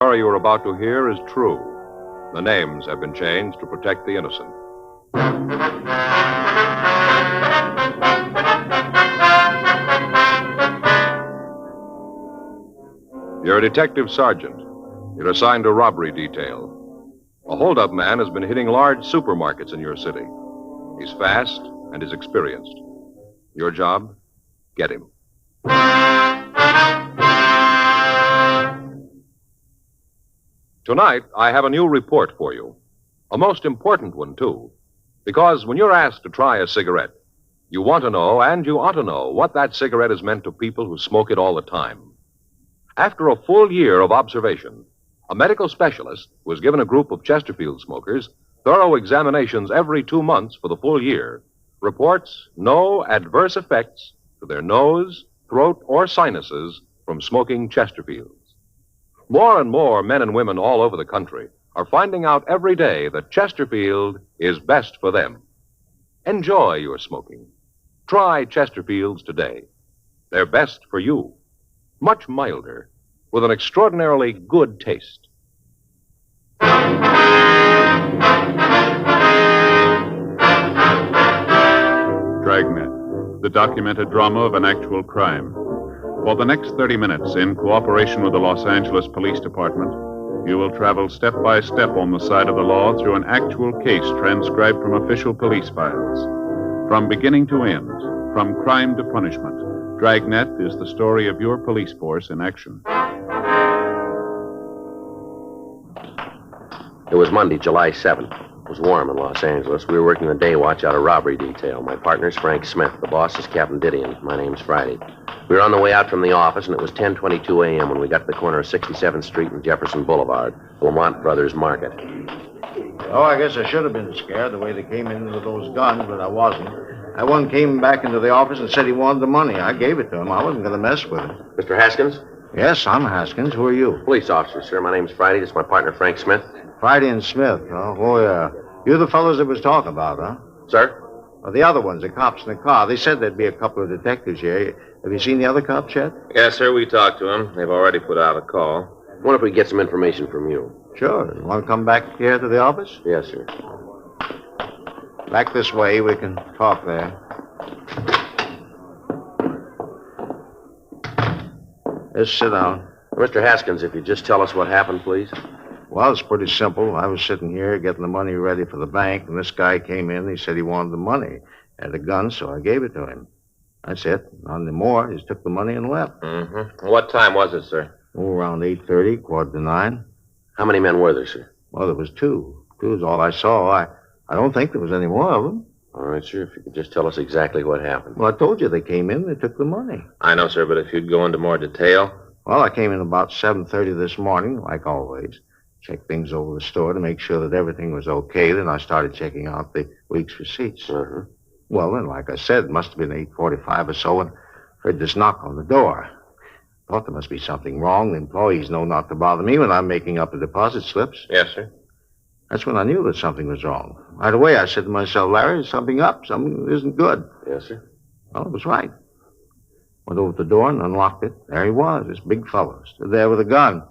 The story you are about to hear is true. The names have been changed to protect the innocent. You're a detective sergeant. You're assigned to robbery detail. A hold-up man has been hitting large supermarkets in your city. He's fast and is experienced. Your job? Get him. Tonight, I have a new report for you. A most important one, too. Because when you're asked to try a cigarette, you want to know, and you ought to know, what that cigarette has meant to people who smoke it all the time. After a full year of observation, a medical specialist was given a group of Chesterfield smokers thorough examinations every 2 months for the full year. Reports no adverse effects to their nose, throat, or sinuses from smoking Chesterfields. More and more men and women all over the country are finding out every day that Chesterfield is best for them. Enjoy your smoking. Try Chesterfields today. They're best for you. Much milder, with an extraordinarily good taste. Dragnet, the documented drama of an actual crime. For the next 30 minutes, in cooperation with the Los Angeles Police Department, you will travel step by step on the side of the law through an actual case transcribed from official police files. From beginning to end, from crime to punishment, Dragnet is the story of your police force in action. It was Monday, July 7th. It was warm in Los Angeles. We were working the day watch out of robbery detail. My partner's Frank Smith. The boss is Captain Didion. My name's Friday. We were on the way out from the office, and it was 10:22 a.m. when we got to the corner of 67th Street and Jefferson Boulevard, the Lamont Brothers Market. Oh, I guess I should have been scared the way they came in with those guns, but I wasn't. That one came back into the office and said he wanted the money. I gave it to him. I wasn't going to mess with him. Mr. Haskins? Yes, I'm Haskins. Who are you? Police officer, sir. My name's Friday. This is my partner, Frank Smith. Friday and Smith. Oh, yeah. You're the fellows that was talking about, huh? Sir? Well, the other ones, the cops in the car. They said there'd be a couple of detectives here. Have you seen the other cops yet? Yes, sir. We talked to them. They've already put out a call. I wonder if we can get some information from you. Sure. You want to come back here to the office? Yes, sir. Back this way. We can talk there. Just sit down. Mr. Haskins, if you'd just tell us what happened, please. Well, it's pretty simple. I was sitting here getting the money ready for the bank, and this guy came in. He said he wanted the money. Had a gun, so I gave it to him. That's it. Nothing more. He just took the money and left. Mm-hmm. What time was it, sir? Oh, around 8:30, 8:45. How many men were there, sir? Well, there was two. Two is all I saw. I don't think there was any more of them. All right, sir. If you could just tell us exactly what happened. Well, I told you they came in. They took the money. I know, sir, but if you'd go into more detail. Well, I came in about 7:30 this morning, like always. Checked things over the store to make sure that everything was okay. Then I started checking out the week's receipts. Uh-huh. Well, then, like I said, it must have been 8:45 or so, and heard this knock on the door. Thought there must be something wrong. The employees know not to bother me when I'm making up the deposit slips. Yes, sir. That's when I knew that something was wrong. Right away, I said to myself, Larry, there's something up. Something isn't good. Yes, sir. Well, it was right. Went over to the door and unlocked it. There he was, this big fellow, stood there with a gun.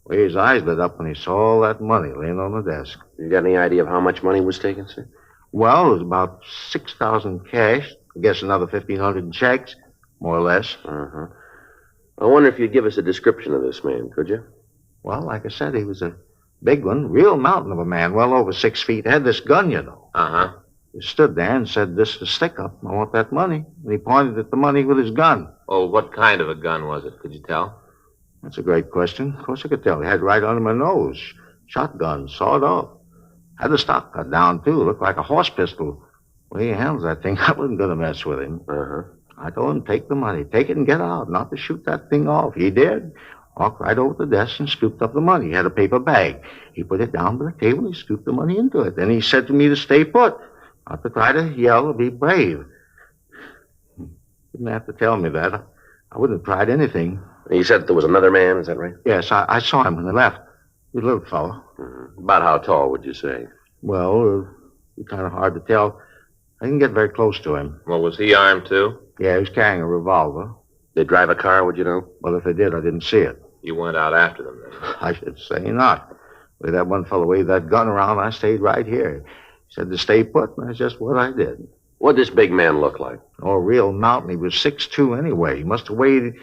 The way his eyes lit up when he saw all that money laying on the desk. You got any idea of how much money was taken, sir? Well, it was about 6,000 cash. I guess another 1,500 in checks, more or less. Uh-huh. I wonder if you'd give us a description of this man, could you? Well, like I said, he was a big one, real mountain of a man, well over 6 feet. Had this gun, you know. Uh-huh. He stood there and said, this is stick-up. I want that money. And he pointed at the money with his gun. Oh, what kind of a gun was it? Could you tell? That's a great question. Of course I could tell. He had it right under my nose. Shotgun, sawed off. Had the stock cut down, too. Looked like a horse pistol. The way he handles that thing, I wasn't going to mess with him. Uh-huh. I told him, take the money. Take it and get out. Not to shoot that thing off. He did. Walked right over to the desk and scooped up the money. He had a paper bag. He put it down by the table and he scooped the money into it. Then he said to me to stay put. Not to try to yell or be brave. Didn't have to tell me that. I wouldn't have tried anything. You said there was another man, is that right? Yes, I saw him when they left. He was a little fellow. Mm-hmm. About how tall, would you say? Well, it's kind of hard to tell. I didn't get very close to him. Well, was he armed, too? Yeah, he was carrying a revolver. They drive a car, would you know? Well, if they did, I didn't see it. You went out after them, then? I should say not. With that one fellow waved that gun around, I stayed right here. He said to stay put, and that's just what I did. What'd this big man look like? Oh, a real mountain. He was 6'2" anyway. He must have weighed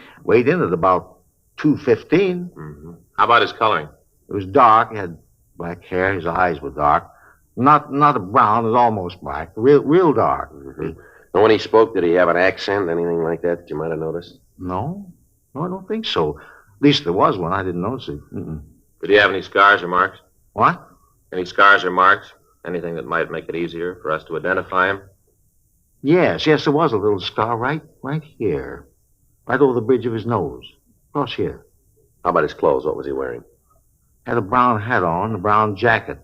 in at about 215. Mm-hmm. How about his coloring? It was dark. He had black hair. His eyes were dark. Not a brown. It was almost black. Real dark. Mm-hmm. And when he spoke, did he have an accent, anything like that you might have noticed? No, I don't think so. At least there was one. I didn't notice it. Mm-mm. Did he have any scars or marks? What? Any scars or marks? Anything that might make it easier for us to identify him? Yes, there was a little scar right here. Right over the bridge of his nose. Across here. How about his clothes? What was he wearing? Had a brown hat on, a brown jacket.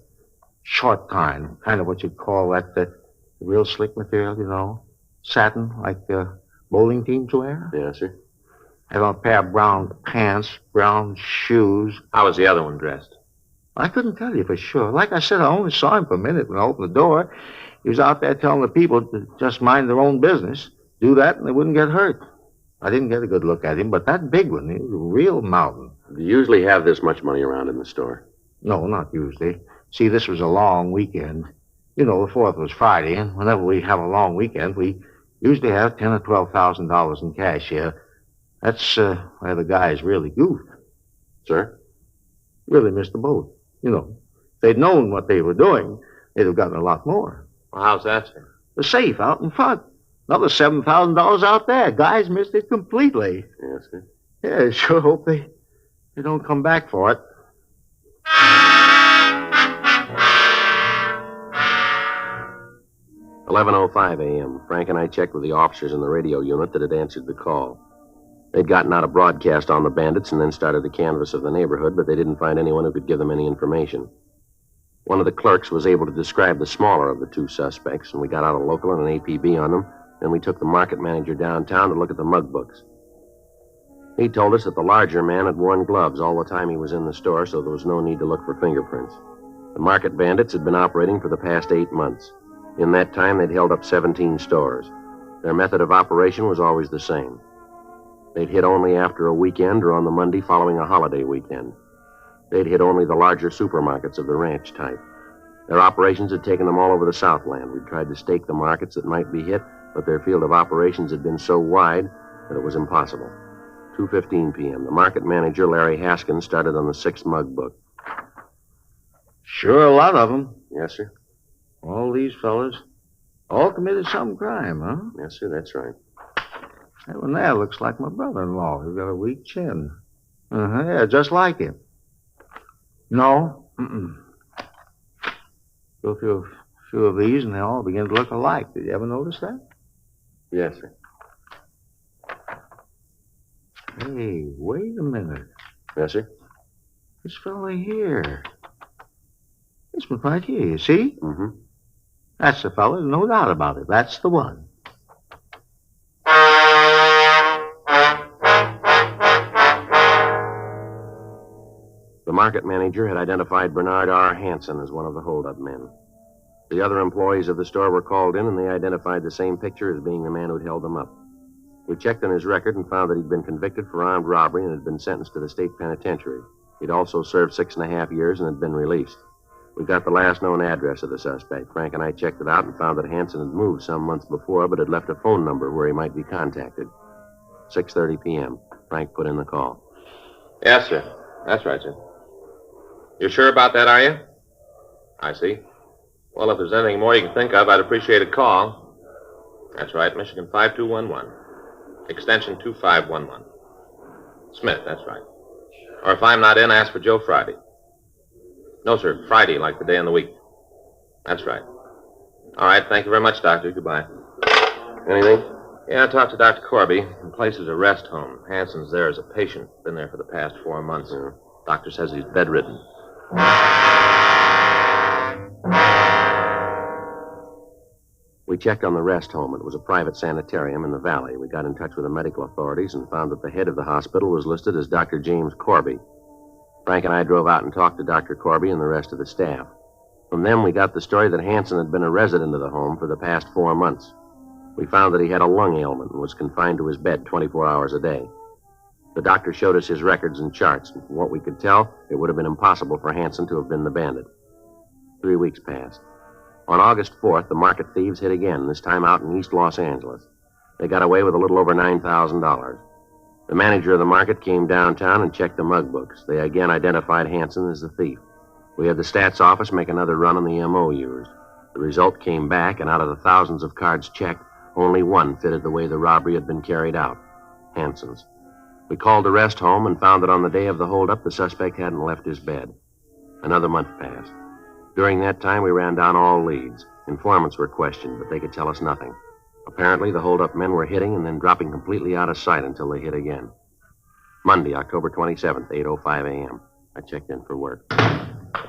Short kind of what you'd call that real slick material, you know. Satin, like bowling teams wear. Yes, sir. Had on a pair of brown pants, brown shoes. How was the other one dressed? I couldn't tell you for sure. Like I said, I only saw him for a minute when I opened the door. He was out there telling the people to just mind their own business. Do that and they wouldn't get hurt. I didn't get a good look at him, but that big one, he was a real mountain. Do you usually have this much money around in the store? No, not usually. See, this was a long weekend. You know, the 4th was Friday, and whenever we have a long weekend, we usually have $10,000 or $12,000 in cash here. That's where the guys really goofed. Sir? Really missed the boat. You know, if they'd known what they were doing, they'd have gotten a lot more. Well, how's that, sir? The safe out in front. Another $7,000 out there. Guys missed it completely. Yes, sir. Yeah, sure hope they don't come back for it. $11:05 a.m. Frank and I checked with the officers in the radio unit that had answered the call. They'd gotten out a broadcast on the bandits and then started a canvass of the neighborhood, but they didn't find anyone who could give them any information. One of the clerks was able to describe the smaller of the two suspects, and we got out a local and an APB on them. Then we took the market manager downtown to look at the mug books. He told us that the larger man had worn gloves all the time he was in the store, so there was no need to look for fingerprints. The market bandits had been operating for the past 8 months. In that time, they'd held up 17 stores. Their method of operation was always the same. They'd hit only after a weekend or on the Monday following a holiday weekend. They'd hit only the larger supermarkets of the ranch type. Their operations had taken them all over the Southland. We'd tried to stake the markets that might be hit, but their field of operations had been so wide that it was impossible. 2:15 p.m. The market manager, Larry Haskins, started on the 6th mug book. Sure, a lot of them. Yes, sir. All these fellas. All committed some crime, huh? Yes, sir, that's right. That one there looks like my brother-in-law. He's got a weak chin. Yeah, just like him. No. Go through a few of these, and they all begin to look alike. Did you ever notice that? Yes, sir. Hey, wait a minute. Yes, sir? This fella here. This one right here, you see? Mm-hmm. That's the fella, no doubt about it. That's the one. The market manager had identified Bernard R. Hansen as one of the holdup men. The other employees of the store were called in, and they identified the same picture as being the man who'd held them up. We checked on his record and found that he'd been convicted for armed robbery and had been sentenced to the state penitentiary. He'd also served 6.5 years and had been released. We got the last known address of the suspect. Frank and I checked it out and found that Hansen had moved some months before, but had left a phone number where he might be contacted. 6:30 p.m. Frank put in the call. Yes, sir. That's right, sir. You're sure about that, are you? I see. Well, if there's anything more you can think of, I'd appreciate a call. That's right, Michigan 5211. Extension 2511. Smith, that's right. Or if I'm not in, ask for Joe Friday. No, sir, Friday, like the day in the week. That's right. All right, thank you very much, Doctor. Goodbye. Anything? Yeah, I talked to Dr. Corby. The place is a rest home. Hansen's there as a patient. Been there for the past 4 months. Doctor says he's bedridden. We checked on the rest home. It was a private sanitarium in the valley. We got in touch with the medical authorities and found that the head of the hospital was listed as Dr. James Corby. Frank and I drove out and talked to Dr. Corby and the rest of the staff. From them, we got the story that Hansen had been a resident of the home for the past 4 months. We found that he had a lung ailment and was confined to his bed 24 hours a day. The doctor showed us his records and charts. From what we could tell, it would have been impossible for Hansen to have been the bandit. 3 weeks passed. On August 4th, the market thieves hit again, this time out in East Los Angeles. They got away with a little over $9,000. The manager of the market came downtown and checked the mug books. They again identified Hansen as the thief. We had the stats office make another run on the MO used. The result came back, and out of the thousands of cards checked, only one fitted the way the robbery had been carried out. Hansen's. We called the rest home and found that on the day of the holdup, the suspect hadn't left his bed. Another month passed. During that time, we ran down all leads. Informants were questioned, but they could tell us nothing. Apparently, the holdup men were hitting and then dropping completely out of sight until they hit again. Monday, October 27th, 8:05 a.m. I checked in for work.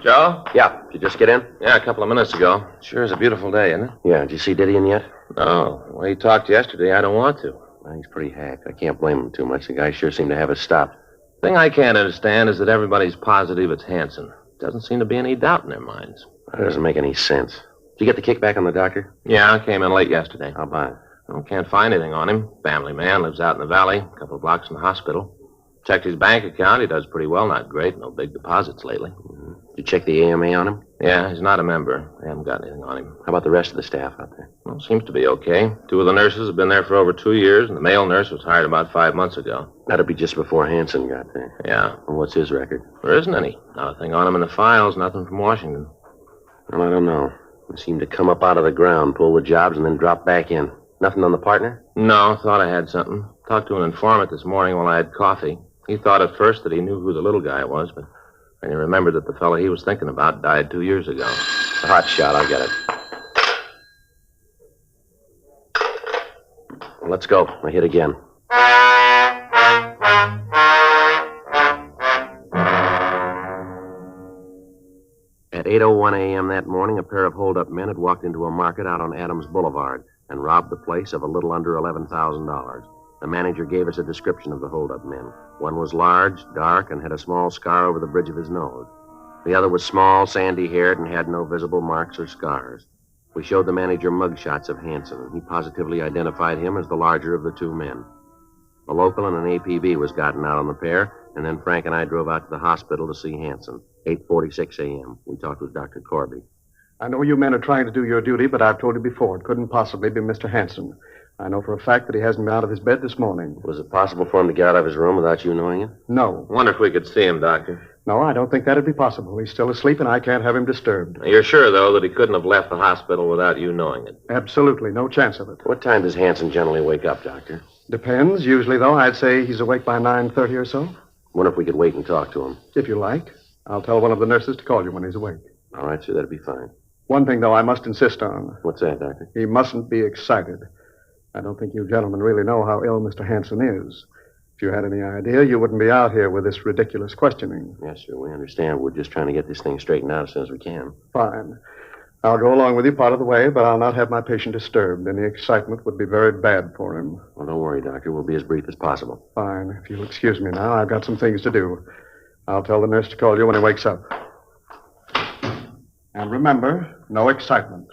Joe? Yeah, did you just get in? Yeah, a couple of minutes ago. Sure is a beautiful day, isn't it? Yeah, did you see Didion yet? No. The way he talked yesterday, I don't want to. Well, he's pretty hacked. I can't blame him too much. The guy sure seemed to have us stopped. Thing I can't understand is that everybody's positive it's Hansen. Doesn't seem to be any doubt in their minds. That doesn't make any sense. Did you get the kickback on the doctor? Yeah, I came in late yesterday. How about it? Well, can't find anything on him. Family man, lives out in the valley, a couple of blocks from the hospital. Checked his bank account. He does pretty well, not great. No big deposits lately. Mm-hmm. Did you check the AMA on him? Yeah, he's not a member. They haven't got anything on him. How about the rest of the staff out there? Well, seems to be okay. 2 of the nurses have been there for over 2 years, and the male nurse was hired about 5 months ago. That'd be just before Hansen got there. Yeah. And what's his record? There isn't any. Not a thing on him in the files, nothing from Washington. Well, I don't know. He seemed to come up out of the ground, pull the jobs, and then drop back in. Nothing on the partner? No, thought I had something. Talked to an informant this morning while I had coffee. He thought at first that he knew who the little guy was, but then he remembered that the fellow he was thinking about died 2 years ago. A hot shot, I'll get it. Well, let's go. I hit again. At 8:01 a.m. that morning, a pair of hold-up men had walked into a market out on Adams Boulevard and robbed the place of a little under $11,000. The manager gave us a description of the hold-up men. One was large, dark, and had a small scar over the bridge of his nose. The other was small, sandy-haired, and had no visible marks or scars. We showed the manager mugshots of Hansen, and he positively identified him as the larger of the 2 men. A local and an APB was gotten out on the pair, and then Frank and I drove out to the hospital to see Hansen. 8:46 a.m. We talked with Dr. Corby. I know you men are trying to do your duty, but I've told you before, it couldn't possibly be Mr. Hansen. I know for a fact that he hasn't been out of his bed this morning. Was it possible for him to get out of his room without you knowing it? No. Wonder if we could see him, Doctor. No, I don't think that'd be possible. He's still asleep, and I can't have him disturbed. You're sure, though, that he couldn't have left the hospital without you knowing it? Absolutely, no chance of it. What time does Hansen generally wake up, Doctor? Depends. Usually, though, I'd say he's awake by 9:30 or so. Wonder if we could wait and talk to him. If you like. I'll tell one of the nurses to call you when he's awake. All right, sir, that'd be fine. One thing, though, I must insist on. What's that, Doctor? He mustn't be excited. I don't think you gentlemen really know how ill Mr. Hansen is. If you had any idea, you wouldn't be out here with this ridiculous questioning. Yes, sir, we understand. We're just trying to get this thing straightened out as soon as we can. Fine. I'll go along with you part of the way, but I'll not have my patient disturbed. Any excitement would be very bad for him. Well, don't worry, Doctor. We'll be as brief as possible. Fine. If you'll excuse me now, I've got some things to do. I'll tell the nurse to call you when he wakes up. And remember, no excitement.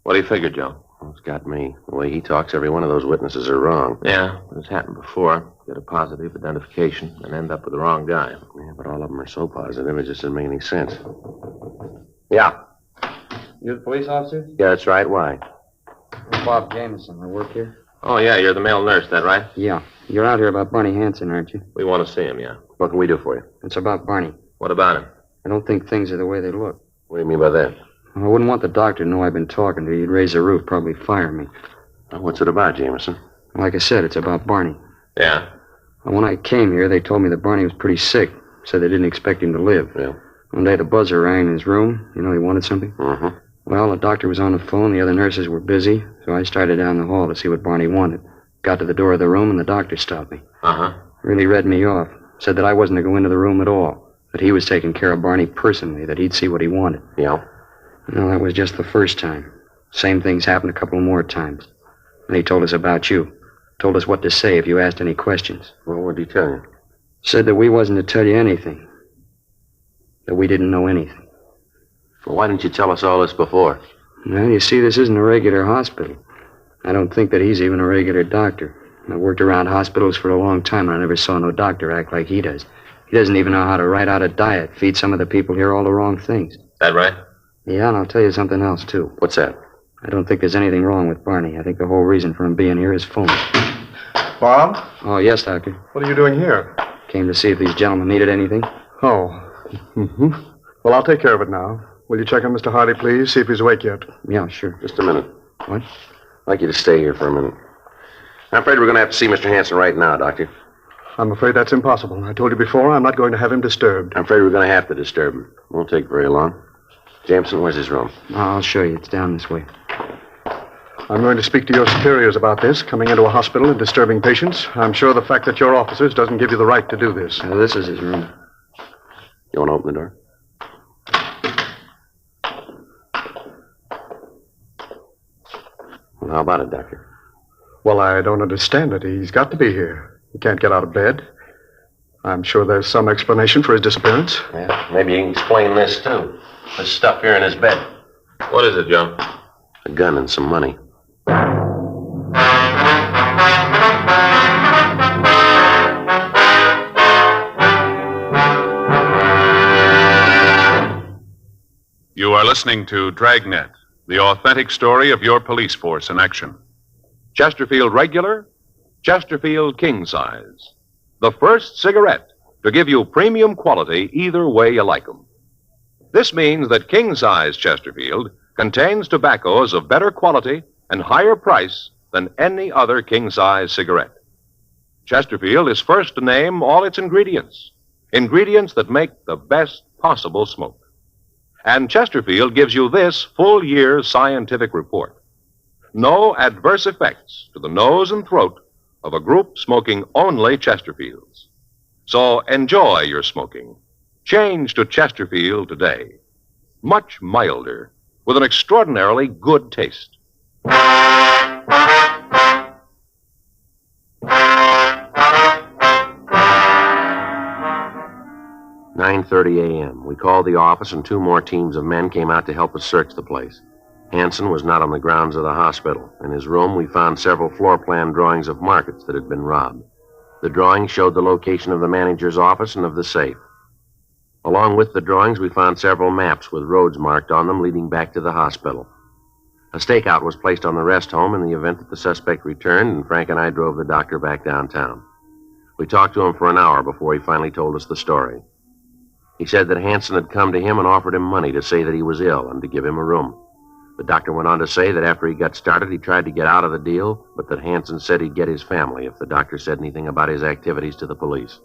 What do you figure, Joe? Well, it's got me. The way he talks, every one of those witnesses are wrong. Yeah, but it's happened before. Get a positive identification and end up with the wrong guy. Yeah, but all of them are so positive, it just doesn't make any sense. Yeah. You're the police officer? Yeah, that's right. Why? Bob Jameson. I work here. Oh, yeah, you're the male nurse, that right? Yeah. You're out here about Barney Hansen, aren't you? We want to see him, yeah. What can we do for you? It's about Barney. What about him? I don't think things are the way they look. What do you mean by that? I wouldn't want the doctor to know I've been talking to you. He'd raise the roof, probably fire me. What's it about, Jameson? Like I said, it's about Barney. Yeah. When I came here, they told me that Barney was pretty sick. Said they didn't expect him to live. Yeah. One day the buzzer rang in his room. You know he wanted something? Mm-hmm. Well, the doctor was on the phone. The other nurses were busy. So I started down the hall to see what Barney wanted. Got to the door of the room, and the doctor stopped me. Uh-huh. Really read me off. Said that I wasn't to go into the room at all. That he was taking care of Barney personally. That he'd see what he wanted. Yeah. No, that was just the first time. Same things happened a couple more times. And he told us about you. Told us what to say if you asked any questions. Well, what did he tell you? Said that we wasn't to tell you anything. That we didn't know anything. Well, why didn't you tell us all this before? Well, you see, this isn't a regular hospital. I don't think that he's even a regular doctor. I worked around hospitals for a long time, and I never saw no doctor act like he does. He doesn't even know how to write out a diet, feed some of the people here all the wrong things. That right? Yeah, and I'll tell you something else, too. What's that? I don't think there's anything wrong with Barney. I think the whole reason for him being here is phony. Bob? Oh, yes, Doctor. What are you doing here? Came to see if these gentlemen needed anything. Oh. Mm-hmm. Well, I'll take care of it now. Will you check on Mr. Hardy, please? See if he's awake yet. Yeah, sure. Just a minute. What? I'd like you to stay here for a minute. I'm afraid we're going to have to see Mr. Hanson right now, Doctor. I'm afraid that's impossible. I told you before, I'm not going to have him disturbed. I'm afraid we're going to have to disturb him. Won't take very long. Jameson, where's his room? I'll show you. It's down this way. I'm going to speak to your superiors about this, coming into a hospital and disturbing patients. I'm sure the fact that you're officers doesn't give you the right to do this. This is his room. You want to open the door? Well, how about it, Doctor? Well, I don't understand it. He's got to be here. He can't get out of bed. I'm sure there's some explanation for his disappearance. Yeah, maybe you can explain this, too. This stuff here in his bed. What is it, Joe? A gun and some money. You are listening to Dragnet, the authentic story of your police force in action. Chesterfield Regular, Chesterfield King Size. The first cigarette to give you premium quality either way you like 'em. This means that King Size Chesterfield contains tobaccos of better quality and higher price than any other king size cigarette. Chesterfield is first to name all its ingredients that make the best possible smoke. And Chesterfield gives you this full year's scientific report. No adverse effects to the nose and throat of a group smoking only Chesterfields. So enjoy your smoking. Change to Chesterfield today. Much milder, with an extraordinarily good taste. 9:30 a.m. We called the office, and 2 more teams of men came out to help us search the place. Hanson was not on the grounds of the hospital. In his room, we found several floor plan drawings of markets that had been robbed. The drawings showed the location of the manager's office and of the safe. Along with the drawings, we found several maps with roads marked on them leading back to the hospital. A stakeout was placed on the rest home in the event that the suspect returned, and Frank and I drove the doctor back downtown. We talked to him for an hour before he finally told us the story. He said that Hanson had come to him and offered him money to say that he was ill and to give him a room. The doctor went on to say that after he got started, he tried to get out of the deal, but that Hanson said he'd get his family if the doctor said anything about his activities to the police.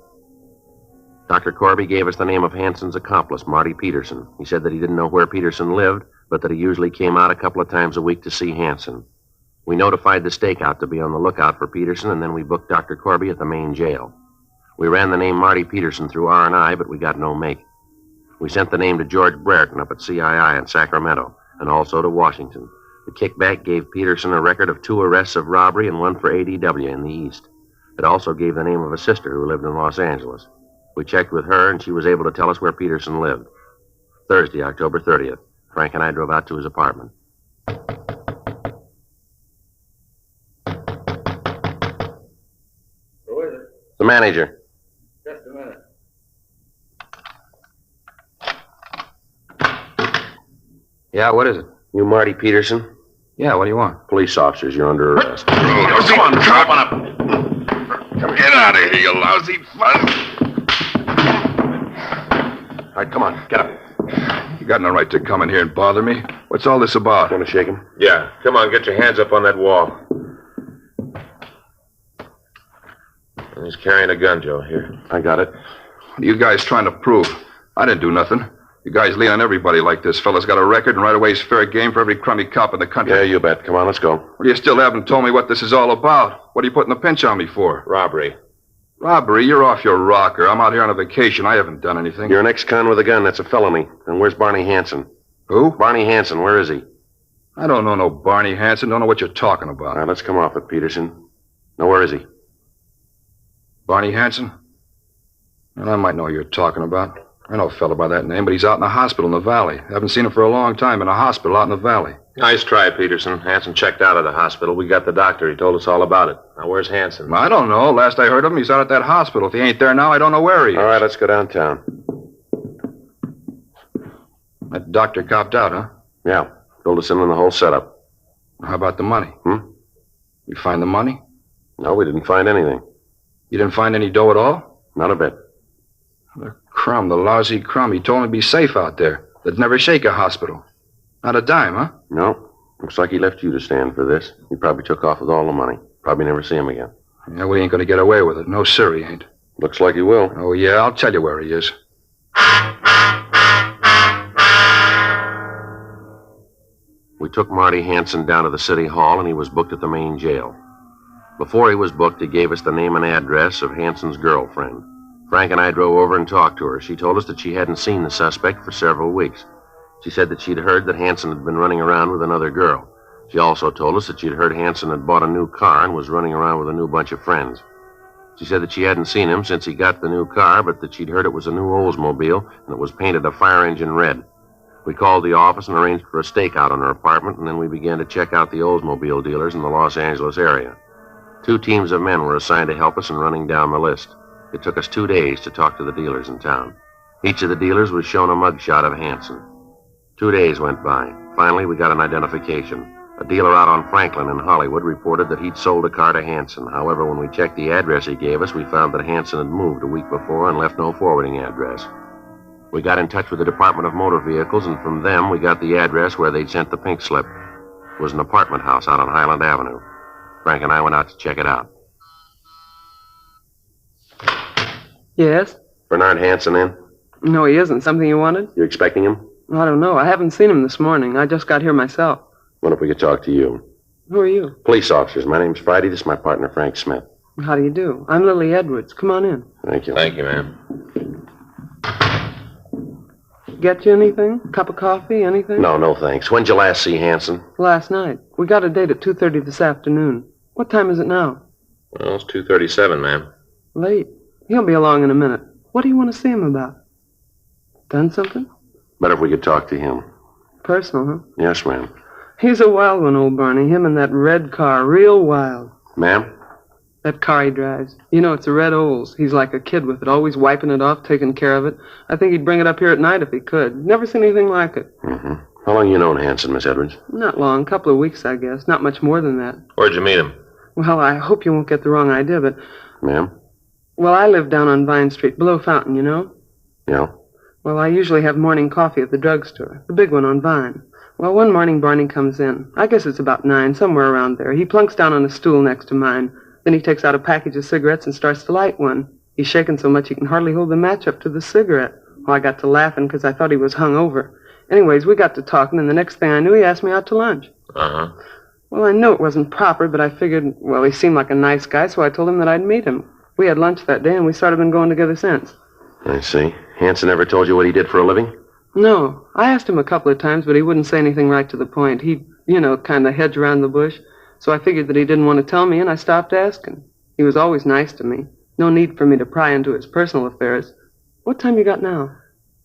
Dr. Corby gave us the name of Hanson's accomplice, Marty Peterson. He said that he didn't know where Peterson lived, but that he usually came out a couple of times a week to see Hanson. We notified the stakeout to be on the lookout for Peterson, and then we booked Dr. Corby at the main jail. We ran the name Marty Peterson through R&I, but we got no make. We sent the name to George Brereton up at CII in Sacramento, and also to Washington. The kickback gave Peterson a record of 2 arrests of robbery and 1 for ADW in the East. It also gave the name of a sister who lived in Los Angeles. We checked with her, and she was able to tell us where Peterson lived. Thursday, October 30th, Frank and I drove out to his apartment. Who is it? The manager. Just a minute. Yeah, what is it? You Marty Peterson? Yeah, what do you want? Police officers, you're under arrest. Come on, come up. Get out of here, you lousy fuzz. All right, come on, get up. You got no right to come in here and bother me. What's all this about? Want to shake him? Yeah, come on, get your hands up on that wall. He's carrying a gun, Joe. Here. I got it. What are you guys trying to prove? I didn't do nothing. You guys lean on everybody like this. Fella's got a record, and right away he's fair game for every crummy cop in the country. Yeah, you bet. Come on, let's go. Well, you still haven't told me what this is all about. What are you putting the pinch on me for? Robbery. Robbery? You're off your rocker. I'm out here on a vacation. I haven't done anything. You're an ex-con with a gun. That's a felony. And where's Barney Hanson? Who? Barney Hanson. Where is he? I don't know no Barney Hanson. Don't know what you're talking All about. right, let's come off it, Peterson. Now, where is he? Barney Hanson? Well, I might know who you're talking about. I know a fella by that name, but he's out in the hospital in the valley. Haven't seen him for a long time in a hospital out in the valley. Nice try, Peterson. Hanson checked out of the hospital. We got the doctor. He told us all about it. Now, where's Hanson? I don't know. Last I heard of him, he's out at that hospital. If he ain't there now, I don't know where he is. All right, let's go downtown. That doctor copped out, huh? Yeah, filled us in on the whole setup. How about the money? You find the money? No, we didn't find anything. You didn't find any dough at all? Not a bit. The crumb, the lousy crumb. He told me to be safe out there. They'd never shake a hospital. Not a dime, huh? No. Looks like he left you to stand for this. He probably took off with all the money. Probably never see him again. Yeah, we ain't gonna get away with it. No, sir, he ain't. Looks like he will. Oh, yeah, I'll tell you where he is. We took Marty Hanson down to the city hall, and he was booked at the main jail. Before he was booked, he gave us the name and address of Hanson's girlfriend. Frank and I drove over and talked to her. She told us that she hadn't seen the suspect for several weeks. She said that she'd heard that Hanson had been running around with another girl. She also told us that she'd heard Hanson had bought a new car and was running around with a new bunch of friends. She said that she hadn't seen him since he got the new car, but that she'd heard it was a new Oldsmobile and it was painted a fire engine red. We called the office and arranged for a stakeout on her apartment, and then we began to check out the Oldsmobile dealers in the Los Angeles area. 2 teams of men were assigned to help us in running down the list. It took us 2 days to talk to the dealers in town. Each of the dealers was shown a mugshot of Hanson. 2 days went by. Finally, we got an identification. A dealer out on Franklin in Hollywood reported that he'd sold a car to Hanson. However, when we checked the address he gave us, we found that Hanson had moved a week before and left no forwarding address. We got in touch with the Department of Motor Vehicles, and from them we got the address where they'd sent the pink slip. It was an apartment house out on Highland Avenue. Frank and I went out to check it out. Yes? Bernard Hanson in? No, he isn't. Something you wanted? You expecting him? I don't know. I haven't seen him this morning. I just got here myself. What if we could talk to you? Who are you? Police officers. My name's Friday. This is my partner, Frank Smith. How do you do? I'm Lily Edwards. Come on in. Thank you. Thank you, ma'am. Get you anything? Cup of coffee? Anything? No, thanks. When'd you last see Hanson? Last night. We got a date at 2:30 this afternoon. What time is it now? Well, it's 2:37, ma'am. Late. He'll be along in a minute. What do you want to see him about? Done something? Better if we could talk to him. Personal, huh? Yes, ma'am. He's a wild one, old Barney. Him and that red car. Real wild. Ma'am? That car he drives. You know, it's a red Olds. He's like a kid with it, always wiping it off, taking care of it. I think he'd bring it up here at night if he could. Never seen anything like it. Mm-hmm. How long you known Hanson, Miss Edwards? Not long. Couple of weeks, I guess. Not much more than that. Where'd you meet him? Well, I hope you won't get the wrong idea, but... Ma'am? Well, I live down on Vine Street, below Fountain, you know? Yeah. Well, I usually have morning coffee at the drugstore. The big one on Vine. Well, one morning Barney comes in. I guess it's about 9, somewhere around there. He plunks down on a stool next to mine. Then he takes out a package of cigarettes and starts to light one. He's shaking so much he can hardly hold the match up to the cigarette. Well, I got to laughing because I thought he was hung over. Anyways, we got to talking, and the next thing I knew, he asked me out to lunch. Uh-huh. Well, I knew it wasn't proper, but I figured, well, he seemed like a nice guy, so I told him that I'd meet him. We had lunch that day, and we sort of been going together since. I see. Hanson ever told you what he did for a living? No. I asked him a couple of times, but he wouldn't say anything right to the point. He'd, kind of hedge around the bush. So I figured that he didn't want to tell me, and I stopped asking. He was always nice to me. No need for me to pry into his personal affairs. What time you got now?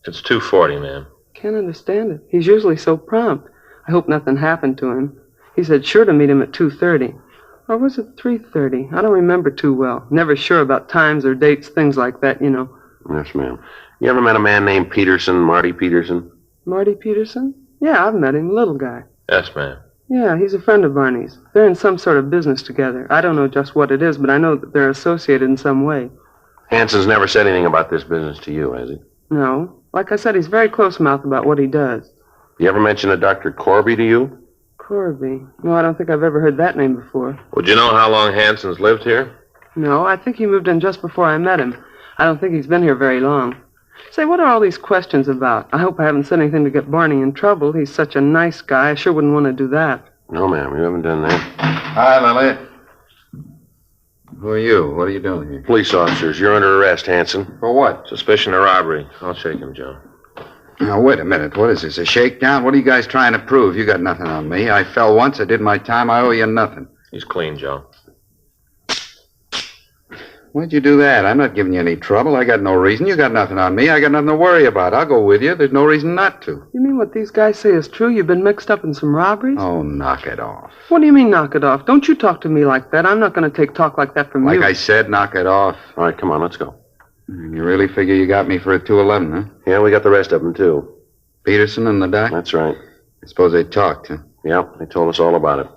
It's 2:40, ma'am. Can't understand it. He's usually so prompt. I hope nothing happened to him. He said sure to meet him at 2:30. Or was it 3:30? I don't remember too well. Never sure about times or dates, things like that, you know. Yes, ma'am. You ever met a man named Peterson, Marty Peterson? Marty Peterson? Yeah, I've met him. Little guy. Yes, ma'am. Yeah, he's a friend of Barney's. They're in some sort of business together. I don't know just what it is, but I know that they're associated in some way. Hanson's never said anything about this business to you, has he? No. Like I said, he's very close-mouthed about what he does. You ever mention a Dr. Corby to you? Corby? No, I don't think I've ever heard that name before. Would you know how long Hanson's lived here? No, I think he moved in just before I met him. I don't think he's been here very long. Say, what are all these questions about? I hope I haven't said anything to get Barney in trouble. He's such a nice guy. I sure wouldn't want to do that. No, ma'am. You haven't done that. Hi, Lily. Who are you? What are you doing here? Police officers. You're under arrest, Hanson. For what? Suspicion of robbery. I'll shake him, Joe. Now, wait a minute. What is this, a shakedown? What are you guys trying to prove? You got nothing on me. I fell once. I did my time. I owe you nothing. He's clean, Joe. Why'd you do that? I'm not giving you any trouble. I got no reason. You got nothing on me. I got nothing to worry about. I'll go with you. There's no reason not to. You mean what these guys say is true? You've been mixed up in some robberies? Oh, knock it off. What do you mean, knock it off? Don't you talk to me like that. I'm not going to take talk like that from you. Like I said, knock it off. All right, come on, let's go. You really figure you got me for a 211, huh? Yeah, we got the rest of them, too. Peterson and the doc? That's right. I suppose they talked, huh? Yeah, they told us all about it.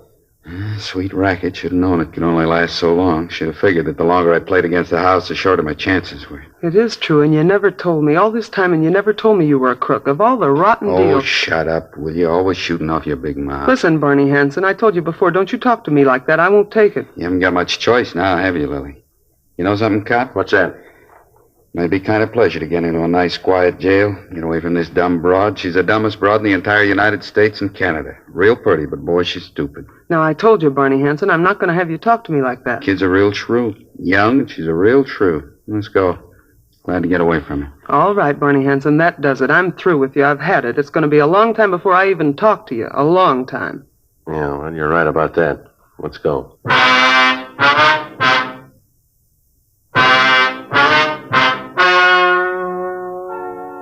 Sweet racket. Should have known it could only last so long. Should have figured that the longer I played against the house, the shorter my chances were. It is true, and you never told me. All this time, and you never told me you were a crook. Of all the rotten deals... Oh, shut up, will you? Always shooting off your big mouth. Listen, Barney Hanson, I told you before, don't you talk to me like that. I won't take it. You haven't got much choice now, have you, Lily? You know something, Cop? What's that? Might be kind of pleasure to get into a nice, quiet jail. Get away from this dumb broad. She's the dumbest broad in the entire United States and Canada. Real pretty, but boy, she's stupid. Now, I told you, Barney Hanson, I'm not going to have you talk to me like that. Kid's a real shrew. Young, and she's a real shrew. Let's go. Glad to get away from her. All right, Barney Hanson, that does it. I'm through with you. I've had it. It's going to be a long time before I even talk to you. A long time. Yeah, well, you're right about that. Let's go.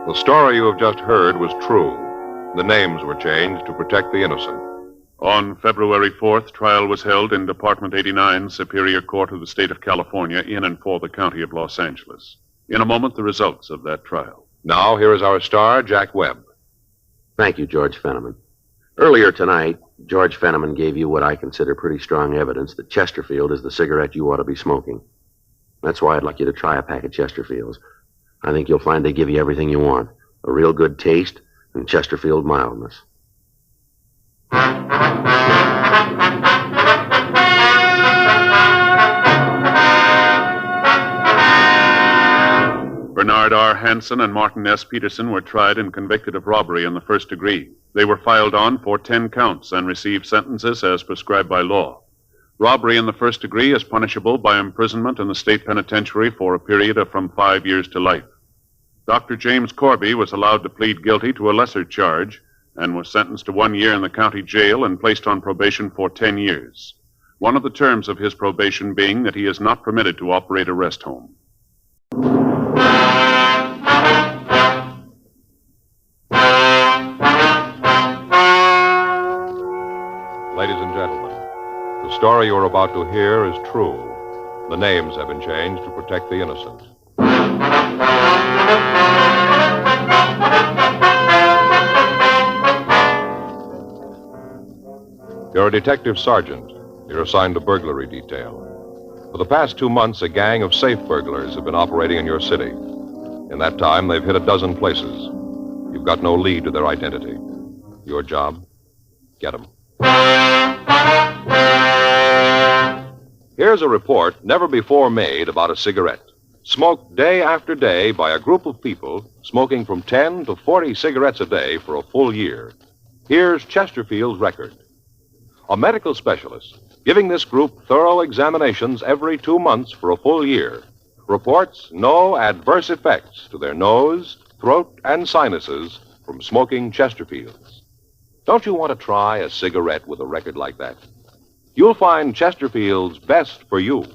The story you have just heard was true. The names were changed to protect the innocent. On February 4th, trial was held in Department 89, Superior Court of the State of California, in and for the County of Los Angeles. In a moment, the results of that trial. Now, here is our star, Jack Webb. Thank you, George Fenneman. Earlier tonight, George Fenneman gave you what I consider pretty strong evidence that Chesterfield is the cigarette you ought to be smoking. That's why I'd like you to try a pack of Chesterfields. I think you'll find they give you everything you want. A real good taste and Chesterfield mildness. Bernard R. Hansen and Martin S. Peterson were tried and convicted of robbery in the first degree. They were filed on for 10 counts and received sentences as prescribed by law. Robbery in the first degree is punishable by imprisonment in the state penitentiary for a period of from 5 years to life. Dr. James Corby was allowed to plead guilty to a lesser charge and was sentenced to 1 year in the county jail and placed on probation for 10 years. One of the terms of his probation being that he is not permitted to operate a rest home. Ladies and gentlemen, the story you are about to hear is true. The names have been changed to protect the innocent. You're a detective sergeant. You're assigned to burglary detail. For the past 2 months, a gang of safe burglars have been operating in your city. In that time, they've hit a dozen places. You've got no lead to their identity. Your job? Get them. Here's a report never before made about a cigarette. Smoked day after day by a group of people smoking from 10 to 40 cigarettes a day for a full year. Here's Chesterfield's record. A medical specialist giving this group thorough examinations every 2 months for a full year reports no adverse effects to their nose, throat, and sinuses from smoking Chesterfields. Don't you want to try a cigarette with a record like that? You'll find Chesterfield's best for you.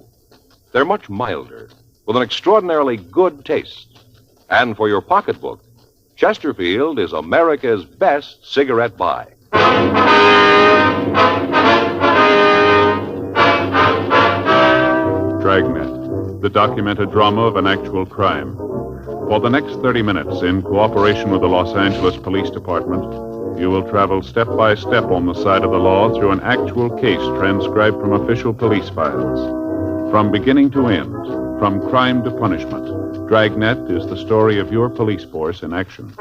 They're much milder, with an extraordinarily good taste. And for your pocketbook, Chesterfield is America's best cigarette buy. Dragnet, the documented drama of an actual crime. For the next 30 minutes, in cooperation with the Los Angeles Police Department, you will travel step by step on the side of the law through an actual case transcribed from official police files. From beginning to end, from crime to punishment, Dragnet is the story of your police force in action.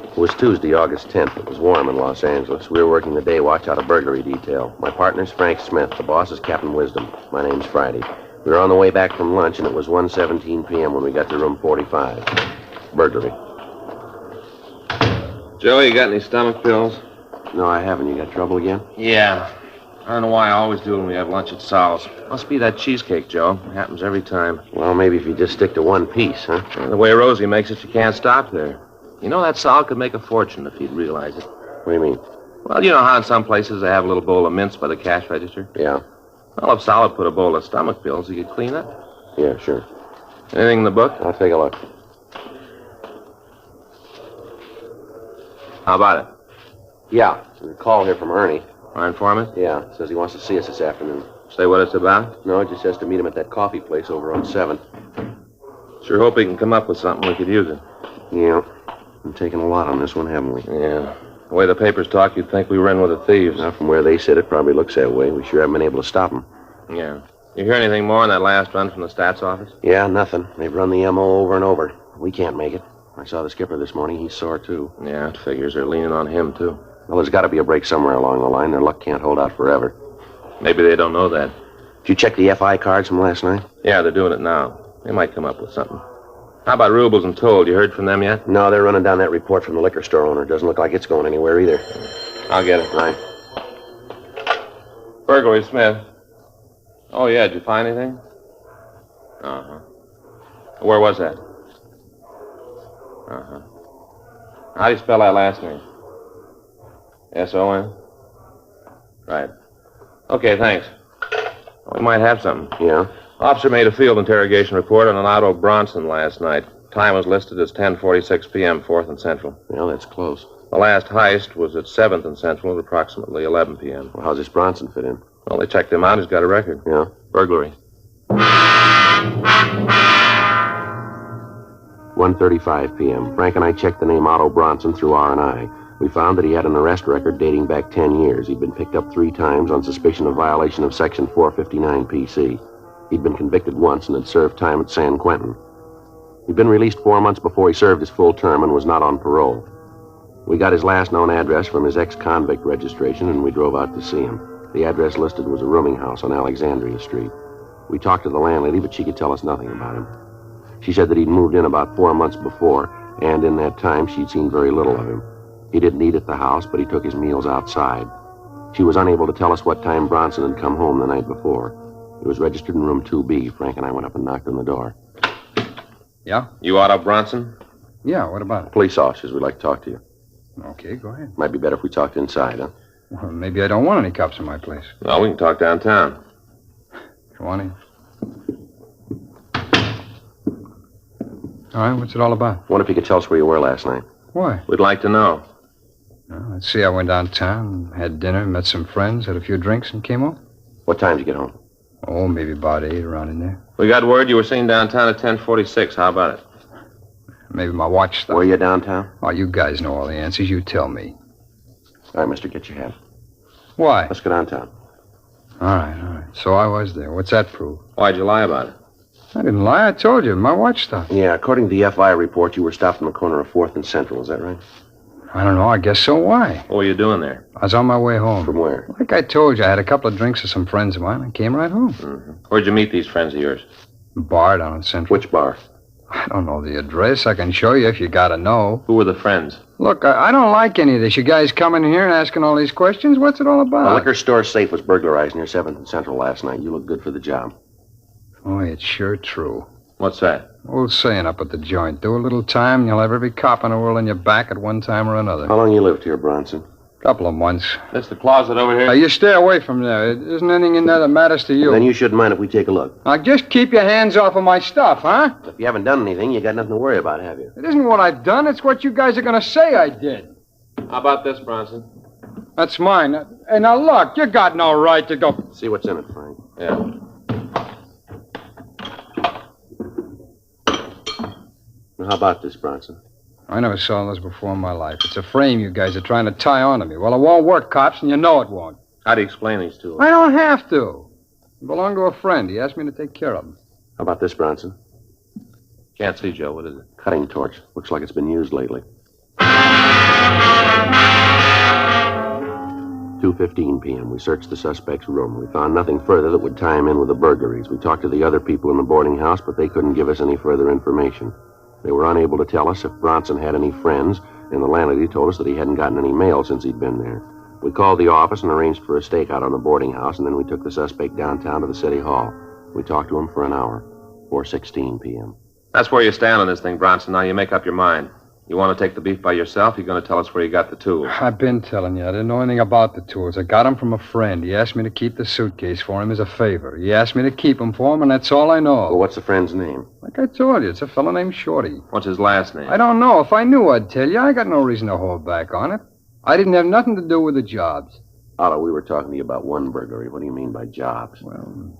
It was Tuesday, August 10th. It was warm in Los Angeles. We were working the day watch out of burglary detail. My partner's Frank Smith. The boss is Captain Wisdom. My name's Friday. We were on the way back from lunch, and it was 1:17 p.m. when we got to room 45. Burglary. Joey, you got any stomach pills? No, I haven't. You got trouble again? Yeah. I don't know why I always do when we have lunch at Sal's. Must be that cheesecake, Joe. It happens every time. Well, maybe if you just stick to one piece, huh? And the way Rosie makes it, you can't stop there. You know, that Sal could make a fortune if he'd realize it. What do you mean? Well, you know how in some places they have a little bowl of mints by the cash register? Yeah. Well, if Solid put a bowl of stomach pills, he could clean up. Yeah, sure. Anything in the book? I'll take a look. How about it? Yeah. There's a call here from Ernie. Our informant? Yeah. Says he wants to see us this afternoon. Say what it's about? No, it just says to meet him at that coffee place over on 7th. Sure hope he can come up with something we could use it. Yeah. We've taken a lot on this one, haven't we? Yeah. The way the papers talk, you'd think we were in with the thieves. Now, from where they sit, it probably looks that way. We sure haven't been able to stop them. Yeah. You hear anything more on that last run from the stats office? Yeah, nothing. They've run the MO over and over. We can't make it. I saw the skipper this morning. He's sore, too. Yeah, it figures they're leaning on him, too. Well, there's got to be a break somewhere along the line. Their luck can't hold out forever. Maybe they don't know that. Did you check the FI cards from last night? Yeah, they're doing it now. They might come up with something. How about Rubles and Told? You heard from them yet? No, they're running down that report from the liquor store owner. Doesn't look like it's going anywhere either. I'll get it. Right. Burglary, Smith. Oh, yeah, did you find anything? Uh-huh. Where was that? Uh-huh. How do you spell that last name? S-O-N? Right. Okay, thanks. We might have something. Yeah? Officer made a field interrogation report on an Otto Bronson last night. Time was listed as 10:46 p.m., 4th and Central. Well, that's close. The last heist was at 7th and Central at approximately 11 p.m. Well, how's this Bronson fit in? Well, they checked him out. He's got a record. Yeah? Burglary. 1:35 p.m. Frank and I checked the name Otto Bronson through R&I. We found that he had an arrest record dating back 10 years. He'd been picked up 3 times on suspicion of violation of Section 459 PC. He'd been convicted once and had served time at San Quentin. He'd been released 4 months before he served his full term and was not on parole. We got his last known address from his ex-convict registration, and we drove out to see him. The address listed was a rooming house on Alexandria Street. We talked to the landlady, but she could tell us nothing about him. She said that he'd moved in about 4 months before, and in that time she'd seen very little of him. He didn't eat at the house, but he took his meals outside. She was unable to tell us what time Bronson had come home the night before. He was registered in room 2B. Frank and I went up and knocked on the door. Yeah? You Otto Bronson? Yeah, what about it? Police officers would like to talk to you. Okay, go ahead. Might be better if we talked inside, huh? Well, maybe I don't want any cops in my place. No, we can talk downtown. Come on in. All right, what's it all about? Wonder if you could tell us where you were last night. Why? We'd like to know. Well, let's see, I went downtown, had dinner, met some friends, had a few drinks, and came home. What time did you get home? Oh, maybe about 8, around in there. We got word you were seen downtown at 10:46. How about it? Maybe my watch stopped. Were you downtown? Oh, you guys know all the answers. You tell me. All right, mister, get your hat. Why? Let's go downtown. All right. So I was there. What's that prove? Why'd you lie about it? I didn't lie. I told you. My watch stopped. Yeah, according to the FI report, you were stopped on the corner of 4th and Central. Is that right? I don't know. I guess so. Why? What were you doing there? I was on my way home. From where? Like I told you, I had a couple of drinks with some friends of mine and came right home. Mm-hmm. Where'd you meet these friends of yours? Bar down in Central. Which bar? I don't know the address. I can show you if you gotta know. Who were the friends? Look, I don't like any of this. You guys coming here and asking all these questions. What's it all about? The liquor store safe was burglarized near 7th and Central last night. You look good for the job. Oh, it's sure true. What's that? Old saying up at the joint. Do a little time, and you'll have every cop in the world on your back at one time or another. How long you lived here, Bronson? Couple of months. That's the closet over here? You stay away from there. There isn't anything in there that matters to you. Then you shouldn't mind if we take a look. Now, just keep your hands off of my stuff, huh? If you haven't done anything, you got nothing to worry about, have you? It isn't what I've done. It's what you guys are going to say I did. How about this, Bronson? That's mine. Hey, now, look, you got no right to go... See what's in it, Frank. Yeah. How about this, Bronson? I never saw this before in my life. It's a frame you guys are trying to tie onto me. Well, it won't work, cops, and you know it won't. How do you explain these two? I don't have to. They belong to a friend. He asked me to take care of them. How about this, Bronson? Can't see, Joe. What is it? Cutting torch. Looks like it's been used lately. 2:15 p.m. We searched the suspect's room. We found nothing further that would tie him in with the burglaries. We talked to the other people in the boarding house, but they couldn't give us any further information. They were unable to tell us if Bronson had any friends, and the landlady told us that he hadn't gotten any mail since he'd been there. We called the office and arranged for a stakeout on the boarding house, and then we took the suspect downtown to the city hall. We talked to him for an hour. 4:16 p.m. That's where you stand on this thing, Bronson. Now you make up your mind. You want to take the beef by yourself? You're going to tell us where you got the tools. I've been telling you. I didn't know anything about the tools. I got them from a friend. He asked me to keep the suitcase for him as a favor. He asked me to keep them for him, and that's all I know. Well, what's the friend's name? Like I told you, it's a fellow named Shorty. What's his last name? I don't know. If I knew, I'd tell you. I got no reason to hold back on it. I didn't have nothing to do with the jobs. Otto, we were talking to you about one burglary. What do you mean by jobs? Well,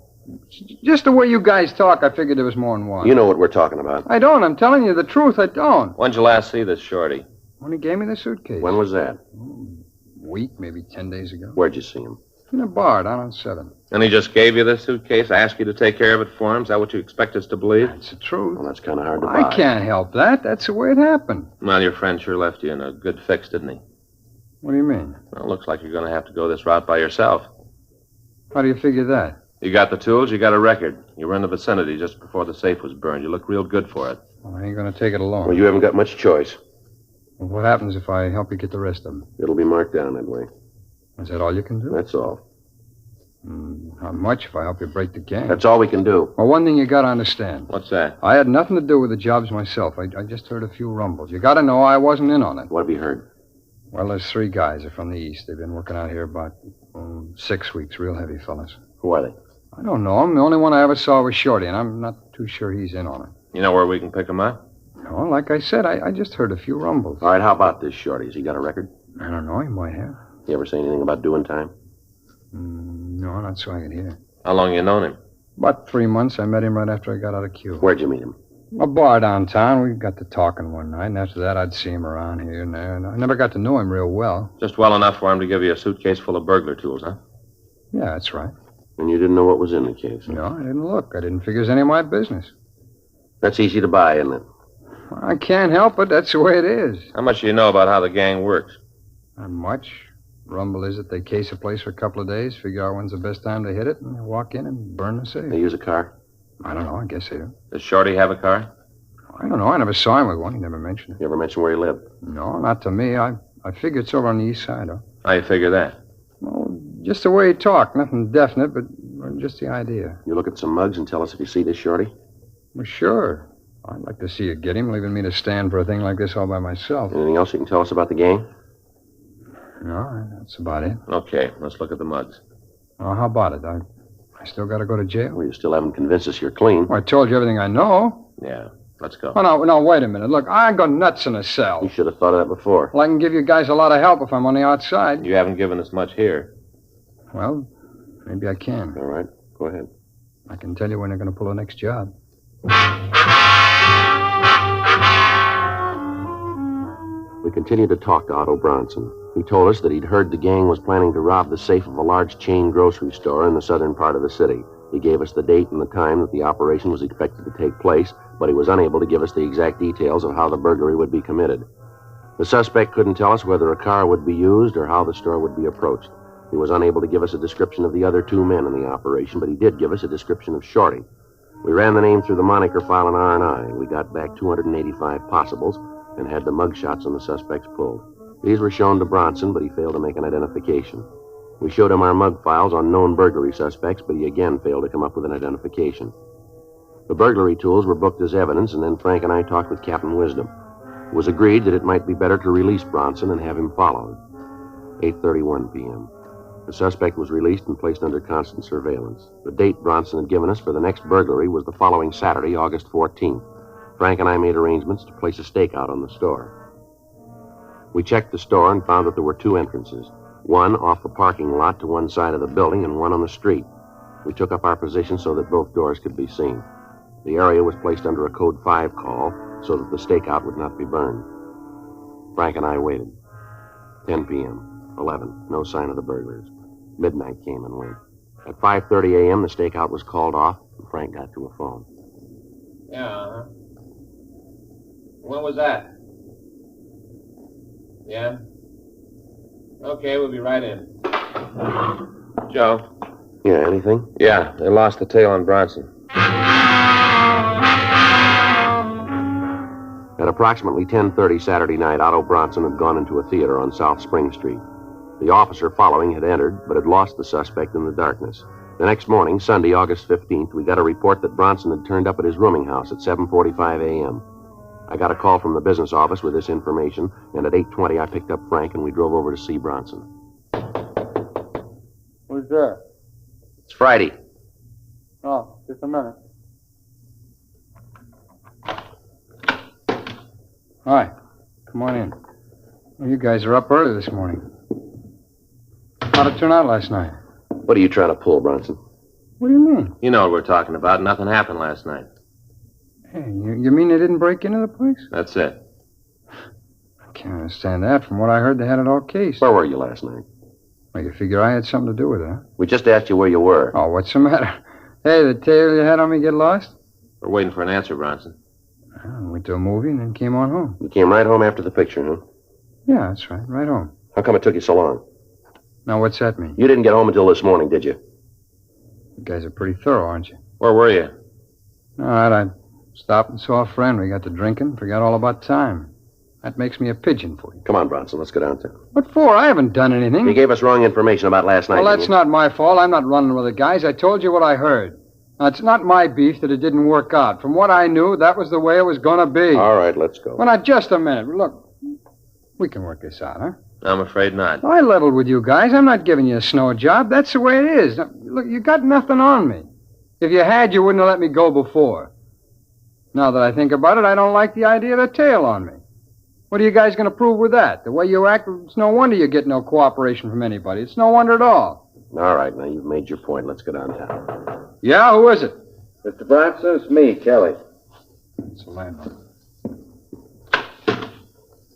just the way you guys talk, I figured there was more than one. You know what we're talking about. I don't. I'm telling you the truth. I don't. When'd you last see this Shorty? When he gave me the suitcase. When was that? A week, maybe 10 days ago. Where'd you see him? In a bar down on 7th. And he just gave you this suitcase, asked you to take care of it for him? Is that what you expect us to believe? That's the truth. Well, that's kind of hard to buy. I can't help that. That's the way it happened. Well, your friend sure left you in a good fix, didn't he? What do you mean? Well, it looks like you're going to have to go this route by yourself. How do you figure that? You got the tools, you got a record. You were in the vicinity just before the safe was burned. You look real good for it. Well, I ain't going to take it alone. Well, you haven't got much choice. Well, what happens if I help you get the rest of them? It'll be marked down that way. Is that all you can do? That's all. How much if I help you break the gang? That's all we can do. Well, one thing you got to understand. What's that? I had nothing to do with the jobs myself. I just heard a few rumbles. You got to know I wasn't in on it. What have you heard? Well, there's 3 guys. They're from the east. They've been working out here about 6 weeks. Real heavy fellas. Who are they? I don't know them. The only one I ever saw was Shorty, and I'm not too sure he's in on it. You know where we can pick him up? No, like I said, I just heard a few rumbles. All right, how about this, Shorty? Has he got a record? I don't know. He might have. You ever say anything about doing time? No, not so I can hear. How long you known him? About 3 months. I met him right after I got out of Q. Where'd you meet him? A bar downtown. We got to talking one night, and after that, I'd see him around here and there. And I never got to know him real well. Just well enough for him to give you a suitcase full of burglar tools, huh? Yeah, that's right. And you didn't know what was in the case? No, I didn't look. I didn't figure it was any of my business. That's easy to buy, isn't it? I can't help it. That's the way it is. How much do you know about how the gang works? Not much. Rumble is that they case a place for a couple of days, figure out when's the best time to hit it, and they walk in and burn the safe. They use a car? I don't know. I guess they do. Does Shorty have a car? I don't know. I never saw him with one. He never mentioned it. You ever mention where he lived? No, not to me. I figure it's over on the east side, though. How you figure that? Well, just the way he talked. Nothing definite, but just the idea. You look at some mugs and tell us if you see this Shorty? Well, sure. I'd like to see you get him, leaving me to stand for a thing like this all by myself. Anything else you can tell us about the gang? No, that's about it. Okay, let's look at the mugs. Oh, how about it? I still got to go to jail? Well, you still haven't convinced us you're clean. Well, I told you everything I know. Yeah, let's go. Oh, no, wait a minute. Look, I go nuts in a cell. You should have thought of that before. Well, I can give you guys a lot of help if I'm on the outside. You haven't given us much here. Well, maybe I can. All right, go ahead. I can tell you when they're going to pull the next job. We continued to talk to Otto Bronson. He told us that he'd heard the gang was planning to rob the safe of a large chain grocery store in the southern part of the city. He gave us the date and the time that the operation was expected to take place, but he was unable to give us the exact details of how the burglary would be committed. The suspect couldn't tell us whether a car would be used or how the store would be approached. He was unable to give us a description of the other 2 men in the operation, but he did give us a description of Shorty. We ran the name through the moniker file in R&I. We got back 285 possibles and had the mugshots on the suspects pulled. These were shown to Bronson, but he failed to make an identification. We showed him our mug files on known burglary suspects, but he again failed to come up with an identification. The burglary tools were booked as evidence, and then Frank and I talked with Captain Wisdom. It was agreed that it might be better to release Bronson and have him followed. 8:31 p.m. The suspect was released and placed under constant surveillance. The date Bronson had given us for the next burglary was the following Saturday, August 14th. Frank and I made arrangements to place a stakeout on the store. We checked the store and found that there were 2 entrances, one off the parking lot to one side of the building and one on the street. We took up our position so that both doors could be seen. The area was placed under a Code 5 call so that the stakeout would not be burned. Frank and I waited. 10 p.m., 11, no sign of the burglars. Midnight came and went. At 5:30 a.m., the stakeout was called off, and Frank got to a phone. Yeah, when was that? Yeah? Okay, we'll be right in. Joe? Yeah, anything? Yeah, they lost the tail on Bronson. At approximately 10:30 Saturday night, Otto Bronson had gone into a theater on South Spring Street. The officer following had entered, but had lost the suspect in the darkness. The next morning, Sunday, August 15th, we got a report that Bronson had turned up at his rooming house at 7:45 a.m. I got a call from the business office with this information, and at 8:20 I picked up Frank and we drove over to see Bronson. Who's there? It's Friday. Oh, just a minute. Hi. Come on in. Well, you guys are up early this morning. How'd it turn out last night? What are you trying to pull, Bronson? What do you mean? You know what we're talking about. Nothing happened last night. Hey, you mean they didn't break into the place? That's it. I can't understand that. From what I heard, they had it all cased. Where were you last night? Well, you figure I had something to do with it, huh? We just asked you where you were. Oh, what's the matter? Hey, the tale you had on me get lost? We're waiting for an answer, Bronson. I went to a movie and then came on home. You came right home after the picture, huh? Yeah, that's right. Right home. How come it took you so long? Now, what's that mean? You didn't get home until this morning, did you? You guys are pretty thorough, aren't you? Where were you? All right, I stopped and saw a friend. We got to drinking, forgot all about time. That makes me a pigeon for you. Come on, Bronson, let's go downtown. What for? I haven't done anything. You gave us wrong information about last night. Well, that's not my fault. I'm not running with the guys. I told you what I heard. Now, it's not my beef that it didn't work out. From what I knew, that was the way it was going to be. All right, let's go. Well, now, just a minute. Look, we can work this out, huh? I'm afraid not. I leveled with you guys. I'm not giving you a snow job. That's the way it is. Now, look, you got nothing on me. If you had, you wouldn't have let me go before. Now that I think about it, I don't like the idea of a tail on me. What are you guys going to prove with that? The way you act, it's no wonder you get no cooperation from anybody. It's no wonder at all. All right, now you've made your point. Let's go downtown. Yeah, who is it? Mr. Bronson, it's me, Kelly. It's the landlord.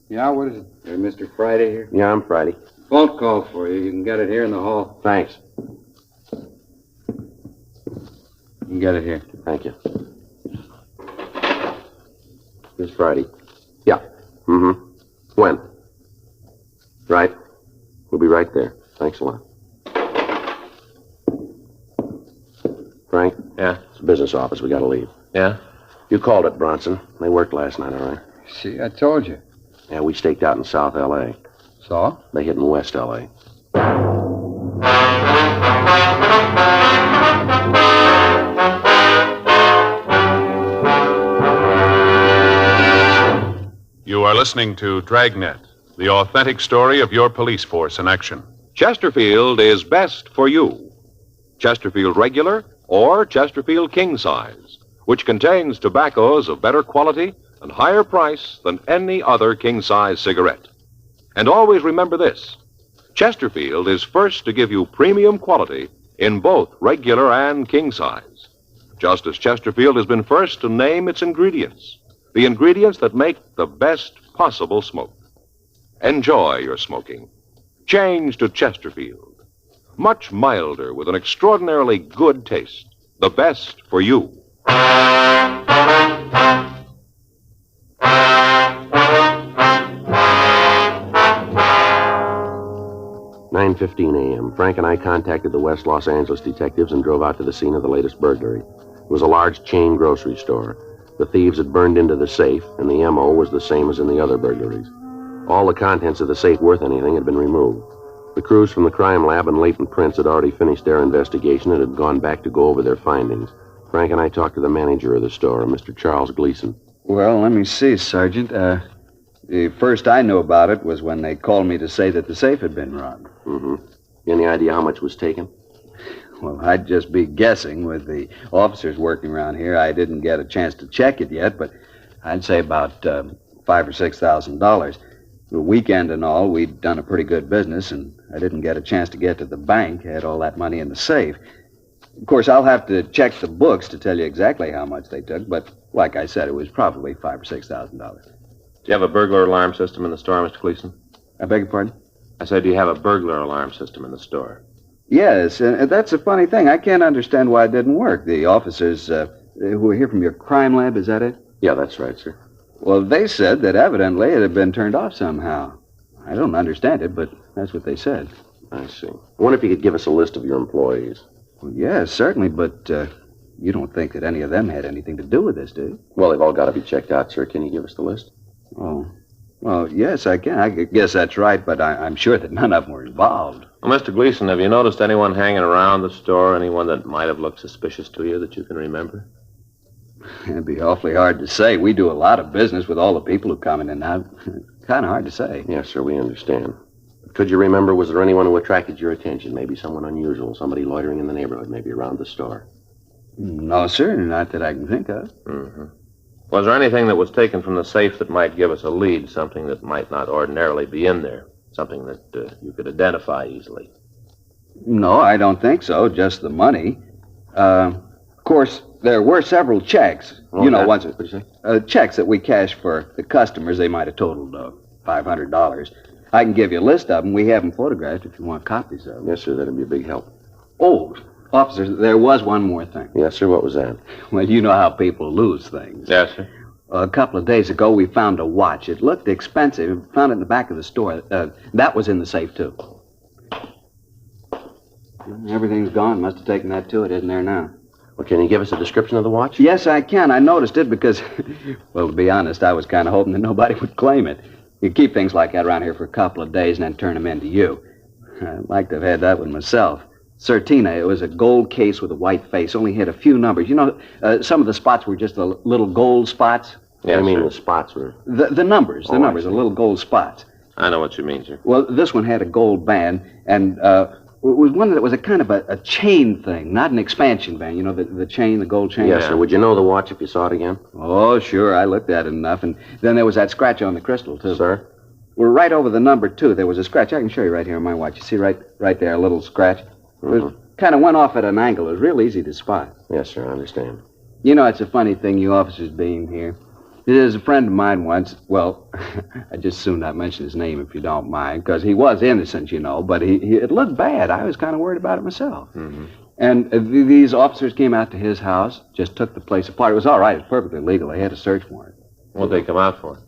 Yeah, what is it? You're Mr. Friday here? Yeah, I'm Friday. Phone call for you. You can get it here in the hall. Thanks. You can get it here. Thank you. This Friday. Yeah. Mm-hmm. When? Right. We'll be right there. Thanks a lot. Frank? Yeah? It's the business office. We gotta leave. Yeah? You called it, Bronson. They worked last night, all right? See, I told you. Yeah, we staked out in South L.A. So? They hit in West L.A. You are listening to Dragnet, the authentic story of your police force in action. Chesterfield is best for you. Chesterfield Regular or Chesterfield King Size, which contains tobaccos of better quality and higher price than any other king-size cigarette. And always remember this. Chesterfield is first to give you premium quality in both regular and king size. Just as Chesterfield has been first to name its ingredients, the ingredients that make the best possible smoke. Enjoy your smoking. Change to Chesterfield. Much milder with an extraordinarily good taste. The best for you. 9:15 a.m. Frank and I contacted the West Los Angeles detectives and drove out to the scene of the latest burglary. It was a large chain grocery store. The thieves had burned into the safe, and the M.O. was the same as in the other burglaries. All the contents of the safe worth anything had been removed. The crews from the crime lab and latent prints had already finished their investigation and had gone back to go over their findings. Frank and I talked to the manager of the store, Mr. Charles Gleason. Well, let me see, Sergeant. The first I knew about it was when they called me to say that the safe had been robbed. Mm-hmm. Any idea how much was taken? Well, I'd just be guessing. With the officers working around here, I didn't get a chance to check it yet, but I'd say about $5,000 or $6,000. The weekend and all, we'd done a pretty good business, and I didn't get a chance to get to the bank. I had all that money in the safe. Of course, I'll have to check the books to tell you exactly how much they took, but like I said, it was probably $5,000 or $6,000. Do you have a burglar alarm system in the store, Mr. Gleason? I beg your pardon? I said, do you have a burglar alarm system in the store? Yes, and that's a funny thing. I can't understand why it didn't work. The officers who were here from your crime lab, is that it? Yeah, that's right, sir. Well, they said that evidently it had been turned off somehow. I don't understand it, but that's what they said. I see. I wonder if you could give us a list of your employees. Well, yes, certainly, but you don't think that any of them had anything to do with this, do you? Well, they've all got to be checked out, sir. Can you give us the list? Oh. Well, yes, I can. I guess that's right, but I'm sure that none of them were involved. Well, Mr. Gleason, have you noticed anyone hanging around the store, anyone that might have looked suspicious to you that you can remember? It'd be awfully hard to say. We do a lot of business with all the people who come in and out. Kind of hard to say. Yes, sir, we understand. Could you remember, was there anyone who attracted your attention? Maybe someone unusual, somebody loitering in the neighborhood, maybe around the store? No, sir, not that I can think of. Mm-hmm. Was there anything that was taken from the safe that might give us a lead, something that might not ordinarily be in there, something that you could identify easily? No, I don't think so, just the money. Of course, there were several checks. Checks that we cashed for the customers. They might have totaled $500. I can give you a list of them. We have them photographed if you want copies of them. Yes, sir, that'd be a big help. Oh, officers, there was one more thing. Yes, sir, what was that? Well, you know how people lose things. Yes, sir. A couple of days ago, we found a watch. It looked expensive. We found it in the back of the store. That was in the safe, too. Everything's gone. Must have taken that, too. It isn't there now. Well, can you give us a description of the watch? Yes, I can. I noticed it because, well, to be honest, I was kind of hoping that nobody would claim it. You keep things like that around here for a couple of days and then turn them in to you. I'd like to have had that one myself. Certina, it was a gold case with a white face, only had a few numbers. You know, some of the spots were just the little gold spots. Yeah, I mean the spots were... The numbers, the numbers, the little gold spots. I know what you mean, sir. Well, this one had a gold band, and it was one that was a kind of a chain thing, not an expansion band. You know, the chain, the gold chain? Yes, sir. Would you know the watch if you saw it again? Oh, sure. I looked at it enough. And then there was that scratch on the crystal, too. Sir? Well, right over the number 2, there was a scratch. I can show you right here on my watch. You see right there, a little scratch? It kind of went off at an angle. It was real easy to spot. Yes, sir. I understand. You know, it's a funny thing, you officers being here. There's a friend of mine once, well, I just soon not mention his name if you don't mind, because he was innocent, you know, but it looked bad. I was kind of worried about it myself. Mm-hmm. And these officers came out to his house, just took the place apart. It was all right. It was perfectly legal. They had a search warrant. What'd they come out for?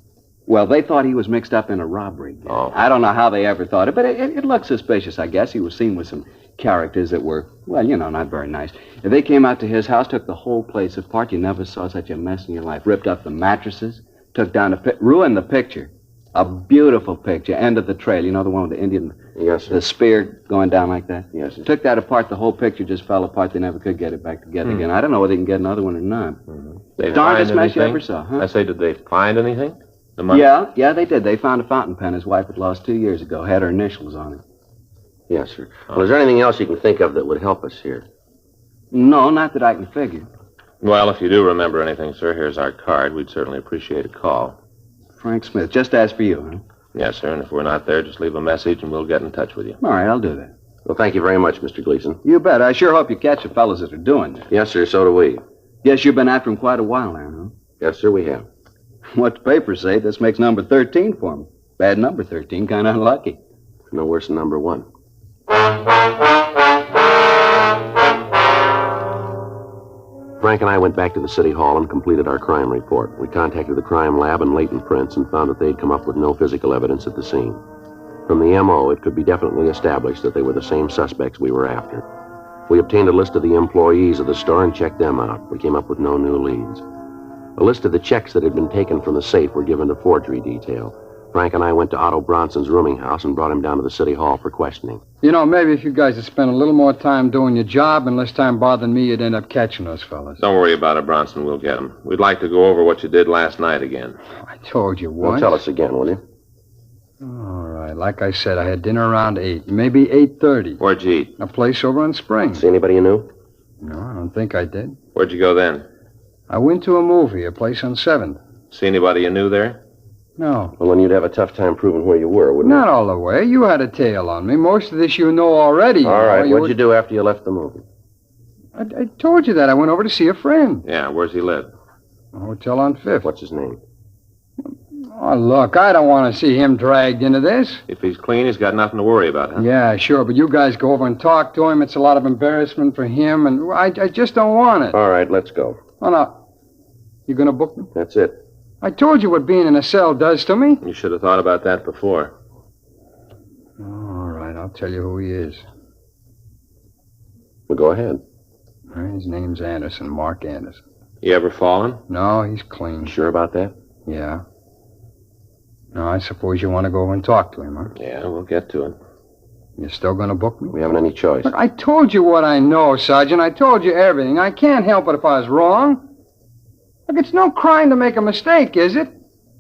Well, they thought he was mixed up in a robbery. Oh. I don't know how they ever thought it, but it looked suspicious, I guess. He was seen with some characters that were, well, you know, not very nice. If they came out to his house, took the whole place apart. You never saw such a mess in your life. Ripped up the mattresses, took down ruined the picture. A beautiful picture. End of the trail. You know the one with the Indian, yes, sir. The spear going down like that? Yes, sir. Took that apart. The whole picture just fell apart. They never could get it back together again. I don't know whether they can get another one or not. They Darndest mess you ever saw, huh? I say, did they find anything? The money? Yeah, they did. They found a fountain pen his wife had lost 2 years ago. Had her initials on it. Yes, sir. Well, is there anything else you can think of that would help us here? No, not that I can figure. Well, if you do remember anything, sir, here's our card. We'd certainly appreciate a call. Frank Smith, just as for you, huh? Yes, sir, and if we're not there, just leave a message and we'll get in touch with you. All right, I'll do that. Well, thank you very much, Mr. Gleason. You bet. I sure hope you catch the fellas that are doing this. Yes, sir, so do we. Guess you've been after him quite a while now, huh? Yes, sir, we have. What the papers say, this makes number 13 for him. Bad number 13, kind of unlucky. No worse than number 1. Frank and I went back to the city hall and completed our crime report. We contacted the crime lab and latent prints and found that they'd come up with no physical evidence at the scene. From the M.O., it could be definitely established that they were the same suspects we were after. We obtained a list of the employees of the store and checked them out. We came up with no new leads. A list of the checks that had been taken from the safe were given to forgery detail. Frank and I went to Otto Bronson's rooming house and brought him down to the city hall for questioning. You know, maybe if you guys had spent a little more time doing your job and less time bothering me, you'd end up catching those fellas. Don't worry about it, Bronson. We'll get them. We'd like to go over what you did last night again. I told you Well, once. tell us again, will you? All right. Like I said, I had dinner around 8, maybe 8:30. Where'd you eat? A place over on Spring. See anybody you knew? No, I don't think I did. Where'd you go then? I went to a movie, a place on 7th. See anybody you knew there? No. Well, then you'd have a tough time proving where you were, wouldn't you? Not all the way. You had a tail on me. Most of this you know already. All right, what'd you do after you left the movie? I told you that. I went over to see a friend. Yeah, where's he live? A hotel on 5th. What's his name? Oh, look, I don't want to see him dragged into this. If he's clean, he's got nothing to worry about, huh? Yeah, sure, but you guys go over and talk to him. It's a lot of embarrassment for him, and I just don't want it. All right, let's go. Oh, no. You going to book me? That's it. I told you what being in a cell does to me. You should have thought about that before. All right, I'll tell you who he is. Well, go ahead. His name's Anderson, Mark Anderson. You ever fallen? No, he's clean. Sure about that? Yeah. Now, I suppose you want to go over and talk to him, huh? Yeah, we'll get to it. You're still going to book me? We haven't any choice. Look, I told you what I know, Sergeant. I told you everything. I can't help it if I was wrong. Look, it's no crime to make a mistake, is it?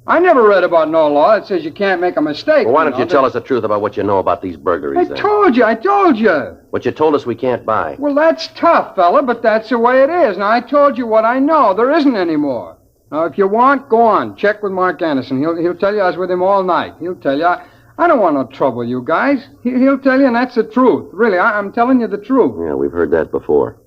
I never read about no law that says you can't make a mistake. Well, why don't you tell us the truth about what you know about these burglaries, then? I told you. What you told us we can't buy. Well, that's tough, fella, but that's the way it is. Now, I told you what I know. There isn't any more. Now, if you want, go on. Check with Mark Anderson. He'll tell you I was with him all night. He'll tell you. I don't want no trouble, you guys. He'll tell you, and that's the truth. Really, I'm telling you the truth. Yeah, we've heard that before.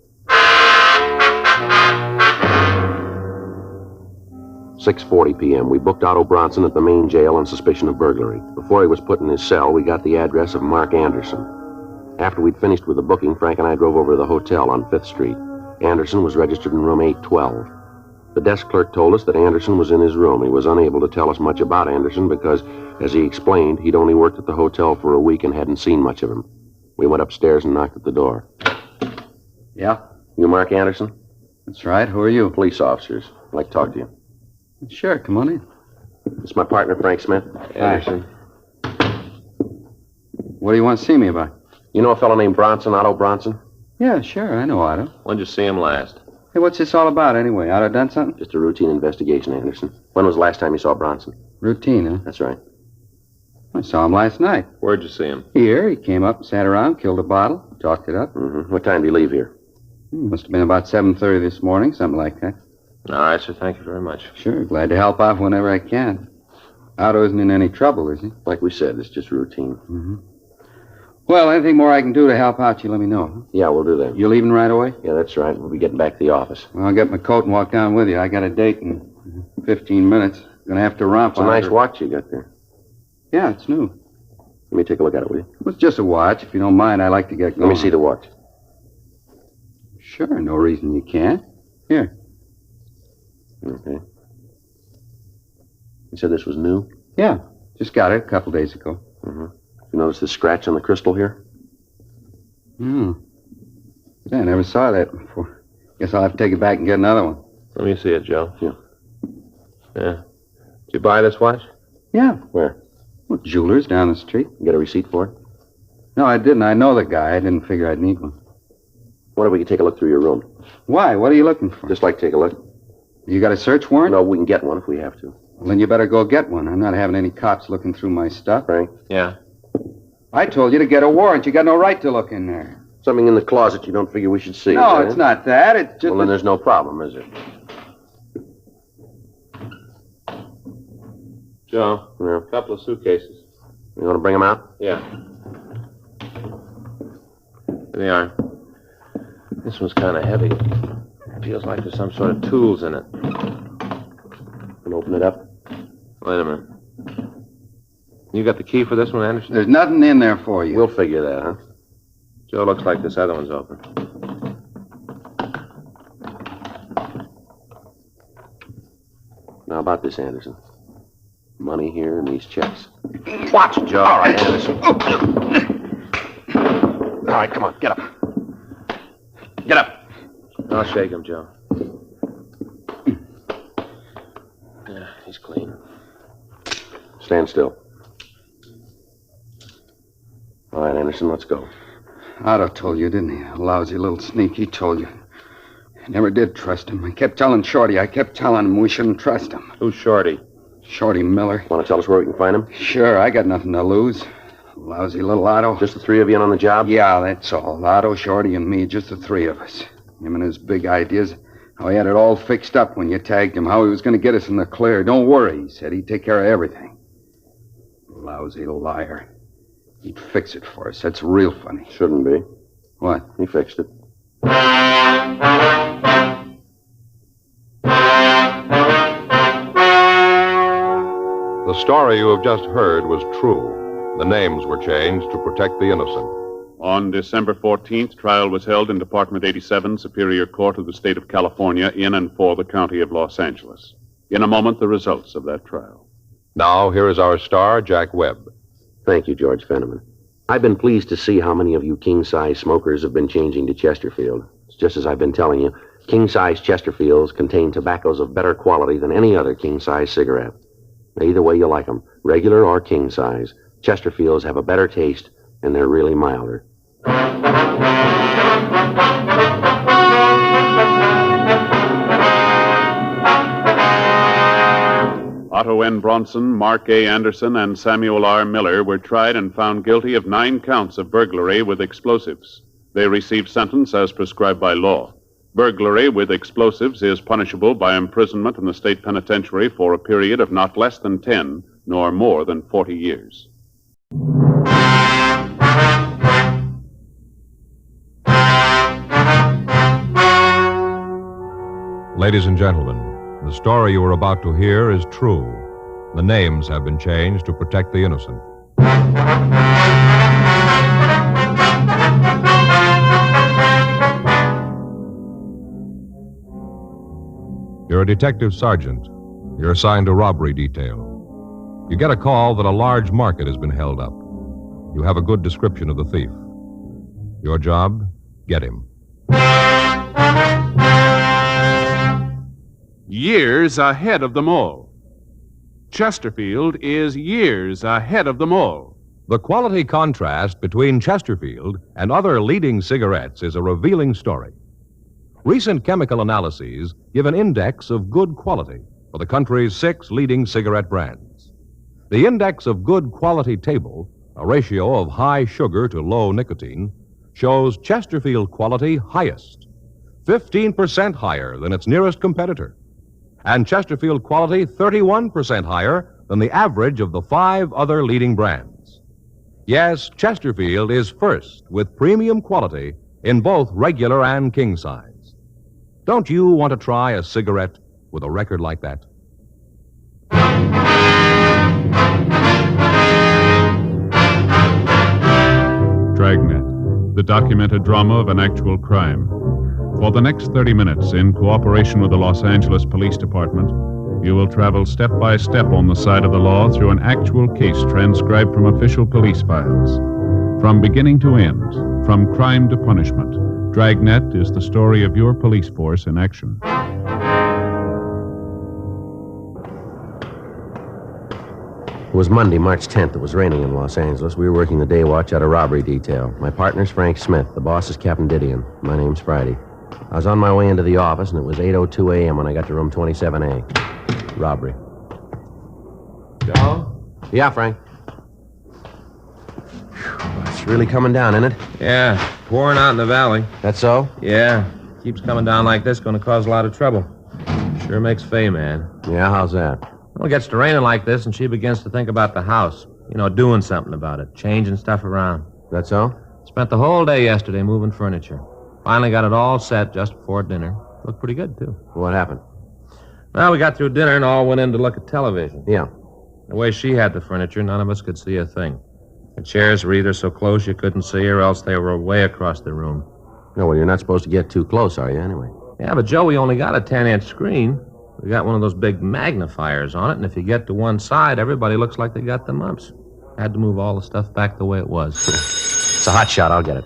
6:40 p.m. We booked Otto Bronson at the main jail on suspicion of burglary. Before he was put in his cell, we got the address of Mark Anderson. After we'd finished with the booking, Frank and I drove over to the hotel on 5th Street. Anderson was registered in room 812. The desk clerk told us that Anderson was in his room. He was unable to tell us much about Anderson because, as he explained, he'd only worked at the hotel for a week and hadn't seen much of him. We went upstairs and knocked at the door. Yeah? You Mark Anderson? That's right. Who are you? Police officers. I'd like to talk to you. Sure, come on in. It's my partner, Frank Smith. Anderson. What do you want to see me about? You know a fellow named Bronson, Otto Bronson? Yeah, sure. I know Otto. When'd you see him last? Hey, what's this all about anyway? Otto done something? Just a routine investigation, Anderson. When was the last time you saw Bronson? Routine, huh? That's right. I saw him last night. Where'd you see him? Here. He came up, sat around, killed a bottle, talked it up. Mm-hmm. What time did he leave here? Must have been about 7:30 this morning, something like that. All right, sir. Thank you very much. Sure. Glad to help out whenever I can. Otto isn't in any trouble, is he? Like we said, it's just routine. Mm-hmm. Well, anything more I can do to help out, you let me know. Huh? Yeah, we'll do that. You leaving right away? Yeah, that's right. We'll be getting back to the office. Well, I'll get my coat and walk down with you. I got a date in 15 minutes. Gonna have to romp It's a on nice her. watch you got there. Yeah, it's new. Let me take a look at it, will you? Well, it's just a watch. If you don't mind, I like to get going. Let me see the watch. Sure, no reason you can't. Here. Okay. You said this was new? Yeah, just got it a couple days ago. Mm-hmm. You notice the scratch on the crystal here? Hmm. Yeah, I never saw that before. Guess I'll have to take it back and get another one. Let me see it, Joe. Yeah. Yeah. Did you buy this watch? Yeah. Where? Well, jeweler's down the street. You get a receipt for it? No, I didn't. I know the guy. I didn't figure I'd need one. What if we could take a look through your room? Why? What are you looking for? Just like to take a look. You got a search warrant? No, we can get one if we have to. Well, then you better go get one. I'm not having any cops looking through my stuff. Frank? Yeah. I told you to get a warrant. You got no right to look in there. Something in the closet you don't figure we should see. No, is that it's it? not that. It's just... Well, then there's no problem, is there? Joe, Yeah. a couple of suitcases. You want to bring them out? Yeah. Here they are. This one's kind of heavy. Feels like there's some sort of tools in it. Can open it up? Wait a minute. You got the key for this one, Anderson? There's nothing in there for you. We'll figure that, huh? Joe, looks like this other one's open. Now, about this, Anderson. Money here and these checks. Watch it, Joe. All right, Anderson. All right, come on, get up. Get up. I'll shake him, Joe. Yeah, he's clean. Stand still. All right, Anderson, let's go. Otto told you, didn't he? A lousy little sneak. He told you. I never did trust him. I kept telling Shorty. I kept telling him we shouldn't trust him. Who's Shorty? Shorty Miller. Want to tell us where we can find him? Sure, I got nothing to lose. Lousy little Otto. Just the three of you in on the job? Yeah, that's all. Otto, Shorty, and me, just the three of us. Him and his big ideas. How he had it all fixed up when you tagged him. How he was going to get us in the clear. Don't worry, he said. He'd take care of everything. Lousy liar. He'd fix it for us. That's real funny. Shouldn't be. What? He fixed it. The story you have just heard was true. The names were changed to protect the innocent. On December 14th, trial was held in Department 87, Superior Court of the State of California, in and for the County of Los Angeles. In a moment, the results of that trial. Now, here is our star, Jack Webb. Thank you, George Fenneman. I've been pleased to see how many of you king-size smokers have been changing to Chesterfield. It's just as I've been telling you, king-size Chesterfields contain tobaccos of better quality than any other king-size cigarette. Either way you like them, regular or king-size, Chesterfields have a better taste, and they're really milder. Otto N. Bronson, Mark A. Anderson, and Samuel R. Miller were tried and found guilty of 9 counts of burglary with explosives. They received sentence as prescribed by law. Burglary with explosives is punishable by imprisonment in the state penitentiary for a period of not less than 10 nor more than 40 years. Ladies and gentlemen, the story you are about to hear is true. The names have been changed to protect the innocent. You're a detective sergeant. You're assigned to robbery detail. You get a call that a large market has been held up. You have a good description of the thief. Your job? Get him. Years ahead of them all. Chesterfield is years ahead of them all. The quality contrast between Chesterfield and other leading cigarettes is a revealing story. Recent chemical analyses give an index of good quality for the country's 6 leading cigarette brands. The index of good quality table, a ratio of high sugar to low nicotine, shows Chesterfield quality highest, 15% higher than its nearest competitor, and Chesterfield quality 31% higher than the average of the 5 other leading brands. Yes, Chesterfield is first with premium quality in both regular and king size. Don't you want to try a cigarette with a record like that? Dragnet, the documented drama of an actual crime. For the next 30 minutes, in cooperation with the Los Angeles Police Department, you will travel step by step on the side of the law through an actual case transcribed from official police files. From beginning to end, from crime to punishment, Dragnet is the story of your police force in action. It was Monday, March 10th. It was raining in Los Angeles. We were working the day watch at a robbery detail. My partner's Frank Smith. The boss is Captain Didion. My name's Friday. I was on my way into the office, and it was 8:02 a.m. when I got to room 27A. Robbery. Joe? Yeah, Frank. It's really coming down, isn't it? Yeah, pouring out in the valley. That so? Yeah. Keeps coming down like this, going to cause a lot of trouble. Sure makes Faye mad. Yeah, how's that? Well, it gets to raining like this, and she begins to think about the house. You know, doing something about it, changing stuff around. That so? Spent the whole day yesterday moving furniture. Finally got it all set just before dinner. Looked pretty good, too. What happened? Well, we got through dinner and all went in to look at television. Yeah. The way she had the furniture, none of us could see a thing. The chairs were either so close you couldn't see her, or else they were way across the room. No, well, you're not supposed to get too close, are you, anyway? Yeah, but Joe, we only got a 10-inch screen. We got one of those big magnifiers on it, and if you get to one side, everybody looks like they got the mumps. Had to move all the stuff back the way it was. It's a hot shot. I'll get it.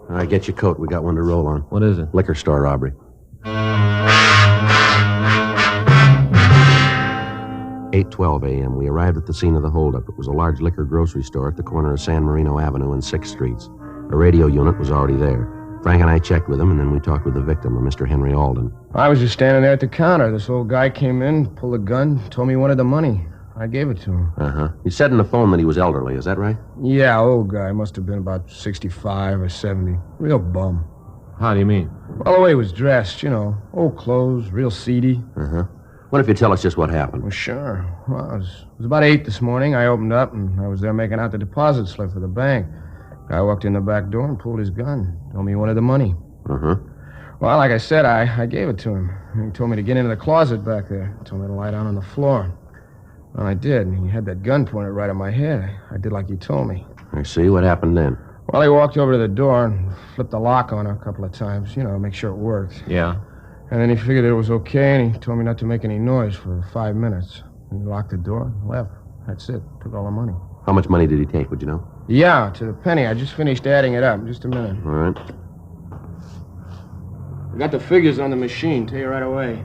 All right, get your coat. We got one to roll on. What is it? Liquor store robbery. 8:12 a.m. We arrived at the scene of the holdup. It was a large liquor grocery store at the corner of San Marino Avenue and 6th Streets. A radio unit was already there. Frank and I checked with him, and then we talked with the victim, a Mr. Henry Alden. I was just standing there at the counter. This old guy came in, pulled a gun, told me he wanted the money. I gave it to him. Uh-huh. He said in the phone that he was elderly. Is that right? Yeah, old guy. Must have been about 65 or 70. Real bum. How do you mean? Well, the way he was dressed, you know. Old clothes, real seedy. Uh-huh. What if you tell us just what happened? Well, sure. Well, it was about 8 this morning. I opened up, and I was there making out the deposit slip for the bank. Guy walked in the back door and pulled his gun. Told me he wanted the money. Uh-huh. Well, like I said, I gave it to him. He told me to get into the closet back there. He told me to lie down on the floor. Well, I did, and he had that gun pointed right at my head. I did like he told me. I see. What happened then? Well, he walked over to the door and flipped the lock on it a couple of times, you know, make sure it worked. Yeah. And then he figured it was okay, and he told me not to make any noise for 5 minutes. And he locked the door and left. That's it. Took all the money. How much money did he take, would you know? Yeah, to the penny. I just finished adding it up. Just a minute. All right. I got the figures on the machine. Tell you right away.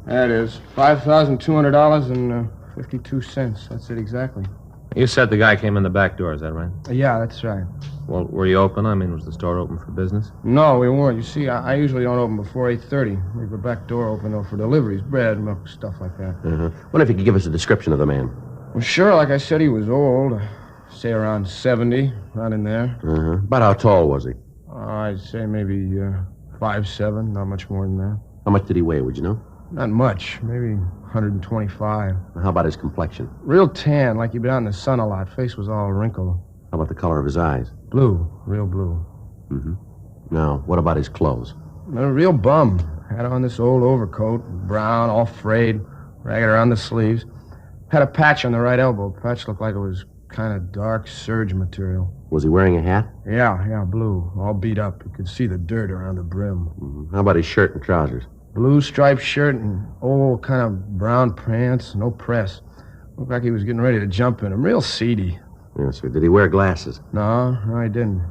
That is $5,200 and 52 cents. That's it exactly. You said the guy came in the back door, is that right? Yeah, that's right. Well, were you open? I mean, was the store open for business? No, we weren't. You see, I usually don't open before 8:30. Leave the back door open, though, for deliveries, bread, milk, stuff like that. Wonder if you could give us a description of the man. Well, sure, like I said, he was old. Say around 70, not in there. About how tall was he? I'd say maybe 5'7", not much more than that. How much did he weigh, would you know? Not much, maybe 125. How about his complexion? Real tan, like he'd been out in the sun a lot. Face was all wrinkled. How about the color of his eyes? Blue, real blue. Now, what about his clothes? A real bum. Had on this old overcoat, brown, all frayed, ragged around the sleeves. Had a patch on the right elbow. Patch looked like it was kind of dark serge material. Was he wearing a hat? Yeah, blue, all beat up. You could see the dirt around the brim. How about his shirt and trousers? Blue striped shirt and old kind of brown pants, no press. Looked like he was getting ready to jump in them. Real seedy. Yes, sir. Did he wear glasses? No, he didn't.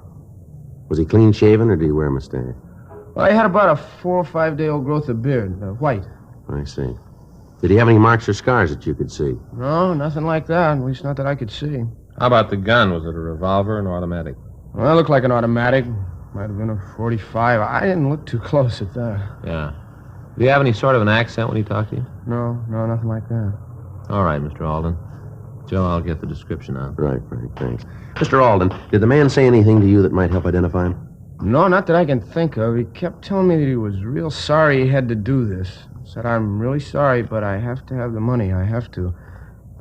Was he clean-shaven, or did he wear a mustache? Well, he had about a 4 or 5 day old growth of beard, white. I see. Did he have any marks or scars that you could see? No, nothing like that, at least not that I could see. How about the gun? Was it a revolver or an automatic? Well, it looked like an automatic. Might have been a 45. I didn't look too close at that. Yeah. Do you have any sort of an accent when he talked to you? No, nothing like that. All right, Mr. Alden. Joe, I'll get the description out. Right, thanks. Mr. Alden, did the man say anything to you that might help identify him? No, not that I can think of. He kept telling me that he was real sorry he had to do this. Said, I'm really sorry, but I have to have the money. I have to.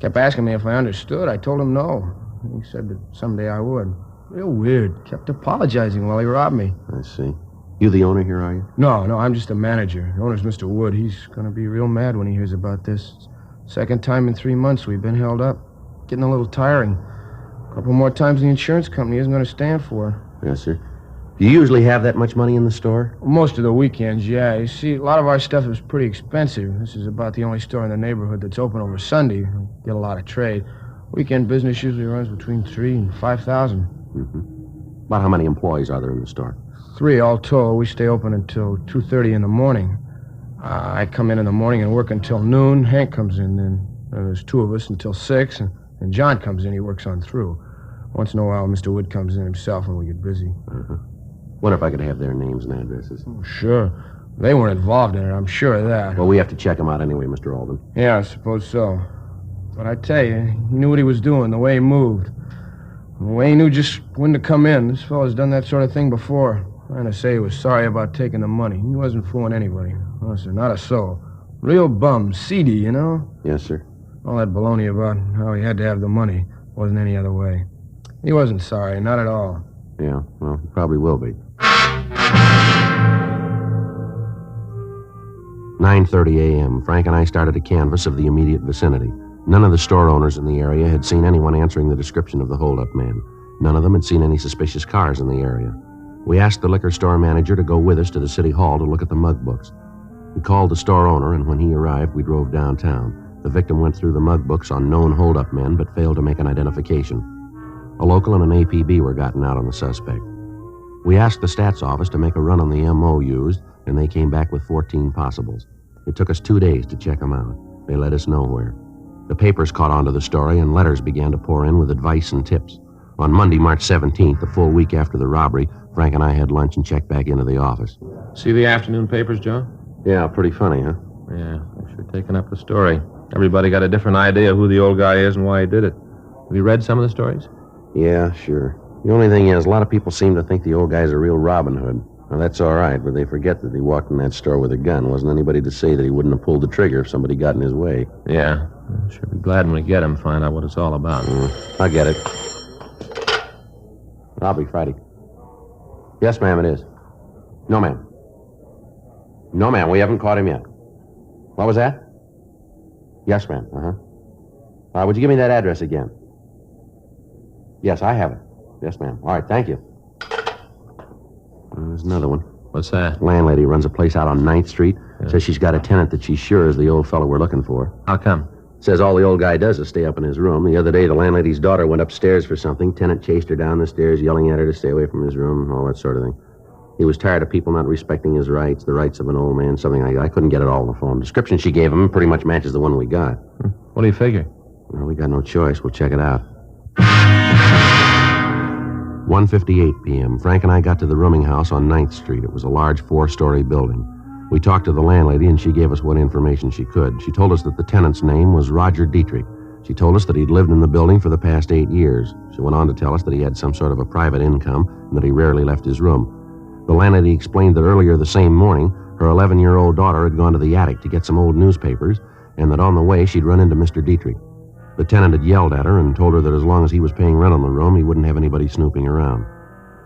Kept asking me if I understood. I told him no. He said that someday I would. Real weird. Kept apologizing while he robbed me. I see. You the owner here, are you? No, I'm just a manager. The owner's Mr. Wood. He's going to be real mad when he hears about this. Second time in 3 months we've been held up. Getting a little tiring. A couple more times the insurance company isn't going to stand for it. Yes, sir. Do you usually have that much money in the store? Most of the weekends, yeah. You see, a lot of our stuff is pretty expensive. This is about the only store in the neighborhood that's open over Sunday. We get a lot of trade. Weekend business usually runs between 3,000 and 5,000. About how many employees are there in the store? 3 all told. We stay open until 2:30 in the morning. I come in the morning and work until noon. Hank comes in then. There's 2 of us until 6, and John comes in. He works on through. Once in a while, Mr. Wood comes in himself when we get busy. Wonder if I could have their names and addresses. Oh, sure. They weren't involved in it, I'm sure of that. Well, we have to check them out anyway, Mr. Alden. Yeah, I suppose so. But I tell you, he knew what he was doing, the way he moved. The way he knew just when to come in. This fellow's done that sort of thing before. Trying to say he was sorry about taking the money. He wasn't fooling anybody. No, sir, not a soul. Real bum, seedy, you know? Yes, sir. All that baloney about how he had to have the money. Wasn't any other way. He wasn't sorry, not at all. Yeah, well, he probably will be. 9:30 a.m. Frank and I started a canvass of the immediate vicinity. None of the store owners in the area had seen anyone answering the description of the hold-up man. None of them had seen any suspicious cars in the area. We asked the liquor store manager to go with us to the city hall to look at the mug books. We called the store owner, and when he arrived, we drove downtown. The victim went through the mug books on known hold-up men, but failed to make an identification. A local and an APB were gotten out on the suspect. We asked the stats office to make a run on the MO used, and they came back with 14 possibles. It took us 2 days to check them out. They led us nowhere. The papers caught on to the story, and letters began to pour in with advice and tips. On Monday, March 17th, a full week after the robbery, Frank and I had lunch and checked back into the office. See the afternoon papers, Joe? Yeah, pretty funny, huh? Yeah, they're sure taking up the story. Everybody got a different idea who the old guy is and why he did it. Have you read some of the stories? Yeah, sure. The only thing is, a lot of people seem to think the old guy's a real Robin Hood. Now, that's all right, but they forget that he walked in that store with a gun. Wasn't anybody to say that he wouldn't have pulled the trigger if somebody got in his way. Yeah. Sure be glad when we get him, find out what it's all about. I get it. I'll be Friday. Yes, ma'am, it is. No, ma'am. No, ma'am, we haven't caught him yet. What was that? Yes, ma'am. Would you give me that address again? Yes, I have it. Yes, ma'am. All right, thank you. There's another one. What's that? Landlady runs a place out on 9th Street. Yeah. Says she's got a tenant that she's sure is the old fellow we're looking for. How come? Says all the old guy does is stay up in his room. The other day, the landlady's daughter went upstairs for something. Tenant chased her down the stairs, yelling at her to stay away from his room, all that sort of thing. He was tired of people not respecting his rights, the rights of an old man, something like that. I couldn't get it all on the phone. The description she gave him pretty much matches the one we got. What do you figure? Well, we got no choice. We'll check it out. 1:58 p.m. Frank and I got to the rooming house on 9th Street. It was a large 4-story building. We talked to the landlady, and she gave us what information she could. She told us that the tenant's name was Roger Dietrich. She told us that he'd lived in the building for the past 8 years. She went on to tell us that he had some sort of a private income and that he rarely left his room. The landlady explained that earlier the same morning, her 11-year-old daughter had gone to the attic to get some old newspapers, and that on the way she'd run into Mr. Dietrich. The tenant had yelled at her and told her that as long as he was paying rent on the room, he wouldn't have anybody snooping around.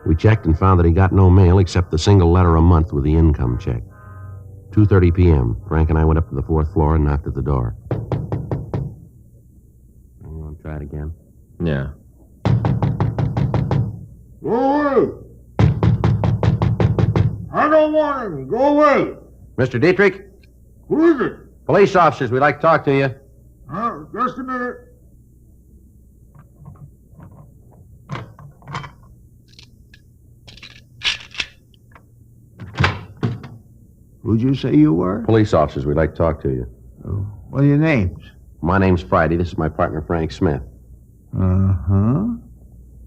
We checked and found that he got no mail except the single letter a month with the income check. 2:30 p.m. Frank and I went up to the 4th floor and knocked at the door. You want to try it again? Yeah. Go away! I don't want any. Go away! Mr. Dietrich? Who is it? Police officers, we'd like to talk to you. Just a minute. Who'd you say you were? Police officers, we'd like to talk to you. Oh, what are your names? My name's Friday. This is my partner, Frank Smith. Uh-huh.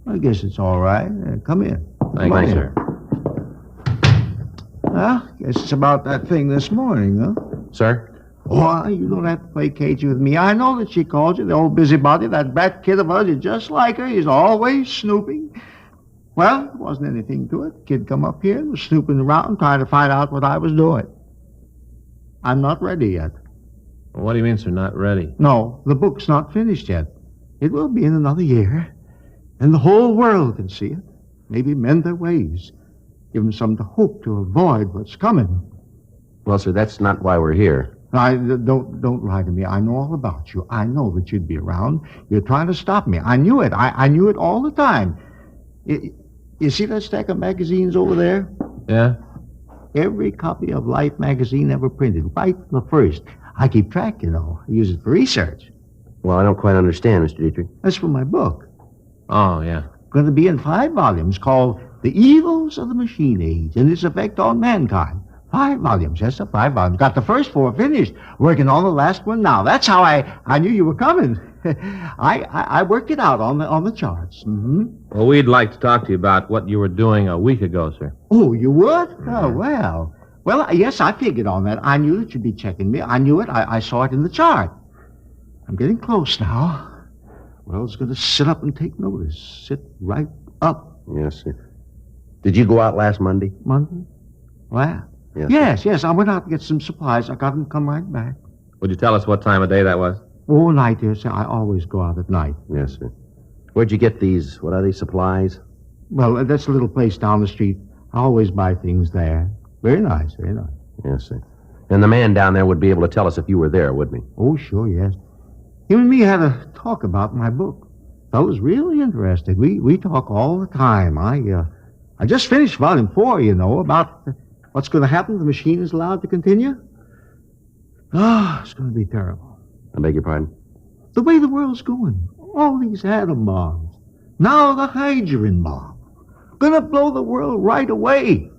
I guess it's all right. Come in. Thank you, sir. Well, guess it's about that thing this morning, huh? Sir? Why, you don't have to play cagey with me. I know that she called you, the old busybody, that brat kid of hers. You're just like her. He's always snooping. Well, there wasn't anything to it. The kid come up here and was snooping around trying to find out what I was doing. I'm not ready yet. What do you mean, sir, not ready? No, the book's not finished yet. It will be in another year. And the whole world can see it. Maybe mend their ways. Give them something to hope to avoid what's coming. Well, sir, that's not why we're here. Don't lie to me. I know all about you. I know that you'd be around. You're trying to stop me. I knew it. I knew it all the time. You see that stack of magazines over there? Yeah? Every copy of Life magazine ever printed, right from the first. I keep track, you know. I use it for research. Well, I don't quite understand, Mr. Dietrich. That's for my book. Oh, yeah. Going to be in 5 volumes called The Evils of the Machine Age and Its Effect on Mankind. 5 volumes, yes, sir, 5 volumes. Got the first 4 finished. Working on the last one now. That's how I knew you were coming. I worked it out on the charts. Mm-hmm. Well, we'd like to talk to you about what you were doing a week ago, sir. Oh, you would? Oh, well. Well, yes, I figured on that. I knew that you'd be checking me. I knew it. I saw it in the chart. I'm getting close now. Well, it's going to sit up and take notice. Sit right up. Yes, sir. Did you go out last Monday? Monday? Well, yes. I went out to get some supplies. I got them come right back. Would you tell us what time of day that was? Oh, night, dear sir. I always go out at night. Yes, sir. Where'd you get these? What are these, supplies? Well, that's a little place down the street. I always buy things there. Very nice, very nice. Yes, sir. And the man down there would be able to tell us if you were there, wouldn't he? Oh, sure, yes. Him and me had a talk about my book. Fella's really interested. We talk all the time. I just finished volume 4, you know, about what's going to happen if the machine is allowed to continue. Oh, it's going to be terrible. I beg your pardon? The way the world's going. All these atom bombs. Now the hydrogen bomb. Gonna blow the world right away.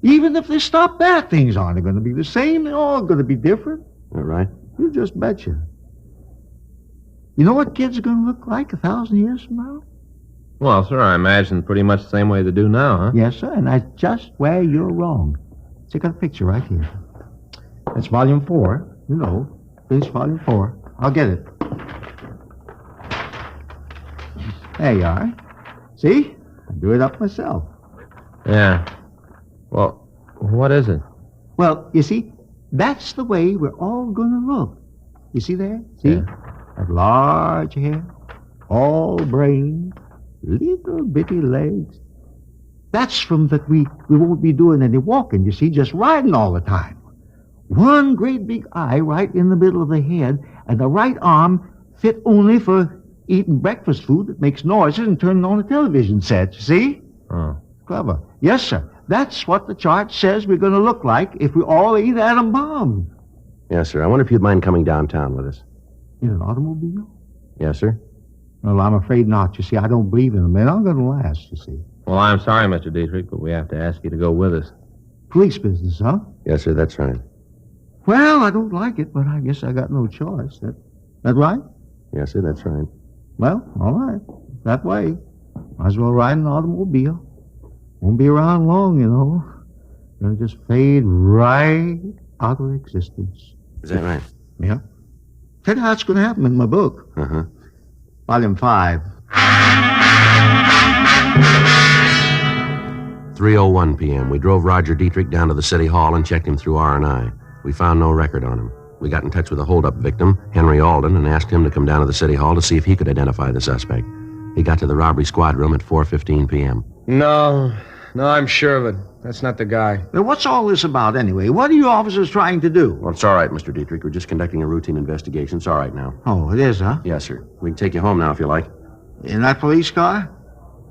Even if they stop that, things aren't going to be the same. They're all going to be different. All right. You just betcha. You know what kids are going to look like 1,000 years from now? Well, sir, I imagine pretty much the same way they do now, huh? Yes, sir, and that's just where you're wrong. Check out a picture right here. That's volume 4. You know, finish volume 4. I'll get it. There you are. See? I do it up myself. Yeah. Well, what is it? Well, you see, that's the way we're all going to look. You see there? See? Yeah. That large hair, all brain, little bitty legs. That's from that we won't be doing any walking, you see, just riding all the time. One great big eye right in the middle of the head, and the right arm fit only for eating breakfast food that makes noises and turning on the television set, you see? Oh. Clever. Yes, sir. That's what the chart says we're going to look like if we all eat atom bombs. Yes, sir. I wonder if you'd mind coming downtown with us. In an automobile? Yes, sir. Well, I'm afraid not. You see, I don't believe in them. They're not going to last, you see. Well, I'm sorry, Mr. Dietrich, but we have to ask you to go with us. Police business, huh? Yes, sir. That's right. Well, I don't like it, but I guess I got no choice. That right? Yes, sir. That's right. Well, all right. That way. Might as well ride an automobile. Won't be around long, you know. Gonna just fade right out of existence. Is that right? Yeah. Tell you how it's gonna happen in my book. Uh-huh. Volume 5. 3:01 p.m. We drove Roger Dietrich down to the city hall and checked him through R&I. We found no record on him. We got in touch with the holdup victim, Henry Alden, and asked him to come down to the city hall to see if he could identify the suspect. He got to the robbery squad room at 4:15 p.m. No, I'm sure of it. That's not the guy. Now, what's all this about, anyway? What are you officers trying to do? Well, it's all right, Mr. Dietrich. We're just conducting a routine investigation. It's all right now. Oh, it is, huh? Yes, sir. We can take you home now if you like. In that police car?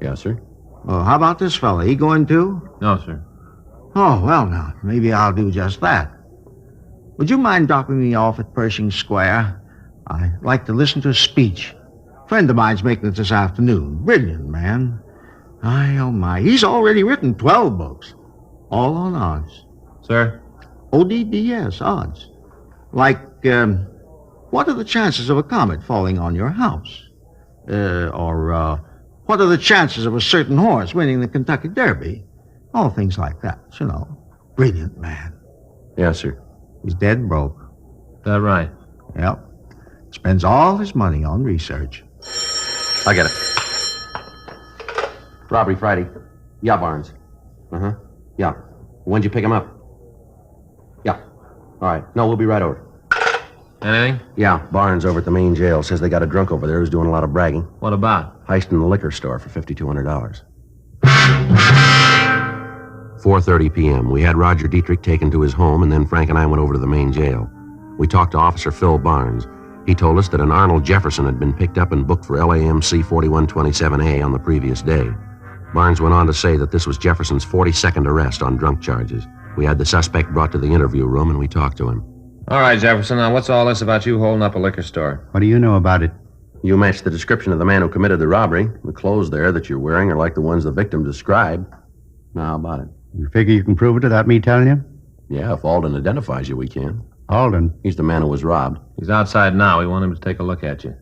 Yes, sir. Oh, how about this fella? He going too? No, sir. Oh, well, now, maybe I'll do just that. Would you mind dropping me off at Pershing Square? I'd like to listen to a speech. A friend of mine's making it this afternoon. Brilliant, man. Oh, my. He's already written 12 books. All on odds. Sir? ODDS, odds. Like, what are the chances of a comet falling on your house? What are the chances of a certain horse winning the Kentucky Derby? All things like that, you know. Brilliant man. Yes, sir. He's dead broke. That right? Yep. Spends all his money on research. I get it. Robbery Friday. Yeah, Barnes. Uh-huh. Yeah. When'd you pick him up? Yeah. All right. No, we'll be right over. Anything? Yeah, Barnes over at the main jail says they got a drunk over there who's doing a lot of bragging. What about? Heisting the liquor store for $5,200. 4:30 p.m. We had Roger Dietrich taken to his home, and then Frank and I went over to the main jail. We talked to Officer Phil Barnes. He told us that an Arnold Jefferson had been picked up and booked for LAMC 4127A on the previous day. Barnes went on to say that this was Jefferson's 42nd arrest on drunk charges. We had the suspect brought to the interview room, and we talked to him. All right, Jefferson, now what's all this about you holding up a liquor store? What do you know about it? You matched the description of the man who committed the robbery. The clothes there that you're wearing are like the ones the victim described. Now, how about it? You figure you can prove it without me telling you? Yeah, if Alden identifies you, we can. Alden? He's the man who was robbed. He's outside now. We want him to take a look at you.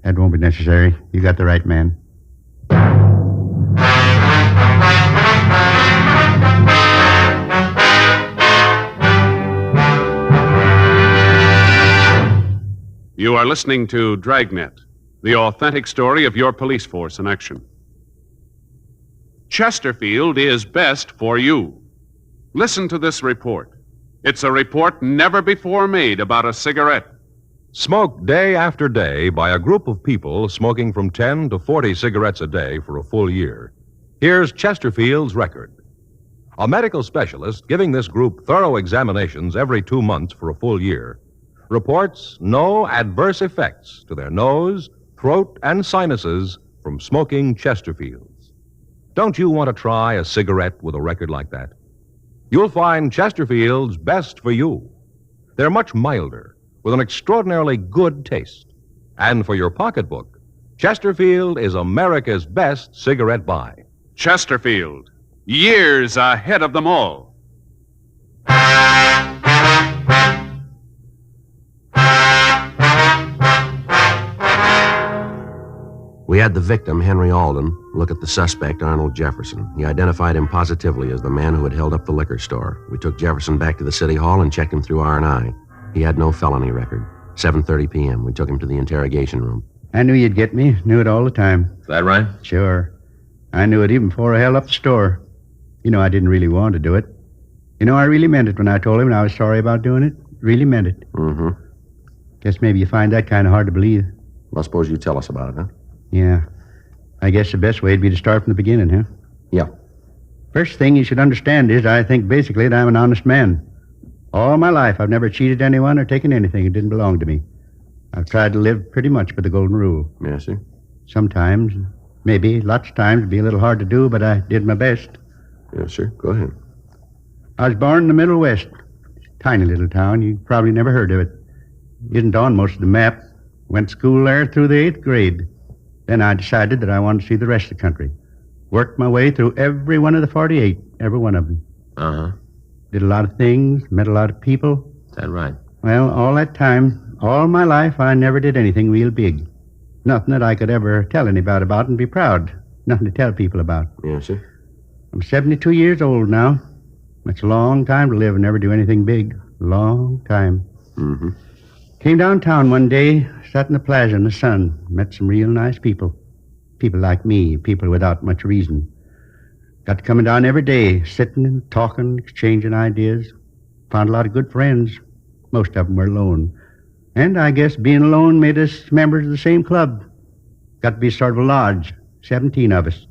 That won't be necessary. You got the right man. You are listening to Dragnet, the authentic story of your police force in action. Chesterfield is best for you. Listen to this report. It's a report never before made about a cigarette. Smoked day after day by a group of people smoking from 10 to 40 cigarettes a day for a full year. Here's Chesterfield's record. A medical specialist giving this group thorough examinations every 2 months for a full year reports no adverse effects to their nose, throat, and sinuses from smoking Chesterfields. Don't you want to try a cigarette with a record like that? You'll find Chesterfield's best for you. They're much milder, with an extraordinarily good taste. And for your pocketbook, Chesterfield is America's best cigarette buy. Chesterfield, years ahead of them all. We had the victim, Henry Alden, look at the suspect, Arnold Jefferson. He identified him positively as the man who had held up the liquor store. We took Jefferson back to the city hall and checked him through R&I. He had no felony record. 7:30 p.m. We took him to the interrogation room. I knew you'd get me. Knew it all the time. Is that right? Sure. I knew it even before I held up the store. You know, I didn't really want to do it. You know, I really meant it when I told him I was sorry about doing it. Really meant it. Mm-hmm. Guess maybe you find that kind of hard to believe. Well, suppose you tell us about it, huh? Yeah. I guess the best way would be to start from the beginning, huh? Yeah. First thing you should understand is I think basically that I'm an honest man. All my life I've never cheated anyone or taken anything that didn't belong to me. I've tried to live pretty much by the golden rule. Yes, sir. Sometimes, maybe, lots of times it'd be a little hard to do, but I did my best. Yes, sir. Go ahead. I was born in the Middle West. Tiny little town. You probably never heard of it. Isn't on most of the map. Went to school there through the 8th grade. Then I decided that I wanted to see the rest of the country. Worked my way through every one of the 48, every one of them. Uh-huh. Did a lot of things, met a lot of people. Is that right? Well, all that time, all my life, I never did anything real big. Nothing that I could ever tell anybody about and be proud. Nothing to tell people about. Yes, sir. I'm 72 years old now. That's a long time to live and never do anything big. Long time. Mm-hmm. Came downtown one day, sat in the plaza in the sun, met some real nice people. People like me, people without much reason. Got to coming down every day, sitting and talking, exchanging ideas. Found a lot of good friends. Most of them were alone. And I guess being alone made us members of the same club. Got to be sort of a lodge, 17 of us.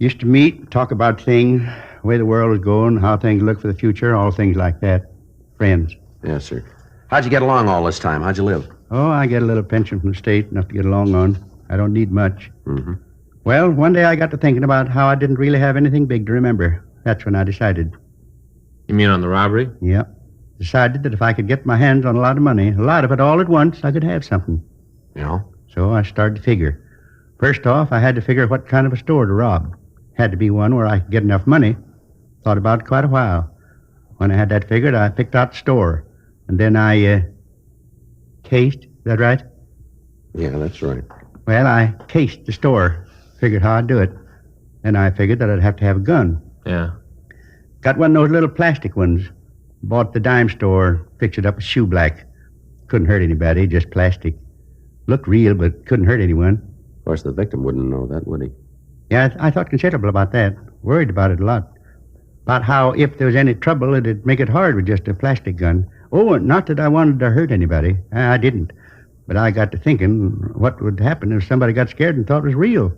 Used to meet, talk about things, the way the world was going, how things look for the future, all things like that. Friends. Yes, sir. How'd you get along all this time? How'd you live? Oh, I get a little pension from the state, enough to get along on. I don't need much. Mm-hmm. Well, one day I got to thinking about how I didn't really have anything big to remember. That's when I decided. You mean on the robbery? Yep. Decided that if I could get my hands on a lot of money, a lot of it all at once, I could have something. Yeah? So I started to figure. First off, I had to figure what kind of a store to rob. Had to be one where I could get enough money. Thought about it quite a while. When I had that figured, I picked out the store. And then I, cased. Is that right? Yeah, that's right. Well, I cased the store. Figured how I'd do it. Then I figured that I'd have to have a gun. Yeah. Got one of those little plastic ones. Bought at the dime store, fixed it up with shoe black. Couldn't hurt anybody, just plastic. Looked real, but couldn't hurt anyone. Of course, the victim wouldn't know that, would he? Yeah, I thought considerable about that. Worried about it a lot. About how if there was any trouble, it'd make it hard with just a plastic gun. Oh, not that I wanted to hurt anybody. I didn't. But I got to thinking what would happen if somebody got scared and thought it was real.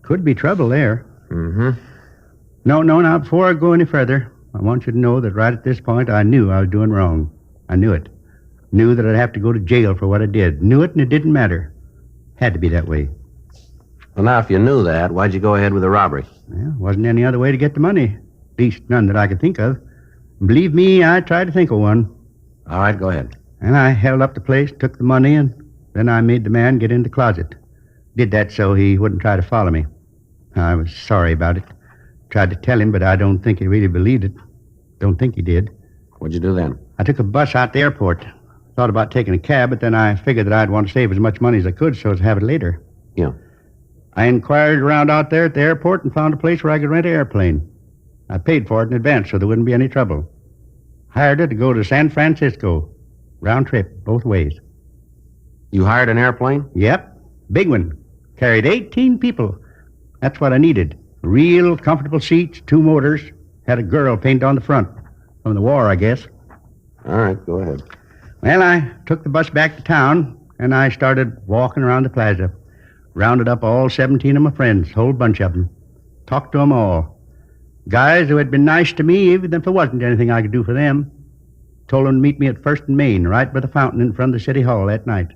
Could be trouble there. Mm-hmm. No, now, before I go any further, I want you to know that right at this point, I knew I was doing wrong. I knew it. Knew that I'd have to go to jail for what I did. Knew it, and it didn't matter. Had to be that way. Well, now, if you knew that, why'd you go ahead with the robbery? Well, wasn't any other way to get the money. At least none that I could think of. Believe me, I tried to think of one. All right, go ahead. And I held up the place, took the money, and then I made the man get in the closet. Did that so he wouldn't try to follow me. I was sorry about it. Tried to tell him, but I don't think he really believed it. Don't think he did. What'd you do then? I took a bus out to the airport. Thought about taking a cab, but then I figured that I'd want to save as much money as I could so as to have it later. Yeah. I inquired around out there at the airport and found a place where I could rent an airplane. I paid for it in advance so there wouldn't be any trouble. Hired it to go to San Francisco. Round trip, both ways. You hired an airplane? Yep. Big one. Carried 18 people. That's what I needed. Real comfortable seats, 2 motors. Had a girl painted on the front. From the war, I guess. All right, go ahead. Well, I took the bus back to town, and I started walking around the plaza. Rounded up all 17 of my friends, whole bunch of them. Talked to them all. Guys who had been nice to me, even if there wasn't anything I could do for them. Told them to meet me at 1st and Main, right by the fountain in front of the city hall that night.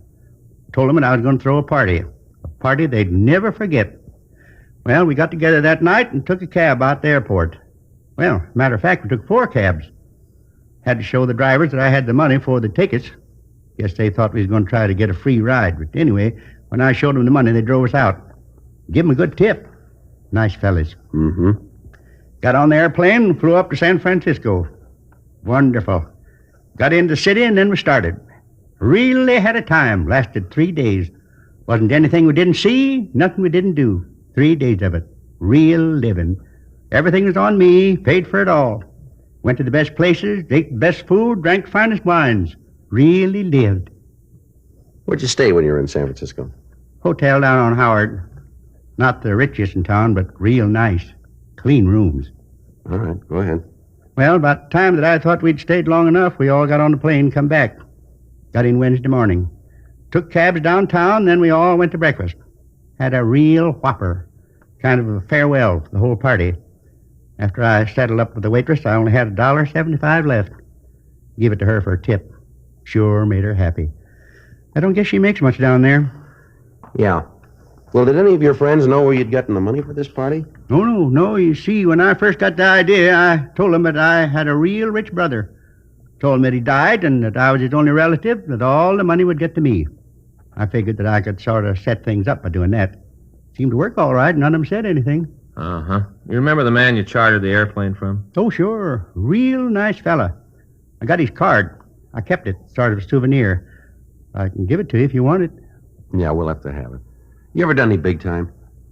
Told them that I was going to throw a party. A party they'd never forget. Well, we got together that night and took a cab out the airport. Well, matter of fact, we took 4 cabs. Had to show the drivers that I had the money for the tickets. Guess they thought we was going to try to get a free ride. But anyway, when I showed them the money, they drove us out. Give them a good tip. Nice fellas. Mm-hmm. Got on the airplane and flew up to San Francisco. Wonderful. Got into the city and then we started. Really had a time. Lasted 3 days. Wasn't anything we didn't see, nothing we didn't do. 3 days of it. Real living. Everything was on me, paid for it all. Went to the best places, ate the best food, drank the finest wines. Really lived. Where'd you stay when you were in San Francisco? Hotel down on Howard. Not the richest in town, but real nice. Clean rooms. All right, go ahead. Well, about the time that I thought we'd stayed long enough, we all got on the plane and come back. Got in Wednesday morning. Took cabs downtown, then we all went to breakfast. Had a real whopper. Kind of a farewell for the whole party. After I settled up with the waitress, I only had $1.75 left. Give it to her for a tip. Sure made her happy. I don't guess she makes much down there. Yeah. Well, did any of your friends know where you'd gotten the money for this party? No. You see, when I first got the idea, I told them that I had a real rich brother. Told him that he died and that I was his only relative, that all the money would get to me. I figured that I could sort of set things up by doing that. Seemed to work all right. None of them said anything. Uh-huh. You remember the man you chartered the airplane from? Oh, sure. Real nice fella. I got his card. I kept it, sort of a souvenir. I can give it to you if you want it. Yeah, we'll have to have it. You ever done any big time?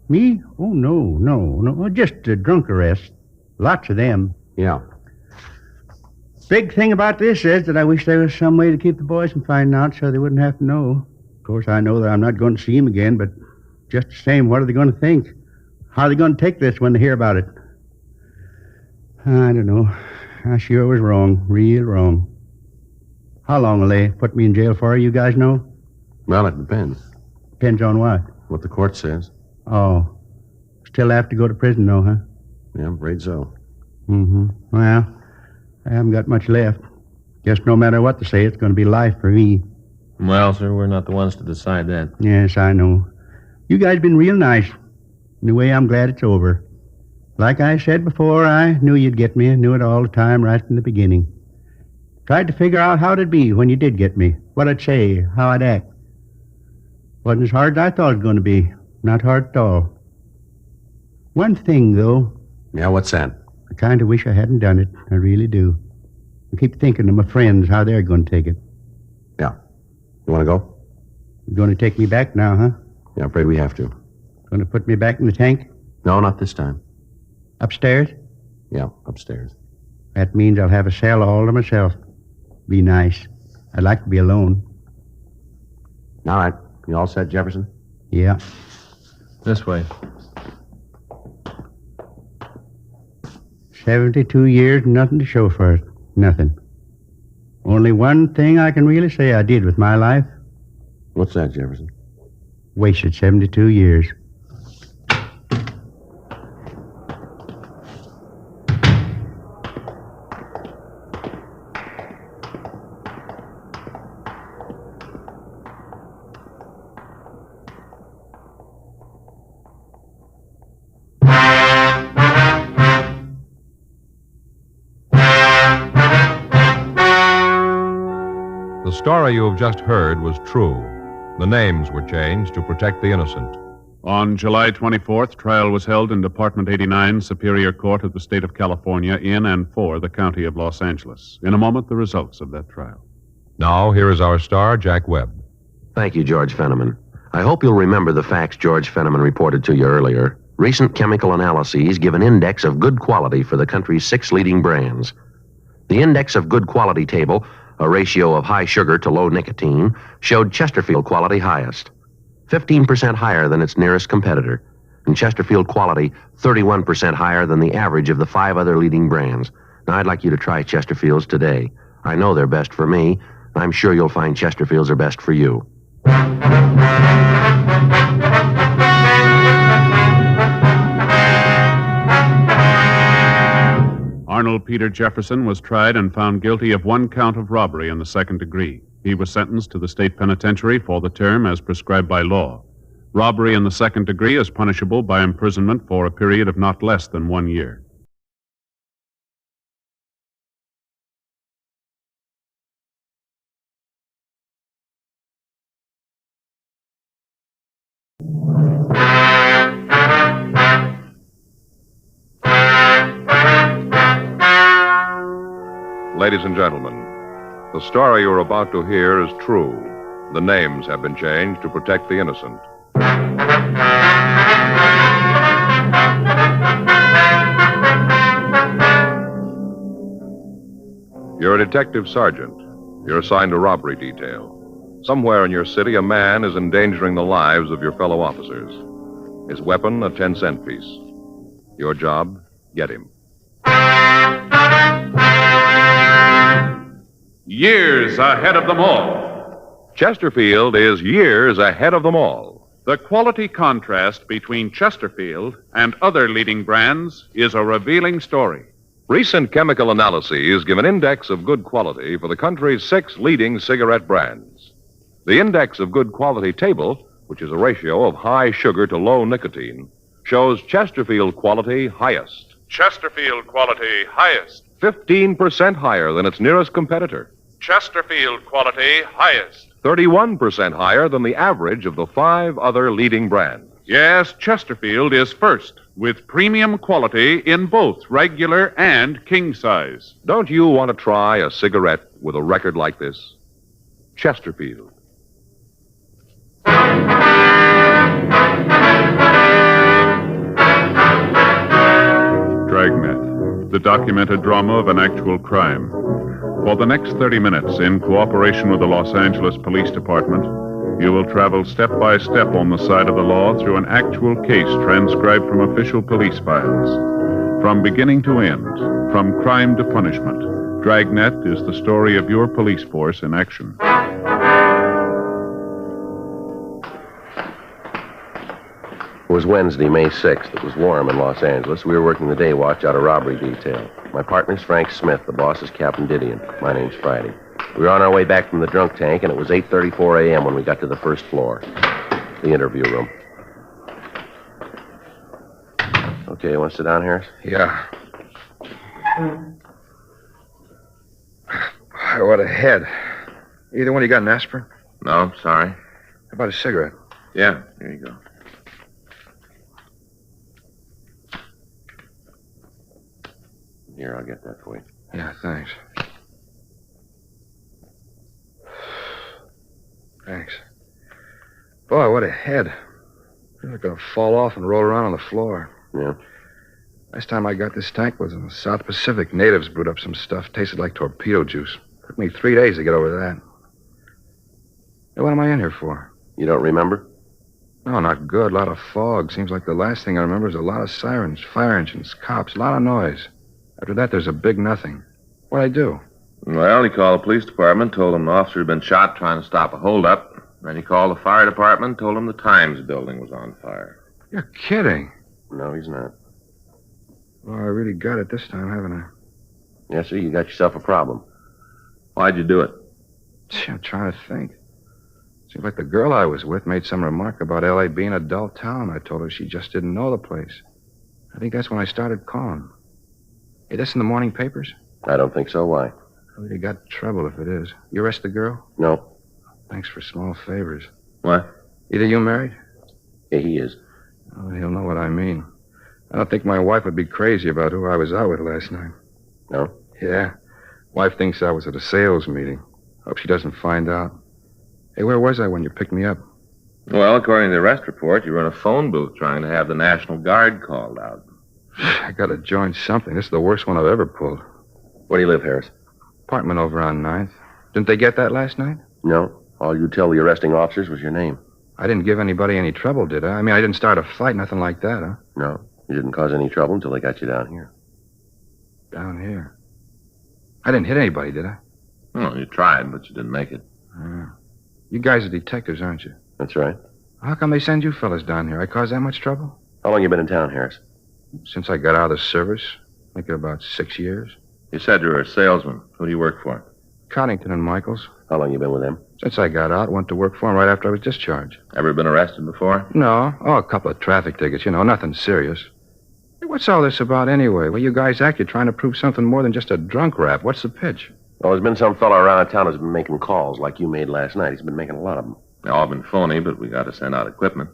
Me? Oh, no. Just drunk arrests. Lots of them. Yeah. Big thing about this is that I wish there was some way to keep the boys from finding out so they wouldn't have to know. Of course, I know that I'm not going to see him again, but just the same, what are they going to think? How are they going to take this when they hear about it? I don't know. I sure was wrong, real wrong. How long will they put me in jail for, you guys know? Well, it depends. Depends on what? What the court says. Oh. Still have to go to prison, though, huh? Yeah, I'm afraid so. Mm-hmm. Well, I haven't got much left. Guess no matter what they say, it's going to be life for me. Well, sir, we're not the ones to decide that. Yes, I know. You guys been real nice. In a way, I'm glad it's over. Like I said before, I knew you'd get me. I knew it all the time right from the beginning. Tried to figure out how it'd be when you did get me. What I'd say, how I'd act. Wasn't as hard as I thought it was going to be. Not hard at all. One thing, though. Yeah, what's that? I kind of wish I hadn't done it. I really do. I keep thinking of my friends, how they're going to take it. Yeah. You want to go? You're going to take me back now, huh? Yeah, I'm afraid we have to. Going to put me back in the tank? No, not this time. Upstairs? Yeah, upstairs. That means I'll have a cell all to myself. Be nice. I'd like to be alone. All right. You all set, Jefferson? Yeah. This way. 72 years and nothing to show for it. Nothing. Only one thing I can really say I did with my life. What's that, Jefferson? Wasted 72 years. The story you have just heard was true. The names were changed to protect the innocent. On July 24th, trial was held in Department 89, Superior Court of the State of California, in and for the County of Los Angeles. In a moment, the results of that trial. Now, here is our star, Jack Webb. Thank you, George Fenneman. I hope you'll remember the facts George Fenneman reported to you earlier. Recent chemical analyses give an index of good quality for the country's 6 leading brands. The index of good quality table, a ratio of high sugar to low nicotine, showed Chesterfield quality highest, 15% higher than its nearest competitor, and Chesterfield quality 31% higher than the average of the 5 other leading brands. Now, I'd like you to try Chesterfields today. I know they're best for me. I'm sure you'll find Chesterfields are best for you. Arnold Peter Jefferson was tried and found guilty of 1 count of robbery in the 2nd degree. He was sentenced to the state penitentiary for the term as prescribed by law. Robbery in the 2nd degree is punishable by imprisonment for a period of not less than 1 year. Ladies and gentlemen, the story you're about to hear is true. The names have been changed to protect the innocent. You're a detective sergeant. You're assigned a robbery detail. Somewhere in your city, a man is endangering the lives of your fellow officers. His weapon, a 10-cent piece. Your job, get him. Years ahead of them all. Chesterfield is years ahead of them all. The quality contrast between Chesterfield and other leading brands is a revealing story. Recent chemical analyses give an index of good quality for the country's 6 leading cigarette brands. The index of good quality table, which is a ratio of high sugar to low nicotine, shows Chesterfield quality highest. Chesterfield quality highest. 15% higher than its nearest competitor. Chesterfield quality highest. 31% higher than the average of the 5 other leading brands. Yes, Chesterfield is first, with premium quality in both regular and king size. Don't you want to try a cigarette with a record like this? Chesterfield. the documented drama of an actual crime. For the next 30 minutes, in cooperation with the Los Angeles Police Department, you will travel step by step on the side of the law through an actual case transcribed from official police files. From beginning to end, from crime to punishment, Dragnet is the story of your police force in action. It was Wednesday, May 6th. It was warm in Los Angeles. We were working the day watch out of robbery detail. My partner's Frank Smith. The boss is Captain Didion. My name's Friday. We were on our way back from the drunk tank, and it was 8:34 a.m. when we got to the first floor, the interview room. Okay, you want to sit down, Harris? Yeah. What a head. Either one, you got an aspirin? No, sorry. How about a cigarette? Yeah, here you go. Here, I'll get that for you. Yeah, thanks. Thanks. Boy, what a head. You're going to fall off and roll around on the floor. Yeah. Last time I got this tank was in the South Pacific. Natives brewed up some stuff. Tasted like torpedo juice. Took me 3 days to get over that. Hey, what am I in here for? You don't remember? No, not good. A lot of fog. Seems like the last thing I remember is a lot of sirens, fire engines, cops, a lot of noise. After that, there's a big nothing. What'd I do? Well, he called the police department, told them the officer had been shot trying to stop a holdup. Then he called the fire department, told them the Times building was on fire. You're kidding. No, he's not. Well, I really got it this time, haven't I? Yes, sir, you got yourself a problem. Why'd you do it? Gee, I'm trying to think. Seems like the girl I was with made some remark about L.A. being a dull town. I told her she just didn't know the place. I think that's when I started calling. Hey, this in the morning papers? I don't think so. Why? I really got trouble if it is. You arrest the girl? No. Thanks for small favors. What? Either you married? Yeah, he is. Oh, he'll know what I mean. I don't think my wife would be crazy about who I was out with last night. No? Yeah. Wife thinks I was at a sales meeting. Hope she doesn't find out. Hey, where was I when you picked me up? Well, according to the arrest report, you were in a phone booth trying to have the National Guard called out. I gotta join something. This is the worst one I've ever pulled. Where do you live, Harris? Apartment over on 9th. Didn't they get that last night? No. All you tell the arresting officers was your name. I didn't give anybody any trouble, did I? I mean, I didn't start a fight, nothing like that, huh? No. You didn't cause any trouble until they got you down here. Down here? I didn't hit anybody, did I? Well, you tried, but you didn't make it. You guys are detectives, aren't you? That's right. How come they send you fellas down here? I caused that much trouble? How long you been in town, Harris? Since I got out of the service. I think about 6 years. You said you were a salesman. Who do you work for? Connington and Michaels. How long you been with them? Since I got out, went to work for them right after I was discharged. Ever been arrested before? No. Oh, a couple of traffic tickets, nothing serious. Hey, what's all this about anyway? Well, you guys act you're trying to prove something more than just a drunk rap. What's the pitch? Well, there's been some fellow around town who's been making calls like you made last night. He's been making a lot of them. They all been phony, but we got to send out equipment.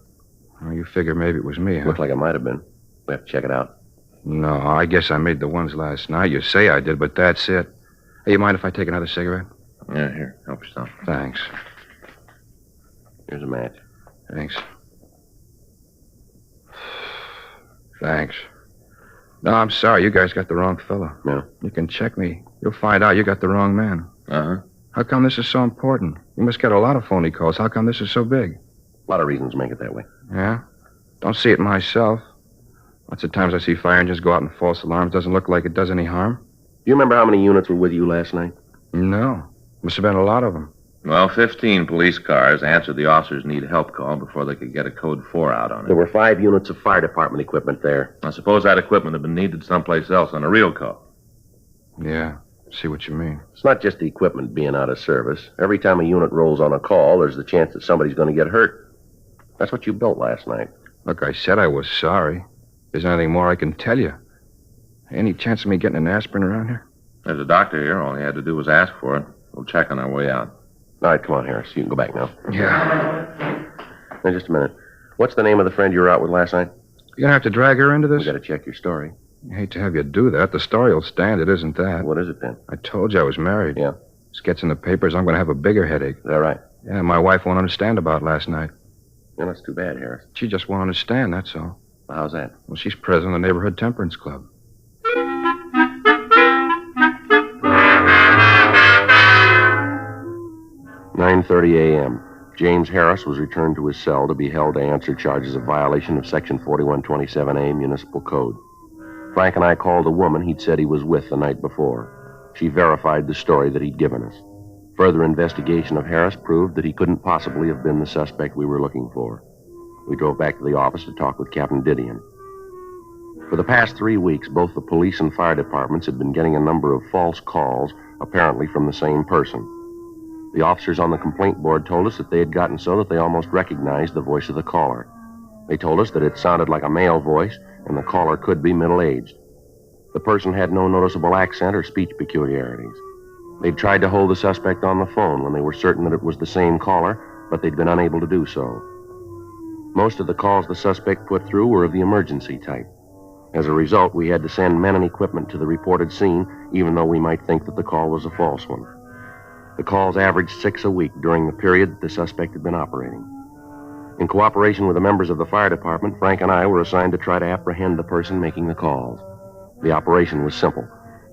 Oh, you figure maybe it was me, huh? Looked like it might have been. We have to check it out. No, I guess I made the ones last night. You say I did, but that's it. Hey, you mind if I take another cigarette? Yeah, here. Help yourself. Thanks. Here's a match. Thanks. Thanks. No, I'm sorry. You guys got the wrong fellow. No. You can check me. You'll find out you got the wrong man. Uh-huh. How come this is so important? You must get a lot of phony calls. How come this is so big? A lot of reasons make it that way. Yeah? Don't see it myself. Lots of times I see fire engines go out in false alarms. Doesn't look like it does any harm. Do you remember how many units were with you last night? No. Must have been a lot of them. Well, 15 police cars answered the officer's need help call before they could get a code 4 out on it. There were 5 units of fire department equipment there. I suppose that equipment had been needed someplace else on a real call. Yeah, see what you mean. It's not just the equipment being out of service. Every time a unit rolls on a call, there's the chance that somebody's going to get hurt. That's what you built last night. Look, I said I was sorry. There's anything more I can tell you. Any chance of me getting an aspirin around here? There's a doctor here. All he had to do was ask for it. We'll check on our way out. All right, come on, Harris. You can go back now. Yeah. Now, just a minute. What's the name of the friend you were out with last night? You're gonna have to drag her into this? We gotta check your story. I hate to have you do that. The story will stand. It isn't that. What is it, then? I told you I was married. Yeah. This gets in the papers. I'm gonna have a bigger headache. Is that right? Yeah, my wife won't understand about last night. Yeah, that's too bad, Harris. She just won't understand, that's all. Well, how's that? Well, she's president of the neighborhood temperance club. 9:30 a.m. James Harris was returned to his cell to be held to answer charges of violation of Section 4127A Municipal Code. Frank and I called the woman he'd said he was with the night before. She verified the story that he'd given us. Further investigation of Harris proved that he couldn't possibly have been the suspect we were looking for. We drove back to the office to talk with Captain Didion. For the past 3 weeks, both the police and fire departments had been getting a number of false calls, apparently from the same person. The officers on the complaint board told us that they had gotten so that they almost recognized the voice of the caller. They told us that it sounded like a male voice, and the caller could be middle-aged. The person had no noticeable accent or speech peculiarities. They'd tried to hold the suspect on the phone when they were certain that it was the same caller, but they'd been unable to do so. Most of the calls the suspect put through were of the emergency type. As a result, we had to send men and equipment to the reported scene, even though we might think that the call was a false one. The calls averaged 6 a week during the period that the suspect had been operating. In cooperation with the members of the fire department, Frank and I were assigned to try to apprehend the person making the calls. The operation was simple.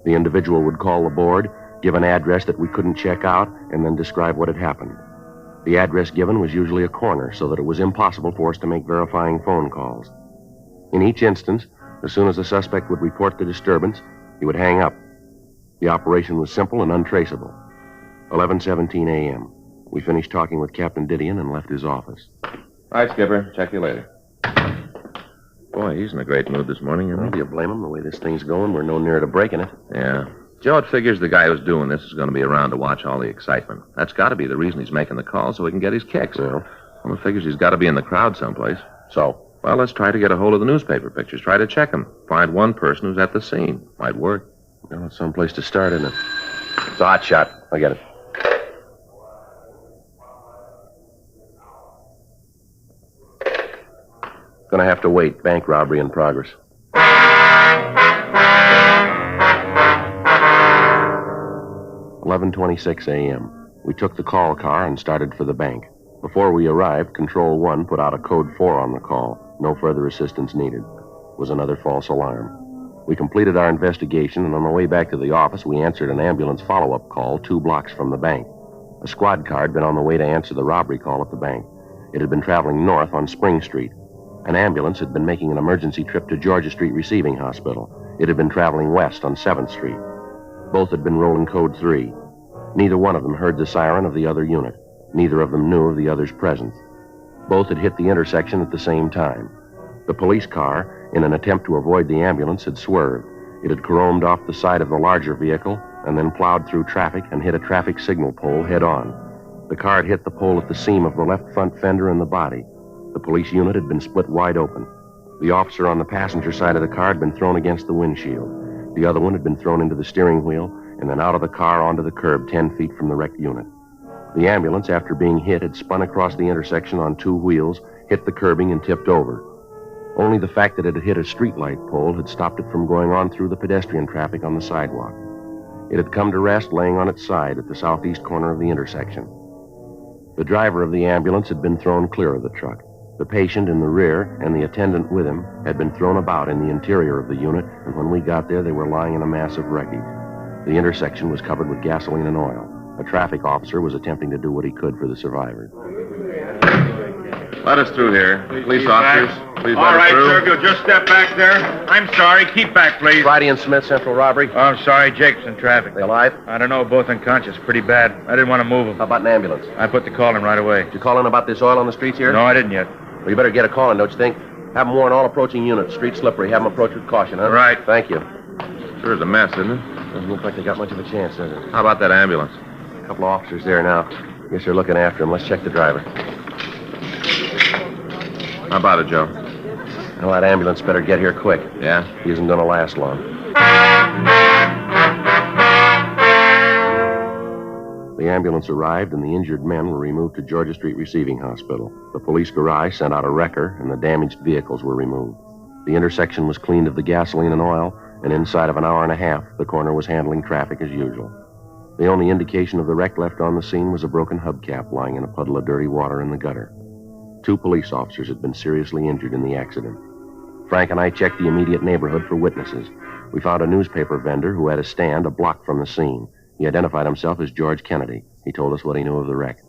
The individual would call the board, give an address that we couldn't check out, and then describe what had happened. The address given was usually a corner, so that it was impossible for us to make verifying phone calls. In each instance, as soon as the suspect would report the disturbance, he would hang up. The operation was simple and untraceable. 11:17 a.m. We finished talking with Captain Didion and left his office. All right, Skipper. Check you later. Boy, he's in a great mood this morning, Well, do you blame him? The way this thing's going, we're no nearer to breaking it. Yeah. Joe, it figures the guy who's doing this is going to be around to watch all the excitement. That's got to be the reason he's making the call, so he can get his kicks. Well, it figures he's got to be in the crowd someplace. So? Well, let's try to get a hold of the newspaper pictures. Try to check them. Find one person who's at the scene. Might work. Well, it's someplace to start, isn't it? It's a hot shot. I get it. Gonna have to wait. Bank robbery in progress. 11:26 a.m. We took the call car and started for the bank. Before we arrived, Control 1 put out a code 4 on the call. No further assistance needed. It was another false alarm. We completed our investigation, and on the way back to the office, we answered an ambulance follow-up call 2 blocks from the bank. A squad car had been on the way to answer the robbery call at the bank. It had been traveling north on Spring Street. An ambulance had been making an emergency trip to Georgia Street Receiving Hospital. It had been traveling west on 7th Street. Both had been rolling code 3. Neither one of them heard the siren of the other unit. Neither of them knew of the other's presence. Both had hit the intersection at the same time. The police car, in an attempt to avoid the ambulance, had swerved. It had caromed off the side of the larger vehicle and then plowed through traffic and hit a traffic signal pole head-on. The car had hit the pole at the seam of the left front fender and the body. The police unit had been split wide open. The officer on the passenger side of the car had been thrown against the windshield. The other one had been thrown into the steering wheel and then out of the car onto the curb 10 feet from the wrecked unit. The ambulance, after being hit, had spun across the intersection on 2 wheels, hit the curbing, and tipped over. Only the fact that it had hit a streetlight pole had stopped it from going on through the pedestrian traffic on the sidewalk. It had come to rest laying on its side at the southeast corner of the intersection. The driver of the ambulance had been thrown clear of the truck. The patient in the rear and the attendant with him had been thrown about in the interior of the unit, and when we got there, they were lying in a mass of wreckage. The intersection was covered with gasoline and oil. A traffic officer was attempting to do what he could for the survivors. Let us through here. Police officers, please let us through. All right, sir, if you'll just step back there. I'm sorry. Keep back, please. Friday and Smith, Central robbery. Oh, I'm sorry. Jake's in traffic. They alive? I don't know. Both unconscious. Pretty bad. I didn't want to move them. How about an ambulance? I put the call in right away. Did you call in about this oil on the streets here? No, I didn't yet. Well, you better get a call in, don't you think? Have them warn all approaching units. Street's slippery. Have them approach with caution, huh? Right. Thank you. Sure is a mess, isn't it? Doesn't look like they got much of a chance, does it? How about that ambulance? A couple of officers there now. Guess they're looking after him. Let's check the driver. How about it, Joe? Well, that ambulance better get here quick. Yeah? He isn't going to last long. The ambulance arrived, and the injured men were removed to Georgia Street Receiving Hospital. The police garage sent out a wrecker, and the damaged vehicles were removed. The intersection was cleaned of the gasoline and oil, and inside of an hour and a half, the coroner was handling traffic as usual. The only indication of the wreck left on the scene was a broken hubcap lying in a puddle of dirty water in the gutter. 2 police officers had been seriously injured in the accident. Frank and I checked the immediate neighborhood for witnesses. We found a newspaper vendor who had a stand a block from the scene. He identified himself as George Kennedy. He told us what he knew of the wreck.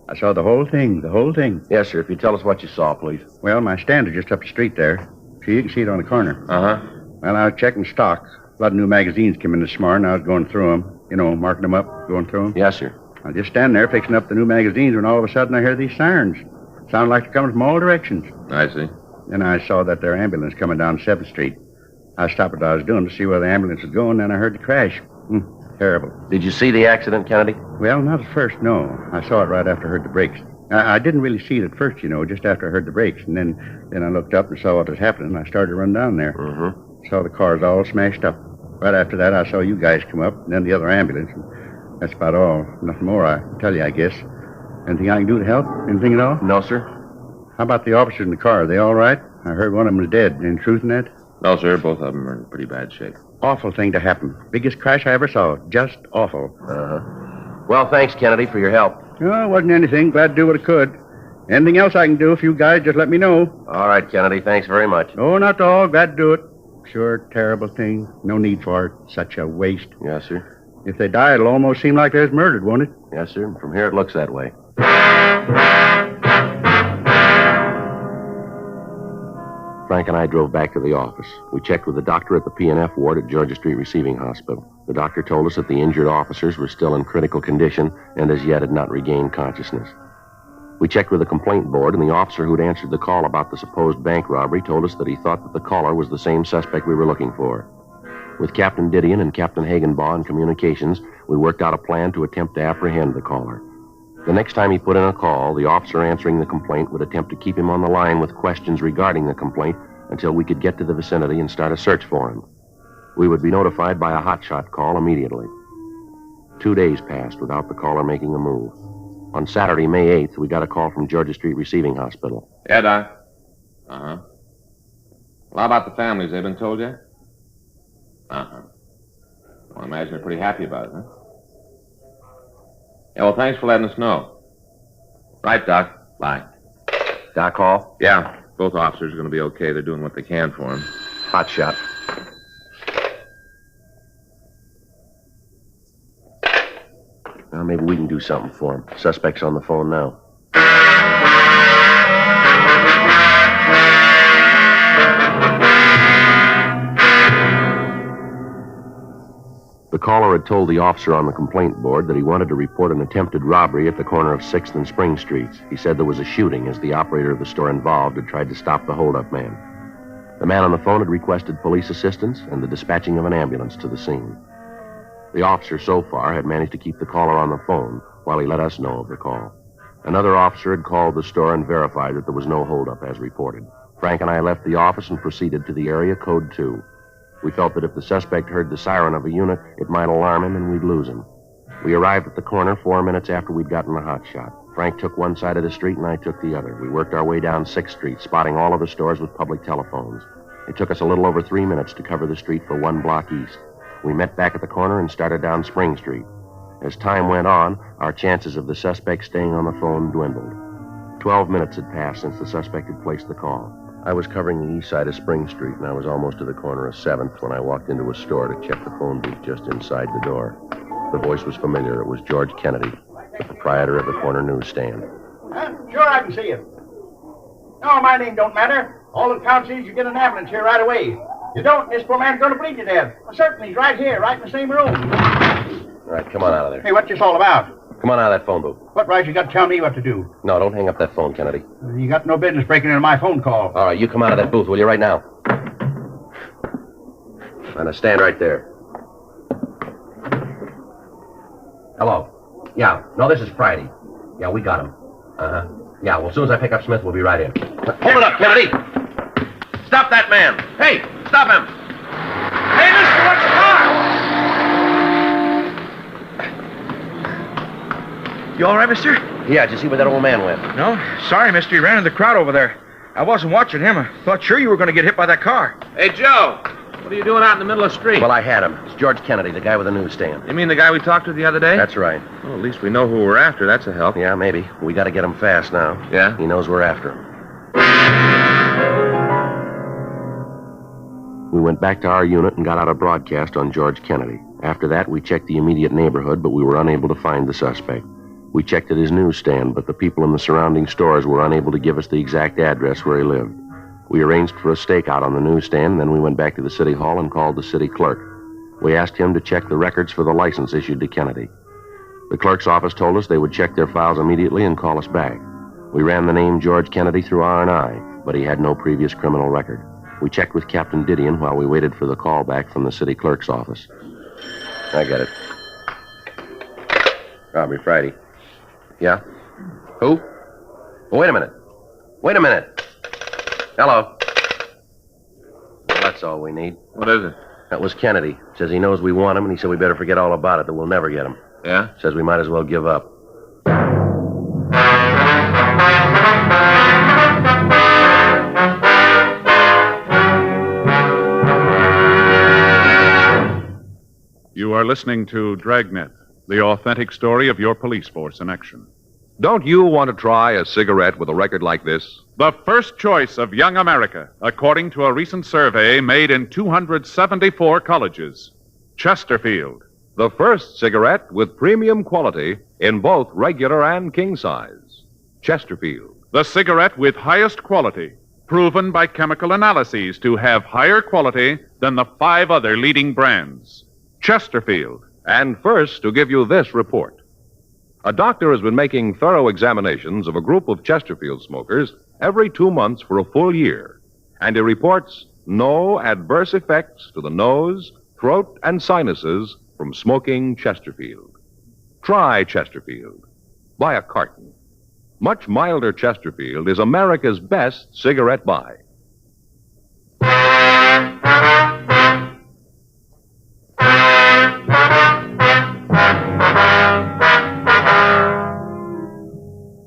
I saw the whole thing. Yes, sir. If you tell us what you saw, please. Well, my stand is just up the street there. So you can see it on the corner. Uh-huh. Well, I was checking stock. A lot of new magazines came in this morning. I was going through them. You know, marking them up, going through them. Yes, sir. I was just standing there fixing up the new magazines when all of a sudden I hear these sirens. Sound like they're coming from all directions. I see. Then I saw that there ambulance coming down 7th Street. I stopped what I was doing to see where the ambulance was going, then I heard the crash. Terrible. Did you see the accident, Kennedy? Well, not at first, no. I saw it right after I heard the brakes. I didn't really see it at first, you know, just after I heard the brakes. And then I looked up and saw what was happening, and I started to run down there. Mm-hmm. Saw the cars all smashed up. Right after that, I saw you guys come up, and then the other ambulance. And that's about all. Nothing more I can tell you, I guess. Anything I can do to help? Anything at all? No, sir. How about the officers in the car? Are they all right? I heard one of them was dead. Any truth in that? No, sir. Both of them are in pretty bad shape. Awful thing to happen. Biggest crash I ever saw. Just awful. Uh-huh. Well, thanks, Kennedy, for your help. Oh, it wasn't anything. Glad to do what I could. Anything else I can do, if you guys just let me know. All right, Kennedy. Thanks very much. Oh, not all. Glad to do it. Sure, terrible thing. No need for it. Such a waste. Yes, sir. If they die, it'll almost seem like they're murdered, won't it? Yes, sir. From here, it looks that way. Frank and I drove back to the office. We checked with the doctor at the P&F ward at Georgia Street Receiving Hospital. The doctor told us that the injured officers were still in critical condition and as yet had not regained consciousness. We checked with the complaint board, and the officer who'd answered the call about the supposed bank robbery told us that he thought that the caller was the same suspect we were looking for. With Captain Didion and Captain Hagenbaugh in communications, we worked out a plan to attempt to apprehend the caller. The next time he put in a call, the officer answering the complaint would attempt to keep him on the line with questions regarding the complaint until we could get to the vicinity and start a search for him. We would be notified by a hotshot call immediately. 2 days passed without the caller making a move. On Saturday, May 8th, we got a call from Georgia Street Receiving Hospital. Yeah, Doc. Uh-huh. Well, how about the families? They been told yet? Uh-huh. Well, I imagine they're pretty happy about it, huh? Yeah, well, thanks for letting us know. Right, Doc. Bye. Doc Hall? Yeah, both officers are going to be okay. They're doing what they can for him. Hot shot. Well, maybe we can do something for him. Suspect's on the phone now. The caller had told the officer on the complaint board that he wanted to report an attempted robbery at the corner of 6th and Spring Streets. He said there was a shooting as the operator of the store involved had tried to stop the holdup man. The man on the phone had requested police assistance and the dispatching of an ambulance to the scene. The officer so far had managed to keep the caller on the phone while he let us know of the call. Another officer had called the store and verified that there was no holdup as reported. Frank and I left the office and proceeded to the area code 2. We felt that if the suspect heard the siren of a unit, it might alarm him and we'd lose him. We arrived at the corner 4 minutes after we'd gotten the hot shot. Frank took one side of the street and I took the other. We worked our way down 6th Street, spotting all of the stores with public telephones. It took us a little over 3 minutes to cover the street for 1 block east. We met back at the corner and started down Spring Street. As time went on, our chances of the suspect staying on the phone dwindled. 12 minutes had passed since the suspect had placed the call. I was covering the east side of Spring Street, and I was almost to the corner of 7th when I walked into a store to check the phone booth just inside the door. The voice was familiar. It was George Kennedy, the proprietor of the corner newsstand. Sure, I can see you. No, my name don't matter. All that counts is you get an ambulance here right away. You don't, this poor man's going to bleed to death. Well, certainly, he's right here, right in the same room. All right, come on out of there. Hey, what's this all about? Come on out of that phone booth. What right you got to tell me what to do? No, don't hang up that phone, Kennedy. You got no business breaking into my phone call. All right, you come out of that booth, will you, right now? Now, stand right there. Hello. Yeah, no, this is Friday. Yeah, we got him. Uh-huh. Yeah, well, as soon as I pick up Smith, we'll be right in. Hold it up, Kennedy! Stop that man! Hey, stop him! Hey, mister, what's the car? You all right, mister? Yeah, did you see where that old man went? No. Sorry, mister. He ran in the crowd over there. I wasn't watching him. I thought sure you were going to get hit by that car. Hey, Joe! What are you doing out in the middle of the street? Well, I had him. It's George Kennedy, the guy with the newsstand. You mean the guy we talked to the other day? That's right. Well, at least we know who we're after. That's a help. Yeah, maybe. We got to get him fast now. Yeah? He knows we're after him. We went back to our unit and got out a broadcast on George Kennedy. After that, we checked the immediate neighborhood, but we were unable to find the suspect. We checked at his newsstand, but the people in the surrounding stores were unable to give us the exact address where he lived. We arranged for a stakeout on the newsstand, then we went back to the city hall and called the city clerk. We asked him to check the records for the license issued to Kennedy. The clerk's office told us they would check their files immediately and call us back. We ran the name George Kennedy through R&I, but he had no previous criminal record. We checked with Captain Didion while we waited for the call back from the city clerk's office. I got it. Robbery Friday. Yeah? Who? Oh, wait a minute. Wait a minute. Hello. Well, that's all we need. What is it? That was Kennedy. Says he knows we want him, and he said we better forget all about it, that we'll never get him. Yeah? Says we might as well give up. You are listening to Dragnet, the authentic story of your police force in action. Don't you want to try a cigarette with a record like this? The first choice of young America, according to a recent survey made in 274 colleges. Chesterfield. The first cigarette with premium quality in both regular and king size. Chesterfield. The cigarette with highest quality, proven by chemical analyses to have higher quality than the 5 other leading brands. Chesterfield. And first, to give you this report. A doctor has been making thorough examinations of a group of Chesterfield smokers every 2 months for a full year, and he reports no adverse effects to the nose, throat, and sinuses from smoking Chesterfield. Try Chesterfield. Buy a carton. Much milder Chesterfield is America's best cigarette buy.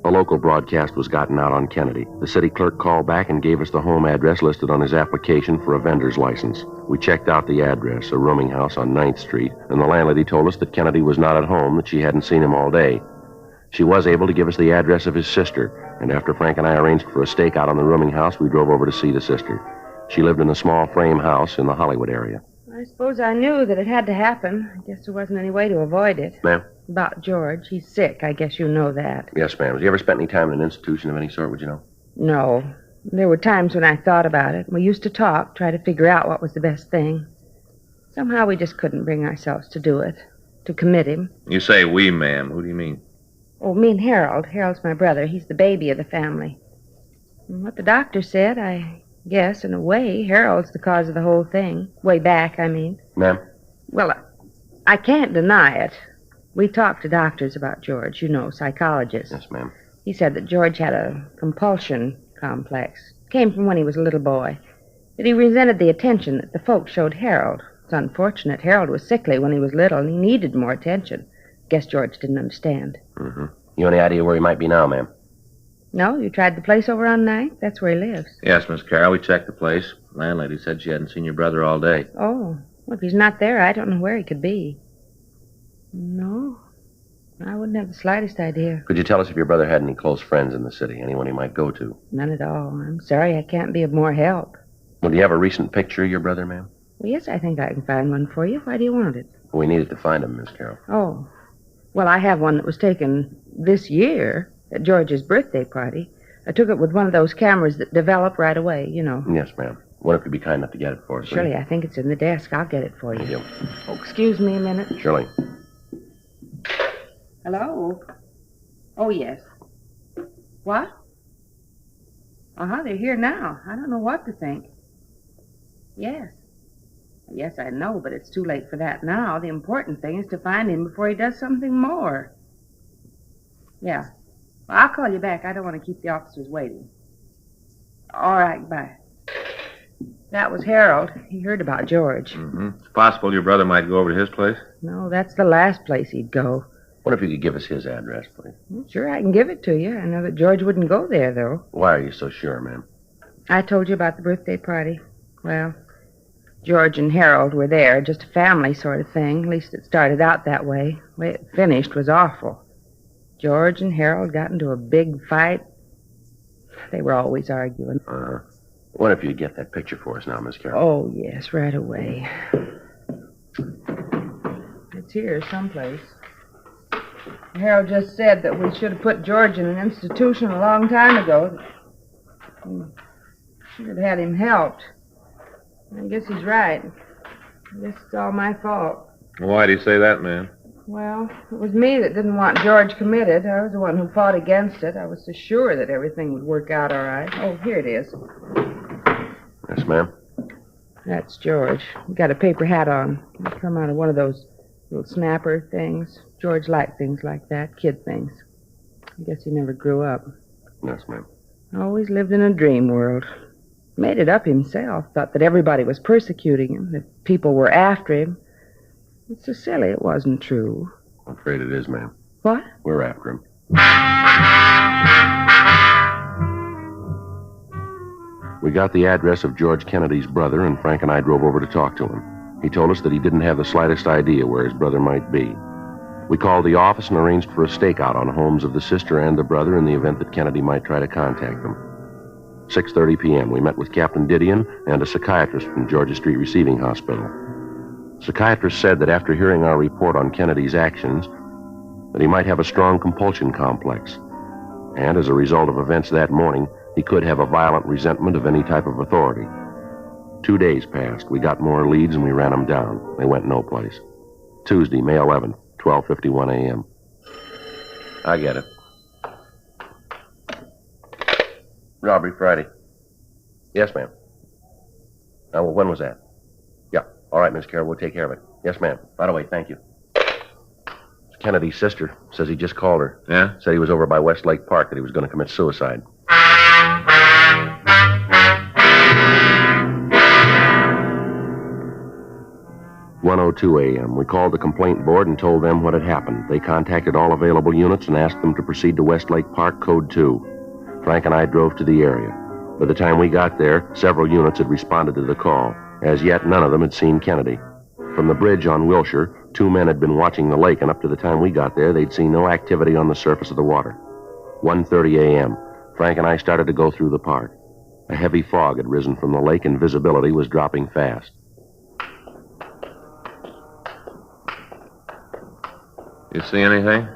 A local broadcast was gotten out on Kennedy. The city clerk called back and gave us the home address listed on his application for a vendor's license. We checked out the address, a rooming house on 9th Street, and the landlady told us that Kennedy was not at home, that she hadn't seen him all day. She was able to give us the address of his sister, and after Frank and I arranged for a stakeout on the rooming house, we drove over to see the sister. She lived in a small frame house in the Hollywood area. I suppose I knew that it had to happen. I guess there wasn't any way to avoid it. Ma'am? About George. He's sick. I guess you know that. Yes, ma'am. Have you ever spent any time in an institution of any sort, would you know? No. There were times when I thought about it. We used to talk, try to figure out what was the best thing. Somehow we just couldn't bring ourselves to do it, to commit him. You say we, ma'am. Who do you mean? Oh, me and Harold. Harold's my brother. He's the baby of the family. And what the doctor said, I guess, in a way, Harold's the cause of the whole thing. Way back, I mean. Ma'am? Well, I can't deny it. We talked to doctors about George, you know, psychologists. Yes, ma'am. He said that George had a compulsion complex. Came from when he was a little boy. That he resented the attention that the folks showed Harold. It's unfortunate. Harold was sickly when he was little, and he needed more attention. Guess George didn't understand. Mm-hmm. You any idea where he might be now, ma'am? No? You tried the place over on 9th? That's where he lives. Yes, Miss Carroll. We checked the place. Landlady said she hadn't seen your brother all day. Oh. Well, if he's not there, I don't know where he could be. No. I wouldn't have the slightest idea. Could you tell us if your brother had any close friends in the city? Anyone he might go to? None at all. I'm sorry I can't be of more help. Well, do you have a recent picture of your brother, ma'am? Well, yes, I think I can find one for you. Why do you want it? We needed to find him, Miss Carroll. Oh. Well, I have one that was taken this year at George's birthday party. I took it with one of those cameras that develop right away, you know. Yes, ma'am. What if you'd be kind enough to get it for us? Surely, I think it's in the desk. I'll get it for you. Thank you. Oh, excuse me a minute. Surely. Hello? Oh, yes. What? Uh-huh, they're here now. I don't know what to think. Yes. Yes, I know, but it's too late for that now. The important thing is to find him before he does something more. Yeah. Well, I'll call you back. I don't want to keep the officers waiting. All right, bye. That was Harold. He heard about George. Mm-hmm. It's possible your brother might go over to his place. No, that's the last place he'd go. What if you could give us his address, please? Well, sure, I can give it to you. I know that George wouldn't go there, though. Why are you so sure, ma'am? I told you about the birthday party. Well, George and Harold were there, just a family sort of thing. At least it started out that way. The way it finished was awful. George and Harold got into a big fight. They were always arguing. What if you get that picture for us now, Miss Carroll? Oh, yes, right away. It's here someplace. Harold just said that we should have put George in an institution a long time ago. Should have had him helped. I guess he's right. I guess it's all my fault. Why do you say that, ma'am? Well, it was me that didn't want George committed. I was the one who fought against it. I was so sure that everything would work out all right. Oh, here it is. Yes, ma'am. That's George. He got a paper hat on. He come out of one of those little snapper things. George liked things like that, kid things. I guess he never grew up. Yes, ma'am. Always lived in a dream world. Made it up himself. Thought that everybody was persecuting him, that people were after him. It's so silly it wasn't true. I'm afraid it is, ma'am. What? We're after him. We got the address of George Kennedy's brother, and Frank and I drove over to talk to him. He told us that he didn't have the slightest idea where his brother might be. We called the office and arranged for a stakeout on homes of the sister and the brother in the event that Kennedy might try to contact them. 6:30 p.m., we met with Captain Didion and a psychiatrist from Georgia Street Receiving Hospital. Psychiatrist said that after hearing our report on Kennedy's actions, that he might have a strong compulsion complex. And as a result of events that morning, he could have a violent resentment of any type of authority. 2 days passed. We got more leads and we ran them down. They went no place. Tuesday, May 11th, 12:51 a.m. I get it. Robbery Friday. Yes, ma'am. Well, when was that? Yeah. All right, Miss Carroll, we'll take care of it. Yes, ma'am. Right away, thank you. It's Kennedy's sister. Says he just called her. Yeah? Said he was over by Westlake Park, that he was going to commit suicide. "1:02 a.m. We called the complaint board and told them what had happened. They contacted all available units and asked them to proceed to Westlake Park, Code 2. Frank and I drove to the area. By the time we got there, several units had responded to the call. As yet, none of them had seen Kennedy. From the bridge on Wilshire, 2 men had been watching the lake, and up to the time we got there, they'd seen no activity on the surface of the water. 1:30 a.m. Frank and I started to go through the park. A heavy fog had risen from the lake, and visibility was dropping fast. You see anything?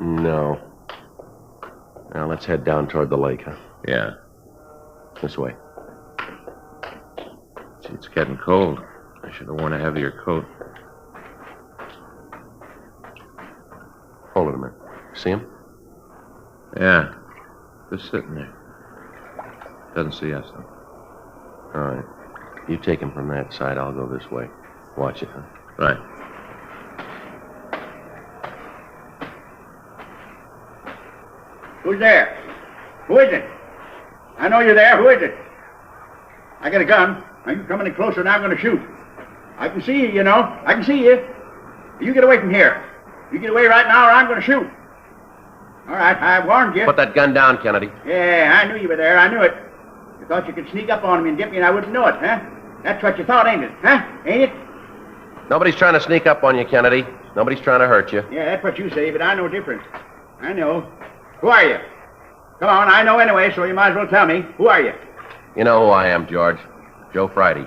No. Now, let's head down toward the lake, huh? Yeah. This way. Gee, it's getting cold. I should have worn a heavier coat. Hold it a minute. See him? Yeah. Just sitting there. Doesn't see us, though. All right. You take him from that side. I'll go this way. Watch it, huh? Right. Who's there? Who is it? I know you're there. Who is it? I got a gun. Now you come any closer and I'm going to shoot. I can see you, you know. I can see you. You get away from here. You get away right now or I'm going to shoot. All right, I warned you. Put that gun down, Kennedy. Yeah, I knew you were there. I knew it. You thought you could sneak up on me and get me and I wouldn't know it, huh? That's what you thought, ain't it? Huh? Ain't it? Nobody's trying to sneak up on you, Kennedy. Nobody's trying to hurt you. Yeah, that's what you say, but I know different. I know. Who are you? Come on, I know anyway, so you might as well tell me. Who are you? You know who I am, George. Joe Friday.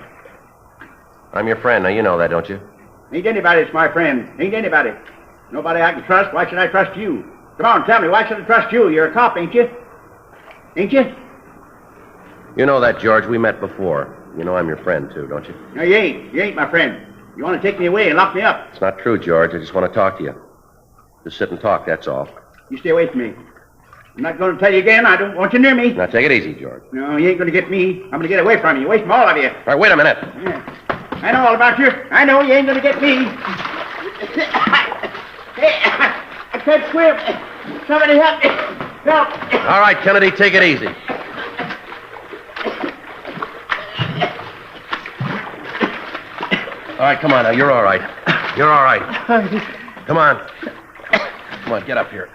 I'm your friend. Now, you know that, don't you? Ain't anybody that's my friend. Ain't anybody. Nobody I can trust. Why should I trust you? Come on, tell me, why should I trust you? You're a cop, ain't you? Ain't you? You know that, George. We met before. You know I'm your friend, too, don't you? No, you ain't. You ain't my friend. You want to take me away and lock me up. It's not true, George. I just want to talk to you. Just sit and talk, that's all. You stay away from me. I'm not going to tell you again. I don't want you near me. Now, take it easy, George. No, you ain't going to get me. I'm going to get away from you. Away from all of you. All right, wait a minute. Yeah. I know all about you. I know you ain't going to get me. Hey, I can't swim. Somebody help me. Help. All right, Kennedy, take it easy. All right, come on now. You're all right. You're all right. Come on. Come on, get up here.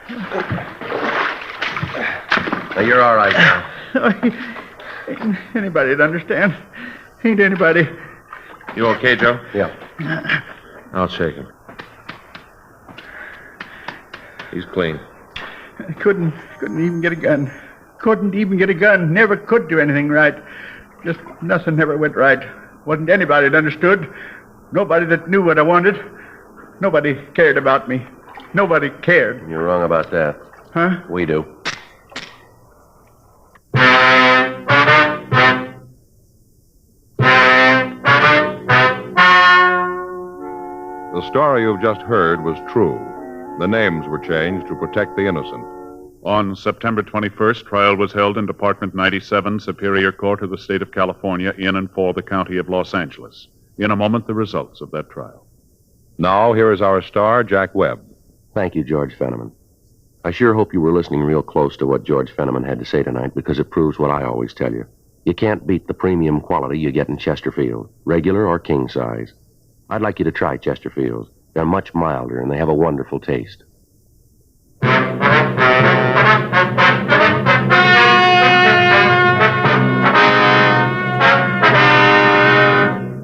Now, you're all right now. Ain't anybody'd understand. Ain't anybody. You okay, Joe? Yeah. I'll shake him. He's clean. I couldn't even get a gun. Couldn't even get a gun. Never could do anything right. Just nothing ever went right. Wasn't anybody that understood. Nobody that knew what I wanted. Nobody cared about me. Nobody cared. You're wrong about that. Huh? We do. The story you've just heard was true. The names were changed to protect the innocent. On September 21st, trial was held in Department 97, Superior Court of the State of California, in and for the County of Los Angeles. In a moment, the results of that trial. Now, here is our star, Jack Webb. Thank you, George Fenneman. I sure hope you were listening real close to what George Fenneman had to say tonight, because it proves what I always tell you. You can't beat the premium quality you get in Chesterfield, regular or king size. I'd like you to try Chesterfields. They're much milder, and they have a wonderful taste.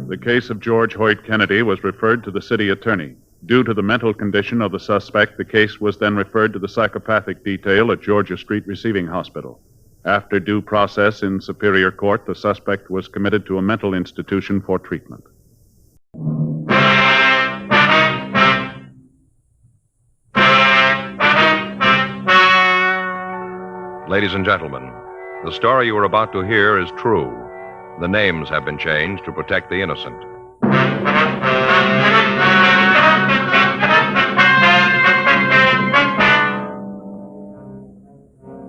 The case of George Hoyt Kennedy was referred to the city attorney. Due to the mental condition of the suspect, the case was then referred to the psychopathic detail at Georgia Street Receiving Hospital. After due process in Superior Court, the suspect was committed to a mental institution for treatment. Ladies and gentlemen, the story you are about to hear is true. The names have been changed to protect the innocent.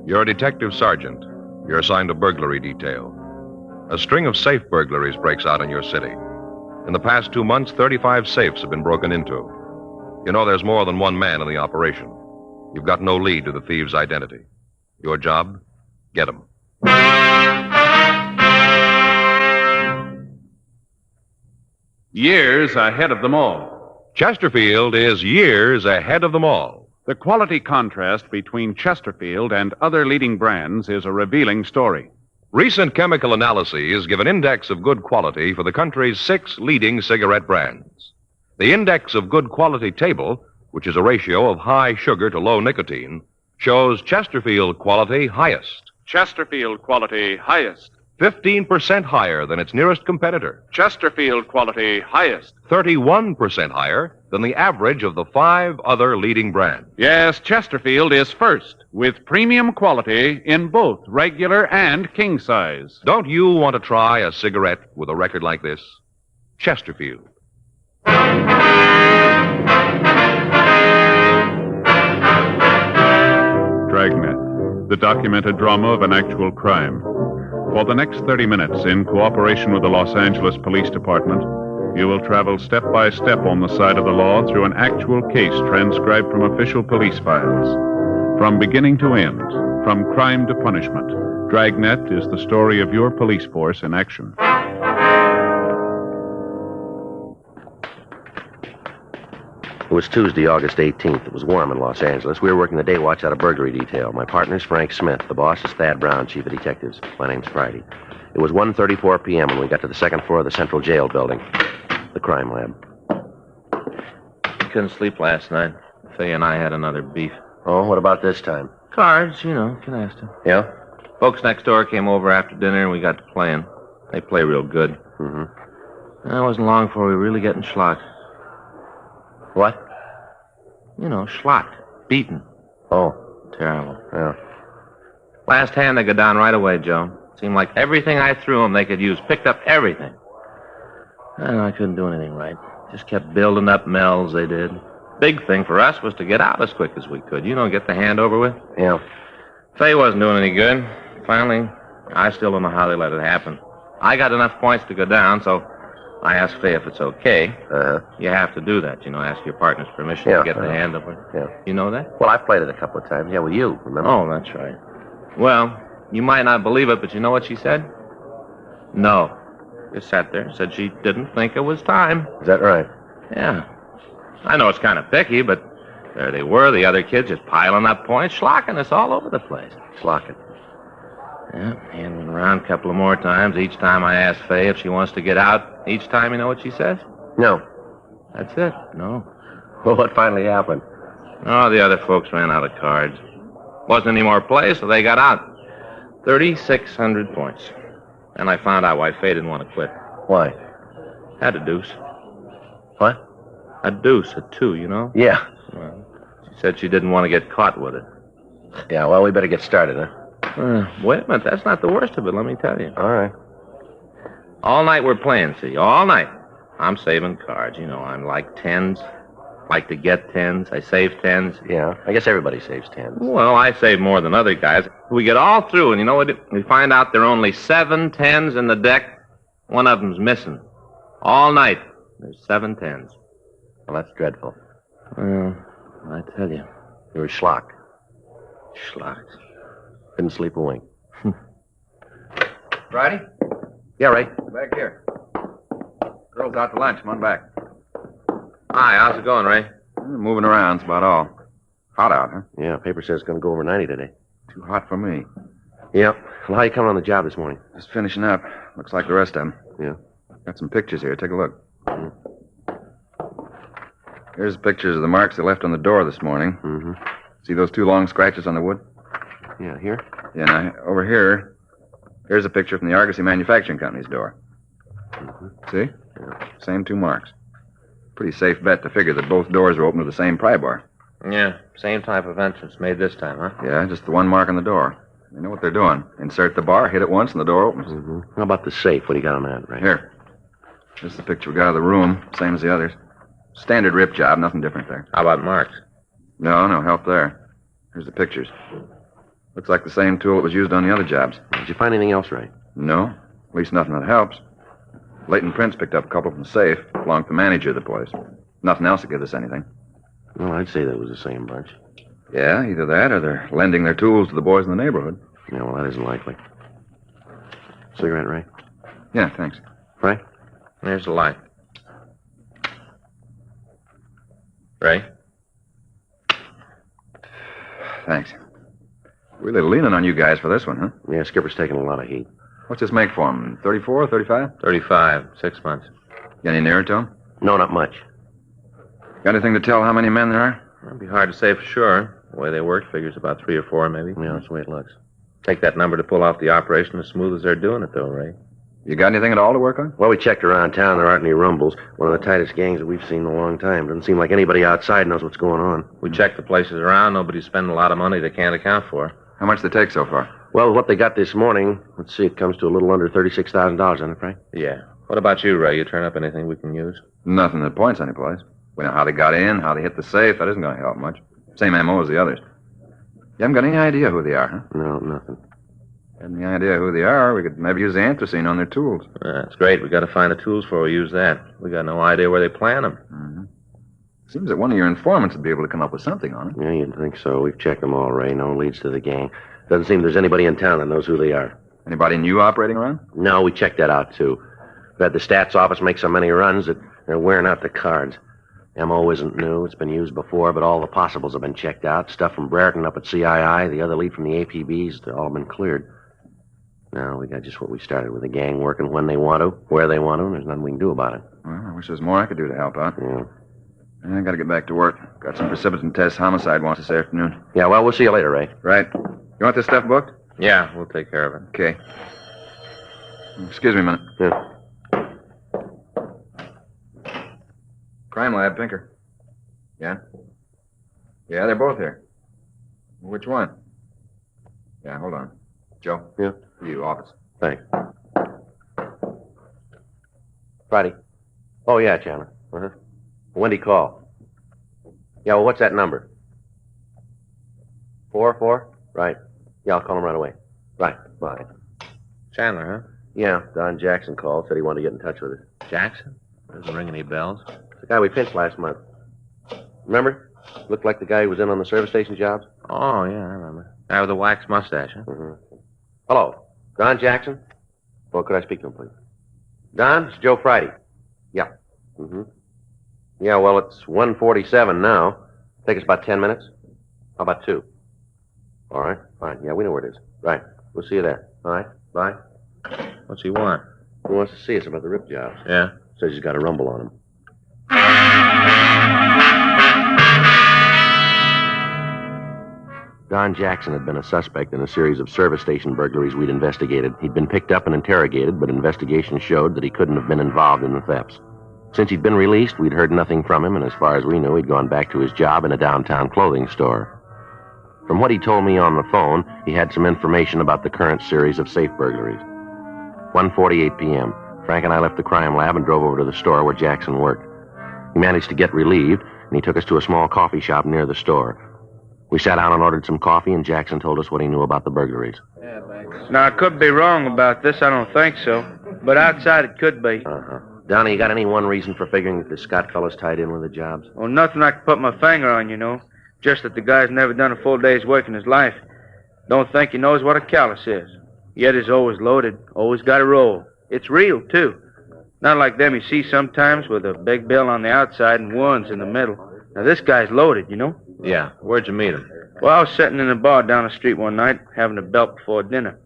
You're a detective sergeant. You're assigned a burglary detail. A string of safe burglaries breaks out in your city. In the past 2 months, 35 safes have been broken into. You know there's more than one man in the operation. You've got no lead to the thieves' identity. Your job? Get him. Years ahead of them all. Chesterfield is years ahead of them all. The quality contrast between Chesterfield and other leading brands is a revealing story. Recent chemical analyses give an index of good quality for the country's 6 leading cigarette brands. The index of good quality table, which is a ratio of high sugar to low nicotine, shows Chesterfield quality highest. Chesterfield quality highest. 15% higher than its nearest competitor. Chesterfield quality highest. 31% higher than the average of the 5 other leading brands. Yes, Chesterfield is first, with premium quality in both regular and king size. Don't you want to try a cigarette with a record like this? Chesterfield. Dragnet, the documented drama of an actual crime. For the next 30 minutes, in cooperation with the Los Angeles Police Department, you will travel step by step on the side of the law through an actual case transcribed from official police files. From beginning to end, from crime to punishment, Dragnet is the story of your police force in action. It was Tuesday, August 18th. It was warm in Los Angeles. We were working the day watch out of burglary detail. My partner's Frank Smith. The boss is Thad Brown, chief of detectives. My name's Friday. It was 1:34 p.m. when we got to the second floor of the Central Jail building, the crime lab. Couldn't sleep last night. Faye and I had another beef. Oh, what about this time? Cards, you know, can ask them. Yeah? Folks next door came over after dinner and we got to playing. They play real good. Mm-hmm. It wasn't long before we were really getting schlocked. What? You know, schlocked. Beaten. Oh. Terrible. Yeah. Last hand, they go down right away, Joe. Seemed like everything I threw them they could use. Picked up everything. I couldn't do anything right. Just kept building up mells, they did. Big thing for us was to get out as quick as we could. You know, get the hand over with. Yeah. Faye wasn't doing any good. Finally, I still don't know how they let it happen. I got enough points to go down, so I asked Faye if it's okay. Uh-huh. You have to do that, you know, ask your partner's permission to get the hand over. Yeah. You know that? Well, I've played it a couple of times. Yeah, with you, remember? Oh, that's right. Well, you might not believe it, but you know what she said? No. Just sat there, said she didn't think it was time. Is that right? Yeah. I know it's kind of picky, but there they were, the other kids just piling up points, schlocking us all over the place. Schlocking. Yeah, hand went around a couple of more times. Each time I ask Faye if she wants to get out. Each time, you know what she says? No. That's it. No. Well, what finally happened? Oh, the other folks ran out of cards. Wasn't any more play, so they got out. 3,600 points. And I found out why Faye didn't want to quit. Why? Had a deuce. What? A deuce, a 2, you know? Yeah. Well, she Said she didn't want to get caught with it. Yeah, well, we better get started, huh? Wait a minute. That's not the worst of it, let me tell you. All right. All night we're playing, see? All night. I'm saving cards. You know, I'm like tens. Like to get tens. I save tens. Yeah, I guess everybody saves tens. Well, I save more than other guys. We get all through, and you know what? We find out there are only 7 tens in the deck. One of them's missing. All night, there's 7 tens. Well, that's dreadful. Well, I tell you. You were schlocked. Schlocked. Couldn't sleep a wink. Friday? Yeah, Ray. Back here. Girl's out to lunch. Come on back. Hi, how's it going, Ray? Moving around's about all. Hot out, huh? Yeah, paper says it's going to go over 90 today. Too hot for me. Yeah. Well, how you coming on the job this morning? Just finishing up. Looks like the rest of them. Yeah. Got some pictures here. Take a look. Here's pictures of the marks they left on the door this morning. Mm-hmm. See those 2 long scratches on the wood? Yeah, here? Yeah, now, over here, here's a picture from the Argosy Manufacturing Company's door. Mm-hmm. See? Yeah. Same 2 marks. Pretty safe bet to figure that both doors are open with the same pry bar. Yeah, same type of entrance made this time, huh? Yeah, just the 1 mark on the door. They know what they're doing. Insert the bar, hit it once, and the door opens. Mm-hmm. How about the safe? What do you got on that, Ray? Here. This is the picture we got of the room, same as the others. Standard rip job, nothing different there. How about marks? No help there. Here's the pictures. Looks like the same tool that was used on the other jobs. Did you find anything else, Ray? No. At least nothing that helps. Leighton Prince picked up a couple from the safe. Belonged to the manager of the place. Nothing else that gives us anything. Well, I'd say that was the same bunch. Yeah, either that or they're lending their tools to the boys in the neighborhood. Yeah, well, that isn't likely. Cigarette, Ray? Yeah, thanks. Ray? Here's the light. Ray? Thanks. Really leaning on you guys for this one, huh? Yeah, Skipper's taking a lot of heat. What's this make for him? 34, 35? 35, 6 months. Got any nearer to him? No, not much. Got anything to tell how many men there are? It'd be hard to say for sure. The way they work figures about 3 or 4, maybe. Yeah, that's the way it looks. Take that number to pull off the operation as smooth as they're doing it, though, Ray. You got anything at all to work on? Well, we checked around town. There aren't any rumbles. One of the tightest gangs that we've seen in a long time. Doesn't seem like anybody outside knows what's going on. We checked the places around. Nobody's spending a lot of money they can't account for. How much they take so far? Well, what they got this morning, let's see, it comes to a little under $36,000, doesn't it, Frank? Yeah. What about you, Ray? You turn up anything we can use? Nothing that points anyplace. We know how they got in, how they hit the safe. That isn't going to help much. Same M.O. as the others. You haven't got any idea who they are, huh? No, nothing. Had any idea who they are, we could maybe use the anthracene on their tools. That's great. We got to find the tools before we use that. We got no idea where they plant them. Mm-hmm. Seems that one of your informants would be able to come up with something on it. Yeah, you'd think so. We've checked them all, Ray. No leads to the gang. Doesn't seem there's anybody in town that knows who they are. Anybody new operating around? No, we checked that out, too. We've had the stats office make so many runs that they're wearing out the cards. M.O. isn't new. It's been used before, but all the possibles have been checked out. Stuff from Brereton up at CII, the other lead from the APBs, they've all been cleared. Now, we got just what we started with, the gang working when they want to, where they want to, and there's nothing we can do about it. Well, I wish there was more I could do to help out. Yeah. I got to get back to work. Got some precipitant tests homicide wants this afternoon. Yeah, well, we'll see you later, Ray. Right. You want this stuff booked? Yeah, we'll take care of it. Okay. Excuse me a minute. Yeah. Crime lab, Pinker. Yeah? Yeah, they're both here. Which one? Yeah, hold on. Joe? Yeah? You, office. Thanks. Friday. Oh, yeah, Chandler. Uh-huh. Wendy call. Yeah, well, what's that number? 4? Right. Yeah, I'll call him right away. Right. Bye. Chandler, huh? Yeah, Don Jackson called. Said he wanted to get in touch with us. Jackson? Doesn't ring any bells. The guy we pinched last month. Remember? Looked like the guy who was in on the service station jobs. Oh, yeah, I remember. Guy with the waxed mustache, huh? Mm-hmm. Hello. Don Jackson? Well, could I speak to him, please? Don, it's Joe Friday. Yeah. Mm-hmm. Yeah, well, it's 1:47 now. Take us about 10 minutes. How about 2? All right, fine. Yeah, we know where it is. Right. We'll see you there. All right, bye. What's he want? He wants to see us about the rip jobs. Yeah? Says he's got a rumble on him. Don Jackson had been a suspect in a series of service station burglaries we'd investigated. He'd been picked up and interrogated, but investigation showed that he couldn't have been involved in the thefts. Since he'd been released, we'd heard nothing from him, and as far as we knew, he'd gone back to his job in a downtown clothing store. From what he told me on the phone, he had some information about the current series of safe burglaries. 1:48 p.m. Frank and I left the crime lab and drove over to the store where Jackson worked. He managed to get relieved, and he took us to a small coffee shop near the store. We sat down and ordered some coffee, and Jackson told us what he knew about the burglaries. Now, I could be wrong about this. I don't think so. But outside, it could be. Donnie, you got any one reason for figuring that the Scott fellow's tied in with the jobs? Well, nothing I can put my finger on, you know. Just that the guy's never done a full day's work in his life. Don't think he knows what a callus is. Yet he's always loaded, always got a roll. It's real, too. Not like them you see sometimes with a big bill on the outside and ones in the middle. Now, this guy's loaded, you know? Yeah. Where'd you meet him? Well, I was sitting in a bar down the street one night, having a belt before dinner.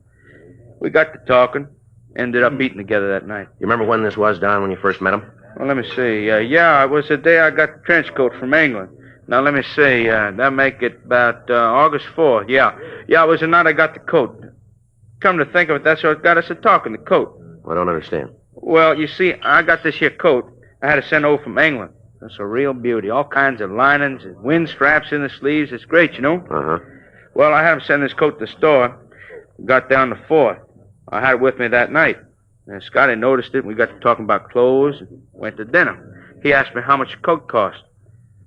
We got to talking, ended up eating together that night. You remember when this was, Don, when you first met him? Well, let me see. Yeah, it was the day I got the trench coat from England. Now, let me see. That make it about August 4th. Yeah, it was the night I got the coat. Come to think of it, that's what got us a talking, the coat. I don't understand. Well, you see, I got this here coat I had to send over from England. It's a real beauty. All kinds of linings and wind straps in the sleeves. It's great, you know? Uh-huh. Well, I had him send this coat to the store. Got down to 4th. I had it with me that night. And Scotty noticed it, and we got to talking about clothes and went to dinner. He asked me how much a coat cost.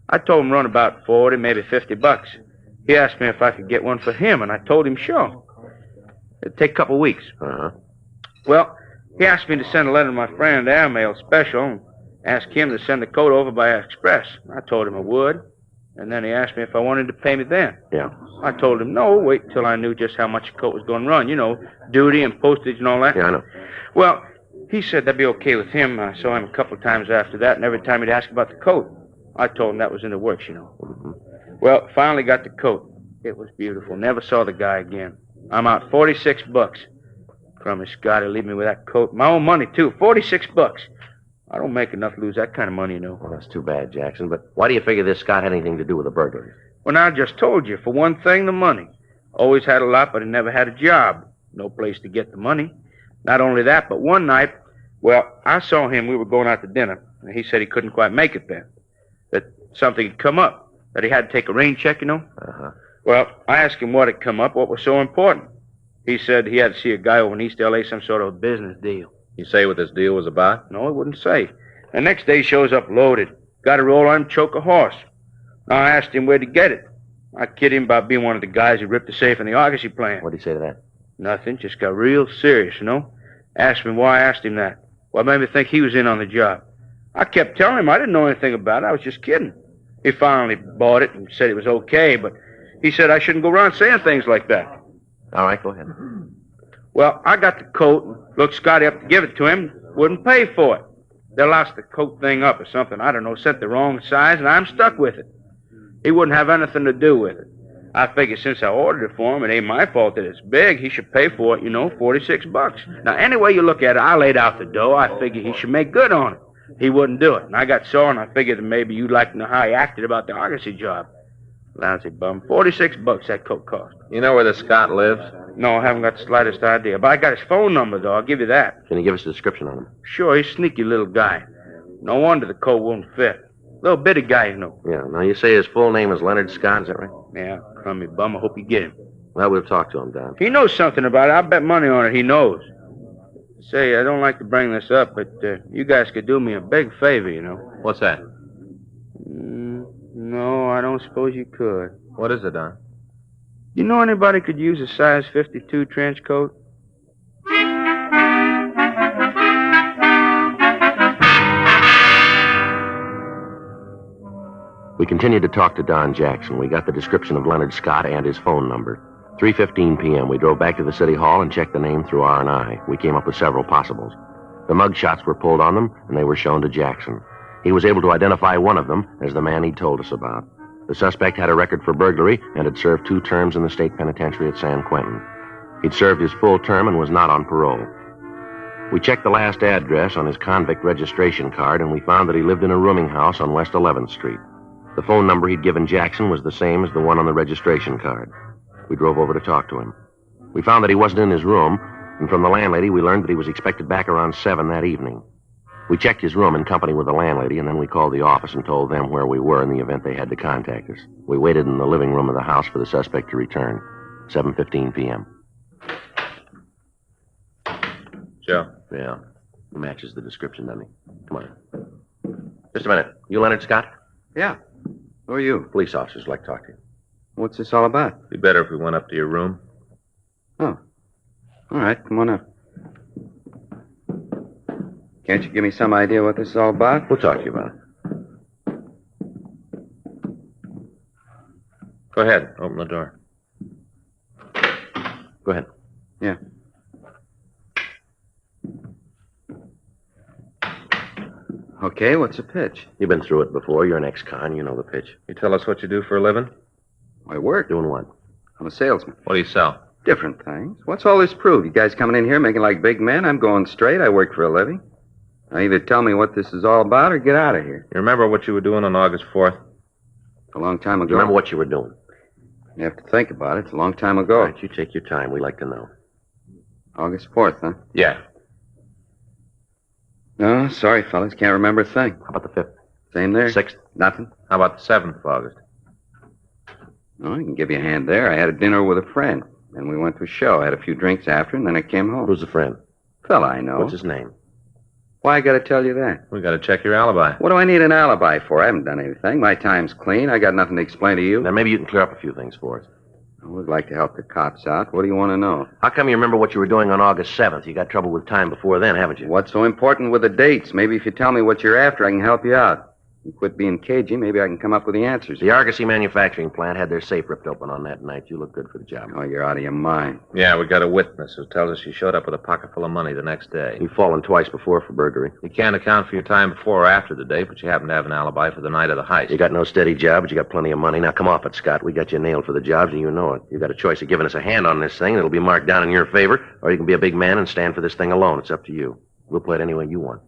I told him run about 40, maybe $50. He asked me if I could get one for him, and I told him sure. It'd take a couple weeks. Uh-huh. Well, he asked me to send a letter to my friend, Airmail Special, and ask him to send the coat over by express. I told him I would, and then he asked me if I wanted to pay me then. Yeah. I told him no, wait till I knew just how much the coat was going to run. You know, duty and postage and all that. Yeah, I know. Well, he said that'd be okay with him. I saw him a couple of times after that, and every time he'd ask about the coat, I told him that was in the works, you know. Mm-hmm. Well, finally got the coat. It was beautiful. Never saw the guy again. I'm out $46. Crummy Scotty, leave me with that coat. My own money, too. $46. I don't make enough to lose that kind of money, you know. Well, that's too bad, Jackson. But why do you figure this Scott had anything to do with the burglary? Well, now, I just told you. For one thing, the money. Always had a lot, but he never had a job. No place to get the money. Not only that, but one night, well, I saw him. We were going out to dinner, and he said he couldn't quite make it then. That something had come up. That he had to take a rain check, you know. Uh-huh. Well, I asked him what had come up, what was so important. He said he had to see a guy over in East L.A., some sort of a business deal. You say what this deal was about? No, he wouldn't say. The next day he shows up loaded. Got a roll on him, choke a horse. Now, I asked him where'd he get it. I kid him about being one of the guys who ripped the safe in the Argosy plant. What'd he say to that? Nothing, just got real serious, you know. Asked me why I asked him that. What made me think he was in on the job? I kept telling him I didn't know anything about it. I was just kidding. He finally bought it and said it was okay, but he said I shouldn't go around saying things like that. All right, go ahead. Well, I got the coat and looked Scotty up to give it to him. Wouldn't pay for it. They lost the coat thing up or something. I don't know, sent the wrong size, and I'm stuck with it. He wouldn't have anything to do with it. I figure since I ordered it for him, it ain't my fault that it's big. He should pay for it, you know, $46. Now, any way you look at it, I laid out the dough. I figured he should make good on it. He wouldn't do it. And I got sore, and I figured that maybe you'd like to know how he acted about the Argosy job. Lousy bum. $46 that coat cost. You know where this Scott lives? No, I haven't got the slightest idea. But I got his phone number, though. I'll give you that. Can you give us a description on him? Sure, he's a sneaky little guy. No wonder the coat won't fit. Little bitty guy, you know. Yeah, now you say his full name is Leonard Scott, is that right? Yeah, crummy bum. I hope you get him. Well, we'll talk to him, Don. He knows something about it. I'll bet money on it he knows. Say, I don't like to bring this up, but you guys could do me a big favor, you know. What's that? No, I don't suppose you could. What is it, Don? You know anybody could use a size 52 trench coat? We continued to talk to Don Jackson. We got the description of Leonard Scott and his phone number. 3:15 p.m., we drove back to the city hall and checked the name through R&I. We came up with several possibles. The mug shots were pulled on them, and they were shown to Jackson. He was able to identify one of them as the man he'd told us about. The suspect had a record for burglary and had served 2 terms in the state penitentiary at San Quentin. He'd served his full term and was not on parole. We checked the last address on his convict registration card, and we found that he lived in a rooming house on West 11th Street. The phone number he'd given Jackson was the same as the one on the registration card. We drove over to talk to him. We found that he wasn't in his room, and from the landlady we learned that he was expected back around 7 that evening. We checked his room in company with the landlady, and then we called the office and told them where we were in the event they had to contact us. We waited in the living room of the house for the suspect to return. 7:15 p.m. Joe. Yeah. He matches the description, doesn't he? Come on. Just a minute. You Leonard Scott? Yeah. Who are you? Police officers like to talk to you. What's this all about? Be better if we went up to your room. Oh. All right, come on up. Can't you give me some idea what this is all about? We'll talk to you about it. Go ahead. Open the door. Go ahead. Yeah. Okay, what's the pitch? You've been through it before. You're an ex-con. You know the pitch. You tell us what you do for a living? I work. Doing what? I'm a salesman. What do you sell? Different things. What's all this prove? You guys coming in here making like big men? I'm going straight. I work for a living. Now either tell me what this is all about or get out of here. You remember what you were doing on August 4th? A long time ago. You remember what you were doing? You have to think about it. It's a long time ago. All right, you take your time. We like to know. August 4th, huh? Yeah. No, sorry, fellas. Can't remember a thing. How about the 5th? Same there? 6th? Nothing? How about the 7th of August? Oh, I can give you a hand there. I had a dinner with a friend. Then we went to a show. I had a few drinks after, and then I came home. Who's the friend? Fella I know. What's his name? Why I gotta tell you that? We gotta check your alibi. What do I need an alibi for? I haven't done anything. My time's clean. I got nothing to explain to you. Then maybe you can clear up a few things for us. I would like to help the cops out. What do you want to know? How come you remember what you were doing on August 7th? You got trouble with time before then, haven't you? What's so important with the dates? Maybe if you tell me what you're after, I can help you out. You quit being cagey, maybe I can come up with the answers. The Argosy manufacturing plant had their safe ripped open on that night. You look good for the job. Oh, you're out of your mind. Yeah, we got a witness who tells us you showed up with a pocket full of money the next day. You've fallen twice before for burglary. You can't account for your time before or after the date, but you happen to have an alibi for the night of the heist. You got no steady job, but you got plenty of money. Now, come off it, Scott. We got you nailed for the jobs, and you know it. You got a choice of giving us a hand on this thing, and it'll be marked down in your favor, or you can be a big man and stand for this thing alone. It's up to you. We'll play it any way you want.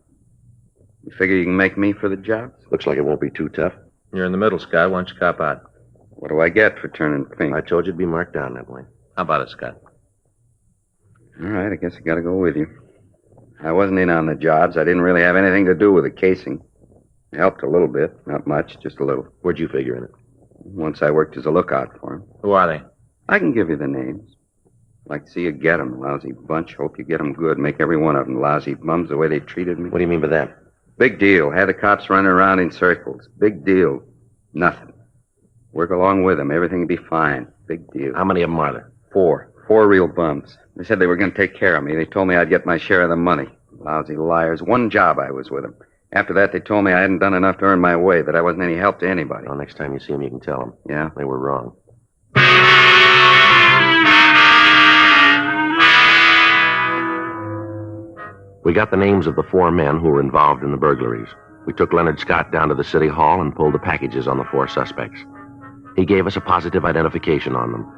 You figure you can make me for the job? Looks like it won't be too tough. You're in the middle, Scott. Why don't you cop out? What do I get for turning pink? I told you it'd be marked down that way. How about it, Scott? All right, I guess I gotta go with you. I wasn't in on the jobs. I didn't really have anything to do with the casing. I helped a little bit. Not much, just a little. Where'd you figure in it? Once I worked as a lookout for 'em. Who are they? I can give you the names. Like to see you get 'em, lousy bunch. Hope you get 'em good. Make every one of 'em lousy bums the way they treated me. What do you mean by that? Big deal. Had the cops running around in circles. Big deal. Nothing. Work along with them. Everything will be fine. Big deal. How many of them are there? 4. 4 real bums. They said they were going to take care of me. They told me I'd get my share of the money. Lousy liars. One job I was with them. After that, they told me I hadn't done enough to earn my way, that I wasn't any help to anybody. Well, next time you see them, you can tell them. Yeah? They were wrong. We got the names of the 4 men who were involved in the burglaries. We took Leonard Scott down to the city hall and pulled the packages on the 4 suspects. He gave us a positive identification on them.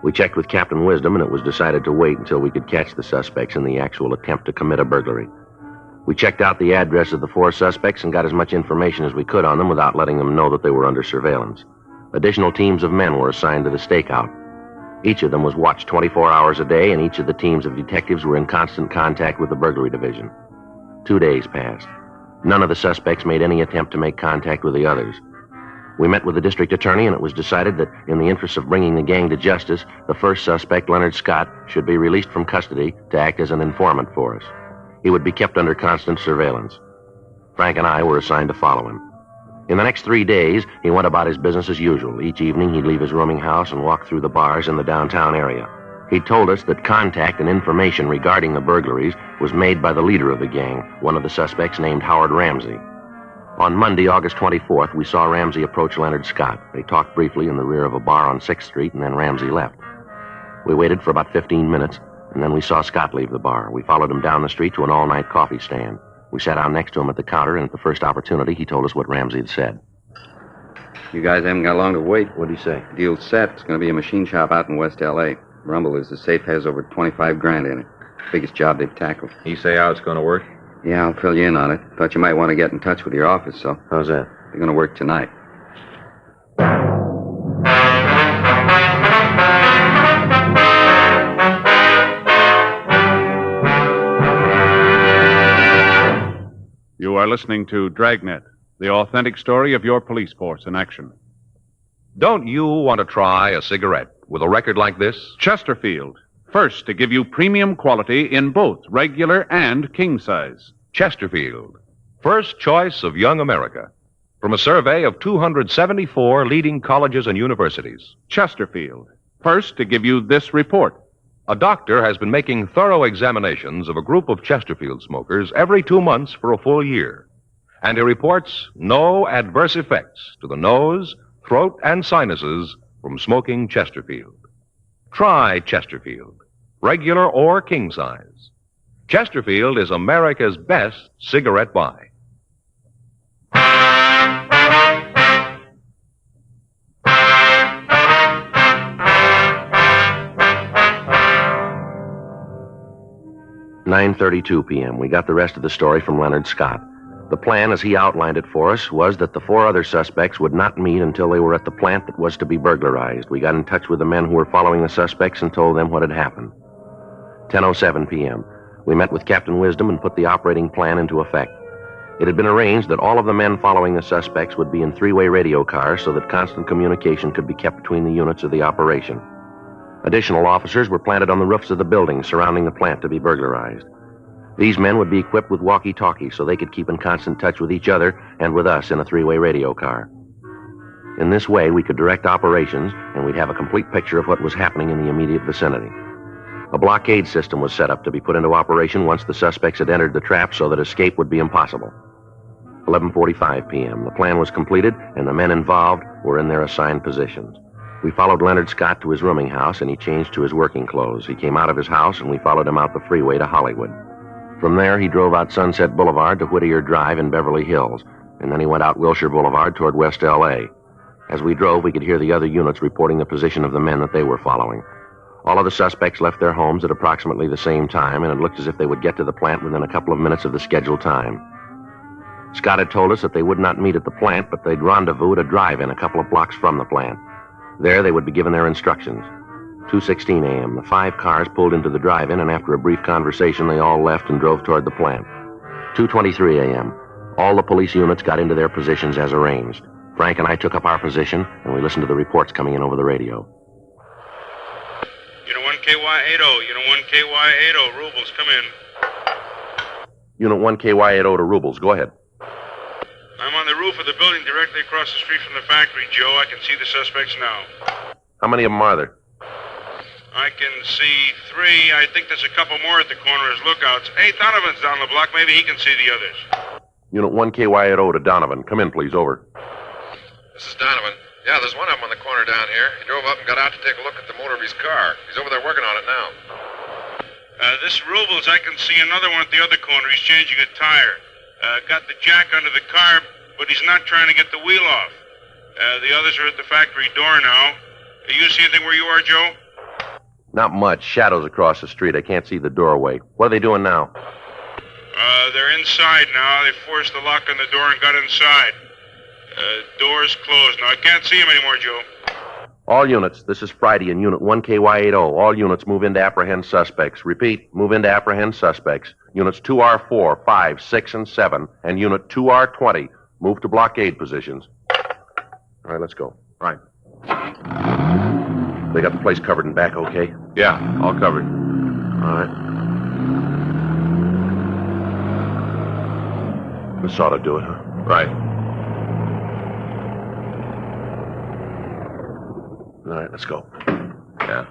We checked with Captain Wisdom, and it was decided to wait until we could catch the suspects in the actual attempt to commit a burglary. We checked out the address of the 4 suspects and got as much information as we could on them without letting them know that they were under surveillance. Additional teams of men were assigned to the stakeout. Each of them was watched 24 hours a day, and each of the teams of detectives were in constant contact with the burglary division. 2 days passed. None of the suspects made any attempt to make contact with the others. We met with the district attorney, and it was decided that in the interest of bringing the gang to justice, the first suspect, Leonard Scott, should be released from custody to act as an informant for us. He would be kept under constant surveillance. Frank and I were assigned to follow him. In the next 3 days, he went about his business as usual. Each evening, he'd leave his rooming house and walk through the bars in the downtown area. He told us that contact and information regarding the burglaries was made by the leader of the gang, one of the suspects named Howard Ramsey. On Monday, August 24th, we saw Ramsey approach Leonard Scott. They talked briefly in the rear of a bar on 6th Street, and then Ramsey left. We waited for about 15 minutes, and then we saw Scott leave the bar. We followed him down the street to an all-night coffee stand. We sat down next to him at the counter, and at the first opportunity, he told us what Ramsey had said. You guys haven't got long to wait. What'd he say? Deal's set. It's going to be a machine shop out in West L.A. Rumble is the safe has over 25 grand in it. Biggest job they've tackled. You say how it's going to work? Yeah, I'll fill you in on it. Thought you might want to get in touch with your office, so. How's that? They're going to work tonight. You are listening to Dragnet, the authentic story of your police force in action. Don't you want to try a cigarette with a record like this? Chesterfield, first to give you premium quality in both regular and king size. Chesterfield, first choice of young America. From a survey of 274 leading colleges and universities. Chesterfield, first to give you this report. A doctor has been making thorough examinations of a group of Chesterfield smokers every 2 months for a full year. And he reports no adverse effects to the nose, throat, and sinuses from smoking Chesterfield. Try Chesterfield, regular or king size. Chesterfield is America's best cigarette buy. "9:32 p.m. We got the rest of the story from Leonard Scott. The plan, as he outlined it for us, was that the 4 other suspects would not meet until they were at the plant that was to be burglarized. We got in touch with the men who were following the suspects and told them what had happened. 10:07 p.m. We met with Captain Wisdom and put the operating plan into effect. It had been arranged that all of the men following the suspects would be in 3-way radio cars so that constant communication could be kept between the units of the operation. Additional officers were planted on the roofs of the buildings surrounding the plant to be burglarized. These men would be equipped with walkie-talkies so they could keep in constant touch with each other and with us in a 3-way radio car. In this way, we could direct operations, and we'd have a complete picture of what was happening in the immediate vicinity. A blockade system was set up to be put into operation once the suspects had entered the trap so that escape would be impossible. 11:45 p.m. The plan was completed, and the men involved were in their assigned positions. We followed Leonard Scott to his rooming house, and he changed to his working clothes. He came out of his house, and we followed him out the freeway to Hollywood. From there, he drove out Sunset Boulevard to Whittier Drive in Beverly Hills, and then he went out Wilshire Boulevard toward West L.A. As we drove, we could hear the other units reporting the position of the men that they were following. All of the suspects left their homes at approximately the same time, and it looked as if they would get to the plant within a couple of minutes of the scheduled time. Scott had told us that they would not meet at the plant, but they'd rendezvous at a drive-in a couple of blocks from the plant. There, they would be given their instructions. 2:16 a.m., the 5 cars pulled into the drive-in, and after a brief conversation, they all left and drove toward the plant. 2:23 a.m., all the police units got into their positions as arranged. Frank and I took up our position, and we listened to the reports coming in over the radio. Unit 1KY80, Unit 1KY80, Rubles, come in. Unit 1KY80 to Rubles, go ahead. I'm on the roof of the building directly across the street from the factory, Joe. I can see the suspects now. How many of them are there? I can see 3. I think there's a couple more at the corner as lookouts. Hey, Donovan's down the block. Maybe he can see the others. Unit 1KY80 to Donovan. Come in, please. Over. This is Donovan. Yeah, there's one of them on the corner down here. He drove up and got out to take a look at the motor of his car. He's over there working on it now. This Rubles, I can see another one at the other corner. He's changing a tire. Got the jack under the car, but he's not trying to get the wheel off. The others are at the factory door now. You see anything where you are, Joe? Not much. Shadows across the street. I can't see the doorway. What are they doing now? They're inside now. They forced the lock on the door and got inside. Door's closed now. I can't see him anymore, Joe. All units, this is Friday in Unit 1KY80. All units move in to apprehend suspects. Repeat, move in to apprehend suspects. Units 2R4, 5, 6, and 7, and Unit 2R20 move to blockade positions. All right, let's go. Right. They got the place covered and back okay? Yeah, all covered. All right. This ought to do it, huh? Right. All right, let's go. Yeah.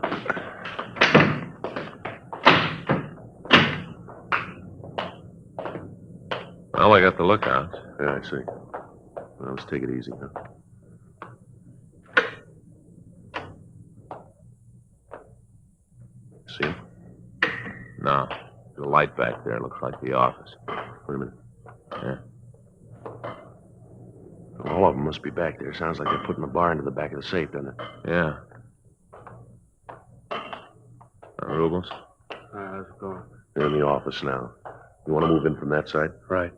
Well, I got the lookout. Yeah, I see. Well, let's take it easy, huh? See him? No. The light back there looks like the office. Wait a minute. Yeah. All of them must be back there. Sounds like they're putting the bar into the back of the safe, doesn't it? Yeah. Rubles? Let's go. They're in the office now. You want to move in from that side? Right.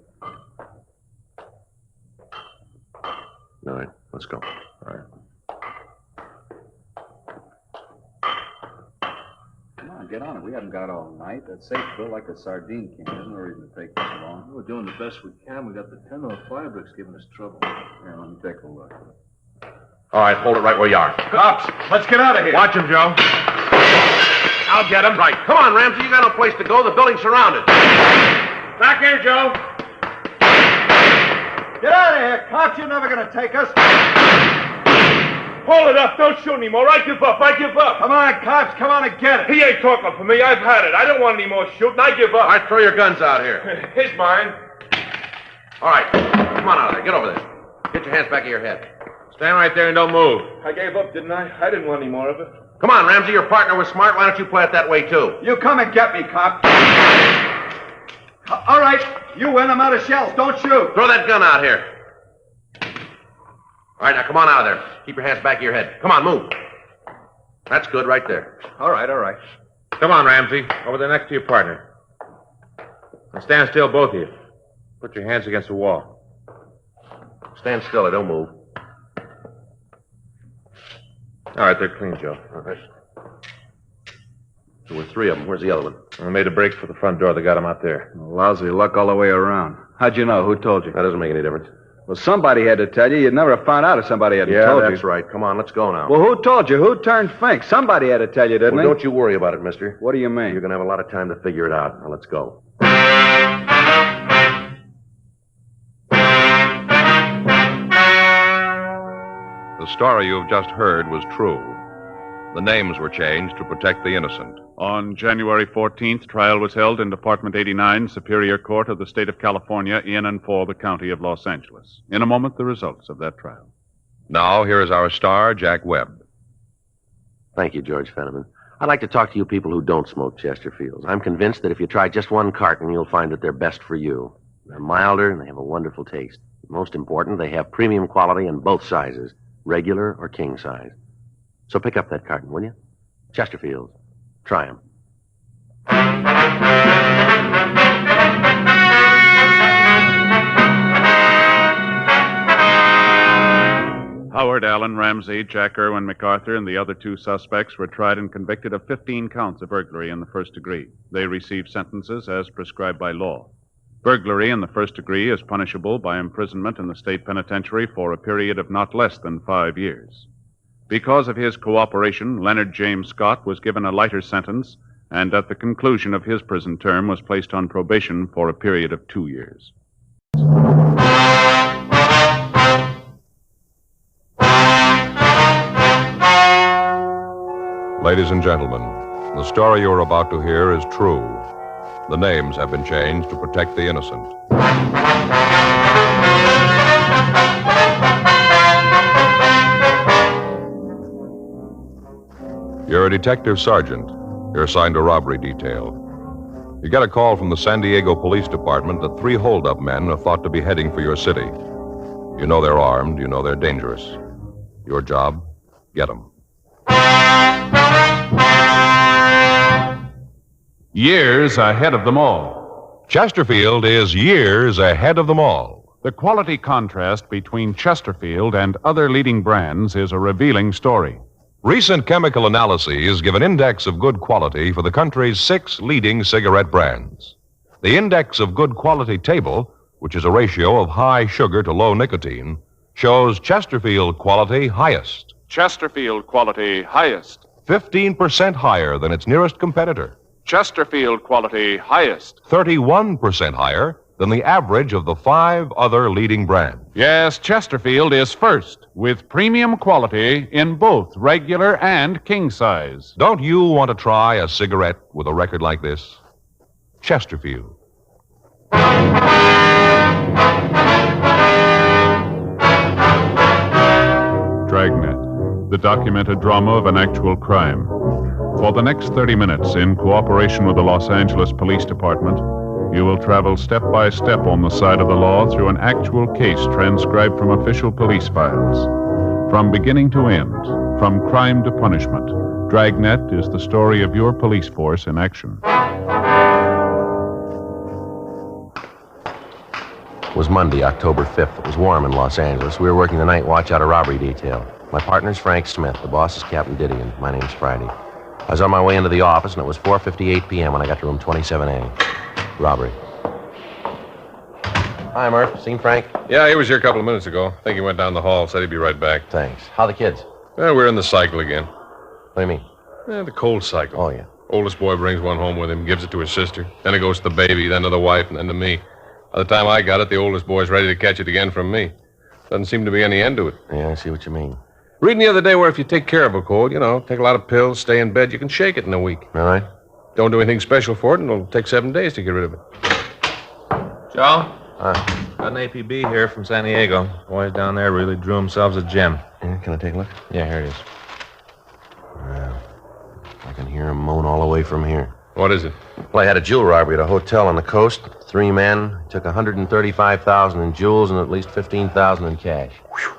All right, let's go. All right. Come on, get on it. We haven't got all night. That safe built like a sardine can. There's no reason to take this long. We're doing the best we can. We got the 1005 bricks giving us trouble. Here, let me take a look. All right, hold it right where you are. Cops, let's get out of here. Watch him, Joe. I'll get him. Right. Come on, Ramsey. You got no place to go. The building's surrounded. Back here, Joe. Get out of here, cops. You're never going to take us. Hold it up. Don't shoot anymore. I give up. Come on, cops. Come on and get it. He ain't talking for me. I've had it. I don't want any more shooting. I give up. All right, throw your guns out here. He's mine. All right. Come on out of there. Get over there. Get your hands back of your head. Stand right there and don't move. I gave up, didn't I? I didn't want any more of it. Come on, Ramsey. Your partner was smart. Why don't you play it that way, too? You come and get me, cop. All right. You win. I'm out of shells. Don't shoot. Throw that gun out here. All right, now come on out of there. Keep your hands back of your head. Come on, move. That's good right there. All right. Come on, Ramsey. Over there next to your partner. Now stand still, both of you. Put your hands against the wall. Stand still. I don't move. All right, they're clean, Joe. All right. There were three of them. Where's the other one? I made a break for the front door. They got him out there. Lousy luck all the way around. How'd you know? Who told you? That doesn't make any difference. Well, somebody had to tell you. You'd never have found out if somebody hadn't told you. Yeah, that's right. Come on, let's go now. Well, who told you? Who turned Fink? Somebody had to tell you, didn't Well, he? don't you worry about it, mister. What do you mean? You're going to have a lot of time to figure it out. Now, let's go. The story you've just heard was true. The names were changed to protect the innocent. On January 14th, trial was held in Department 89, Superior Court of the State of California, in and for the County of Los Angeles. In a moment, the results of that trial. Now, here is our star, Jack Webb. Thank you, George Fenneman. I'd like to talk to you people who don't smoke Chesterfields. I'm convinced that if you try just one carton, you'll find that they're best for you. They're milder, and they have a wonderful taste. Most important, they have premium quality in both sizes, regular or king size. So pick up that carton, will you? Chesterfields. Try 'em. Howard Allen Ramsey, Jack Irwin MacArthur, and the other two suspects were tried and convicted of 15 counts of burglary in the first degree. They received sentences as prescribed by law. Burglary in the first degree is punishable by imprisonment in the state penitentiary for a period of not less than 5 years. Because of his cooperation, Leonard James Scott was given a lighter sentence, and at the conclusion of his prison term was placed on probation for a period of 2 years. Ladies and gentlemen, the story you're about to hear is true. The names have been changed to protect the innocent. You're a detective sergeant. You're assigned to robbery detail. You get a call from the San Diego Police Department that 3 hold-up men are thought to be heading for your city. You know they're armed. You know they're dangerous. Your job, get them. Years ahead of them all. Chesterfield is years ahead of them all. The quality contrast between Chesterfield and other leading brands is a revealing story. Recent chemical analyses give an index of good quality for the country's 6 leading cigarette brands. The index of good quality table, which is a ratio of high sugar to low nicotine, shows Chesterfield quality highest. Chesterfield quality highest. 15% higher than its nearest competitor. Chesterfield quality highest. 31% higher than the average of the 5 other leading brands. Yes, Chesterfield is first, with premium quality in both regular and king size. Don't you want to try a cigarette with a record like this? Chesterfield. Dragnet, the documented drama of an actual crime. For the next 30 minutes, in cooperation with the Los Angeles Police Department, you will travel step by step on the side of the law through an actual case transcribed from official police files. From beginning to end, from crime to punishment, Dragnet is the story of your police force in action. It was Monday, October 5th. It was warm in Los Angeles. We were working the night watch out of robbery detail. My partner's Frank Smith. The boss is Captain Didion. My name's Friday. I was on my way into the office, and it was 4:58 p.m. when I got to room 27A. Robbery. Hi, Murph. Seen Frank? Yeah, he was here a couple of minutes ago. I think he went down the hall. Said he'd be right back. Thanks. How the kids? We're in the cycle again. What do you mean? The cold cycle. Oh, yeah. Oldest boy brings one home with him, gives it to his sister. Then it goes to the baby, then to the wife, and then to me. By the time I got it, the oldest boy's ready to catch it again from me. Doesn't seem to be any end to it. Yeah, I see what you mean. Reading the other day where if you take care of a cold, take a lot of pills, stay in bed, you can shake it in a week. All right. Don't do anything special for it, and it'll take 7 days to get rid of it. Joe? Got an APB here from San Diego. Boys down there really drew themselves a gem. Yeah, can I take a look? Yeah, here it is. I can hear him moan all the way from here. What is it? Well, I had a jewel robbery at a hotel on the coast. 3 men, took $135,000 in jewels and at least $15,000 in cash.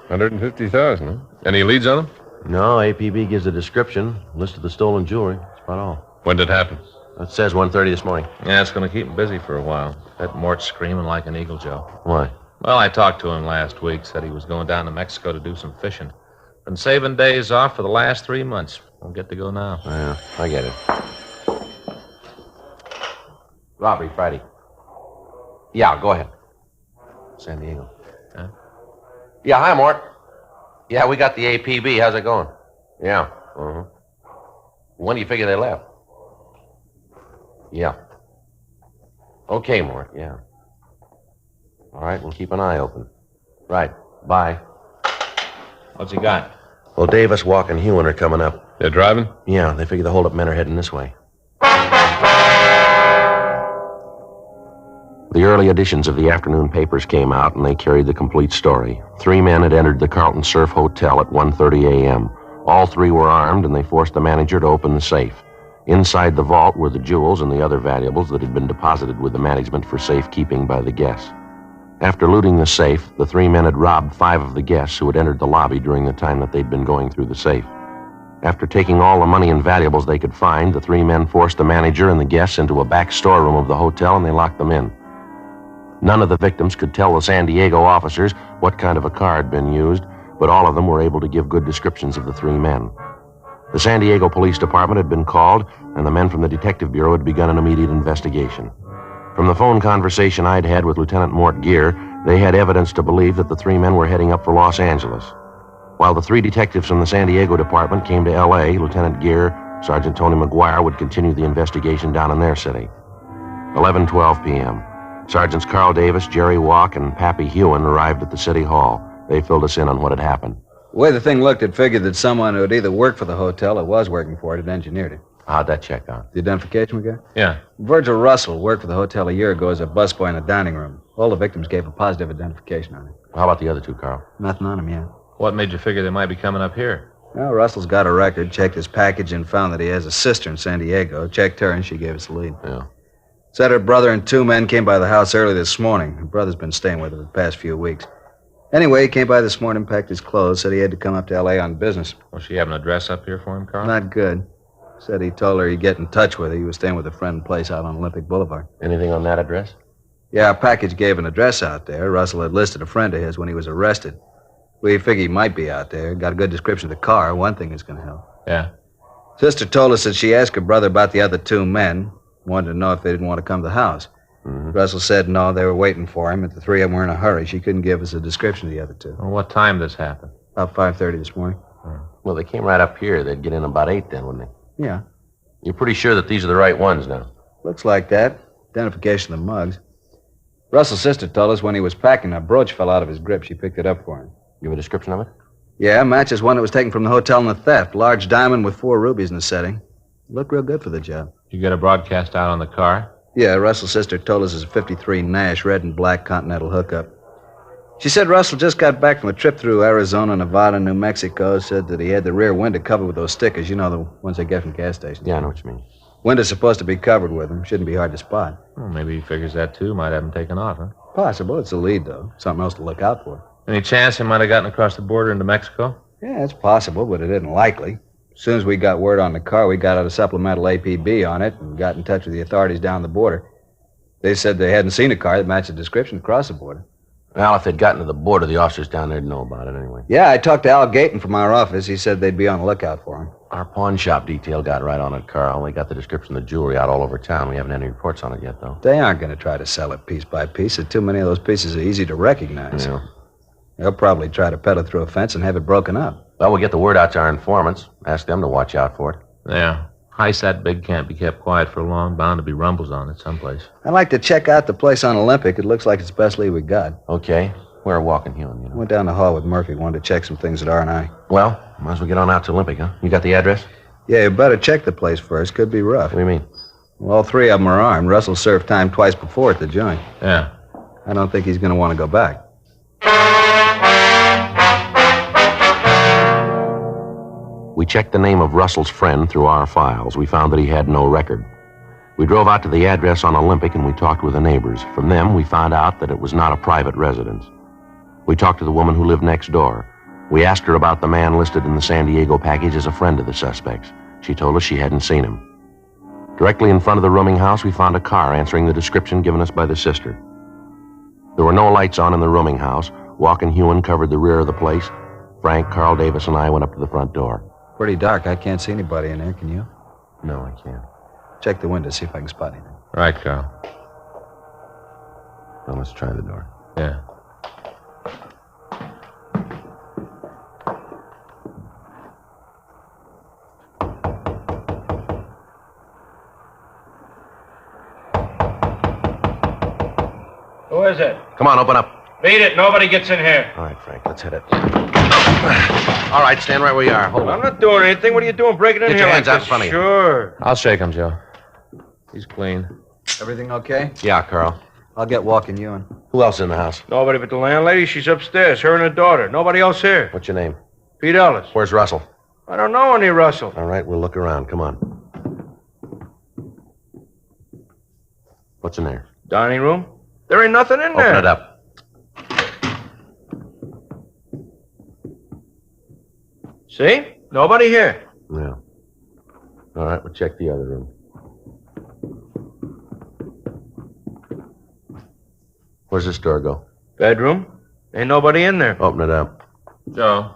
$150,000, huh? Any leads on them? No, APB gives a description, list of the stolen jewelry. That's about all. When did it happen? It says 1:30 this morning. Yeah, it's going to keep him busy for a while. That Mort's screaming like an eagle, Joe. Why? Well, I talked to him last week. Said he was going down to Mexico to do some fishing. Been saving days off for the last 3 months. Won't get to go now. Yeah, I get it. Robbery, Friday. Yeah, go ahead. San Diego. Huh? Yeah, hi, Mort. Yeah, we got the APB. How's it going? Yeah. Uh-huh. When do you figure they left? Yeah. Okay, Mort, yeah. All right, we'll keep an eye open. Right. Bye. What's he got? Well, Davis, Walk, and Hewen are coming up. They're driving? Yeah, they figure the hold-up men are heading this way. The early editions of the afternoon papers came out, and they carried the complete story. 3 men had entered the Carlton Surf Hotel at 1:30 a.m. All 3 were armed, and they forced the manager to open the safe. Inside the vault were the jewels and the other valuables that had been deposited with the management for safekeeping by the guests. After looting the safe, the 3 men had robbed 5 of the guests who had entered the lobby during the time that they'd been going through the safe. After taking all the money and valuables they could find, the 3 men forced the manager and the guests into a back storeroom of the hotel, and they locked them in. None of the victims could tell the San Diego officers what kind of a car had been used, but all of them were able to give good descriptions of the 3 men. The San Diego Police Department had been called, and the men from the Detective Bureau had begun an immediate investigation. From the phone conversation I'd had with Lieutenant Mort Gear, they had evidence to believe that the 3 men were heading up for Los Angeles. While the 3 detectives from the San Diego Department came to L.A., Lieutenant Gear, Sergeant Tony McGuire would continue the investigation down in their city. 11:12 p.m. Sergeants Carl Davis, Jerry Walk, and Pappy Hewen arrived at the city hall. They filled us in on what had happened. The way the thing looked, it figured that someone who had either worked for the hotel or was working for it had engineered it. How'd that check out? The identification we got? Yeah. Virgil Russell worked for the hotel a year ago as a busboy in the dining room. All the victims gave a positive identification on it. How about the other 2, Carl? Nothing on him yet. What made you figure they might be coming up here? Well, Russell's got a record, checked his package, and found that he has a sister in San Diego. Checked her, and she gave us the lead. Yeah. Said her brother and 2 men came by the house early this morning. Her brother's been staying with her for the past few weeks. Anyway, he came by this morning, packed his clothes, said he had to come up to L.A. on business. Well, she have an address up here for him, Carl? Not good. Said he told her he'd get in touch with her. He was staying with a friend place out on Olympic Boulevard. Anything on that address? Yeah, our package gave an address out there. Russell had listed a friend of his when he was arrested. We figured he might be out there. Got a good description of the car. One thing is going to help. Yeah. Sister told us that she asked her brother about the other 2 men. Wanted to know if they didn't want to come to the house. Mm-hmm. Russell said no, they were waiting for him. If the 3 of them were in a hurry, she couldn't give us a description of the other 2. Well, what time this happened? About 5:30 this morning. Well, they came right up here. They'd get in about 8 then, wouldn't they? Yeah. You're pretty sure that these are the right ones now? Looks like that. Identification of the mugs. Russell's sister told us when he was packing, a brooch fell out of his grip. She picked it up for him. You have a description of it? Yeah, matches one that was taken from the hotel in the theft. Large diamond with 4 rubies in the setting. Looked real good for the job. You get a broadcast out on the car? Yeah, Russell's sister told us it's a 53 Nash, red and black Continental hookup. She said Russell just got back from a trip through Arizona, Nevada, New Mexico. Said that he had the rear window covered with those stickers. You know, the ones they get from gas stations. Yeah, I know what you mean. Window's supposed to be covered with them. Shouldn't be hard to spot. Well, maybe he figures that, too. Might have him taken off, huh? Possible. It's a lead, though. Something else to look out for. Any chance he might have gotten across the border into Mexico? Yeah, it's possible, but it isn't likely. As soon as we got word on the car, we got out a supplemental APB on it and got in touch with the authorities down the border. They said they hadn't seen a car that matched the description across the border. Well, if they'd gotten to the border, the officers down there'd know about it anyway. Yeah, I talked to Al Gayton from our office. He said they'd be on the lookout for him. Our pawn shop detail got right on it, Carl. They got the description of the jewelry out all over town. We haven't had any reports on it yet, though. They aren't going to try to sell it piece by piece. Too many of those pieces are easy to recognize. Yeah. They'll probably try to peddle through a fence and have it broken up. Well, we'll get the word out to our informants. Ask them to watch out for it. Yeah. Heist that big can't be kept quiet for long. Bound to be rumbles on it someplace. I'd like to check out the place on Olympic. It looks like it's the best lead we got. Okay. We're walking here, you know. Went down the hall with Murphy. Wanted to check some things at R&I. Well, might as well get on out to Olympic, huh? You got the address? Yeah, you better check the place first. Could be rough. What do you mean? Well, all three of them are armed. Russell served time twice before at the joint. Yeah. I don't think he's going to want to go back. We checked the name of Russell's friend through our files. We found that he had no record. We drove out to the address on Olympic and we talked with the neighbors. From them, we found out that it was not a private residence. We talked to the woman who lived next door. We asked her about the man listed in the San Diego package as a friend of the suspects. She told us she hadn't seen him. Directly in front of the rooming house, we found a car answering the description given us by the sister. There were no lights on in the rooming house. Walk and Hewen covered the rear of the place. Frank, Carl Davis, and I went up to the front door. Pretty dark. I can't see anybody in there, can you? No, I can't. Check the window, see if I can spot anything. Right, Carl. Well, let's try the door. Yeah. Who is it? Come on, open up. Beat it. Nobody gets in here. All right, Frank, let's hit it. All right, stand right where you are. Hold I'm on. not doing anything. What are you doing breaking in Get here your hands like out in this? front of you. Sure. I'll shake him, Joe. He's clean. Everything okay? Yeah, Carl. I'll get walking you in. Who else in the house? Nobody but the landlady. She's upstairs. Her and her daughter. Nobody else here. What's your name? Pete Ellis. Where's Russell? I don't know any Russell. All right, we'll look around. Come on. What's in there? Dining room. There ain't nothing in there. Open it up. See? Nobody here. Yeah. All right, we'll check the other room. Where's this door go? Bedroom. Ain't nobody in there. Open it up. Joe,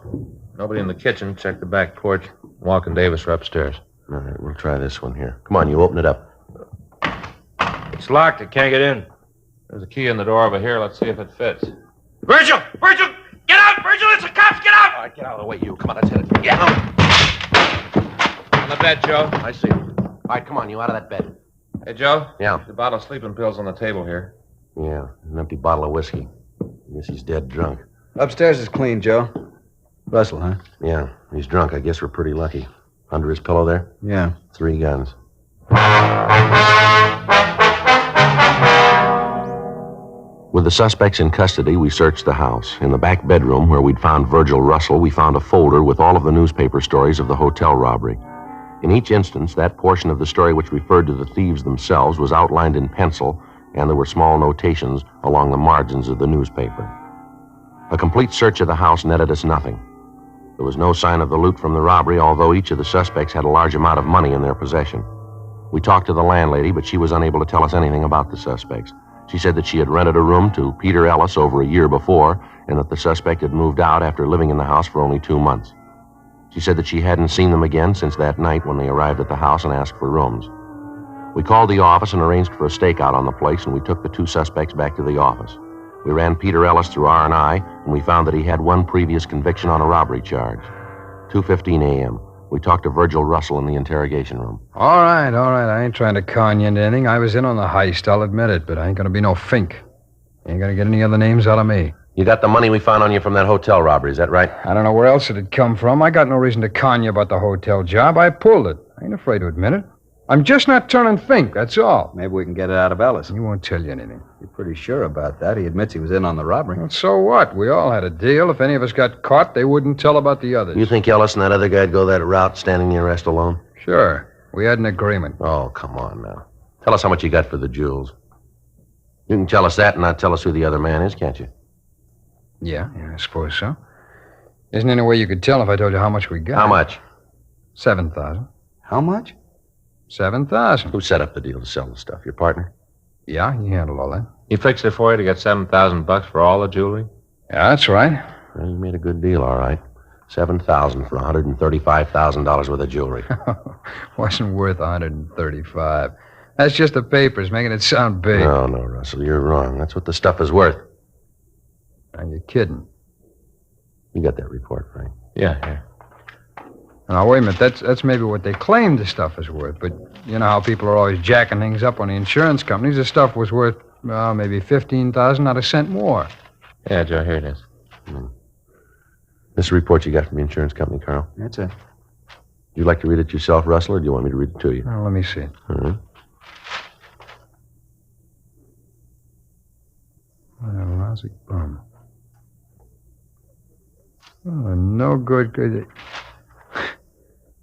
nobody in the kitchen. Check the back porch. Walk and Davis are upstairs. All right, we'll try this one here. Come on, you open it up. It's locked. I can't get in. There's a key in the door over here. Let's see if it fits. Virgil! Virgil! Get out! Virgil, it's the cops! Get out! All right, get out of the way, you. Come on, let's hit it. Yeah. On the bed, Joe. I see. All right, come on, you out of that bed. Hey, Joe. Yeah. The bottle of sleeping pills on the table here. Yeah, an empty bottle of whiskey. I guess he's dead drunk. Upstairs is clean, Joe. Russell, huh? Yeah, he's drunk. I guess we're pretty lucky. Under his pillow there? Yeah. 3 guns. With the suspects in custody, we searched the house. In the back bedroom, where we'd found Virgil Russell, we found a folder with all of the newspaper stories of the hotel robbery. In each instance, that portion of the story which referred to the thieves themselves was outlined in pencil, and there were small notations along the margins of the newspaper. A complete search of the house netted us nothing. There was no sign of the loot from the robbery, although each of the suspects had a large amount of money in their possession. We talked to the landlady, but she was unable to tell us anything about the suspects. She said that she had rented a room to Peter Ellis over a year before, and that the suspect had moved out after living in the house for only 2 months. She said that she hadn't seen them again since that night when they arrived at the house and asked for rooms. We called the office and arranged for a stakeout on the place, and we took the 2 suspects back to the office. We ran Peter Ellis through R&I, and we found that he had 1 previous conviction on a robbery charge. 2:15 a.m. We talked to Virgil Russell in the interrogation room. All right. I ain't trying to con you into anything. I was in on the heist, I'll admit it, but I ain't gonna be no fink. You ain't gonna get any other names out of me. You got the money we found on you from that hotel robbery, is that right? I don't know where else it'd come from. I got no reason to con you about the hotel job. I pulled it. I ain't afraid to admit it. I'm just not turning fink, that's all. Maybe we can get it out of Ellis. He won't tell you anything. You're pretty sure about that. He admits he was in on the robbery. Well, so what? We all had a deal. If any of us got caught, they wouldn't tell about the others. You think Ellis and that other guy'd go that route, standing the arrest alone? Sure. We had an agreement. Oh, come on now. Tell us how much you got for the jewels. You can tell us that and not tell us who the other man is, can't you? Yeah, I suppose so. Isn't any way you could tell if I told you how much we got? How much? 7,000. How much? 7,000. Who set up the deal to sell the stuff? Your partner? Yeah, he handled all that. He fixed it for you to get $7,000 for all the jewelry? Yeah, that's right. Well, you made a good deal, all right. $7,000 for $135,000 worth of jewelry. Wasn't worth 135. That's just the papers, making it sound big. No, Russell, you're wrong. That's what the stuff is worth. Are you kidding? You got that report, Frank? Yeah, here. Now, wait a minute. That's maybe what they claim the stuff is worth. But you know how people are always jacking things up on the insurance companies. The stuff was worth, maybe $15,000, not a cent more. Yeah, Joe, here it is. This is a report you got from the insurance company, Carl. That's it. Would you like to read it yourself, Russell, or do you want me to read it to you? Well, let me see it. All right. What a lousy bum. Oh, no good.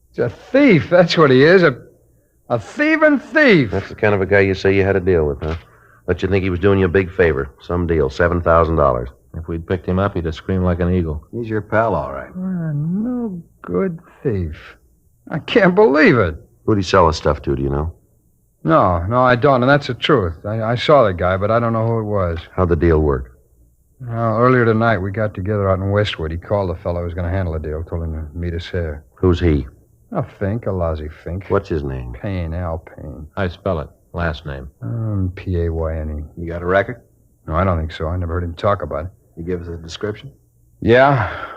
He's a thief, that's what he is. A thieving thief. That's the kind of a guy you say you had to deal with, huh? Let you think he was doing you a big favor. Some deal, $7,000. If we'd picked him up, he'd have screamed like an eagle. He's your pal, all right. No good thief. I can't believe it. Who'd he sell his stuff to, do you know? No, I don't, and that's the truth. I saw the guy, but I don't know who it was. How'd the deal work? Well, earlier tonight, we got together out in Westwood. He called the fellow who was going to handle the deal, told him to meet us here. Who's he? A Fink, a lousy Fink. What's his name? Payne, Al Payne. I spell it. Last name. P-A-Y-N-E. You got a record? No, I don't think so. I never heard him talk about it. You give us a description? Yeah.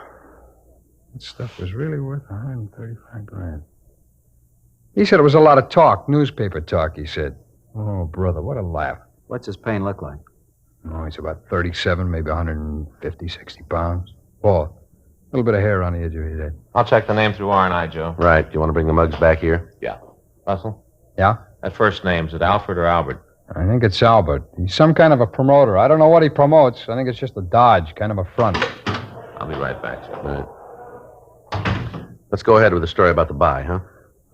That stuff was really worth $135,000. He said it was a lot of talk, newspaper talk, he said. Oh, brother, what a laugh. What's his pain look like? Oh, he's about 37, maybe 150, 60 pounds. Bald. A little bit of hair on the edge of his head. I'll check the name through R&I, Joe. Right. Do you want to bring the mugs back here? Yeah. Russell? Yeah? That first name, is it Alfred or Albert? I think it's Albert. He's some kind of a promoter. I don't know what he promotes. I think it's just a dodge, kind of a front. I'll be right back, sir. Right. Let's go ahead with the story about the buy, huh?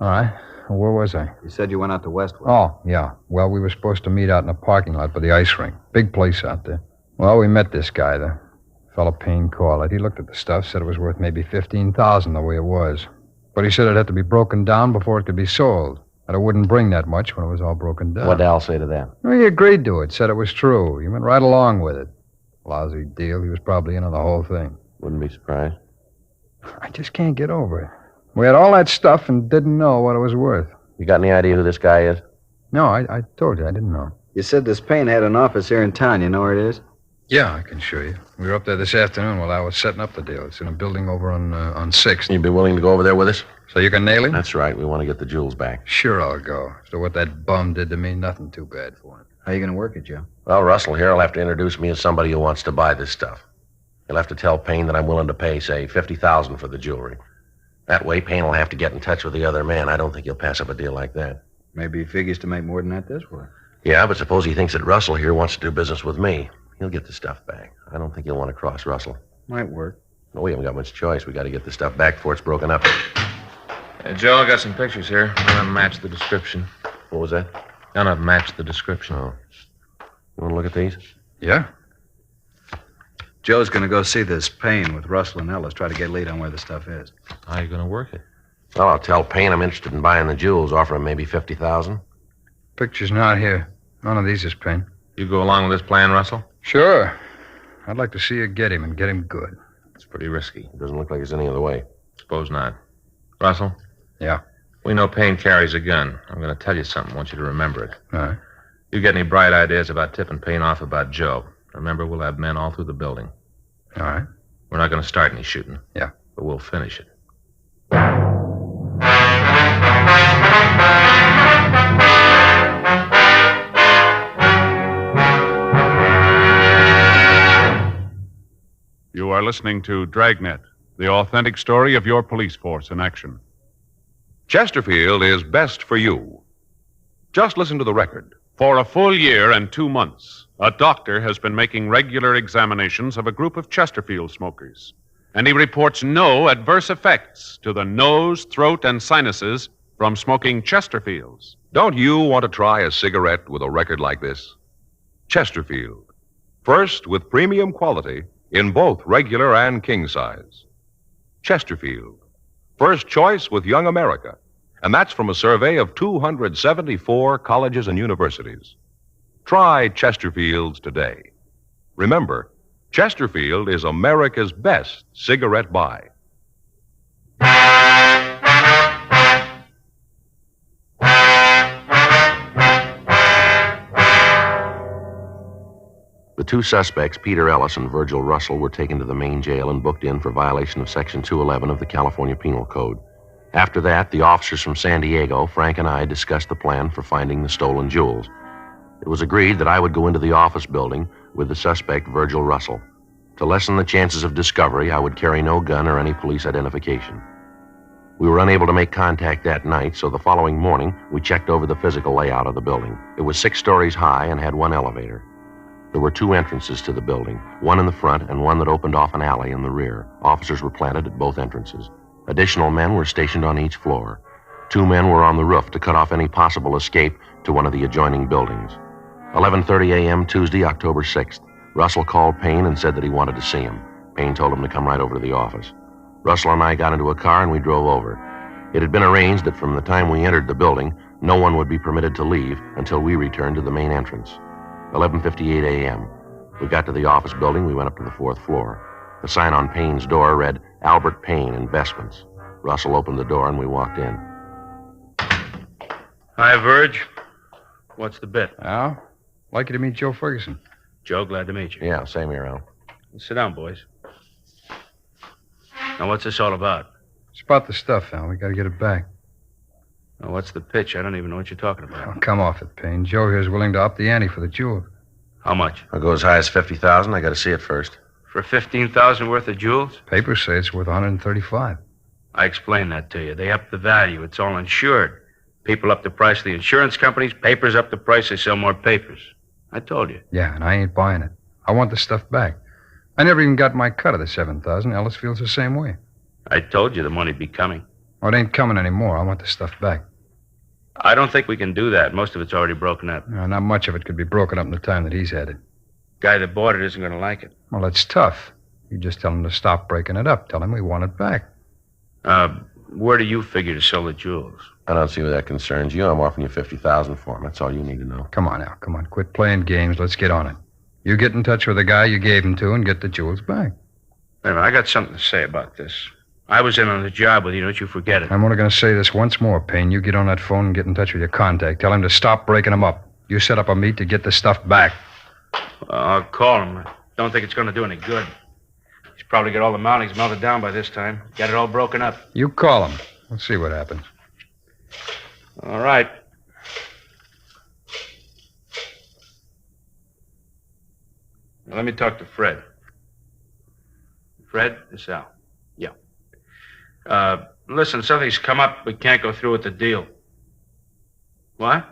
All right. Where was I? You said you went out to Westwood. Oh, yeah. Well, we were supposed to meet out in a parking lot by the ice rink. Big place out there. Well, we met this guy, the fellow Payne called it. He looked at the stuff, said it was worth maybe $15,000 the way it was. But he said it had to be broken down before it could be sold. That it wouldn't bring that much when it was all broken down. What'd Al say to that? Well, he agreed to it, said it was true. He went right along with it. Lousy deal. He was probably in on the whole thing. Wouldn't be surprised. I just can't get over it. We had all that stuff and didn't know what it was worth. You got any idea who this guy is? No, I told you I didn't know. You said this Payne had an office here in town. You know where it is? Yeah, I can show you. We were up there this afternoon while I was setting up the deal. It's in a building over on 6th. You'd be willing to go over there with us? So you can nail him? That's right. We want to get the jewels back. Sure, I'll go. So what that bum did to me, nothing too bad for him. How you going to work it, Joe? Well, Russell here will have to introduce me as somebody who wants to buy this stuff. He'll have to tell Payne that I'm willing to pay, say, $50,000 for the jewelry. That way, Payne will have to get in touch with the other man. I don't think he'll pass up a deal like that. Maybe he figures to make more than that this way. Yeah, but suppose he thinks that Russell here wants to do business with me. He'll get the stuff back. I don't think he'll want to cross Russell. Might work. No, we haven't got much choice. We got to get the stuff back before it's broken up. Joe, I got some pictures here. None of them match the description. What was that? None of them match the description. Oh. You want to look at these? Yeah. Joe's going to go see this Payne with Russell and Ellis, try to get a lead on where the stuff is. How are you going to work it? Well, I'll tell Payne I'm interested in buying the jewels, offer him maybe $50,000. Picture's not here. None of these is Payne. You go along with this plan, Russell? Sure. I'd like to see you get him and get him good. It's pretty risky. It doesn't look like there's any other way. Suppose not. Russell? Yeah? We know Payne carries a gun. I'm going to tell you something. I want you to remember it. All right. You get any bright ideas about tipping Payne off about Joe, remember, we'll have men all through the building. All right. We're not going to start any shooting. Yeah. But we'll finish it. You are listening to Dragnet, the authentic story of your police force in action. Chesterfield is best for you. Just listen to the record. For a full year and 2 months, a doctor has been making regular examinations of a group of Chesterfield smokers, and he reports no adverse effects to the nose, throat, and sinuses from smoking Chesterfields. Don't you want to try a cigarette with a record like this? Chesterfield. First with premium quality in both regular and king size. Chesterfield. First choice with Young America. And that's from a survey of 274 colleges and universities. Try Chesterfields today. Remember, Chesterfield is America's best cigarette buy. The two suspects, Peter Ellis and Virgil Russell, were taken to the main jail and booked in for violation of Section 211 of the California Penal Code. After that, the officers from San Diego, Frank and I, discussed the plan for finding the stolen jewels. It was agreed that I would go into the office building with the suspect, Virgil Russell. To lessen the chances of discovery, I would carry no gun or any police identification. We were unable to make contact that night, so the following morning, we checked over the physical layout of the building. It was 6 stories high and had one elevator. There were 2 entrances to the building, one in the front and one that opened off an alley in the rear. Officers were planted at both entrances. Additional men were stationed on each floor. 2 men were on the roof to cut off any possible escape to one of the adjoining buildings. 11:30 a.m. Tuesday, October 6th. Russell called Payne and said that he wanted to see him. Payne told him to come right over to the office. Russell and I got into a car and we drove over. It had been arranged that from the time we entered the building, no one would be permitted to leave until we returned to the main entrance. 11:58 a.m. We got to the office building. We went up to the 4th floor. The sign on Payne's door read, Albert Payne, Investments. Russell opened the door and we walked in. Hi, Verge. What's the bit? Al, like you to meet Joe Ferguson. Joe, glad to meet you. Yeah, same here, Al. Sit down, boys. Now, what's this all about? It's about the stuff, Al. We got to get it back. Now, what's the pitch? I don't even know what you're talking about. Oh, come off it, Payne. Joe here's willing to up the ante for the jewels. How much? I'll go as high as $50,000. I got to see it first. For $15,000 worth of jewels? Papers say it's worth $135. I explained that to you. They up the value. It's all insured. People up the price of the insurance companies. Papers up the price. They sell more papers. I told you. Yeah, and I ain't buying it. I want the stuff back. I never even got my cut of the $7,000. Ellis feels the same way. I told you the money'd be coming. Oh, it ain't coming anymore. I want the stuff back. I don't think we can do that. Most of it's already broken up. Not much of it could be broken up in the time that he's had it. Guy that bought it isn't going to like it. Well, it's tough. You just tell him to stop breaking it up. Tell him we want it back. Where do you figure to sell the jewels? I don't see where that concerns you. I'm offering you $50,000 for them. That's all you need to know. Come on, Al. Come on. Quit playing games. Let's get on it. You get in touch with the guy you gave him to and get the jewels back. Wait a minute. I got something to say about this. I was in on the job with you. Don't you forget it. I'm only going to say this once more, Payne. You get on that phone and get in touch with your contact. Tell him to stop breaking them up. You set up a meet to get the stuff back. I'll call him. I don't think it's going to do any good. He's probably got all the mountings melted down by this time. Got it all broken up. You call him. We'll see what happens. All right. Now, let me talk to Fred. Fred, it's Al. Yeah. Listen, something's come up. We can't go through with the deal. What?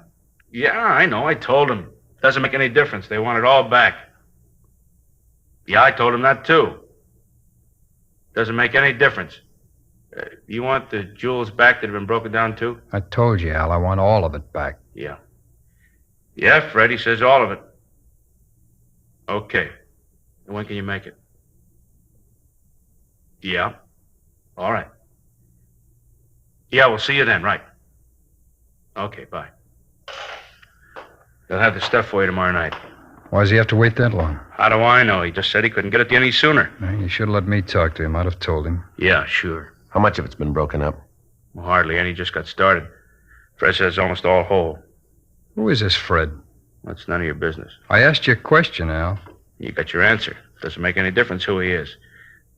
Yeah, I know. I told him. Doesn't make any difference. They want it all back. Yeah, I told him that, too. Doesn't make any difference. You want the jewels back that have been broken down, too? I told you, Al. I want all of it back. Yeah. Yeah, Fred, he says all of it. Okay. And when can you make it? Yeah. All right. Yeah, we'll see you then, right. Okay, bye. They'll have the stuff for you tomorrow night. Why does he have to wait that long? How do I know? He just said he couldn't get it to you any sooner. You should have let me talk to him. I'd have told him. Yeah, sure. How much of it's been broken up? Well, hardly any. Just got started. Fred says almost all whole. Who is this Fred? That's none of your business. I asked you a question, Al. You got your answer. Doesn't make any difference who he is.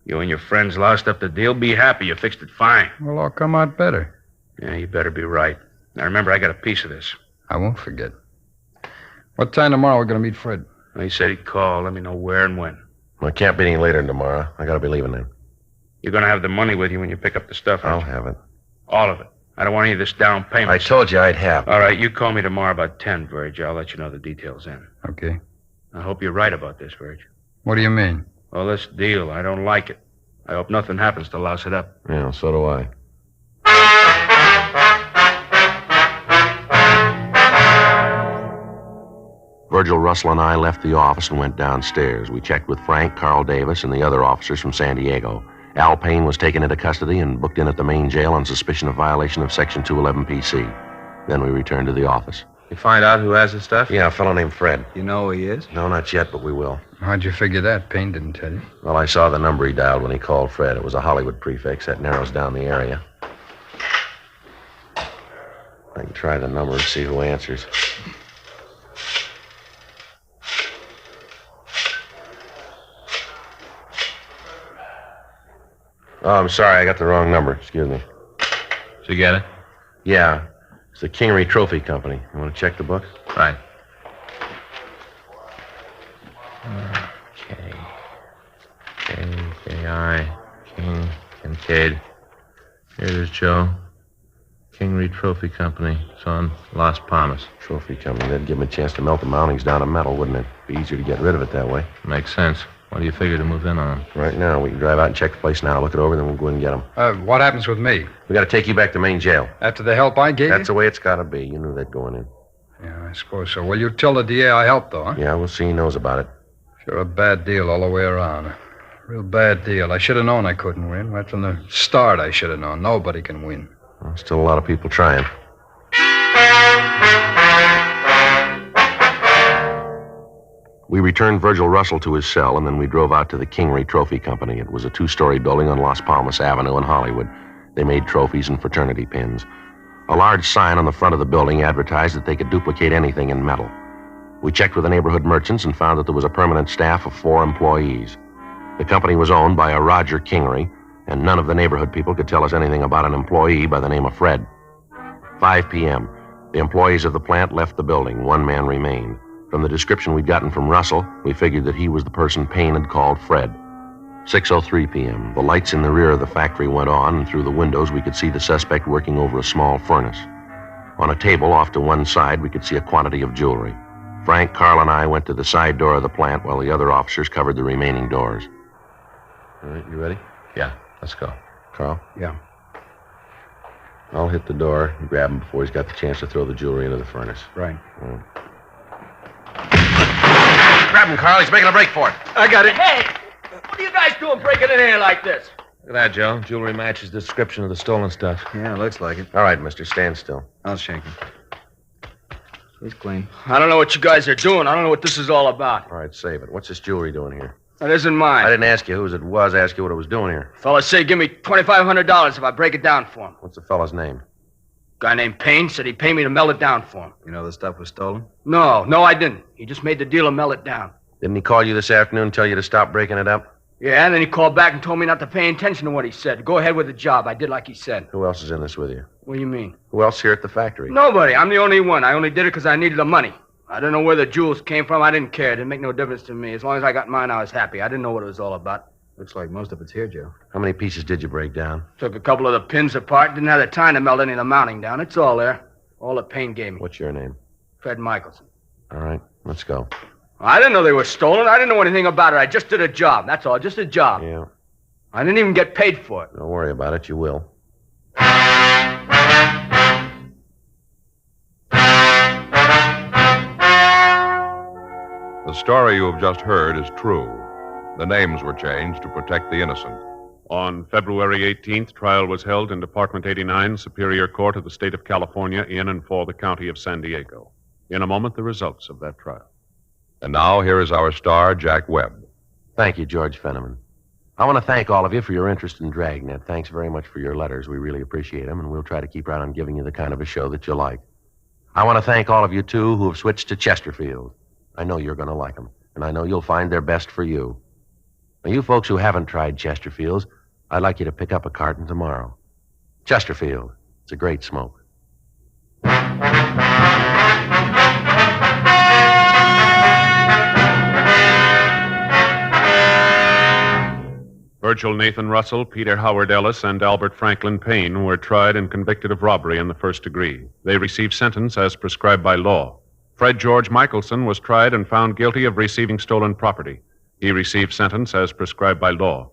You and your friends lost up the deal. Be happy. You fixed it fine. Well, I'll come out better. Yeah, you better be right. Now, remember, I got a piece of this. I won't forget. What time tomorrow we're going to meet Fred? He said he'd call. Let me know where and when. Well, it can't be any later than tomorrow. I got to be leaving then. You're going to have the money with you when you pick up the stuff, I'll have it. All of it. I don't want any of this down payment. I told you I'd have it. All right, you call me tomorrow about 10, Verge. I'll let you know the details then. Okay. I hope you're right about this, Verge. What do you mean? Well, this deal, I don't like it. I hope nothing happens to louse it up. Yeah, so do I. Virgil Russell and I left the office and went downstairs. We checked with Frank, Carl Davis, and the other officers from San Diego. Al Payne was taken into custody and booked in at the main jail on suspicion of violation of Section 211 PC. Then we returned to the office. You find out who has the stuff? Yeah, a fellow named Fred. You know who he is? No, not yet, but we will. How'd you figure that? Payne didn't tell you. Well, I saw the number he dialed when he called Fred. It was a Hollywood prefix. That narrows down the area. I can try the number and see who answers. Oh, I'm sorry. I got the wrong number. Excuse me. Did you get it? Yeah. It's the Kingery Trophy Company. You want to check the books? Right. K.I. King, Kincaid. Here's Joe. Kingery Trophy Company. It's on Las Palmas. Trophy Company. That'd give him a chance to melt the mountings down to metal, wouldn't it? Be easier to get rid of it that way. Makes sense. What do you figure to move in on? Right now. We can drive out and check the place now, look it over, then we'll go in and get them. What happens with me? We got to take you back to main jail. After the help I gave That's you? the way it's got to be. You knew that going in. Yeah, I suppose so. Well, you tell the DA I helped, though, huh? Yeah, we'll see he knows about it. Sure a bad deal all the way around. Real bad deal. I should have known I couldn't win. Right from the start, I should have known. Nobody can win. Well, still a lot of people trying. We returned Virgil Russell to his cell, and then we drove out to the Kingery Trophy Company. It was a 2-story building on Las Palmas Avenue in Hollywood. They made trophies and fraternity pins. A large sign on the front of the building advertised that they could duplicate anything in metal. We checked with the neighborhood merchants and found that there was a permanent staff of 4 employees. The company was owned by a Roger Kingery, and none of the neighborhood people could tell us anything about an employee by the name of Fred. 5 p.m. The employees of the plant left the building. 1 man remained. From the description we'd gotten from Russell, we figured that he was the person Payne had called Fred. 6:03 p.m. The lights in the rear of the factory went on, and through the windows we could see the suspect working over a small furnace. On a table off to one side, we could see a quantity of jewelry. Frank, Carl, and I went to the side door of the plant while the other officers covered the remaining doors. All right, you ready? Yeah, let's go. Carl? Yeah. I'll hit the door and grab him before he's got the chance to throw the jewelry into the furnace. Right. Grab him, Carl. He's making a break for it. I got it. Hey, what are you guys doing breaking in here like this? Look at that, Joe. Jewelry matches the description of the stolen stuff. Yeah, looks like it. All right, mister, stand still. I'll shake him. He's clean. I don't know what you guys are doing. I don't know what this is all about. All right, save it. What's this jewelry doing here? That isn't mine. I didn't ask you whose it was. I asked you what it was doing here. Fellas say give me $2,500 if I break it down for him. What's the fella's name? Guy named Payne said he'd pay me to melt it down for him. You know the stuff was stolen? No, I didn't. He just made the deal to melt it down. Didn't he call you this afternoon and tell you to stop breaking it up? Yeah, and then he called back and told me not to pay attention to what he said. Go ahead with the job. I did like he said. Who else is in this with you? What do you mean? Who else here at the factory? Nobody. I'm the only one. I only did it because I needed the money. I don't know where the jewels came from. I didn't care. It didn't make no difference to me. As long as I got mine, I was happy. I didn't know what it was all about. Looks like most of it's here, Joe. How many pieces did you break down? Took a couple of the pins apart. Didn't have the time to melt any of the mounting down. It's all there. All that Payne gave me. What's your name? Fred Michelson. All right, let's go. I didn't know they were stolen. I didn't know anything about it. I just did a job. That's all. Just a job. Yeah. I didn't even get paid for it. Don't worry about it. You will. The story you have just heard is true. The names were changed to protect the innocent. On February 18th, trial was held in Department 89, Superior Court of the State of California, in and for the County of San Diego. In a moment, the results of that trial. And now, here is our star, Jack Webb. Thank you, George Fenneman. I want to thank all of you for your interest in Dragnet. Thanks very much for your letters. We really appreciate them, and we'll try to keep right on giving you the kind of a show that you like. I want to thank all of you, too, who have switched to Chesterfield. I know you're going to like them, and I know you'll find they're best for you. Now, you folks who haven't tried Chesterfields, I'd like you to pick up a carton tomorrow. Chesterfield. It's a great smoke. Virgil Nathan Russell, Peter Howard Ellis, and Albert Franklin Payne were tried and convicted of robbery in the first degree. They received sentence as prescribed by law. Fred George Michelson was tried and found guilty of receiving stolen property. He received sentence as prescribed by law.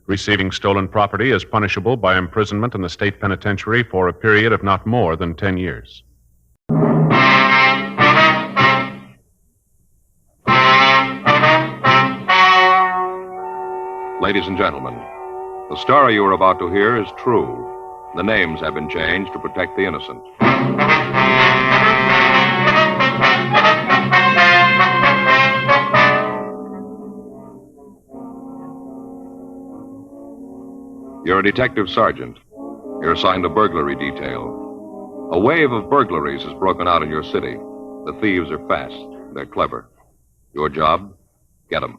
Receiving stolen property is punishable by imprisonment in the state penitentiary for a period of not more than 10 years. Ladies and gentlemen, the story you are about to hear is true. The names have been changed to protect the innocent. You're a detective sergeant. You're assigned a burglary detail. A wave of burglaries has broken out in your city. The thieves are fast. They're clever. Your job? Get them.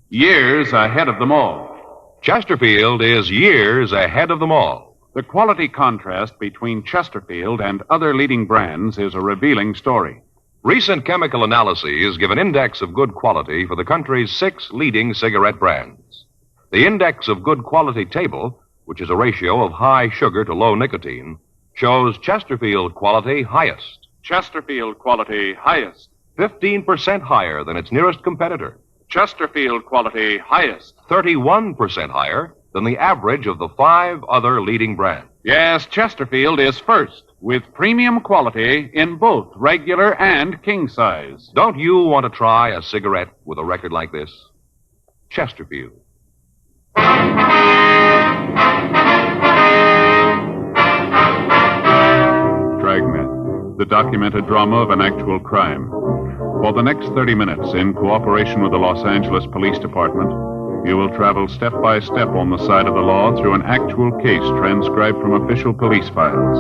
years ahead of them all. Chesterfield is years ahead of them all. The quality contrast between Chesterfield and other leading brands is a revealing story. Recent chemical analyses give an index of good quality for the country's 6 leading cigarette brands. The index of good quality table, which is a ratio of high sugar to low nicotine, shows Chesterfield quality highest. Chesterfield quality highest. 15% higher than its nearest competitor. Chesterfield quality highest. 31% higher than the average of the 5 other leading brands. Yes, Chesterfield is first, with premium quality in both regular and king size. Don't you want to try a cigarette with a record like this? Chesterfield. Dragnet, the documented drama of an actual crime. For the next 30 minutes, in cooperation with the Los Angeles Police Department, you will travel step by step on the side of the law through an actual case transcribed from official police files.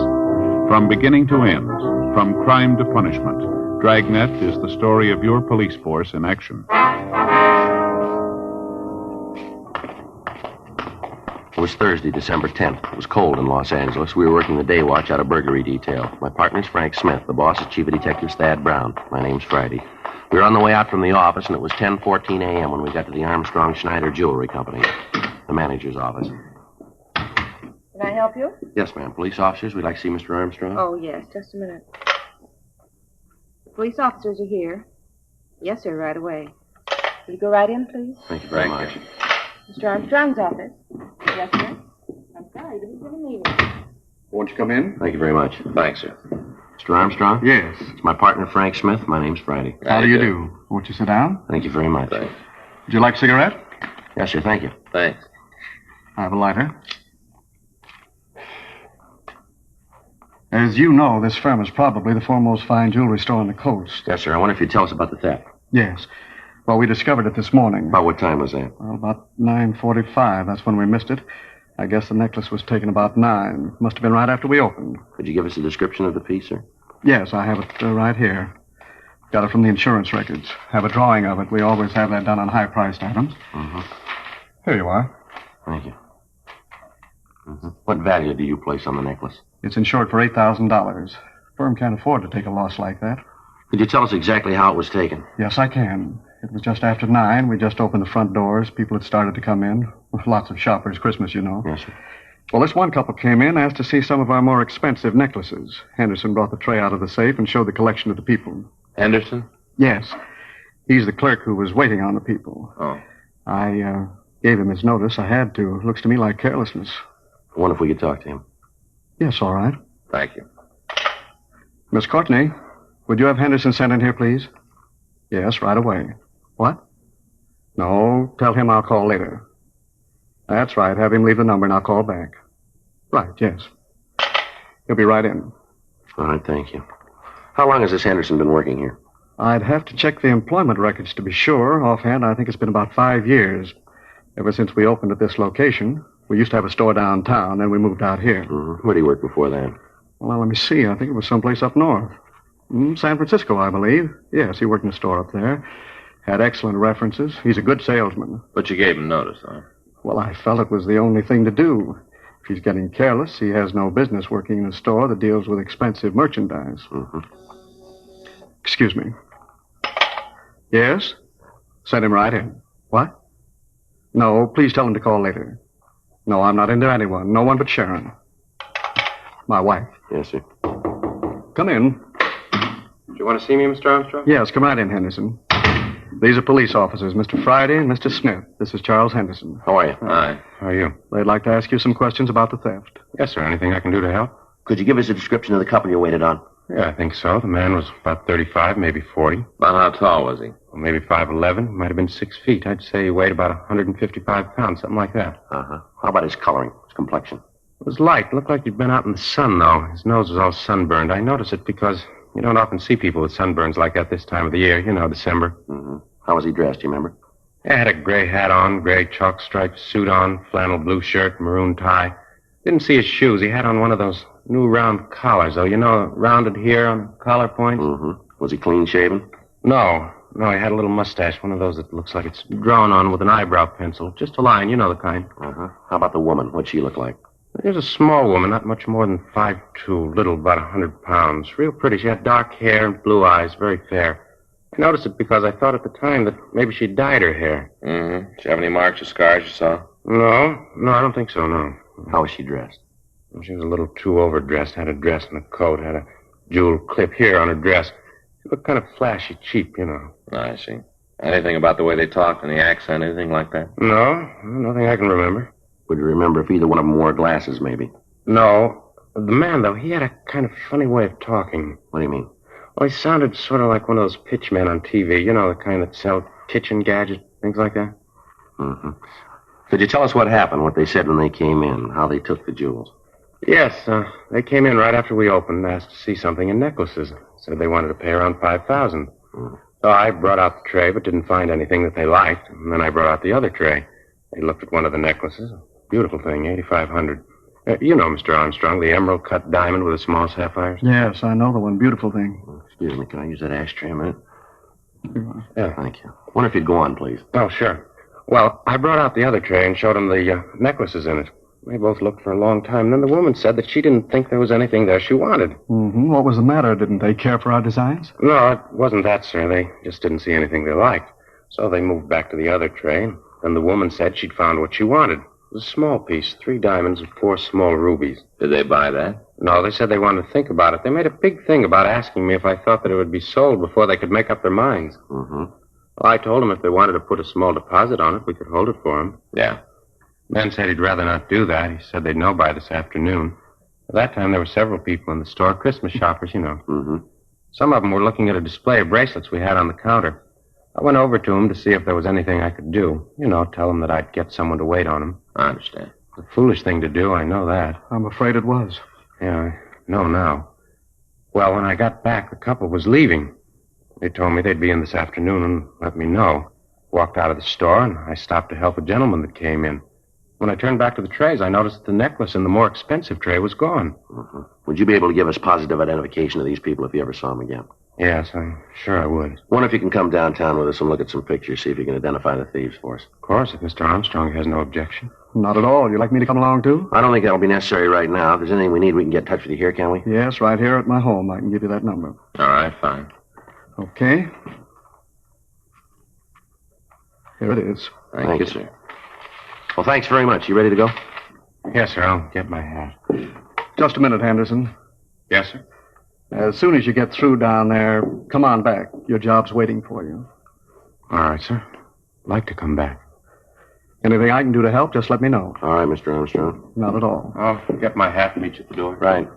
From beginning to end, from crime to punishment, Dragnet is the story of your police force in action. It was Thursday, December 10th. It was cold in Los Angeles. We were working the day watch out of burglary detail. My partner's Frank Smith. The boss is Chief of Detectives Thad Brown. My name's Friday. We were on the way out from the office, and it was 10:14 a.m. when we got to the Armstrong Schneider Jewelry Company, the manager's office. Can I help you? Yes, ma'am. Police officers, we'd like to see Mr. Armstrong. Oh, yes. Just a minute. Police officers are here. Yes, sir, right away. Will you go right in, please? Thank you very much. Mr. Armstrong's office. Yes, sir. I'm sorry, but he's in a meeting. Won't you come in? Thank you very much. Thanks, sir. Mr. Armstrong? Yes. It's my partner, Frank Smith. My name's Friday. How do you do? Won't you sit down? Thank you very much. Would you like a cigarette? Yes, sir. Thank you. Thanks. I have a lighter. As you know, this firm is probably the foremost fine jewelry store on the coast. Yes, sir. I wonder if you'd tell us about the theft. Yes. Well, we discovered it this morning. About what time was that? Well, about 9:45. That's when we missed it. I guess the necklace was taken about 9. Must have been right after we opened. Could you give us a description of the piece, sir? Yes, I have it right here. Got it from the insurance records. Have a drawing of it. We always have that done on high-priced items. Mm-hmm. Here you are. Thank you. Mm-hmm. What value do you place on the necklace? It's insured for $8,000. Firm can't afford to take a loss like that. Could you tell us exactly how it was taken? Yes, I can. It was just after 9. We just opened the front doors. People had started to come in. Lots of shoppers. Christmas, you know. Yes, sir. Well, this one couple came in, asked to see some of our more expensive necklaces. Henderson brought the tray out of the safe and showed the collection to the people. Henderson? Yes. He's the clerk who was waiting on the people. Oh. I gave him his notice. I had to. Looks to me like carelessness. I wonder if we could talk to him. Yes, all right. Thank you. Miss Courtney, would you have Henderson sent in here, please? Yes, right away. What? No, tell him I'll call later. That's right. Have him leave the number and I'll call back. Right, yes. He'll be right in. All right, thank you. How long has this Henderson been working here? I'd have to check the employment records to be sure. Offhand, I think it's been about 5 years. Ever since we opened at this location. We used to have a store downtown, then we moved out here. Mm-hmm. Where did he work before that? Well, let me see. I think it was someplace up north. San Francisco, I believe. Yes, he worked in a store up there. Had excellent references. He's a good salesman. But you gave him notice, huh? Well, I felt it was the only thing to do. If he's getting careless, he has no business working in a store that deals with expensive merchandise. Mm-hmm. Excuse me. Yes? Send him right in. What? No, please tell him to call later. No, I'm not into anyone. No one but Sharon. My wife. Yes, sir. Come in. Do you want to see me, Mr. Armstrong? Yes, come right in, Henderson. These are police officers, Mr. Friday and Mr. Smith. This is Charles Henderson. How are you? Hi. How are you? They'd like to ask you some questions about the theft. Yes, sir. Anything I can do to help? Could you give us a description of the couple you waited on? Yeah, I think so. The man was about 35, maybe 40. About how tall was he? Well, maybe 5'11". Might have been 6 feet. I'd say he weighed about 155 pounds, something like that. Uh-huh. How about his coloring, his complexion? It was light. Looked like he'd been out in the sun, though. His nose was all sunburned. I noticed it because you don't often see people with sunburns like that this time of the year. You know, December. Mm-hmm. How was he dressed, do you remember? Yeah, had a gray hat on, gray chalk-striped suit on, flannel blue shirt, maroon tie. Didn't see his shoes. He had on one of those new round collars, though. You know, rounded here on the collar point. Mm-hmm. Was he clean-shaven? No, No, he had a little mustache, one of those that looks like it's drawn on with an eyebrow pencil. Just a line, you know the kind. Uh-huh. How about the woman? What'd she look like? She was a small woman, not much more than 5'2", little, about 100 pounds. Real pretty. She had dark hair and blue eyes, very fair. I noticed it because I thought at the time that maybe she dyed her hair. Mm-hmm. Did she have any marks or scars you saw? No, I don't think so, no. How was she dressed? Well, she was a little too overdressed. Had a dress and a coat, had a jewel clip here on her dress. She looked kind of flashy, cheap, you know. I see. Anything about the way they talked and the accent, anything like that? No, nothing I can remember. Would you remember if either one of them wore glasses, maybe? No. The man, though, he had a kind of funny way of talking. What do you mean? Well, he sounded sort of like one of those pitch men on TV. You know, the kind that sell kitchen gadgets, things like that. Mm-hmm. Could you tell us what happened, what they said when they came in, how they took the jewels? Yes, they came in right after we opened, asked to see something in necklaces. Said they wanted to pay around $5,000. So I brought out the tray, but didn't find anything that they liked. And then I brought out the other tray. They looked at one of the necklaces. Beautiful thing, $8,500. You know, Mr. Armstrong, the emerald-cut diamond with the small sapphires? Yes, I know the one. Beautiful thing. Excuse me, can I use that ashtray a minute? Yeah. Thank you. Wonder if you'd go on, please. Oh, sure. Well, I brought out the other tray and showed them the necklaces in it. They both looked for a long time. Then the woman said that she didn't think there was anything there she wanted. Mm-hmm. What was the matter? Didn't they care for our designs? No, it wasn't that, sir. They just didn't see anything they liked. So they moved back to the other tray. Then the woman said she'd found what she wanted. It was a small piece, 3 diamonds and 4 small rubies. Did they buy that? No, they said they wanted to think about it. They made a big thing about asking me if I thought that it would be sold before they could make up their minds. Mm-hmm. Well, I told them if they wanted to put a small deposit on it, we could hold it for them. Yeah. Ben said he'd rather not do that. He said they'd know by this afternoon. At that time, there were several people in the store, Christmas shoppers, you know. Mm-hmm. Some of them were looking at a display of bracelets we had on the counter. I went over to them to see if there was anything I could do. You know, tell them that I'd get someone to wait on them. I understand. It's a foolish thing to do, I know that. I'm afraid it was. Yeah, I know now. Well, when I got back, the couple was leaving. They told me they'd be in this afternoon and let me know. Walked out of the store, and I stopped to help a gentleman that came in. When I turned back to the trays, I noticed that the necklace in the more expensive tray was gone. Mm-hmm. Would you be able to give us positive identification of these people if you ever saw them again? Yes, I'm sure I would. Wonder if you can come downtown with us and look at some pictures, see if you can identify the thieves for us. Of course, if Mr. Armstrong has no objection. Not at all. You'd like me to come along, too? I don't think that'll be necessary right now. If there's anything we need, we can get in touch with you here, can we? Yes, right here at my home. I can give you that number. All right, fine. Okay. Here it is. Thank you, sir. Well, thanks very much. You ready to go? Yes, sir. I'll get my hat. Just a minute, Henderson. Yes, sir. As soon as you get through down there, come on back. Your job's waiting for you. All right, sir. I'd like to come back. Anything I can do to help, just let me know. All right, Mr. Armstrong. Not at all. I'll get my hat and meet you at the door. Right.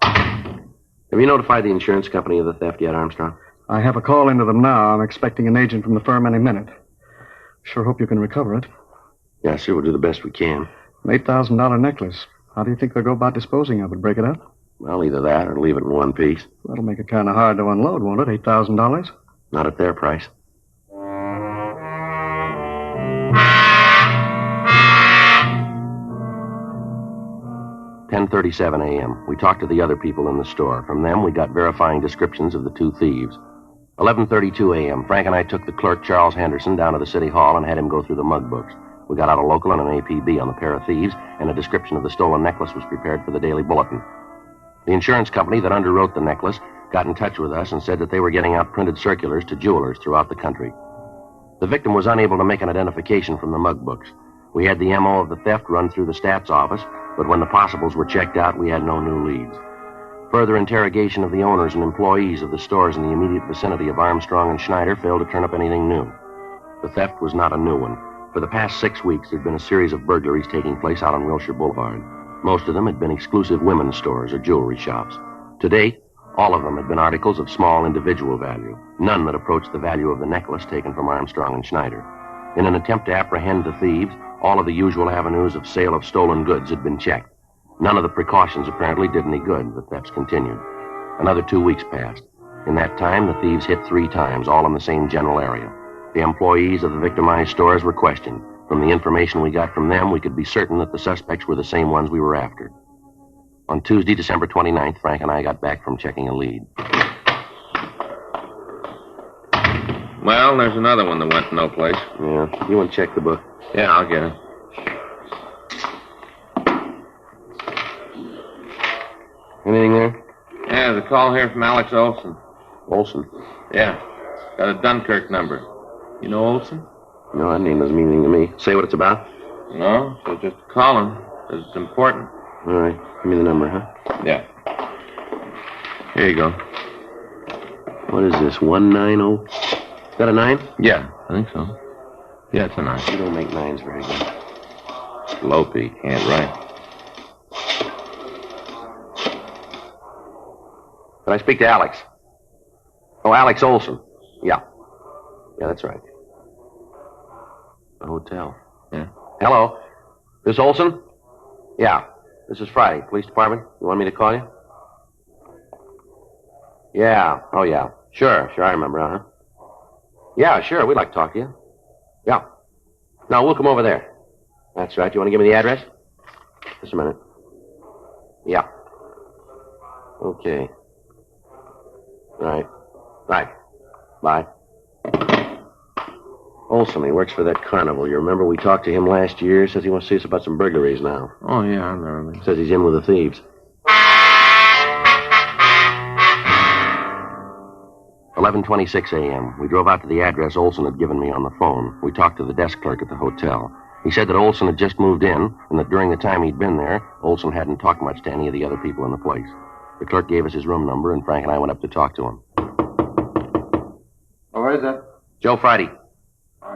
Have you notified the insurance company of the theft yet, Armstrong? I have a call into them now. I'm expecting an agent from the firm any minute. Sure hope you can recover it. Yes, sir. We'll do the best we can. An $8,000 necklace. How do you think they'll go about disposing of it? Break it up? Well, either that or leave it in one piece. That'll make it kind of hard to unload, won't it? $8,000? Not at their price. "10:37 a.m. We talked to the other people in the store. From them, we got verifying descriptions of the 2 thieves. 11:32 a.m. Frank and I took the clerk, Charles Henderson, down to the city hall and had him go through the mug books. We got out a local and an APB on the pair of thieves, and a description of the stolen necklace was prepared for the Daily Bulletin. The insurance company that underwrote the necklace got in touch with us and said that they were getting out printed circulars to jewelers throughout the country. The victim was unable to make an identification from the mug books. We had the MO of the theft run through the stats office, but when the possibles were checked out, we had no new leads. Further interrogation of the owners and employees of the stores in the immediate vicinity of Armstrong and Schneider failed to turn up anything new. The theft was not a new one. For the past 6 weeks, there'd been a series of burglaries taking place out on Wilshire Boulevard. Most of them had been exclusive women's stores or jewelry shops. To date, all of them had been articles of small individual value, none that approached the value of the necklace taken from Armstrong and Schneider. In an attempt to apprehend the thieves, all of the usual avenues of sale of stolen goods had been checked. None of the precautions apparently did any good. The thefts continued. Another 2 weeks passed. In that time, the thieves hit 3 times, all in the same general area. The employees of the victimized stores were questioned. From the information we got from them, we could be certain that the suspects were the same ones we were after. On Tuesday, December 29th, Frank and I got back from checking a lead. Well, there's another one that went no place. Yeah. You want to check the book? Yeah, I'll get it. Anything there? Yeah, there's a call here from Alex Olson. Olson? Yeah. Got a Dunkirk number. You know Olson? No, that name doesn't mean anything to me. Say what it's about? No, so just call him. 'Cause it's important. All right. Give me the number, huh? Yeah. Here you go. What is this, 190? Is that a 9? Yeah, I think so. Yeah, it's a 9. You don't make 9s very good. Lopey, can't write. Can I speak to Alex? Oh, Alex Olson. Yeah. Yeah, that's right. The hotel. Yeah. Hello. This Olson? Yeah. This is Friday. Police department. You want me to call you? Yeah. Oh, yeah. Sure, I remember, huh? Yeah, sure. We'd like to talk to you. Yeah. No, we'll come over there. That's right. You want to give me the address? Just a minute. Yeah. Okay. Right. Bye. Olson, he works for that carnival. You remember we talked to him last year? Says he wants to see us about some burglaries now. Oh, yeah, I remember. Says he's in with the thieves. 11:26 a.m. We drove out to the address Olson had given me on the phone. We talked to the desk clerk at the hotel. He said that Olson had just moved in, and that during the time he'd been there, Olson hadn't talked much to any of the other people in the place. The clerk gave us his room number, and Frank and I went up to talk to him. Oh, where is that? Joe Friday.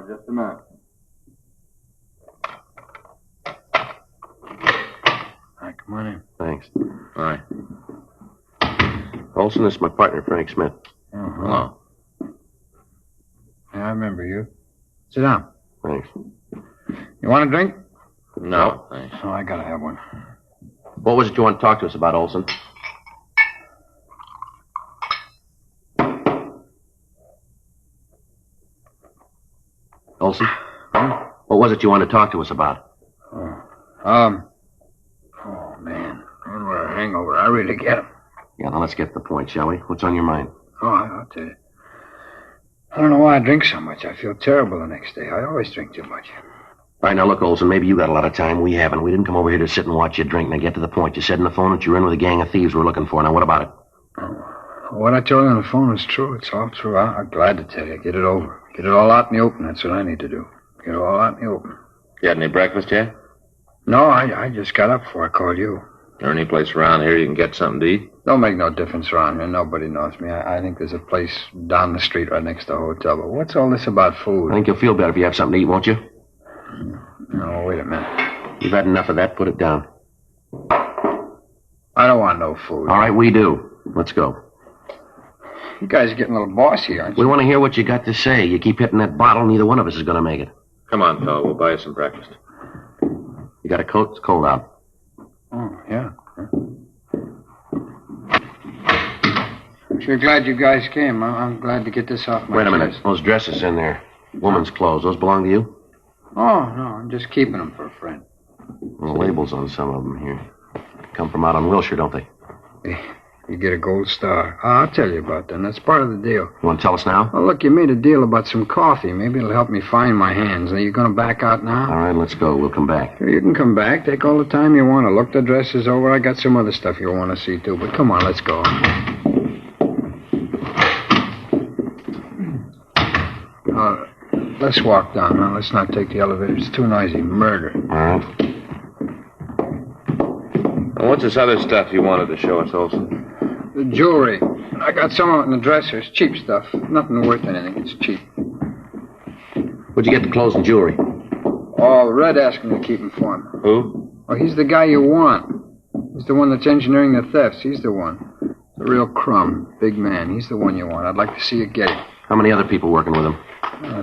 Just a minute. All right, come on in. Thanks. All right. Olson, this is my partner, Frank Smith. Hello. Yeah, I remember you. Sit down. Thanks. You want a drink? No, thanks. Oh, I gotta have one. What was it you want to talk to us about, Olson? Olson? Huh? What was it you wanted to talk to us about? Oh, man. I'm with a hangover. I really get him. Yeah, now let's get to the point, shall we? What's on your mind? Oh, I'll tell you. I don't know why I drink so much. I feel terrible the next day. I always drink too much. All right, now look, Olson, maybe you got a lot of time. We haven't. We didn't come over here to sit and watch you drink. Now get to the point. You said on the phone that you're in with a gang of thieves we're looking for. Now, what about it? What I told you on the phone is true. It's all true. I'm glad to tell you. Get it over. Get it all out in the open. That's what I need to do. Get it all out in the open. You had any breakfast yet? No, I just got up before I called you. Is there any place around here you can get something to eat? Don't make no difference around here. Nobody knows me. I think there's a place down the street right next to the hotel. But what's all this about food? I think you'll feel better if you have something to eat, won't you? No, wait a minute. You've had enough of that. Put it down. I don't want no food. All right, we do. Let's go. You guys are getting a little bossy, aren't you? We want to hear what you got to say. You keep hitting that bottle, neither one of us is going to make it. Come on, Phil. We'll buy you some breakfast. You got a coat? It's cold out. Oh, yeah. I'm sure glad you guys came. I'm glad to get this off my Wait a minute. chest. Those dresses in there. Woman's clothes. Those belong to you? Oh, no. I'm just keeping them for a friend. Well, the labels on some of them here. Come from out on Wilshire, don't they? You get a gold star. I'll tell you about that. That's part of the deal. You want to tell us now? Well, look, you made a deal about some coffee. Maybe it'll help me find my hands. Are you going to back out now? All right, let's go. We'll come back. Sure, you can come back. Take all the time you want to. Look the dresses over. I got some other stuff you'll want to see, too. But come on, let's go. Let's walk down now. Let's not take the elevator. It's too noisy. Murder. All right. Well, what's this other stuff you wanted to show us, Olson? The jewelry. I got some of it in the dressers. Cheap stuff. Nothing worth anything. It's cheap. Where'd you get the clothes and jewelry? Oh, Red asked me to keep him for him. Who? Oh, he's the guy you want. He's the one that's engineering the thefts. He's the one. The real crumb. Big man. He's the one you want. I'd like to see you get him. How many other people working with him?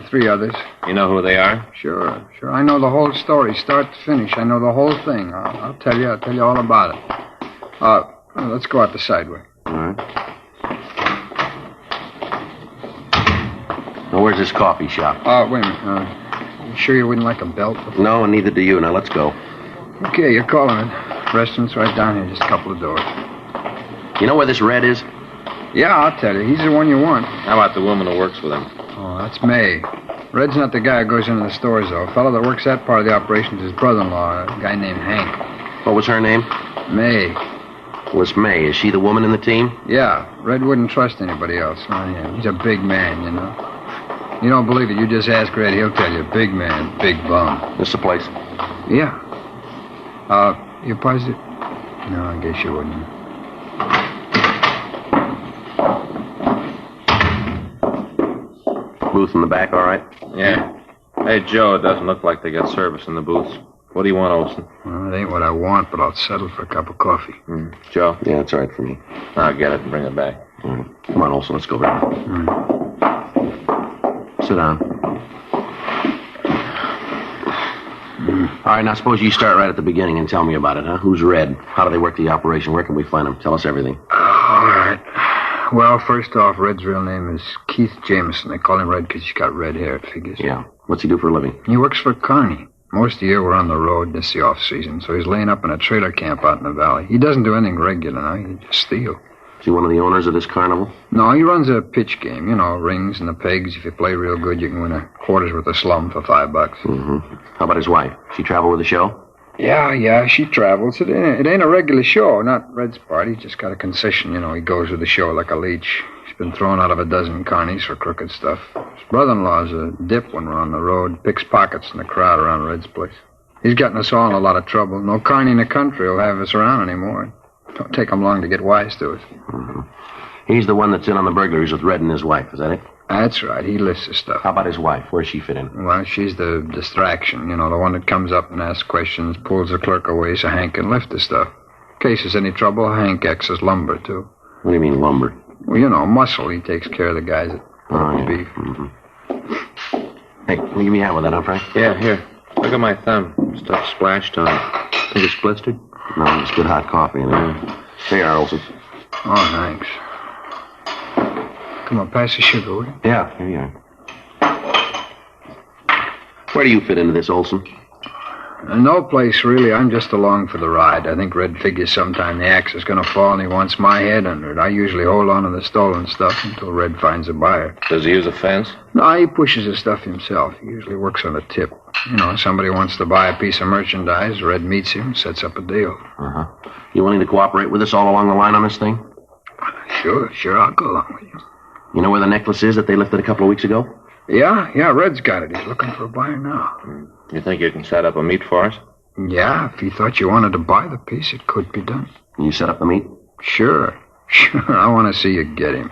3 others. You know who they are? Sure. I know the whole story, start to finish. I know the whole thing. I'll tell you all about it. Let's go out the side way. All right. Now, where's this coffee shop? Wait a minute. You sure you wouldn't like a belt? No, and neither do you. Now, let's go. Okay, you're calling it. Restaurant's right down here, just a couple of doors. You know where this Red is? Yeah, I'll tell you. He's the one you want. How about the woman who works with him? Oh, that's May. Red's not the guy who goes into the stores, though. A fellow that works that part of the operation is his brother-in-law, a guy named Hank. What was her name? May. Was May. Is she the woman in the team? Yeah, Red wouldn't trust anybody else. Not him. He's a big man, you know. You don't believe it, you just ask Red. He'll tell you. Big man, big bum. This the place? Yeah. You positive? No, I guess you wouldn't. Booth in the back, all right? Yeah. Hey, Joe, it doesn't look like they got service in the booths. What do you want, Olson? Well, it ain't what I want, but I'll settle for a cup of coffee. Joe? Yeah, it's all right for me. I'll get it and bring it back. All right. Come on, Olson, let's go back. Sit down. All right, now suppose you start right at the beginning and tell me about it, huh? Who's Red? How do they work the operation? Where can we find them? Tell us everything. All right. Well, first off, Red's real name is Keith Jameson. They call him Red because he's got red hair, it figures. Yeah. What's he do for a living? He works for Carney. Most of the year we're on the road. This is the off-season, so he's laying up in a trailer camp out in the valley. He doesn't do anything regular now. He just steals. Is he one of the owners of this carnival? No, he runs a pitch game. You know, rings and the pegs. If you play real good, you can win a quarter's worth of slum for $5. Mm-hmm. How about his wife? She travel with the show? Yeah, she travels. It ain't a regular show, not Red's part. He's just got a concession, you know. He goes with the show like a leech. He's been thrown out of a dozen carnies for crooked stuff. His brother-in-law's a dip when we're on the road. Picks pockets in the crowd around Red's place. He's gotten us all in a lot of trouble. No carny in the country will have us around anymore. Don't take him long to get wise to it. Mm-hmm. He's the one that's in on the burglaries with Red and his wife, is that it? That's right. He lists the stuff. How about his wife? Where's she fit in? Well, she's the distraction. You know, the one that comes up and asks questions, pulls the clerk away so Hank can lift the stuff. In case there's any trouble, Hank acts as lumber, too. What do you mean, lumber? Well, you know, muscle. He takes care of the guys that yeah. beef. Mm-hmm. Hey, can you give me a hand with that, huh, Frank? Yeah, here. Look at my thumb. Stuff splashed on it. Think it's blistered? No, it's good hot coffee in there. Here you are, Olson. Oh, thanks. Come on, pass the sugar, will you? Yeah, here you are. Where do you fit into this, Olson? No place, really. I'm just along for the ride. I think Red figures sometime the axe is going to fall and he wants my head under it. I usually hold on to the stolen stuff until Red finds a buyer. Does he use a fence? No, he pushes the stuff himself. He usually works on a tip. You know, somebody wants to buy a piece of merchandise. Red meets him, sets up a deal. Uh-huh. You willing to cooperate with us all along the line on this thing? Sure, I'll go along with you. You know where the necklace is that they lifted a couple of weeks ago? Yeah, Red's got it. He's looking for a buyer now. You think you can set up a meet for us? Yeah, if he thought you wanted to buy the piece, it could be done. Can you set up the meet? Sure. I want to see you get him.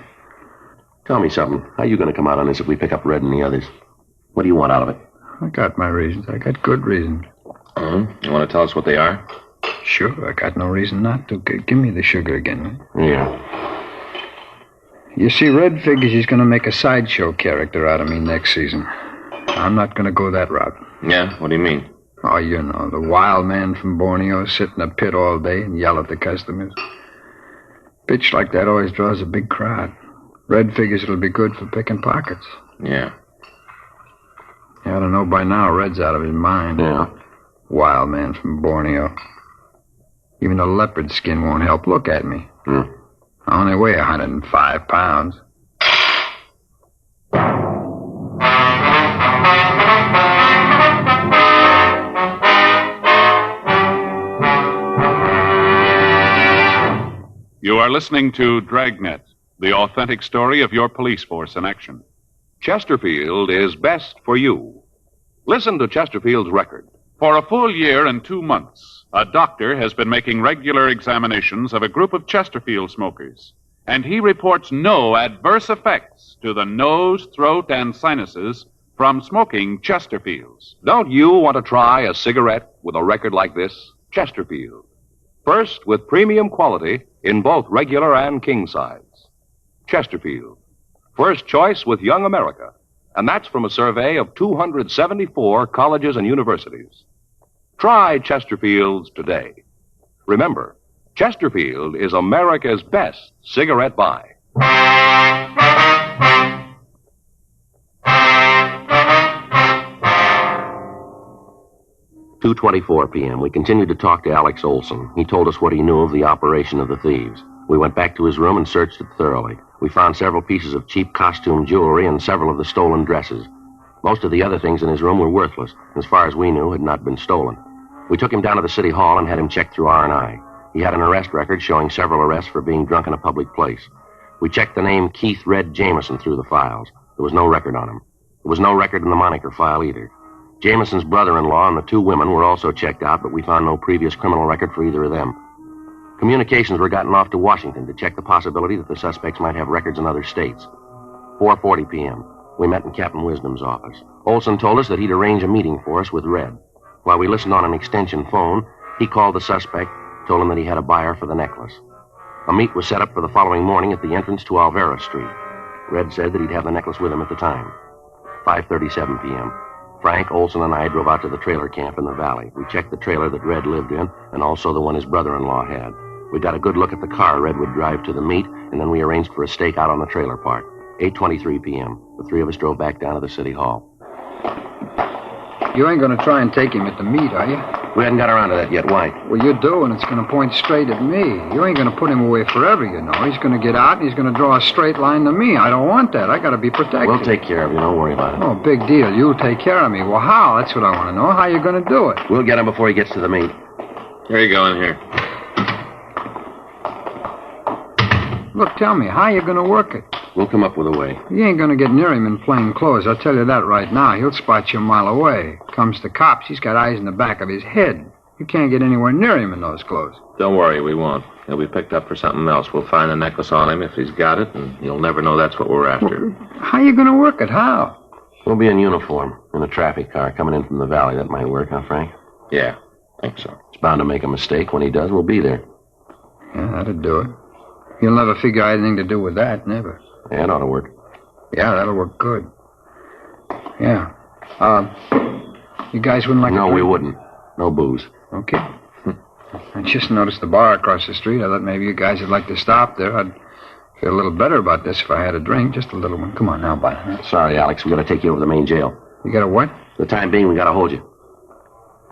Tell me something. How are you going to come out on this if we pick up Red and the others? What do you want out of it? I got my reasons. I got good reasons. You want to tell us what they are? Sure, I got no reason not to. Give me the sugar again. Yeah. You see, Red figures he's going to make a sideshow character out of me next season. I'm not going to go that route. Yeah? What do you mean? Oh, you know, the wild man from Borneo sit in a pit all day and yell at the customers. Pitch like that always draws a big crowd. Red figures it'll be good for picking pockets. Yeah. You ought to know by now Red's out of his mind. Yeah. Wild man from Borneo. Even a leopard skin won't help. Look at me. I only weigh 105 pounds. You are listening to Dragnet, the authentic story of your police force in action. Chesterfield is best for you. Listen to Chesterfield's record. For a full year and 2 months, a doctor has been making regular examinations of a group of Chesterfield smokers, and he reports no adverse effects to the nose, throat, and sinuses from smoking Chesterfields. Don't you want to try a cigarette with a record like this? Chesterfield. First, with premium quality in both regular and king size. Chesterfield. First choice with Young America. And that's from a survey of 274 colleges and universities. Try Chesterfields today. Remember, Chesterfield is America's best cigarette buy. 2:24 p.m. We continued to talk to Alex Olson. He told us what he knew of the operation of the thieves. We went back to his room and searched it thoroughly. We found several pieces of cheap costume jewelry and several of the stolen dresses. Most of the other things in his room were worthless. As far as we knew, had not been stolen. We took him down to the city hall and had him checked through R&I. He had an arrest record showing several arrests for being drunk in a public place. We checked the name Keith Red Jameson through the files. There was no record on him. There was no record in the moniker file either. Jameson's brother-in-law and the two women were also checked out, but we found no previous criminal record for either of them. Communications were gotten off to Washington to check the possibility that the suspects might have records in other states. 4:40 p.m. We met in Captain Wisdom's office. Olson told us that he'd arrange a meeting for us with Red. While we listened on an extension phone, he called the suspect, told him that he had a buyer for the necklace. A meet was set up for the following morning at the entrance to Alvera Street. Red said that he'd have the necklace with him at the time. 5:37 p.m. Frank, Olson, and I drove out to the trailer camp in the valley. We checked the trailer that Red lived in, and also the one his brother-in-law had. We got a good look at the car Red would drive to the meet, and then we arranged for a stakeout on the trailer park. 8:23 p.m. The three of us drove back down to the city hall. You ain't gonna try and take him at the meet, are you? We hadn't got around to that yet. Why? Well, you do, and it's gonna point straight at me. You ain't gonna put him away forever, you know. He's gonna get out, and he's gonna draw a straight line to me. I don't want that. I gotta be protected. We'll take care of you. Don't worry about it. Oh, big deal. You'll take care of me. Well, how? That's what I want to know. How you gonna do it? We'll get him before he gets to the meet. Here you go, in here. Look, tell me, how you gonna work it? We'll come up with a way. You ain't gonna get near him in plain clothes. I'll tell you that right now. He'll spot you a mile away. Comes to cops, he's got eyes in the back of his head. You can't get anywhere near him in those clothes. Don't worry, we won't. He'll be picked up for something else. We'll find the necklace on him if he's got it, and he'll never know that's what we're after. Well, how you gonna work it? How? We'll be in uniform, in a traffic car coming in from the valley. That might work, huh, Frank? Yeah, think so. He's bound to make a mistake. When he does, we'll be there. Yeah, that'd do it. He'll never figure out anything to do with that, never. Yeah, it ought to work. Yeah, that'll work good. Yeah. You guys wouldn't like No, a drink? we wouldn't. No booze. Okay. I just noticed the bar across the street. I thought maybe you guys would like to stop there. I'd feel a little better about this if I had a drink. Just a little one. Come on now, bud. Sorry, Alex. We gotta take you over to the main jail. You got a what? For the time being, we gotta hold you.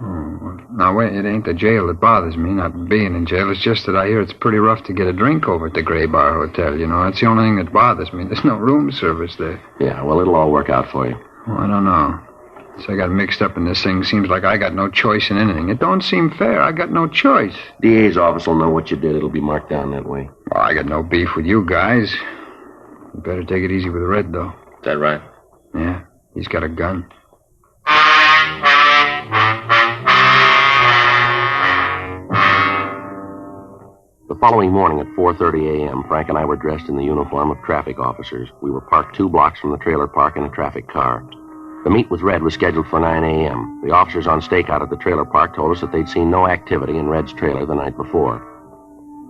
Oh, well, now, wait, it ain't the jail that bothers me, not being in jail. It's just that I hear it's pretty rough to get a drink over at the Gray Bar Hotel, you know. That's the only thing that bothers me. There's no room service there. Yeah, well, it'll all work out for you. Well, I don't know. So I got mixed up in this thing. Seems like I got no choice in anything. It don't seem fair. I got no choice. DA's office will know what you did. It'll be marked down that way. Well, I got no beef with you guys. You better take it easy with Red, though. Is that right? Yeah, he's got a gun. The following morning at 4:30 a.m., Frank and I were dressed in the uniform of traffic officers. We were parked 2 blocks from the trailer park in a traffic car. The meet with Red was scheduled for 9 a.m. The officers on stakeout at the trailer park told us that they'd seen no activity in Red's trailer the night before.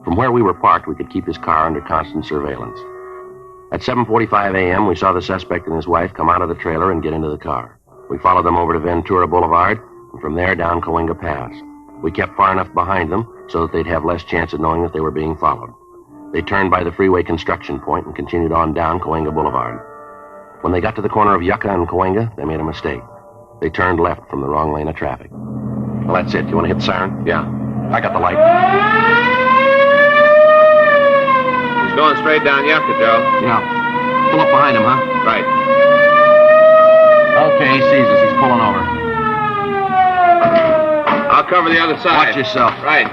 From where we were parked, we could keep his car under constant surveillance. At 7:45 a.m., we saw the suspect and his wife come out of the trailer and get into the car. We followed them over to Ventura Boulevard, and from there down Cahuenga Pass. We kept far enough behind them so that they'd have less chance of knowing that they were being followed. They turned by the freeway construction point and continued on down Cahuenga Boulevard. When they got to the corner of Yucca and Cahuenga, they made a mistake. They turned left from the wrong lane of traffic. Well, that's it. You want to hit the siren? Yeah. I got the light. He's going straight down Yucca, Joe. Yeah. Pull up behind him, huh? Right. Okay, he sees us. He's pulling over. I'll cover the other side. Watch yourself. Right.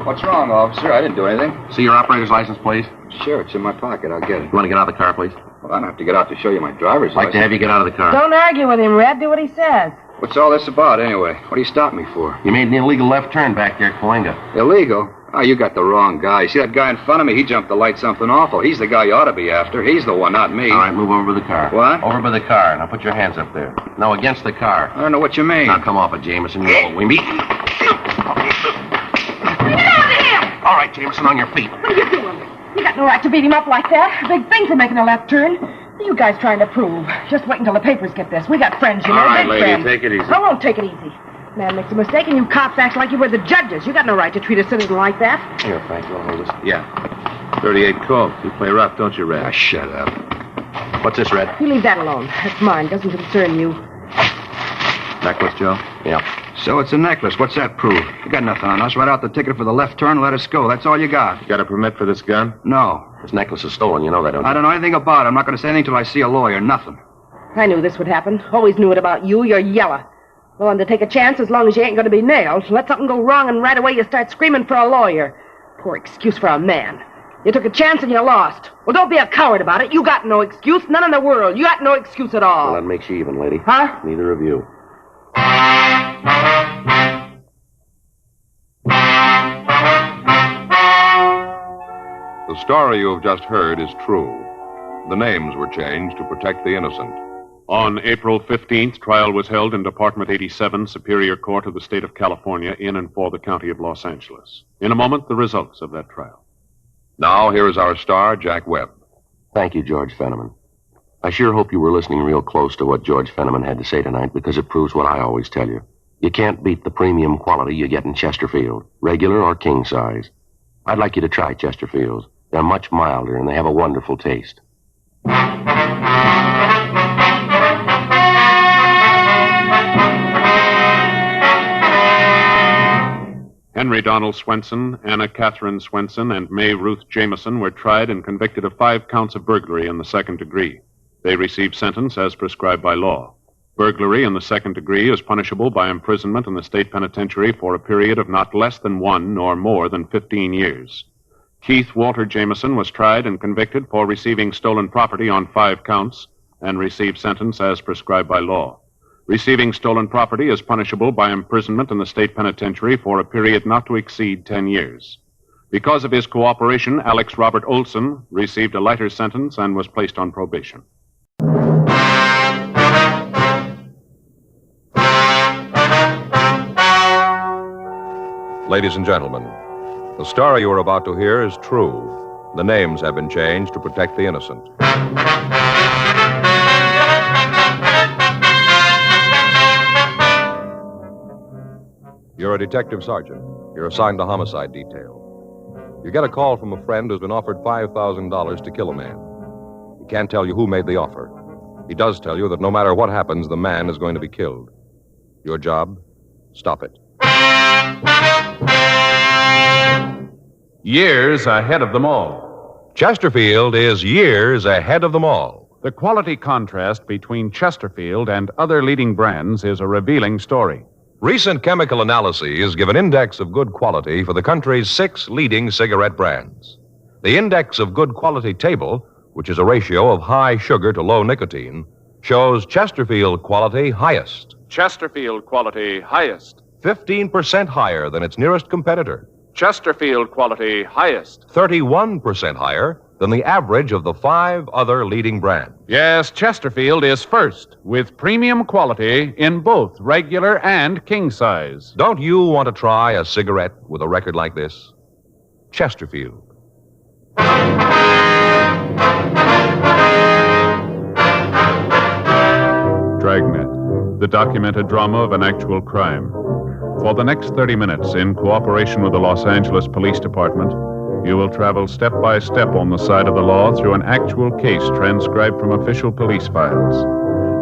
What's wrong, officer? I didn't do anything. See your operator's license, please? Sure, it's in my pocket. I'll get it. You want to get out of the car, please? Well, I don't have to get out to show you my driver's I'd like to have you get out of the car. Don't argue with him, Red. Do what he says. What's all this about, anyway? What do you stop me for? You made an illegal left turn back there at Cahuenga. Illegal? Oh, you got the wrong guy. See that guy in front of me? He jumped the light something awful. He's the guy you ought to be after. He's the one, not me. All right, move over by the car. What? Over by the car. Now put your hands up there. No, against the car. I don't know what you mean. Now come off it, Jameson. You know what we mean. Get out of here! All right, Jameson, on your feet. What are you doing? You got no right to beat him up like that. A big thing for making a left turn. What are you guys trying to prove? Just wait until the papers get this. We got friends, you know. All right, big lady, friends. take it easy. I won't take it easy. Man makes a mistake and you cops act like you were the judges. You got no right to treat a citizen like that. Here, Frank, you want to hold this? Yeah. 38 Colt. You play rough, don't you, Red? Ah, shut up. What's this, Red? You leave that alone. That's mine. Doesn't concern you. Necklace, Joe? Yeah. So it's a necklace. What's that prove? You got nothing on us. Write out the ticket for the left turn and let us go. That's all you got. You got a permit for this gun? No. This necklace is stolen. You know that, don't you? I don't know anything about it. I'm not going to say anything till I see a lawyer. Nothing. I knew this would happen. Always knew it about you. You're yellow. Willing to take a chance as long as you ain't going to be nailed. Let something go wrong and right away you start screaming for a lawyer. Poor excuse for a man. You took a chance and you lost. Well, don't be a coward about it. You got no excuse. None in the world. You got no excuse at all. Well, that makes you even, lady. Huh? Neither of you. The story you have just heard is true. The names were changed to protect the innocent. On April 15th, trial was held in Department 87, Superior Court of the State of California, in and for the County of Los Angeles. In a moment, the results of that trial. Now, here is our star, Jack Webb. Thank you, George Fenneman. I sure hope you were listening real close to what George Fenneman had to say tonight, because it proves what I always tell you. You can't beat the premium quality you get in Chesterfield, regular or king size. I'd like you to try Chesterfields. They're much milder, and they have a wonderful taste. Henry Donald Swenson, Anna Catherine Swenson, and May Ruth Jameson were tried and convicted of 5 counts of burglary in the second degree. They received sentence as prescribed by law. Burglary in the second degree is punishable by imprisonment in the state penitentiary for a period of not less than 1 nor more than 15 years. Keith Walter Jameson was tried and convicted for receiving stolen property on 5 counts and received sentence as prescribed by law. Receiving stolen property is punishable by imprisonment in the state penitentiary for a period not to exceed 10 years. Because of his cooperation, Alex Robert Olson received a lighter sentence and was placed on probation. Ladies and gentlemen, the story you are about to hear is true. The names have been changed to protect the innocent. You're a detective sergeant. You're assigned to homicide detail. You get a call from a friend who's been offered $5,000 to kill a man. He can't tell you who made the offer. He does tell you that no matter what happens, the man is going to be killed. Your job? Stop it. Years ahead of them all. Chesterfield is years ahead of them all. The quality contrast between Chesterfield and other leading brands is a revealing story. Recent chemical analyses give an index of good quality for the country's 6 leading cigarette brands. The index of good quality table, which is a ratio of high sugar to low nicotine, shows Chesterfield quality highest. Chesterfield quality highest. 15% higher than its nearest competitor. Chesterfield quality highest. 31% higher than the average of the 5 other leading brands. Yes, Chesterfield is first, with premium quality in both regular and king size. Don't you want to try a cigarette with a record like this? Chesterfield. Dragnet, the documented drama of an actual crime. For the next 30 minutes, in cooperation with the Los Angeles Police Department, you will travel step by step on the side of the law through an actual case transcribed from official police files.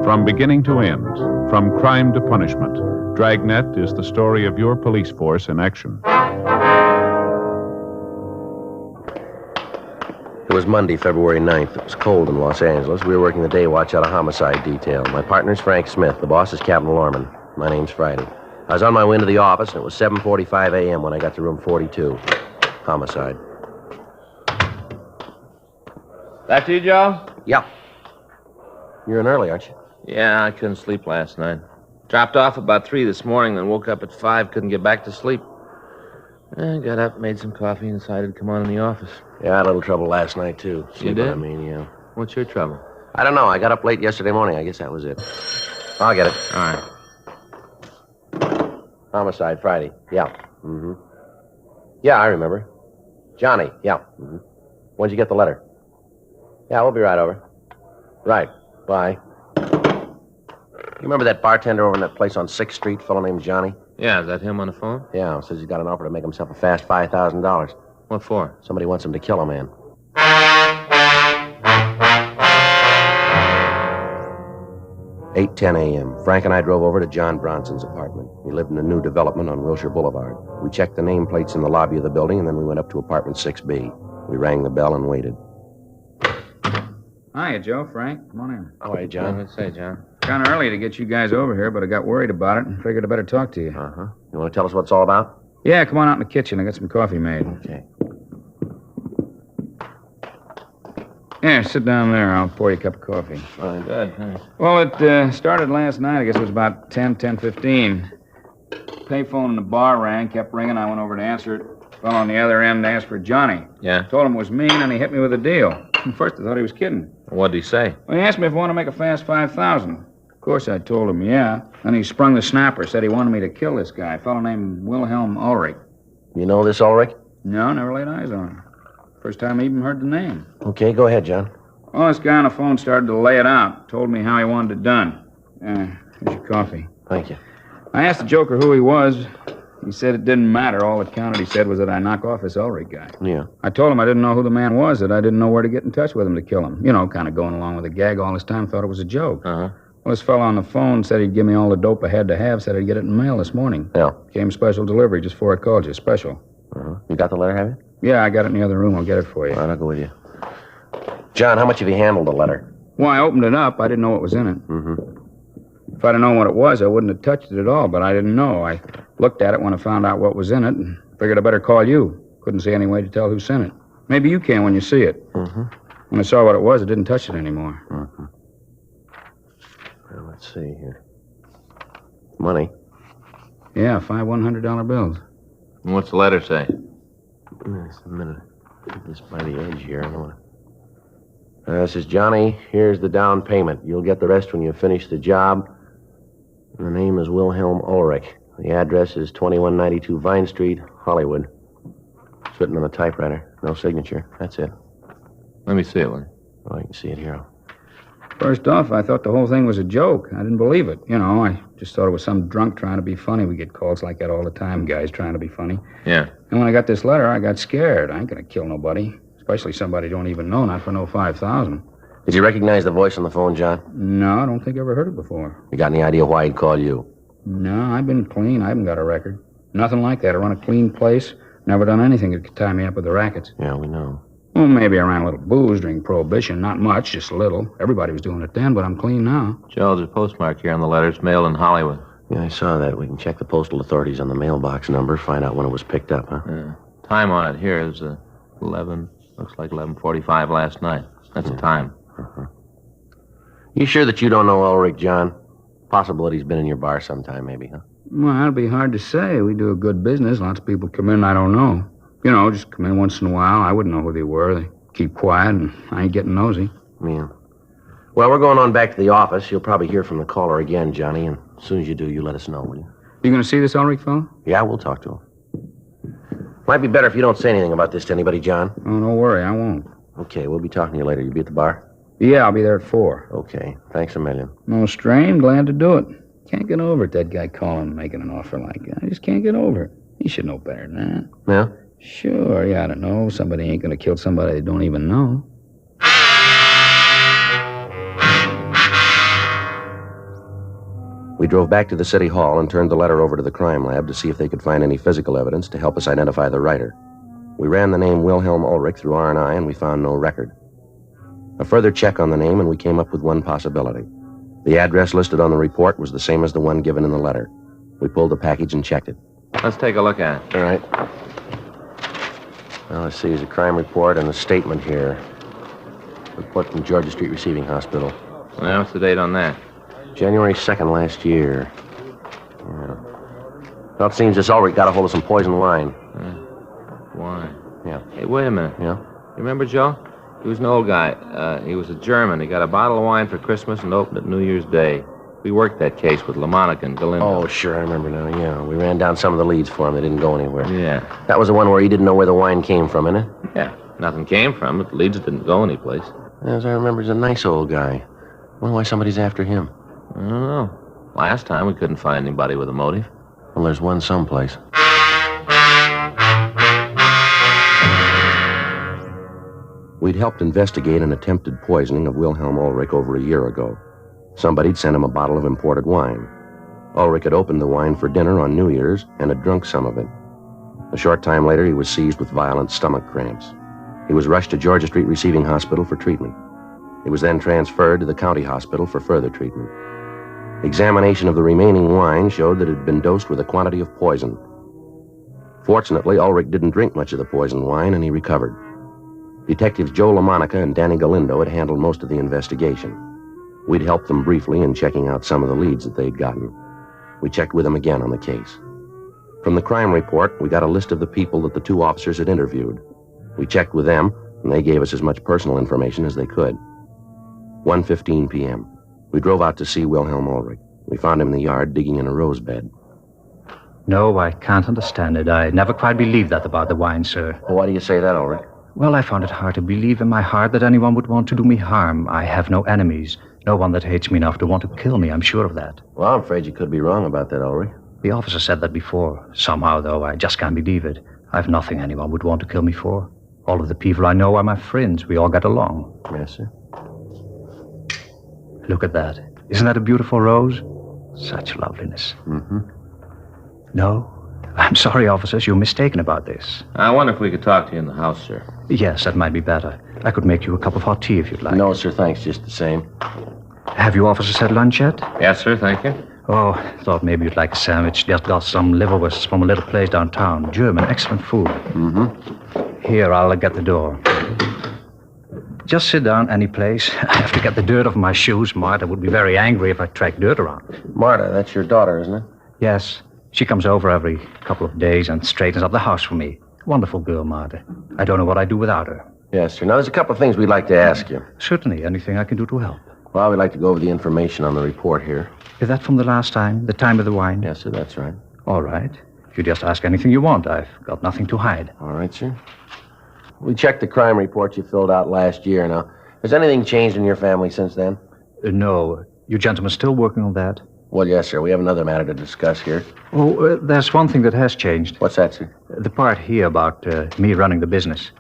From beginning to end, from crime to punishment, Dragnet is the story of your police force in action. It was Monday, February 9th. It was cold in Los Angeles. We were working the day watch out of homicide detail. My partner's Frank Smith. The boss is Captain Lorman. My name's Friday. I was on my way into the office, and it was 7:45 a.m. when I got to room 42. Homicide. That you, Joe? Yeah. You're in early, aren't you? Yeah, I couldn't sleep last night. Dropped off about 3 this morning, then woke up at 5, couldn't get back to sleep. I got up, made some coffee, and decided to come on in the office. Yeah, I had a little trouble last night, too. You did? I mean, yeah. What's your trouble? I don't know. I got up late yesterday morning. I guess that was it. I'll get it. All right. Homicide, Friday. Yeah. Mm-hmm. Yeah, I remember. Johnny. Yeah. Mm-hmm. When'd you get the letter? Yeah, we'll be right over. Right. Bye. You remember that bartender over in that place on 6th Street, fellow named Johnny? Yeah, is that him on the phone? Yeah, says he's got an offer to make himself a fast $5,000. What for? Somebody wants him to kill a man. 8:10 a.m. Frank and I drove over to John Bronson's apartment. He lived in a new development on Wilshire Boulevard. We checked the nameplates in the lobby of the building, and then we went up to apartment 6B. We rang the bell and waited. Hiya, Joe, Frank. Come on in. How are you, John? Let's say, John. Kind of early to get you guys over here, but I got worried about it and figured I better talk to you. Uh-huh. You want to tell us what it's all about? Yeah, come on out in the kitchen. I got some coffee made. Okay. Yeah, sit down there. I'll pour you a cup of coffee. Fine. Good, thanks. Well, it started last night. I guess it was about 10:15. Payphone in the bar rang, kept ringing. I went over to answer it. Fellow on the other end asked for Johnny. Yeah? Told him it was me, and he hit me with a deal. At first, I thought he was kidding. What'd he say? Well, he asked me if I want to make a fast 5,000. Of course, I told him, yeah. Then he sprung the snapper, said he wanted me to kill this guy, a fellow named Wilhelm Ulrich. You know this Ulrich? No, never laid eyes on him. First time I even heard the name. Okay, go ahead, John. Well, this guy on the phone started to lay it out. Told me how he wanted it done. Here's your coffee. Thank you. I asked the joker who he was. He said it didn't matter. All that counted, he said, was that I knock off this Ulrich guy. Yeah. I told him I didn't know who the man was, that I didn't know where to get in touch with him to kill him. You know, kind of going along with the gag all this time, thought it was a joke. Uh-huh. Well, this fellow on the phone said he'd give me all the dope I had to have, said I'd get it in mail this morning. Yeah. Came special delivery just before I called you. Special. Uh-huh. You got the letter, have you? Yeah, I got it in the other room. I'll get it for you. All right, I'll go with you. John, how much have you handled the letter? Well, I opened it up. I didn't know what was in it. Mm-hmm. If I'd have known what it was, I wouldn't have touched it at all, but I didn't know. I looked at it when I found out what was in it and figured I better call you. Couldn't see any way to tell who sent it. Maybe you can when you see it. Mm-hmm. When I saw what it was, I didn't touch it anymore. Mm-hmm. Well, let's see here. Money. Yeah, 5 $100 bills. And what's the letter say? Just a minute. Keep this by the edge here. I don't want to... This is Johnny. Here's the down payment. You'll get the rest when you finish the job. The name is Wilhelm Ulrich. The address is 2192 Vine Street, Hollywood. It's written on the typewriter. No signature. That's it. Let me see it, will you? Oh, you can see it here. First off, I thought the whole thing was a joke. I didn't believe it. You know, I just thought it was some drunk trying to be funny. We get calls like that all the time, guys trying to be funny. Yeah. And when I got this letter, I got scared. I ain't gonna kill nobody. Especially somebody I don't even know, not for no 5,000. Did you recognize the voice on the phone, John? No, I don't think I ever heard it before. You got any idea why he'd call you? No, I've been clean. I haven't got a record. Nothing like that. I run a clean place. Never done anything that could tie me up with the rackets. Yeah, we know. Well, maybe I ran a little booze during Prohibition. Not much, just a little. Everybody was doing it then, but I'm clean now. Joe, there's a postmark here on the letter. It's mailed in Hollywood. Yeah, I saw that. We can check the postal authorities on the mailbox number, find out when it was picked up, huh? Yeah. Time on it here is 11... Looks like 11:45 last night. That's the time. Uh-huh. You sure that you don't know Ulrich, John? Possible that he's been in your bar sometime, maybe, huh? Well, that'd be hard to say. We do a good business. Lots of people come in I don't know. You know, just come in once in a while. I wouldn't know who they were. They keep quiet, and I ain't getting nosy. Yeah. Well, we're going on back to the office. You'll probably hear from the caller again, Johnny, and as soon as you do, you let us know, will you? You gonna see this Ulrich fellow? Yeah, we'll talk to him. Might be better if you don't say anything about this to anybody, John. Oh, don't worry, I won't. Okay, we'll be talking to you later. You be at the bar? Yeah, I'll be there at 4. Okay, thanks a million. No strain, glad to do it. Can't get over it, that guy calling and making an offer like that. I just can't get over it. He should know better than that. Yeah? Sure, yeah, I don't know. Somebody ain't gonna kill somebody they don't even know. We drove back to the city hall and turned the letter over to the crime lab to see if they could find any physical evidence to help us identify the writer. We ran the name Wilhelm Ulrich through R&I, and we found no record. A further check on the name, and we came up with one possibility. The address listed on the report was the same as the one given in the letter. We pulled the package and checked it. Let's take a look at it. All right. Well, let's see. There's a crime report and a statement here. Report from Georgia Street Receiving Hospital. Now, what's the date on that? January 2nd last year. Yeah. Well, it seems this Ulrich got a hold of some poison wine. Wine? Yeah. Hey, wait a minute. Yeah? You remember Joe? He was an old guy. He was a German. He got a bottle of wine for Christmas and opened it New Year's Day. We worked that case with LaMonica and Galindo. Oh, sure, I remember now, yeah. We ran down some of the leads for him. They didn't go anywhere. Yeah. That was the one where he didn't know where the wine came from, isn't it? Yeah. Nothing came from it. The leads didn't go anyplace. As I remember, he's a nice old guy. Wonder why somebody's after him. I don't know. Last time we couldn't find anybody with a motive. Well, there's one someplace. We'd helped investigate an attempted poisoning of Wilhelm Ulrich over a year ago. Somebody'd sent him a bottle of imported wine. Ulrich had opened the wine for dinner on New Year's and had drunk some of it. A short time later, he was seized with violent stomach cramps. He was rushed to Georgia Street Receiving Hospital for treatment. He was then transferred to the county hospital for further treatment. Examination of the remaining wine showed that it had been dosed with a quantity of poison. Fortunately, Ulrich didn't drink much of the poisoned wine, and he recovered. Detectives Joe LaMonica and Danny Galindo had handled most of the investigation. We'd helped them briefly in checking out some of the leads that they'd gotten. We checked with them again on the case. From the crime report, we got a list of the people that the two officers had interviewed. We checked with them, and they gave us as much personal information as they could. 1:15 p.m. We drove out to see Wilhelm Ulrich. We found him in the yard digging in a rose bed. No, I can't understand it. I never quite believed that about the wine, sir. Well, why do you say that, Ulrich? Well, I found it hard to believe in my heart that anyone would want to do me harm. I have no enemies. No one that hates me enough to want to kill me, I'm sure of that. Well, I'm afraid you could be wrong about that, Ulrich. The officer said that before. Somehow, though, I just can't believe it. I've nothing anyone would want to kill me for. All of the people I know are my friends. We all get along. Yes, sir. Look at that. Isn't that a beautiful rose? Such loveliness. Mm-hmm. No? I'm sorry, officers. You're mistaken about this. I wonder if we could talk to you in the house, sir. Yes, that might be better. I could make you a cup of hot tea if you'd like. No, sir, thanks. Just the same. Have you officers had lunch yet? Yes, sir, thank you. Oh, thought maybe you'd like a sandwich. Just got some liverwursts from a little place downtown. German, excellent food. Mm-hmm. Here, I'll get the door. Just sit down any place. I have to get the dirt off my shoes. Martha would be very angry if I tracked dirt around. Martha, that's your daughter, isn't it? Yes. She comes over every couple of days and straightens up the house for me. Wonderful girl, Martha. I don't know what I'd do without her. Yes, sir. Now, there's a couple of things we'd like to ask you. Certainly. Anything I can do to help. Well, we'd like to go over the information on the report here. Is that from the last time? The time of the wine? Yes, sir, that's right. All right. If you just ask anything you want, I've got nothing to hide. All right, sir. We checked the crime report you filled out last year. Now, has anything changed in your family since then? No. You gentlemen still working on that? Well, yes, sir. We have another matter to discuss here. Oh, there's one thing that has changed. What's that, sir? The part here about me running the business.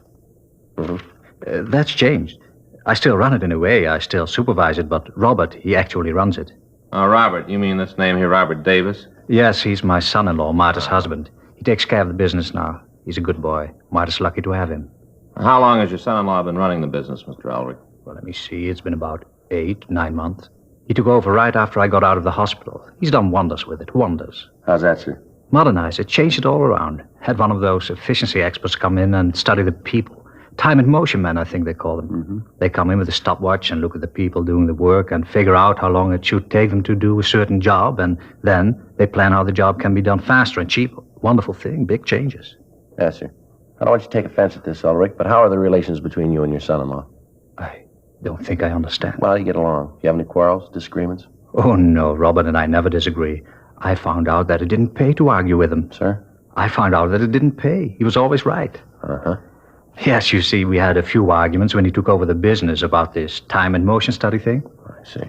Mm-hmm. That's changed. I still run it in a way. I still supervise it, but Robert, he actually runs it. Oh, Robert. You mean this name here, Robert Davis? Yes, he's my son-in-law, Martha's husband. He takes care of the business now. He's a good boy. Martha's lucky to have him. How long has your son-in-law been running the business, Mr. Ulrich? Well, let me see. It's been about 8, 9 months. He took over right after I got out of the hospital. He's done wonders with it, wonders. How's that, sir? Modernized it, changed it all around. Had one of those efficiency experts come in and study the people. Time and motion men, I think they call them. Mm-hmm. They come in with a stopwatch and look at the people doing the work and figure out how long it should take them to do a certain job, and then they plan how the job can be done faster and cheaper. Wonderful thing, big changes. Yes, sir. I don't want you to take offense at this, Ulrich, but how are the relations between you and your son-in-law? I don't think I understand. Well, you get along. You have any quarrels, disagreements? Oh, no, Robert and I never disagree. I found out that it didn't pay to argue with him. Sir? I found out that it didn't pay. He was always right. Uh-huh. Yes, you see, we had a few arguments when he took over the business about this time and motion study thing. I see.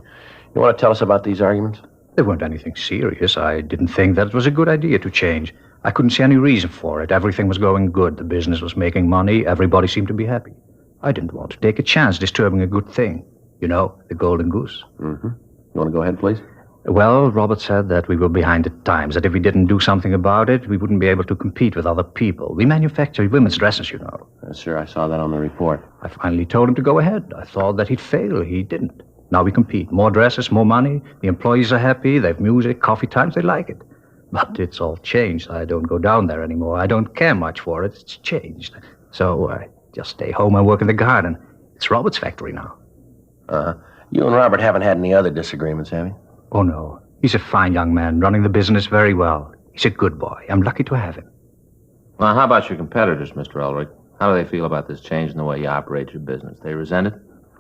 You want to tell us about these arguments? They weren't anything serious. I didn't think that it was a good idea to change. I couldn't see any reason for it. Everything was going good. The business was making money. Everybody seemed to be happy. I didn't want to take a chance disturbing a good thing. You know, the golden goose. Mm-hmm. You want to go ahead, please? Well, Robert said that we were behind the times, that if we didn't do something about it, we wouldn't be able to compete with other people. We manufacture women's dresses, you know. Yes, sir, I saw that on the report. I finally told him to go ahead. I thought that he'd fail. He didn't. Now we compete. More dresses, more money. The employees are happy. They have music, coffee times. They like it. But it's all changed. I don't go down there anymore. I don't care much for it. It's changed. So I just stay home and work in the garden. It's Robert's factory now. Uh-huh. You and Robert haven't had any other disagreements, have you? Oh, no. He's a fine young man, running the business very well. He's a good boy. I'm lucky to have him. Well, how about your competitors, Mr. Ulrich? How do they feel about this change in the way you operate your business? They resent it?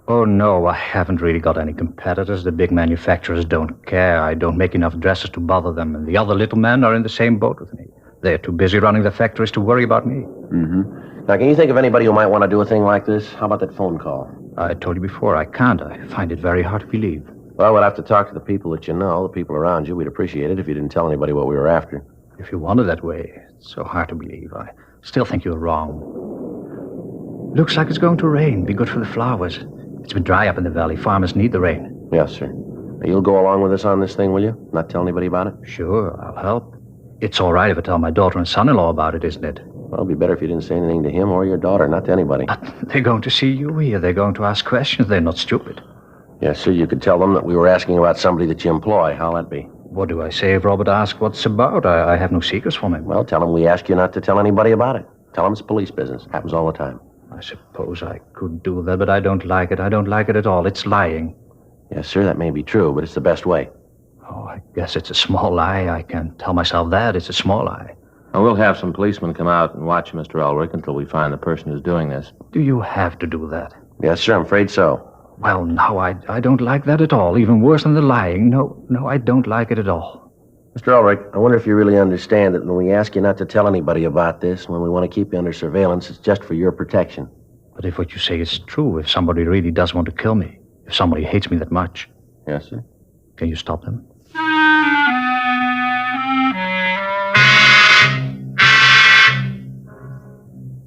Oh, no, I haven't really got any competitors. The big manufacturers don't care. I don't make enough dresses to bother them, and the other little men are in the same boat with me. They're too busy running the factories to worry about me. Mm-hmm. Now, can you think of anybody who might want to do a thing like this? How about that phone call? I told you before, I can't. I find it very hard to believe. Well, we'll have to talk to the people that you know, the people around you. We'd appreciate it if you didn't tell anybody what we were after. If you want it that way, it's so hard to believe. I still think you're wrong. Looks like it's going to rain. Be good for the flowers. It's been dry up in the valley. Farmers need the rain. Yes, sir. Now, you'll go along with us on this thing, will you? Not tell anybody about it? Sure, I'll help. It's all right if I tell my daughter and son-in-law about it, isn't it? Well, it'd be better if you didn't say anything to him or your daughter, not to anybody. They're going to see you here. They're going to ask questions. They're not stupid. Yes, sir, you could tell them that we were asking about somebody that you employ. How'll that be? What do I say if Robert asks what it's about? I have no secrets from him. Well, tell him we ask you not to tell anybody about it. Tell him it's police business. Happens all the time. I suppose I could do that, but I don't like it. I don't like it at all. It's lying. Yes, sir, that may be true, but it's the best way. Oh, I guess it's a small lie. I can tell myself that. It's a small lie. Well, we'll have some policemen come out and watch Mr. Ulrich until we find the person who's doing this. Do you have to do that? Yes, sir, I'm afraid so. Well, no, I don't like that at all. Even worse than the lying. No, I don't like it at all. Mr. Ulrich, I wonder if you really understand that when we ask you not to tell anybody about this, when we want to keep you under surveillance, it's just for your protection. But if what you say is true, if somebody really does want to kill me, if somebody hates me that much... Yes, sir? Can you stop them?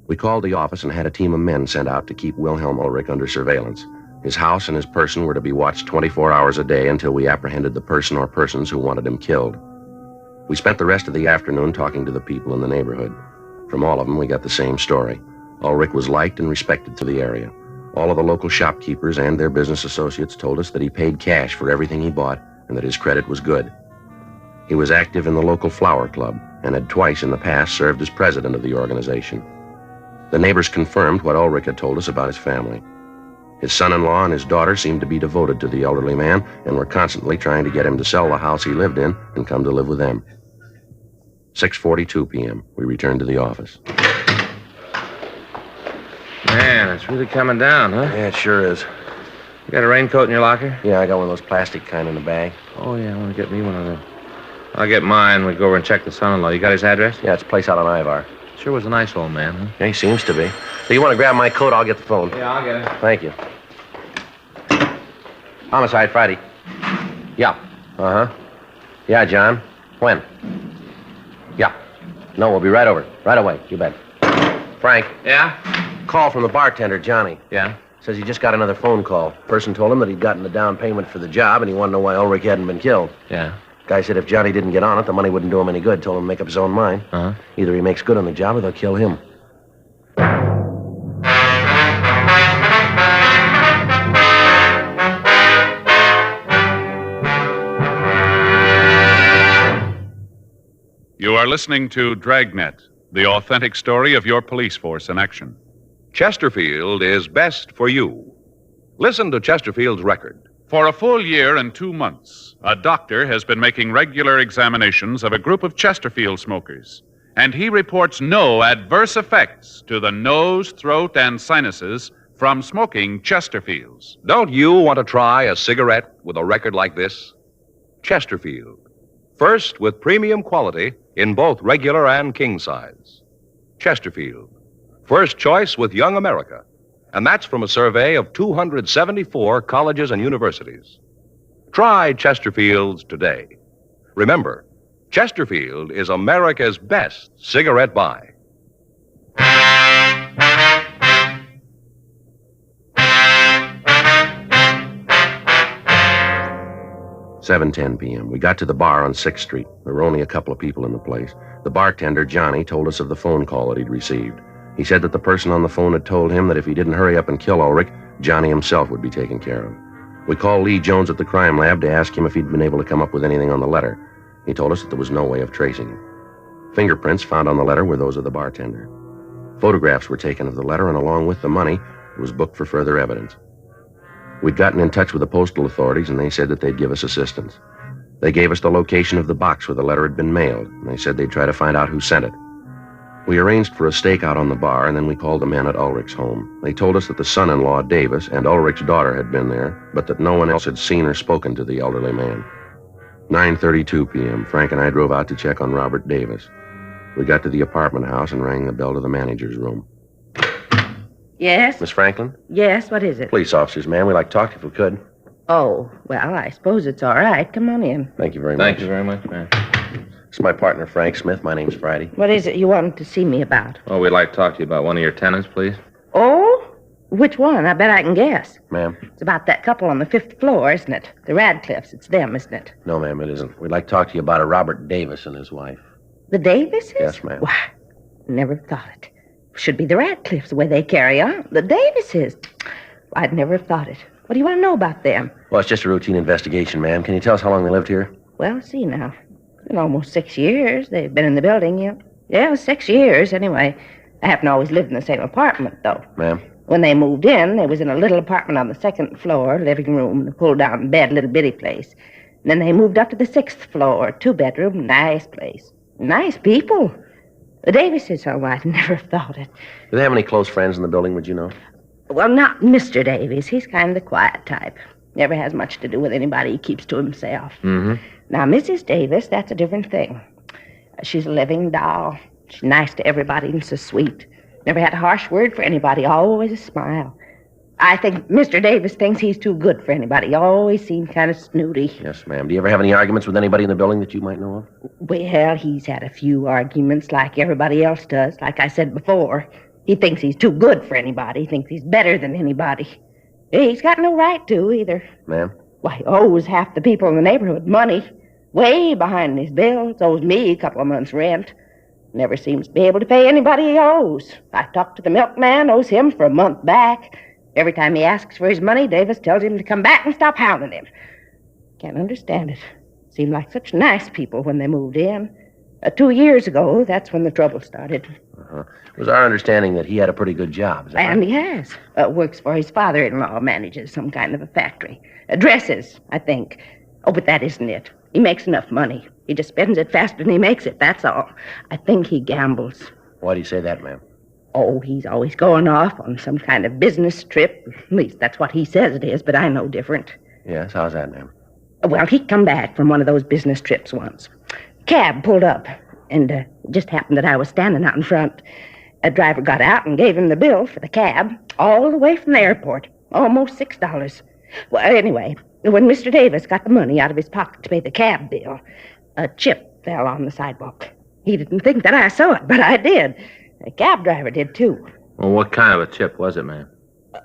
We called the office and had a team of men sent out to keep Wilhelm Ulrich under surveillance. His house and his person were to be watched 24 hours a day until we apprehended the person or persons who wanted him killed. We spent the rest of the afternoon talking to the people in the neighborhood. From all of them, we got the same story. Ulrich was liked and respected to the area. All of the local shopkeepers and their business associates told us that he paid cash for everything he bought and that his credit was good. He was active in the local flower club and had twice in the past served as president of the organization. The neighbors confirmed what Ulrich had told us about his family. His son-in-law and his daughter seemed to be devoted to the elderly man and were constantly trying to get him to sell the house he lived in and come to live with them. 6:42 p.m. We returned to the office. Man, it's really coming down, huh? Yeah, it sure is. You got a raincoat in your locker? Yeah, I got one of those plastic kind in the bag. Oh, yeah, I want to get me one of them. I'll get mine. We'll go over and check the son-in-law. You got his address? Yeah, it's a place out on Ivar. Sure was a nice old man, huh? Yeah, he seems to be. So you want to grab my coat, I'll get the phone. Yeah, I'll get it. Thank you. Homicide, Friday. Yeah. Uh-huh. Yeah, John. When? Yeah. No, we'll be right over. Right away. You bet. Frank. Yeah? Call from the bartender, Johnny. Yeah? Says he just got another phone call. Person told him that he'd gotten the down payment for the job and he wanted to know why Ulrich hadn't been killed. Yeah? Guy said if Johnny didn't get on it, the money wouldn't do him any good. Told him to make up his own mind. Uh-huh. Either he makes good on the job or they'll kill him. You are listening to Dragnet, the authentic story of your police force in action. Chesterfield is best for you. Listen to Chesterfield's record. For a full year and 2 months, a doctor has been making regular examinations of a group of Chesterfield smokers, and he reports no adverse effects to the nose, throat, and sinuses from smoking Chesterfields. Don't you want to try a cigarette with a record like this? Chesterfield. First with premium quality in both regular and king size. Chesterfield. First choice with Young America. And that's from a survey of 274 colleges and universities. Try Chesterfield's today. Remember, Chesterfield is America's best cigarette buy. 7:10 p.m. We got to the bar on 6th Street. There were only a couple of people in the place. The bartender, Johnny, told us of the phone call that he'd received. He said that the person on the phone had told him that if he didn't hurry up and kill Ulrich, Johnny himself would be taken care of. We called Lee Jones at the crime lab to ask him if he'd been able to come up with anything on the letter. He told us that there was no way of tracing it. Fingerprints found on the letter were those of the bartender. Photographs were taken of the letter, and along with the money, it was booked for further evidence. We'd gotten in touch with the postal authorities, and they said that they'd give us assistance. They gave us the location of the box where the letter had been mailed, and they said they'd try to find out who sent it. We arranged for a stakeout on the bar, and then we called the men at Ulrich's home. They told us that the son-in-law, Davis, and Ulrich's daughter had been there, but that no one else had seen or spoken to the elderly man. 9:32 p.m., Frank and I drove out to check on Robert Davis. We got to the apartment house and rang the bell to the manager's room. Yes? Miss Franklin? Yes, what is it? Police officers, ma'am. We'd like to talk to you if we could. Oh, well, I suppose it's all right. Come on in. Thank you very much. Thank you very much, ma'am. This is my partner, Frank Smith. My name's Friday. What is it you wanted to see me about? Oh, we'd like to talk to you about one of your tenants, please. Oh? Which one? I bet I can guess. Ma'am? It's about that couple on the 5th floor, isn't it? The Radcliffes. It's them, isn't it? No, ma'am, it isn't. We'd like to talk to you about a Robert Davis and his wife. The Davises? Yes, ma'am. Why, never thought it. Should be the Radcliffes, the way they carry on. The Davises. I'd never have thought it. What do you want to know about them? Well, it's just a routine investigation, ma'am. Can you tell us how long they lived here? Well, see now. It's been almost 6 years they've been in the building, you know. Yeah, 6 years, anyway. I haven't always lived in the same apartment, though. Ma'am? When they moved in, they was in a little apartment on the 2nd floor, living room, a pull-down bed, little bitty place. And then they moved up to the 6th floor, 2-bedroom, nice place. Nice people. The Davises, oh, I'd never have thought it. Do they have any close friends in the building, would you know? Well, not Mr. Davies. He's kind of the quiet type. Never has much to do with anybody. He keeps to himself. Mm-hmm. Now, Mrs. Davis, that's a different thing. She's a living doll. She's nice to everybody and so sweet. Never had a harsh word for anybody. Always a smile. I think Mr. Davis thinks he's too good for anybody. He always seemed kind of snooty. Yes, ma'am. Do you ever have any arguments with anybody in the building that you might know of? Well, he's had a few arguments like everybody else does. Like I said before, he thinks he's too good for anybody. He thinks he's better than anybody. He's got no right to, either. Ma'am? Why, he owes half the people in the neighborhood money. Way behind his bills. Owes me a couple of months' rent. Never seems to be able to pay anybody he owes. I talked to the milkman, owes him for a month back. Every time he asks for his money, Davis tells him to come back and stop hounding him. Can't understand it. Seemed like such nice people when they moved in. 2 years ago, that's when the trouble started. Uh-huh. It was our understanding that he had a pretty good job. Is that And right? he has. Works for his father-in-law, manages some kind of a factory. Dresses, I think. Oh, but that isn't it. He makes enough money. He just spends it faster than he makes it, that's all. I think he gambles. Why do you say that, ma'am? Oh, he's always going off on some kind of business trip. At least that's what he says it is, but I know different. Yes, how's that, ma'am? Well, he'd come back from one of those business trips once. Cab pulled up, and it just happened that I was standing out in front. A driver got out and gave him the bill for the cab, all the way from the airport. Almost $6. Well, anyway, when Mr. Davis got the money out of his pocket to pay the cab bill, a chip fell on the sidewalk. He didn't think that I saw it, but I did. The cab driver did, too. Well, what kind of a chip was it, ma'am?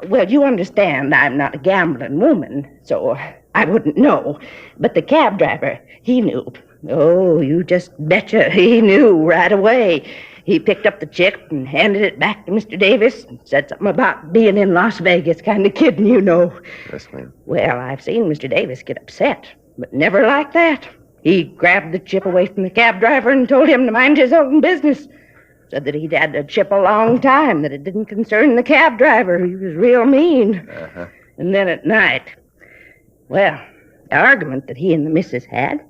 Well, you understand I'm not a gambling woman, so I wouldn't know. But the cab driver, he knew. Oh, you just betcha he knew right away. He picked up the chip and handed it back to Mr. Davis and said something about being in Las Vegas, kind of kidding, you know. Yes, ma'am. Well, I've seen Mr. Davis get upset, but never like that. He grabbed the chip away from the cab driver and told him to mind his own business. Said that he'd had the chip a long time, that it didn't concern the cab driver. He was real mean. Uh-huh. And then at night, well, the argument that he and the missus had,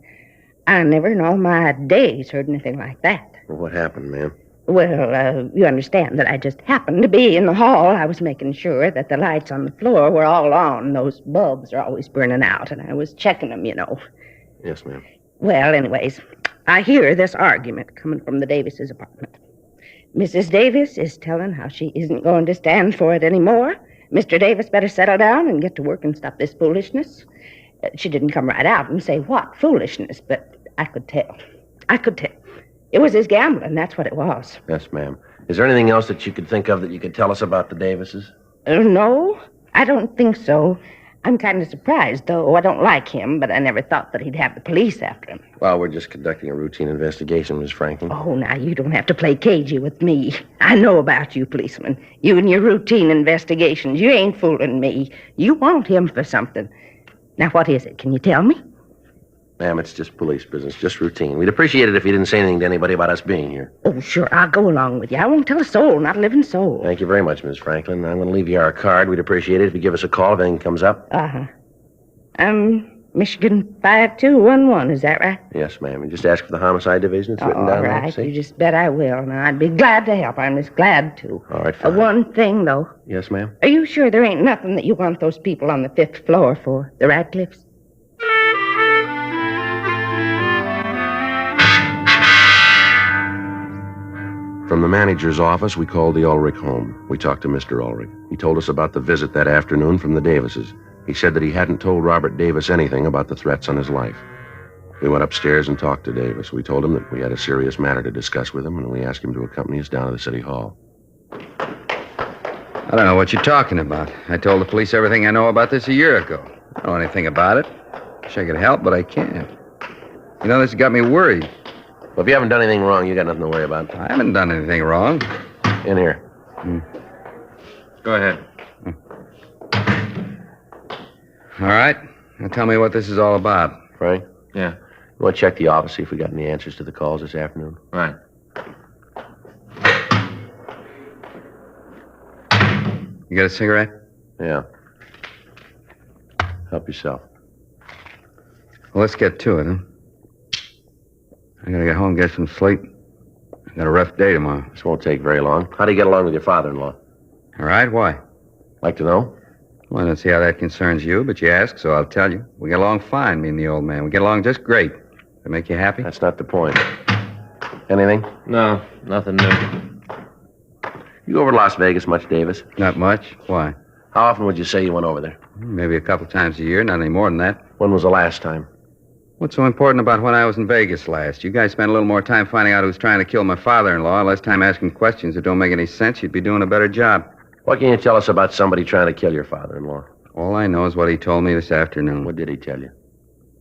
I never in all my days heard anything like that. Well, what happened, ma'am? Well, you understand that I just happened to be in the hall. I was making sure that the lights on the floor were all on. Those bulbs are always burning out, and I was checking them, you know. Yes, ma'am. Well, anyways, I hear this argument coming from the Davises' apartment. Mrs. Davis is telling how she isn't going to stand for it anymore. Mr. Davis better settle down and get to work and stop this foolishness. She didn't come right out and say what foolishness, but I could tell. I could tell. It was his gambling, that's what it was. Yes, ma'am. Is there anything else that you could think of that you could tell us about the Davises? No, I don't think so. I'm kind of surprised, though. I don't like him, but I never thought that he'd have the police after him. Well, we're just conducting a routine investigation, Miss Franklin. Oh, now, you don't have to play cagey with me. I know about you, policeman. You and your routine investigations. You ain't fooling me. You want him for something. Now, what is it? Can you tell me? Ma'am, it's just police business, just routine. We'd appreciate it if you didn't say anything to anybody about us being here. Oh, sure, I'll go along with you. I won't tell a soul, not a living soul. Thank you very much, Miss Franklin. I'm going to leave you our card. We'd appreciate it if you give us a call if anything comes up. Uh-huh. Michigan 5211, is that right? Yes, ma'am. And just ask for the homicide division. It's written down. All right, See? you just bet I will. Now, I'd be glad to help. I'm just glad to. All right, fine. One thing, though. Yes, ma'am? Are you sure there ain't nothing that you want those people on the 5th floor for, the Radcliffes? From the manager's office, we called the Ulrich home. We talked to Mr. Ulrich. He told us about the visit that afternoon from the Davises. He said that he hadn't told Robert Davis anything about the threats on his life. We went upstairs and talked to Davis. We told him that we had a serious matter to discuss with him, and we asked him to accompany us down to the city hall. I don't know what you're talking about. I told the police everything I know about this a year ago. I don't know anything about it. Wish I could help, but I can't. You know, this has got me worried. Well, if you haven't done anything wrong, you got nothing to worry about. I haven't done anything wrong. In here. Go ahead. All right. Now tell me what this is all about. Frank? Yeah. You want to check the office, see if we got any answers to the calls this afternoon? Right. You got a cigarette? Yeah. Help yourself. Well, let's get to it, huh? I gotta get home and get some sleep. I got a rough day tomorrow. This won't take very long. How do you get along with your father-in-law? All right, why? Like to know? Well, I don't see how that concerns you, but you ask, so I'll tell you. We get along fine, me and the old man. We get along just great. That make you happy? That's not the point. Anything? No, nothing new. You go over to Las Vegas much, Davis? Not much. Why? How often would you say you went over there? Maybe a couple times a year, not any more than that. When was the last time? What's so important about when I was in Vegas last? You guys spent a little more time finding out who's trying to kill my father-in-law, less time asking questions that don't make any sense. You'd be doing a better job. What can you tell us about somebody trying to kill your father-in-law? All I know is what he told me this afternoon. What did he tell you?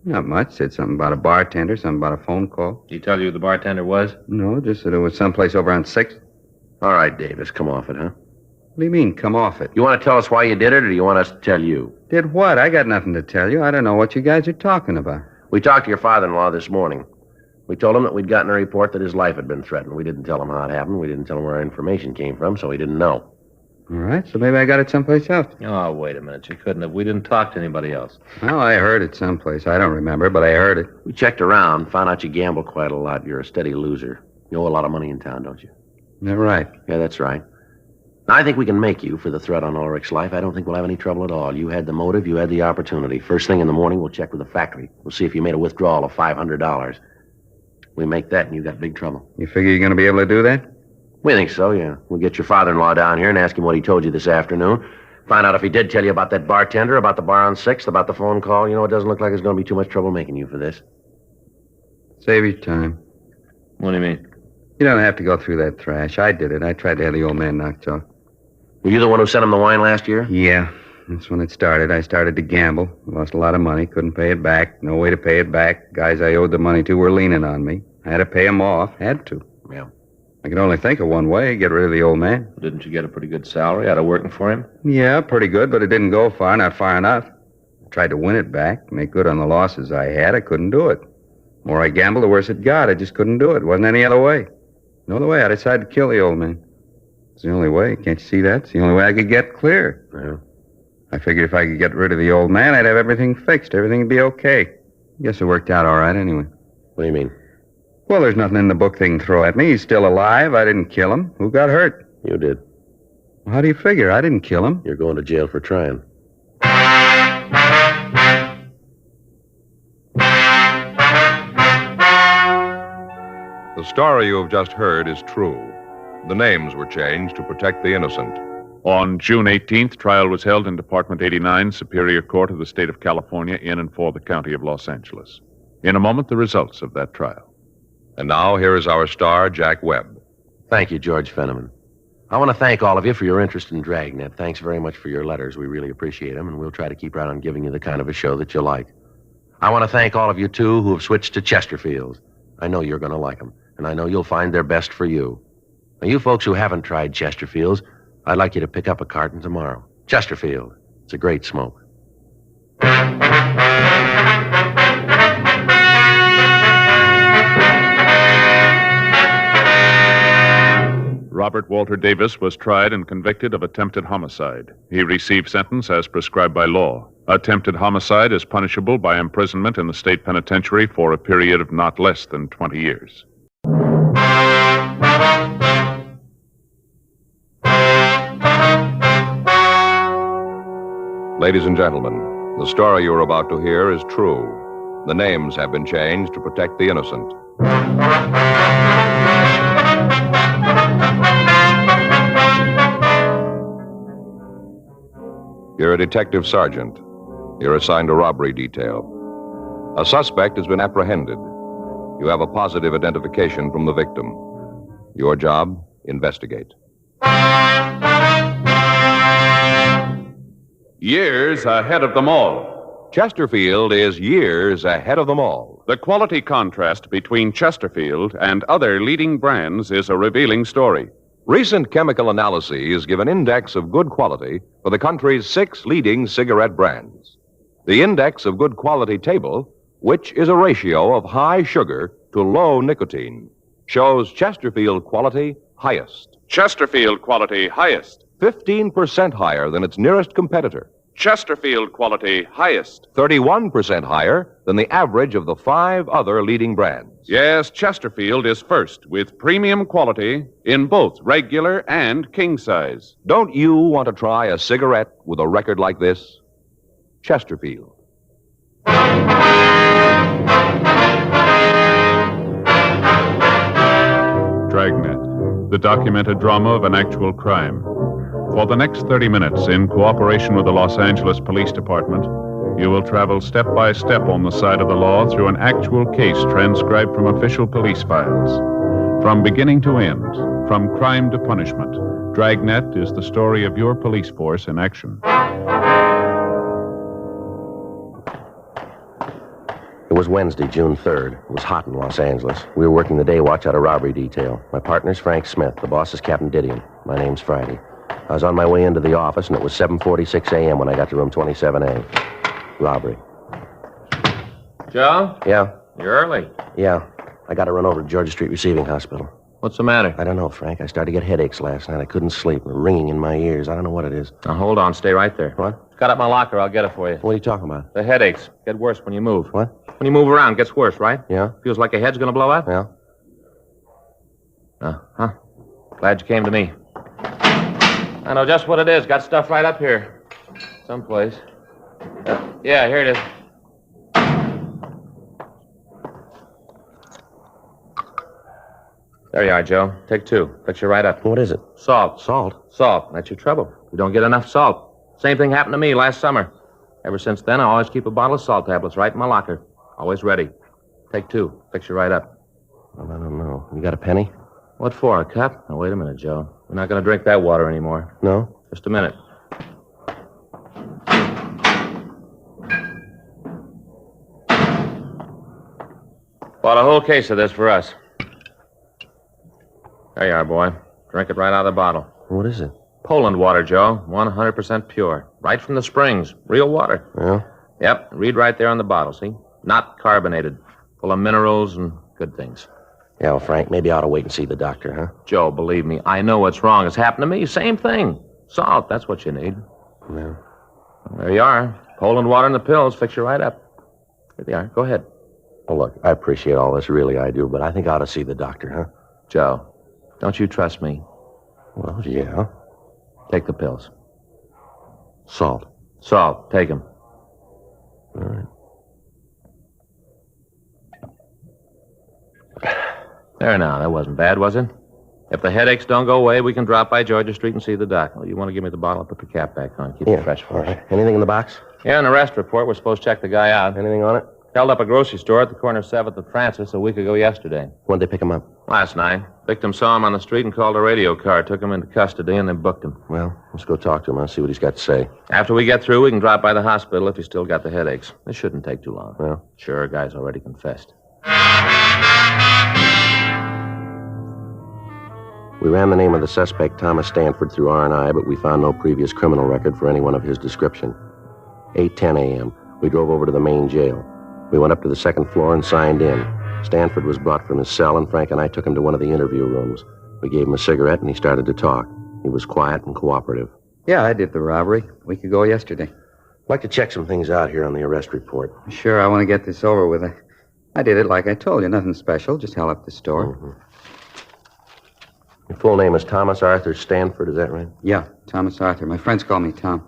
Not much. Said something about a bartender, something about a phone call. Did he tell you who the bartender was? No, just that it was someplace over on 6th. All right, Davis, come off it, huh? What do you mean, come off it? You want to tell us why you did it, or do you want us to tell you? Did what? I got nothing to tell you. I don't know what you guys are talking about. We talked to your father-in-law this morning. We told him that we'd gotten a report that his life had been threatened. We didn't tell him how it happened. We didn't tell him where our information came from, so he didn't know. All right, so maybe I got it someplace else. Oh, wait a minute. You couldn't have. We didn't talk to anybody else. Well, I heard it someplace. I don't remember, but I heard it. We checked around, found out you gamble quite a lot. You're a steady loser. You owe a lot of money in town, don't you? You're right. Yeah, that's right. Now, I think we can make you for the threat on Ulrich's life. I don't think we'll have any trouble at all. You had the motive. You had the opportunity. First thing in the morning, we'll check with the factory. We'll see if you made a withdrawal of $500. We make that, and you got big trouble. You figure you're going to be able to do that? We think so, yeah. We'll get your father-in-law down here and ask him what he told you this afternoon. Find out if he did tell you about that bartender, about the bar on 6th, about the phone call. You know, it doesn't look like there's going to be too much trouble making you for this. Save your time. What do you mean? You don't have to go through that thrash. I did it. I tried to have the old man knocked off. Were you the one who sent him the wine last year? Yeah. That's when it started. I started to gamble. Lost a lot of money. Couldn't pay it back. No way to pay it back. Guys I owed the money to were leaning on me. I had to pay them off. Had to. Yeah. I could only think of one way, get rid of the old man. Didn't you get a pretty good salary out of working for him? Yeah, pretty good, but it didn't go far, not far enough. I tried to win it back, make good on the losses I had. I couldn't do it. The more I gambled, the worse it got. I just couldn't do it. Wasn't any other way. No other way. I decided to kill the old man. It's the only way. Can't you see that? It's the only way I could get clear. Yeah. I figured if I could get rid of the old man, I'd have everything fixed. Everything would be okay. Guess it worked out all right anyway. What do you mean? Well, there's nothing in the book they can throw at me. He's still alive. I didn't kill him. Who got hurt? You did. Well, how do you figure? I didn't kill him. You're going to jail for trying. The story you have just heard is true. The names were changed to protect the innocent. On June 18th, trial was held in Department 89, Superior Court of the State of California, in and for the County of Los Angeles. In a moment, the results of that trial. And now, here is our star, Jack Webb. Thank you, George Fenneman. I want to thank all of you for your interest in Dragnet. Thanks very much for your letters. We really appreciate them, and we'll try to keep right on giving you the kind of a show that you like. I want to thank all of you, too, who have switched to Chesterfields. I know you're going to like them, and I know you'll find they're best for you. Now, you folks who haven't tried Chesterfields, I'd like you to pick up a carton tomorrow. Chesterfield. It's a great smoke. Robert Walter Davis was tried and convicted of attempted homicide. He received sentence as prescribed by law. Attempted homicide is punishable by imprisonment in the state penitentiary for a period of not less than 20 years. Ladies and gentlemen, the story you're about to hear is true. The names have been changed to protect the innocent. You're a detective sergeant. You're assigned a robbery detail. A suspect has been apprehended. You have a positive identification from the victim. Your job, investigate. years ahead of them all. Chesterfield is years ahead of them all. The quality contrast between Chesterfield and other leading brands is a revealing story. Recent chemical analyses give an index of good quality for the country's 6 leading cigarette brands. The index of good quality table, which is a ratio of high sugar to low nicotine, shows Chesterfield quality highest. Chesterfield quality highest. 15% higher than its nearest competitor. Chesterfield quality highest. 31% higher than the average of the 5 other leading brands. Yes, Chesterfield is first with premium quality in both regular and king size. Don't you want to try a cigarette with a record like this? Chesterfield. Dragnet, the documented drama of an actual crime. For the next 30 minutes, in cooperation with the Los Angeles Police Department, you will travel step by step on the side of the law through an actual case transcribed from official police files. From beginning to end, from crime to punishment, Dragnet is the story of your police force in action. It was Wednesday, June 3rd. It was hot in Los Angeles. We were working the day watch out of robbery detail. My partner's Frank Smith. The boss is Captain Didion. My name's Friday. I was on my way into the office, and it was 7:46 a.m. when I got to room 27A. Robbery. Joe? Yeah? You're early. Yeah. I got to run over to Georgia Street Receiving Hospital. What's the matter? I don't know, Frank. I started to get headaches last night. I couldn't sleep. Ringing in my ears. I don't know what it is. Now, hold on. Stay right there. What? Got up my locker. I'll get it for you. What are you talking about? The headaches get worse when you move. What? When you move around, it gets worse, right? Yeah? Feels like your head's going to blow up? Yeah. Huh. Glad you came to me. I know just what it is. Got stuff right up here. Someplace. Yeah, here it is. There you are, Joe. Take 2. Fix you right up. What is it? Salt. Salt? Salt. That's your trouble. You don't get enough salt. Same thing happened to me last summer. Ever since then, I always keep a bottle of salt tablets right in my locker. Always ready. Take 2. Fix you right up. Well, I don't know. You got a penny? What for, a cup? Now, wait a minute, Joe. We're not going to drink that water anymore. No? Just a minute. Bought a whole case of this for us. There you are, boy. Drink it right out of the bottle. What is it? Poland water, Joe. 100% pure. Right from the springs. Real water. Yeah? Yep. Read right there on the bottle, see? Not carbonated. Full of minerals and good things. Yeah, well, Frank, maybe I ought to wait and see the doctor, huh? Joe, believe me, I know what's wrong. It's happened to me. Same thing. Salt, that's what you need. Yeah. There you are. Poland water and the pills fix you right up. Here they are. Go ahead. Well, look, I appreciate all this. Really, I do. But I think I ought to see the doctor, huh? Joe, don't you trust me? Well, yeah. Take the pills. Salt. Salt. Take them. All right. There now. That wasn't bad, was it? If the headaches don't go away, we can drop by Georgia Street and see the doc. You want to give me the bottle? I'll put the cap back on. Keep it fresh for all us. right. Anything in the box? Yeah, an arrest report. We're supposed to check the guy out. Anything on it? Held up a grocery store at the corner of 7th and Francis a week ago yesterday. When'd they pick him up? Last night. Victim saw him on the street and called a radio car, took him into custody, and then booked him. Well, let's go talk to him. I'll see what he's got to say. After we get through, we can drop by the hospital if he's still got the headaches. This shouldn't take too long. Well? Sure, guy's already confessed. We ran the name of the suspect, Thomas Stanford, through R&I, but we found no previous criminal record for anyone of his description. 8:10 a.m. We drove over to the main jail. We went up to the second floor and signed in. Stanford was brought from his cell, and Frank and I took him to one of the interview rooms. We gave him a cigarette, and he started to talk. He was quiet and cooperative. Yeah, I did the robbery a week ago yesterday. I'd like to check some things out here on the arrest report. Sure, I want to get this over with. I did it like I told you. Nothing special. Just held up the store. Mm-hmm. Your full name is Thomas Arthur Stanford, is that right? Yeah, Thomas Arthur. My friends call me Tom.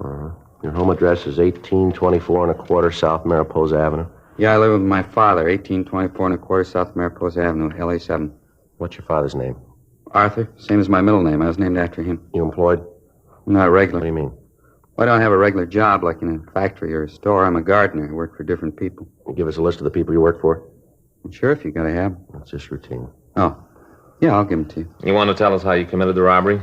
Your home address is 1824 and a quarter South Mariposa Avenue? Yeah, I live with my father, 1824 and a quarter South Mariposa Avenue, LA7. What's your father's name? Arthur, same as my middle name. I was named after him. You employed? Not regular. What do you mean? Well, I don't have a regular job like in a factory or a store. I'm a gardener. I work for different people. You give us a list of the people you work for? Sure, if you got to have. That's just routine. Oh. Yeah, I'll give them to you. You want to tell us how you committed the robbery?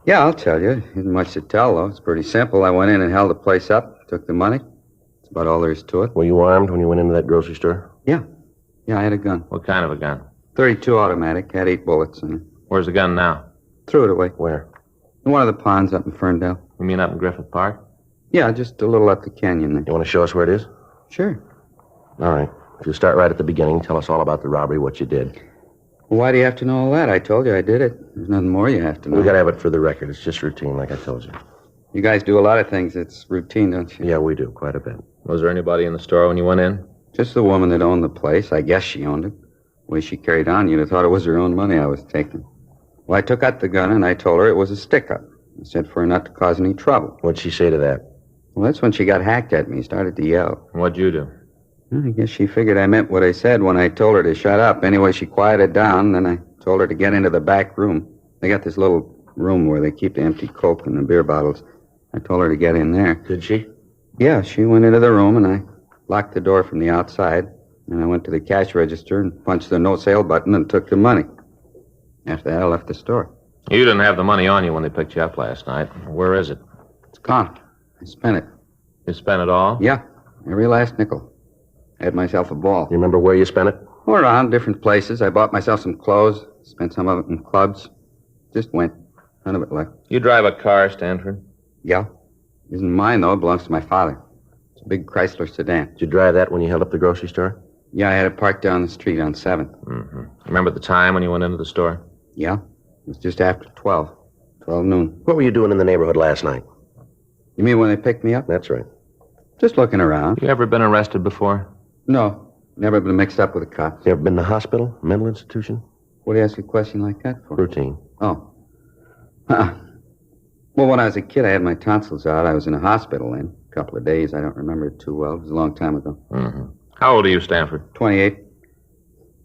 Yeah, I'll tell you. Isn't much to tell, though. It's pretty simple. I went in and held the place up, took the money. That's about all there is to it. Were you armed when you went into that grocery store? Yeah. Yeah, I had a gun. What kind of a gun? 32 automatic. Had 8 bullets in it. Where's the gun now? Threw it away. Where? In one of the ponds up in Ferndale. You mean up in Griffith Park? Yeah, just a little up the canyon there. You want to show us where it is? Sure. All right. If you start right at the beginning, tell us all about the robbery, what you did. Well, why do you have to know all that? I told you I did it. There's nothing more you have to know. We got to have it for the record. It's just routine, like I told you. You guys do a lot of things. It's routine, don't you? Yeah, we do, quite a bit. Was there anybody in the store when you went in? Just the woman that owned the place. I guess she owned it. The way she carried on, you'd have thought it was her own money I was taking. Well, I took out the gun, and I told her it was a stick-up. I said for her not to cause any trouble. What'd she say to that? Well, that's when she got hacked at me, started to yell. What'd you do? Well, I guess she figured I meant what I said when I told her to shut up. Anyway, she quieted down, then I told her to get into the back room. They got this little room where they keep the empty Coke and the beer bottles. I told her to get in there. Did she? Yeah, she went into the room, and I locked the door from the outside. And I went to the cash register and punched the no-sale button and took the money. After that, I left the store. You didn't have the money on you when they picked you up last night. Where is it? It's gone. I spent it. You spent it all? Yeah, every last nickel. I had myself a ball. You remember where you spent it? All around, different places. I bought myself some clothes, spent some of it in clubs. Just went. None of it left. You drive a car, Stanford? Yeah. Isn't mine, though. It belongs to my father. It's a big Chrysler sedan. Did you drive that when you held up the grocery store? Yeah, I had it parked down the street on 7th. Mm-hmm. Remember the time when you went into the store? Yeah. It was just after 12. 12 noon. What were you doing in the neighborhood last night? You mean when they picked me up? That's right. Just looking around. You ever been arrested before? No. Never been mixed up with a cop. You ever been to the hospital? Mental institution? What do you ask a question like that for? Routine. Oh. Well, when I was a kid, I had my tonsils out. I was in a hospital then. A couple of days. I don't remember it too well. It was a long time ago. Mm-hmm. How old are you, Stanford? 28.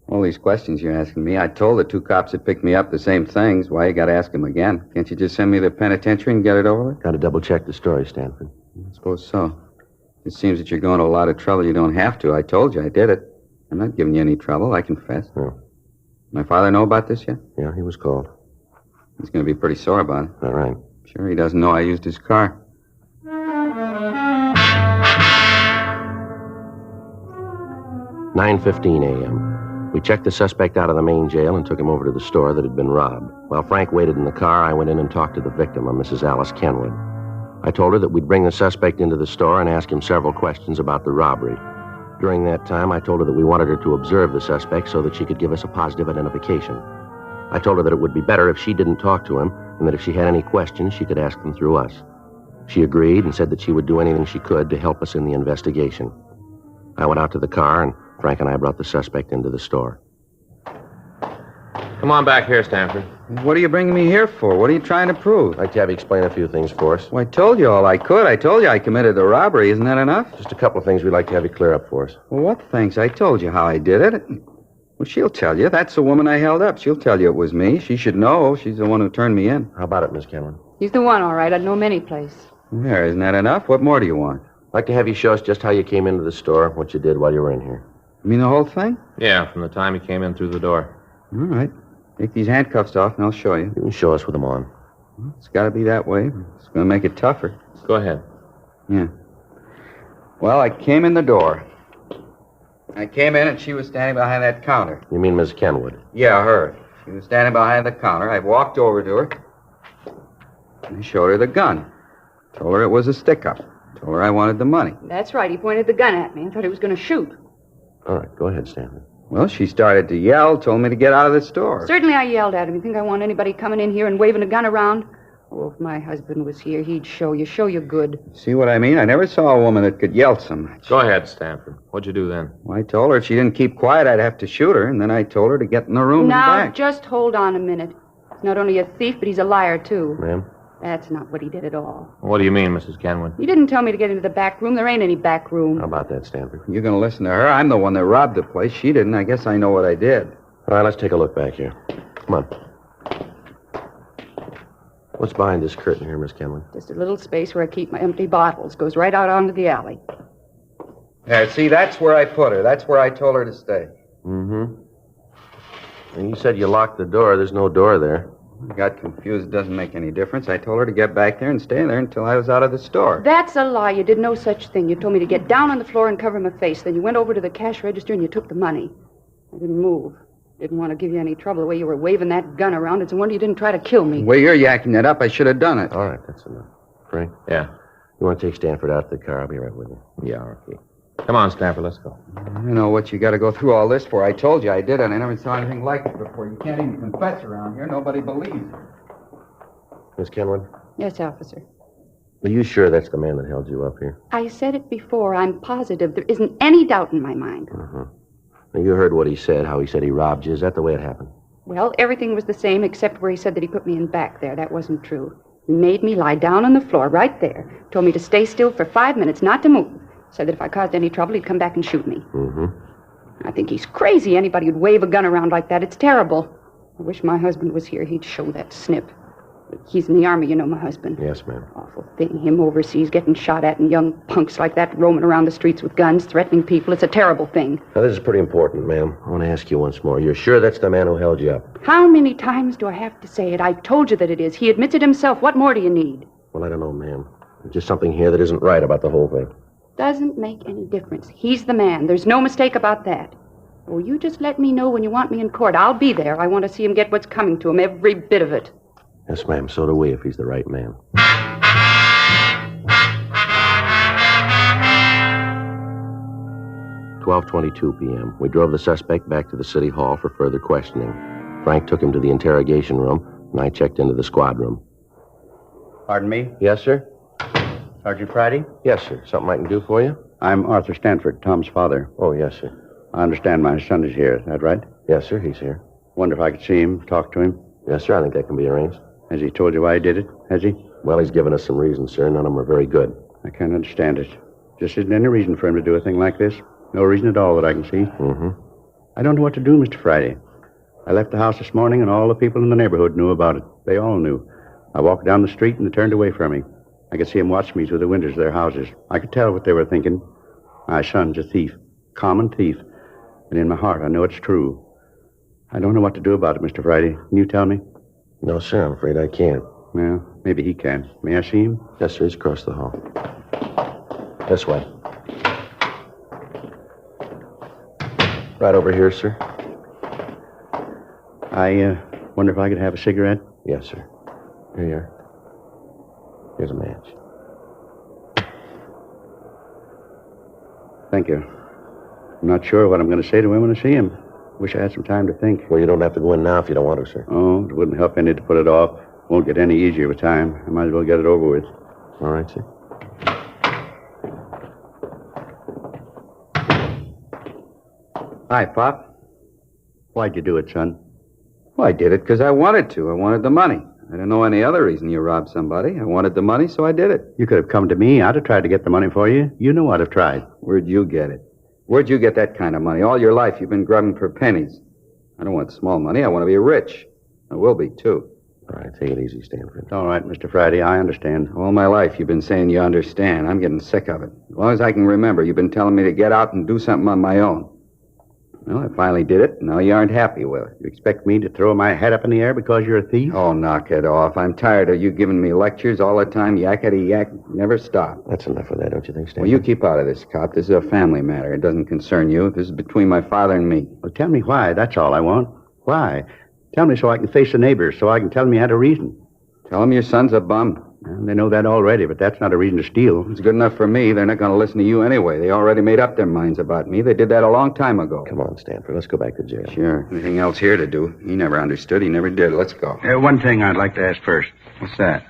All these questions you're asking me. I told the 2 cops that picked me up the same things. Why you got to ask them again? Can't you just send me to the penitentiary and get it over with? Got to double-check the story, Stanford. I suppose so. It seems that you're going to a lot of trouble you don't have to. I told you I did it. I'm not giving you any trouble. I confess. No. My father know about this yet? Yeah, he was called. He's going to be pretty sore about it. All right. Sure he doesn't know I used his car. 9:15 a.m. We checked the suspect out of the main jail and took him over to the store that had been robbed. While Frank waited in the car, I went in and talked to the victim, a Mrs. Alice Kenwood. I told her that we'd bring the suspect into the store and ask him several questions about the robbery. During that time, I told her that we wanted her to observe the suspect so that she could give us a positive identification. I told her that it would be better if she didn't talk to him, and that if she had any questions, she could ask them through us. She agreed and said that she would do anything she could to help us in the investigation. I went out to the car, and Frank and I brought the suspect into the store. Come on back here, Stanford. What are you bringing me here for? What are you trying to prove? I'd like to have you explain a few things for us. Well, I told you all I could. I told you I committed the robbery. Isn't that enough? Just a couple of things we'd like to have you clear up for us. Well, what things? I told you how I did it. Well, she'll tell you. That's the woman I held up. She'll tell you it was me. She should know. She's the one who turned me in. How about it, Miss Kenwood? He's the one, all right. I'd know him any place. There, isn't that enough? What more do you want? I'd like to have you show us just how you came into the store, what you did while you were in here. You mean the whole thing? Yeah, from the time he came in through the door. All right. Take these handcuffs off, and I'll show you. You can show us with them on. It's got to be that way. It's going to make it tougher. Go ahead. Yeah. Well, I came in the door. I came in, and she was standing behind that counter. You mean Miss Kenwood? Yeah, her. She was standing behind the counter. I walked over to her, and I showed her the gun. Told her it was a stick-up. Told her I wanted the money. That's right. He pointed the gun at me. I thought he was going to shoot. All right, go ahead, Stanford. Well, she started to yell, told me to get out of the store. Certainly I yelled at him. You think I want anybody coming in here and waving a gun around? Oh, if my husband was here, he'd show you good. See what I mean? I never saw a woman that could yell so much. Go ahead, Stanford. What'd you do then? Well, I told her if she didn't keep quiet, I'd have to shoot her, and then I told her to get in the room Now, and back. just hold on a minute. He's not only a thief, but he's a liar, too. Ma'am? That's not what he did at all. What do you mean, Mrs. Kenwood? He didn't tell me to get into the back room. There ain't any back room. How about that, Stanford? You're going to listen to her? I'm the one that robbed the place. She didn't. I guess I know what I did. All right, let's take a look back here. Come on. What's behind this curtain here, Miss Kenwood? Just a little space where I keep my empty bottles. Goes right out onto the alley. There, see, that's where I put her. That's where I told her to stay. Mm-hmm. And you said you locked the door. There's no door there. I got confused. It doesn't make any difference. I told her to get back there and stay there until I was out of the store. That's a lie. You did no such thing. You told me to get down on the floor and cover my face. Then you went over to the cash register and you took the money. I didn't move. Didn't want to give you any trouble the way you were waving that gun around. It's a wonder you didn't try to kill me. The way you're yakking that up, I should have done it. All right, that's enough. Frank? Yeah. You want to take Stanford out to the car? I'll be right with you. Yeah, okay. Come on, Stanford, let's go. You know what you got to go through all this for. I told you I did it. I never saw anything like it before. You can't even confess around here. Nobody believes. Miss Kenwood? Yes, officer. Are you sure that's the man that held you up here? I said it before. I'm positive. There isn't any doubt in my mind. Uh-huh. Now, you heard what he said, how he said he robbed you. Is that the way it happened? Well, everything was the same except where he said that he put me in back there. That wasn't true. He made me lie down on the floor right there. Told me to stay still for 5 minutes, not to move. Said that if I caused any trouble, he'd come back and shoot me. Mm-hmm. I think he's crazy. Anybody who'd wave a gun around like that. It's terrible. I wish my husband was here. He'd show that snip. He's in the army, you know, my husband. Yes, ma'am. Awful thing. Him overseas getting shot at and young punks like that roaming around the streets with guns, threatening people. It's a terrible thing. Now, this is pretty important, ma'am. I want to ask you once more. You're sure that's the man who held you up? How many times do I have to say it? I've told you that it is. He admits it himself. What more do you need? Well, I don't know, ma'am. There's just something here that isn't right about the whole thing. Doesn't make any difference. He's the man. There's no mistake about that. Oh, you just let me know when you want me in court. I'll be there. I want to see him get what's coming to him, every bit of it. Yes, ma'am. So do we, if he's the right man. 12:22 p.m. We drove the suspect back to the city hall for further questioning. Frank took him to the interrogation room, and I checked into the squad room. Pardon me? Yes, sir? Sergeant Friday? Yes, sir. Something I can do for you? I'm Arthur Stanford, Tom's father. Oh, yes, sir. I understand my son is here. Is that right? Yes, sir. He's here. Wonder if I could see him, talk to him. Yes, sir. I think that can be arranged. Has he told you why he did it? Has he? Well, he's given us some reasons, sir. None of them are very good. I can't understand it. Just isn't any reason for him to do a thing like this. No reason at all that I can see. Mm-hmm. I don't know what to do, Mr. Friday. I left the house this morning, and all the people in the neighborhood knew about it. They all knew. I walked down the street, and they turned away from me. I could see them watch me through the windows of their houses. I could tell what they were thinking. My son's a thief. Common thief. And in my heart, I know it's true. I don't know what to do about it, Mr. Friday. Can you tell me? No, sir. I'm afraid I can't. Well, maybe he can. May I see him? Yes, sir. He's across the hall. This way. Right over here, sir. I wonder if I could have a cigarette? Yes, sir. Here you are. Here's a match. Thank you. I'm not sure what I'm going to say to him when I see him. Wish I had some time to think. Well, you don't have to go in now if you don't want to, sir. Oh, it wouldn't help any to put it off. Won't get any easier with time. I might as well get it over with. All right, sir. Hi, Pop. Why'd you do it, son? Well, I did it because I wanted to. I wanted the money. I don't know any other reason you robbed somebody. I wanted the money, so I did it. You could have come to me. I'd have tried to get the money for you. You know I'd have tried. Where'd you get it? Where'd you get that kind of money? All your life you've been grubbing for pennies. I don't want small money. I want to be rich. I will be, too. All right, take it easy, Stanford. All right, Mr. Friday, I understand. All my life you've been saying you understand. I'm getting sick of it. As long as I can remember, you've been telling me to get out and do something on my own. Well, I finally did it. Now you aren't happy with it. You expect me to throw my head up in the air because you're a thief? Oh, knock it off. I'm tired of you giving me lectures all the time. Yakety yak. Never stop. That's enough of that, don't you think, Stanford? Well, you keep out of this, cop. This is a family matter. It doesn't concern you. This is between my father and me. Well, tell me why. That's all I want. Why? Tell me so I can face the neighbors, so I can tell them you had a reason. Tell them your son's a bum. Well, they know that already, but that's not a reason to steal. It's good enough for me. They're not going to listen to you anyway. They already made up their minds about me. They did that a long time ago. Come on, Stanford. Let's go back to jail. Sure. Anything else here to do? He never understood. He never did. Let's go. One thing I'd like to ask first. What's that?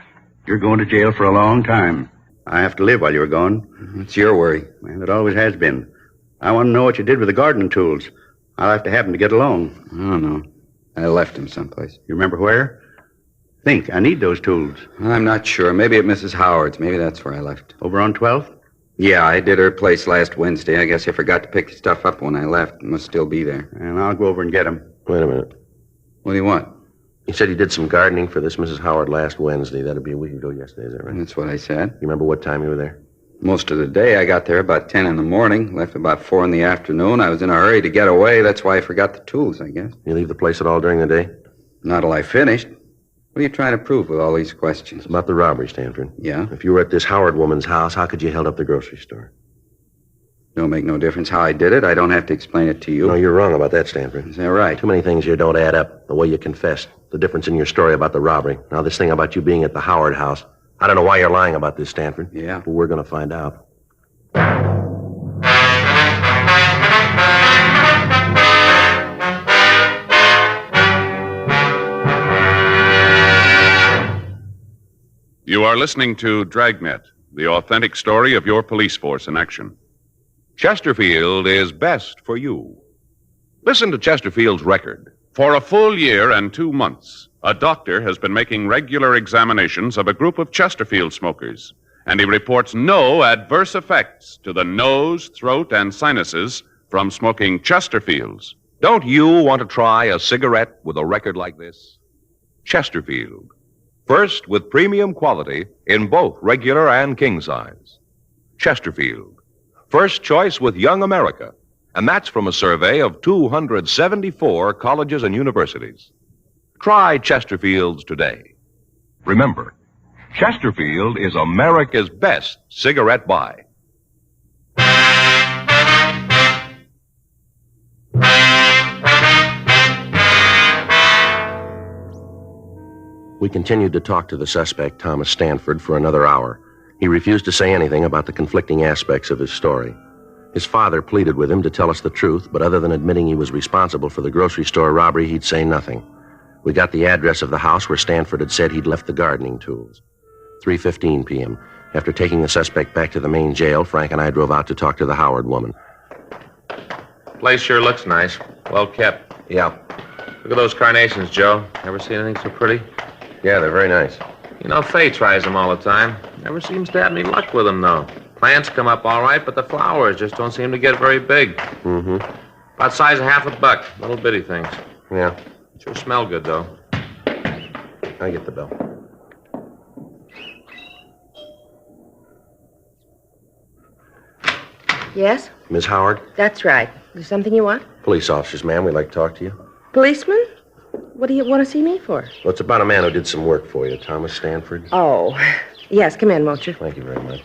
You're going to jail for a long time. I have to live while you're gone. It's your worry. Well, it always has been. I want to know what you did with the gardening tools. I'll have to have them to get along. I don't know. I left him someplace. You remember where? Think. I need those tools. I'm not sure. Maybe at Mrs. Howard's. Maybe that's where I left. Over on 12th? Yeah, I did her place last Wednesday. I guess I forgot to pick the stuff up when I left. It must still be there. And I'll go over and get them. Wait a minute. What do you want? You said you did some gardening for this Mrs. Howard last Wednesday. That'd be a week ago yesterday, is that right? That's what I said. You remember what time you were there? Most of the day. I got there about 10 in the morning, left about 4 in the afternoon. I was in a hurry to get away. That's why I forgot the tools, I guess. You leave the place at all during the day? Not till I finished. What are you trying to prove with all these questions? It's about the robbery, Stanford. Yeah? If you were at this Howard woman's house, how could you held up the grocery store? Don't make no difference how I did it. I don't have to explain it to you. No, you're wrong about that, Stanford. Is that right? Too many things here don't add up. The way you confessed, the difference in your story about the robbery. Now, this thing about you being at the Howard house. I don't know why you're lying about this, Stanford. Yeah? But we're going to find out. You are listening to Dragnet, the authentic story of your police force in action. Chesterfield is best for you. Listen to Chesterfield's record. For a full year and 2 months, a doctor has been making regular examinations of a group of Chesterfield smokers, and he reports no adverse effects to the nose, throat, and sinuses from smoking Chesterfields. Don't you want to try a cigarette with a record like this? Chesterfield. First with premium quality in both regular and king size. Chesterfield. First choice with Young America. And that's from a survey of 274 colleges and universities. Try Chesterfields today. Remember, Chesterfield is America's best cigarette buy. We continued to talk to the suspect, Thomas Stanford, for another hour. He refused to say anything about the conflicting aspects of his story. His father pleaded with him to tell us the truth, but other than admitting he was responsible for the grocery store robbery, he'd say nothing. We got the address of the house where Stanford had said he'd left the gardening tools. 3:15 p.m. After taking the suspect back to the main jail, Frank and I drove out to talk to the Howard woman. Place sure looks nice. Well kept. Yeah. Look at those carnations, Joe. Ever seen anything so pretty? Yeah, they're very nice. You know, Faye tries them all the time. Never seems to have any luck with them, though. Plants come up all right, but the flowers just don't seem to get very big. Mm-hmm. About size of $50. Little bitty things. Yeah. Sure smell good, though. I get the bill. Yes? Miss Howard? That's right. Is there something you want? Police officers, ma'am. We'd like to talk to you. Policeman? What do you want to see me for? Well, it's about a man who did some work for you, Thomas Stanford. Oh. Yes, come in, won't you? Thank you very much.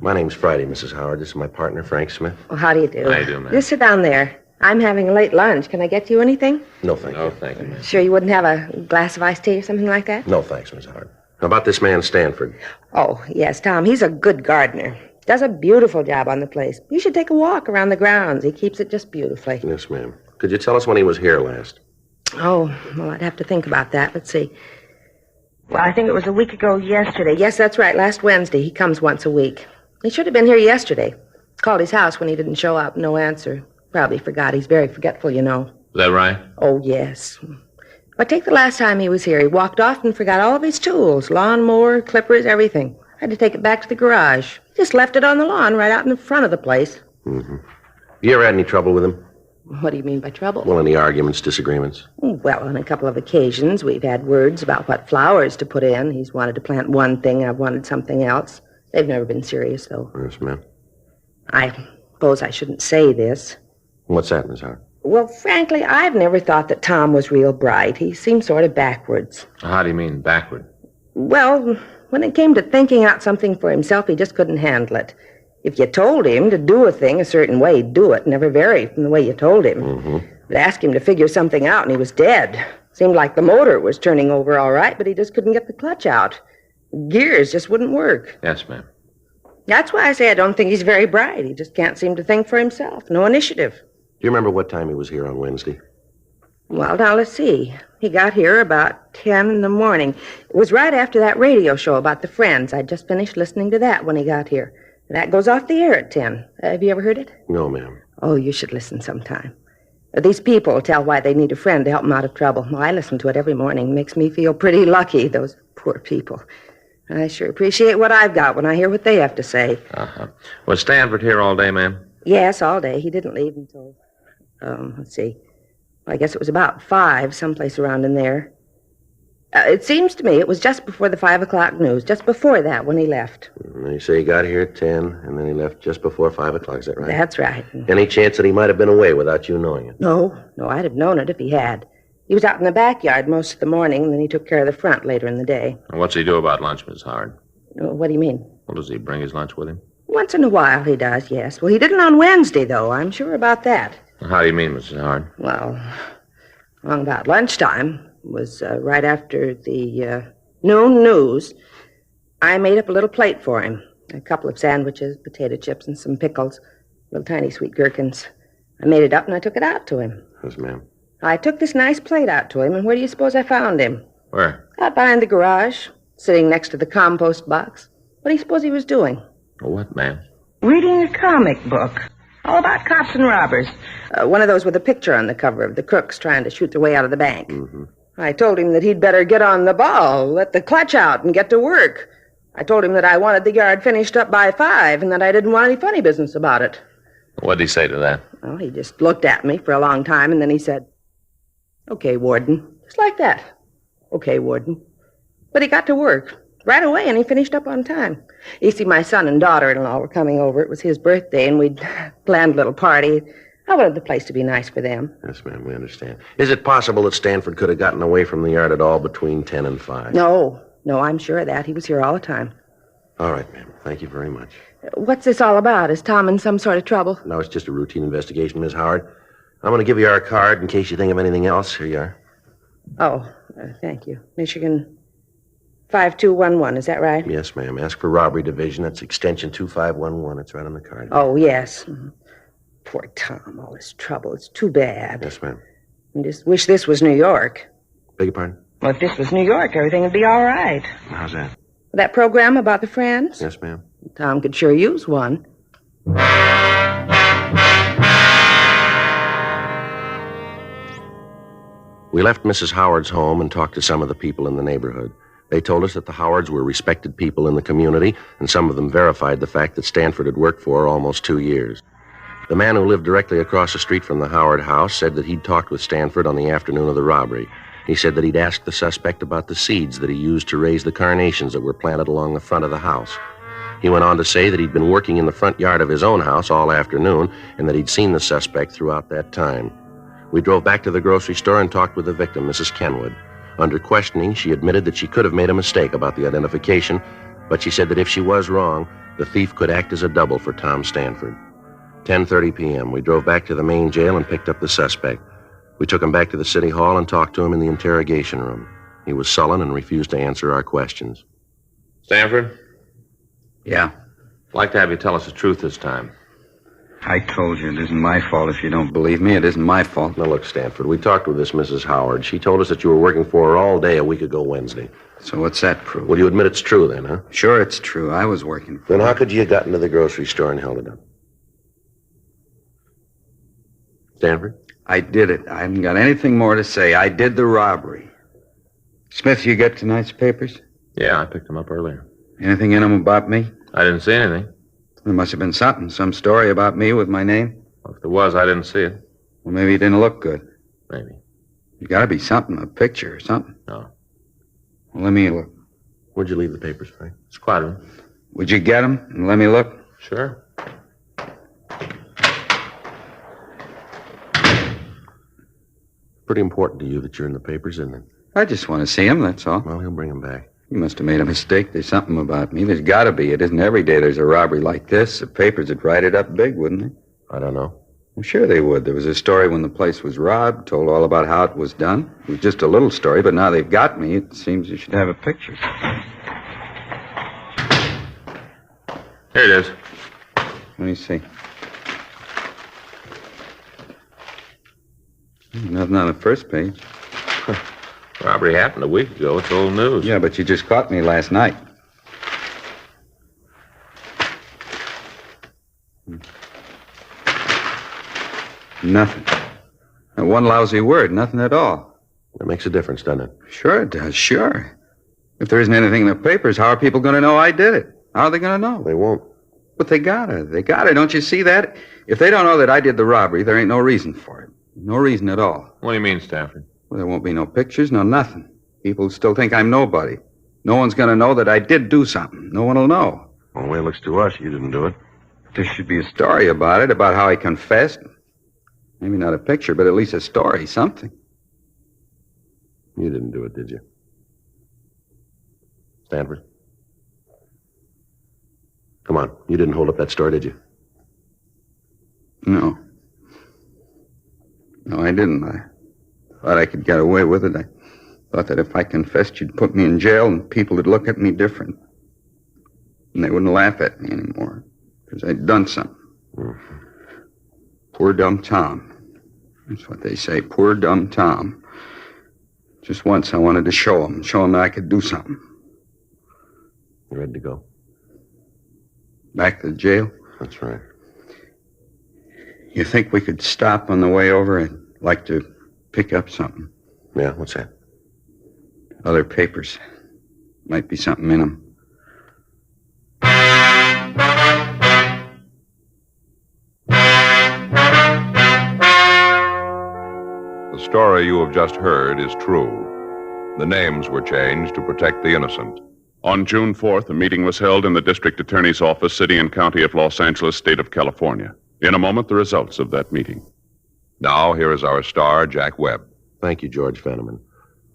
My name's Friday, Mrs. Howard. This is my partner, Frank Smith. Well, how do you do? How you do, ma'am? Just sit down there. I'm having a late lunch. Can I get you anything? No, thank you. No, thank you, ma'am. Sure you wouldn't have a glass of iced tea or something like that? No, thanks, Miss Howard. How about this man, Stanford? Oh, yes, Tom. He's a good gardener. Does a beautiful job on the place. You should take a walk around the grounds. He keeps it just beautifully. Yes, ma'am. Could you tell us when he was here last? Oh, well, I'd have to think about that. Let's see. Well, I think it was a week ago yesterday. Yes, that's right, last Wednesday. He comes once a week. He should have been here yesterday. Called his house when he didn't show up. No answer. Probably forgot. He's very forgetful, you know. Is that right? Oh, yes. But take the last time he was here. He walked off and forgot all of his tools. Lawnmower, clippers, everything. Had to take it back to the garage. Just left it on the lawn right out in the front of the place. Mm-hmm. You ever had any trouble with him? What do you mean by trouble? Well, any arguments, disagreements? Well, on a couple of occasions, we've had words about what flowers to put in. He's wanted to plant one thing, I've wanted something else. They've never been serious, though. Yes, ma'am. I suppose I shouldn't say this. What's that, Miss Howard? Well, frankly, I've never thought that Tom was real bright. He seemed sort of backwards. How do you mean, backward? Well, when it came to thinking out something for himself, he just couldn't handle it. If you told him to do a thing a certain way, he'd do it, never vary from the way you told him. Mm-hmm. But ask him to figure something out, and he was dead. Seemed like the motor was turning over all right, but he just couldn't get the clutch out. Gears just wouldn't work. Yes, ma'am. That's why I say I don't think he's very bright. He just can't seem to think for himself. No initiative. Do you remember what time he was here on Wednesday? Well, now, let's see. He got here about 10 in the morning. It was right after that radio show about the Friends. I'd just finished listening to that when he got here. That goes off the air at 10. Have you ever heard it? No, ma'am. Oh, you should listen sometime. These people tell why they need a friend to help them out of trouble. Well, I listen to it every morning. It makes me feel pretty lucky, those poor people. I sure appreciate what I've got when I hear what they have to say. Uh-huh. Was Stanford here all day, ma'am? Yes, all day. He didn't leave until, let's see. I guess it was about 5, someplace around in there. It seems to me it was just before the 5 o'clock news, just before that when he left. You say he got here at 10, and then he left just before 5 o'clock, is that right? That's right. Any chance that he might have been away without you knowing it? No, I'd have known it if he had. He was out in the backyard most of the morning, and then he took care of the front later in the day. And what's he do about lunch, Miss Howard? What do you mean? Well, does he bring his lunch with him? Once in a while he does, yes. Well, he didn't on Wednesday, though. I'm sure about that. How do you mean, Mrs. Howard? Well, along about lunchtime, was right after the noon news, I made up a little plate for him. A couple of sandwiches, potato chips, and some pickles. Little tiny sweet gherkins. I made it up and I took it out to him. Yes, ma'am. I took this nice plate out to him, and where do you suppose I found him? Where? Out behind the garage, sitting next to the compost box. What do you suppose he was doing? What, ma'am? Reading a comic book. All about cops and robbers. One of those with a picture on the cover of the crooks trying to shoot their way out of the bank. Mm-hmm. I told him that he'd better get on the ball, let the clutch out, and get to work. I told him that I wanted the yard finished up by 5, and that I didn't want any funny business about it. What'd he say to that? Well, he just looked at me for a long time, and then he said, "Okay, Warden." Just like that. "Okay, Warden." But he got to work right away, and he finished up on time. You see, my son and daughter-in-law were coming over. It was his birthday, and we'd planned a little party. I wanted the place to be nice for them. Yes, ma'am, we understand. Is it possible that Stanford could have gotten away from the yard at all between 10 and 5? No, I'm sure of that. He was here all the time. All right, ma'am. Thank you very much. What's this all about? Is Tom in some sort of trouble? No, it's just a routine investigation, Miss Howard. I'm going to give you our card in case you think of anything else. Here you are. Oh, thank you. Michigan 5211, is that right? Yes, ma'am. Ask for robbery division. That's extension 2511. It's right on the card. Oh, yes. Poor Tom, all this trouble. It's too bad. Yes, ma'am. I just wish this was New York. Beg your pardon? Well, if this was New York, everything would be all right. How's that? That program about the friends? Yes, ma'am. Tom could sure use one. We left Mrs. Howard's home and talked to some of the people in the neighborhood. They told us that the Howards were respected people in the community, and some of them verified the fact that Stanford had worked for almost 2 years. The man who lived directly across the street from the Howard house said that he'd talked with Stanford on the afternoon of the robbery. He said that he'd asked the suspect about the seeds that he used to raise the carnations that were planted along the front of the house. He went on to say that he'd been working in the front yard of his own house all afternoon and that he'd seen the suspect throughout that time. We drove back to the grocery store and talked with the victim, Mrs. Kenwood. Under questioning, she admitted that she could have made a mistake about the identification, but she said that if she was wrong, the thief could act as a double for Tom Stanford. 10:30 p.m., we drove back to the main jail and picked up the suspect. We took him back to the city hall and talked to him in the interrogation room. He was sullen and refused to answer our questions. Stanford? Yeah? I'd like to have you tell us the truth this time. I told you it isn't my fault. If you don't believe me, it isn't my fault. Now, look, Stanford, we talked with this Mrs. Howard. She told us that you were working for her all day a week ago Wednesday. So what's that prove? Well, you admit it's true then, huh? Sure, it's true. I was working for Then her. how could you have gotten to the grocery store and held it up? Stanford? I did it. I haven't got anything more to say. I did the robbery. Smith, you get tonight's papers? Yeah, I picked them up earlier. Anything in them about me? I didn't see anything. There must have been something. Some story about me with my name. Well, if there was, I didn't see it. Well, maybe it didn't look good. Maybe. You gotta be something, a picture or something. No. Well, let me look. Where'd you leave the papers, Frank? Squad room. Would you get them and let me look? Sure. Pretty important to you that you're in the papers, isn't it? I just want to see him, that's all. Well, he'll bring them back. You must have made a mistake. There's something about me. There's got to be. It isn't every day there's a robbery like this. The papers would write it up big, wouldn't they? I don't know. Well, sure they would. There was a story when the place was robbed, told all about how it was done. It was just a little story, but now they've got me. It seems you should have a picture. Here it is. Let me see. Nothing on the first page. Robbery happened a week ago. It's old news. Yeah, but you just caught me last night. Nothing. Not one lousy word, nothing at all. That makes a difference, doesn't it? Sure it does, sure. If there isn't anything in the papers, how are people going to know I did it? How are they going to know? They won't. But they gotta. They gotta. Don't you see that? If they don't know that I did the robbery, there ain't no reason for it. No reason at all. What do you mean, Stanford? Well, there won't be no pictures, no nothing. People still think I'm nobody. No one's going to know that I did do something. No one will know. Well, the way it looks to us, you didn't do it. There should be a story about it, about how I confessed. Maybe not a picture, but at least a story, something. You didn't do it, did you? Stanford? Come on. You didn't hold up that store, did you? No. No, I didn't. I thought I could get away with it. I thought that if I confessed, you'd put me in jail and people would look at me different. And they wouldn't laugh at me anymore because I'd done something. Mm-hmm. Poor dumb Tom. That's what they say, poor dumb Tom. Just once I wanted to show him that I could do something. You ready to go? Back to the jail? That's right. You think we could stop on the way over? I'd like to pick up something. Yeah, what's that? Other papers. Might be something in them. The story you have just heard is true. The names were changed to protect the innocent. On June 4th, a meeting was held in the district attorney's office, city and county of Los Angeles, state of California. In a moment, the results of that meeting. Now, here is our star, Jack Webb. Thank you, George Fenneman.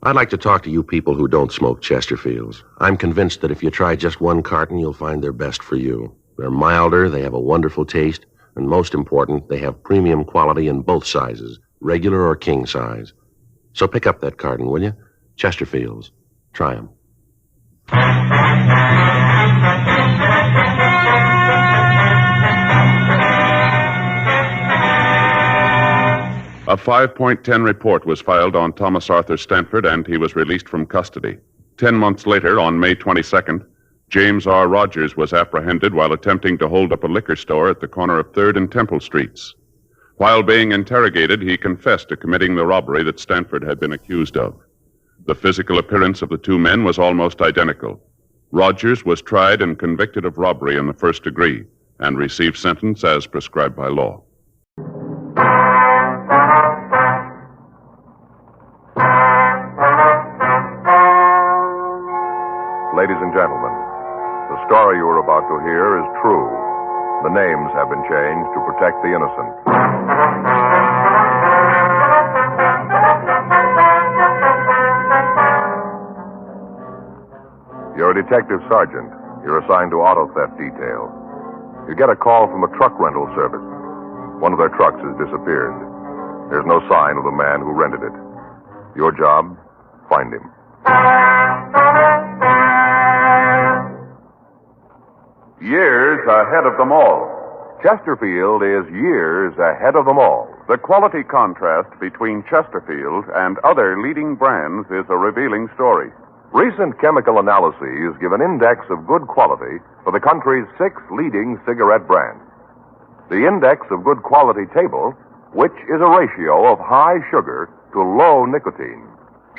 I'd like to talk to you people who don't smoke Chesterfields. I'm convinced that if you try just one carton, you'll find they're best for you. They're milder, they have a wonderful taste, and most important, they have premium quality in both sizes, regular or king size. So pick up that carton, will you? Chesterfields. Try them. A 5.10 report was filed on Thomas Arthur Stanford, and he was released from custody. 10 months later, on May 22nd, James R. Rogers was apprehended while attempting to hold up a liquor store at the corner of 3rd and Temple Streets. While being interrogated, he confessed to committing the robbery that Stanford had been accused of. The physical appearance of the two men was almost identical. Rogers was tried and convicted of robbery in the first degree and received sentence as prescribed by law. Ladies and gentlemen, the story you are about to hear is true. The names have been changed to protect the innocent. You're a detective sergeant. You're assigned to auto theft detail. You get a call from a truck rental service. One of their trucks has disappeared. There's no sign of the man who rented it. Your job, find him. Years ahead of them all. Chesterfield is years ahead of them all. The quality contrast between Chesterfield and other leading brands is a revealing story. Recent chemical analyses give an index of good quality for the country's 6 leading cigarette brands. The index of good quality table, which is a ratio of high sugar to low nicotine,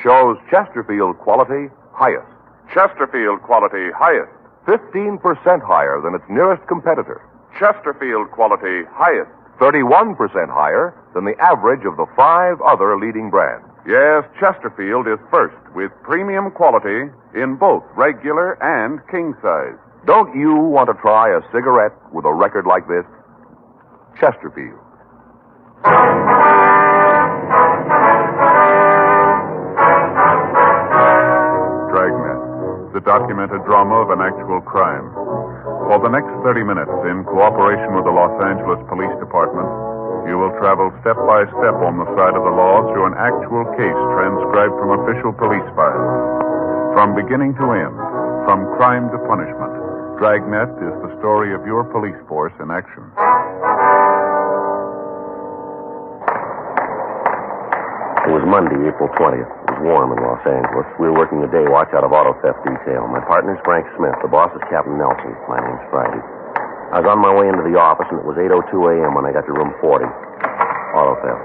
shows Chesterfield quality highest. Chesterfield quality highest. 15% higher than its nearest competitor. Chesterfield quality highest. 31% higher than the average of the 5 other leading brands. Yes, Chesterfield is first with premium quality in both regular and king size. Don't you want to try a cigarette with a record like this? Chesterfield. Dragnet, the documented drama of an actual crime. For the next 30 minutes, in cooperation with the Los Angeles Police Department, you will travel step by step on the side of the law through an actual case transcribed from official police files. From beginning to end, from crime to punishment, Dragnet is the story of your police force in action. It was Monday, April 20th. It was warm in Los Angeles. We were working the day watch out of auto theft detail. My partner's Frank Smith. The boss is Captain Nelson. My name's Friday. I was on my way into the office, and it was 8:02 a.m. when I got to room 40. Auto theft.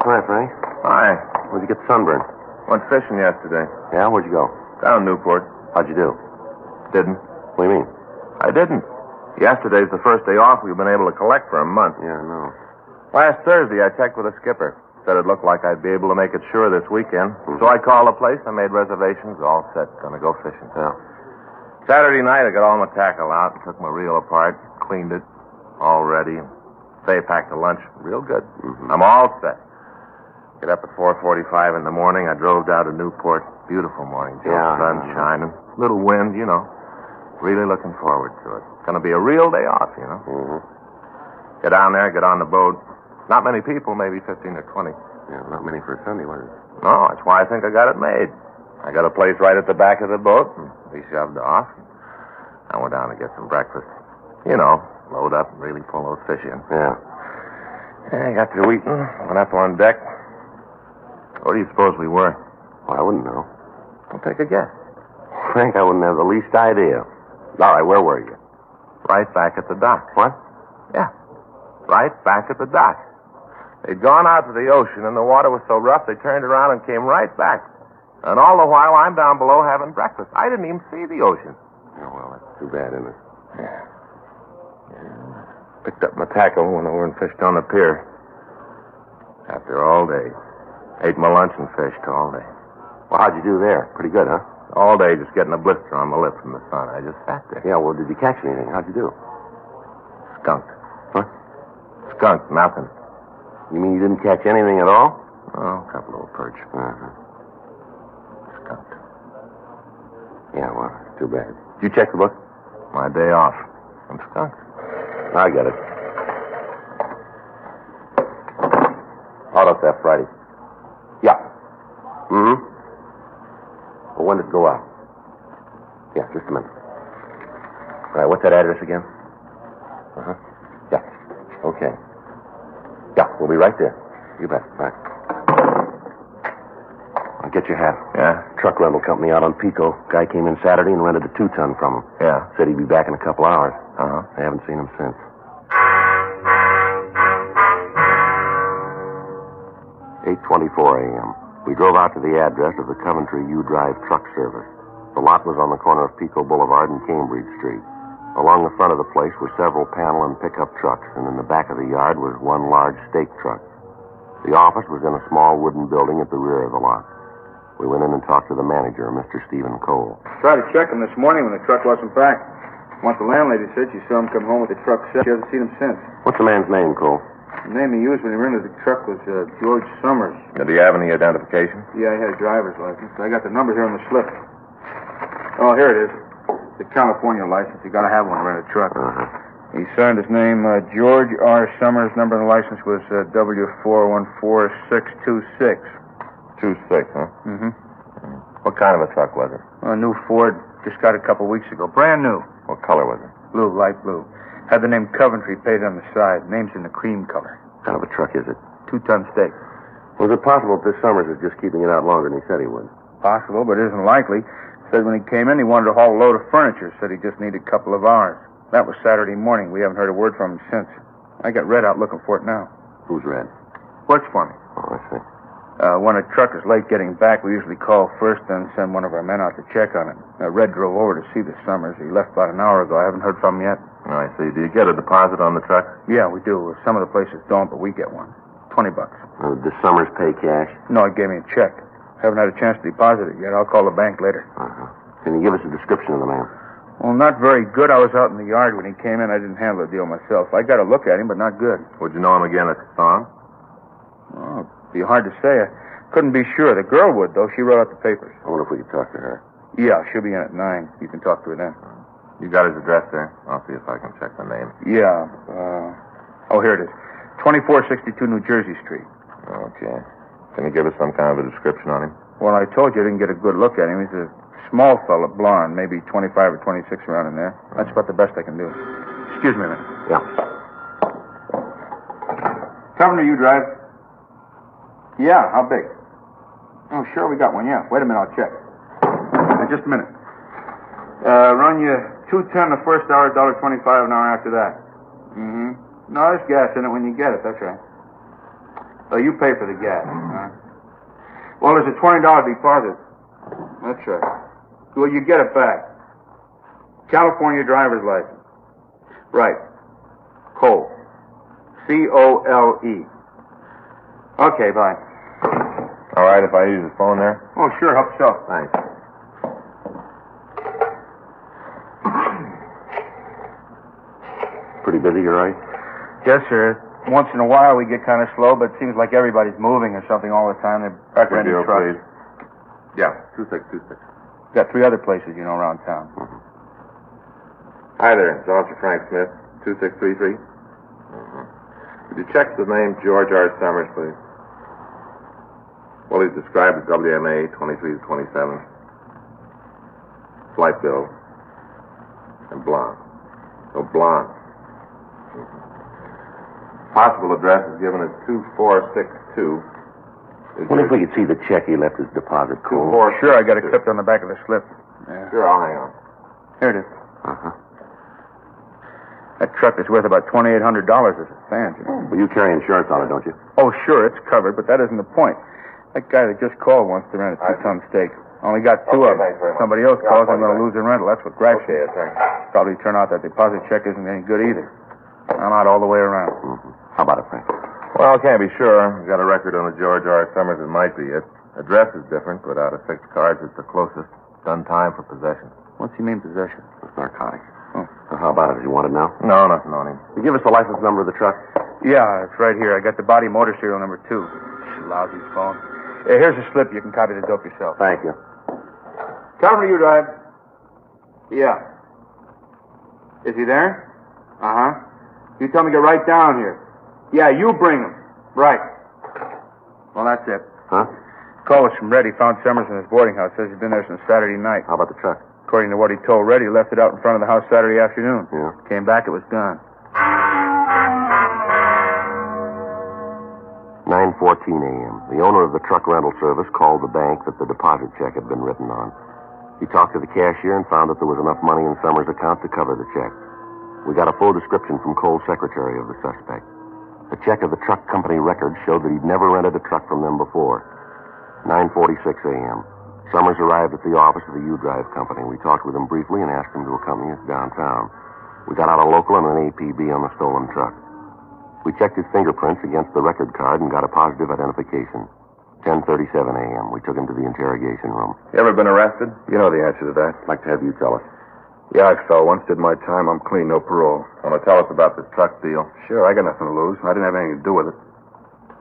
Hi, Frank. Hi. Where'd you get the sunburn? Went fishing yesterday. Yeah? Where'd you go? Down Newport. How'd you do? Didn't. What do you mean? I didn't. Yesterday's the first day off we've been able to collect for a month. Yeah, I know. Last Thursday, I checked with the skipper. Said it looked like I'd be able to make it sure this weekend. So I called the place. I made reservations. All set. Gonna go fishing. Yeah. Saturday night, I got all my tackle out and took my reel apart, cleaned it, all ready. Faye packed a lunch. Real good. Mm-hmm. I'm all set. Get up at 4:45 in the morning. I drove down to Newport. Beautiful morning, Joe. Yeah. Sun shining. Little wind, you know. Really looking forward to it. It's going to be a real day off, you know. Mm-hmm. Get down there, get on the boat. Not many people, maybe 15 or 20. Yeah, not many for a Sunday, was it? No, that's why I think I got it made. I got a place right at the back of the boat, and we shoved off. I went down to get some breakfast. You know, load up and really pull those fish in. Yeah. I got through eating, went up on deck. Where do you suppose we were? Well, I wouldn't know. I'll take a guess. Frank, I wouldn't have the least idea. All right, where were you? Right back at the dock. What? Yeah. Right back at the dock. They'd gone out to the ocean, and the water was so rough they turned around and came right back. And all the while, I'm down below having breakfast. I didn't even see the ocean. Oh, well, that's too bad, isn't it? Yeah. Picked up my tackle, went over and fished on the pier. After all day. Ate my lunch and fished all day. Well, how'd you do there? Pretty good, huh? All day just getting a blister on my lip from the sun. I just sat there. Yeah, well, did you catch anything? How'd you do? Skunk. What? Skunk, nothing. You mean you didn't catch anything at all? Oh, a couple of perch. Uh-huh. Skunk. Yeah, well, too bad. Did you check the book? My day off. I'm skunk. I got it. Auto theft Friday. Yeah. Mm-hmm. Well, when did it go out? Yeah, just a minute. All right, what's that address again? Uh-huh. Yeah. Okay. Yeah, we'll be right there. You bet. Right. I'll get your hat. Yeah? Truck rental company out on Pico. Guy came in Saturday and rented a 2-ton from him. Yeah. Said he'd be back in a couple hours. Uh-huh. I haven't seen him since. "8:24 a.m. We drove out to the address of the Coventry U-Drive truck service. The lot was on the corner of Pico Boulevard and Cambridge Street. Along the front of the place were several panel and pickup trucks, and in the back of the yard was one large stake truck. The office was in a small wooden building at the rear of the lot. We went in and talked to the manager, Mr. Stephen Cole. Tried to check him this morning when the truck wasn't back. Once the landlady said she saw him come home with the truck set. She hasn't seen him since. What's the man's name, Cole? The name he used when he rented the truck was George Summers. Did he have any identification? Yeah, he had a driver's license. I got the number here on the slip. Oh, here it is. The California license. You got to have one to rent a truck. Uh-huh. He signed his name, George R. Summers. Number on the license was W414626. 26, huh? Mm-hmm. What kind of a truck was it? A new Ford. Just got it a couple weeks ago. Brand new. What color was it? Blue, light blue. Had the name Coventry painted on the side. Name's in the cream color. What kind of a truck is it? 2-ton stake. Was it possible that this Summers is just keeping it out longer than he said he would? Possible, but it isn't likely. Said when he came in, he wanted to haul a load of furniture. Said he just needed a couple of hours. That was Saturday morning. We haven't heard a word from him since. I got Red out looking for it now. Who's Red? Works for me. Oh, I see. When a truck is late getting back, we usually call first, then send one of our men out to check on it. Red drove over to see the Summers. He left about an hour ago. I haven't heard from him yet. Oh, I see. Do you get a deposit on the truck? Yeah, we do. Some of the places don't, but we get one. $20. Does Summers pay cash? No, he gave me a check. Haven't had a chance to deposit it yet. I'll call the bank later. Uh-huh. Can you give us a description of the man? Well, not very good. I was out in the yard when he came in. I didn't handle the deal myself. I got a look at him, but not good. Would you know him again at the song? Oh, it'd be hard to say. I couldn't be sure. The girl would, though. She wrote out the papers. I wonder if we could talk to her. Yeah, she'll be in at 9. You can talk to her then. You got his address there? I'll see if I can check the name. Yeah. Here it is. 2462 New Jersey Street. Okay. Can you give us some kind of a description on him? Well, I told you I didn't get a good look at him. He's a small fella, blonde, maybe 25 or 26 around in there. That's about the best I can do. Excuse me a minute. Yeah. Coventry U-Drive. Yeah, how big? Oh, sure, we got one, yeah. Wait a minute, I'll check. Just a minute. Run you 210 the first hour, $1.25 an hour after that. Mm-hmm. No, there's gas in it when you get it, that's right. Oh, you pay for the gas. Well, there's a $20 deposit. That's right. Well, you get it back. California driver's license. Right. Cole. C-O-L-E. Okay, bye. All right, if I use the phone there? Oh, sure, help yourself. Thanks. Pretty busy, you right? Yes, sir. Once in a while we get kind of slow, but it seems like everybody's moving or something all the time. They're Record renting deal, trucks. please. Yeah, 2626. Got 3 other places, around town. Hi there, it's Officer Frank Smith, 2633. Could you check the name George R. Summers, please? Well, he's described as WMA 23 to 27. Slight build. And blonde. Oh, blonde. Possible address is given as 2462. Wonder if we could see the check he left his deposit code. Sure, I got it clipped on the back of the slip. Yeah. Sure, I'll hang on. Here it is. Uh-huh. That truck is worth about $2,800 as it stands. Well, you carry insurance on it, don't you? Oh, sure, it's covered, but that isn't the point. That guy that just called wants to rent a 2-ton steak. Only got 2 of them. thanks very much. Somebody else calls, I'm going to lose the rental. That's what gripes me. thanks. Probably turn out that deposit check isn't any good either. I'm out all the way around. Mm-hmm. How about it, Frank? Well, can't be sure. We've got a record on the George R. Summers. It might be it. Address is different, but out of 6 cards, it's the closest. Done time for possession. What's he mean, possession? It's narcotics. Oh. So how about it? Do you want it now? No, nothing on him. You give us the license number of the truck? Yeah, it's right here. I got the body motor serial number 2. Lousy phone. Here's a slip. You can copy the dope yourself. Thank you. Tell him you drive. Yeah. Is he there? Uh-huh. You tell me to get right down here. Yeah, you bring him. Right. Well, that's it. Huh? Call was from Red. He found Summers in his boarding house. Says he's been there since Saturday night. How about the truck? According to what he told Red, he left it out in front of the house Saturday afternoon. Yeah. Came back, it was gone. 9:14 a.m. The owner of the truck rental service called the bank that the deposit check had been written on. He talked to the cashier and found that there was enough money in Summers' account to cover the check. We got a full description from Cole's secretary of the suspect. The check of the truck company records showed that he'd never rented a truck from them before. 9:46 a.m. Summers arrived at the office of the U-Drive company. We talked with him briefly and asked him to accompany us downtown. We got out a local and an APB on the stolen truck. We checked his fingerprints against the record card and got a positive identification. 10:37 a.m. We took him to the interrogation room. You ever been arrested? You know the answer to that. I'd like to have you tell us. Yeah, I fell once, did my time. I'm clean, no parole. Want to tell us about this truck deal? Sure, I got nothing to lose. I didn't have anything to do with it.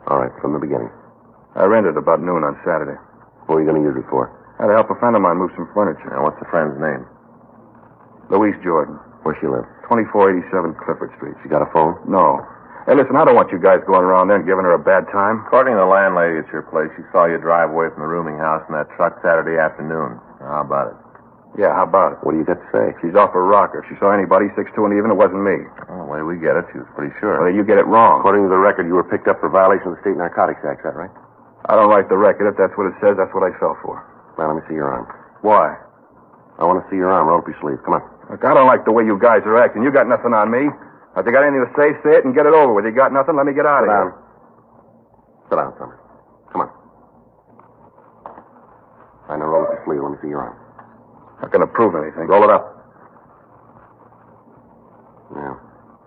All right, from the beginning. I rented about noon on Saturday. What were you going to use it for? I had to help a friend of mine move some furniture. Now, what's the friend's name? Louise Jordan. Where she live? 2487 Clifford Street. She got a phone? No. Hey, listen, I don't want you guys going around there and giving her a bad time. According to the landlady at your place, she saw you drive away from the rooming house in that truck Saturday afternoon. How about it? Yeah, how about it? What do you got to say? She's off her rocker. If she saw anybody 6'2" and even, it wasn't me. Well, the way we get it, she was pretty sure. Well, you get it wrong. According to the record, you were picked up for violation of the State Narcotics Act, is that right? I don't write the record. If that's what it says, that's what I fell for. Well, let me see your arm. Why? I want to see your arm. Roll up your sleeve. Come on. Look, I don't like the way you guys are acting. You got nothing on me. If you got anything to say it and get it over with. You got nothing, let me get out of here. Sit down, Summers. Come on. I know, roll up your sleeve. Let me see your arm. Not going to prove anything. Roll it up. Yeah.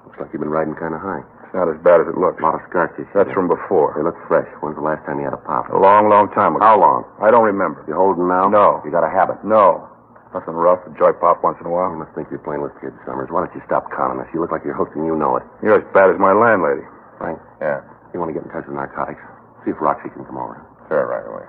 Looks like you've been riding kind of high. It's not as bad as it looks. A lot of scratches. That's from before. They look fresh. When's the last time you had a pop? A long, long time ago. How long? I don't remember. You holding now? No. You got a habit? No. Nothing rough. A joy pop once in a while. You must think you're playing with kids, Summers. Why don't you stop conning us? You look like you're hooked and you know it. You're as bad as my landlady. Right? Yeah. You want to get in touch with narcotics? See if Roxy can come over. Sure, right away.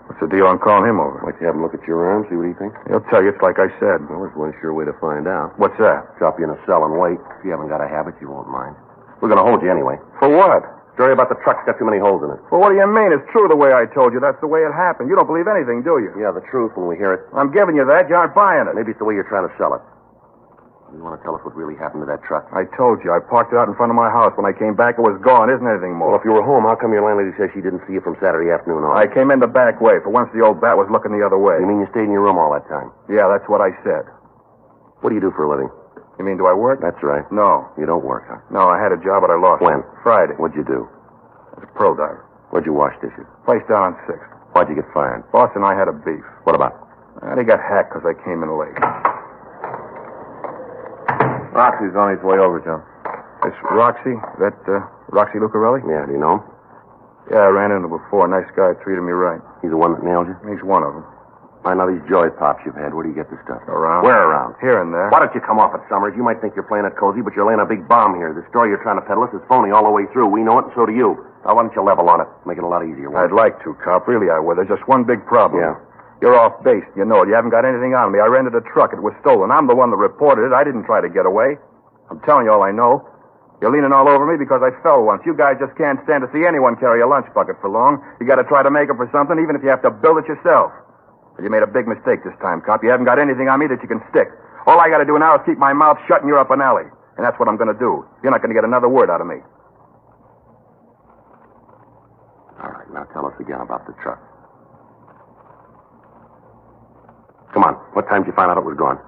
What's the deal on calling him over? Like to have him look at your arm, see what he thinks? He'll tell you it's like I said. Well, there's one sure way to find out. What's that? Drop you in a cell and wait. If you haven't got a habit, you won't mind. We're going to hold you anyway. For what? Story about the truck's got too many holes in it. Well, what do you mean? It's true the way I told you. That's the way it happened. You don't believe anything, do you? Yeah, the truth when we hear it. I'm giving you that. You aren't buying it. Maybe it's the way you're trying to sell it. You want to tell us what really happened to that truck? I told you. I parked it out in front of my house. When I came back, it was gone. Isn't anything more. Well, if you were home, how come your landlady says she didn't see you from Saturday afternoon on? I came in the back way. For once, the old bat was looking the other way. You mean you stayed in your room all that time? Yeah, that's what I said. What do you do for a living? You mean, do I work? That's right. No. You don't work, huh? No, I had a job, but I lost When? it. Friday. What'd you do? I was a pro diver. Where'd you wash dishes? Place down on 6th. Why'd you get fired? Boss and I had a beef. What about? He got hacked because I came in late. Roxy's on his way over, Joe. It's Roxy? That, Roxy Lucarelli? Yeah, do you know him? Yeah, I ran into him before. Nice guy, treated me right. He's the one that nailed you? He's one of them. Find out these joy pops you've had. Where do you get this stuff? Around. Where around? Here and there. Why don't you come off it, Summers? You might think you're playing it cozy, but you're laying a big bomb here. The story you're trying to peddle us is phony all the way through. We know it, and so do you. Now, why don't you level on it? Make it a lot easier. I'd like to, Cop. Really, I would. There's just one big problem. Yeah. You're off base. You know it. You haven't got anything on me. I rented a truck. It was stolen. I'm the one that reported it. I didn't try to get away. I'm telling you all I know. You're leaning all over me because I fell once. You guys just can't stand to see anyone carry a lunch bucket for long. You got to try to make up for something, even if you have to build it yourself. But you made a big mistake this time, Cop. You haven't got anything on me that you can stick. All I got to do now is keep my mouth shut and you're up an alley. And that's what I'm going to do. You're not going to get another word out of me. All right, now tell us again about the truck. Come on. What time did you find out it was gone?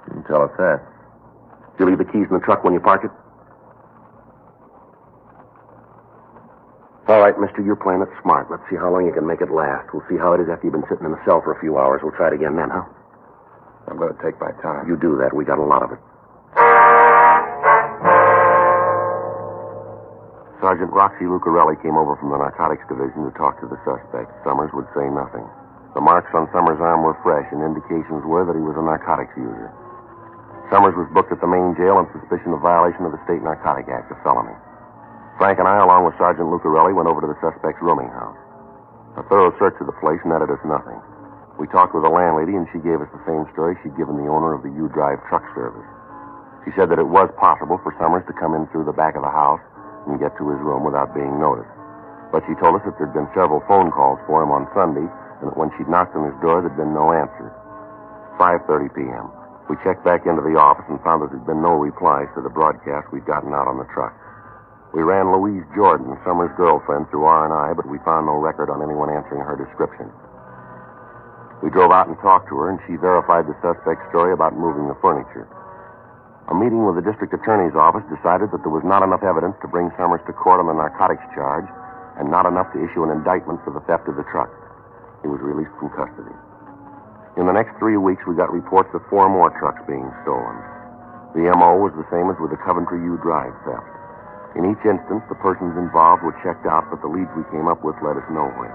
You tell us that. Did you leave the keys in the truck when you parked it? All right, mister, you're playing it smart. Let's see how long you can make it last. We'll see how it is after you've been sitting in the cell for a few hours. We'll try it again then, huh? I'm going to take my time. You do that. We got a lot of it. Sergeant Roxy Lucarelli came over from the narcotics division to talk to the suspect. Summers would say nothing. The marks on Summers' arm were fresh, and indications were that he was a narcotics user. Summers was booked at the main jail on suspicion of violation of the State Narcotic Act, a felony. Frank and I, along with Sergeant Lucarelli, went over to the suspect's rooming house. A thorough search of the place netted us nothing. We talked with the landlady, and she gave us the same story she'd given the owner of the U-Drive truck service. She said that it was possible for Summers to come in through the back of the house and get to his room without being noticed. But she told us that there'd been several phone calls for him on Sunday, and that when she'd knocked on his door, there'd been no answer. 5:30 p.m. We checked back into the office and found that there'd been no replies to the broadcast we'd gotten out on the truck. We ran Louise Jordan, Summers' girlfriend, through R&I, but we found no record on anyone answering her description. We drove out and talked to her, and she verified the suspect's story about moving the furniture. A meeting with the district attorney's office decided that there was not enough evidence to bring Summers to court on the narcotics charge and not enough to issue an indictment for the theft of the truck. He was released from custody. In the next 3 weeks, we got reports of 4 more trucks being stolen. The M.O. was the same as with the Coventry U-Drive theft. In each instance, the persons involved were checked out, but the leads we came up with led us nowhere.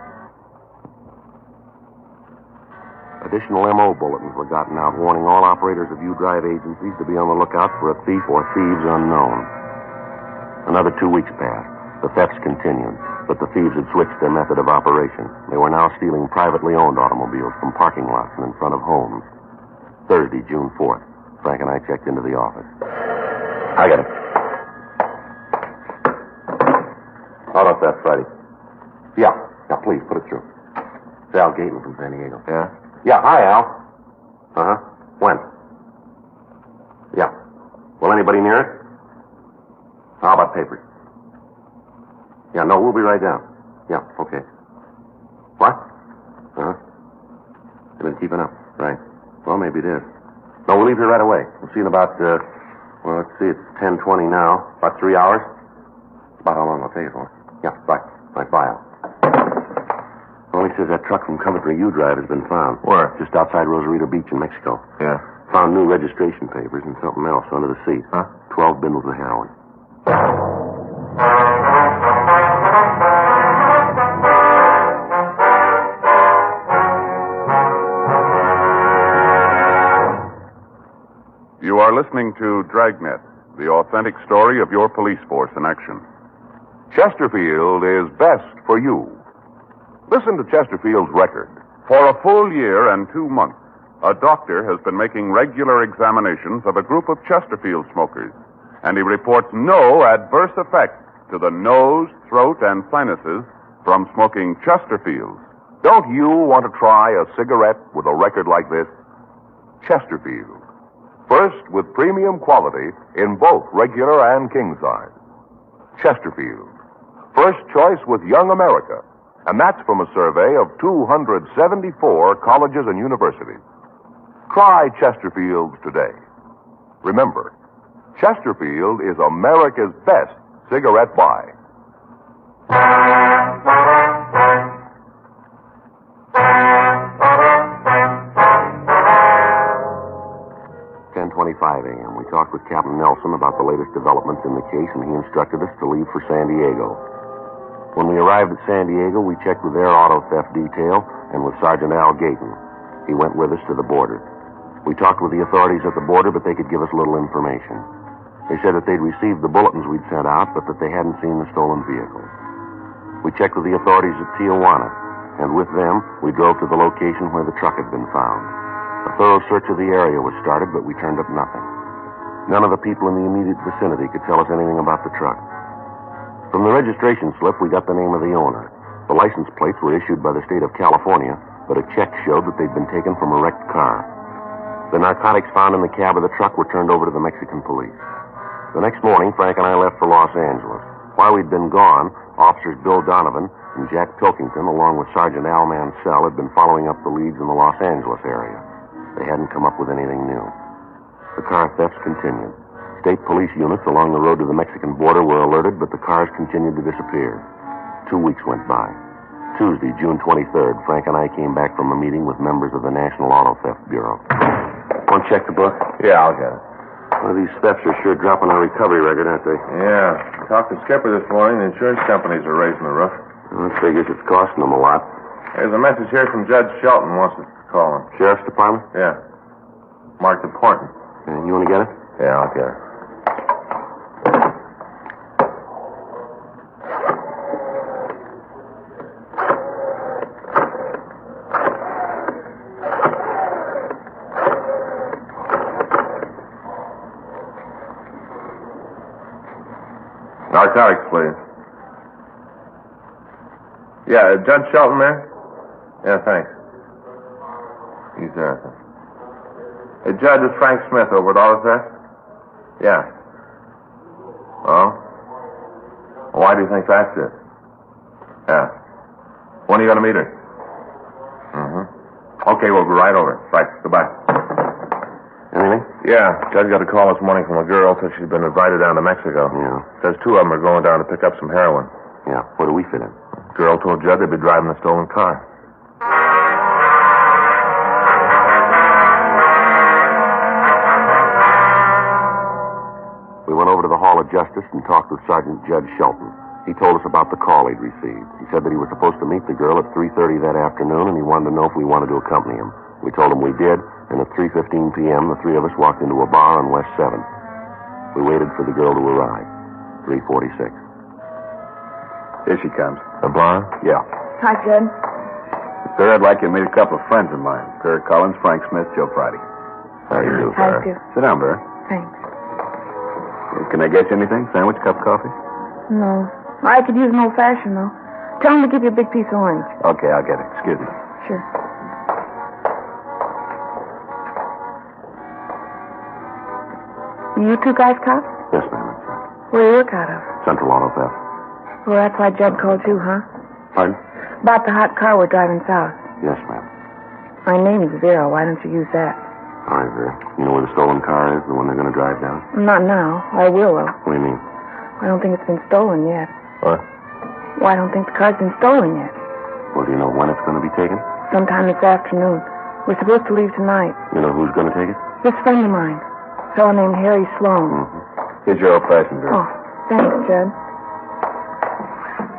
Additional M.O. bulletins were gotten out warning all operators of U-Drive agencies to be on the lookout for a thief or thieves unknown. Another 2 weeks passed. The thefts continued, but the thieves had switched their method of operation. They were now stealing privately owned automobiles from parking lots and in front of homes. Thursday, June 4th, Frank and I checked into the office. I got it. How about that, Friday? Yeah, please, put it through. It's Al Gaten from San Diego. Yeah? Yeah, hi, Al. Uh-huh. When? Yeah. Will anybody near it? How about papers? Yeah, no, we'll be right down. Yeah, okay. What? Uh-huh. You've been keeping up. Right. Well, maybe it is. No, we'll leave here right away. We'll see in about, let's see, it's 10:20 now. About 3 hours. About how long it'll take it for. Yeah, right. Right, bye, Al. Well, he says that truck from Coventry U-Drive has been found. Where? Just outside Rosarito Beach in Mexico. Yeah. Found new registration papers and something else under the seat. Huh? 12 bundles of heroin. You are listening to Dragnet, the authentic story of your police force in action. Chesterfield is best for you. Listen to Chesterfield's record. For a full year and 2 months, a doctor has been making regular examinations of a group of Chesterfield smokers, and he reports no adverse effects to the nose, throat, and sinuses from smoking Chesterfield. Don't you want to try a cigarette with a record like this? Chesterfield. First with premium quality in both regular and king size. Chesterfield. First choice with Young America. And that's from a survey of 274 colleges and universities. Try Chesterfields today. Remember, Chesterfield is America's best cigarette buy. A.m. We talked with Captain Nelson about the latest developments in the case, and he instructed us to leave for San Diego. When we arrived at San Diego, we checked with their auto theft detail and with Sergeant Al Gayton. He went with us to the border. We talked with the authorities at the border, but they could give us little information. They said that they'd received the bulletins we'd sent out, but that they hadn't seen the stolen vehicle. We checked with the authorities at Tijuana, and with them, we drove to the location where the truck had been found. A thorough search of the area was started, but we turned up nothing. None of the people in the immediate vicinity could tell us anything about the truck. From the registration slip, we got the name of the owner. The license plates were issued by the state of California, but a check showed that they'd been taken from a wrecked car. The narcotics found in the cab of the truck were turned over to the Mexican police. The next morning, Frank and I left for Los Angeles. While we'd been gone, officers Bill Donovan and Jack Pilkington, along with Sergeant Al Mansell, had been following up the leads in the Los Angeles area. They hadn't come up with anything new. The car thefts continued. State police units along the road to the Mexican border were alerted, but the cars continued to disappear. 2 weeks went by. Tuesday, June 23rd, Frank and I came back from a meeting with members of the National Auto Theft Bureau. Want to check the book? Yeah, I'll get it. Well, these thefts are sure dropping our recovery record, aren't they? Yeah. Talked to Skipper this morning. The insurance companies are raising the roof. Well, that figures it's costing them a lot. There's a message here from Judge Shelton wants us to call him. Sheriff's Department? Yeah. Marked important. You want to get it? Yeah, I'll get it. Narcotics, please. Yeah, Judge Shelton there? Yeah, thanks. He's there. Hey, Judge, it's Frank Smith over at Auto Theft? Yeah. Oh? Why do you think that's it? Yeah. When are you going to meet her? Mm-hmm. Okay, we'll be right over. Right, goodbye. Anything? Yeah, Judge got a call this morning from a girl. Says she's been invited down to Mexico. Yeah. Says 2 of them are going down to pick up some heroin. Yeah, where do we fit in? Girl told Judge they'd be driving the stolen car. We went over to the Hall of Justice and talked with Sergeant Judge Shelton. He told us about the call he'd received. He said that he was supposed to meet the girl at 3:30 that afternoon, and he wanted to know if we wanted to accompany him. We told him we did, and at 3:15 p.m., the 3 of us walked into a bar on West 7th. We waited for the girl to arrive. 3:46. Here she comes. The bar? Yeah. Hi, Jed. Sir, I'd like you to meet a couple of friends of mine. Kurt Collins, Frank Smith, Joe Friday. How do you do, How do you do? Sit down, Barry. Thanks. Can I get you anything? Sandwich, cup of coffee? No. I could use an old-fashioned, though. Tell him to give you a big piece of orange. Okay, I'll get it. Excuse me. Sure. You two guys cops? Yes, ma'am. Where do you work out of? Central Auto Theft. Well, that's why Judd called you, huh? Pardon? About the hot car we're driving south. Yes, ma'am. My name's Vera. Why don't you use that? All right, Vera. You know where the stolen car is, the one they're going to drive down? Not now. I will, though. What do you mean? I don't think it's been stolen yet. What? Well, I don't think the car's been stolen yet. Well, do you know when it's going to be taken? Sometime this afternoon. We're supposed to leave tonight. You know who's going to take it? This friend of mine. A fellow named Harry Sloan. Mm-hmm. Here's your old-fashioned, Vera. Oh, thanks, Judd.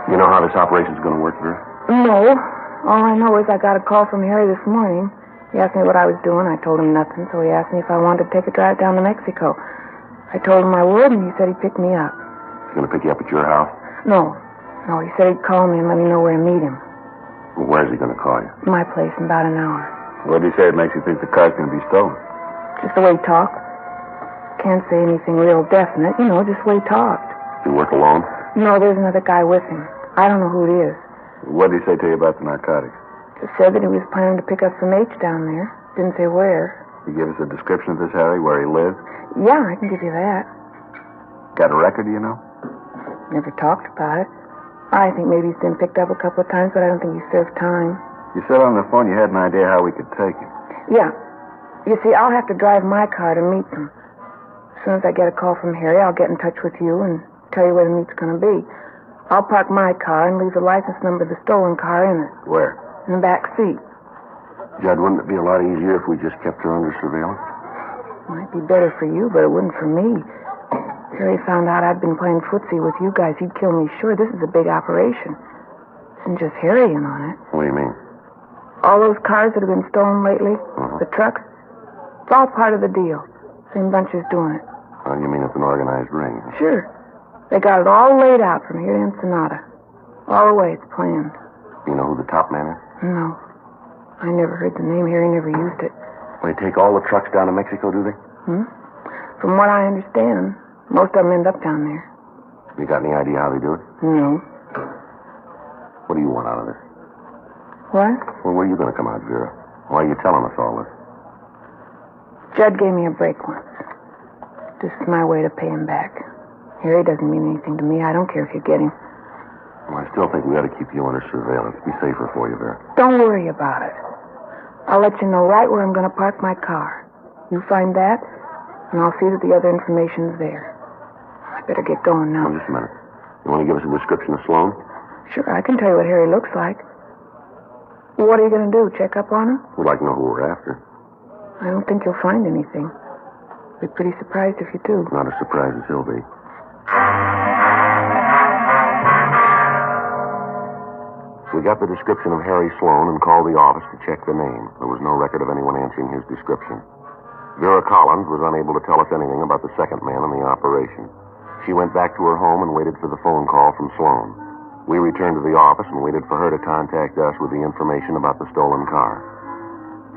You know how this operation's going to work, Vera? No. All I know is I got a call from Harry this morning. He asked me what I was doing. I told him nothing, so he asked me if I wanted to take a drive down to Mexico. I told him I would, and he said he'd pick me up. He's going to pick you up at your house? No. No, he said he'd call me and let me know where to meet him. Well, where's he going to call you? My place in about an hour. What did he say it makes you think the car's going to be stolen? Just the way he talked. Can't say anything real definite, just the way he talked. You work alone? No, there's another guy with him. I don't know who it is. What did he say to you about the narcotics? Just said that he was planning to pick up some H down there. Didn't say where. He give us a description of this, Harry, where he lives? Yeah, I can give you that. Got a record, do you know? Never talked about it. I think maybe he's been picked up a couple of times, but I don't think he served time. You said on the phone you had an idea how we could take him. Yeah. You see, I'll have to drive my car to meet them. As soon as I get a call from Harry, I'll get in touch with you and tell you where the meet's going to be. I'll park my car and leave the license number of the stolen car in it. Where? In the back seat. Judd, wouldn't it be a lot easier if we just kept her under surveillance? Might be better for you, but it wouldn't for me. Harry found out I'd been playing footsie with you guys, he'd kill me sure. This is a big operation. Isn't just Harry in on it. What do you mean? All those cars that have been stolen lately, the trucks, it's all part of the deal. Same bunch is doing it. You mean it's an organized ring? Sure. They got it all laid out from here to Ensenada. All the way it's planned. You know who the top man is? No. I never heard the name. Harry never used it. They take all the trucks down to Mexico, do they? From what I understand, most of them end up down there. You got any idea how they do it? No. What do you want out of this? What? Well, where are you going to come out, Vera? Why are you telling us all this? Judd gave me a break once. This is my way to pay him back. Harry doesn't mean anything to me. I don't care if you get him. Well, I still think we ought to keep you under surveillance. Be safer for you, Vera. Don't worry about it. I'll let you know right where I'm going to park my car. You find that, and I'll see that the other information's there. I better get going now. Just a minute. You want to give us a description of Sloan? Sure, I can tell you what Harry looks like. What are you going to do, check up on him? We'd like to know who we're after. I don't think you'll find anything. Be pretty surprised if you do. Not as surprised as he'll be. We got the description of Harry Sloan and called the office to check the name. There was no record of anyone answering his description. Vera Collins was unable to tell us anything about the second man in the operation. She went back to her home and waited for the phone call from Sloan. We returned to the office and waited for her to contact us with the information about the stolen car.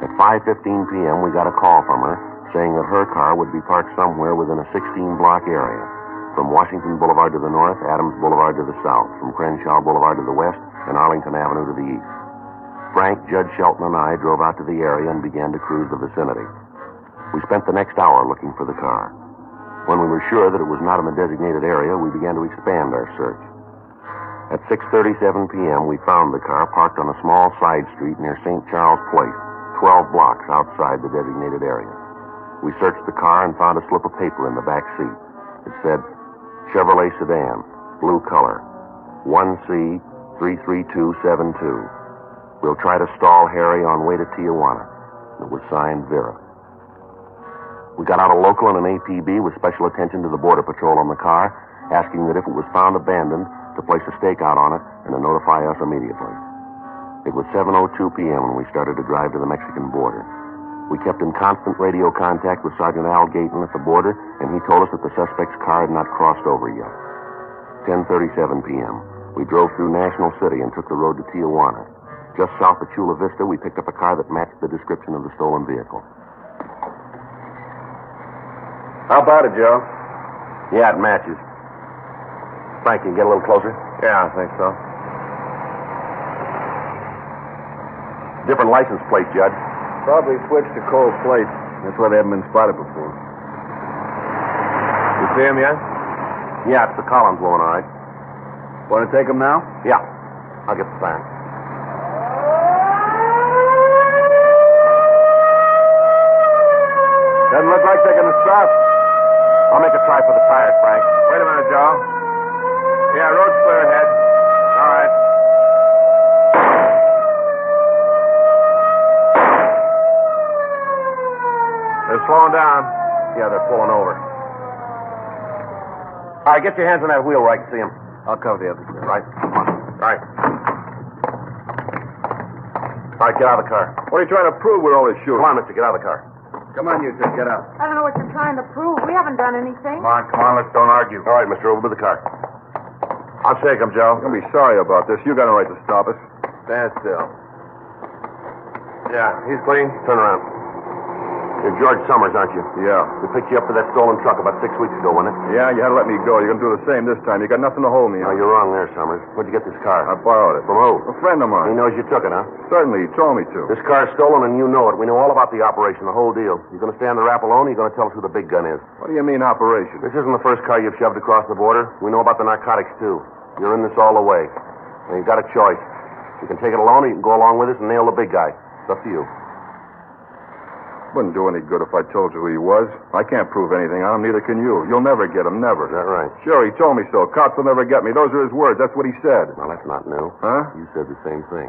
At 5:15 p.m., we got a call from her saying that her car would be parked somewhere within a 16-block area. From Washington Boulevard to the north, Adams Boulevard to the south, from Crenshaw Boulevard to the west, and Arlington Avenue to the east. Frank, Judge Shelton, and I drove out to the area and began to cruise the vicinity. We spent the next hour looking for the car. When we were sure that it was not in the designated area, we began to expand our search. At 6:37 p.m., we found the car parked on a small side street near St. Charles Place, 12 blocks outside the designated area. We searched the car and found a slip of paper in the back seat. It said, Chevrolet sedan, blue color, 1C 33272. We'll try to stall Harry on way to Tijuana. It was signed Vera. We got out a local and an APB with special attention to the Border Patrol on the car, asking that if it was found abandoned, to place a stakeout on it and to notify us immediately. It was 7:02 p.m. when we started to drive to the Mexican border. We kept in constant radio contact with Sergeant Al Gayton at the border, and he told us that the suspect's car had not crossed over yet. 10:37 p.m. We drove through National City and took the road to Tijuana. Just south of Chula Vista, we picked up a car that matched the description of the stolen vehicle. How about it, Joe? Yeah, it matches. Frank, can you get a little closer? Yeah, I think so. Different license plate, Judge. Probably switched to cold plates. That's why they haven't been spotted before. You see him yet? Yeah, it's the Collins woman, all right. Want to take him now? Yeah. I'll get the sign. Doesn't look like they're going to stop. I'll make a try for the tires, Frank. Wait a minute, Joe. Yeah, road's clear ahead. All right. They're slowing down. Yeah, they're pulling over. All right, get your hands on that wheel where I can see them. I'll cover the other side. Right. Come on. All right. All right, get out of the car. What are you trying to prove with all this shooting? Come on, mister, get out of the car. Come on, you two, get out. I don't know what you're trying to prove. We haven't done anything. Come on, let's don't argue. All right, mister, over to the car. I'll shake him, Joe. You'll be sorry about this. You got a right to stop us. Stand still. Yeah, he's clean. Turn around. You're George Summers, aren't you? Yeah. We picked you up for that stolen truck about 6 weeks ago, wasn't it? Yeah, you had to let me go. You're going to do the same this time. You got nothing to hold me No, on. you're wrong there, Summers. Where'd you get this car? I borrowed it. From who? A friend of mine. He knows you took it, huh? Certainly, he told me to. This car's stolen and you know it. We know all about the operation, the whole deal. You going to stand the rap alone or you going to tell us who the big gun is? What do you mean, operation? This isn't the first car you've shoved across the border. We know about the narcotics, too. You're in this all the way. And you've got a choice. You can take it alone or you can go along with us and nail the big guy. It's up to you. Wouldn't do any good if I told you who he was. I can't prove anything on him, neither can you. You'll never get him, never. Is that right? Sure, he told me so. Cops will never get me. Those are his words. That's what he said. Well, that's not new. Huh? You said the same thing.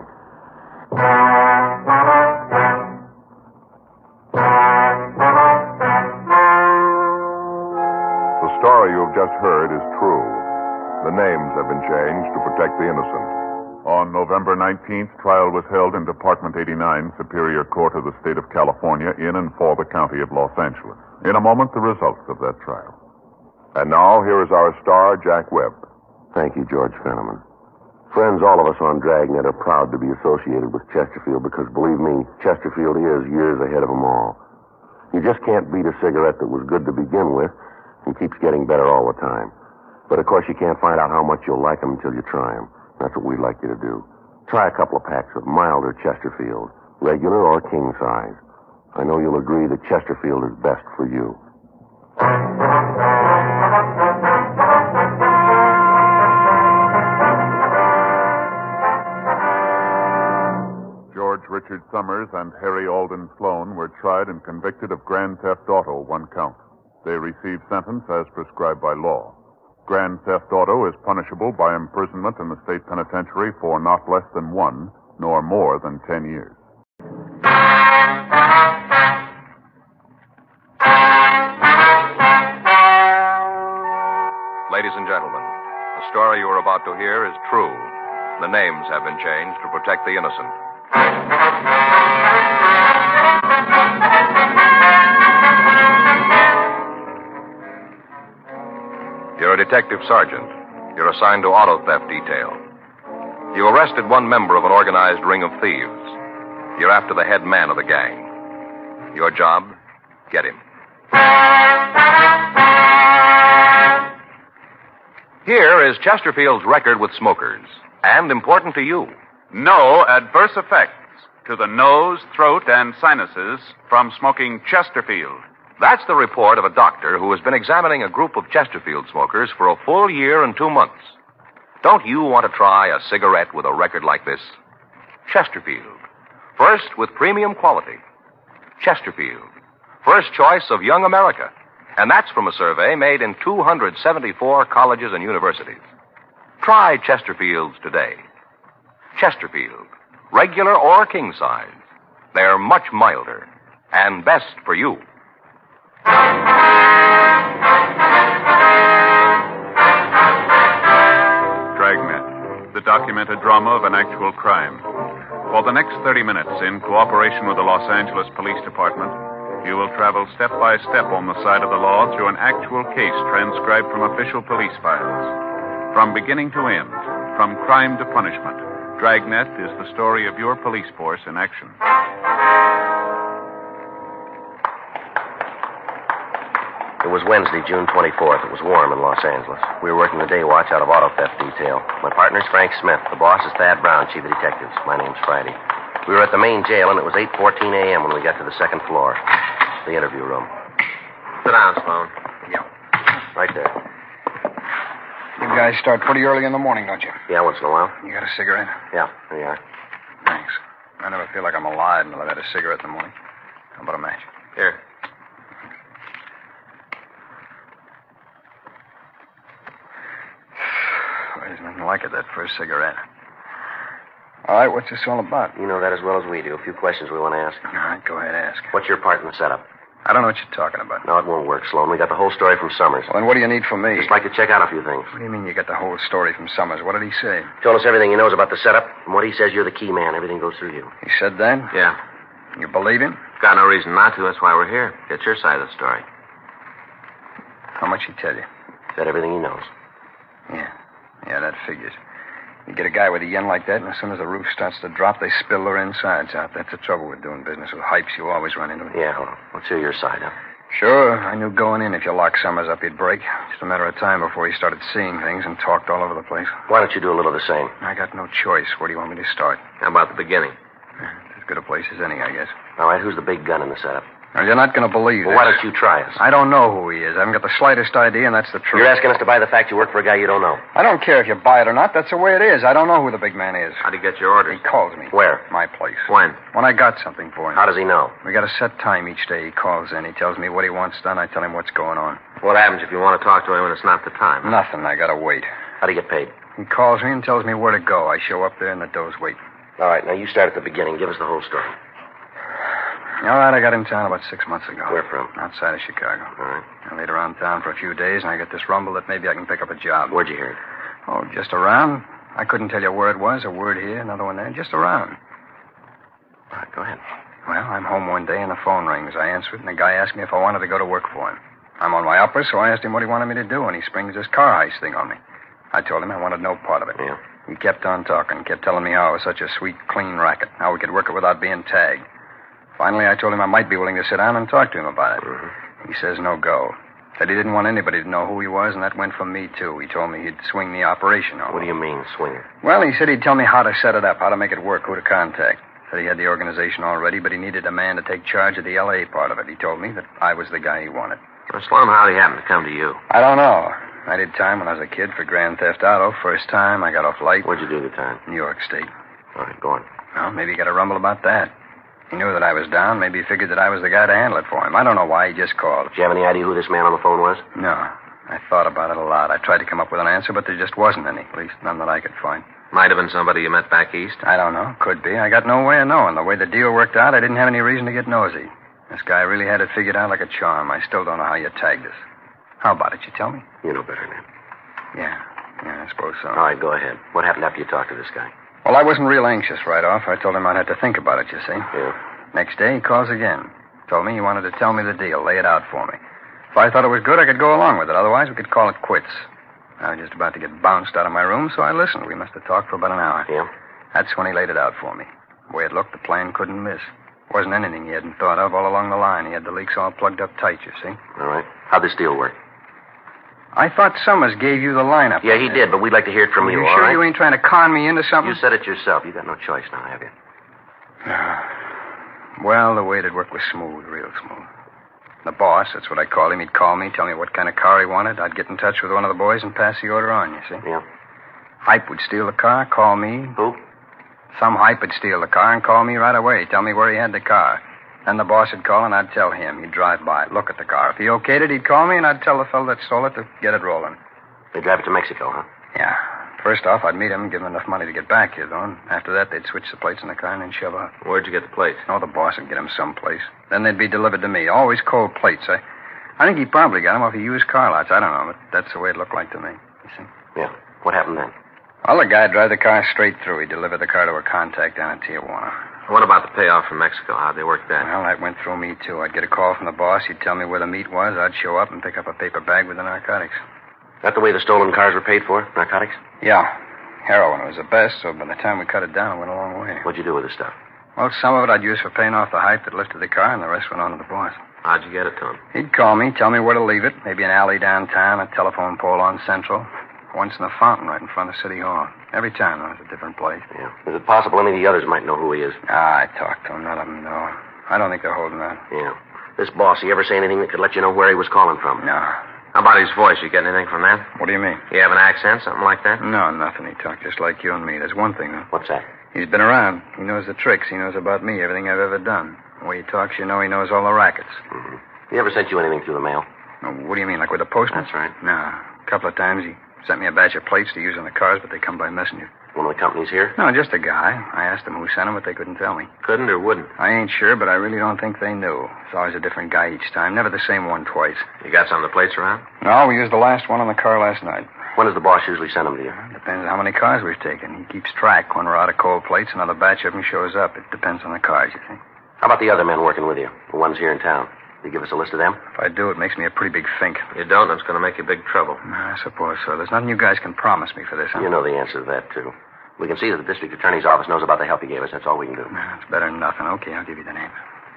The story you have just heard is true. The names have been changed to protect the innocent. On November 19th, trial was held in Department 89, Superior Court of the State of California, in and for the County of Los Angeles. In a moment, the results of that trial. And now, here is our star, Jack Webb. Thank you, George Fenneman. Friends, all of us on Dragnet are proud to be associated with Chesterfield because, believe me, Chesterfield is years ahead of them all. You just can't beat a cigarette that was good to begin with and keeps getting better all the time. But, of course, you can't find out how much you'll like them until you try them. That's what we'd like you to do. Try a couple of packs of milder Chesterfield, regular or king size. I know you'll agree that Chesterfield is best for you. George Richard Summers and Harry Alden Sloan were tried and convicted of grand theft auto, 1 count. They received sentence as prescribed by law. Grand theft auto is punishable by imprisonment in the state penitentiary for not less than 1, nor more than 10 years. Ladies and gentlemen, the story you are about to hear is true. The names have been changed to protect the innocent. You're a detective sergeant. You're assigned to auto theft detail. You arrested one member of an organized ring of thieves. You're after the head man of the gang. Your job? Get him. Here is Chesterfield's record with smokers, and important to you. No adverse effects to the nose, throat, and sinuses from smoking Chesterfield. That's the report of a doctor who has been examining a group of Chesterfield smokers for a full year and 2 months. Don't you want to try a cigarette with a record like this? Chesterfield. First with premium quality. Chesterfield. First choice of young America. And that's from a survey made in 274 colleges and universities. Try Chesterfields today. Chesterfield. Regular or king size. They're much milder and best for you. Dragnet, the documented drama of an actual crime. For the next 30 minutes, in cooperation with the Los Angeles Police Department, you will travel step by step on the side of the law through an actual case transcribed from official police files. From beginning to end, from crime to punishment, Dragnet is the story of your police force in action. It was Wednesday, June 24th. It was warm in Los Angeles. We were working the day watch out of auto theft detail. My partner's Frank Smith. The boss is Thad Brown, chief of detectives. My name's Friday. We were at the main jail, and it was 8:14 a.m. when we got to the second floor, the interview room. Sit down, Sloan. Yeah. Right there. You guys start pretty early in the morning, don't you? Yeah, once in a while. You got a cigarette? Yeah, here you are. Thanks. I never feel like I'm alive until I've had a cigarette in the morning. How about a match? Here. There's nothing like it, that first cigarette. All right, what's this all about? You know that as well as we do. A few questions we want to ask. All right, go ahead, ask. What's your part in the setup? I don't know what you're talking about. No, it won't work, Sloan. We got the whole story from Summers. Well, then what do you need from me? Just like to check out a few things. What do you mean you got the whole story from Summers? What did he say? Told us everything he knows about the setup. From what he says, you're the key man. Everything goes through you. He said that? Yeah. You believe him? Got no reason not to. That's why we're here. Get your side of the story. How much he tell you? Said everything he knows. Yeah, that figures. You get a guy with a yen like that, and as soon as the roof starts to drop, they spill their insides out. That's the trouble with doing business with hypes. You always run into it. Yeah, well, let's hear your side, huh? Sure. I knew going in if you locked Summers up, he'd break. Just a matter of time before he started seeing things and talked all over the place. Why don't you do a little of the same? I got no choice. Where do you want me to start? How about the beginning? It's as good a place as any, I guess. All right, who's the big gun in the setup? Well, you're not going to believe Well, this. why don't you try us? I don't know who he is. I haven't got the slightest idea, and that's the truth. You're asking us to buy the fact you work for a guy you don't know. I don't care if you buy it or not. That's the way it is. I don't know who the big man is. How'd he get your orders? He calls me. Where? My place. When? When I got something for him. How does he know? We got a set time each day. He calls in. He tells me what he wants done. I tell him what's going on. What happens if you want to talk to him and it's not the time? Nothing. I got to wait. How'd he get paid? He calls me and tells me where to go. I show up there and the door's waiting. All right, now you start at the beginning. Give us the whole story. All right, I got in town about 6 months ago. Where from? Outside of Chicago. All right. I laid around downtown for a few days, and I got this rumble that maybe I can pick up a job. Where'd you hear it? Oh, just around. I couldn't tell you where it was, a word here, another one there, just around. All right, go ahead. Well, I'm home one day and the phone rings. I answer it, and the guy asked me if I wanted to go to work for him. I'm on my uppers, so I asked him what he wanted me to do, and he springs this car heist thing on me. I told him I wanted no part of it. Yeah. He kept on talking, kept telling me how it was such a sweet, clean racket, how we could work it without being tagged. Finally, I told him I might be willing to sit down and talk to him about it. Mm-hmm. He says no go. Said he didn't want anybody to know who he was, and that went from me, too. He told me he'd swing the operation on me. What do you mean, swing it? Well, he said he'd tell me how to set it up, how to make it work, who to contact. Said he had the organization all ready, but he needed a man to take charge of the L.A. part of it. He told me that I was the guy he wanted. Well, Slum, how'd he happen to come to you? I don't know. I did time when I was a kid for Grand Theft Auto. First time, I got off light. Where'd you do the time? New York State. All right, go on. Well, maybe he got a rumble about that. He knew that I was down. Maybe he figured that I was the guy to handle it for him. I don't know why. He just called. Did you have any idea who this man on the phone was? No. I thought about it a lot. I tried to come up with an answer, but there just wasn't any. At least none that I could find. Might have been somebody you met back east. I don't know. Could be. I got no way of knowing. The way the deal worked out, I didn't have any reason to get nosy. This guy really had it figured out like a charm. I still don't know how you tagged us. How about it? You tell me? You know better than that. Yeah, I suppose so. All right, go ahead. What happened after you talked to this guy? Well, I wasn't real anxious right off. I told him I'd have to think about it, you see. Yeah. Next day, he calls again. Told me he wanted to tell me the deal, lay it out for me. If I thought it was good, I could go along with it. Otherwise, we could call it quits. I was just about to get bounced out of my room, so I listened. We must have talked for about an hour. Yeah? That's when he laid it out for me. The way it looked, the plan couldn't miss. Wasn't anything he hadn't thought of all along the line. He had the leaks all plugged up tight, you see. All right. How'd this deal work? I thought Summers gave you the lineup. Yeah, he did, but we'd like to hear it from you, You all sure right? you ain't trying to con me into something? You said it yourself. You got no choice now, have you? Well, the way it worked was smooth, real smooth. The boss, that's what I called him. He'd call me, tell me what kind of car he wanted. I'd get in touch with one of the boys and pass the order on, you see. Yeah. Hype would steal the car, call me. Who? Some hype would steal the car and call me right away, tell me where he had the car. Then the boss would call and I'd tell him. He'd drive by, look at the car. If he okayed it, he'd call me and I'd tell the fellow that stole it to get it rolling. They drive it to Mexico, huh? Yeah. First off, I'd meet him and give him enough money to get back here, though. And after that, they'd switch the plates in the car and then shove off. Where'd you get the plates? Oh, the boss would get them someplace. Then they'd be delivered to me. Always cold plates. I think he probably got them off the used car lots. I don't know, but that's the way it looked like to me. You see? Yeah. What happened then? Well, the guy'd drive the car straight through. He'd deliver the car to a contact down in Tijuana. What about the payoff from Mexico? How'd they work that? Well, that went through me, too. I'd get a call from the boss. He'd tell me where the meat was. I'd show up and pick up a paper bag with the narcotics. That the way the stolen cars were paid for? Narcotics? Yeah. Heroin was the best, so by the time we cut it down, it went a long way. What'd you do with the stuff? Well, some of it I'd use for paying off the hype that lifted the car, and the rest went on to the boss. How'd you get it to him? He'd call me, tell me where to leave it. Maybe an alley downtown, a telephone pole on Central. Once in a fountain right in front of City Hall. Every time, though, it was a different place. Yeah. Is it possible any of the others might know who he is? I talked to him. None of them know. I don't think they're holding out. Yeah. This boss, he ever say anything that could let you know where he was calling from? No. How about his voice? You get anything from that? What do you mean? You have an accent, something like that? No, nothing. He talked just like you and me. There's one thing, though. What's that? He's been around. He knows the tricks. He knows about me, everything I've ever done. The way he talks, you know he knows all the rackets. Mm-hmm. He ever sent you anything through the mail? What do you mean, like with the postman? That's right. No. A couple of times he sent me a batch of plates to use on the cars, but they come by messenger. One of the companies here? No, just a guy. I asked them who sent them, but they couldn't tell me. Couldn't or wouldn't? I ain't sure, but I really don't think they knew. It's always a different guy each time. Never the same one twice. You got some of the plates around? No, we used the last one on the car last night. When does the boss usually send them to you? Depends on how many cars we've taken. He keeps track. When we're out of cold plates, another batch of them shows up. It depends on the cars, you see. How about the other men working with you? The ones here in town? You give us a list of them? If I do, it makes me a pretty big fink. You don't, it's going to make you big trouble. I suppose so. There's nothing you guys can promise me for this, huh? You know the answer to that, too. We can see that the district attorney's office knows about the help you gave us. That's all we can do. It's better than nothing. Okay, I'll give you the name.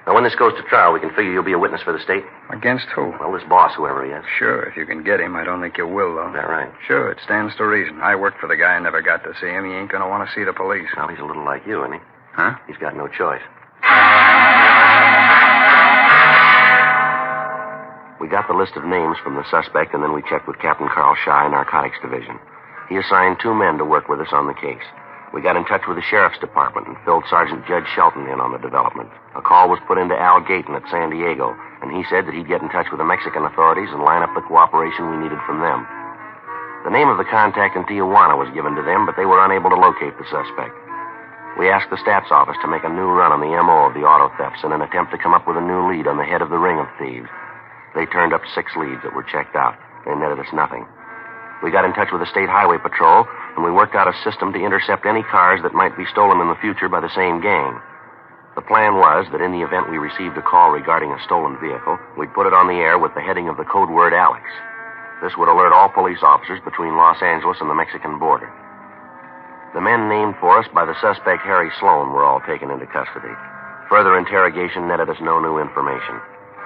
Now, when this goes to trial, we can figure you'll be a witness for the state. Against who? Well, this boss, whoever he is. Sure, if you can get him. I don't think you will, though. Is that right? Sure, it stands to reason. I worked for the guy and never got to see him. He ain't going to want to see the police. Well, he's a little like you, isn't he? Huh? He's got no choice. We got the list of names from the suspect, and then we checked with Captain Carl Shy, Narcotics Division. He assigned 2 men to work with us on the case. We got in touch with the sheriff's department and filled Sergeant Judge Shelton in on the development. A call was put into Al Gayton at San Diego, and he said that he'd get in touch with the Mexican authorities and line up the cooperation we needed from them. The name of the contact in Tijuana was given to them, but they were unable to locate the suspect. We asked the stats office to make a new run on the M.O. of the auto thefts in an attempt to come up with a new lead on the head of the ring of thieves. They turned up 6 leads that were checked out. They netted us nothing. We got in touch with the State Highway Patrol, and we worked out a system to intercept any cars that might be stolen in the future by the same gang. The plan was that in the event we received a call regarding a stolen vehicle, we'd put it on the air with the heading of the code word Alex. This would alert all police officers between Los Angeles and the Mexican border. The men named for us by the suspect Harry Sloan were all taken into custody. Further interrogation netted us no new information.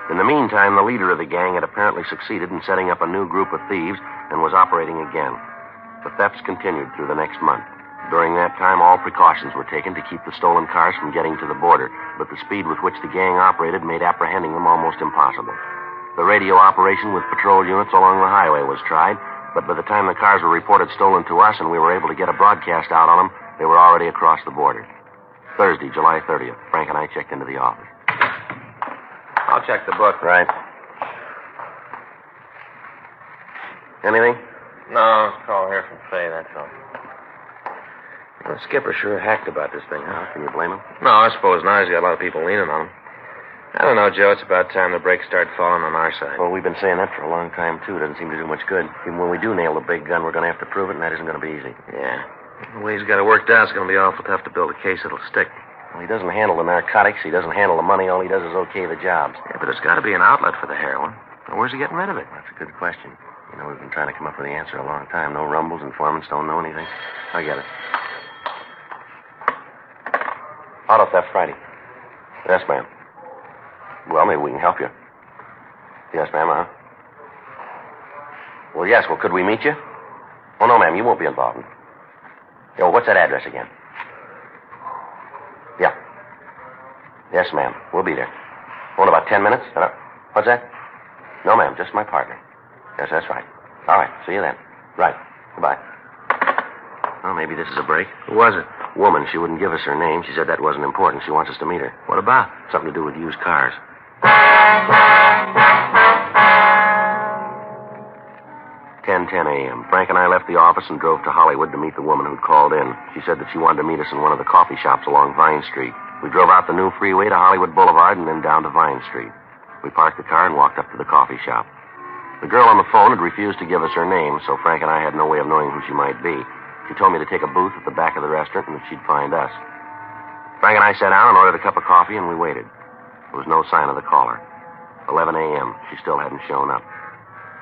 In the meantime, the leader of the gang had apparently succeeded in setting up a new group of thieves and was operating again. The thefts continued through the next month. During that time, all precautions were taken to keep the stolen cars from getting to the border, but the speed with which the gang operated made apprehending them almost impossible. The radio operation with patrol units along the highway was tried, but by the time the cars were reported stolen to us and we were able to get a broadcast out on them, they were already across the border. Thursday, July 30th, Frank and I checked into the office. I'll check the book. Right. Anything? No, it's a call here from Fay, that's all. The skipper sure hacked about this thing, huh? Can you blame him? No, I suppose now he's got a lot of people leaning on him. I don't know, Joe. It's about time the brakes start falling on our side. Well, we've been saying that for a long time, too. It doesn't seem to do much good. Even when we do nail the big gun, we're going to have to prove it, and that isn't going to be easy. Yeah. The way he's got it worked out, it's going to be awful tough to build a case that'll stick. Well, he doesn't handle the narcotics. He doesn't handle the money. All he does is okay the jobs. Yeah, but there's got to be an outlet for the heroin. Well, where's he getting rid of it? That's a good question. You know, we've been trying to come up with the answer a long time. No rumbles. Informants don't know anything. I get it. Auto theft Friday. Yes, ma'am. Well, maybe we can help you. Yes, ma'am, Well, yes. Well, could we meet you? Oh, no, ma'am. You won't be involved. Yeah, well, what's that address again? Yeah. Yes, ma'am. We'll be there. Oh, in about 10 minutes? What's that? No, ma'am. Just my partner. Yes, that's right. All right. See you then. Right. Goodbye. Well, maybe this is a break. Who was it? Woman. She wouldn't give us her name. She said that wasn't important. She wants us to meet her. What about? Something to do with used cars. 10:10 a.m. Frank and I left the office and drove to Hollywood to meet the woman who'd called in. She said that she wanted to meet us in one of the coffee shops along Vine Street. We drove out the new freeway to Hollywood Boulevard and then down to Vine Street. We parked the car and walked up to the coffee shop. The girl on the phone had refused to give us her name, so Frank and I had no way of knowing who she might be. She told me to take a booth at the back of the restaurant and that she'd find us. Frank and I sat down and ordered a cup of coffee, and we waited. There was no sign of the caller. 11 a.m. She still hadn't shown up.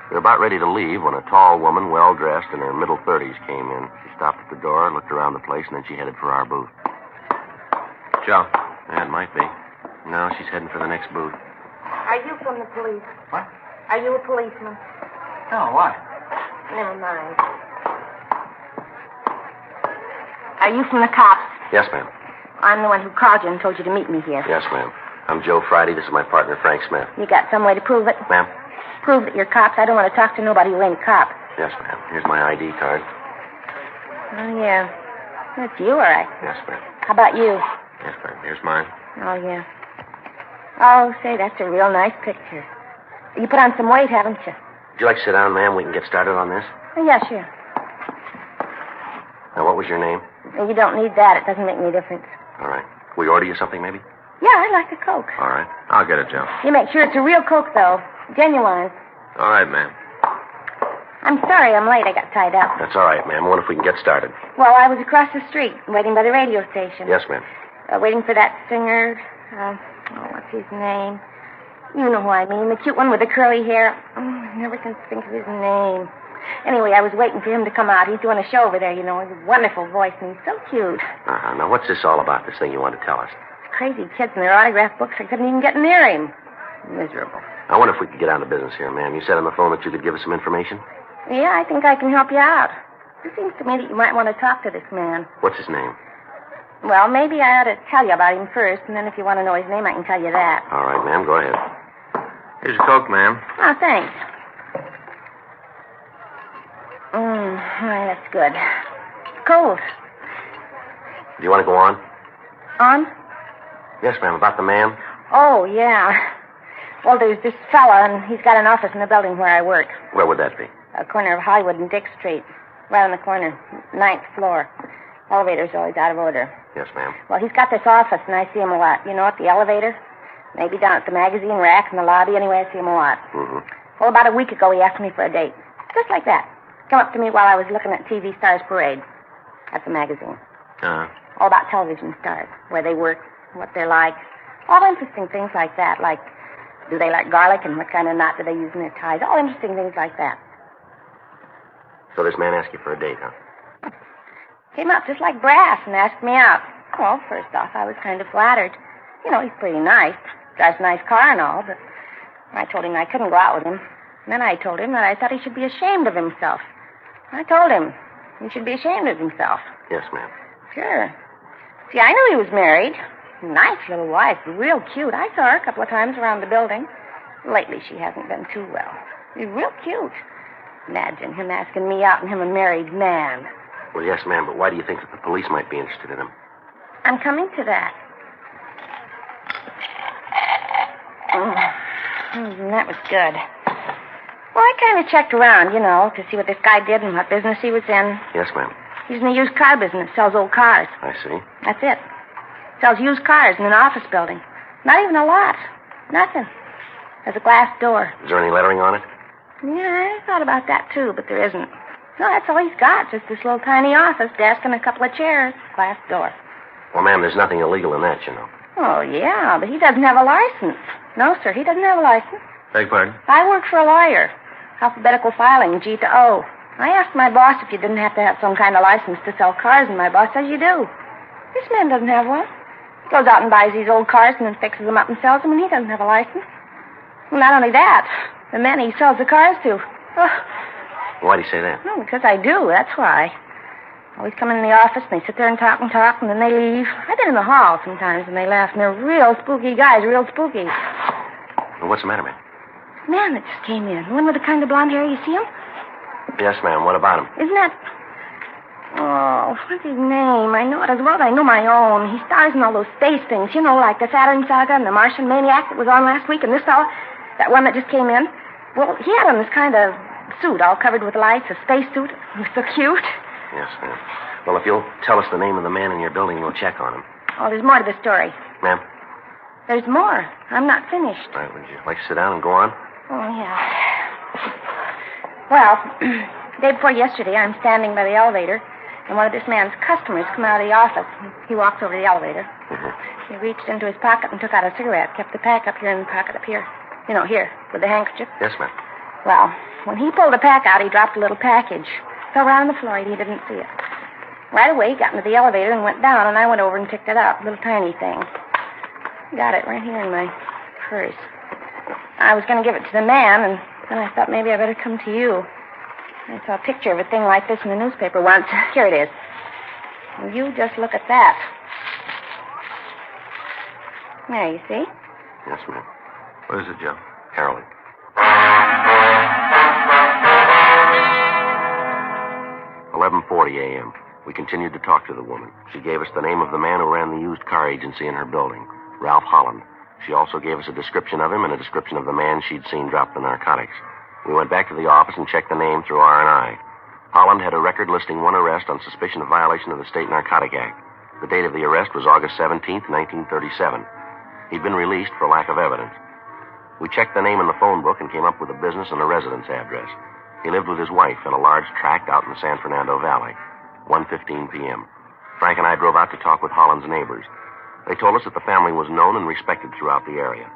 We were about ready to leave when a tall woman, well-dressed, in her middle 30s, came in. She stopped at the door, looked around the place, and then she headed for our booth. Joe. Yeah, it might be. No, she's heading for the next booth. Are you from the police? What? Are you a policeman? No, what? Never mind. Are you from the cops? Yes, ma'am. I'm the one who called you and told you to meet me here. Yes, ma'am. I'm Joe Friday. This is my partner, Frank Smith. You got some way to prove it? Ma'am? Prove that you're cops. I don't want to talk to nobody who ain't a cop. Yes, ma'am. Here's my ID card. Oh, yeah. That's you, all right. Yes, ma'am. How about you? Yes, ma'am. Here's mine. Oh, yeah. Oh, say, that's a real nice picture. You put on some weight, haven't you? Would you like to sit down, ma'am? We can get started on this. Oh, yeah, sure. Now, what was your name? You don't need that. It doesn't make any difference. All right. Will we order you something, maybe? Yeah, I'd like a Coke. All right. I'll get it, Joe. You make sure it's a real Coke, though. Genuine. All right, ma'am. I'm sorry I'm late. I got tied up. That's all right, ma'am. I wonder if we can get started. Well, I was across the street, waiting by the radio station. Yes, ma'am. Waiting for that singer. What's his name? You know who I mean. The cute one with the curly hair. I never can think of his name. Anyway, I was waiting for him to come out. He's doing a show over there, you know. He's a wonderful voice, and he's so cute. Now, what's this all about, this thing you want to tell us? Crazy kids and their autograph books. I couldn't even get near him. Miserable. I wonder if we could get down to business here, ma'am. You said on the phone that you could give us some information? Yeah, I think I can help you out. It seems to me that you might want to talk to this man. What's his name? Well, maybe I ought to tell you about him first, and then if you want to know his name, I can tell you that. All right, ma'am. Go ahead. Here's your Coke, ma'am. Oh, thanks. That's good. It's cold. Do you want to go on? On? Yes, ma'am. About the man? Oh, yeah. Well, there's this fella, and he's got an office in the building where I work. Where would that be? A corner of Hollywood and Dick Street. Right on the corner. 9th floor. Elevator's always out of order. Yes, ma'am. Well, he's got this office, and I see him a lot. You know, at the elevator. Maybe down at the magazine rack in the lobby. Anyway, I see him a lot. Mm-hmm. Well, about a week ago, he asked me for a date. Just like that. Come up to me while I was looking at TV Stars Parade. That's a magazine. All about television stars. Where they work, what they're like. All interesting things like that. Like, do they like garlic and what kind of knot do they use in their ties? All interesting things like that. So this man asked you for a date, huh? Came up just like brass and asked me out. Well, first off, I was kind of flattered. You know, he's pretty nice. Drives a nice car and all, but I told him I couldn't go out with him. And then I told him that I thought he should be ashamed of himself. I told him he should be ashamed of himself. Yes, ma'am. Sure. See, I knew he was married. Nice little wife, real cute. I saw her a couple of times around the building. Lately, she hasn't been too well. She's real cute. Imagine him asking me out and him a married man. Well, yes, ma'am, but why do you think that the police might be interested in him? I'm coming to that. That was good. Well, I kind of checked around, you know, to see what this guy did and what business he was in. Yes, ma'am. He's in the used car business, sells old cars. I see. That's it. Sells used cars in an office building. Not even a lot. Nothing. There's a glass door. Is there any lettering on it? Yeah, I thought about that, too, but there isn't. No, that's all he's got. Just this little tiny office desk and a couple of chairs. Glass door. Well, ma'am, there's nothing illegal in that, you know. Oh, yeah, but he doesn't have a license. No, sir, he doesn't have a license. Beg pardon? I work for a lawyer. Alphabetical filing, G to O. I asked my boss if you didn't have to have some kind of license to sell cars, and my boss says you do. This man doesn't have one. He goes out and buys these old cars and then fixes them up and sells them, and he doesn't have a license. Well, not only that, the men he sells the cars to. Oh. Why do you say that? Oh, because I do, that's why. Always come in the office, and they sit there and talk, and then they leave. I've been in the hall sometimes, and they laugh, and they're real spooky guys, real spooky. Well, what's the matter, ma'am? Man that just came in. The one with the kind of blonde hair, you see him? Yes, ma'am. What about him? Isn't that... Oh, what's his name? I know it as well as I know my own. He stars in all those space things, you know, like the Saturn Saga and the Martian Maniac that was on last week, and this fella, that one that just came in. Well, he had on this kind of suit all covered with lights, a space suit. He was so cute. Yes, ma'am. Well, if you'll tell us the name of the man in your building, we'll check on him. Oh, there's more to the story. Ma'am? There's more. I'm not finished. All right, would you like to sit down and go on? Oh, yeah. Well, day before yesterday, I'm standing by the elevator, and one of this man's customers come out of the office. He walked over to the elevator. Mm-hmm. He reached into his pocket and took out a cigarette, kept the pack up here in the pocket up here. You know, here, with the handkerchief. Yes, ma'am. Well, when he pulled the pack out, he dropped a little package. Fell right on the floor, and he didn't see it. Right away, he got into the elevator and went down, and I went over and picked it up, a little tiny thing. Got it right here in my purse. I was going to give it to the man, and then I thought maybe I better come to you. I saw a picture of a thing like this in the newspaper once. Here it is. Well, you just look at that. There, you see? Yes, ma'am. What is it, Joe? Harold. 11:40 a.m. We continued to talk to the woman. She gave us the name of the man who ran the used car agency in her building, Ralph Holland. She also gave us a description of him and a description of the man she'd seen drop the narcotics. We went back to the office and checked the name through R&I. Holland had a record listing one arrest on suspicion of violation of the State Narcotic Act. The date of the arrest was August 17th, 1937. He'd been released for lack of evidence. We checked the name in the phone book and came up with a business and a residence address. He lived with his wife in a large tract out in the San Fernando Valley. 1:15 p.m. Frank and I drove out to talk with Holland's neighbors. They told us that the family was known and respected throughout the area.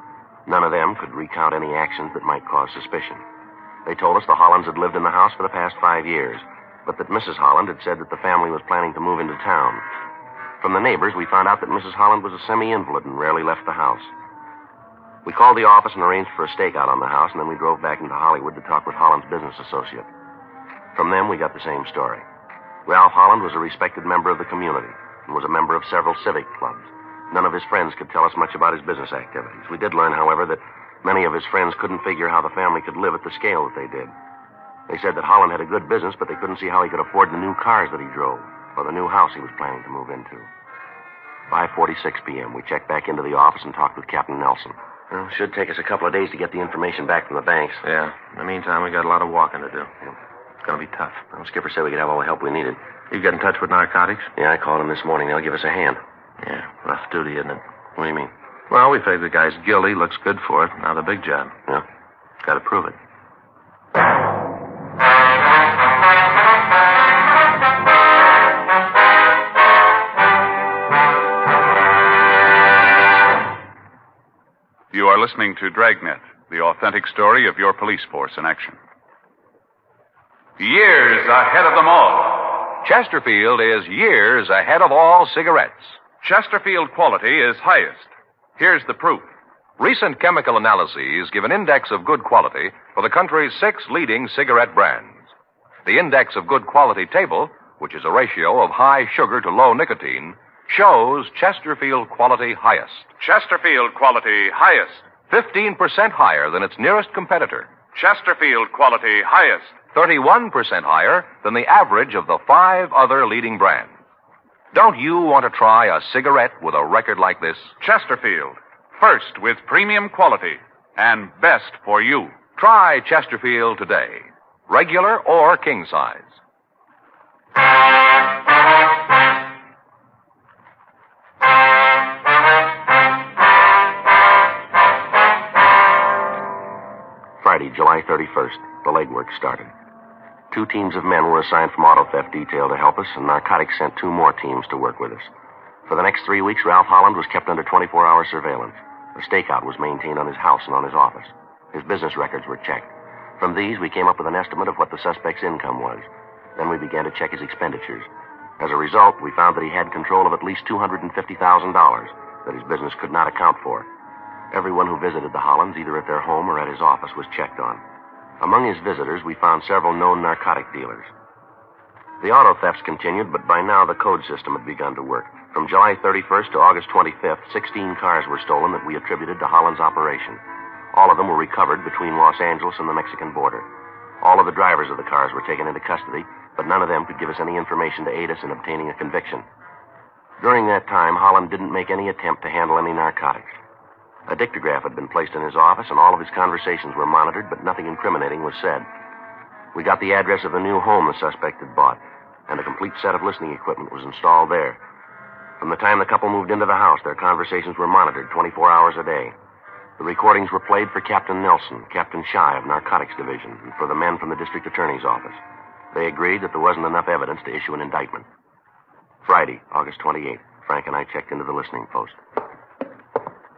None of them could recount any actions that might cause suspicion. They told us the Hollands had lived in the house for the past 5 years, but that Mrs. Holland had said that the family was planning to move into town. From the neighbors, we found out that Mrs. Holland was a semi-invalid and rarely left the house. We called the office and arranged for a stakeout on the house, and then we drove back into Hollywood to talk with Holland's business associate. From them, we got the same story. Ralph Holland was a respected member of the community and was a member of several civic clubs. None of his friends could tell us much about his business activities. We did learn, however, that many of his friends couldn't figure how the family could live at the scale that they did. They said that Holland had a good business, but they couldn't see how he could afford the new cars that he drove or the new house he was planning to move into. 5:46 p.m. We checked back into the office and talked with Captain Nelson. Well, it should take us a couple of days to get the information back from the banks. Yeah. In the meantime, we got a lot of walking to do. Yeah. It's going to be tough. Well, Skipper said we could have all the help we needed. You get in touch with narcotics? Yeah, I called him this morning. They'll give us a hand. Yeah, rough duty, isn't it? What do you mean? Well, we figured the guy's guilty. Looks good for it. Now the big job. Yeah. Got to prove it. You are listening to Dragnet, the authentic story of your police force in action. Years ahead of them all. Chesterfield is years ahead of all cigarettes. Chesterfield quality is highest. Here's the proof. Recent chemical analyses give an index of good quality for the country's 6 leading cigarette brands. The index of good quality table, which is a ratio of high sugar to low nicotine, shows Chesterfield quality highest. Chesterfield quality highest. 15% higher than its nearest competitor. Chesterfield quality highest. 31% higher than the average of the 5 other leading brands. Don't you want to try a cigarette with a record like this? Chesterfield. First with premium quality and best for you. Try Chesterfield today. Regular or king size. Friday, July 31st, the legwork started. 2 teams of men were assigned from auto theft detail to help us, and narcotics sent 2 more teams to work with us. For the next 3 weeks, Ralph Holland was kept under 24-hour surveillance. A stakeout was maintained on his house and on his office. His business records were checked. From these, we came up with an estimate of what the suspect's income was. Then we began to check his expenditures. As a result, we found that he had control of at least $250,000 that his business could not account for. Everyone who visited the Hollands, either at their home or at his office, was checked on. Among his visitors, we found several known narcotic dealers. The auto thefts continued, but by now the code system had begun to work. From July 31st to August 25th, 16 cars were stolen that we attributed to Holland's operation. All of them were recovered between Los Angeles and the Mexican border. All of the drivers of the cars were taken into custody, but none of them could give us any information to aid us in obtaining a conviction. During that time, Holland didn't make any attempt to handle any narcotics. A dictograph had been placed in his office, and all of his conversations were monitored, but nothing incriminating was said. We got the address of the new home the suspect had bought, and a complete set of listening equipment was installed there. From the time the couple moved into the house, their conversations were monitored 24 hours a day. The recordings were played for Captain Nelson, Captain Shy of Narcotics Division, and for the men from the district attorney's office. They agreed that there wasn't enough evidence to issue an indictment. Friday, August 28th, Frank and I checked into the listening post.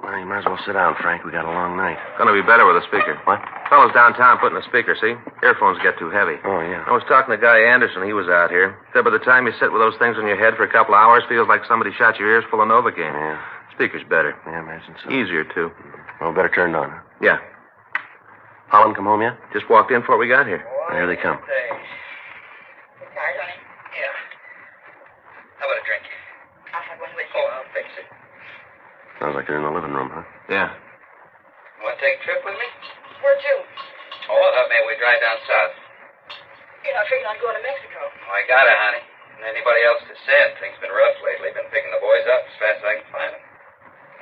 Well, you might as well sit down, Frank. We got a long night. Gonna be better with a speaker. What? Fellows downtown putting a speaker, see? Earphones get too heavy. Oh, yeah. I was talking to Guy Anderson. He was out here. Said by the time you sit with those things on your head for a couple of hours, feels like somebody shot your ears full of Novocaine. Yeah. Speaker's better. Yeah, I imagine so. Easier, too. Well, better turned on. Yeah. Holland come home yet? Just walked in before we got here. Well, here they come. How about a drink? I'll have one with you. Oh, I'll fix it. Sounds like they're in the living room, huh? Yeah. Want to take a trip with me? Where to? Oh, well, maybe we drive down south. You're not figuring on going to Mexico. Oh, I got it, honey. And anybody else to send. Things been rough lately. Been picking the boys up as fast as I can find them.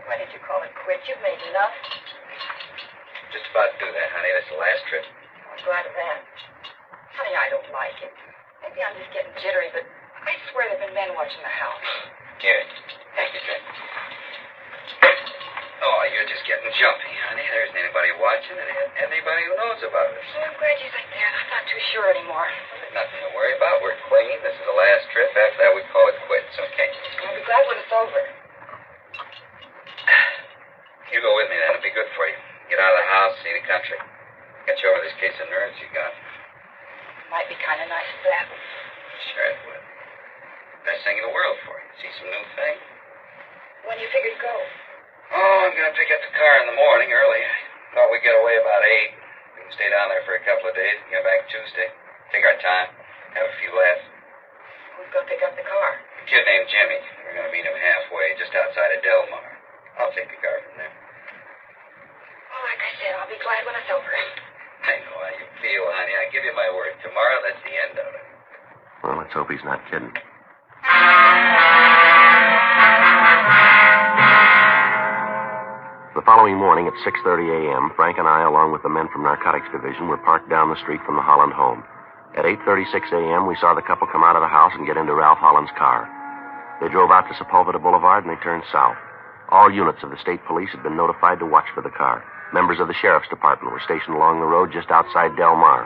Why did you call it quits? You've made enough. Just about to do that, honey. This is the last trip. I'm glad of that. Honey, I don't like it. Maybe I'm just getting jittery, but I swear there have been men watching the house. Here. Take your drink. Oh, you're just getting jumpy, honey. There isn't anybody watching and anybody who knows about us. Well, I'm glad you think that. I'm not too sure anymore. There's nothing to worry about. We're clean. This is the last trip. After that, we call it quits, okay? I'll be glad when it's over. You go with me, then. It'll be good for you. Get out of the house, see the country. Get you over this case of nerves you got. Might be kind of nice to that. Sure it would. Best thing in the world for you. See some new thing? When you figure to go? Oh, I'm going to pick up the car in the morning early. I thought we'd get away about 8. We can stay down there for a couple of days and get back Tuesday. Take our time. Have a few laughs. Who's going to pick up the car? A kid named Jimmy. We're going to meet him halfway, just outside of Del Mar. I'll take the car from there. Well, like I said, I'll be glad when it's over. I know how you feel, honey. I give you my word. Tomorrow, that's the end of it. Well, let's hope he's not kidding. The following morning at 6:30 a.m., Frank and I, along with the men from Narcotics Division, were parked down the street from the Holland home. At 8:36 a.m., we saw the couple come out of the house and get into Ralph Holland's car. They drove out to Sepulveda Boulevard and they turned south. All units of the state police had been notified to watch for the car. Members of the sheriff's department were stationed along the road just outside Del Mar.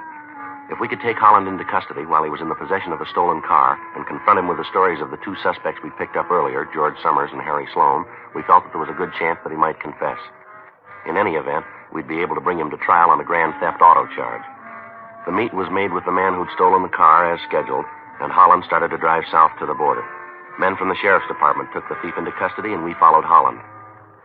If we could take Holland into custody while he was in the possession of the stolen car and confront him with the stories of the two suspects we picked up earlier, George Summers and Harry Sloan, we felt that there was a good chance that he might confess. In any event, we'd be able to bring him to trial on a grand theft auto charge. The meet was made with the man who'd stolen the car as scheduled, and Holland started to drive south to the border. Men from the sheriff's department took the thief into custody, and we followed Holland.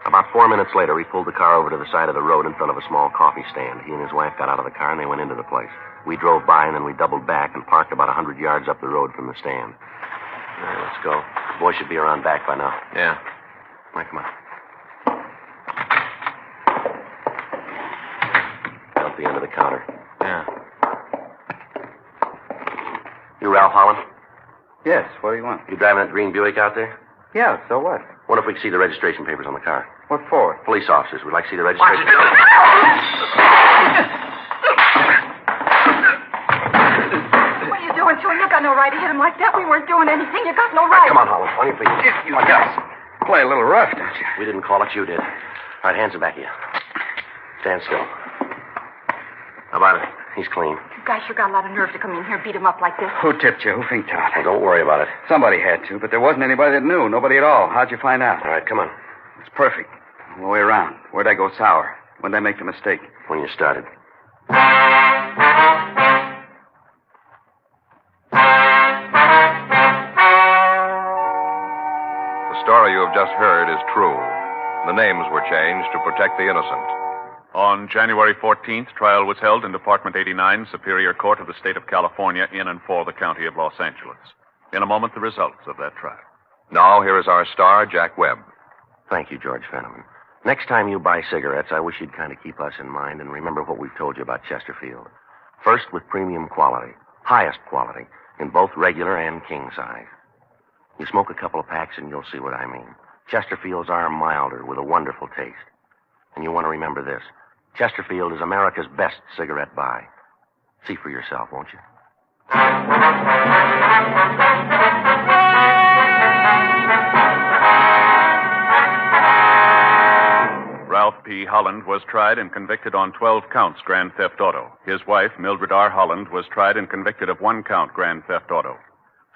About 4 minutes later, we pulled the car over to the side of the road in front of a small coffee stand. He and his wife got out of the car, and they went into the place. We drove by, and then we doubled back and parked about 100 yards up the road from the stand. All right, let's go. The boys should be around back by now. Yeah. All right, come on. Out the end of the counter. Yeah. You Ralph Holland? Yes, what do you want? You driving that green Buick out there? Yeah, so what? Wonder if we can see the registration papers on the car. What for? Police officers. We'd like to see the registration. What are you doing to him? You got no right to hit him like that. We weren't doing anything. You got no right. Come on, Holland. Why don't you please? You guys play a little rough, don't you? We didn't call it, you did. All right, hands are back here. Stand still. How about it? He's clean. You guys sure got a lot of nerve to come in here and beat him up like this. Who tipped you? Who think taut? Well, don't worry about it. Somebody had to, but there wasn't anybody that knew. Nobody at all. How'd you find out? All right, come on. It's perfect. All the way around. Where'd I go sour? When'd I make the mistake? When you started. The story you have just heard is true. The names were changed to protect the innocent. On January 14th, trial was held in Department 89, Superior Court of the State of California, in and for the County of Los Angeles. In a moment, the results of that trial. Now, here is our star, Jack Webb. Thank you, George Fenneman. Next time you buy cigarettes, I wish you'd kind of keep us in mind and remember what we've told you about Chesterfield. First, with premium quality, highest quality, in both regular and king size. You smoke a couple of packs and you'll see what I mean. Chesterfields are milder with a wonderful taste. And you want to remember this. Chesterfield is America's best cigarette buy. See for yourself, won't you? Ralph P. Holland was tried and convicted on 12 counts grand theft auto. His wife, Mildred R. Holland, was tried and convicted of 1 count grand theft auto.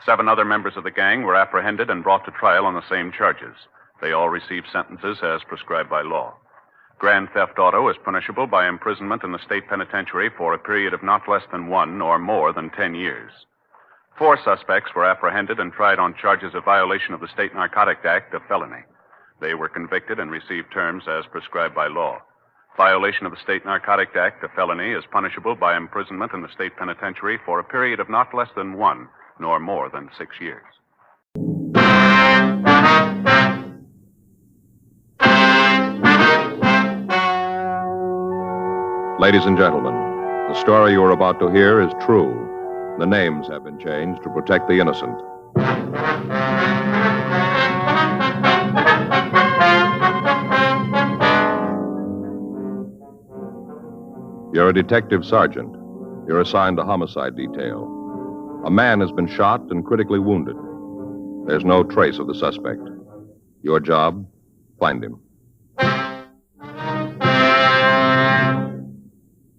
7 other members of the gang were apprehended and brought to trial on the same charges. They all received sentences as prescribed by law. Grand theft auto is punishable by imprisonment in the state penitentiary for a period of not less than 1 or more than 10 years. 4 suspects were apprehended and tried on charges of violation of the State Narcotic Act, a felony. They were convicted and received terms as prescribed by law. Violation of the State Narcotic Act, a felony, is punishable by imprisonment in the state penitentiary for a period of not less than 1 nor more than 6 years. Ladies and gentlemen, the story you are about to hear is true. The names have been changed to protect the innocent. You're a detective sergeant. You're assigned to homicide detail. A man has been shot and critically wounded. There's no trace of the suspect. Your job, find him.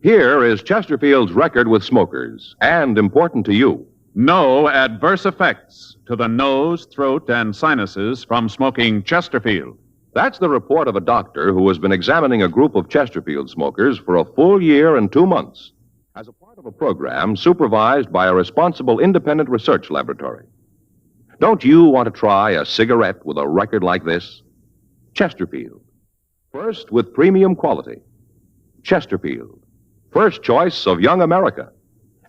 Here is Chesterfield's record with smokers, and important to you. No adverse effects to the nose, throat, and sinuses from smoking Chesterfield. That's the report of a doctor who has been examining a group of Chesterfield smokers for a full year and 2 months, as a part of a program supervised by a responsible independent research laboratory. Don't you want to try a cigarette with a record like this? Chesterfield. First with premium quality. Chesterfield. First choice of young America.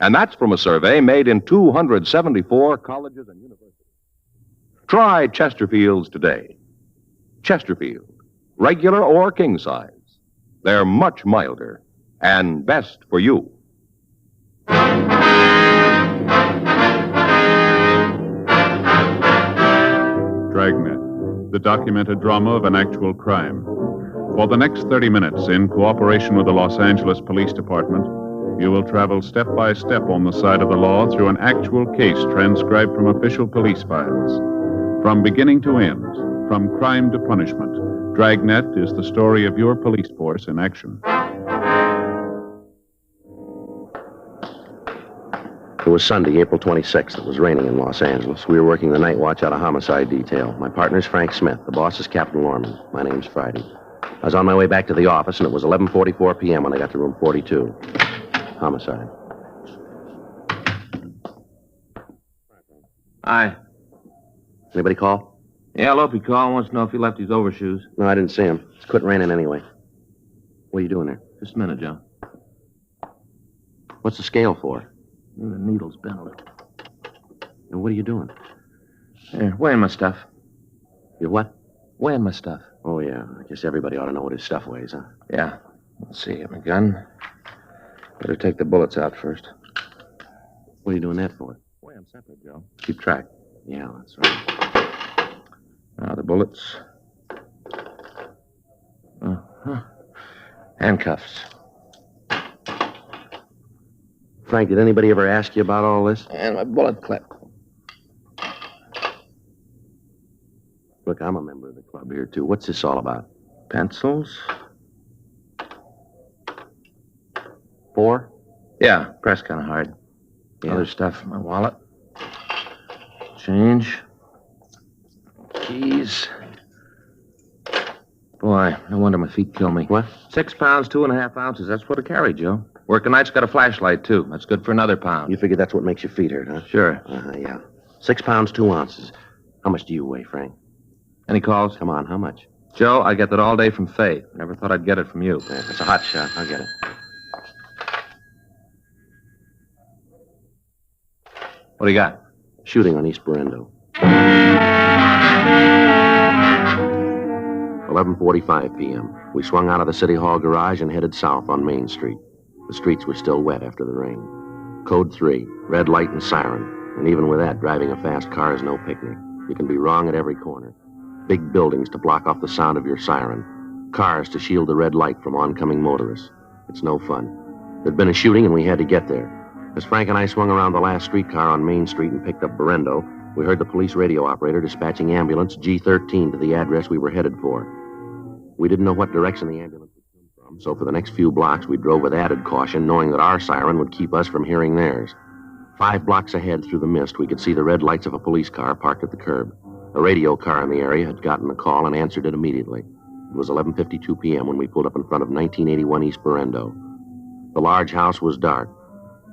And that's from a survey made in 274 colleges and universities. Try Chesterfields today. Chesterfield, regular or king size. They're much milder and best for you. Dragnet, the documented drama of an actual crime. For the next 30 minutes, in cooperation with the Los Angeles Police Department, you will travel step by step on the side of the law through an actual case transcribed from official police files. From beginning to end, from crime to punishment, Dragnet is the story of your police force in action. It was Sunday, April 26th. It was raining in Los Angeles. We were working the night watch out of homicide detail. My partner's Frank Smith. The boss is Captain Lorman. My name's Friday. I was on my way back to the office, and it was 11:44 p.m. when I got to room 42. Homicide. Hi. Anybody call? Yeah, Lopey called. Wants to know if he left his overshoes. No, I didn't see him. It's quit raining anyway. What are you doing there? Just a minute, Joe. What's the scale for? The needle's bent a little. And what are you doing? Here, weighing my stuff. You what? Weighing my stuff. Oh, yeah. I guess everybody ought to know what his stuff weighs, huh? Yeah. Let's see. Have my gun. Better take the bullets out first. What are you doing that for? Weigh them separate, Joe. Keep track. Yeah, that's right. Now, the bullets. Uh-huh. Handcuffs. Frank, did anybody ever ask you about all this? And my bullet clip. Look, I'm a member of the club here, too. What's this all about? Pencils. 4? Yeah, press kind of hard. Yeah. Other stuff in my wallet. Change. Keys. Boy, no wonder my feet kill me. What? 6 pounds, 2.5 ounces. That's what I carry, Joe. Working night's got a flashlight, too. That's good for another pound. You figure that's what makes your feet hurt, huh? Sure. Yeah. 6 pounds, 2 ounces. How much do you weigh, Frank? Any calls? Come on, how much? Joe, I get that all day from Faye. Never thought I'd get it from you. Yeah, it's a hot shot. I'll get it. What do you got? Shooting on East Berendo. 11:45 p.m. We swung out of the City Hall garage and headed south on Main Street. The streets were still wet after the rain. Code 3, red light and siren. And even with that, driving a fast car is no picnic. You can be wrong at every corner. Big buildings to block off the sound of your siren. Cars to shield the red light from oncoming motorists. It's no fun. There'd been a shooting and we had to get there. As Frank and I swung around the last streetcar on Main Street and picked up Berendo, we heard the police radio operator dispatching ambulance G13 to the address we were headed for. We didn't know what direction the ambulance would come from, so for the next few blocks we drove with added caution, knowing that our siren would keep us from hearing theirs. 5 blocks ahead through the mist, we could see the red lights of a police car parked at the curb. A radio car in the area had gotten the call and answered it immediately. It was 11:52 p.m. when we pulled up in front of 1981 East Berendo. The large house was dark.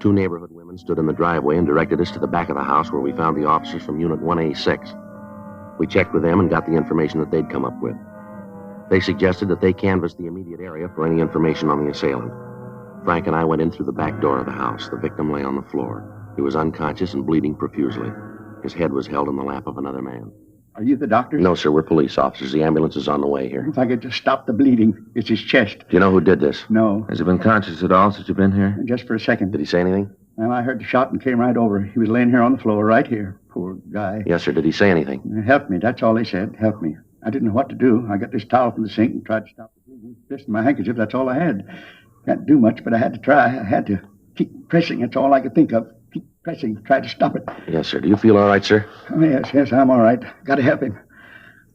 2 neighborhood women stood in the driveway and directed us to the back of the house where we found the officers from Unit 1A6. We checked with them and got the information that they'd come up with. They suggested that they canvass the immediate area for any information on the assailant. Frank and I went in through the back door of the house. The victim lay on the floor. He was unconscious and bleeding profusely. His head was held in the lap of another man. Are you the doctor? No, sir. We're police officers. The ambulance is on the way here. If I could just stop the bleeding. It's his chest. Do you know who did this? No. Has he been conscious at all since you've been here? Just for a second. Did he say anything? Well, I heard the shot and came right over. He was laying here on the floor, right here. Poor guy. Yes, sir. Did he say anything? Help me. That's all they said. Help me. I didn't know what to do. I got this towel from the sink and tried to stop the bleeding. Just my handkerchief. That's all I had. Can't do much, but I had to try. I had to keep pressing. That's all I could think of. Keep pressing. Try to stop it. Yes, sir. Do you feel all right, sir? Oh, yes, I'm all right. Got to help him.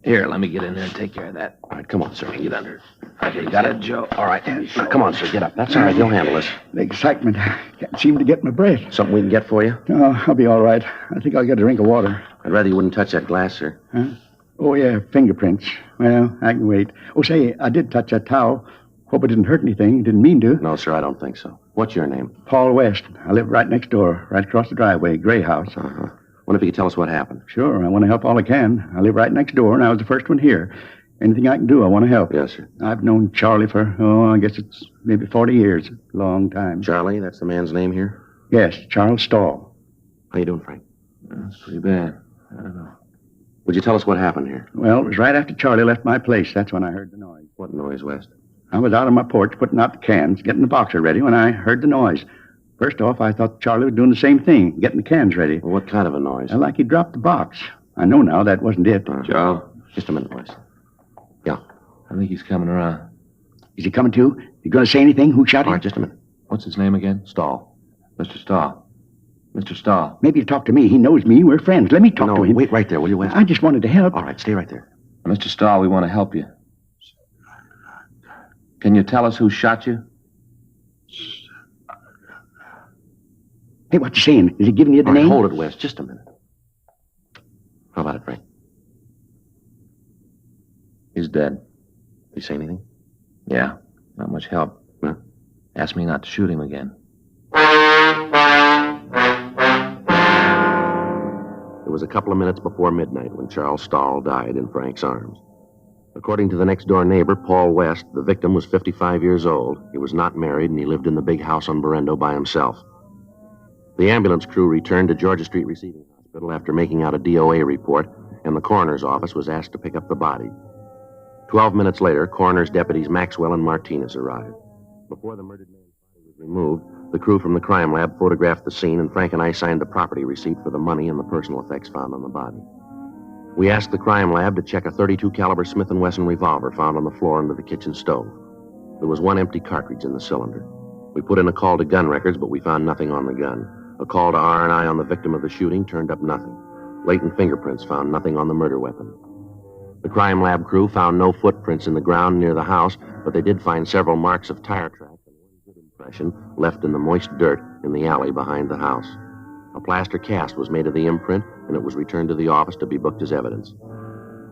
Here, let me get in there and take care of that. All right, come on, sir. Get under. Okay, you got it, Joe? All right. Now, come on, sir. Get up. That's all right. You'll handle this. The excitement. I can't seem to get my breath. Something we can get for you? No, I'll be all right. I think I'll get a drink of water. I'd rather you wouldn't touch that glass, sir. Huh? Oh, yeah, fingerprints. Well, I can wait. Oh, say, I did touch that towel. Hope it didn't hurt anything. Didn't mean to. No, sir, I don't think so. What's your name? Paul West. I live right next door, right across the driveway, gray house. Uh-huh. Wonder if you could tell us what happened. Sure, I want to help all I can. I live right next door, and I was the first one here. Anything I can do, I want to help. Yes, sir. I've known Charlie for, I guess it's maybe 40 years. Long time. Charlie, that's the man's name here? Yes, Charles Stahl. How you doing, Frank? That's pretty bad. I don't know. Would you tell us what happened here? Well, it was right after Charlie left my place. That's when I heard the noise. What noise, West? I was out on my porch putting out the cans, getting the boxer ready when I heard the noise. First off, I thought Charlie was doing the same thing, getting the cans ready. Well, what kind of a noise? Like he dropped the box. I know now that wasn't it. Joe? Just a minute, West. Yeah. I think he's coming around. Is he coming too? You going to say anything? Who shot him? All right, just a minute. What's his name again? Stahl. Mr. Stahl. Mr. Stahl. Maybe you talk to me. He knows me. We're friends. Let me talk to him. Wait right there, will you, West? I just wanted to help. All right, stay right there. Mr. Stahl, we want to help you. Can you tell us who shot you? Hey, what you saying? Is he giving you the All right, name? hold it, Wes. Just a minute. How about it, Frank? He's dead. Did he say anything? Yeah, not much help. Huh? Asked me not to shoot him again. It was a couple of minutes before midnight when Charles Stahl died in Frank's arms. According to the next-door neighbor, Paul West, the victim was 55 years old. He was not married, and he lived in the big house on Berendo by himself. The ambulance crew returned to Georgia Street Receiving Hospital after making out a DOA report, and the coroner's office was asked to pick up the body. 12 minutes later, coroner's deputies Maxwell and Martinez arrived. Before the murdered man's body was removed, the crew from the crime lab photographed the scene, and Frank and I signed the property receipt for the money and the personal effects found on the body. We asked the crime lab to check a .32 caliber Smith & Wesson revolver found on the floor under the kitchen stove. There was one empty cartridge in the cylinder. We put in a call to gun records, but we found nothing on the gun. A call to R&I on the victim of the shooting turned up nothing. Latent fingerprints found nothing on the murder weapon. The crime lab crew found no footprints in the ground near the house, but they did find several marks of tire tracks and one good impression left in the moist dirt in the alley behind the house. A plaster cast was made of the imprint, and it was returned to the office to be booked as evidence.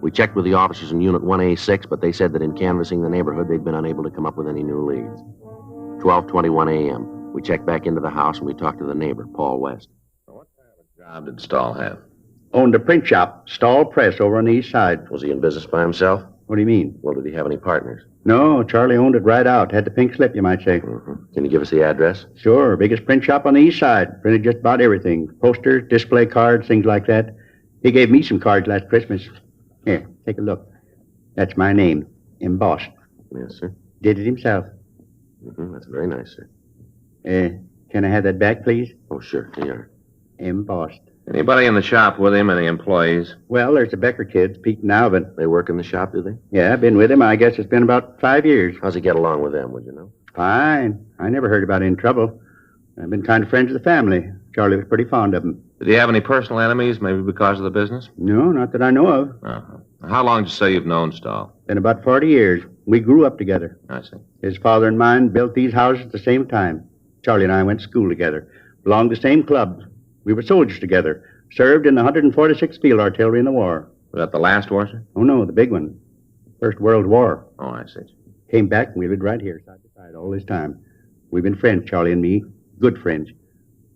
We checked with the officers in Unit 1A6, but they said that in canvassing the neighborhood, they'd been unable to come up with any new leads. 12:21 a.m. We checked back into the house, and we talked to the neighbor, Paul West. What kind of a job did Stahl have? Owned a print shop, Stahl Press, over on the east side. Was he in business by himself? What do you mean? Well, did he have any partners? No, Charlie owned it right out. Had the pink slip, you might say. Mm-hmm. Can you give us the address? Sure. Biggest print shop on the east side. Printed just about everything. Posters, display cards, things like that. He gave me some cards last Christmas. Here, take a look. That's my name, embossed. Yes, sir. Did it himself. Mm-hmm. That's very nice, sir. Can I have that back, please? Oh, sure. Here. Embossed. Anybody in the shop with him? Any employees? Well, there's the Becker kids, Pete and Alvin. They work in the shop, do they? Yeah, I've been with him. I guess it's been about 5 years. How's he get along with them, would you know? Fine. I never heard about any trouble. I've been kind of friends with the family. Charlie was pretty fond of him. Did he have any personal enemies, maybe because of the business? No, not that I know of. Uh-huh. How long did you say you've known Stahl? Been about 40 years. We grew up together. I see. His father and mine built these houses at the same time. Charlie and I went to school together. Belonged to the same clubs. We were soldiers together. Served in the 146th Field Artillery in the war. Was that the last war, sir? Oh, no, the big one. First World War. Oh, I see. Came back and we lived right here, side by side, all this time. We've been friends, Charlie and me. Good friends.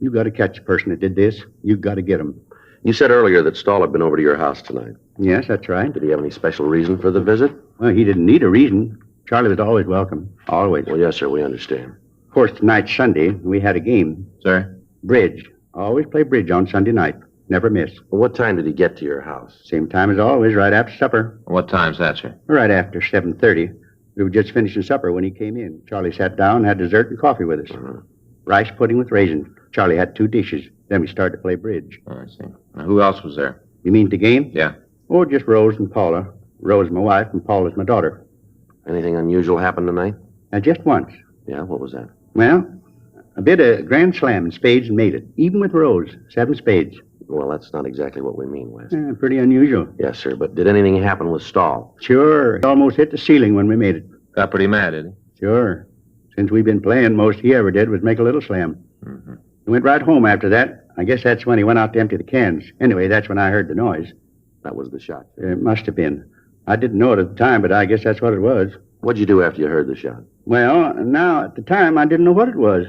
You got to catch the person that did this. You got to get him. You said earlier that Stahl had been over to your house tonight. Yes, that's right. Did he have any special reason for the visit? Well, he didn't need a reason. Charlie was always welcome. Always. Well, yes, sir, we understand. Of course, tonight's Sunday. We had a game. Sir? Bridge. Always play bridge on Sunday night. Never miss. Well, what time did he get to your house? Same time as always, right after supper. What time's that, sir? Right after 7:30. We were just finishing supper when he came in. Charlie sat down, had dessert and coffee with us. Uh-huh. Rice pudding with raisins. Charlie had 2 dishes. Then we started to play bridge. Oh, I see. Now, who else was there? You mean the game? Yeah. Oh, just Rose and Paula. Rose is my wife and Paula's my daughter. Anything unusual happened tonight? Just once. Yeah, what was that? Well, a bit of grand slam in spades and made it. Even with Rose. 7 spades. Well, that's not exactly what we mean, Wes. Pretty unusual. Yes, sir, but did anything happen with Stahl? Sure. He almost hit the ceiling when we made it. Got pretty mad, did he? Sure. Since we've been playing, most he ever did was make a little slam. Mm-hmm. He went right home after that. I guess that's when he went out to empty the cans. Anyway, that's when I heard the noise. That was the shot. It must have been. I didn't know it at the time, but I guess that's what it was. What'd you do after you heard the shot? Well, now, at the time, I didn't know what it was.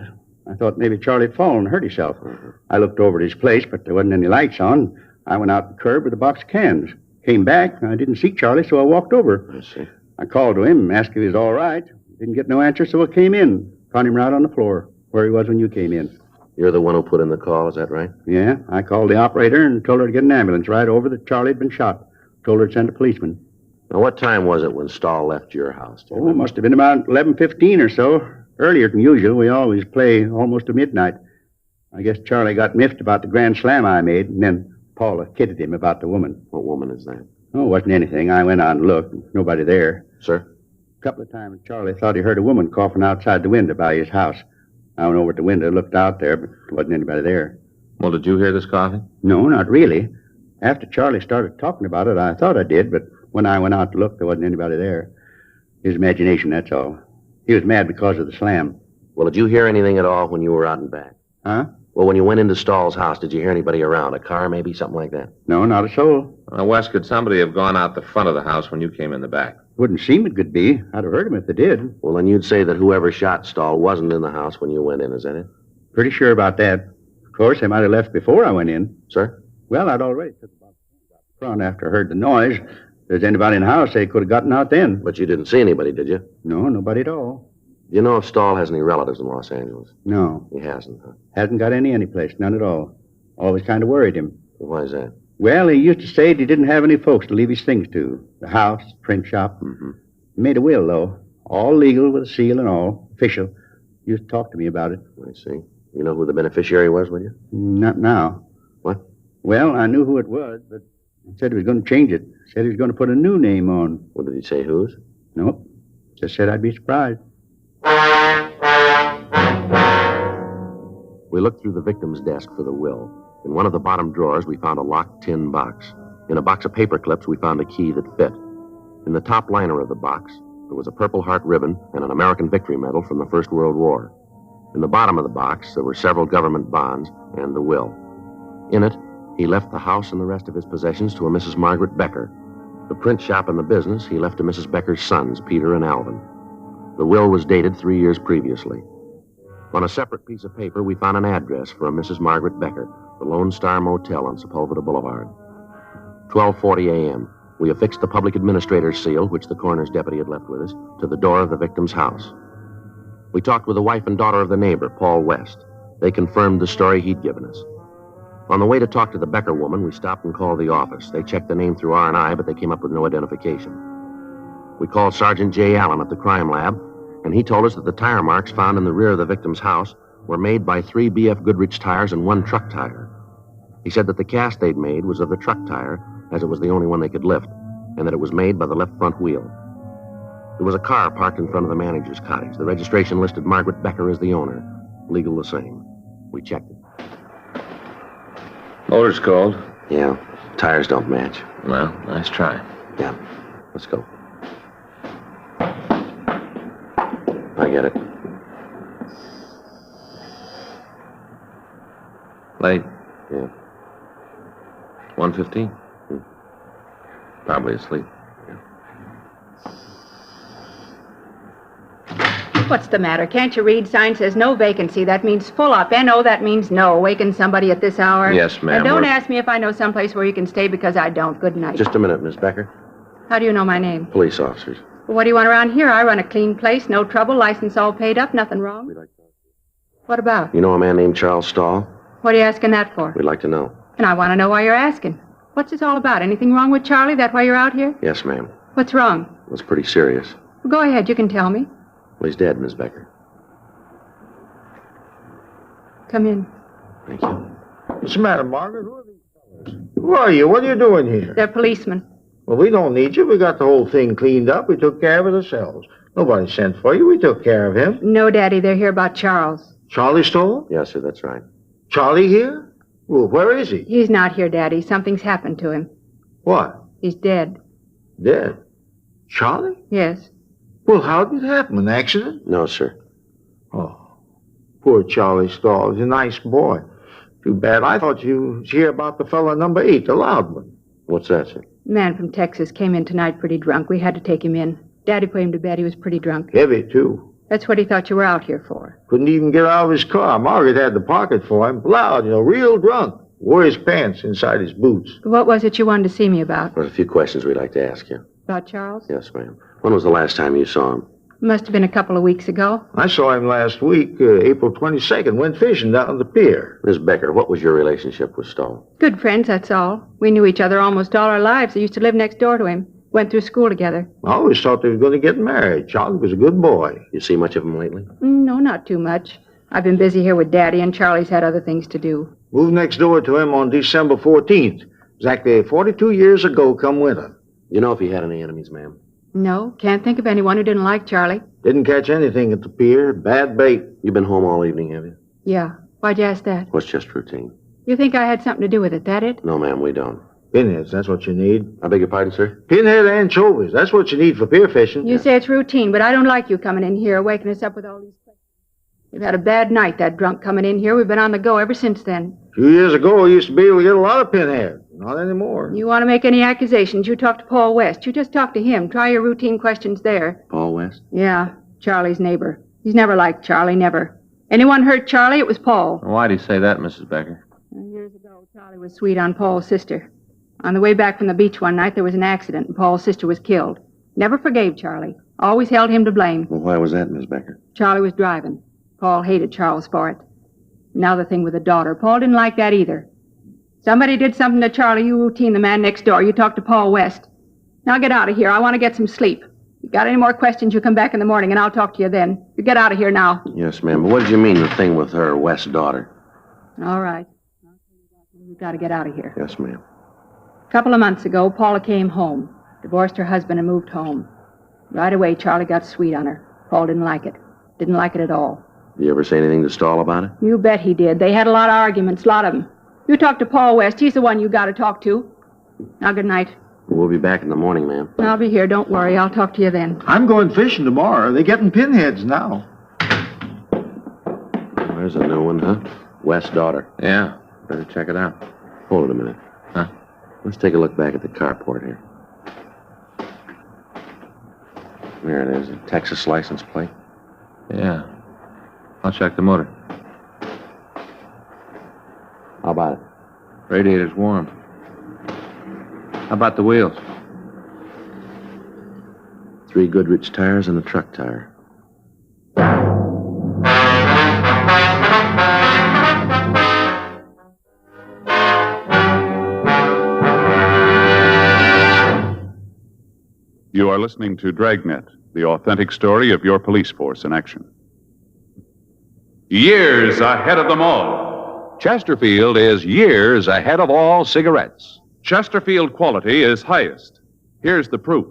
I thought maybe Charlie had fallen and hurt himself. Mm-hmm. I looked over at his place, but there wasn't any lights on. I went out the curb with a box of cans. Came back. I didn't see Charlie, so I walked over. I see. I called to him, asked if he was all right. Didn't get no answer, so I came in. Found him right on the floor, where he was when you came in. You're the one who put in the call, is that right? Yeah, I called the operator and told her to get an ambulance right over that Charlie had been shot. Told her to send a policeman. Now, what time was it when Stahl left your house? Oh, it must have been about 11:15 or so. Earlier than usual. We always play almost to midnight. I guess Charlie got miffed about the grand slam I made, and then Paula kidded him about the woman. What woman is that? Oh, it wasn't anything. I went out and looked. Nobody there. Sir? A couple of times Charlie thought he heard a woman coughing outside the window by his house. I went over at the window, looked out there, but there wasn't anybody there. Well, did you hear this coughing? No, not really. After Charlie started talking about it, I thought I did, but when I went out to look, there wasn't anybody there. His imagination, that's all. He was mad because of the slam. Well, did you hear anything at all when you were out and back? Huh? Well, when you went into Stahl's house, did you hear anybody around? A car, maybe? Something like that? No, not a soul. Wes, could somebody have gone out the front of the house when you came in the back? Wouldn't seem it could be. I'd have heard him if they did. Well, then you'd say that whoever shot Stahl wasn't in the house when you went in, is that it? Pretty sure about that. Of course, they might have left before I went in. Sir? Well, I'd already took about the front after I heard the noise. If there's anybody in the house, they could have gotten out then. But you didn't see anybody, did you? No, nobody at all. Do you know if Stahl has any relatives in Los Angeles? No. He hasn't, huh? Hasn't got any place, none at all. Always kind of worried him. Why is that? Well, he used to say he didn't have any folks to leave his things to. The house, print shop. Mm-hmm. He made a will, though. All legal with a seal and all. Official. He used to talk to me about it. I see. You know who the beneficiary was, would you? Not now. What? Well, I knew who it was, but he said he was going to change it. Said he was going to put a new name on. What did he say, whose? Nope. Just said I'd be surprised. We looked through the victim's desk for the will. In one of the bottom drawers, we found a locked tin box. In a box of paper clips, we found a key that fit. In the top liner of the box, there was a Purple Heart ribbon and an American Victory Medal from the First World War. In the bottom of the box, there were several government bonds and the will. In it, he left the house and the rest of his possessions to a Mrs. Margaret Becker. The print shop and the business he left to Mrs. Becker's sons, Peter and Alvin. The will was dated 3 years previously. On a separate piece of paper, we found an address for a Mrs. Margaret Becker, the Lone Star Motel on Sepulveda Boulevard. 12:40 a.m. We affixed the public administrator's seal, which the coroner's deputy had left with us, to the door of the victim's house. We talked with the wife and daughter of the neighbor, Paul West. They confirmed the story he'd given us. On the way to talk to the Becker woman, we stopped and called the office. They checked the name through R&I, but they came up with no identification. We called Sergeant J. Allen at the crime lab, and he told us that the tire marks found in the rear of the victim's house were made by 3 B.F. Goodrich tires and 1 truck tire. He said that the cast they'd made was of the truck tire, as it was the only one they could lift, and that it was made by the left front wheel. There was a car parked in front of the manager's cottage. The registration listed Margaret Becker as the owner. Legal the same. We checked it. Motor's cold. Yeah. Tires don't match. Well, nice try. Yeah. Let's go. I get it. Late? Yeah. 1:15? Probably asleep. What's the matter? Can't you read? Sign says no vacancy. That means full up. N-O, that means no. Waking somebody at this hour? Yes, ma'am. And don't ask me if I know someplace where you can stay because I don't. Good night. Just a minute, Miss Becker. How do you know my name? Police officers. Well, what do you want around here? I run a clean place. No trouble. License all paid up. Nothing wrong. What about? You know a man named Charles Stahl? What are you asking that for? We'd like to know. And I want to know why you're asking. What's this all about? Anything wrong with Charlie? That why you're out here? Yes, ma'am. What's wrong? It's pretty serious. Well, go ahead. You can tell me. Well, he's dead, Miss Becker. Come in. Thank you. What's the matter, Margaret? Who are these fellas? Who are you? What are you doing here? They're policemen. Well, we don't need you. We got the whole thing cleaned up. We took care of it ourselves. Nobody sent for you. We took care of him. No, Daddy. They're here about Charles. Charlie Stoll? Yes, sir, that's right. Charlie here? Well, where is he? He's not here, Daddy. Something's happened to him. What? He's dead. Dead? Charlie? Yes. Well, how did it happen? An accident? No, sir. Oh, poor Charlie Stoll. He's a nice boy. Too bad. I thought you was here about the fellow number 8, the loud one. What's that, sir? Man from Texas came in tonight pretty drunk. We had to take him in. Daddy put him to bed. He was pretty drunk. Heavy, too. That's what he thought you were out here for. Couldn't even get out of his car. Margaret had the pocket for him. Loud, real drunk. Wore his pants inside his boots. What was it you wanted to see me about? There's a few questions we'd like to ask you. About Charles? Yes, ma'am. When was the last time you saw him? Must have been a couple of weeks ago. I saw him last week, April 22nd. Went fishing down on the pier. Miss Becker, what was your relationship with Stahl? Good friends, that's all. We knew each other almost all our lives. I used to live next door to him. Went through school together. I always thought they were going to get married. Charlie was a good boy. You see much of him lately? No, not too much. I've been busy here with Daddy, and Charlie's had other things to do. Moved next door to him on December 14th. Exactly 42 years ago come winter. You know if he had any enemies, ma'am? No, can't think of anyone who didn't like Charlie. Didn't catch anything at the pier. Bad bait. You've been home all evening, have you? Yeah. Why'd you ask that? Well, it's just routine. You think I had something to do with it, that it? No, ma'am, we don't. Pinheads, that's what you need. I beg your pardon, sir? Pinhead anchovies, that's what you need for pier fishing. You say it's routine, but I don't like you coming in here, waking us up with all these questions. We've had a bad night, that drunk coming in here. We've been on the go ever since then. A few years ago, we used to be able to get a lot of pinheads. Not anymore. You want to make any accusations, you talk to Paul West. You just talk to him. Try your routine questions there. Paul West? Yeah, Charlie's neighbor. He's never liked Charlie, never. Anyone hurt Charlie, it was Paul. Why do you say that, Mrs. Becker? Years ago, Charlie was sweet on Paul's sister. On the way back from the beach one night, there was an accident, and Paul's sister was killed. Never forgave Charlie. Always held him to blame. Well, why was that, Miss Becker? Charlie was driving. Paul hated Charles for it. Now the thing with the daughter. Paul didn't like that either. Somebody did something to Charlie. You routine the man next door. You talk to Paul West. Now get out of here. I want to get some sleep. You got any more questions, you come back in the morning, and I'll talk to you then. You get out of here now. Yes, ma'am. But what did you mean, the thing with her West's daughter? All right. We've got to get out of here. Yes, ma'am. A couple of months ago, Paula came home. Divorced her husband and moved home. Right away, Charlie got sweet on her. Paul didn't like it. Didn't like it at all. Did you ever say anything to Stahl about it? You bet he did. They had a lot of arguments, a lot of them. You talk to Paul West. He's the one you got to talk to. Now, good night. We'll be back in the morning, ma'am. I'll be here. Don't worry. I'll talk to you then. I'm going fishing tomorrow. They're getting pinheads now. There's a new one, huh? West's daughter. Yeah. Better check it out. Hold it a minute. Huh? Let's take a look back at the carport here. There it is, a Texas license plate. Yeah. I'll check the motor. How about it? Radiator's warm. How about the wheels? 3 Goodrich tires and a truck tire. You are listening to Dragnet, the authentic story of your police force in action. Years ahead of them all. Chesterfield is years ahead of all cigarettes. Chesterfield quality is highest. Here's the proof.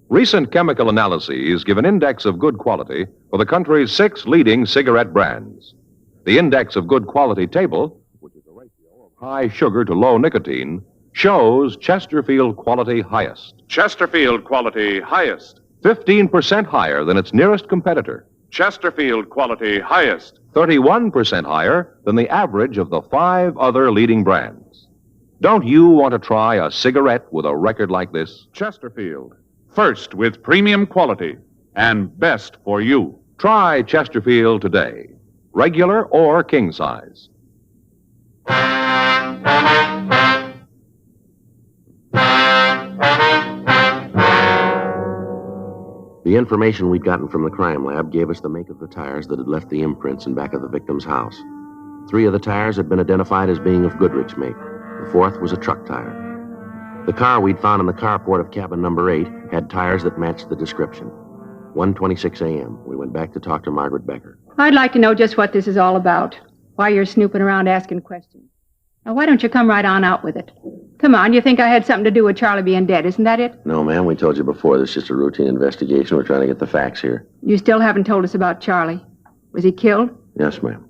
Recent chemical analyses give an index of good quality for the country's 6 leading cigarette brands. The index of good quality table, which is a ratio of high sugar to low nicotine, shows Chesterfield quality highest. Chesterfield quality highest. 15% higher than its nearest competitor. Chesterfield quality highest. 31% higher than the average of the 5 other leading brands. Don't you want to try a cigarette with a record like this? Chesterfield. First with premium quality and best for you. Try Chesterfield today. Regular or king size. The information we'd gotten from the crime lab gave us the make of the tires that had left the imprints in back of the victim's house. 3 of the tires had been identified as being of Goodrich make. The 4th was a truck tire. The car we'd found in the carport of cabin number 8 had tires that matched the description. 1:26 a.m. We went back to talk to Margaret Becker. I'd like to know just what this is all about. Why you're snooping around asking questions. Now, why don't you come right on out with it? Come on, you think I had something to do with Charlie being dead, isn't that it? No, ma'am, we told you before. This is just a routine investigation. We're trying to get the facts here. You still haven't told us about Charlie. Was he killed? Yes, ma'am.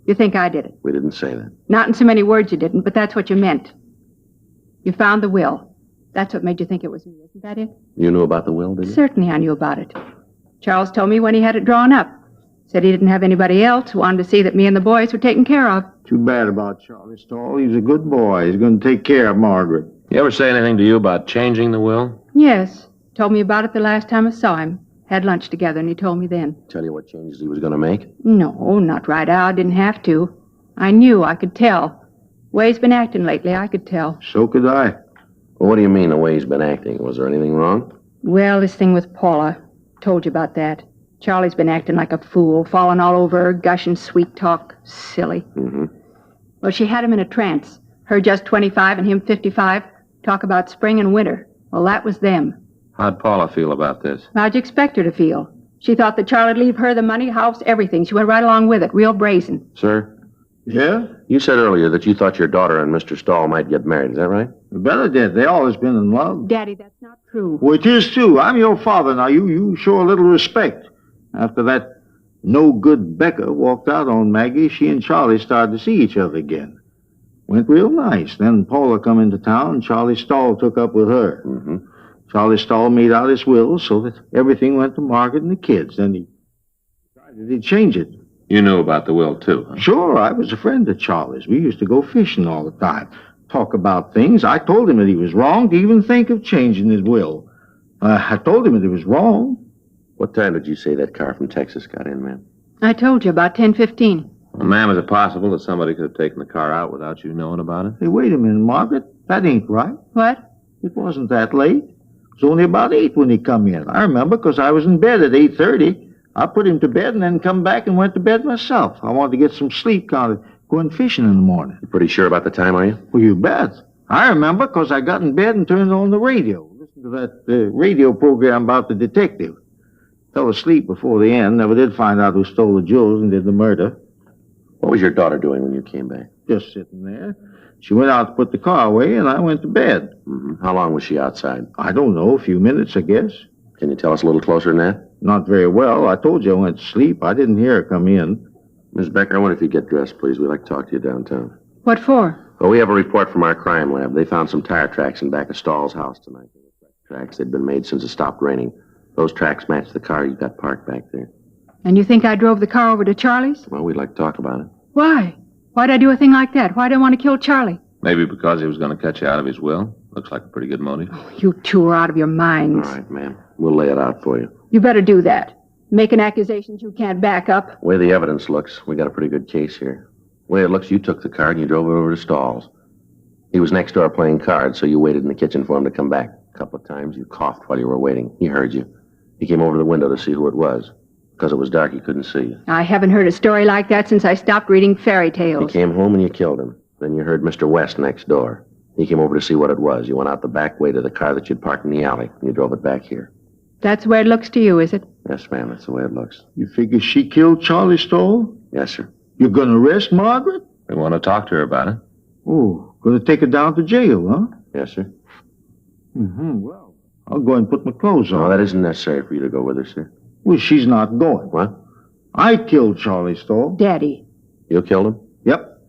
You think I did it? We didn't say that. Not in so many words you didn't, but that's what you meant. You found the will. That's what made you think it was me, isn't that it? You knew about the will, did you? Certainly I knew about it. Charles told me when he had it drawn up. Said he didn't have anybody else, wanted to see that me and the boys were taken care of. Too bad about Charlie Stahl. He was a good boy. He's going to take care of Margaret. You ever say anything to you about changing the will? Yes. Told me about it the last time I saw him. Had lunch together, and he told me then. Tell you what changes he was going to make? No, not right out. Didn't have to. I knew. I could tell. The way he's been acting lately, I could tell. So could I. Well, what do you mean, the way he's been acting? Was there anything wrong? Well, this thing with Paula. Told you about that. Charlie's been acting like a fool, falling all over her, gushing sweet talk. Silly. Mm-hmm. Well, she had him in a trance. Her just 25 and him 55. Talk about spring and winter. Well, that was them. How'd Paula feel about this? How'd you expect her to feel? She thought that Charlie'd leave her the money, house, everything. She went right along with it, real brazen. Sir? Yeah? You said earlier that you thought your daughter and Mr. Stahl might get married. Is that right? You better did. They always been in love. Daddy, that's not true. Well, it is, too. I'm your father now. You show a little respect. After that no-good Becker walked out on Maggie, she and Charlie started to see each other again. Went real nice. Then Paula come into town, and Charlie Stahl took up with her. Mm-hmm. Charlie Stahl made out his will so that everything went to Margaret and the kids. Then he decided he'd change it. You knew about the will, too, huh? Sure, I was a friend of Charlie's. We used to go fishing all the time, talk about things. I told him that he was wrong to even think of changing his will. I told him that he was wrong. What time did you say that car from Texas got in, ma'am? I told you, about 10:15. Well, ma'am, is it possible that somebody could have taken the car out without you knowing about it? Hey, wait a minute, Margaret. That ain't right. What? It wasn't that late. It was only about 8 when he come in. I remember because I was in bed at 8:30. I put him to bed and then come back and went to bed myself. I wanted to get some sleep, kind of going fishing in the morning. You pretty sure about the time, are you? Well, you bet. I remember because I got in bed and turned on the radio. Listened to that radio program about the detective. Fell asleep before the end. Never did find out who stole the jewels and did the murder. What was your daughter doing when you came back? Just sitting there. She went out to put the car away, and I went to bed. Mm-hmm. How long was she outside? I don't know, a few minutes, I guess. Can you tell us a little closer than that? Not very well. I told you I went to sleep. I didn't hear her come in. Miss Becker, I wonder if you'd get dressed, please. We'd like to talk to you downtown. What for? Well, we have a report from our crime lab. They found some tire tracks in back of Stahl's house tonight. They were fresh tracks. They'd been made since it stopped raining. Those tracks match the car you got parked back there. And you think I drove the car over to Charlie's? Well, we'd like to talk about it. Why? Why'd I do a thing like that? Why'd I want to kill Charlie? Maybe because he was going to cut you out of his will. Looks like a pretty good motive. Oh, you two are out of your minds. All right, ma'am. We'll lay it out for you. You better do that. Making accusations you can't back up. The way the evidence looks, we got a pretty good case here. The way it looks, you took the car and you drove it over to Stahl's. He was next door playing cards, so you waited in the kitchen for him to come back. A couple of times you coughed while you were waiting. He heard you. He came over to the window to see who it was. Because it was dark, he couldn't see you. I haven't heard a story like that since I stopped reading fairy tales. He came home and you killed him. Then you heard Mr. West next door. He came over to see what it was. You went out the back way to the car that you'd parked in the alley, and you drove it back here. That's the way it looks to you, is it? Yes, ma'am, that's the way it looks. You figure she killed Charlie Stahl? Yes, sir. You're going to arrest Margaret? We want to talk to her about it. Oh, going to take her down to jail, huh? Yes, sir. Mm-hmm, well, I'll go and put my clothes on. No, that isn't necessary for you to go with her, sir. Well, she's not going. What? I killed Charlie Stahl. Daddy. You killed him? Yep.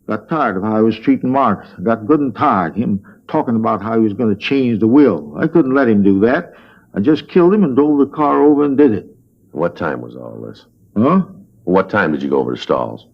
Got tired of how he was treating Margaret. Got good and tired. Him talking about how he was going to change the will. I couldn't let him do that. I just killed him and drove the car over and did it. What time was all this? Huh? What time did you go over to Stahl's?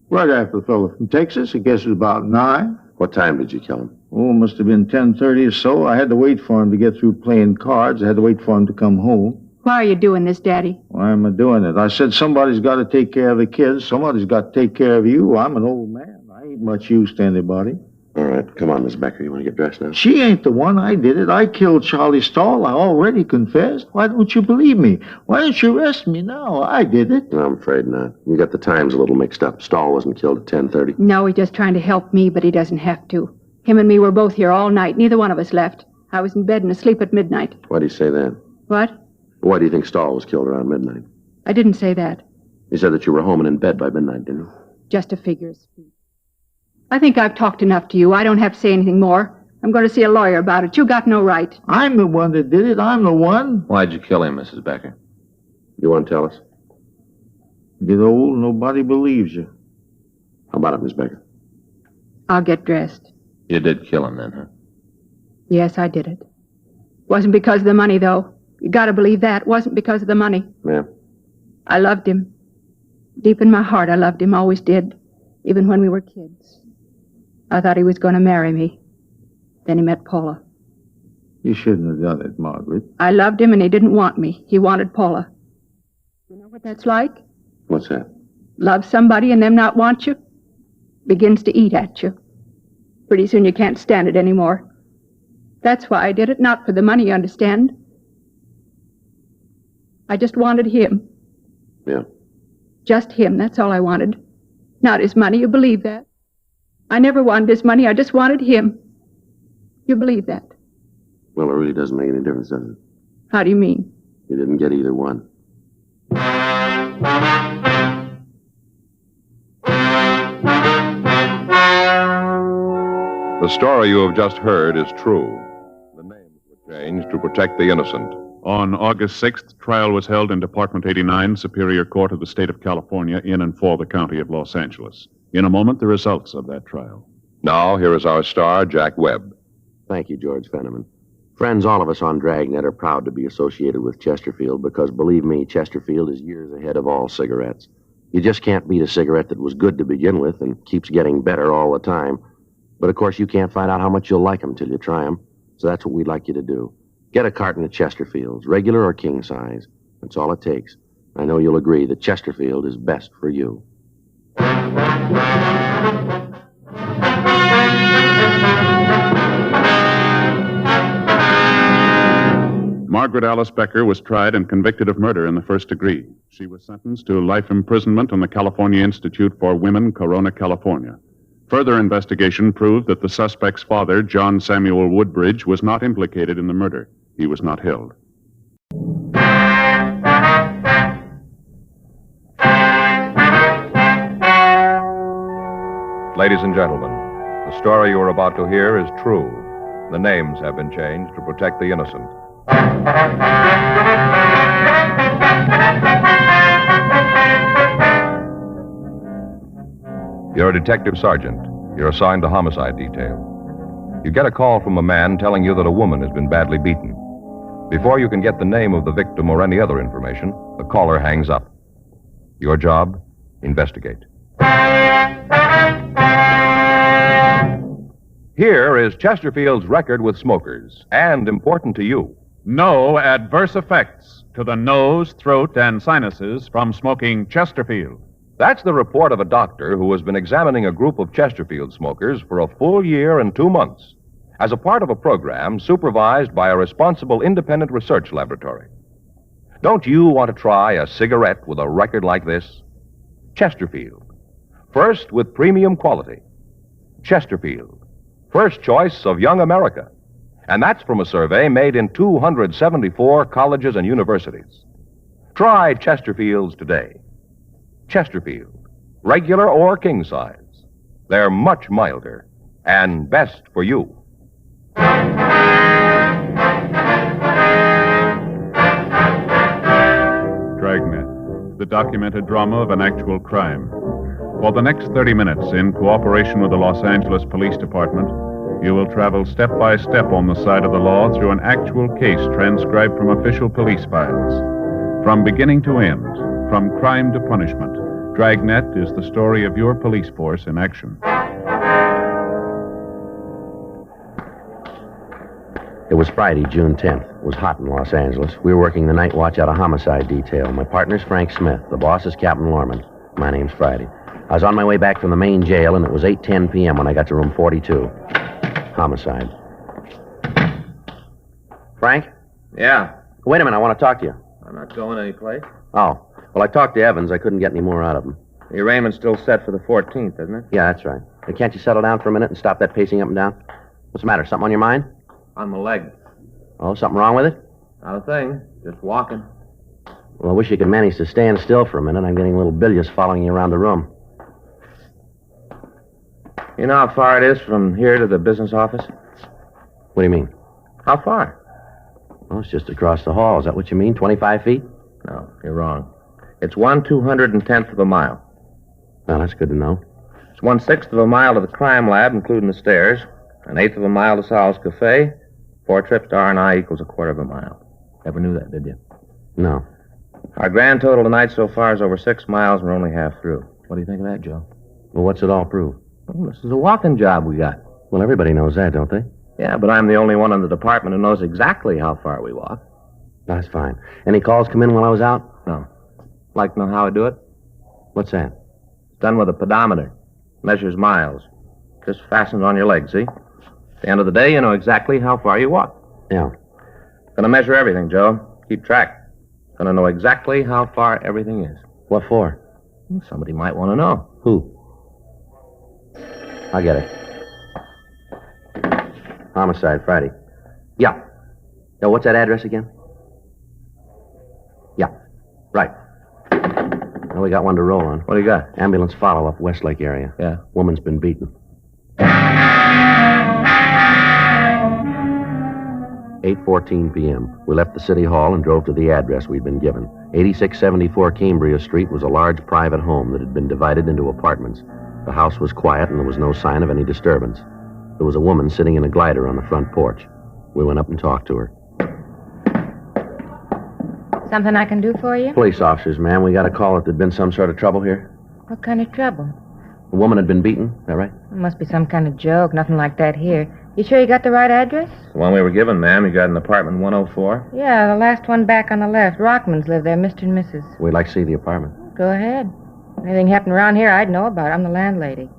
Right after the fellow from Texas. I guess it was about 9. What time did you kill him? Oh, must have been 10:30 or so. I had to wait for him to get through playing cards. I had to wait for him to come home. Why are you doing this, Daddy? Why am I doing it? I said somebody's got to take care of the kids. Somebody's got to take care of you. I'm an old man. I ain't much use to anybody. All right, come on, Miss Becker. You want to get dressed now? She ain't the one. I did it. I killed Charlie Stahl. I already confessed. Why don't you believe me? Why don't you arrest me now? I did it. No, I'm afraid not. You got the times a little mixed up. Stahl wasn't killed at 10:30. No, he's just trying to help me, but he doesn't have to. Him and me were both here all night. Neither one of us left. I was in bed and asleep at midnight. Why do you say that? What? Why do you think Stahl was killed around midnight? I didn't say that. You said that you were home and in bed by midnight, didn't you? Just a figure of speech. I think I've talked enough to you. I don't have to say anything more. I'm going to see a lawyer about it. You got no right. I'm the one that did it. I'm the one. Why'd you kill him, Mrs. Becker? You want to tell us? Get old, nobody believes you. How about it, Miss Becker? I'll get dressed. You did kill him then, huh? Yes, I did it. Wasn't because of the money, though. You got to believe that. Wasn't because of the money. Yeah. I loved him. Deep in my heart, I loved him. Always did. Even when we were kids. I thought he was going to marry me. Then he met Paula. You shouldn't have done it, Margaret. I loved him and he didn't want me. He wanted Paula. You know what that's like? What's that? Love somebody and them not want you? Begins to eat at you. Pretty soon you can't stand it anymore. That's why I did it, not for the money, you understand? I just wanted him. Yeah. Just him, that's all I wanted. Not his money, you believe that? I never wanted his money, I just wanted him. You believe that? Well, it really doesn't make any difference, does it? How do you mean? You didn't get either one. The story you have just heard is true. The names were changed to protect the innocent. On August 6th, trial was held in Department 89, Superior Court of the State of California, in and for the County of Los Angeles. In a moment, the results of that trial. Now, here is our star, Jack Webb. Thank you, George Fenneman. Friends, all of us on Dragnet are proud to be associated with Chesterfield because, believe me, Chesterfield is years ahead of all cigarettes. You just can't beat a cigarette that was good to begin with and keeps getting better all the time. But, of course, you can't find out how much you'll like them till you try them. So that's what we'd like you to do. Get a carton of Chesterfields, regular or king size. That's all it takes. I know you'll agree that Chesterfield is best for you. Margaret Alice Becker was tried and convicted of murder in the first degree. She was sentenced to life imprisonment on the California Institute for Women, Corona, California. Further investigation proved that the suspect's father, John Samuel Woodbridge, was not implicated in the murder. He was not held. Ladies and gentlemen, the story you are about to hear is true. The names have been changed to protect the innocent. You're a detective sergeant. You're assigned to homicide detail. You get a call from a man telling you that a woman has been badly beaten. Before you can get the name of the victim or any other information, the caller hangs up. Your job? Investigate. Here is Chesterfield's record with smokers, and important to you. No adverse effects to the nose, throat, and sinuses from smoking Chesterfield. That's the report of a doctor who has been examining a group of Chesterfield smokers for a full year and 2 months as a part of a program supervised by a responsible independent research laboratory. Don't you want to try a cigarette with a record like this? Chesterfield. First with premium quality. Chesterfield. First choice of young America. And that's from a survey made in 274 colleges and universities. Try Chesterfields today. Chesterfield, regular or king size. They're much milder and best for you. Dragnet, the documented drama of an actual crime. For the next 30 minutes, in cooperation with the Los Angeles Police Department, you will travel step by step on the side of the law through an actual case transcribed from official police files. From beginning to end, from crime to punishment, Dragnet is the story of your police force in action. It was Friday, June 10th. It was hot in Los Angeles. We were working the night watch out of homicide detail. My partner's Frank Smith. The boss is Captain Lorman. My name's Friday. I was on my way back from the main jail, and it was 8:10 p.m. when I got to room 42. Homicide. Frank? Yeah? Wait a minute, I want to talk to you. I'm not going anyplace. Oh. Well, I talked to Evans. I couldn't get any more out of him. The arraignment's still set for the 14th, isn't it? Yeah, that's right. Hey, can't you settle down for a minute and stop that pacing up and down? What's the matter? Something on your mind? On my leg. Oh, something wrong with it? Not a thing. Just walking. Well, I wish you could manage to stand still for a minute. I'm getting a little bilious following you around the room. You know how far it is from here to the business office? What do you mean? How far? Oh, it's just across the hall. Is that what you mean? 25 feet? No, you're wrong. It's 1/210th of a mile. Well, that's good to know. It's 1/6 of a mile to the crime lab, including the stairs. 1/8 of a mile to Sal's Cafe. 4 trips to R&I equals 1/4 of a mile. Never knew that, did you? No. Our grand total tonight so far is over 6 miles, and we're only half through. What do you think of that, Joe? Well, what's it all prove? Well, this is a walking job we got. Well, everybody knows that, don't they? Yeah, but I'm the only one in the department who knows exactly how far we walk. That's fine. Any calls come in while I was out? No. Like to know how I do it? What's that? It's done with a pedometer. Measures miles. Just fastens on your leg, see? At the end of the day, you know exactly how far you walk. Yeah. Gonna measure everything, Joe. Keep track. Gonna know exactly how far everything is. What for? Somebody might want to know. Who? I'll get it. Homicide, Friday. Yeah. Now, what's that address again? Yeah. Right. Well, we got one to roll on. What do you got? Ambulance follow-up, Westlake area. Yeah. Woman's been beaten. 8:14 p.m. We left the city hall and drove to the address we'd been given. 8674 Cambria Street was a large private home that had been divided into apartments. The house was quiet, and there was no sign of any disturbance. There was a woman sitting in a glider on the front porch. We went up and talked to her. Something I can do for you? Police officers, ma'am. We got a call that there'd been some sort of trouble here. What kind of trouble? A woman had been beaten. Is that right? It must be some kind of joke. Nothing like that here. You sure you got the right address? The one we were given, ma'am. You got an apartment 104? Yeah, the last one back on the left. Rockmans live there, Mr. and Mrs. We'd like to see the apartment. Go ahead. Anything happened around here, I'd know about it. I'm the landlady.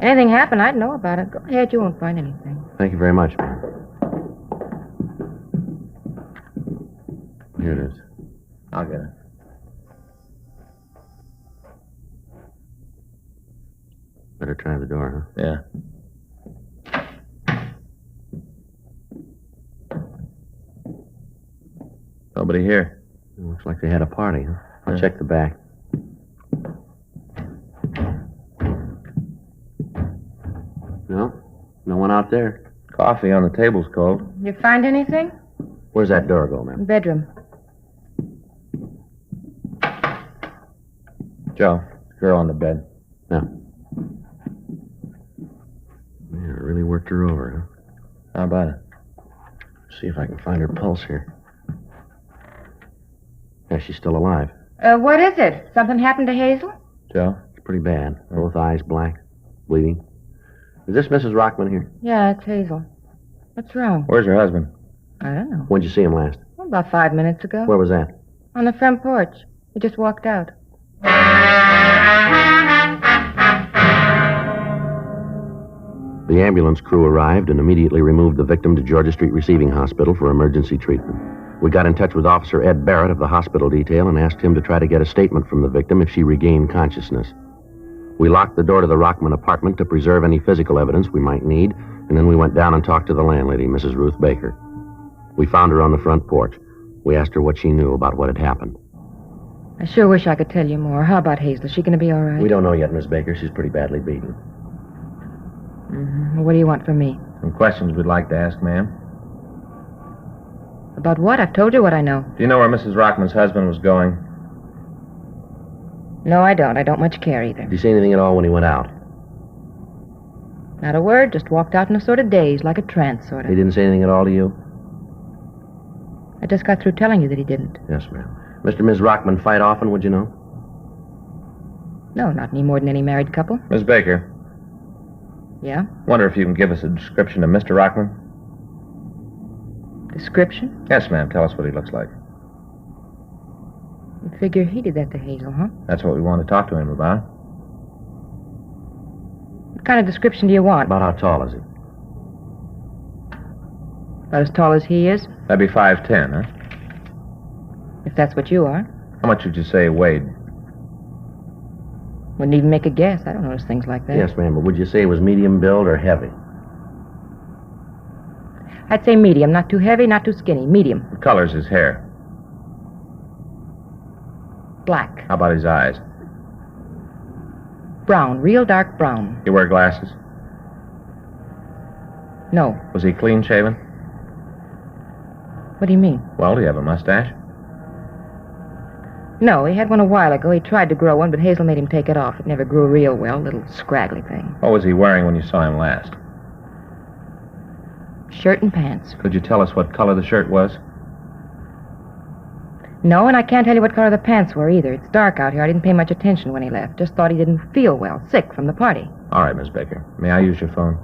Anything happened, I'd know about it. Go ahead, you won't find anything. Thank you very much, ma'am. Here it is. I'll get it. Better try the door, huh? Yeah. Nobody here. Looks like they had a party, huh? I'll check the back. No, no one out there. Coffee on the table's cold. You find anything? Where's that door go, ma'am? Bedroom. Joe, girl on the bed. No. Yeah, it really worked her over, huh? How about it? See if I can find her pulse here. Yeah, she's still alive. What is it? Something happened to Hazel? Joe? It's pretty bad. Both eyes black, bleeding. Is this Mrs. Rockman here? Yeah, it's Hazel. What's wrong? Where's her husband? I don't know. When'd you see him last? About 5 minutes ago. Where was that? On the front porch. He just walked out. The ambulance crew arrived and immediately removed the victim to Georgia Street Receiving Hospital for emergency treatment. We got in touch with Officer Ed Barrett of the hospital detail and asked him to try to get a statement from the victim if she regained consciousness. We locked the door to the Rockman apartment to preserve any physical evidence we might need, and then we went down and talked to the landlady, Mrs. Ruth Baker. We found her on the front porch. We asked her what she knew about what had happened. I sure wish I could tell you more. How about Hazel? Is she going to be all right? We don't know yet, Miss Baker. She's pretty badly beaten. Mm-hmm. What do you want from me? Some questions we'd like to ask, ma'am. About what? I've told you what I know. Do you know where Mrs. Rockman's husband was going? No, I don't. I don't much care either. Did you say anything at all when he went out? Not a word. Just walked out in a sort of daze, like a trance, sort of. He didn't say anything at all to you? I just got through telling you that he didn't. Yes, ma'am. Mr. and Ms. Rockman fight often, would you know? No, not any more than any married couple. Miss Baker. Yeah? Wonder if you can give us a description of Mr. Rockman? Description? Yes, ma'am. Tell us what he looks like. You figure he did that to Hazel, huh? That's what we want to talk to him about. What kind of description do you want? About how tall is he? About as tall as he is? That'd be 5'10", huh? If that's what you are. How much would you say he weighed? Wouldn't even make a guess. I don't notice things like that. Yes, ma'am, but would you say he was medium build or heavy? I'd say medium. Not too heavy, not too skinny. Medium. What color's his hair? Black. How about his eyes? Brown. Real dark brown. He wear glasses? No. Was he clean shaven? What do you mean? Well, do you have a mustache? No, he had one a while ago. He tried to grow one, but Hazel made him take it off. It never grew real well. Little scraggly thing. What was he wearing when you saw him last? Shirt and pants. Could you tell us what color the shirt was? No, and I can't tell you what color the pants were either. It's dark out here. I didn't pay much attention when he left. Just thought he didn't feel well. Sick from the party. All right, Miss Baker. May I use your phone?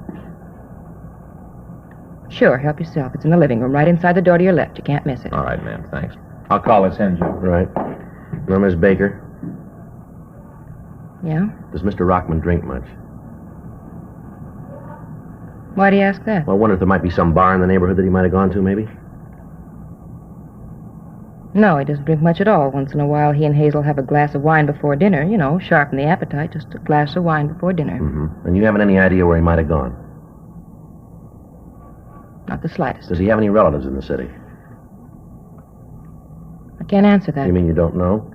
Sure, help yourself. It's in the living room, right inside the door to your left. You can't miss it. All right, ma'am. Thanks. I'll call this in, Joe. Right. Well, Miss Baker? Yeah? Does Mr. Rockman drink much? Why do you ask that? Well, I wonder if there might be some bar in the neighborhood that he might have gone to, maybe? No, he doesn't drink much at all. Once in a while, he and Hazel have a glass of wine before dinner. You know, sharpen the appetite. Just a glass of wine before dinner. Mm-hmm. And you haven't any idea where he might have gone? Not the slightest. Does he have any relatives in the city? I can't answer that. You mean you don't know?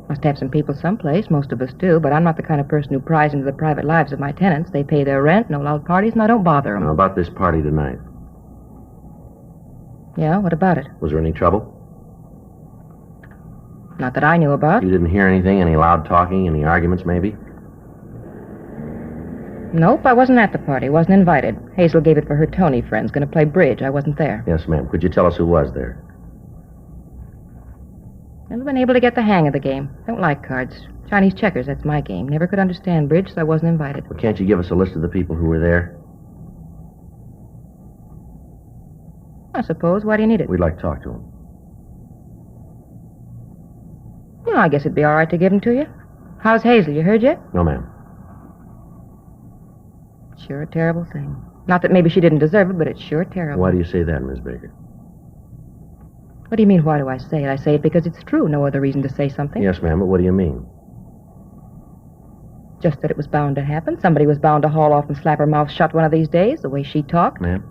Must have some people someplace. Most of us do. But I'm not the kind of person who pries into the private lives of my tenants. They pay their rent, no loud parties, and I don't bother them. Now, about this party tonight. Yeah, what about it? Was there any trouble? Not that I knew about. You didn't hear anything? Any loud talking? Any arguments, maybe? Nope, I wasn't at the party. Wasn't invited. Hazel gave it for her Tony friends. Going to play bridge. I wasn't there. Yes, ma'am. Could you tell us who was there? Never been able to get the hang of the game. Don't like cards. Chinese checkers, that's my game. Never could understand bridge, so I wasn't invited. Well, can't you give us a list of the people who were there? I suppose. Why do you need it? We'd like to talk to them. Well, I guess it'd be all right to give them to you. How's Hazel? You heard yet? No, ma'am. Sure a terrible thing. Not that maybe she didn't deserve it, but it's sure terrible. Why do you say that, Miss Baker? What do you mean, why do I say it? I say it because it's true. No other reason to say something. Yes, ma'am, but what do you mean? Just that it was bound to happen. Somebody was bound to haul off and slap her mouth shut one of these days, the way she talked. Ma'am?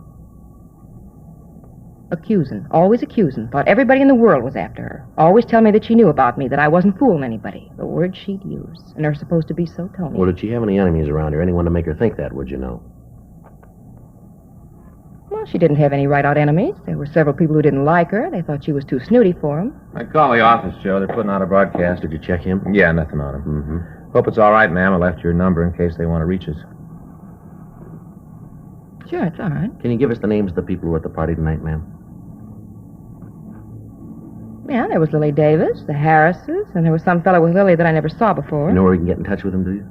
Accusing. Always accusing. Thought everybody in the world was after her. Always tell me that she knew about me, that I wasn't fooling anybody. The words she'd use. And they're supposed to be so Tony. Well, did she have any enemies around her? Anyone to make her think that, would you know? Well, she didn't have any right-out enemies. There were several people who didn't like her. They thought she was too snooty for them. I call the office, Joe. They're putting out a broadcast. Did you check him? Yeah, nothing on him. Mm-hmm. Hope it's all right, ma'am. I left your number in case they want to reach us. Sure, it's all right. Can you give us the names of the people who were at the party tonight, ma'am? Yeah, there was Lily Davis, the Harrises, and there was some fellow with Lily that I never saw before. You know where we can get in touch with them, do you?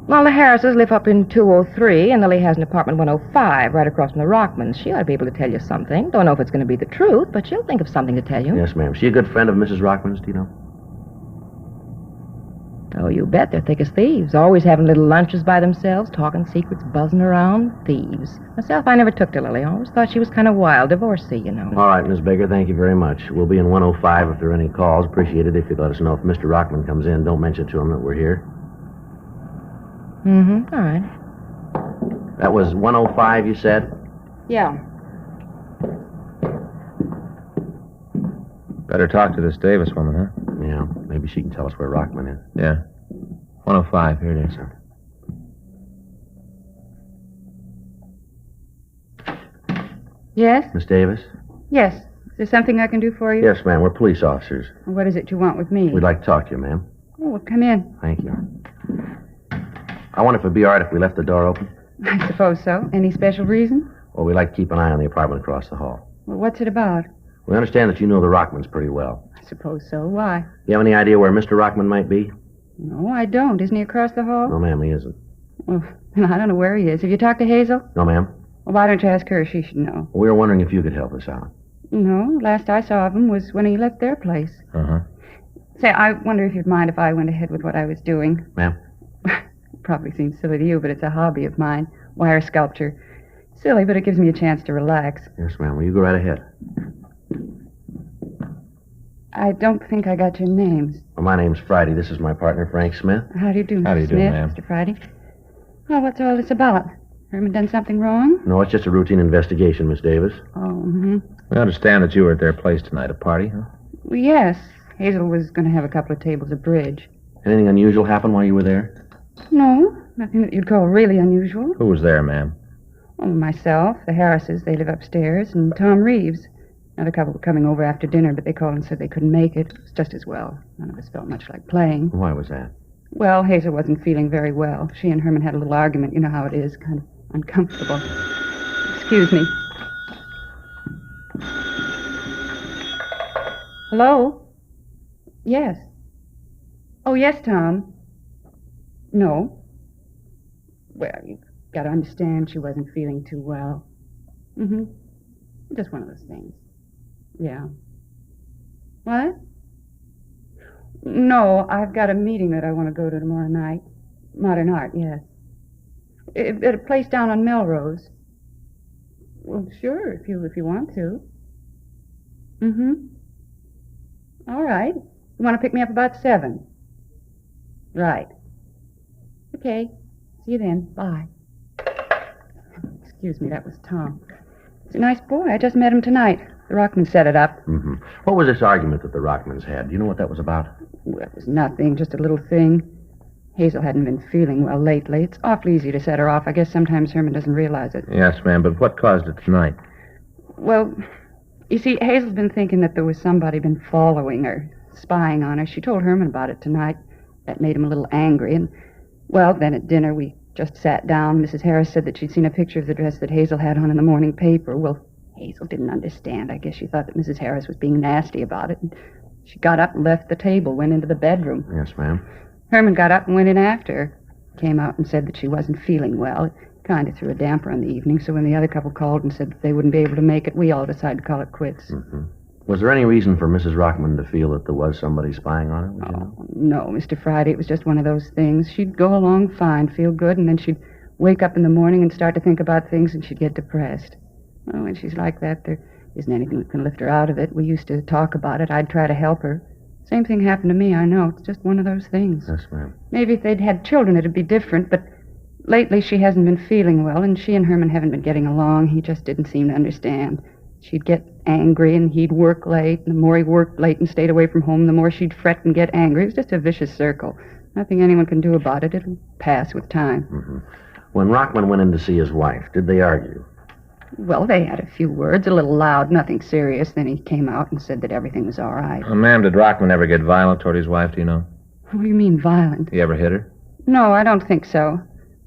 Well, the Harrises live up in 203, and Lily has an apartment 105 right across from the Rockmans. She ought to be able to tell you something. Don't know if it's going to be the truth, but she'll think of something to tell you. Yes, ma'am. She a good friend of Mrs. Rockman's, do you know? Oh, you bet. They're thick as thieves. Always having little lunches by themselves, talking secrets, buzzing around. Thieves. Myself, I never took to Lily. I always thought she was kind of wild. Divorcee, you know. All right, Miss Baker, thank you very much. We'll be in 105 if there are any calls. Appreciate it if you'd let us know if Mr. Rockman comes in. Don't mention to him that we're here. Mm-hmm. All right. That was 105, you said? Yeah. Better talk to this Davis woman, huh? Yeah, maybe she can tell us where Rockman is. Yeah. 105, here it is. Yes? Miss Davis? Yes. Is there something I can do for you? Yes, ma'am. We're police officers. What is it you want with me? We'd like to talk to you, ma'am. Oh, well, come in. Thank you. I wonder if it'd be all right if we left the door open. I suppose so. Any special reason? Well, we'd like to keep an eye on the apartment across the hall. Well, what's it about? We understand that you know the Rockmans pretty well. I suppose so. Why? You have any idea where Mr. Rockman might be? No, I don't. Isn't he across the hall? No, ma'am, he isn't. Well, I don't know where he is. Have you talked to Hazel? No, ma'am. Well, why don't you ask her? She should know. We were wondering if you could help us out. No, last I saw of him was when he left their place. Uh-huh. Say, I wonder if you'd mind if I went ahead with what I was doing. Ma'am? Probably seems silly to you, but it's a hobby of mine. Wire sculpture. Silly, but it gives me a chance to relax. Yes, ma'am. Well, you go right ahead. I don't think I got your names. Well, my name's Friday. This is my partner, Frank Smith. How do you do, How do you Mr. do, Smith, ma'am? Mr. Friday? Well, what's all this about? Herman done something wrong? No, it's just a routine investigation, Miss Davis. Oh, mm-hmm. We understand that you were at their place tonight, a party, huh? Well, yes. Hazel was going to have a couple of tables of bridge. Anything unusual happen while you were there? No, nothing that you'd call really unusual. Who was there, ma'am? Oh, myself, the Harrises, they live upstairs, and Tom Reeves. Another couple were coming over after dinner, but they called and said they couldn't make it. It was just as well. None of us felt much like playing. Why was that? Well, Hazel wasn't feeling very well. She and Herman had a little argument. You know how it is, kind of uncomfortable. Excuse me. Hello? Yes. Oh, yes, Tom. No. Well, you've got to understand she wasn't feeling too well. Mm-hmm. Just one of those things. Yeah. What? No, I've got a meeting that I want to go to tomorrow night. Modern art, yes. At a place down on Melrose. Well, sure, if you want to. Mm-hmm. All right. You want to pick me up about 7? Right. Okay. See you then. Bye. Excuse me, that was Tom. He's a nice boy. I just met him tonight. The Rockmans set it up. Mm-hmm. What was this argument that the Rockmans had? Do you know what that was about? Well, it was nothing, just a little thing. Hazel hadn't been feeling well lately. It's awfully easy to set her off. I guess sometimes Herman doesn't realize it. Yes, ma'am, but what caused it tonight? Well, you see, Hazel's been thinking that there was somebody been following her, spying on her. She told Herman about it tonight. That made him a little angry, and Well, then at dinner we just sat down. Mrs. Harris said that she'd seen a picture of the dress that Hazel had on in the morning paper. Well, Hazel didn't understand. I guess she thought that Mrs. Harris was being nasty about it. And she got up and left the table, went into the bedroom. Yes, ma'am. Herman got up and went in after her. Came out and said that she wasn't feeling well. It kind of threw a damper on the evening, so when the other couple called and said that they wouldn't be able to make it, we all decided to call it quits. Mm-hmm. Was there any reason for Mrs. Rockman to feel that there was somebody spying on her? Would you know? No, Mr. Friday, it was just one of those things. She'd go along fine, feel good, and then she'd wake up in the morning and start to think about things, and she'd get depressed. Well, when she's like that, there isn't anything that can lift her out of it. We used to talk about it. I'd try to help her. Same thing happened to me, I know. It's just one of those things. Yes, ma'am. Maybe if they'd had children, it'd be different, but lately she hasn't been feeling well, and she and Herman haven't been getting along. He just didn't seem to understand. She'd get angry, and he'd work late, and the more he worked late and stayed away from home, the more she'd fret and get angry. It was just a vicious circle. Nothing anyone can do about it. It'll pass with time. Mm-hmm. When Rockman went in to see his wife, did they argue? Well, they had a few words, a little loud, nothing serious. Then he came out and said that everything was all right. Ma'am, did Rockman ever get violent toward his wife, do you know? What do you mean, violent? He ever hit her? No, I don't think so.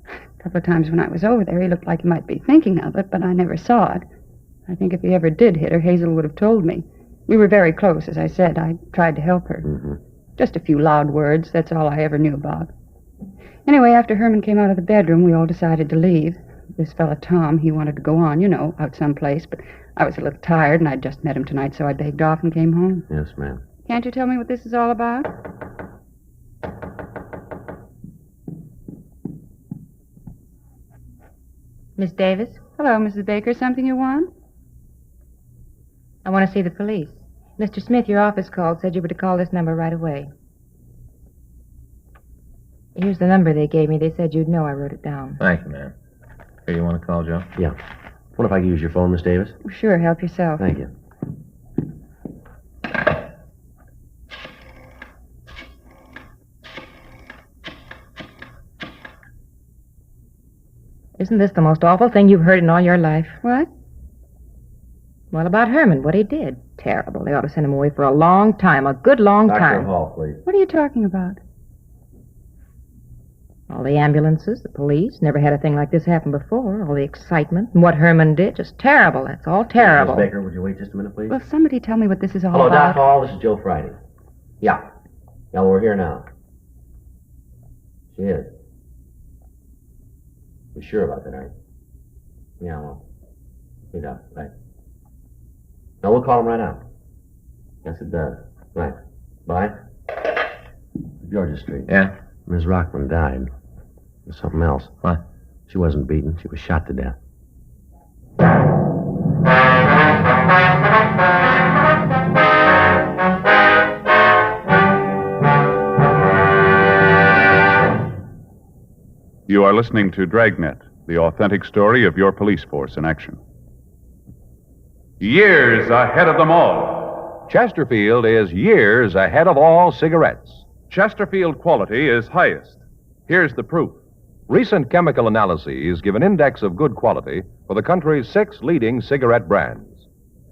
A couple of times when I was over there, he looked like he might be thinking of it, but I never saw it. I think if he ever did hit her, Hazel would have told me. We were very close, as I said. I tried to help her. Mm-hmm. Just a few loud words, that's all I ever knew about. Anyway, after Herman came out of the bedroom, we all decided to leave. This fella, Tom, he wanted to go on, out someplace, but I was a little tired, and I'd just met him tonight, so I begged off and came home. Yes, ma'am. Can't you tell me what this is all about? Miss Davis? Hello, Mrs. Baker. Something you want? I want to see the police. Mr. Smith, your office called, said you were to call this number right away. Here's the number they gave me. They said you'd know. I wrote it down. Thank you, ma'am. Here, you want to call, Joe? Yeah. What if I could use your phone, Miss Davis? Sure, help yourself. Thank you. Isn't this the most awful thing you've heard in all your life? What? Well, about Herman, what he did. Terrible. They ought to send him away for a long time, a good long time. Dr. Hall, please. What are you talking about? All the ambulances, the police, never had a thing like this happen before. All the excitement, and what Herman did, just terrible. That's all terrible. Miss Baker, would you wait just a minute, please? Well, somebody tell me what this is all Hello, about. Doc Hall. This is Joe Friday. Yeah. Yeah, well, we're here now. She is. You sure about that, aren't you? Yeah, well. Hey, Doc. Right. No, we'll call him right out. Yes, it does. Right. Bye. Georgia Street. Yeah? Ms. Rockman died. There's something else. What? She wasn't beaten. She was shot to death. You are listening to Dragnet, the authentic story of your police force in action. Years ahead of them all. Chesterfield is years ahead of all cigarettes. Chesterfield quality is highest. Here's the proof. Recent chemical analyses give an index of good quality for the country's 6 leading cigarette brands.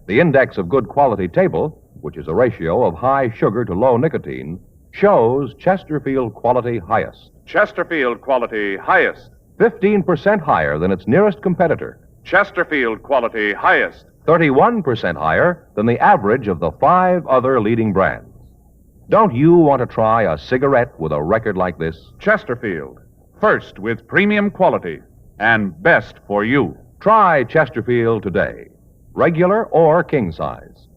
The index of good quality table, which is a ratio of high sugar to low nicotine, shows Chesterfield quality highest. Chesterfield quality highest. 15% higher than its nearest competitor. Chesterfield quality highest. 31% higher than the average of the 5 other leading brands. Don't you want to try a cigarette with a record like this? Chesterfield. First with premium quality and best for you. Try Chesterfield today. Regular or king size.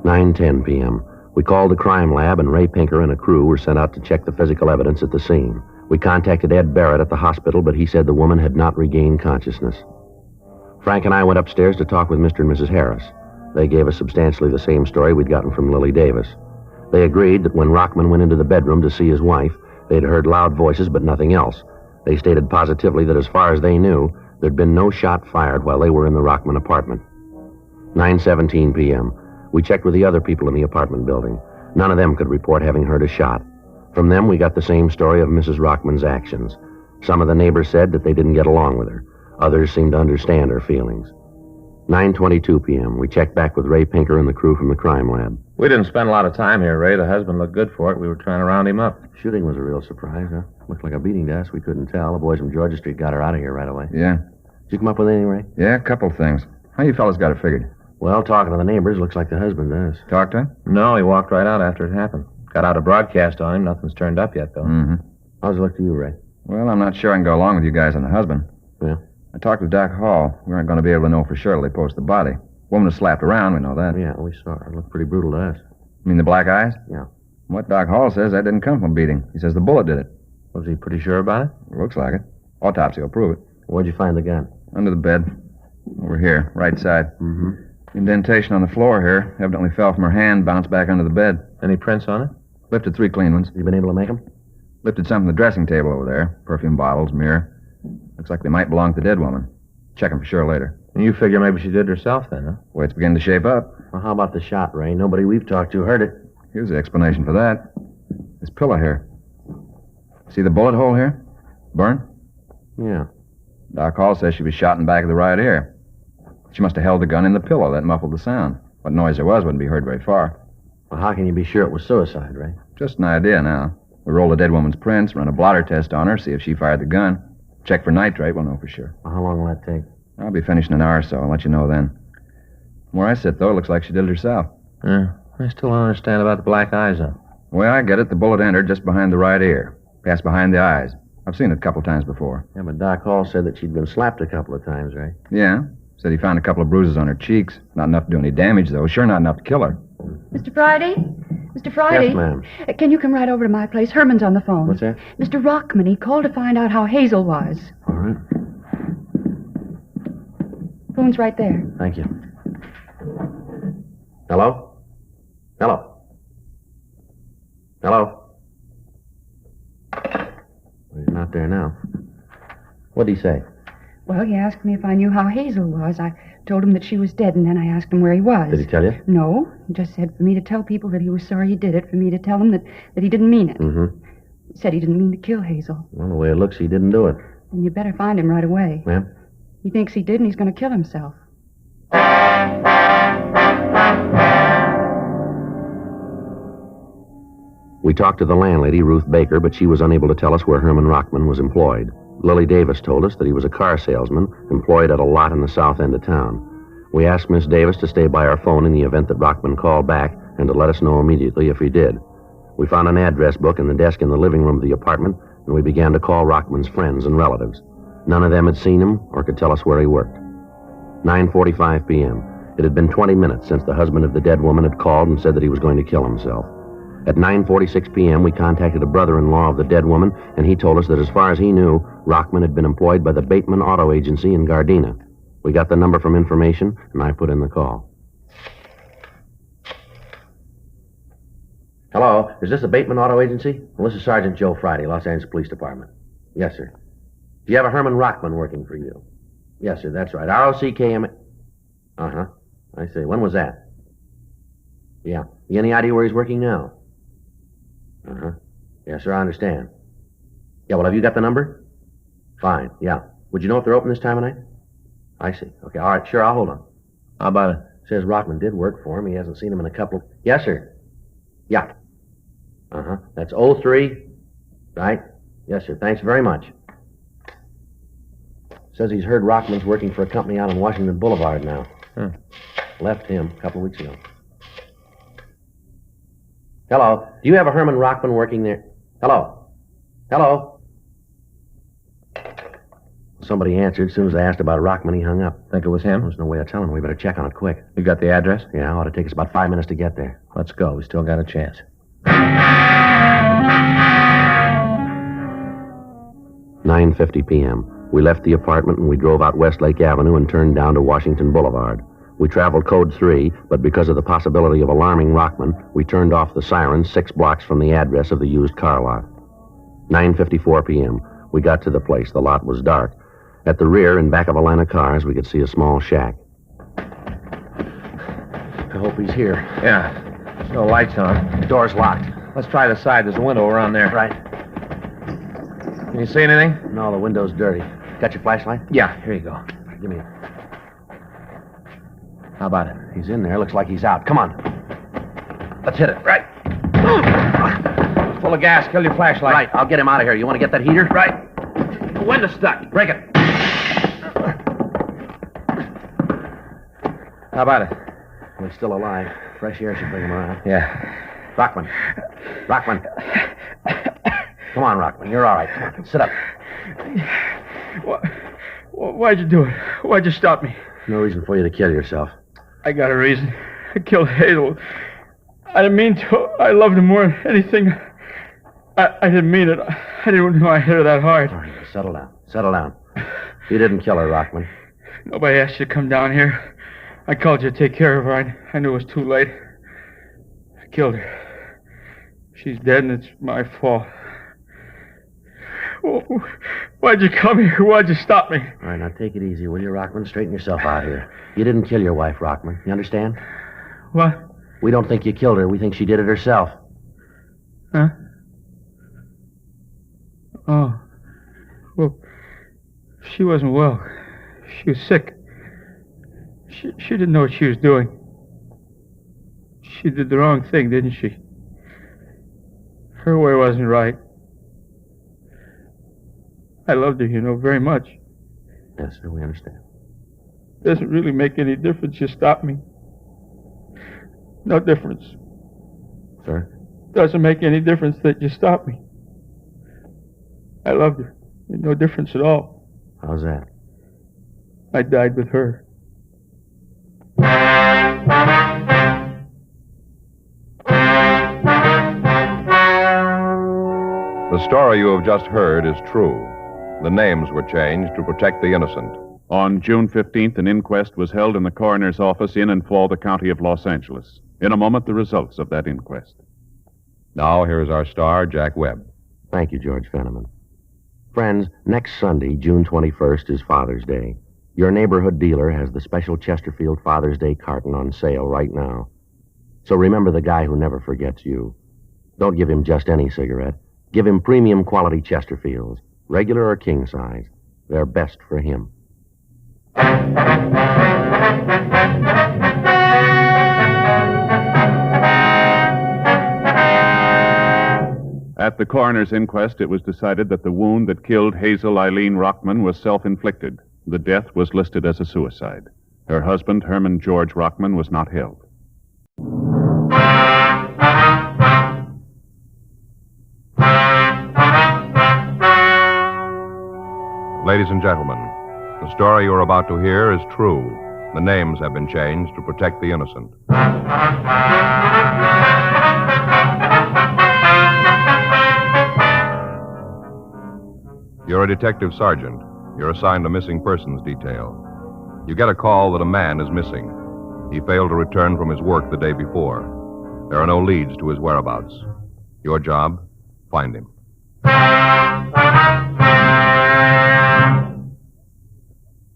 9:10 p.m. We called the crime lab, and Ray Pinker and a crew were sent out to check the physical evidence at the scene. We contacted Ed Barrett at the hospital, but he said the woman had not regained consciousness. Frank and I went upstairs to talk with Mr. and Mrs. Harris. They gave us substantially the same story we'd gotten from Lily Davis. They agreed that when Rockman went into the bedroom to see his wife, they'd heard loud voices but nothing else. They stated positively that as far as they knew, there'd been no shot fired while they were in the Rockman apartment. 9:17 p.m. We checked with the other people in the apartment building. None of them could report having heard a shot. From them, we got the same story of Mrs. Rockman's actions. Some of the neighbors said that they didn't get along with her. Others seemed to understand her feelings. 9:22 p.m. We checked back with Ray Pinker and the crew from the crime lab. We didn't spend a lot of time here, Ray. The husband looked good for it. We were trying to round him up. Shooting was a real surprise, huh? Looked like a beating to us. We couldn't tell. The boys from Georgia Street got her out of here right away. Yeah. Did you come up with anything, Ray? Yeah, a couple things. How you fellas got it figured? Well, talking to the neighbors, looks like the husband does. Talked to him? No, he walked right out after it happened. Got out a broadcast on him. Nothing's turned up yet, though. Mm-hmm. How's it look to you, Ray? Well, I'm not sure I can go along with you guys on the husband. Yeah? I talked with Doc Hall. We aren't going to be able to know for sure till they post the body. Woman was slapped around, we know that. Yeah, we saw her. It looked pretty brutal to us. You mean the black eyes? Yeah. What Doc Hall says, that didn't come from beating. He says the bullet did it. Was he pretty sure about it? Looks like it. Autopsy will prove it. Where'd you find the gun? Under the bed. Over here, right side. Mm-hmm. Indentation on the floor here. Evidently fell from her hand, bounced back under the bed. Any prints on it? Lifted 3 clean ones. You been able to make them? Lifted some from the dressing table over there. Perfume bottles, mirror. Looks like they might belong to the dead woman. Check them for sure later. And you figure maybe she did it herself then, huh? Well, it's beginning to shape up. Well, how about the shot, Ray? Nobody we've talked to heard it. Here's the explanation for that. This pillow here. See the bullet hole here? Burn? Yeah. Doc Hall says she was shot in the back of the right ear. She must have held the gun in the pillow. That muffled the sound. What noise there was wouldn't be heard very far. Well, how can you be sure it was suicide, Ray? Just an idea now. We'll roll the dead woman's prints, run a blotter test on her, see if she fired the gun. Check for nitrate, we'll know for sure. Well, how long will that take? I'll be finished in an hour or so. I'll let you know then. From where I sit, though, it looks like she did it herself. Yeah. I still don't understand about the black eyes, though. The way I get it, the bullet entered just behind the right ear. Passed behind the eyes. I've seen it a couple times before. Yeah, but Doc Hall said that she'd been slapped a couple of times, Ray. Yeah. Said he found a couple of bruises on her cheeks. Not enough to do any damage, though. Sure not enough to kill her. Mr. Friday? Mr. Friday? Yes, ma'am. Can you come right over to my place? Herman's on the phone. What's that? Mr. Rockman, he called to find out how Hazel was. All right. Phone's right there. Thank you. Hello? Hello? Hello? Well, he's not there now. What'd he say? Well, he asked me if I knew how Hazel was. I told him that she was dead, and then I asked him where he was. Did he tell you? No. He just said for me to tell people that he was sorry he did it, for me to tell them that he didn't mean it. Mm-hmm. He said he didn't mean to kill Hazel. Well, the way it looks, he didn't do it. And you better find him right away. Ma'am? He thinks he did, and he's going to kill himself. We talked to the landlady, Ruth Baker, but she was unable to tell us where Herman Rockman was employed. Lily Davis told us that he was a car salesman employed at a lot in the south end of town. We asked Miss Davis to stay by our phone in the event that Rockman called back and to let us know immediately if he did. We found an address book in the desk in the living room of the apartment, and we began to call Rockman's friends and relatives. None of them had seen him or could tell us where he worked. 9:45 p.m. It had been 20 minutes since the husband of the dead woman had called and said that he was going to kill himself. At 9:46 p.m., we contacted a brother-in-law of the dead woman, and he told us that as far as he knew, Rockman had been employed by the Bateman Auto Agency in Gardena. We got the number from information, and I put in the call. Hello, is this the Bateman Auto Agency? Well, this is Sergeant Joe Friday, Los Angeles Police Department. Yes, sir. Do you have a Herman Rockman working for you? Yes, sir, that's right. R-O-C-K-M... Uh-huh. I see. When was that? Yeah. You any idea where he's working now? Uh-huh. Yes, sir, I understand. Yeah, well, have you got the number? Fine, yeah. Would you know if they're open this time of night? I see. Okay, all right, sure, I'll hold on. How about it? Says Rockman did work for him. He hasn't seen him in a couple... Yes, sir. Yeah. Uh-huh. That's 03. Right? Yes, sir. Thanks very much. Says he's heard Rockman's working for a company out on Washington Boulevard now. Left him a couple of weeks ago. Hello. Do you have a Herman Rockman working there? Hello. Hello. Somebody answered. As soon as I asked about Rockman, he hung up. Think it was him? There's no way of telling. We better check on it quick. You got the address? Yeah, it ought to take us about 5 minutes to get there. Let's go. We still got a chance. 9:50 p.m. We left the apartment and we drove out Westlake Avenue and turned down to Washington Boulevard. We traveled Code 3, but because of the possibility of alarming Rockman, we turned off the sirens 6 blocks from the address of the used car lot. 9:54 p.m. We got to the place. The lot was dark. At the rear, in back of a line of cars, we could see a small shack. I hope he's here. Yeah. There's no lights on. The door's locked. Let's try the side. There's a window around there. Right. Can you see anything? No, the window's dirty. Got your flashlight? Yeah, here you go. Give me it. How about it? He's in there. Looks like he's out. Come on. Let's hit it. Right. Full of gas. Kill your flashlight. Right. I'll get him out of here. You want to get that heater? Right. The window's stuck. Break it. How about it? He's still alive. Fresh air should bring him around. Yeah. Rockman. Rockman. Come on, Rockman. You're all right. Come on. Sit up. Why'd you do it? Why'd you stop me? No reason for you to kill yourself. I got a reason. I killed Hazel. I didn't mean to. I loved her more than anything. I didn't mean it. I didn't know I hit her that hard. All right, settle down. Settle down. You didn't kill her, Rockman. Nobody asked you to come down here. I called you to take care of her. I knew it was too late. I killed her. She's dead, and it's my fault. Why'd you come here? Why'd you stop me? All right, now take it easy, will you, Rockman? Straighten yourself out here. You didn't kill your wife, Rockman. You understand? What? We don't think you killed her. We think she did it herself. Huh? Oh. Well, she wasn't well. She was sick. She didn't know what she was doing. She did the wrong thing, didn't she? Her way wasn't right. I loved her, very much. Yes, sir, we understand. Doesn't really make any difference you stop me. No difference. Sir? Doesn't make any difference that you stop me. I loved her. Made no difference at all. How's that? I died with her. The story you have just heard is true. The names were changed to protect the innocent. On June 15th, an inquest was held in the coroner's office in and for the county of Los Angeles. In a moment, the results of that inquest. Now, here's our star, Jack Webb. Thank you, George Fenneman. Friends, next Sunday, June 21st, is Father's Day. Your neighborhood dealer has the special Chesterfield Father's Day carton on sale right now. So remember the guy who never forgets you. Don't give him just any cigarette. Give him premium quality Chesterfields, regular or king size. They're best for him. At the coroner's inquest, it was decided that the wound that killed Hazel Eileen Rockman was self-inflicted. The death was listed as a suicide. Her husband, Herman George Rockman, was not held. Ladies and gentlemen, the story you're about to hear is true. The names have been changed to protect the innocent. You're a detective sergeant. You're assigned a missing persons detail. You get a call that a man is missing. He failed to return from his work the day before. There are no leads to his whereabouts. Your job, find him.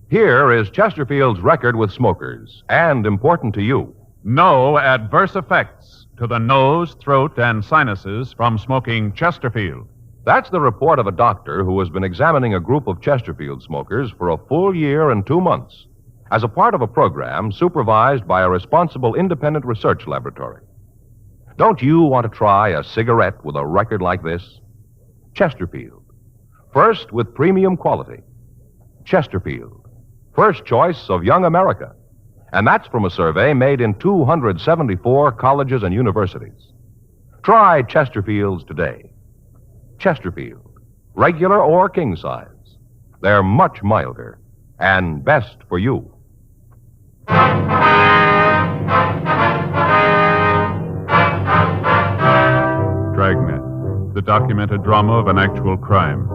Here is Chesterfield's record with smokers, and important to you. No adverse effects to the nose, throat, and sinuses from smoking Chesterfield. That's the report of a doctor who has been examining a group of Chesterfield smokers for a full year and 2 months as a part of a program supervised by a responsible independent research laboratory. Don't you want to try a cigarette with a record like this? Chesterfield. First with premium quality. Chesterfield. First choice of young America. And that's from a survey made in 274 colleges and universities. Try Chesterfields today. Chesterfield, regular or king size. They're much milder and best for you. Dragnet, the documented drama of an actual crime.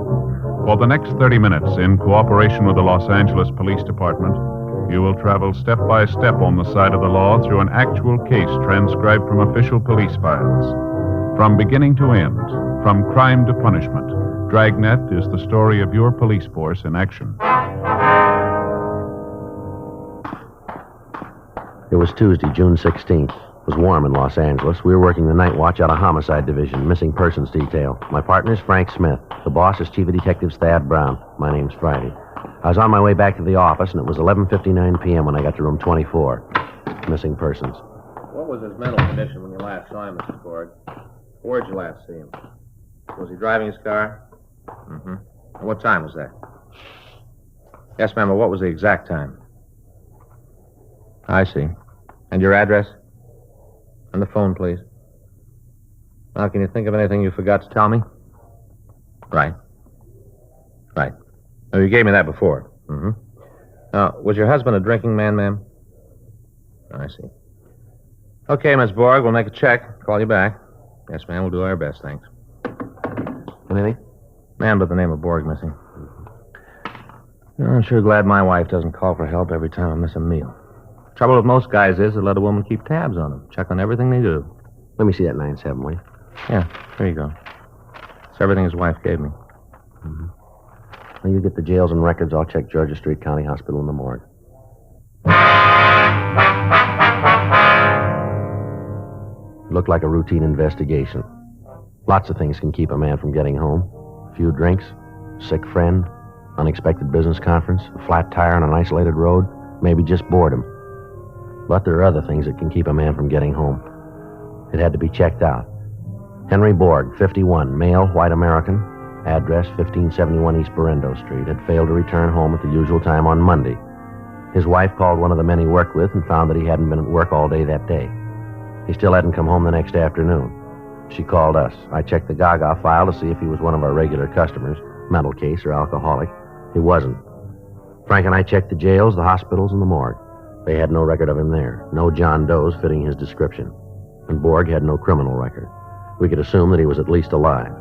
For the next 30 minutes, in cooperation with the Los Angeles Police Department, you will travel step by step on the side of the law through an actual case transcribed from official police files. From beginning to end, from crime to punishment, Dragnet is the story of your police force in action. It was Tuesday, June 16th. It was warm in Los Angeles. We were working the night watch out of Homicide Division, missing persons detail. My partner's Frank Smith. The boss is Chief of Detectives Thad Brown. My name's Friday. I was on my way back to the office, and it was 11:59 p.m. when I got to room 24. missing persons. What was his mental condition when you last saw him, Mrs. Borg? Where'd you last see him? Was he driving his car? Mm-hmm. And what time was that? Yes, ma'am, but what was the exact time? I see. And your address? And the phone, please. Now, can you think of anything you forgot to tell me? Right. Right. Oh, you gave me that before. Mm-hmm. Was your husband a drinking man, ma'am? I see. Okay, Miss Borg, we'll make a check. Call you back. Yes, ma'am, we'll do our best, thanks. Anything? Man by the name of Borg missing. I'm sure glad my wife doesn't call for help every time I miss a meal. Trouble with most guys is they let a woman keep tabs on them, check on everything they do. Let me see that 9-7, will you? Yeah, here you go. It's everything his wife gave me. Mm-hmm. Well, you get the jails and records. I'll check Georgia Street County Hospital and the morgue. It looked like a routine investigation. Lots of things can keep a man from getting home. A few drinks, sick friend, unexpected business conference, a flat tire on an isolated road, maybe just boredom. But there are other things that can keep a man from getting home. It had to be checked out. Henry Borg, 51, male, white American, address 1571 East Berendo Street, had failed to return home at the usual time on Monday. His wife called one of the men he worked with and found that he hadn't been at work all day that day. He still hadn't come home the next afternoon. She called us. I checked the Gaga file to see if he was one of our regular customers, mental case or alcoholic. He wasn't. Frank and I checked the jails, the hospitals, and the morgue. They had no record of him there. No John Does fitting his description. And Borg had no criminal record. We could assume that he was at least alive.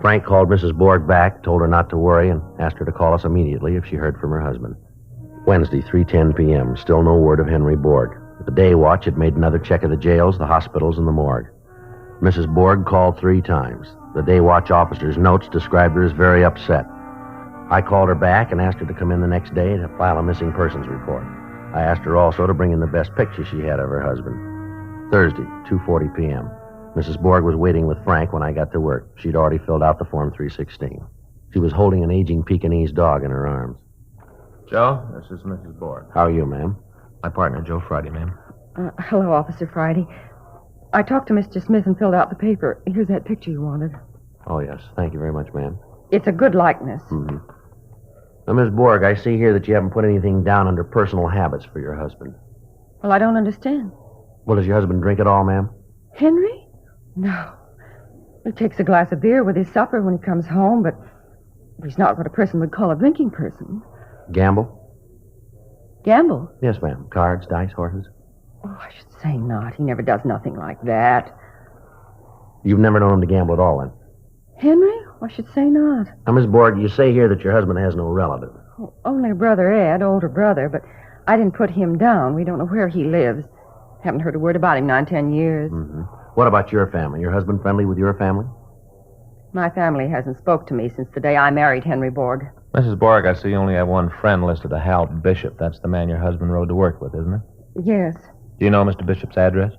Frank called Mrs. Borg back, told her not to worry, and asked her to call us immediately if she heard from her husband. Wednesday, 3:10 p.m., still no word of Henry Borg. The day watch had made another check of the jails, the hospitals, and the morgue. Mrs. Borg called 3 times. The day watch officer's notes described her as very upset. I called her back and asked her to come in the next day to file a missing persons report. I asked her also to bring in the best picture she had of her husband. Thursday, 2:40 p.m. Mrs. Borg was waiting with Frank when I got to work. She'd already filled out the Form 316. She was holding an aging Pekingese dog in her arms. Joe, this is Mrs. Borg. How are you, ma'am? My partner, Joe Friday, ma'am. Hello, Officer Friday. I talked to Mr. Smith and filled out the paper. Here's that picture you wanted. Oh, yes. Thank you very much, ma'am. It's a good likeness. Mm-hmm. Now, Miss Borg, I see here that you haven't put anything down under personal habits for your husband. Well, I don't understand. Well, does your husband drink at all, ma'am? Henry? No. He takes a glass of beer with his supper when he comes home, but he's not what a person would call a drinking person. Gamble? Gamble? Yes, ma'am. Cards, dice, horses? Oh, I should say not. He never does nothing like that. You've never known him to gamble at all, then? Henry? I should say not. Now, Miss Borg, you say here that your husband has no relative. Oh, only brother Ed, older brother, but I didn't put him down. We don't know where he lives. Haven't heard a word about him 9-10 years. Mm-hmm. What about your family? Your husband friendly with your family? My family hasn't spoke to me since the day I married Henry Borg. Mrs. Borg, I see you only have one friend listed, a Hal Bishop. That's the man your husband rode to work with, isn't it? Yes. Do you know Mr. Bishop's address?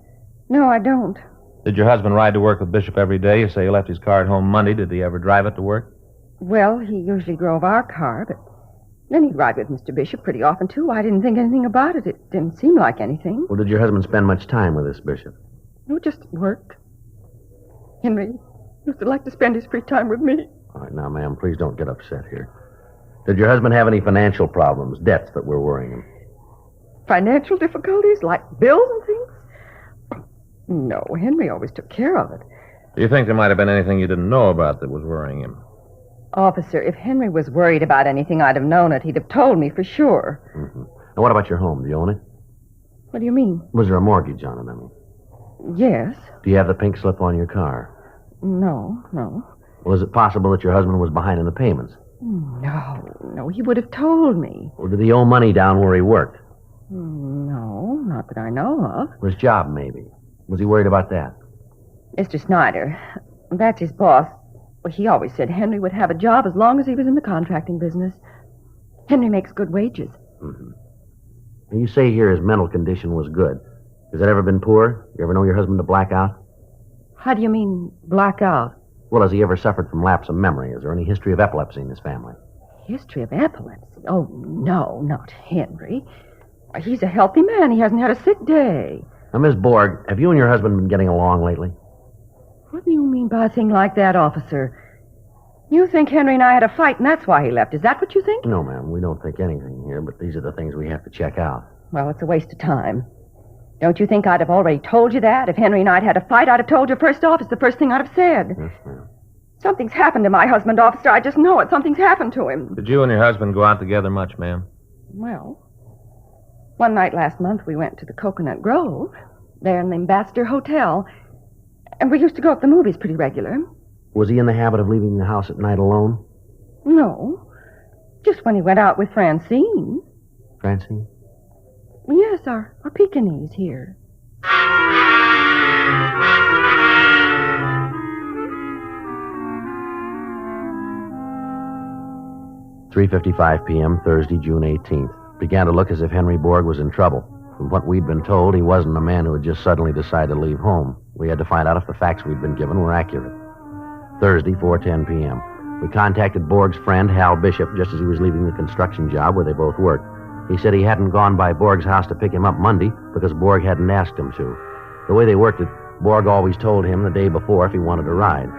No, I don't. Did your husband ride to work with Bishop every day? You say he left his car at home Monday. Did he ever drive it to work? Well, he usually drove our car, but then he'd ride with Mr. Bishop pretty often, too. I didn't think anything about it. It didn't seem like anything. Well, did your husband spend much time with this Bishop? No, just worked. Henry used to like to spend his free time with me. All right, now, ma'am, please don't get upset here. Did your husband have any financial problems, debts that were worrying him? Financial difficulties, like bills and things? No, Henry always took care of it. Do you think there might have been anything you didn't know about that was worrying him? Officer, if Henry was worried about anything, I'd have known it. He'd have told me for sure. Mm-hmm. And what about your home? Do you own it? What do you mean? Was there a mortgage on it, I mean? Yes. Do you have the pink slip on your car? No. Well, is it possible that your husband was behind in the payments? No, he would have told me. Or did he owe money down where he worked? No, not that I know of. Or his job, maybe. Was he worried about that? Mr. Snyder, that's his boss. Well, he always said Henry would have a job as long as he was in the contracting business. Henry makes good wages. Mm-hmm. And you say here his mental condition was good. Has that ever been poor? You ever know your husband to black out? How do you mean, black out? Well, has he ever suffered from lapse of memory? Is there any history of epilepsy in his family? History of epilepsy? Oh, no, not Henry. He's a healthy man. He hasn't had a sick day. Now, Miss Borg, have you and your husband been getting along lately? What do you mean by a thing like that, officer? You think Henry and I had a fight, and that's why he left. Is that what you think? No, ma'am. We don't think anything here, but these are the things we have to check out. Well, it's a waste of time. Don't you think I'd have already told you that? If Henry and I'd had a fight, I'd have told you first off. It's the first thing I'd have said. Yes, ma'am. Something's happened to my husband, officer. I just know it. Something's happened to him. Did you and your husband go out together much, ma'am? Well, one night last month we went to the Coconut Grove, there in the Ambassador Hotel, and we used to go up the movies pretty regular. Was he in the habit of leaving the house at night alone? No, just when he went out with Francine. Francine? Yes, our Pekingese here. 3:55 p.m., Thursday, June 18th. Began to look as if Henry Borg was in trouble. From what we'd been told, he wasn't a man who had just suddenly decided to leave home. We had to find out if the facts we'd been given were accurate. Thursday, 4:10 p.m. We contacted Borg's friend, Hal Bishop, just as he was leaving the construction job where they both worked. He said he hadn't gone by Borg's house to pick him up Monday because Borg hadn't asked him to. The way they worked it, Borg always told him the day before if he wanted to ride.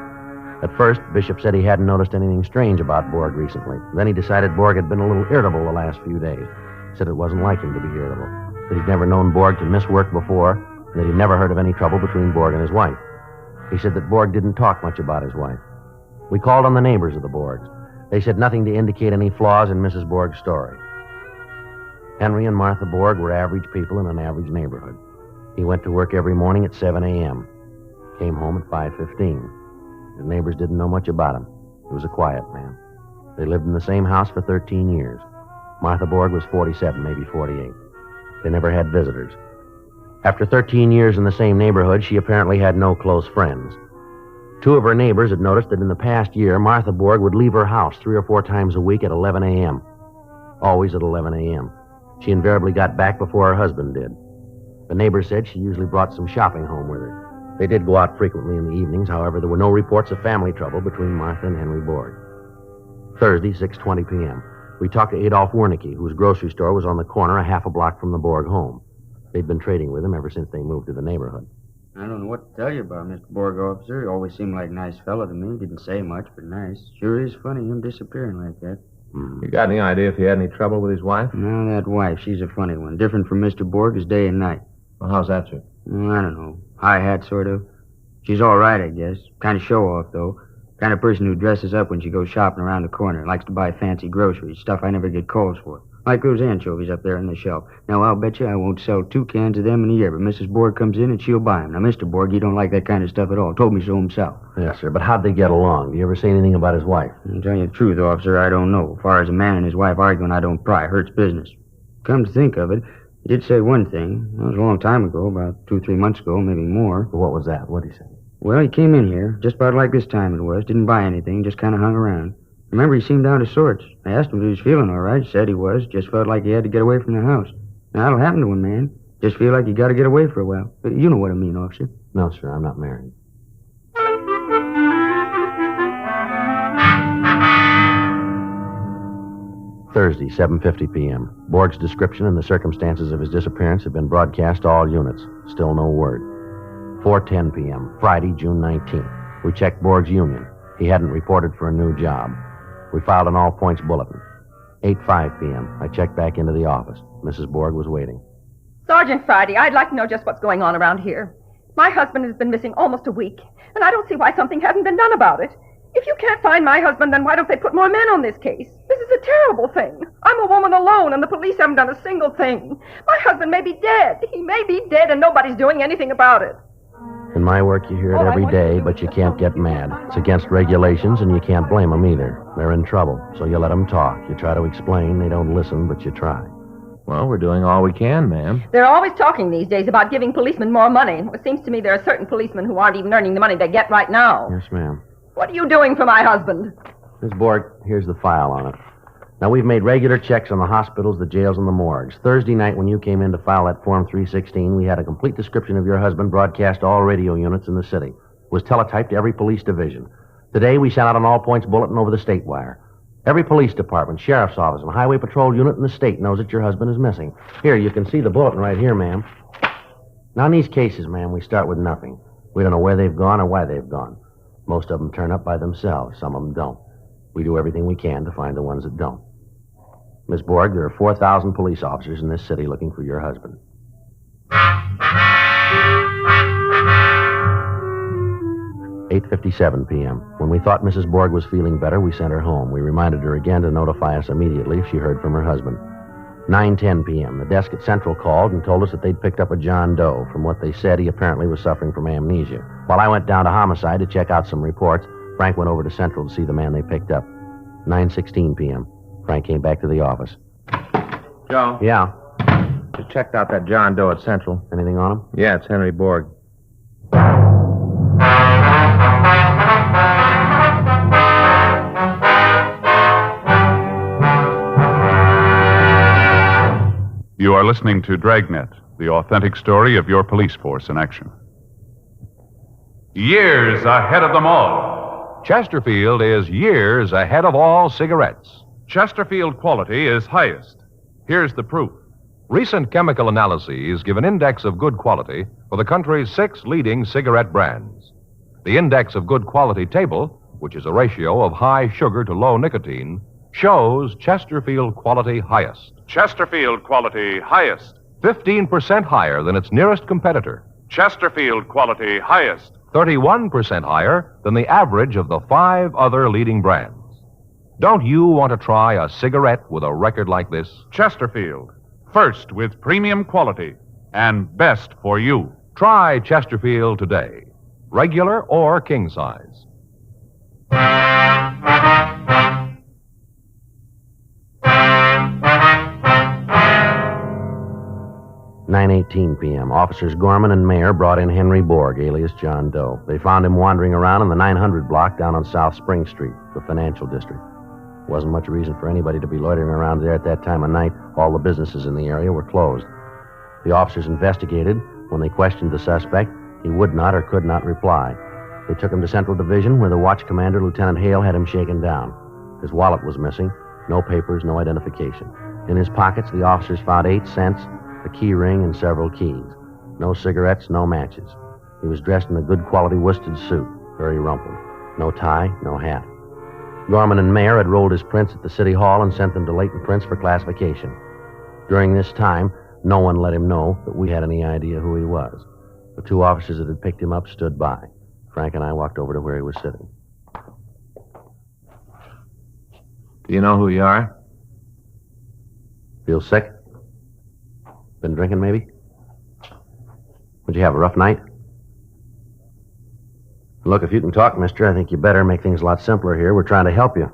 At first, Bishop said he hadn't noticed anything strange about Borg recently. Then he decided Borg had been a little irritable the last few days. Said it wasn't like him to be irritable. That he'd never known Borg to miss work before, and that he'd never heard of any trouble between Borg and his wife. He said that Borg didn't talk much about his wife. We called on the neighbors of the Borgs. They said nothing to indicate any flaws in Mrs. Borg's story. Henry and Martha Borg were average people in an average neighborhood. He went to work every morning at 7 a.m. Came home at 5:15. The neighbors didn't know much about him. He was a quiet man. They lived in the same house for 13 years. Martha Borg was 47, maybe 48. They never had visitors. After 13 years in the same neighborhood, she apparently had no close friends. Two of her neighbors had noticed that in the past year, Martha Borg would leave her house 3 or 4 times a week at 11 a.m. Always at 11 a.m. She invariably got back before her husband did. The neighbor said she usually brought some shopping home with her. They did go out frequently in the evenings. However, there were no reports of family trouble between Martha and Henry Borg. Thursday, 6:20 p.m. We talked to Adolph Wernicke, whose grocery store was on the corner a half a block from the Borg home. They'd been trading with him ever since they moved to the neighborhood. I don't know what to tell you about Mr. Borg, officer. He always seemed like a nice fellow to me. Didn't say much, but nice. Sure is funny, him disappearing like that. You got any idea if he had any trouble with his wife? No, that wife, she's a funny one. Different from Mr. Borg as day and night. Well, how's that, sir? I don't know. High hat, sort of. She's all right, I guess. Kind of show-off, though. Kind of person who dresses up when she goes shopping around the corner. Likes to buy fancy groceries, stuff I never get calls for. Like those anchovies up there on the shelf. Now, I'll bet you I won't sell 2 cans of them in a year, but Mrs. Borg comes in and she'll buy them. Now, Mr. Borg, he don't like that kind of stuff at all. Told me so himself. Yes, sir, but how'd they get along? Do you ever say anything about his wife? To tell you the truth, officer, I don't know. As far as a man and his wife arguing, I don't pry. Hurts business. Come to think of it, he did say one thing. That was a long time ago, about 2 or 3 months ago, maybe more. What was that? What'd he say? Well, he came in here, just about like this time it was. Didn't buy anything, just kind of hung around. Remember, he seemed out of sorts. I asked him if he was feeling all right. He said he was. Just felt like he had to get away from the house. Now, that'll happen to a man. Just feel like you got to get away for a while. But you know what I mean, officer. No, sir, I'm not married. Thursday, 7:50 p.m. Borg's description and the circumstances of his disappearance have been broadcast to all units. Still no word. 4:10 p.m., Friday, June 19th. We checked Borg's union. He hadn't reported for a new job. We filed an all-points bulletin. 8:05 p.m. I checked back into the office. Mrs. Borg was waiting. Sergeant Friday, I'd like to know just what's going on around here. My husband has been missing almost a week, and I don't see why something hasn't been done about it. If you can't find my husband, then why don't they put more men on this case? This is a terrible thing. I'm a woman alone, and the police haven't done a single thing. My husband may be dead. He may be dead, and nobody's doing anything about it. In my work, you hear it every day, but you can't get mad. It's against regulations, and you can't blame them either. They're in trouble, so you let them talk. You try to explain. They don't listen, but you try. Well, we're doing all we can, ma'am. They're always talking these days about giving policemen more money. It seems to me there are certain policemen who aren't even earning the money they get right now. Yes, ma'am. What are you doing for my husband? Miss Borg, here's the file on it. Now, we've made regular checks on the hospitals, the jails, and the morgues. Thursday night, when you came in to file that Form 316, we had a complete description of your husband broadcast to all radio units in the city. It was teletyped to every police division. Today, we sent out an all-points bulletin over the state wire. Every police department, sheriff's office, and highway patrol unit in the state knows that your husband is missing. Here, you can see the bulletin right here, ma'am. Now, in these cases, ma'am, we start with nothing. We don't know where they've gone or why they've gone. Most of them turn up by themselves. Some of them don't. We do everything we can to find the ones that don't. Miss Borg, there are 4,000 police officers in this city looking for your husband. 8:57 p.m. When we thought Mrs. Borg was feeling better, we sent her home. We reminded her again to notify us immediately if she heard from her husband. 9:10 p.m. The desk at Central called and told us that they'd picked up a John Doe. From what they said, he apparently was suffering from amnesia. While I went down to Homicide to check out some reports, Frank went over to Central to see the man they picked up. 9:16 p.m. Frank came back to the office. Joe? Yeah? Just checked out that John Doe at Central. Anything on him? Yeah, it's Henry Borg. You are listening to Dragnet, the authentic story of your police force in action. Years ahead of them all. Chesterfield is years ahead of all cigarettes. Chesterfield quality is highest. Here's the proof. Recent chemical analyses give an index of good quality for the country's 6 leading cigarette brands. The index of good quality table, which is a ratio of high sugar to low nicotine, shows Chesterfield quality highest. Chesterfield quality highest. 15% higher than its nearest competitor. Chesterfield quality highest. 31% higher than the average of the 5 other leading brands. Don't you want to try a cigarette with a record like this? Chesterfield. First with premium quality and best for you. Try Chesterfield today. Regular or king size. 9:18 p.m. Officers Gorman and Mayer brought in Henry Borg, alias John Doe. They found him wandering around in the 900 block down on South Spring Street, the financial district. Wasn't much reason for anybody to be loitering around there at that time of night. All the businesses in the area were closed. The officers investigated. When they questioned the suspect, he would not or could not reply. They took him to Central Division, where the watch commander, Lieutenant Hale, had him shaken down. His wallet was missing. No papers, no identification. In his pockets, the officers found 8 cents, a key ring, and several keys. No cigarettes, no matches. He was dressed in a good quality worsted suit, very rumpled. No tie, no hat. Gorman and Mayer had rolled his prints at the city hall and sent them to Leighton Prints for classification. During this time, no one let him know that we had any idea who he was. The 2 officers that had picked him up stood by. Frank and I walked over to where he was sitting. Do you know who you are? Feel sick? Been drinking, maybe? Would you have a rough night? Look, if you can talk, mister, I think you better make things a lot simpler here. We're trying to help you.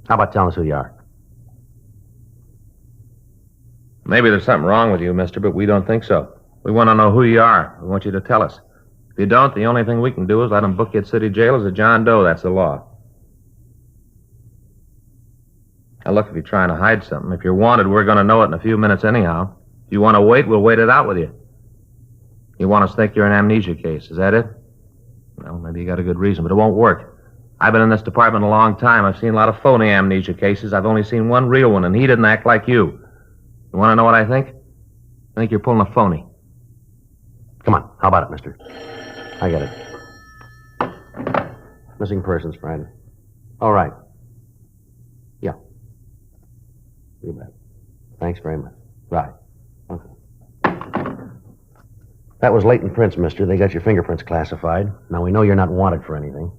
How about telling us who you are? Maybe there's something wrong with you, mister, but we don't think so. We want to know who you are. We want you to tell us. If you don't, the only thing we can do is let them book you at city jail as a John Doe. That's the law. Now, look, if you're trying to hide something, if you're wanted, we're going to know it in a few minutes anyhow. If you want to wait, we'll wait it out with you. You want us to think you're an amnesia case, is that it? Well, maybe you got a good reason, but it won't work. I've been in this department a long time. I've seen a lot of phony amnesia cases. I've only seen one real one, and he didn't act like you. You want to know what I think? I think you're pulling a phony. Come on, how about it, mister? I get it. Missing persons, friend. All right. Yeah. You bet. Thanks very much. Right. Okay. That was Leighton Prints, mister. They got your fingerprints classified. Now, we know you're not wanted for anything.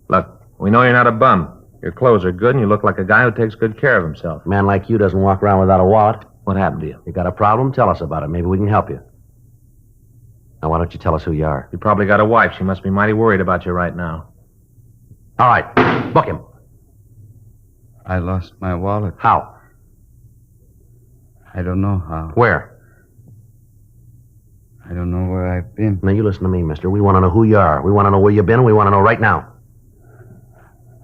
Look, we know you're not a bum. Your clothes are good, and you look like a guy who takes good care of himself. A man like you doesn't walk around without a wallet. What happened to you? You got a problem? Tell us about it. Maybe we can help you. Now, why don't you tell us who you are? You probably got a wife. She must be mighty worried about you right now. All right. Book him. I lost my wallet. How? I don't know how. Where? I don't know where I've been. Now, you listen to me, mister. We want to know who you are. We want to know where you've been, and we want to know right now.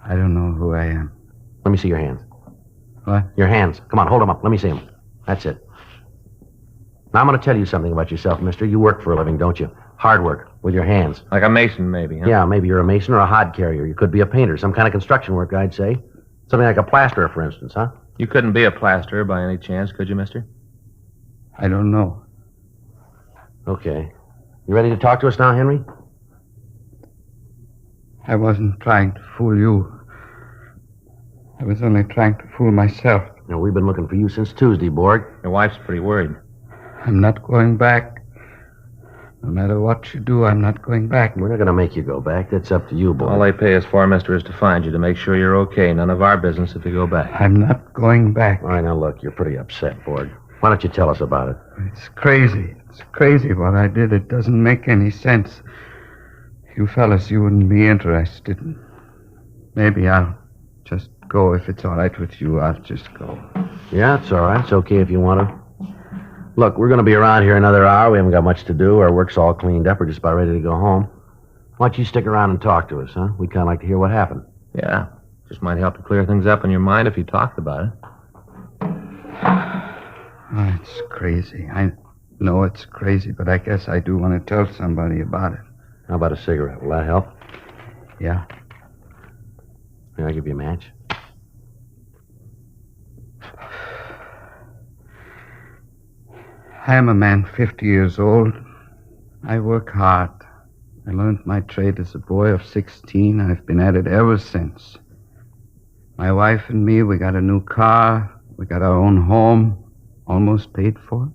I don't know who I am. Let me see your hands. What? Your hands. Come on, hold them up. Let me see them. That's it. Now, I'm going to tell you something about yourself, mister. You work for a living, don't you? Hard work, with your hands. Like a mason, maybe, huh? Yeah, maybe you're a mason or a hod carrier. You could be a painter, some kind of construction work, I'd say. Something like a plasterer, for instance, huh? You couldn't be a plasterer by any chance, could you, mister? I don't know. Okay. You ready to talk to us now, Henry? I wasn't trying to fool you. I was only trying to fool myself. Now, we've been looking for you since Tuesday, Borg. Your wife's pretty worried. I'm not going back. No matter what you do, I'm not going back. We're not going to make you go back. That's up to you, Borg. All they pay us for, mister, is to find you, to make sure you're okay. None of our business if you go back. I'm not going back. All right, now, look, you're pretty upset, Borg. Why don't you tell us about it? It's crazy. It's crazy what I did. It doesn't make any sense. You fellas, you wouldn't be interested. Maybe I'll just go if it's all right with you. I'll just go. Yeah, it's all right. It's okay if you want to. Look, we're going to be around here another hour. We haven't got much to do. Our work's all cleaned up. We're just about ready to go home. Why don't you stick around and talk to us, huh? We'd kind of like to hear what happened. Yeah. Just might help to clear things up in your mind if you talked about it. Oh, it's crazy. I know it's crazy, but I guess I do want to tell somebody about it. How about a cigarette? Will that help? Yeah. Here, I'll give you a match. I am a man 50 years old. I work hard. I learned my trade as a boy of 16. I've been at it ever since. My wife and me, we got a new car. We got our own home, almost paid for.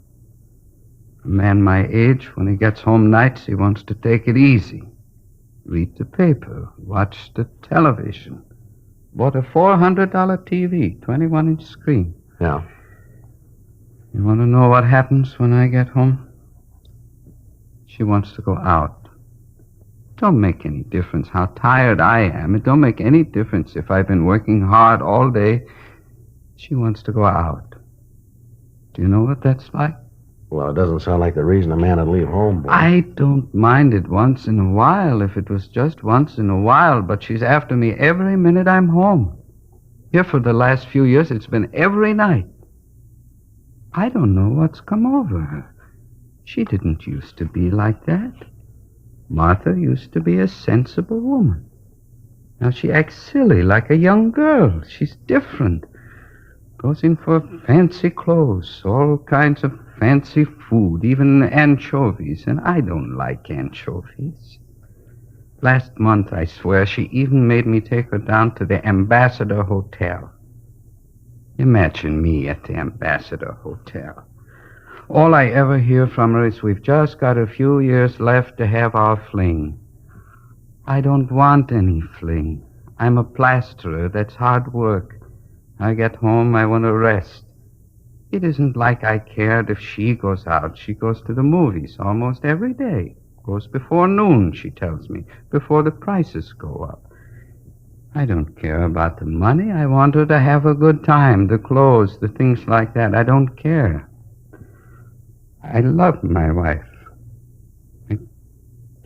A man my age, when he gets home nights, he wants to take it easy. Read the paper, watch the television. Bought a $400 TV, 21-inch screen. Yeah. You want to know what happens when I get home? She wants to go out. It don't make any difference how tired I am. It don't make any difference if I've been working hard all day. She wants to go out. Do you know what that's like? Well, it doesn't sound like the reason a man would leave home, boy. I don't mind it once in a while, if it was just once in a while, but she's after me every minute I'm home. Here for the last few years, it's been every night. I don't know what's come over her. She didn't used to be like that. Martha used to be a sensible woman. Now she acts silly like a young girl. She's different. Goes in for fancy clothes, all kinds of fancy food, even anchovies, and I don't like anchovies. Last month, I swear, she even made me take her down to the Ambassador Hotel. Imagine me at the Ambassador Hotel. All I ever hear from her is we've just got a few years left to have our fling. I don't want any fling. I'm a plasterer. That's hard work. I get home, I want to rest. It isn't like I cared if she goes out. She goes to the movies almost every day. Goes before noon, she tells me, before the prices go up. I don't care about the money. I want her to have a good time, the clothes, the things like that. I don't care. I love my wife. I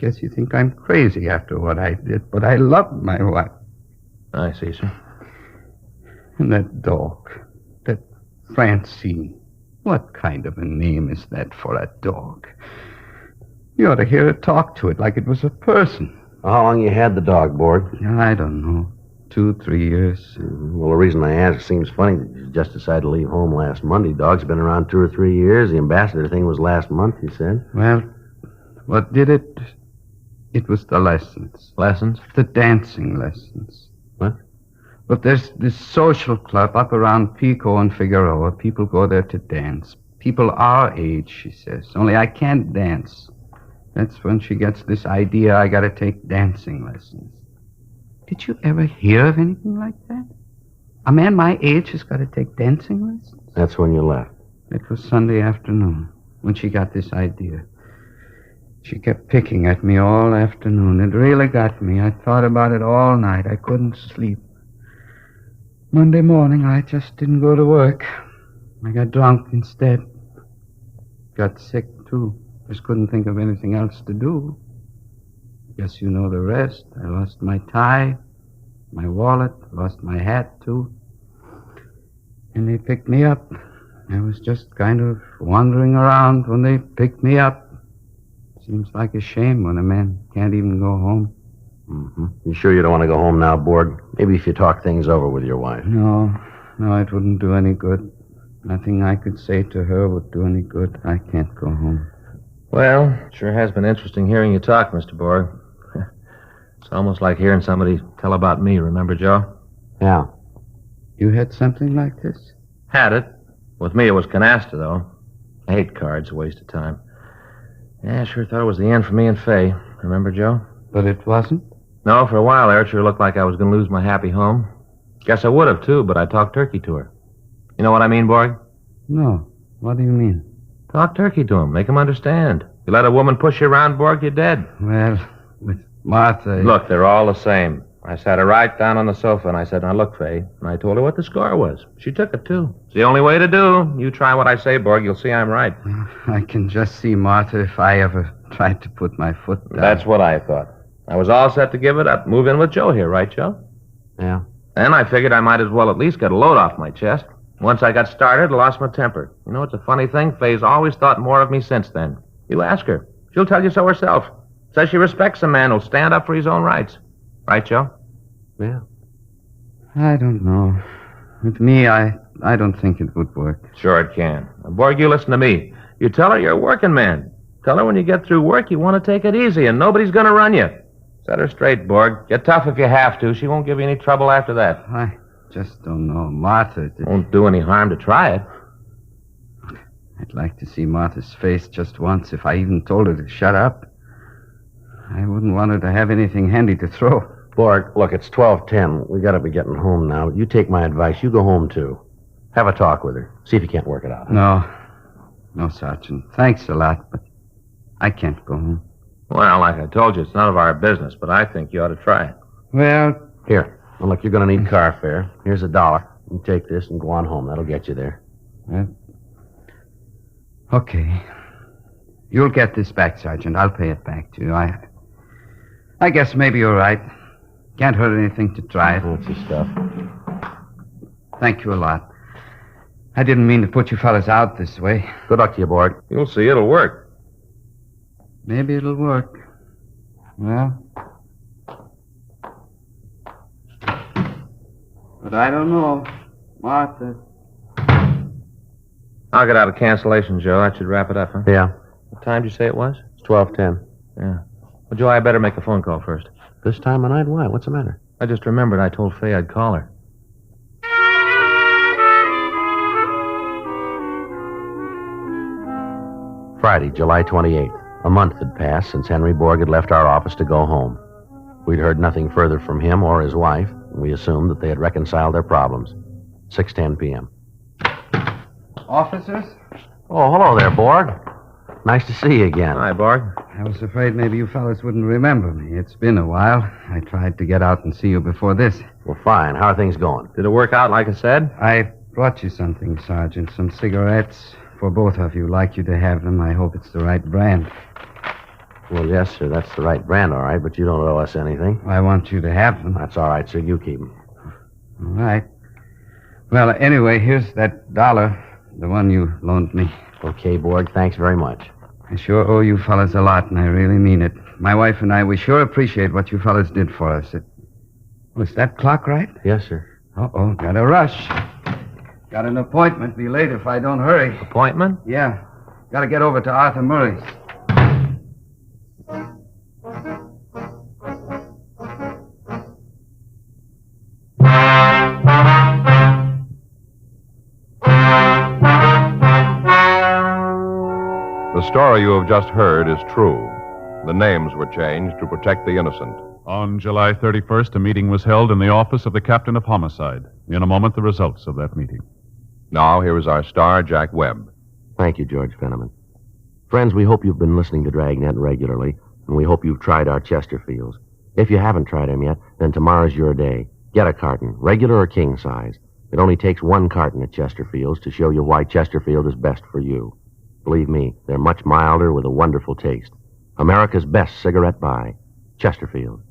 guess you think I'm crazy after what I did, but I love my wife. I see, sir. And that dog, that Francine, what kind of a name is that for a dog? You ought to hear her talk to it like it was a person. How long you had the dog, Borg? I don't know. 2, 3 years. Well, the reason I ask, it seems funny that you just decided to leave home last Monday. Dog's been around 2 or 3 years. The ambassador thing was last month, you said. Well, what did it? It was the lessons. Lessons? The dancing lessons. What? But there's this social club up around Pico and Figueroa. People go there to dance. People our age, she says. Only I can't dance. That's when she gets this idea I gotta take dancing lessons. Did you ever hear of anything like that? A man my age has got to take dancing lessons? That's when you left. It was Sunday afternoon when she got this idea. She kept picking at me all afternoon. It really got me. I thought about it all night. I couldn't sleep. Monday morning, I just didn't go to work. I got drunk instead. Got sick, too. Just couldn't think of anything else to do. Guess you know the rest. I lost my tie, my wallet, lost my hat, too. And they picked me up. I was just kind of wandering around when they picked me up. Seems like a shame when a man can't even go home. Mm-hmm. You sure you don't want to go home now, Borg? Maybe if you talk things over with your wife. No, it wouldn't do any good. Nothing I could say to her would do any good. I can't go home. Well, sure has been interesting hearing you talk, Mr. Borg. It's almost like hearing somebody tell about me, remember, Joe? Yeah. You had something like this? Had it. With me, it was canasta, though. I hate cards, a waste of time. Yeah, I sure thought it was the end for me and Fay. Remember, Joe? But it wasn't? No, for a while there, it sure looked like I was going to lose my happy home. Guess I would have, too, but I talked turkey to her. You know what I mean, Borg? No. What do you mean? Talk turkey to him. Make him understand. You let a woman push you around, Borg, you're dead. Well, with Martha... Look, they're all the same. I sat her right down on the sofa, and I said, now look, Fay. And I told her what the score was. She took it, too. It's the only way to do. You try what I say, Borg. You'll see I'm right. I can just see Martha if I ever tried to put my foot down. That's what I thought. I was all set to give it up. Move in with Joe here, right, Joe? Yeah. Then I figured I might as well at least get a load off my chest. Once I got started, I lost my temper. You know, it's a funny thing. Fay's always thought more of me since then. You ask her. She'll tell you so herself. Says she respects a man who'll stand up for his own rights. Right, Joe? Yeah. I don't know. With me, I don't think it would work. Sure it can. Now, Borg, you listen to me. You tell her you're a working man. Tell her when you get through work, you want to take it easy, and nobody's going to run you. Set her straight, Borg. Get tough if you have to. She won't give you any trouble after that. I just don't know. Martha... Won't do any harm to try it. I'd like to see Martha's face just once if I even told her to shut up. I wouldn't want her to have anything handy to throw. Borg, look, it's 12:10. We gotta be getting home now. You take my advice. You go home, too. Have a talk with her. See if you can't work it out. No, Sergeant. Thanks a lot, but I can't go home. Well, like I told you, it's none of our business, but I think you ought to try it. Well... Here. Well, look, you're gonna need car fare. Here's $1. You take this and go on home. That'll get you there. Well, okay. You'll get this back, Sergeant. I'll pay it back to you. I guess maybe you're right. Can't hurt anything to try it. That's your stuff. Thank you a lot. I didn't mean to put you fellas out this way. Good luck to you, Borg. You'll see, it'll work. Maybe it'll work. Well... But I don't know. Martha... I'll get out of cancellation, Joe. That should wrap it up, huh? Yeah. What time did you say it was? It's 12:10. Yeah. Well, Joe, I better make a phone call first. This time of night? Why? What's the matter? I just remembered I told Fay I'd call her. Friday, July 28th. A month had passed since Henry Borg had left our office to go home. We'd heard nothing further from him or his wife, and we assumed that they had reconciled their problems. 6:10 p.m. Officers? Oh, hello there, Borg. Nice to see you again. Hi, Borg. I was afraid maybe you fellas wouldn't remember me. It's been a while. I tried to get out and see you before this. Well, fine. How are things going? Did it work out like I said? I brought you something, Sergeant. Some cigarettes for both of you. Like you to have them. I hope it's the right brand. Well, yes, sir. That's the right brand, all right, but you don't owe us anything. I want you to have them. That's all right, sir. You keep them. All right. Well, anyway, here's that $1, the one you loaned me. Okay, Borg. Thanks very much. I sure owe you fellas a lot, and I really mean it. My wife and I, we sure appreciate what you fellas did for us. Was that clock right? Yes, sir. Uh-oh, gotta rush. Got an appointment. Be late if I don't hurry. Appointment? Yeah. Gotta get over to Arthur Murray's. The story you have just heard is true. The names were changed to protect the innocent. On July 31st, a meeting was held in the office of the captain of homicide. In a moment, the results of that meeting. Now, here is our star, Jack Webb. Thank you, George Fenneman. Friends, we hope you've been listening to Dragnet regularly, and we hope you've tried our Chesterfields. If you haven't tried them yet, then tomorrow's your day. Get a carton, regular or king size. It only takes one carton at Chesterfield's to show you why Chesterfield is best for you. Believe me, they're much milder with a wonderful taste. America's best cigarette buy, Chesterfield.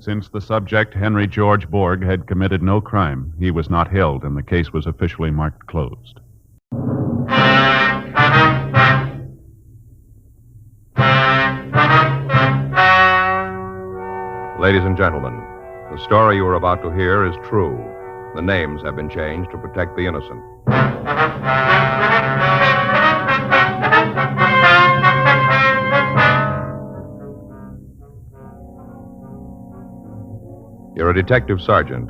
Since the subject, Henry George Borg, had committed no crime, he was not held, and the case was officially marked closed. Ladies and gentlemen, the story you are about to hear is true. The names have been changed to protect the innocent. You're a detective sergeant.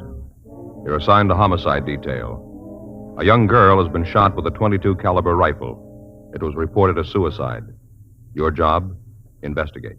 You're assigned to homicide detail. A young girl has been shot with a .22 caliber rifle. It was reported as suicide. Your job? Investigate.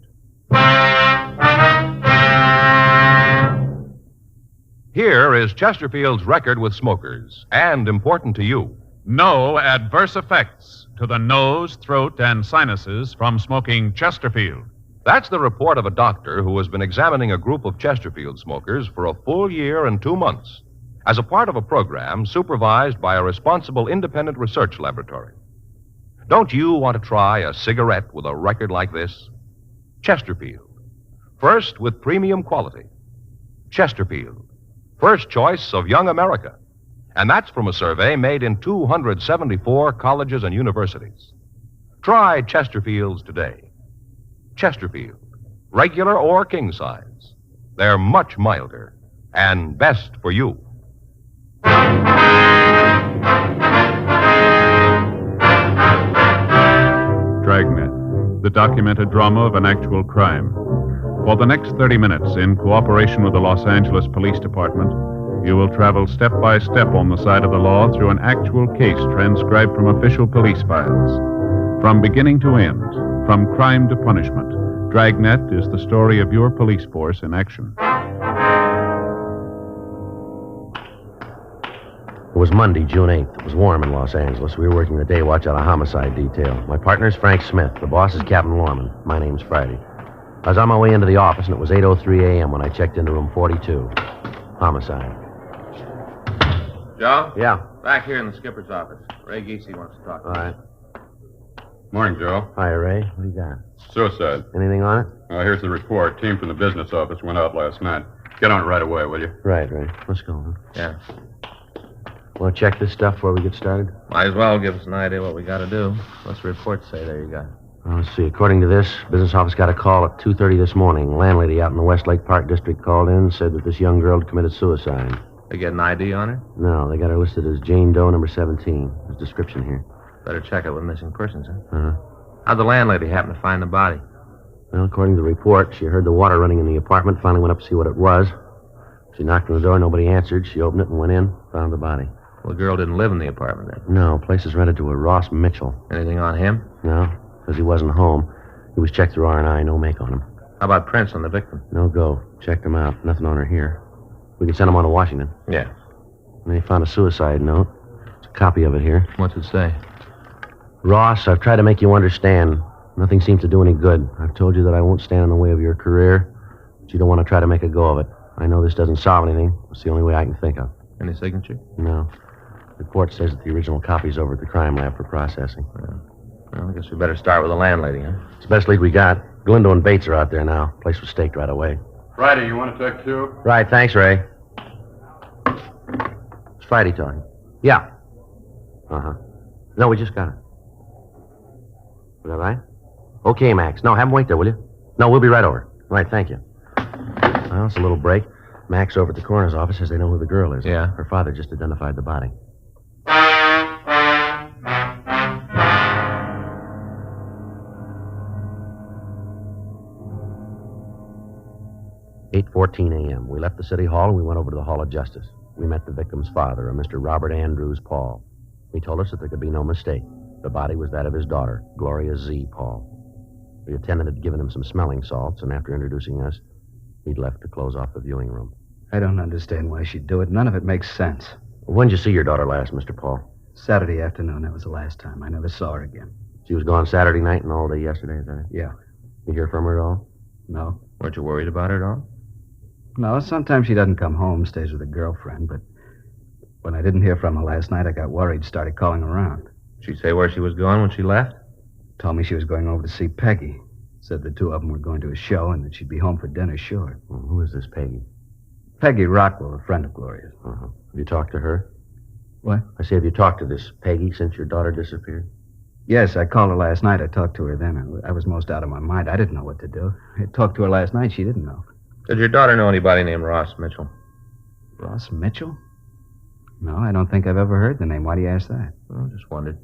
Here is Chesterfield's record with smokers, and important to you. No adverse effects to the nose, throat, and sinuses from smoking Chesterfield. That's the report of a doctor who has been examining a group of Chesterfield smokers for a full year and 2 months as a part of a program supervised by a responsible independent research laboratory. Don't you want to try a cigarette with a record like this? Chesterfield. First with premium quality. Chesterfield. First choice of young America. And that's from a survey made in 274 colleges and universities. Try Chesterfields today. Chesterfield, regular or king size. They're much milder and best for you. Dragnet, the documented drama of an actual crime. For the next 30 minutes, in cooperation with the Los Angeles Police Department, you will travel step by step on the side of the law through an actual case transcribed from official police files. From beginning to end, from crime to punishment, Dragnet is the story of your police force in action. It was Monday, June 8th. It was warm in Los Angeles. We were working the day watch out of homicide detail. My partner's Frank Smith. The boss is Captain Lorman. My name's Friday. I was on my way into the office, and it was 8:03 a.m. when I checked into room 42. Homicide. Joe? Yeah. Back here in the skipper's office. Ray Geesey wants to talk to All right. Morning, Joe. Hi, Ray. What do you got? Suicide. Anything on it? Here's the report. Team from the business office went out last night. Get on it right away, will you? Right, Ray. Let's go. Huh? Yeah. Want to check this stuff before we get started? Might as well give us an idea what we got to do. What's the report say? There you go. Well, let's see. According to this, business office got a call at 2:30 this morning. Landlady out in the Westlake Park district called in and said that this young girl had committed suicide. They get an ID on her? No, they got her listed as Jane Doe, number 17. There's a description here. Better check it with missing persons, huh? Uh-huh. How'd the landlady happen to find the body? Well, according to the report, she heard the water running in the apartment, finally went up to see what it was. She knocked on the door, nobody answered. She opened it and went in, found the body. Well, the girl didn't live in the apartment then? No, place is rented to a Ross Mitchell. Anything on him? No, because he wasn't home. He was checked through R&I, no make on him. How about prints on the victim? No go. Checked them out. Nothing on her here. We can send them on to Washington. Yeah. And they found a suicide note. There's a copy of it here. What's it say? Ross, I've tried to make you understand. Nothing seems to do any good. I've told you that I won't stand in the way of your career, but you don't want to try to make a go of it. I know this doesn't solve anything. It's the only way I can think of. Any signature? No. The report says that the original copy's over at the crime lab for processing. Well, I guess we better start with the landlady, huh? It's the best lead we got. Galindo and Bates are out there now. Place was staked right away. Friday, you want to take two? Right, thanks, Ray. It's Friday talking. Yeah. Uh-huh. No, we just got it. Is that right? Okay, Max. No, have him wait there, will you? No, we'll be right over. Right, thank you. Well, it's a little break. Max over at the coroner's office says they know who the girl is. Yeah? Her father just identified the body. "8:14 a.m. We left the city hall and we went over to the Hall of Justice. We met the victim's father, a Mr. Robert Andrews Paul. He told us that there could be no mistake. The body was that of his daughter, Gloria Z. Paul. The attendant had given him some smelling salts, and after introducing us, he'd left to close off the viewing room. I don't understand why she'd do it. None of it makes sense. When did you see your daughter last, Mr. Paul? Saturday afternoon. That was the last time. I never saw her again. She was gone Saturday night and all day yesterday, is that it? Yeah. You hear from her at all? No. Weren't you worried about her at all? No, sometimes she doesn't come home, stays with a girlfriend, but when I didn't hear from her last night, I got worried, started calling around. Did she say where she was going when she left? Told me she was going over to see Peggy. Said the two of them were going to a show and that she'd be home for dinner short. Well, who is this Peggy? Peggy Rockwell, a friend of Gloria's. Uh-huh. Have you talked to her? What? I say, have you talked to this Peggy since your daughter disappeared? Yes, I called her last night. I talked to her then. I was most out of my mind. I didn't know what to do. I talked to her last night. She didn't know. Did your daughter know anybody named Ross Mitchell? Ross Mitchell? No, I don't think I've ever heard the name. Why do you ask that? Well, just wondered.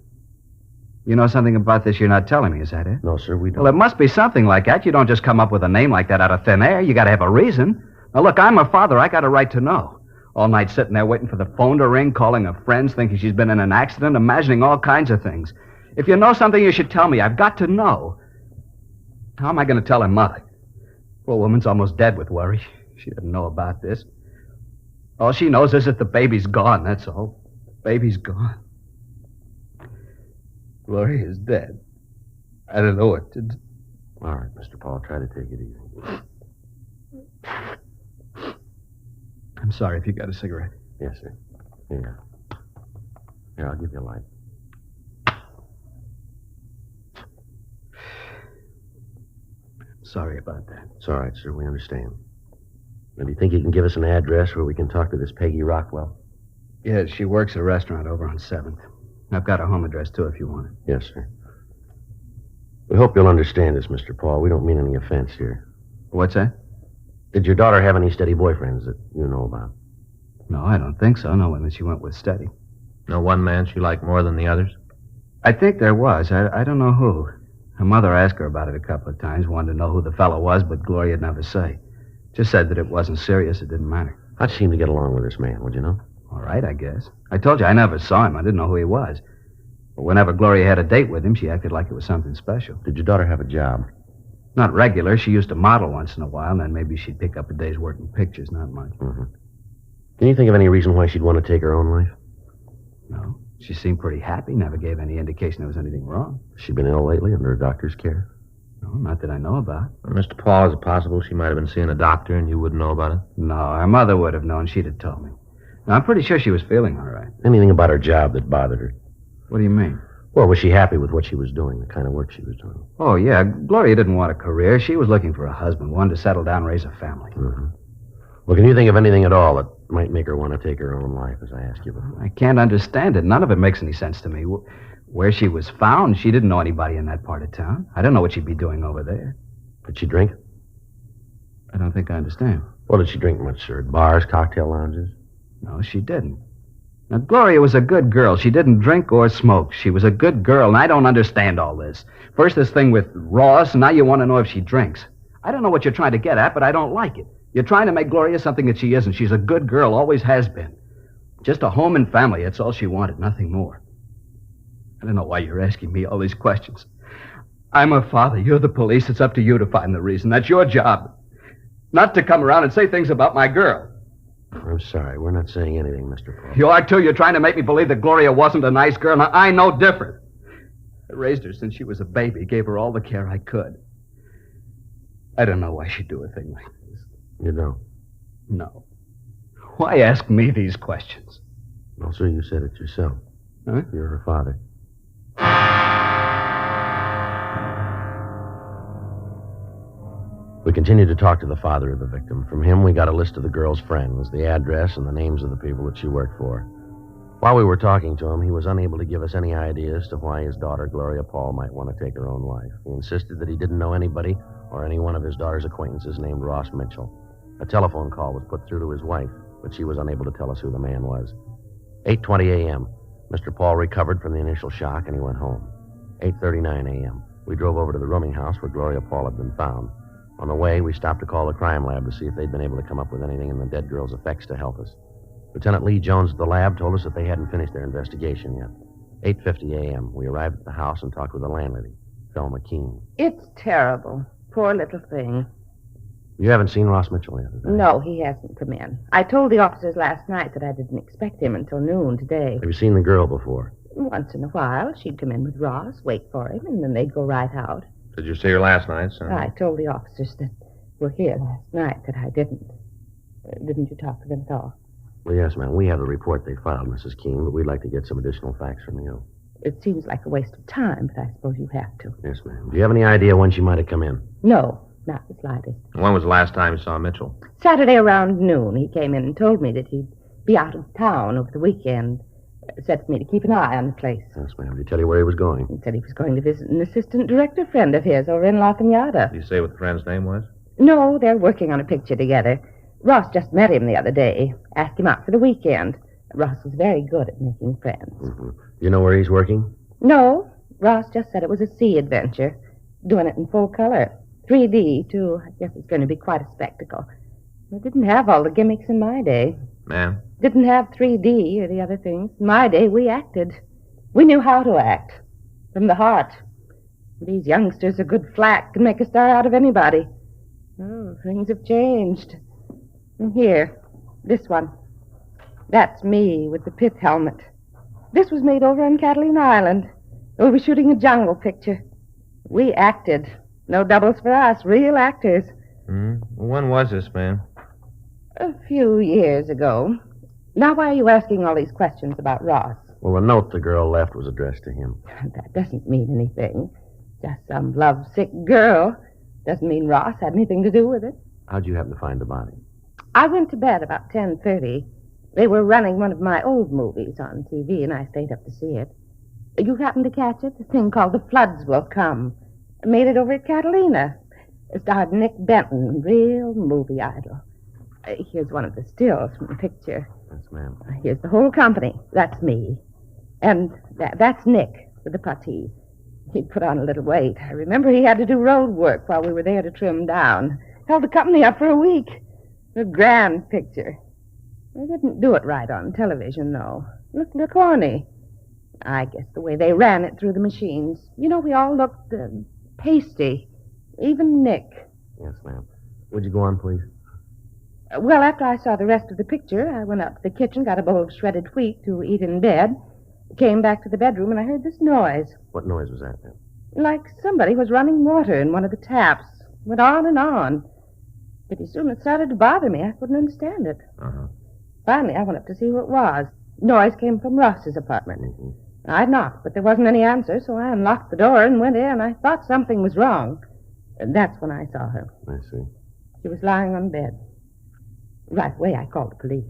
You know something about this you're not telling me, is that it? No, sir, we don't. Well, it must be something like that. You don't just come up with a name like that out of thin air. You got to have a reason. Now, look, I'm a father. I got a right to know. All night sitting there waiting for the phone to ring, calling her friends, thinking she's been in an accident, imagining all kinds of things. If you know something, you should tell me. I've got to know. How am I going to tell her mother? Poor woman's almost dead with worry. She doesn't know about this. All she knows is that the baby's gone, that's all. The baby's gone. Gloria is dead. I don't know what to do. All right, Mr. Paul, try to take it easy. I'm sorry if you got a cigarette. Yes, sir. Here. Here, I'll give you a light. Sorry about that. It's all right, sir. We understand. Now, do you think you can give us an address where we can talk to this Peggy Rockwell? Yes, she works at a restaurant over on 7th. I've got a home address, too, if you want it. Yes, sir. We hope you'll understand this, Mr. Paul. We don't mean any offense here. What's that? Did your daughter have any steady boyfriends that you know about? No, I don't think so. No one that she went with steady. No one man she liked more than the others? I think there was. I don't know who. Her mother asked her about it a couple of times, wanted to know who the fellow was, but Gloria'd never say. Just said that it wasn't serious, it didn't matter. How'd she seem to get along with this man, would you know? All right, I guess. I told you I never saw him. I didn't know who he was. But whenever Gloria had a date with him, she acted like it was something special. Did your daughter have a job? Not regular. She used to model once in a while, and then maybe she'd pick up a day's work in pictures, not much. Mm-hmm. Can you think of any reason why she'd want to take her own life? No. She seemed pretty happy, never gave any indication there was anything wrong. Has she been ill lately under a doctor's care? No, not that I know about. Well, Mr. Paul, is it possible she might have been seeing a doctor and you wouldn't know about it? No, her mother would have known. She'd have told me. Now, I'm pretty sure she was feeling all right. Anything about her job that bothered her? What do you mean? Well, was she happy with what she was doing, the kind of work she was doing? Oh, yeah. Gloria didn't want a career. She was looking for a husband, one to settle down and raise a family. Mm-hmm. Well, can you think of anything at all that might make her want to take her own life, as I asked you before? I can't understand it. None of it makes any sense to me. Where she was found, she didn't know anybody in that part of town. I don't know what she'd be doing over there. Did she drink? I don't think I understand. Well, did she drink much, sir? At bars, cocktail lounges? No, she didn't. Now, Gloria was a good girl. She didn't drink or smoke. She was a good girl, and I don't understand all this. First, this thing with Ross, and now you want to know if she drinks. I don't know what you're trying to get at, but I don't like it. You're trying to make Gloria something that she isn't. She's a good girl, always has been. Just a home and family, that's all she wanted, nothing more. I don't know why you're asking me all these questions. I'm her father. You're the police. It's up to you to find the reason. That's your job. Not to come around and say things about my girl. I'm sorry. We're not saying anything, Mr. Paul. You are, too. You're trying to make me believe that Gloria wasn't a nice girl. Now, I know different. I raised her since she was a baby, gave her all the care I could. I don't know why she'd do a thing like this. You don't? No. Why ask me these questions? Well, sir, you said it yourself. Huh? You're her father. We continued to talk to the father of the victim. From him, we got a list of the girl's friends, the address, and the names of the people that she worked for. While we were talking to him, he was unable to give us any idea as to why his daughter, Gloria Paul, might want to take her own life. He insisted that he didn't know anybody or any one of his daughter's acquaintances named Ross Mitchell. A telephone call was put through to his wife, but she was unable to tell us who the man was. 8:20 a.m. Mr. Paul recovered from the initial shock, and he went home. 8:39 a.m. We drove over to the rooming house where Gloria Paul had been found. On the way, we stopped to call the crime lab to see if they'd been able to come up with anything in the dead girl's effects to help us. Lieutenant Lee Jones at the lab told us that they hadn't finished their investigation yet. 8:50 a.m. We arrived at the house and talked with the landlady, Thelma Keene. It's terrible. Poor little thing. You haven't seen Ross Mitchell yet, have you? No, he hasn't come in. I told the officers last night that I didn't expect him until noon today. Have you seen the girl before? Once in a while, she'd come in with Ross, wait for him, and then they'd go right out. Did you see her last night, son? I told the officers that were here last night that I didn't. Didn't you talk to them at all? Well, yes, ma'am. We have the report they filed, Mrs. Keene, but we'd like to get some additional facts from you. It seems like a waste of time, but I suppose you have to. Yes, ma'am. Do you have any idea when she might have come in? No, not the slightest. When was the last time you saw Mitchell? Saturday around noon, he came in and told me that he'd be out of town over the weekend. Said to me to keep an eye on the place. Yes, ma'am. Did he tell you where he was going? He said he was going to visit an assistant director friend of his over in La Cañada. Did you say what the friend's name was? No, they're working on a picture together. Ross just met him the other day. Asked him out for the weekend. Ross is very good at making friends. Mm-hmm. Do you know where he's working? No, Ross just said it was a sea adventure. Doing it in full color. 3D, too. I guess it's going to be quite a spectacle. They didn't have all the gimmicks in my day. Ma'am? Didn't have 3D or the other things. In my day, we acted. We knew how to act. From the heart. These youngsters are good flack. Can make a star out of anybody. Oh, things have changed. And here, this one. That's me with the pith helmet. This was made over on Catalina Island. We were shooting a jungle picture. We acted. No doubles for us. Real actors. When was this, ma'am? A few years ago. Now, why are you asking all these questions about Ross? Well, the note the girl left was addressed to him. That doesn't mean anything. Just some lovesick girl. Doesn't mean Ross had anything to do with it. How'd you happen to find the body? I went to bed about 10:30. They were running one of my old movies on TV, and I stayed up to see it. You happened to catch it? The thing called The Floods Will Come. Made it over at Catalina. It starred Nick Benton, real movie idol. Here's one of the stills from the picture. Yes, ma'am. Here's the whole company. That's me. And that's Nick with the puttee. He'd put on a little weight. I remember he had to do road work while we were there to trim down. Held the company up for a week. A grand picture. They didn't do it right on television, though. Looked corny. I guess the way they ran it through the machines. You know, we all looked pasty. Even Nick. Yes, ma'am. Would you go on, please? Well, after I saw the rest of the picture, I went up to the kitchen, got a bowl of shredded wheat to eat in bed, came back to the bedroom, and I heard this noise. What noise was that, ma'am? Like somebody was running water in one of the taps. Went on and on. Pretty soon it started to bother me. I couldn't understand it. Uh-huh. Finally, I went up to see who it was. Noise came from Ross's apartment. Mm-hmm. I'd knocked, but there wasn't any answer, so I unlocked the door and went in. I thought something was wrong. And that's when I saw her. I see. She was lying on bed. Right away, I called the police.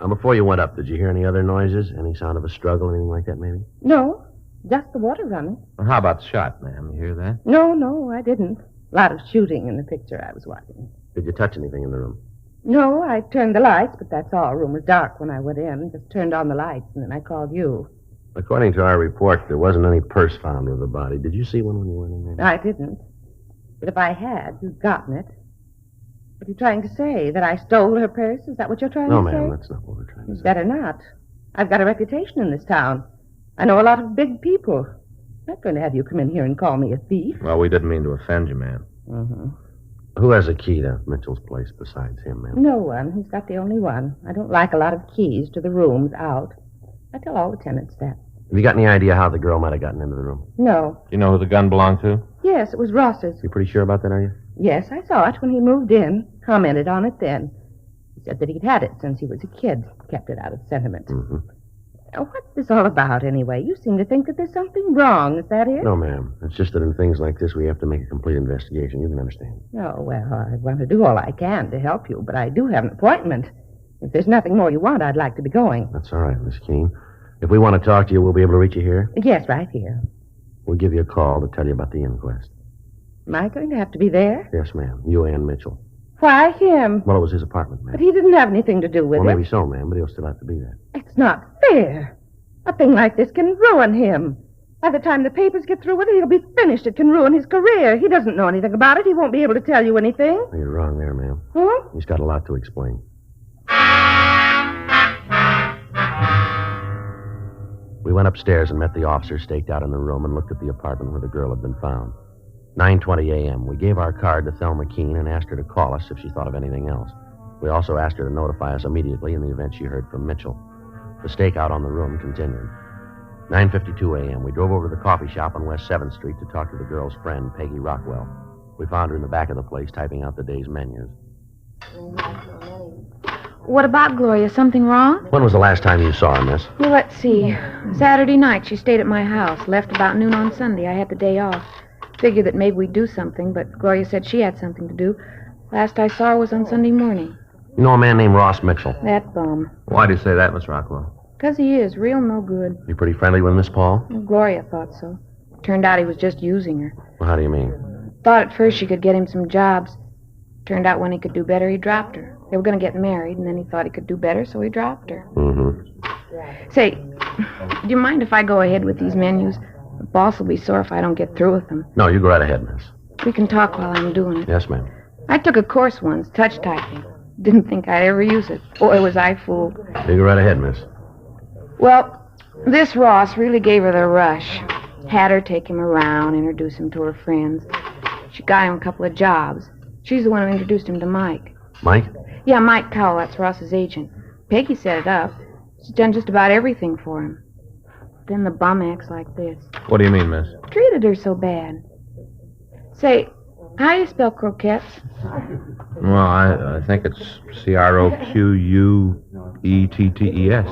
Before you went up, did you hear any other noises? Any sound of a struggle, anything like that, maybe? No, just the water running. Well, how about the shot, ma'am? You hear that? No, I didn't. A lot of shooting in the picture I was watching. Did you touch anything in the room? No, I turned the lights, but that's all. The room was dark when I went in. Just turned on the lights, and then I called you. According to our report, there wasn't any purse found with the body. Did you see one when you went in there? I didn't. But if I had, you'd gotten it. What are you trying to say? That I stole her purse? Is that what you're trying to say? No, ma'am, that's not what we're trying to say. Better not. I've got a reputation in this town. I know a lot of big people. I'm not going to have you come in here and call me a thief. Well, we didn't mean to offend you, ma'am. Mm-hmm. Who has a key to Mitchell's place besides him, ma'am? No one. He's got the only one. I don't like a lot of keys to the rooms out. I tell all the tenants that. Have you got any idea how the girl might have gotten into the room? No. Do you know who the gun belonged to? Yes, it was Ross's. You pretty sure about that, are you? Yes, I saw it when he moved in. Commented on it then. He said that he'd had it since he was a kid. Kept it out of sentiment. Mm-hmm. What's this all about, anyway? You seem to think that there's something wrong. Is that it? No, ma'am. It's just that in things like this, we have to make a complete investigation. You can understand. Oh, well, I want to do all I can to help you, but I do have an appointment. If there's nothing more you want, I'd like to be going. That's all right, Miss Keene. If we want to talk to you, we'll be able to reach you here? Yes, right here. We'll give you a call to tell you about the inquest. Am I going to have to be there? Yes, ma'am. You and Mitchell. Why him? Well, it was his apartment, ma'am. But he didn't have anything to do with it. Well, maybe so, ma'am, but he'll still have to be there. It's not fair. A thing like this can ruin him. By the time the papers get through with it, he'll be finished. It can ruin his career. He doesn't know anything about it. He won't be able to tell you anything. You're wrong there, ma'am. Huh? He's got a lot to explain. We went upstairs and met the officer staked out in the room and looked at the apartment where the girl had been found. 9:20 a.m. We gave our card to Thelma Keene and asked her to call us if she thought of anything else. We also asked her to notify us immediately in the event she heard from Mitchell. The stakeout on the room continued. 9:52 a.m. We drove over to the coffee shop on West 7th Street to talk to the girl's friend, Peggy Rockwell. We found her in the back of the place typing out the day's menus. What about Gloria? Something wrong? When was the last time you saw her, miss? Well, let's see. Saturday night, she stayed at my house. Left about noon on Sunday. I had the day off. Figured that maybe we'd do something, but Gloria said she had something to do. Last I saw her was on Sunday morning. You know a man named Ross Mitchell? That bum. Why do you say that, Miss Rockwell? 'Cause he is. Real no good. You pretty friendly with Miss Paul? Well, Gloria thought so. Turned out he was just using her. Well, how do you mean? Thought at first she could get him some jobs. Turned out when he could do better, he dropped her. They were going to get married, and then he thought he could do better, so he dropped her. Mm-hmm. Say, do you mind if I go ahead with these menus? The boss will be sore if I don't get through with them. No, you go right ahead, miss. We can talk while I'm doing it. Yes, ma'am. I took a course once, touch typing. Didn't think I'd ever use it. Boy, was I fooled. You go right ahead, miss. Well, this Ross really gave her the rush. Had her take him around, introduce him to her friends. She got him a couple of jobs. She's the one who introduced him to Mike. Mike? Yeah, Mike Powell, that's Ross's agent. Peggy set it up. She's done just about everything for him. Then the bum acts like this. What do you mean, miss? Treated her so bad. Say, how do you spell croquettes? Well, I think it's Croquettes. O-Q-E-T-T-S.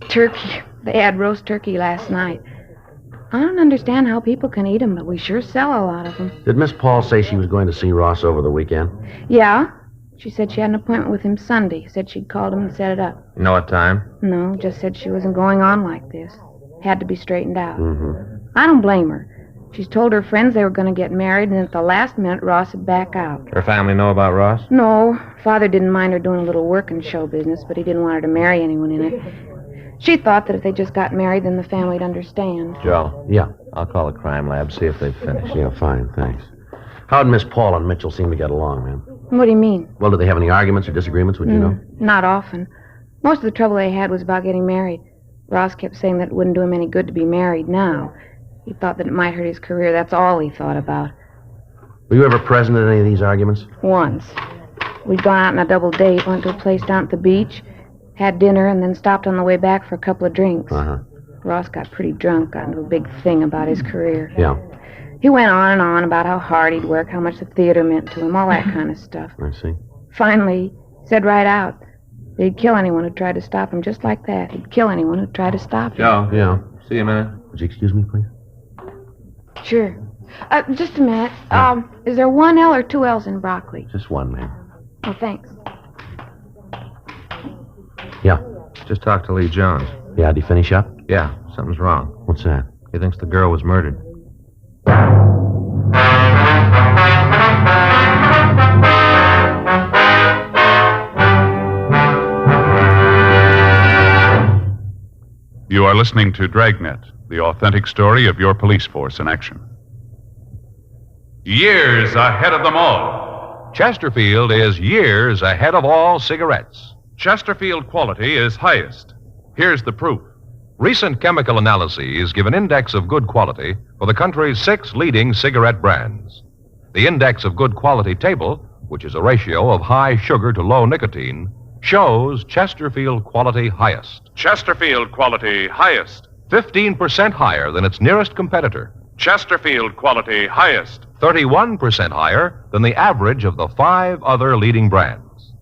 Turkey. They had roast turkey last night. I don't understand how people can eat them, but we sure sell a lot of them. Did Miss Paul say she was going to see Ross over the weekend? Yeah. She said she had an appointment with him Sunday. Said she'd called him and set it up. You know what time? No, just said she wasn't going on like this. Had to be straightened out. Mm-hmm. I don't blame her. She's told her friends they were going to get married, and at the last minute, Ross would back out. Her family know about Ross? No. Father didn't mind her doing a little work in show business, but he didn't want her to marry anyone in it. She thought that if they just got married, then the family'd understand. Joe? Yeah. I'll call the crime lab, see if they've finished. Yeah, fine, thanks. How'd Miss Paul and Mitchell seem to get along, man? What do you mean? Well, did they have any arguments or disagreements, would you know? Not often. Most of the trouble they had was about getting married. Ross kept saying that it wouldn't do him any good to be married now. He thought that it might hurt his career. That's all he thought about. Were you ever present at any of these arguments? Once. We'd gone out on a double date, went to a place down at the beach, had dinner, and then stopped on the way back for a couple of drinks. Uh-huh. Ross got pretty drunk, got into a big thing about his career. Yeah. He went on and on about how hard he'd work, how much the theater meant to him, all that kind of stuff. I see. Finally, he said right out that he'd kill anyone who tried to stop him, just like that. He'd kill anyone who tried to stop him. Joe? Yeah. See you a minute. Would you excuse me, please? Sure. Just a minute. Is there one L or two L's in broccoli? Just one, ma'am. Oh, thanks. Yeah. Just talked to Lee Jones. Yeah, did he finish up? Yeah, something's wrong. What's that? He thinks the girl was murdered. You are listening to Dragnet, the authentic story of your police force in action. Years ahead of them all. Chesterfield is years ahead of all cigarettes. Chesterfield quality is highest. Here's the proof. Recent chemical analyses give an index of good quality for the country's 6 leading cigarette brands. The index of good quality table, which is a ratio of high sugar to low nicotine, shows Chesterfield quality highest. Chesterfield quality highest. 15% higher than its nearest competitor. Chesterfield quality highest. 31% higher than the average of the 5 other leading brands.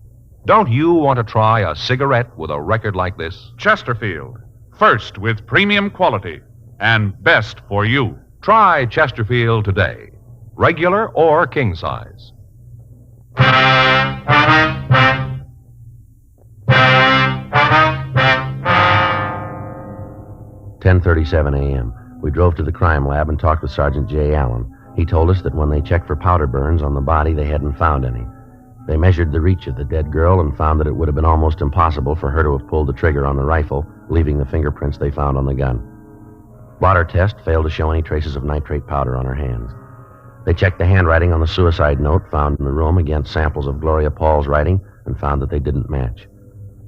Don't you want to try a cigarette with a record like this? Chesterfield. First with premium quality and best for you. Try Chesterfield today. Regular or king size. 10:37 a.m. We drove to the crime lab and talked with Sergeant J. Allen. He told us that when they checked for powder burns on the body, they hadn't found any. They measured the reach of the dead girl and found that it would have been almost impossible for her to have pulled the trigger on the rifle, leaving the fingerprints they found on the gun. Blotter test failed to show any traces of nitrate powder on her hands. They checked the handwriting on the suicide note found in the room against samples of Gloria Paul's writing and found that they didn't match.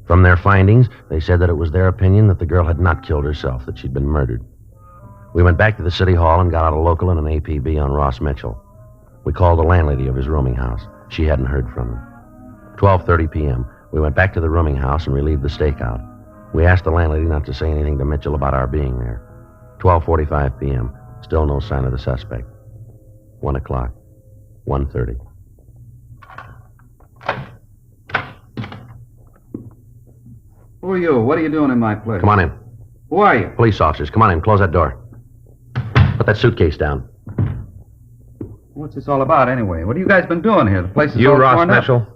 From their findings, they said that it was their opinion that the girl had not killed herself, that she'd been murdered. We went back to the city hall and got out a local and an APB on Ross Mitchell. We called the landlady of his rooming house. She hadn't heard from him. 12:30 p.m., we went back to the rooming house and relieved the stakeout. We asked the landlady not to say anything to Mitchell about our being there. 12:45 p.m. Still no sign of the suspect. 1 o'clock. 1:30. Who are you? What are you doing in my place? Come on in. Who are you? Police officers. Come on in. Close that door. Put that suitcase down. What's this all about, anyway? What have you guys been doing here? The place is You all Ross torn up. Mitchell?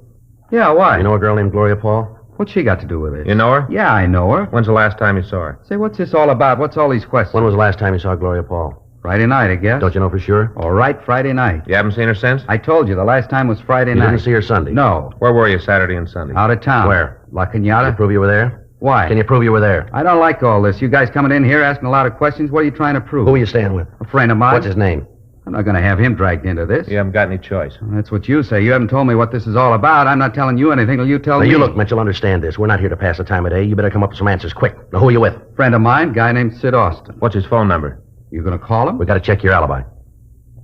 Yeah, why? You know a girl named Gloria Paul? What's she got to do with it? You know her? Yeah, I know her. When's the last time you saw her? Say, what's this all about? What's all these questions? When was the last time you saw Gloria Paul? Friday night, I guess. Don't you know for sure? All right, Friday night. You haven't seen her since? I told you, the last time was Friday You night. didn't see her Sunday? No. Where were you Saturday and Sunday? Out of town. Where? La Can you Cañada. prove you were there? Why? Can you prove you were there? I don't like all this. You guys coming in here asking a lot of questions. What are you trying to prove? Who are you staying with? A friend of mine. What's his name? I'm not going to have him dragged into this. You haven't got any choice. That's what you say. You haven't told me what this is all about. I'm not telling you anything till you tell Now, me. you look, Mitchell, understand this. We're not here to pass the time of day. You better come up with some answers quick. Now, who are you with? Friend of mine, guy named Sid Austin. What's his phone number? You going to call him? We got to check your alibi.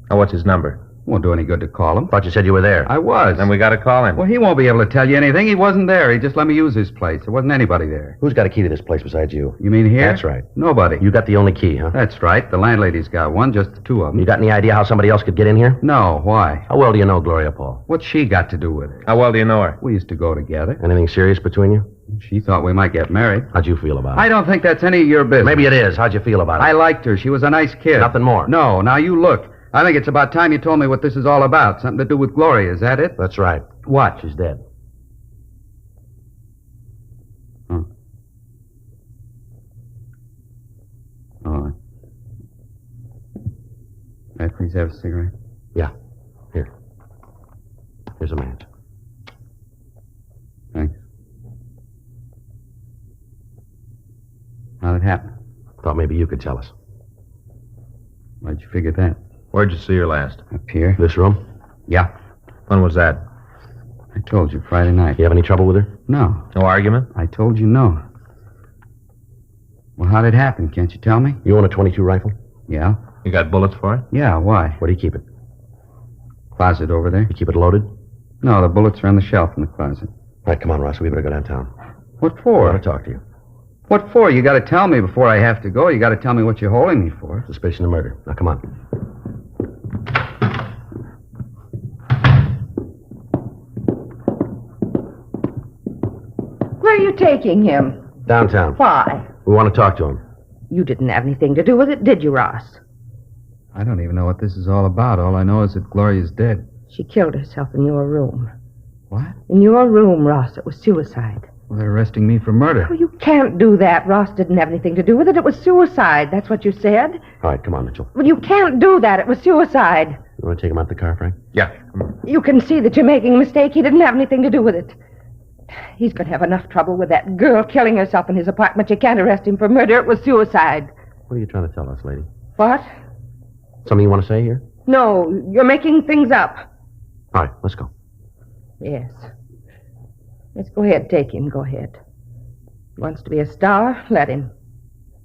Oh, what's his number? Won't do any good to call him. Thought you said you were there. I was. Then we got to call him. Well, he won't be able to tell you anything. He wasn't there. He just let me use his place. There wasn't anybody there. Who's got a key to this place besides you? You mean here? That's right. Nobody. You got the only key, huh? That's right. The landlady's got one, just the two of them. You got any idea how somebody else could get in here? No, why? How well do you know Gloria Paul? What's she got to do with it? How well do you know her? We used to go together. Anything serious between you? She thought we might get married. How'd you feel about it? I don't think that's any of your business. Maybe it is. How'd you feel about it? I liked her. She was a nice kid. Nothing more? No. Now you look. I think it's about time you told me what this is all about. Something to do with Gloria. Is that it? That's right. What? She's dead. Oh. Oh. May I please have a cigarette? Yeah. Here. Here's a match. Thanks. How'd it happen? Thought maybe you could tell us. Why'd you figure that? Where'd you see her last? Up here. This room? Yeah. When was that? I told you, Friday night. You have any trouble with her? No. No argument? I told you no. Well, how'd it happen? Can't you tell me? You own a .22 rifle? Yeah. You got bullets for it? Yeah, why? Where do you keep it? Closet over there. You keep it loaded? No, the bullets are on the shelf in the closet. All right, come on, Ross. We better go downtown. What I for? want to talk to you. What for? You got to tell me before I have to go. You got to tell me what you're holding me for. Suspicion of murder. Now, come on. Where are you taking him? Downtown. Why? We want to talk to him. You didn't have anything to do with it, did you, Ross? I don't even know what this is all about. All I know is that Gloria's dead. She killed herself in your room. What? In your room, Ross. It was suicide. Well, they're arresting me for murder. Oh, you can't do that. Ross didn't have anything to do with it. It was suicide. That's what you said. All right, come on, Mitchell. Well, you can't do that. It was suicide. You want to take him out the car, Frank? Yeah, come on. You can see that you're making a mistake. He didn't have anything to do with it. He's going to have enough trouble with that girl killing herself in his apartment. You can't arrest him for murder. It was suicide. What are you trying to tell us, lady? What? Something you want to say here? No, you're making things up. All right, let's go. Yes. Let's go ahead. Take him. Go ahead. He wants to be a star. Let him.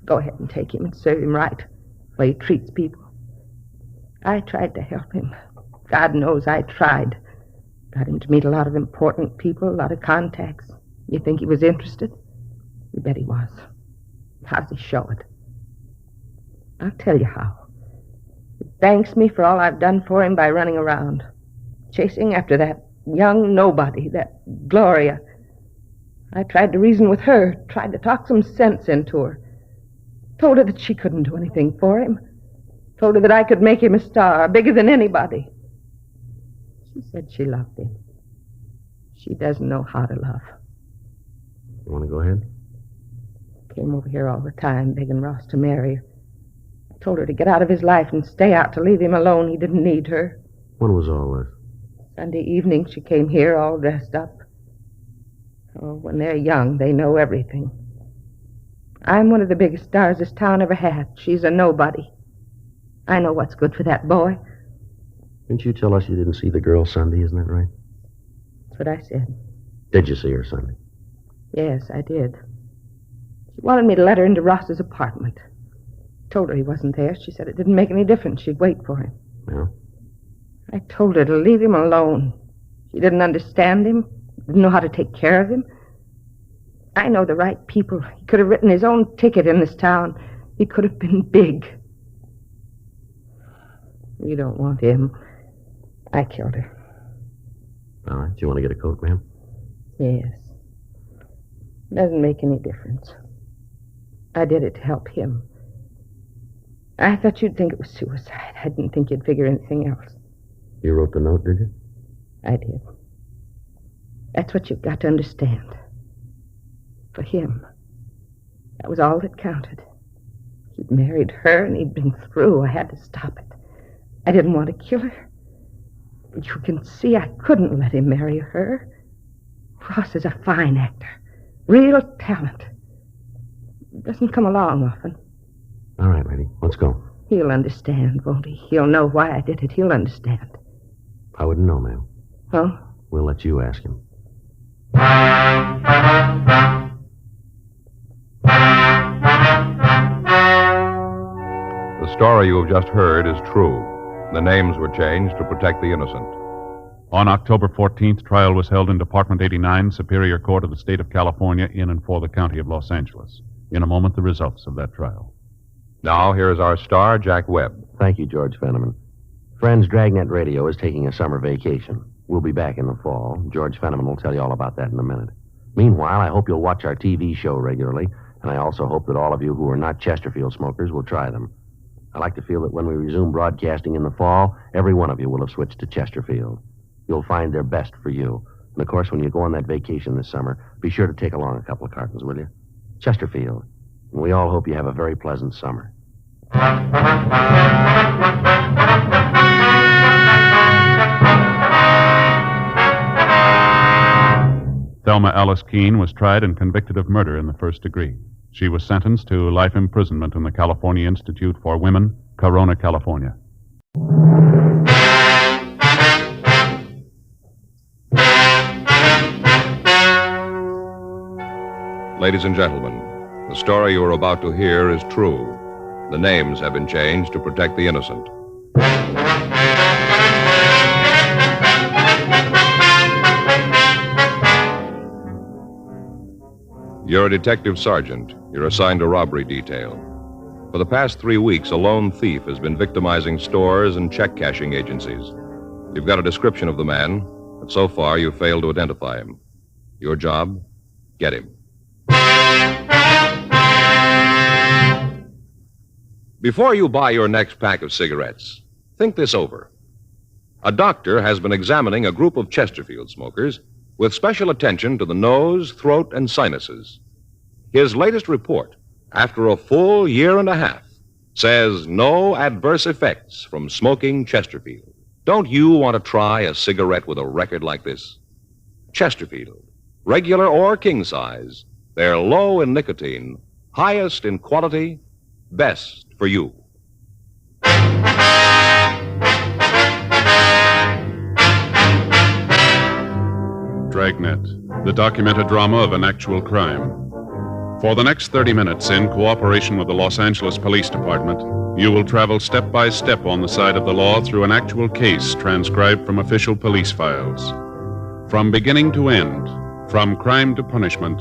Go ahead and take him and serve him right. The way he treats people. I tried to help him. God knows I tried. Got him to meet a lot of important people, a lot of contacts. You think he was interested? You bet he was. How does he show it? I'll tell you how. He thanks me for all I've done for him by running around, chasing after that young nobody, that Gloria. I tried to reason with her, tried to talk some sense into her. Told her that she couldn't do anything for him. Told her that I could make him a star, bigger than anybody. She said she loved him. She doesn't know how to love. You want to go ahead? Came over here all the time, begging Ross to marry her. I told her to get out of his life and stay out, to leave him alone. He didn't need her. When was all this? Sunday evening, she came here all dressed up. Oh, when they're young, they know everything. I'm one of the biggest stars this town ever had. She's a nobody. I know what's good for that boy. Didn't you tell us you didn't see the girl Sunday, isn't that right? That's what I said. Did you see her Sunday? Yes, I did. She wanted me to let her into Ross's apartment. Told her he wasn't there. She said it didn't make any difference. She'd wait for him. Yeah? I told her to leave him alone. She didn't understand him, didn't know how to take care of him. I know the right people. He could have written his own ticket in this town. He could have been big. You don't want him. I killed her. All right. Do you want to get a coat, ma'am? Yes. Doesn't make any difference. I did it to help him. I thought you'd think it was suicide. I didn't think you'd figure anything else. You wrote the note, did you? I did. That's what you've got to understand. For him, that was all that counted. He'd married her and he'd been through. I had to stop it. I didn't want to kill her. But you can see I couldn't let him marry her. Ross is a fine actor. Real talent. Doesn't come along often. All right, lady. Let's go. He'll understand, won't he? He'll know why I did it. He'll understand. I wouldn't know, ma'am. Oh? We'll let you ask him. The story you have just heard is true. The names were changed to protect the innocent. On October 14th, trial was held in Department 89, Superior Court of the State of California, in and for the County of Los Angeles. In a moment, the results of that trial. Now, here is our star, Jack Webb. Thank you, George Fenneman. Friends, Dragnet Radio is taking a summer vacation. We'll be back in the fall. George Fenneman will tell you all about that in a minute. Meanwhile, I hope you'll watch our TV show regularly, and I also hope that all of you who are not Chesterfield smokers will try them. I like to feel that when we resume broadcasting in the fall, every one of you will have switched to Chesterfield. You'll find they're best for you. And, of course, when you go on that vacation this summer, be sure to take along a couple of cartons, will you? Chesterfield. And we all hope you have a very pleasant summer. Thelma Alice Keene was tried and convicted of murder in the first degree. She was sentenced to life imprisonment in the California Institute for Women, Corona, California. Ladies and gentlemen, the story you are about to hear is true. The names have been changed to protect the innocent. You're a detective sergeant. You're assigned to robbery detail. For the past 3 weeks, a lone thief has been victimizing stores and check-cashing agencies. You've got a description of the man, but so far you've failed to identify him. Your job? Get him. Before you buy your next pack of cigarettes, think this over. A doctor has been examining a group of Chesterfield smokers with special attention to the nose, throat, and sinuses. His latest report, after a full year and a half, says no adverse effects from smoking Chesterfield. Don't you want to try a cigarette with a record like this? Chesterfield, regular or king size, they're low in nicotine, highest in quality, best for you. Dragnet, the documented drama of an actual crime. For the next 30 minutes, in cooperation with the Los Angeles Police Department, you will travel step by step on the side of the law through an actual case transcribed from official police files. From beginning to end, from crime to punishment,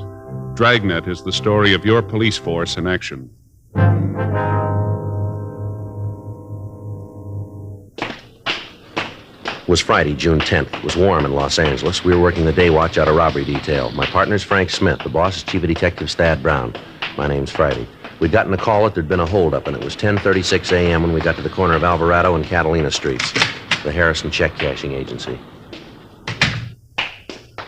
Dragnet is the story of your police force in action. It was Friday, June 10th. It was warm in Los Angeles. We were working the day watch out of robbery detail. My partner's Frank Smith. The boss is Chief of Detective Stad Brown. My name's Friday. We'd gotten a call that there'd been a holdup, and it was 10:36 a.m. when we got to the corner of Alvarado and Catalina Streets, the Harrison Check Cashing Agency.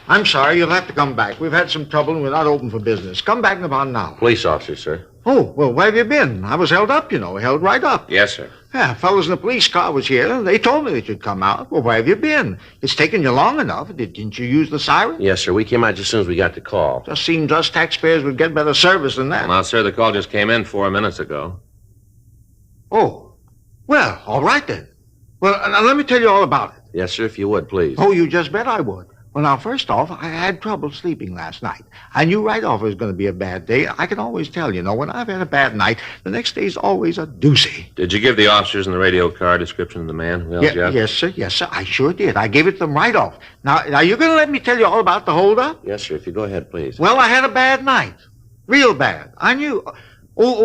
I'm sorry, you'll have to come back. We've had some trouble and we're not open for business. Come back in about an hour. Police officer, sir. Oh, well, where have you been? I was held up, you know, held right up. Yes, sir. Yeah, fellas in the police car was here. They told me that you'd come out. Well, where have you been? It's taken you long enough. Didn't you use the siren? Yes, sir. We came out just as soon as we got the call. Just seemed us taxpayers would get better service than that. Well, sir, the call just came in 4 minutes ago. Oh, well, all right then. Well, now let me tell you all about it. Yes, sir, if you would, please. Oh, you just bet I would. Well, now, first off, I had trouble sleeping last night. I knew right off it was going to be a bad day. I can always tell, when I've had a bad night, the next day's always a doozy. Did you give the officers in the radio car description of the man who held you up? Yes, sir. I sure did. I gave it to them right off. Now, you're going to let me tell you all about the holdup? Yes, sir. If you go ahead, please. Well, I had a bad night. Real bad. I knew.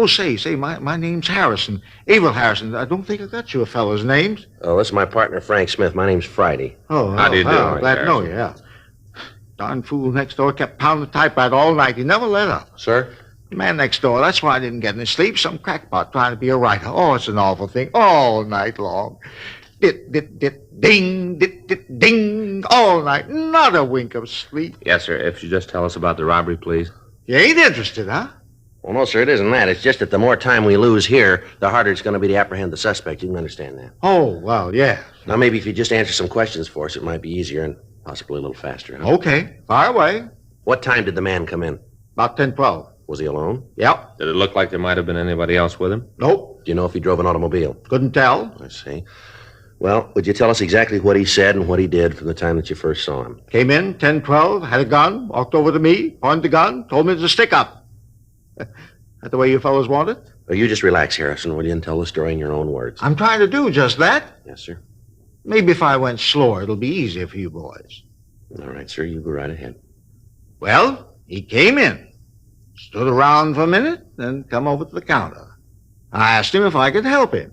Say, my name's Harrison. Abel Harrison. I don't think I got you a fellow's names. Oh, this is my partner, Frank Smith. My name's Friday. How do you do, glad to know you, yeah. Darn fool next door kept pounding the typewriter all night. He never let up. Sir? The man next door, that's why I didn't get any sleep. Some crackpot trying to be a writer. Oh, it's an awful thing. All night long. Dit, ding, dit, ding. All night. Not a wink of sleep. Yes, sir. If you just tell us about the robbery, please. You ain't interested, huh? Well, no, sir, it isn't that. It's just that the more time we lose here, the harder it's going to be to apprehend the suspect. You can understand that. Oh, well, yeah. Now, maybe if you just answer some questions for us, it might be easier and possibly a little faster, huh? Okay. Fire away. What time did the man come in? About 10:12. Was he alone? Yep. Did it look like there might have been anybody else with him? Nope. Do you know if he drove an automobile? Couldn't tell. I see. Well, would you tell us exactly what he said and what he did from the time that you first saw him? Came in, 10:12, had a gun, walked over to me, pointed the gun, told me to stick up. That the way you fellows want it? Well, you just relax, Harrison, will you, and tell the story in your own words. I'm trying to do just that. Yes, sir. Maybe if I went slower, it'll be easier for you boys. All right, sir, you go right ahead. Well, he came in, stood around for a minute, then come over to the counter. I asked him if I could help him.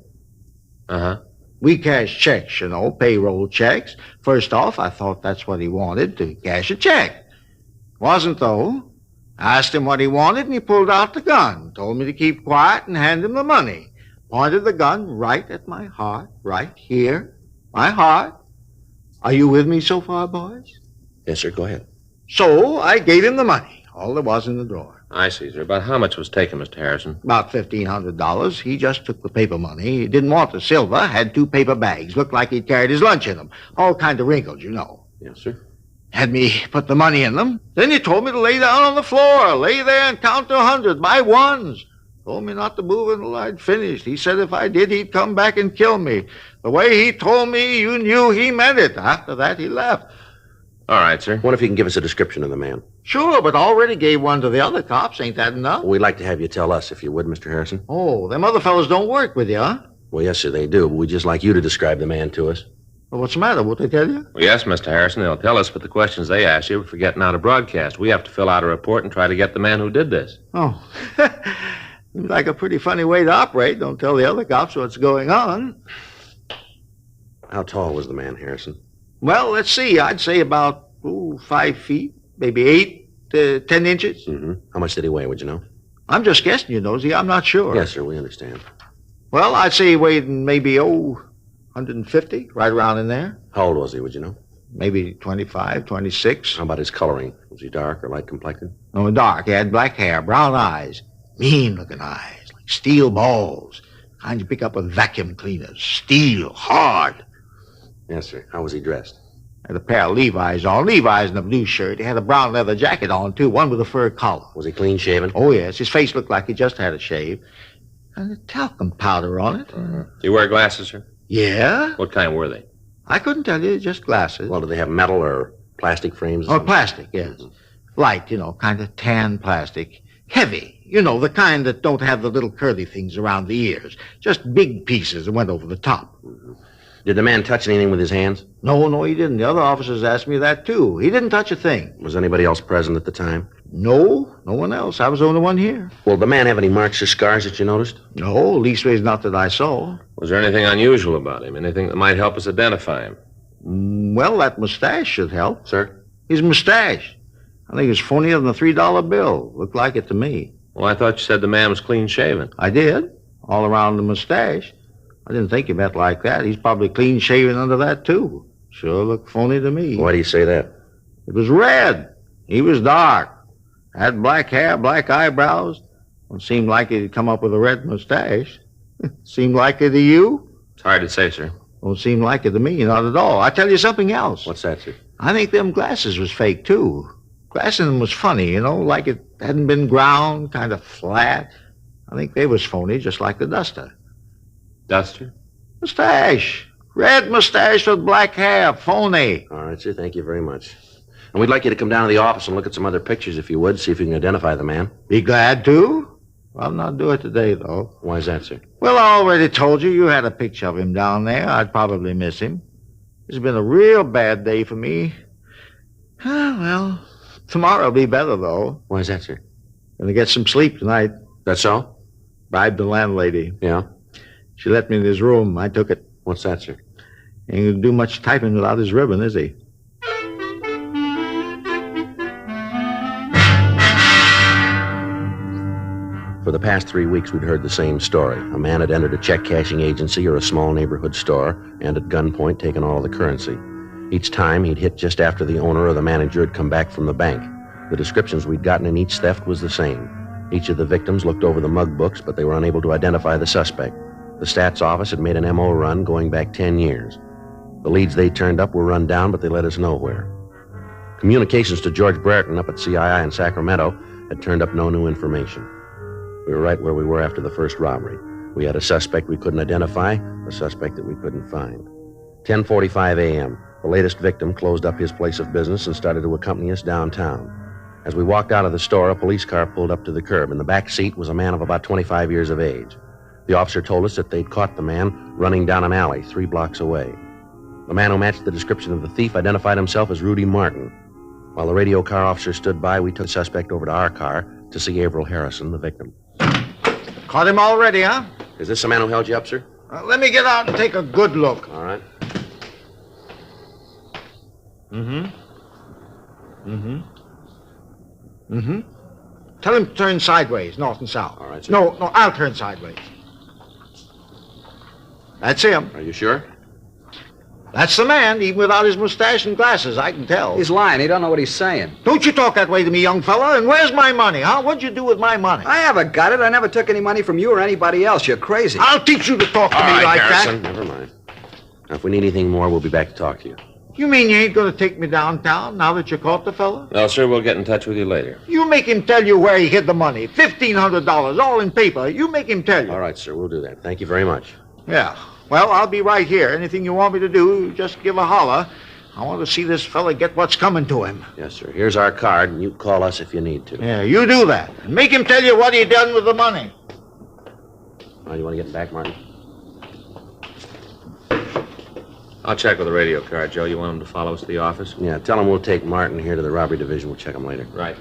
Uh-huh. We cash checks, payroll checks. First off, I thought that's what he wanted, to cash a check. Wasn't, though. I asked him what he wanted, and he pulled out the gun, told me to keep quiet and hand him the money. Pointed the gun right at my heart, right here. My heart. Are you with me so far, boys? Yes, sir, go ahead. So I gave him the money, all there was in the drawer. I see, sir. About how much was taken, Mr. Harrison? About $1,500. He just took the paper money. He didn't want the silver. Had 2 paper bags. Looked like he'd carried his lunch in them. All kind of wrinkled, Yes, sir. Had me put the money in them. Then he told me to lay down on the floor. Lay there and count to 100 by ones. Told me not to move until I'd finished. He said if I did, he'd come back and kill me. The way he told me, you knew he meant it. After that, he left. All right, sir. What if you can give us a description of the man? Sure, but already gave one to the other cops. Ain't that enough? Well, we'd like to have you tell us, if you would, Mr. Harrison. Oh, them other fellows don't work with you, huh? Well, yes, sir, they do, but we'd just like you to describe the man to us. Well, what's the matter? Won't they tell you? Well, yes, Mr. Harrison, they'll tell us, but the questions they ask you are for getting out a broadcast. We have to fill out a report and try to get the man who did this. Oh. Seems like a pretty funny way to operate. Don't tell the other cops what's going on. How tall was the man, Harrison? Well, let's see. I'd say about 5 feet, maybe 8 to 10 inches. Mm-hmm. How much did he weigh, would you know? I'm just guessing, you Nosy. I'm not sure. Yes, sir, we understand. Well, I'd say he weighed maybe, 150, right around in there. How old was he, would you know? Maybe 25, 26. How about his coloring? Was he dark or light complected? Oh, dark. He had black hair, brown eyes, mean-looking eyes, like steel balls. Kind you pick up with vacuum cleaners. Steel, hard. Yes, sir. How was he dressed? Had a pair of Levi's on. Levi's and a blue shirt. He had a brown leather jacket on, too, one with a fur collar. Was he clean-shaven? Oh, yes. His face looked like he just had a shave. And a talcum powder on it. Do you wear glasses, sir? Yeah? What kind were they? I couldn't tell you, just glasses. Well, do they have metal or plastic frames? Oh, plastic, yes. Light, kind of tan plastic. Heavy, the kind that don't have the little curly things around the ears. Just big pieces that went over the top. Mm-hmm. Did the man touch anything with his hands? No, he didn't. The other officers asked me that, too. He didn't touch a thing. Was anybody else present at the time? No one else. I was the only one here. Well, did the man have any marks or scars that you noticed? No, leastways not that I saw. Was there anything unusual about him? Anything that might help us identify him? Well, that mustache should help. Sir? His mustache. I think it's funnier than a $3 bill. Looked like it to me. Well, I thought you said the man was clean-shaven. I did. All around the mustache. I didn't think he meant like that. He's probably clean-shaven under that, too. Sure looked phony to me. Why do you say that? It was red. He was dark. Had black hair, black eyebrows. It seemed like he'd come up with a red mustache. Seemed like it to you? It's hard to say, sir. Don't seem like it to me, not at all. I tell you something else. What's that, sir? I think them glasses was fake, too. Glass in them was funny, like it hadn't been ground, kind of flat. I think they was phony, just like the duster. Duster? Mustache. Red mustache with black hair. Phony. All right, sir. Thank you very much. And we'd like you to come down to the office and look at some other pictures if you would, see if you can identify the man. Be glad to. I'll not do it today, though. Why is that, sir? Well, I already told you had a picture of him down there. I'd probably miss him. It's been a real bad day for me. Well, tomorrow'll be better, though. Why is that, sir? Gonna get some sleep tonight. That's all? Bribed the landlady. Yeah? She let me in his room. I took it. What's that, sir? Ain't gonna do much typing without his ribbon, is he? For the past 3 weeks, we'd heard the same story. A man had entered a check-cashing agency or a small neighborhood store and at gunpoint taken all the currency. Each time, he'd hit just after the owner or the manager had come back from the bank. The descriptions we'd gotten in each theft was the same. Each of the victims looked over the mug books, but they were unable to identify the suspect. The stats office had made an MO run going back 10 years. The leads they turned up were run down, but they led us nowhere. Communications to George Brereton up at CII in Sacramento had turned up no new information. We were right where we were after the first robbery. We had a suspect we couldn't identify, a suspect that we couldn't find. 10:45 a.m., the latest victim closed up his place of business and started to accompany us downtown. As we walked out of the store, a police car pulled up to the curb. In the back seat was a man of about 25 years of age. The officer told us that they'd caught the man running down an alley 3 blocks away. The man who matched the description of the thief identified himself as Rudy Martin. While the radio car officer stood by, we took the suspect over to our car to see Averill Harrison, the victim. Caught him already, huh? Is this the man who held you up, sir? Let me get out and take a good look. All right. Tell him to turn sideways, north and south. All right, sir. No, I'll turn sideways. That's him. Are you sure? That's the man, even without his mustache and glasses, I can tell. He's lying. He don't know what he's saying. Don't you talk that way to me, young fella. And where's my money, huh? What'd you do with my money? I haven't got it. I never took any money from you or anybody else. You're crazy. I'll teach you to talk to me like Harrison, that. never mind. Now, if we need anything more, we'll be back to talk to you. You mean you ain't going to take me downtown now that you caught the fella? No, sir, we'll get in touch with you later. You make him tell you where he hid the money. $1,500, all in paper. You make him tell you. All right, sir, we'll do that. Thank you very much. Yeah. Well, I'll be right here. Anything you want me to do, just give a holler. I want to see this fella get what's coming to him. Yes, sir. Here's our card, and you call us if you need to. Yeah, you do that. And make him tell you what he done with the money. Oh, you want to get back, Martin? I'll check with the radio car, Joe. You want him to follow us to the office? Yeah, tell him we'll take Martin here to the robbery division. We'll check him later. Right.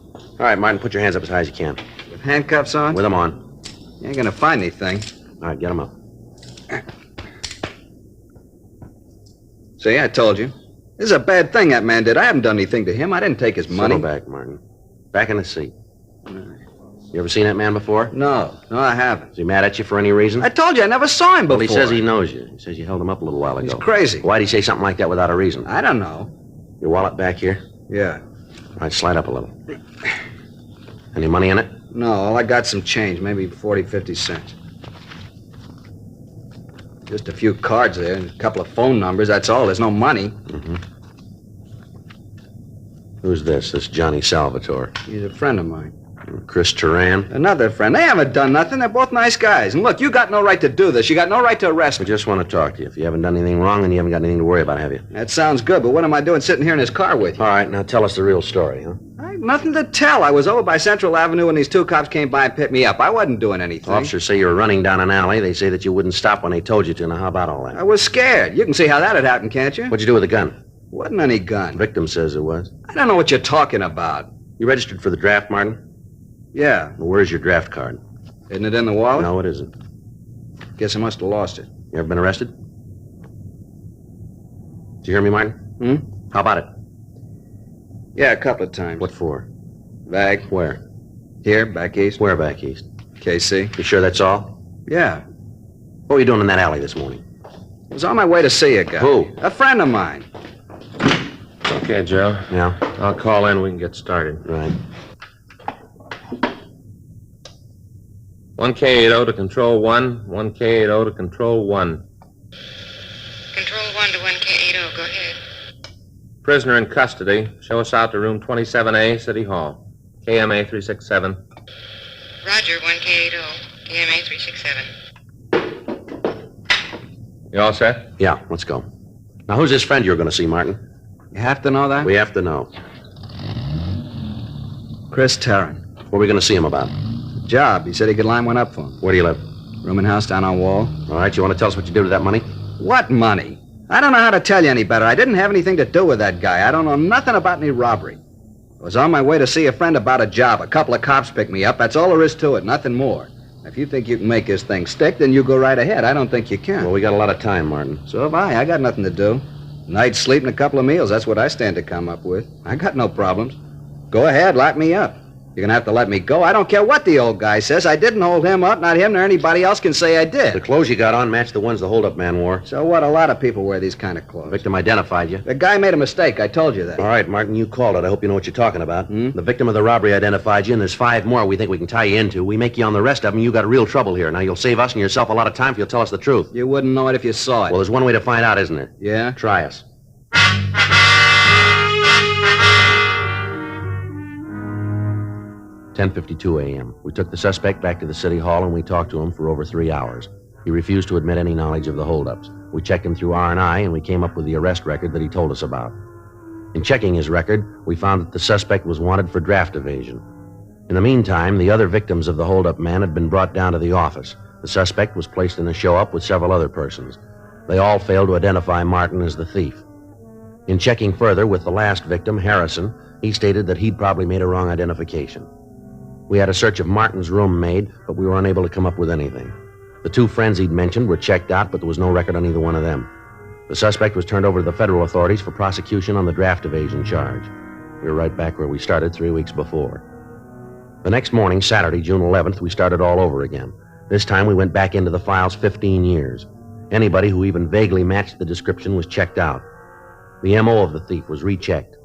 All right, Martin, put your hands up as high as you can. With handcuffs on? With them on. You ain't gonna find anything. All right, get them up. See, I told you. This is a bad thing that man did. I haven't done anything to him. I didn't take his money. Settle back, Martin. Back in the seat. You ever seen that man before? No, I haven't. Is he mad at you for any reason? I told you I never saw him before. Well, he says he knows you. He says you held him up a little while ago. He's crazy. Why'd he say something like that without a reason? I don't know. Your wallet back here? Yeah. All right, slide up a little. Any money in it? No, all I got some change, maybe 40, 50 cents. Just a few cards there and a couple of phone numbers, that's all. There's no money. Mm-hmm. Who's this? This Johnny Salvatore? He's a friend of mine. Chris Turan? Another friend. They haven't done nothing. They're both nice guys. And look, you got no right to do this. You got no right to arrest me. I just want to talk to you. If you haven't done anything wrong, then you haven't got anything to worry about, have you? That sounds good, but what am I doing sitting here in his car with you? All right, now tell us the real story, huh? I have nothing to tell. I was over by Central Avenue when these two cops came by and picked me up. I wasn't doing anything. Officers say you were running down an alley. They say that you wouldn't stop when they told you to. Now, how about all that? I was scared. You can see how that had happened, can't you? What'd you do with the gun? Wasn't any gun. Victim says it was. I don't know what you're talking about. You registered for the draft, Martin? Yeah. Well, where's your draft card? Isn't it in the wallet? No, it isn't. Guess I must have lost it. You ever been arrested? Did you hear me, Martin? How about it? Yeah, a couple of times. What for? Back. Where? Here, back east. Where back east? KC. You sure that's all? Yeah. What were you doing in that alley this morning? I was on my way to see a guy. Who? A friend of mine. Okay, Joe. Yeah? I'll call in. We can get started. Right. 1K80 to Control 1. 1K80 to Control 1. Control 1 to 1K80. Go ahead. Prisoner in custody. Show us out to room 27A, City Hall. KMA 367. Roger, 1K80. KMA 367. You all set? Yeah, let's go. Now, who's this friend you're going to see, Martin? You have to know that? We have to know. Chris Tarrant. What are we going to see him about? Job. He said he could line one up for him. Where do you live? Room and house down on Wall. All right, you want to tell us what you did with that money? What money? I don't know how to tell you any better. I didn't have anything to do with that guy. I don't know nothing about any robbery. I was on my way to see a friend about a job. A couple of cops picked me up. That's all there is to it, nothing more. If you think you can make this thing stick, then you go right ahead. I don't think you can. Well, we got a lot of time, Martin. So have I. I got nothing to do. Night's sleep and a couple of meals. That's what I stand to come up with. I got no problems. Go ahead, lock me up. You're going to have to let me go. I don't care what the old guy says. I didn't hold him up. Not him nor anybody else can say I did. The clothes you got on match the ones the hold-up man wore. So what? A lot of people wear these kind of clothes. The victim identified you. The guy made a mistake. I told you that. All right, Martin, you called it. I hope you know what you're talking about. The victim of the robbery identified you, and there's 5 more we think we can tie you into. We make you on the rest of them, you got real trouble here. Now, you'll save us and yourself a lot of time if you'll tell us the truth. You wouldn't know it if you saw it. Well, there's one way to find out, isn't there? Yeah? Try us. 10:52 a.m. We took the suspect back to the city hall and we talked to him for over 3 hours. He refused to admit any knowledge of the holdups. We checked him through R&I and we came up with the arrest record that he told us about. In checking his record, we found that the suspect was wanted for draft evasion. In the meantime, the other victims of the holdup man had been brought down to the office. The suspect was placed in a show-up with several other persons. They all failed to identify Martin as the thief. In checking further with the last victim, Harrison, he stated that he'd probably made a wrong identification. We had a search of Martin's room made, but we were unable to come up with anything. The 2 friends he'd mentioned were checked out, but there was no record on either one of them. The suspect was turned over to the federal authorities for prosecution on the draft evasion charge. We were right back where we started 3 weeks before. The next morning, Saturday, June 11th, we started all over again. This time we went back into the files 15 years. Anybody who even vaguely matched the description was checked out. The M.O. of the thief was rechecked.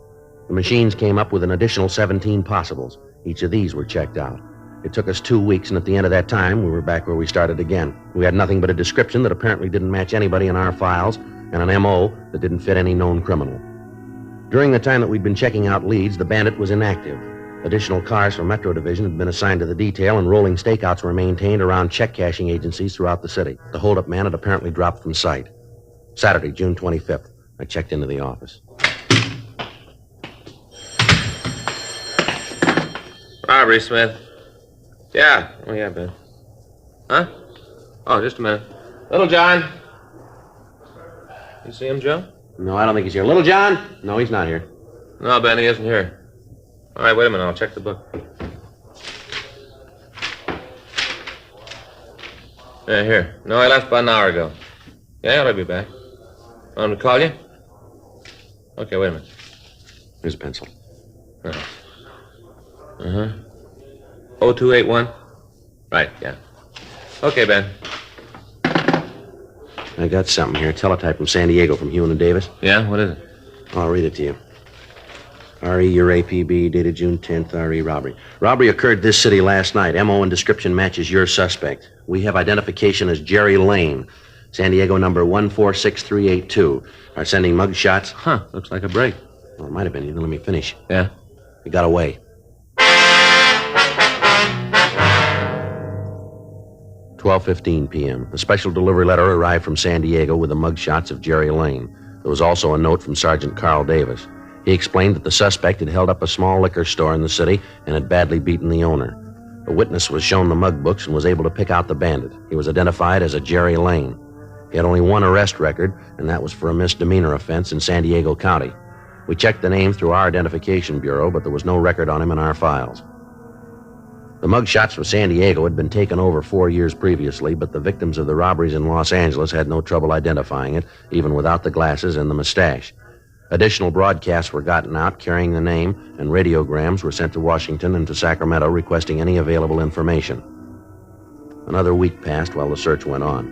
The machines came up with an additional 17 possibles. Each of these were checked out. It took us 2 weeks, and at the end of that time, we were back where we started again. We had nothing but a description that apparently didn't match anybody in our files, and an M.O. that didn't fit any known criminal. During the time that we'd been checking out leads, the bandit was inactive. Additional cars from Metro Division had been assigned to the detail, and rolling stakeouts were maintained around check-cashing agencies throughout the city. The hold-up man had apparently dropped from sight. Saturday, June 25th, I checked into the office. Robbery, Smith. Yeah. Oh, yeah, Ben. Huh? Oh, just a minute. Little John. You see him, Joe? No, I don't think he's here. Little John? No, he's not here. No, Ben, he isn't here. All right, wait a minute. I'll check the book. Yeah, here. No, I left about an hour ago. Yeah, I'll be back. Want him to call you? Okay, wait a minute. Here's a pencil. Uh-huh. 0281? Right, yeah. Okay, Ben. I got something here. Teletype from San Diego from Hewen and Davis. Yeah? What is it? I'll read it to you. R.E. your APB, dated June 10th, R.E. robbery. Robbery occurred this city last night. M.O. and description matches your suspect. We have identification as Jerry Lane. San Diego number 146382. Are sending mug shots. Huh, looks like a break. Well, it might have been. You didn't let me finish. Yeah? He got away. 12:15 p.m. A special delivery letter arrived from San Diego with the mugshots of Jerry Lane. There was also a note from Sergeant Carl Davis. He explained that the suspect had held up a small liquor store in the city and had badly beaten the owner. A witness was shown the mug books and was able to pick out the bandit. He was identified as a Jerry Lane. He had only one arrest record, and that was for a misdemeanor offense in San Diego County. We checked the name through our identification bureau, but there was no record on him in our files. The mugshots from San Diego had been taken over 4 years previously, but the victims of the robberies in Los Angeles had no trouble identifying it, even without the glasses and the mustache. Additional broadcasts were gotten out carrying the name, and radiograms were sent to Washington and to Sacramento requesting any available information. Another week passed while the search went on.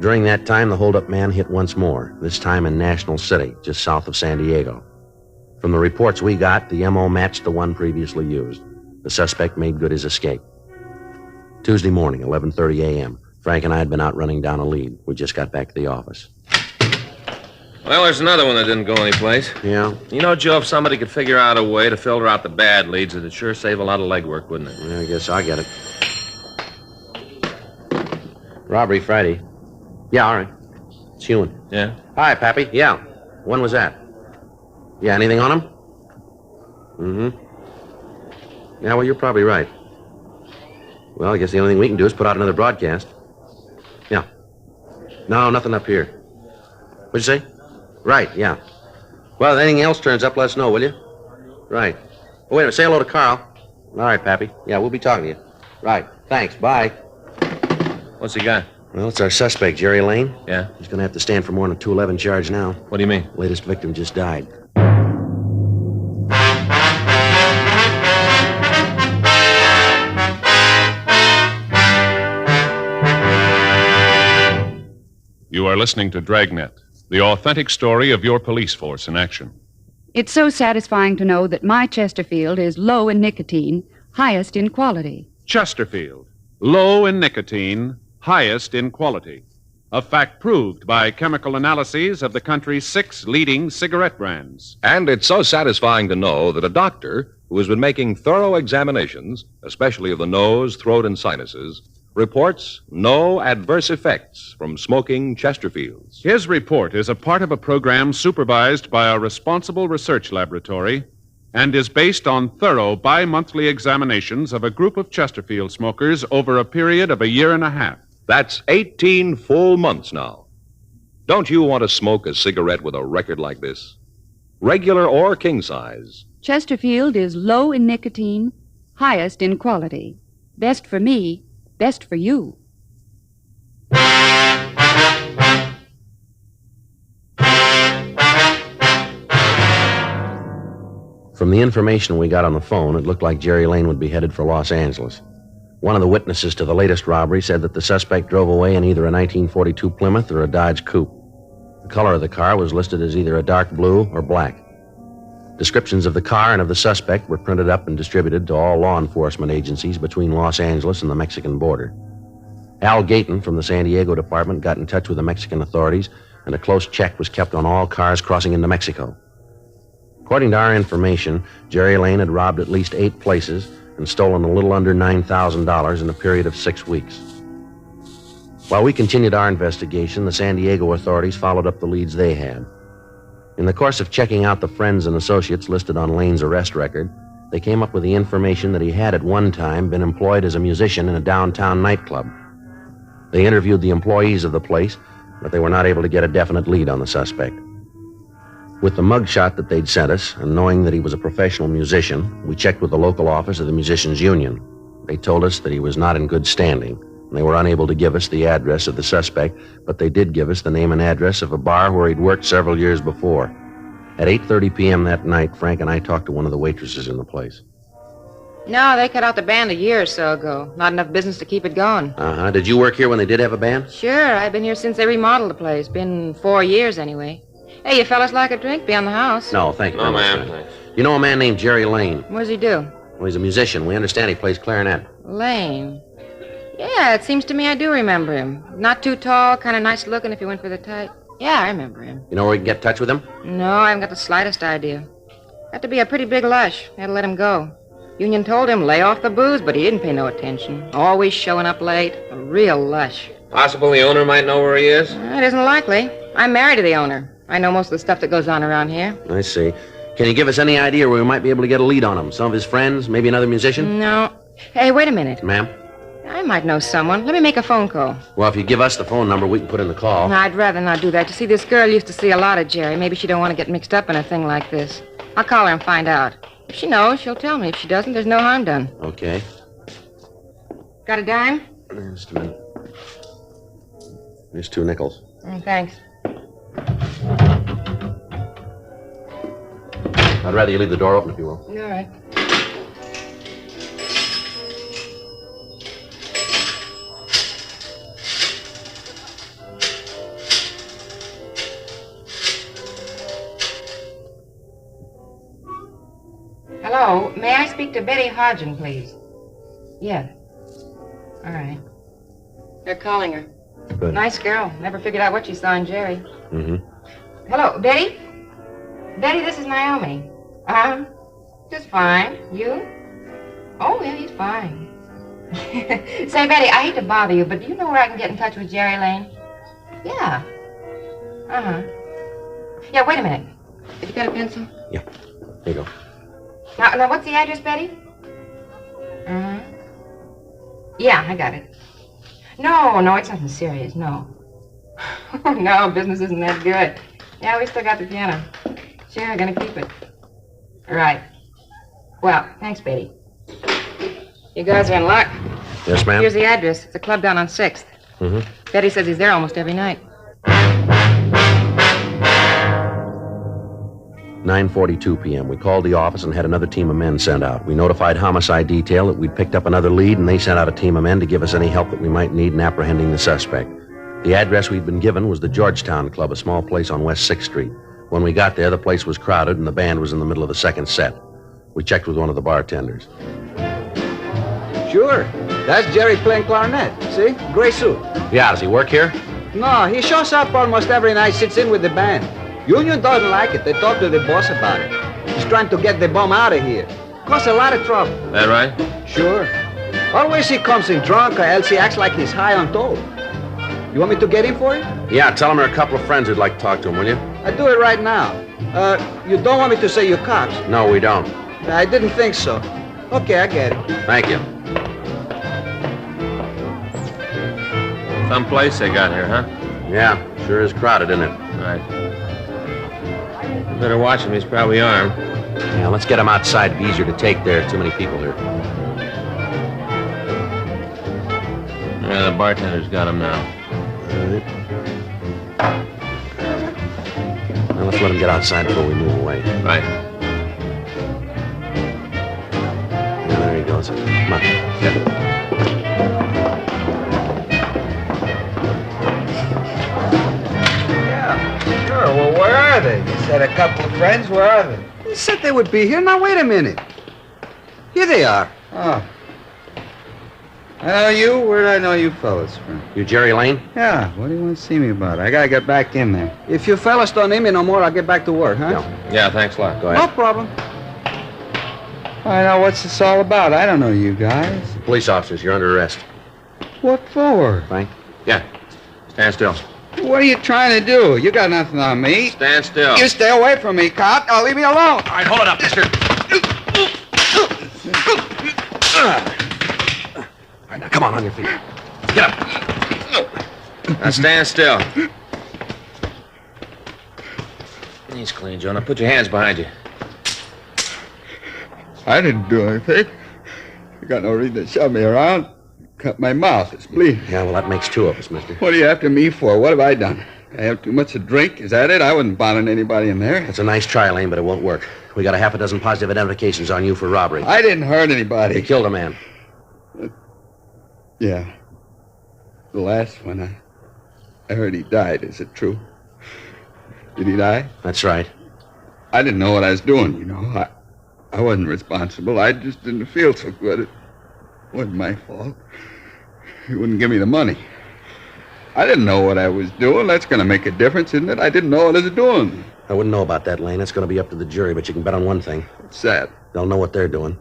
During that time, the hold-up man hit once more, this time in National City, just south of San Diego. From the reports we got, the M.O. matched the one previously used. The suspect made good his escape. Tuesday morning, 11:30 a.m. Frank and I had been out running down a lead. We just got back to the office. Well, there's another one that didn't go anyplace. Yeah? You know, Joe, if somebody could figure out a way to filter out the bad leads, it'd sure save a lot of legwork, wouldn't it? Yeah, I guess I get it. Robbery Friday. Yeah, all right. It's Hewen. Yeah? Hi, Pappy. Yeah. When was that? Yeah, anything on him? Yeah, well, you're probably right. Well, I guess the only thing we can do is put out another broadcast. Yeah. No, nothing up here. What'd you say? Right, yeah. Well, if anything else turns up, let us know, will you? Right. Oh, wait a minute. Say hello to Carl. All right, Pappy. Yeah, we'll be talking to you. Right. Thanks. Bye. What's he got? Well, it's our suspect, Jerry Lane. Yeah? He's going to have to stand for more than a 211 charge now. What do you mean? Latest victim just died. You are listening to Dragnet, the authentic story of your police force in action. It's so satisfying to know that my Chesterfield is low in nicotine, highest in quality. Chesterfield, low in nicotine, highest in quality. A fact proved by chemical analyses of the country's 6 leading cigarette brands. And it's so satisfying to know that a doctor who has been making thorough examinations, especially of the nose, throat, and sinuses, reports no adverse effects from smoking Chesterfields. His report is a part of a program supervised by a responsible research laboratory and is based on thorough bi-monthly examinations of a group of Chesterfield smokers over a period of a year and a half. That's 18 full months now. Don't you want to smoke a cigarette with a record like this? Regular or king size. Chesterfield is low in nicotine, highest in quality. Best for me, best for you. From the information we got on the phone, it looked like Jerry Lane would be headed for Los Angeles. One of the witnesses to the latest robbery said that the suspect drove away in either a 1942 Plymouth or a Dodge Coupe. The color of the car was listed as either a dark blue or black. Descriptions of the car and of the suspect were printed up and distributed to all law enforcement agencies between Los Angeles and the Mexican border. Al Gayton from the San Diego department got in touch with the Mexican authorities, and a close check was kept on all cars crossing into Mexico. According to our information, Jerry Lane had robbed at least 8 places and stolen a little under $9,000 in a period of 6 weeks. While we continued our investigation, the San Diego authorities followed up the leads they had. In the course of checking out the friends and associates listed on Lane's arrest record, they came up with the information that he had at one time been employed as a musician in a downtown nightclub. They interviewed the employees of the place, but they were not able to get a definite lead on the suspect. With the mugshot that they'd sent us, and knowing that he was a professional musician, we checked with the local office of the Musicians Union. They told us that he was not in good standing, and they were unable to give us the address of the suspect, but they did give us the name and address of a bar where he'd worked several years before. At 8:30 p.m. that night, Frank and I talked to one of the waitresses in the place. No, they cut out the band a year or so ago. Not enough business to keep it going. Uh-huh. Did you work here when they did have a band? Sure, I've been here since they remodeled the place. Been 4 years anyway. Hey, you fellas like a drink? Be on the house. No, thank you. No, very much, ma'am. You know a man named Jerry Lane? What does he do? Well, he's a musician. We understand he plays clarinet. Lane. Yeah, it seems to me I do remember him. Not too tall, kind of nice looking if you went for the type. Yeah, I remember him. You know where we can get in touch with him? No, I haven't got the slightest idea. Got to be a pretty big lush. Had to let him go. Union told him lay off the booze, but he didn't pay no attention. Always showing up late. A real lush. Possible the owner might know where he is? It isn't likely. I'm married to the owner. I know most of the stuff that goes on around here. I see. Can you give us any idea where we might be able to get a lead on him? Some of his friends? Maybe another musician? No. Hey, wait a minute. Ma'am? I might know someone. Let me make a phone call. Well, if you give us the phone number, we can put in the call. No, I'd rather not do that. You see, this girl used to see a lot of Jerry. Maybe she don't want to get mixed up in a thing like this. I'll call her and find out. If she knows, she'll tell me. If she doesn't, there's no harm done. Okay. Got a dime? Just a minute. Here's 2 nickels. Thanks. I'd rather you leave the door open, if you will. All right. Hello, may I speak to Betty Hodgin, please? Yes. All right. They're calling her. Good. Nice girl. Never figured out what she saw in Jerry. Mm-hmm. Hello, Betty? Betty, this is Naomi. Just fine. You? Oh, yeah, he's fine. Say, Betty, I hate to bother you, but do you know where I can get in touch with Jerry Lane? Yeah. Uh-huh. Yeah, wait a minute. Have you got a pencil? Yeah. Here you go. Now, what's the address, Betty? Yeah, I got it. No, it's nothing serious, no. No, business isn't that good. Yeah, we still got the piano. Sure, I'm gonna keep it. Right. Well, thanks, Betty. You guys are in luck. Yes, ma'am? Here's the address. It's a club down on 6th. Mm-hmm. Betty says he's there almost every night. 9:42 p.m. We called the office and had another team of men sent out. We notified homicide detail that we'd picked up another lead, and they sent out a team of men to give us any help that we might need in apprehending the suspect. The address we'd been given was the Georgetown Club, a small place on West 6th Street. When we got there, the place was crowded, and the band was in the middle of the second set. We checked with one of the bartenders. Sure. That's Jerry playing clarinet. See? Gray suit. Yeah, does he work here? No, he shows up almost every night, sits in with the band. Union doesn't like it. They talk to the boss about it. He's trying to get the bum out of here. Cause a lot of trouble. That right? Sure. Always he comes in drunk or else he acts like he's high on dope. You want me to get him for you? Yeah, tell him there are a couple of friends who'd like to talk to him, will you? I'll do it right now. You don't want me to say you're cops? No, we don't. I didn't think so. Okay, I get it. Thank you. Some place they got here, huh? Yeah, sure is crowded, isn't it? Right. Better watch him. He's probably armed. Yeah, let's get him outside. It'd be easier to take there. Too many people here. Yeah, the bartender's got him now. All right. Now let's let him get outside before we move away. Right. Yeah, there he goes. Come on. Get it. Sure, well, where are they? You said a couple of friends. Where are they? You said they would be here. Now, wait a minute. Here they are. Oh. I know you. Where did I know you fellas from? You Jerry Lane? Yeah, what do you want to see me about? I gotta get back in there. If you fellas don't need me no more, I'll get back to work, huh? No. Yeah, thanks a lot. Go ahead. No problem. All right, now, what's this all about? I don't know you guys. Police officers, you're under arrest. What for? Frank? Yeah. Stand still. What are you trying to do? You got nothing on me. Stand still. You stay away from me, cop. Now leave me alone. All right, hold it up, mister. All right, now come on your feet. Get up. Now stand still. Knees clean, Joe. Now put your hands behind you. I didn't do anything. You got no reason to shove me around. Cut my mouth. It's bleeding. Yeah, well, that makes two of us, mister. What are you after me for? What have I done? I have too much to drink? Is that it? I wasn't bothering anybody in there. That's a nice try, Lane, but it won't work. We got a half a dozen positive identifications on you for robbery. I didn't hurt anybody. You killed a man. Yeah. The last one, I heard he died. Is it true? Did he die? That's right. I didn't know what I was doing, you know. I wasn't responsible. I just didn't feel so good. It wasn't my fault. He wouldn't give me the money. I didn't know what I was doing. That's going to make a difference, isn't it? I didn't know what I was doing. I wouldn't know about that, Lane. That's going to be up to the jury, but you can bet on one thing. What's that? They'll know what they're doing.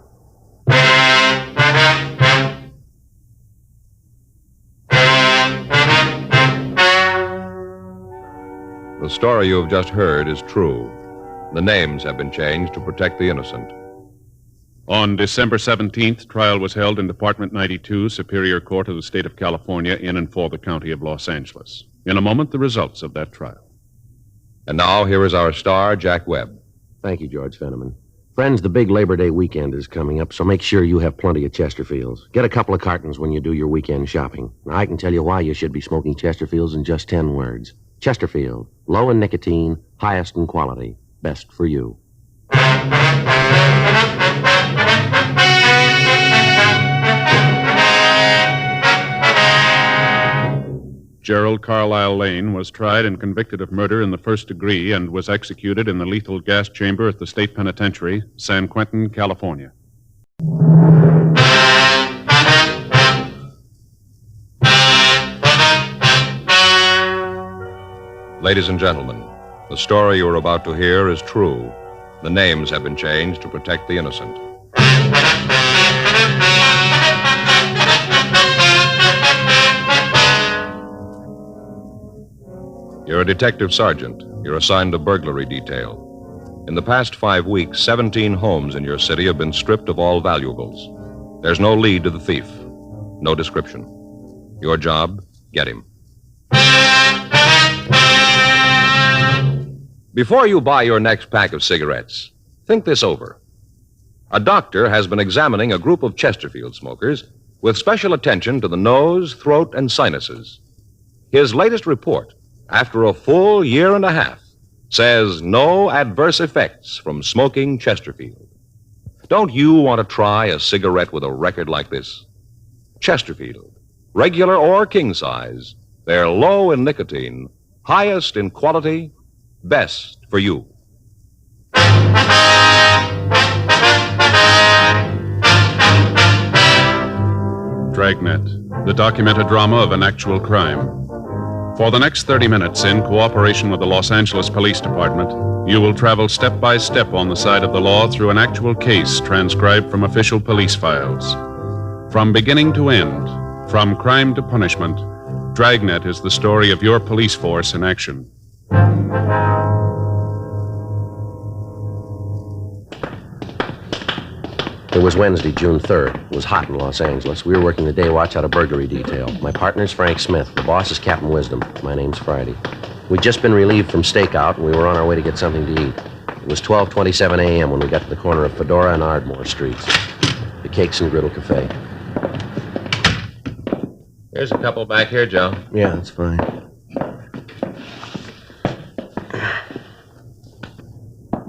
The story you have just heard is true. The names have been changed to protect the innocent. On December 17th, trial was held in Department 92, Superior Court of the State of California, in and for the County of Los Angeles. In a moment, the results of that trial. And now, here is our star, Jack Webb. Thank you, George Fenneman. Friends, the big Labor Day weekend is coming up, so make sure you have plenty of Chesterfields. Get a couple of cartons when you do your weekend shopping. Now, I can tell you why you should be smoking Chesterfields in just 10 words. Chesterfield, low in nicotine, highest in quality, best for you. Gerald Carlisle Lane was tried and convicted of murder in the first degree and was executed in the lethal gas chamber at the state penitentiary, San Quentin, California. Ladies and gentlemen, the story you are about to hear is true. The names have been changed to protect the innocent. You're a detective sergeant. You're assigned to burglary detail. In the past 5 weeks, 17 homes in your city have been stripped of all valuables. There's no lead to the thief, no description. Your job, get him. Before you buy your next pack of cigarettes, think this over. A doctor has been examining a group of Chesterfield smokers with special attention to the nose, throat, and sinuses. His latest report, after a full year and a half, says no adverse effects from smoking Chesterfield. Don't you want to try a cigarette with a record like this? Chesterfield, regular or king size, they're low in nicotine, highest in quality, best for you. Dragnet, the documented drama of an actual crime. For the next 30 minutes, in cooperation with the Los Angeles Police Department, you will travel step by step on the side of the law through an actual case transcribed from official police files. From beginning to end, from crime to punishment, Dragnet is the story of your police force in action. It was Wednesday, June 3rd. It was hot in Los Angeles. We were working the day watch out of burglary detail. My partner's Frank Smith. The boss is Captain Wisdom. My name's Friday. We'd just been relieved from stakeout, and we were on our way to get something to eat. It was 12:27 a.m. when we got to the corner of Fedora and Ardmore Streets. The Cakes and Griddle Cafe. Here's a couple back here, Joe. Yeah, that's fine.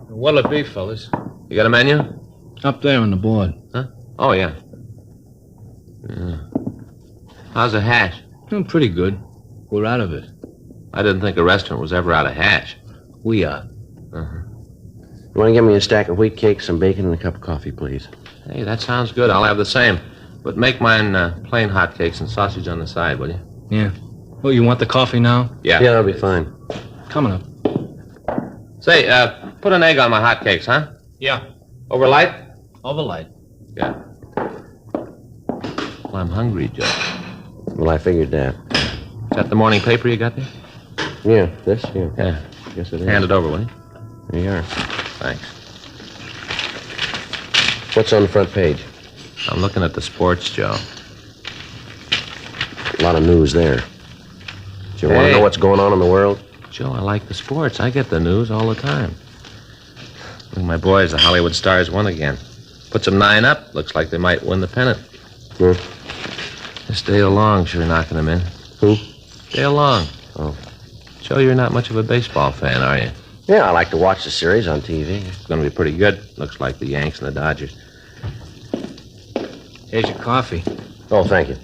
What'll it be, fellas? You got a menu? Up there on the board. Huh? Oh, yeah. How's the hash? Pretty good. We're out of it. I didn't think a restaurant was ever out of hash. We are. You want to give me a stack of wheat cakes, some bacon, and a cup of coffee, please? Hey, that sounds good. I'll have the same. But make mine plain hot cakes and sausage on the side, will you? Yeah. Oh, you want the coffee now? Yeah. Yeah, that'll be fine. Coming up. Say, put an egg on my hot cakes, huh? Yeah. Over light? Over light. Yeah. Well, I'm hungry, Joe. Well, I figured that. Is that the morning paper you got there? Yeah, this? Yeah. Yeah. Guess it is. Hand it over, will you? There you are. Thanks. What's on the front page? I'm looking at the sports, Joe. A lot of news there. Do you want to know what's going on in the world? Joe, I like the sports. I get the news all the time. Look, my boys, the Hollywood Stars, won again. Puts them 9 up. Looks like they might win the pennant. This Dale Long sure knocking them in. Who? Dale Long. Oh. Joe, you're not much of a baseball fan, are you? Yeah, I like to watch the series on TV. It's going to be pretty good. Looks like the Yanks and the Dodgers. Here's your coffee. Oh, thank you.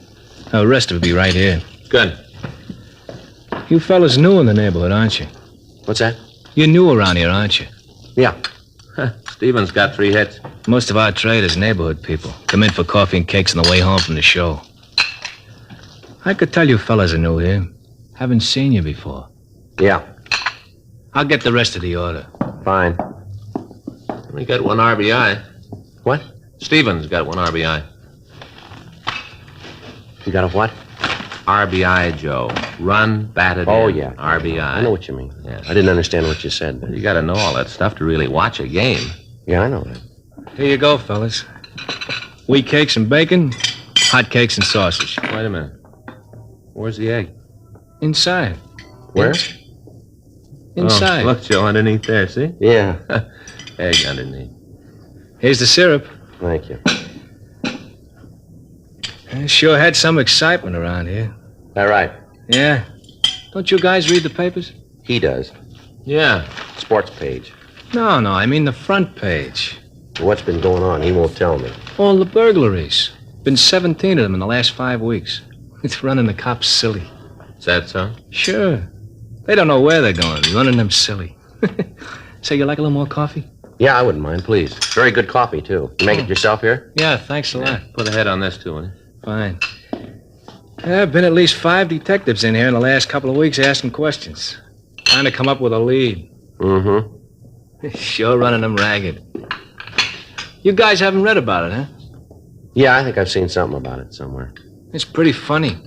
The rest of it will be right here. Good. You fellas new in the neighborhood, aren't you? What's that? You're new around here, aren't you? Yeah. Stevens got 3 hits. Most of our trade is neighborhood people. Come in for coffee and cakes on the way home from the show. I could tell you fellas are new here. Haven't seen you before. Yeah. I'll get the rest of the order. Fine. We got 1 RBI. What? Stevens got 1 RBI. You got a what? RBI, Joe. Run, batted Oh, in. yeah. RBI. I know what you mean. Yeah. I didn't understand what you said. You got to know all that stuff to really watch a game. Yeah, I know that. Here you go, fellas. Wheat cakes and bacon, hot cakes and sausage. Wait a minute. Where's the egg? Inside. Where? Inside. Oh, look, Joe, underneath there, see? Yeah. Egg underneath. Here's the syrup. Thank you. Sure had some excitement around here. That right? Yeah. Don't you guys read the papers? He does. Yeah. Sports page. No, I mean the front page. What's been going on? He won't tell me. All the burglaries. Been 17 of them in the last 5 weeks. It's running the cops silly. Is that so? Sure. They don't know where they're going, running them silly. Say, you like a little more coffee? Yeah, I wouldn't mind, please. Very good coffee, too. You make it yourself here? Yeah, thanks a lot. Put a head on this, too, will you? Fine. There have been at least 5 detectives in here in the last couple of weeks asking questions. Trying to come up with a lead. Mm-hmm. Sure running them ragged. You guys haven't read about it, huh? Yeah, I think I've seen something about it somewhere. It's pretty funny.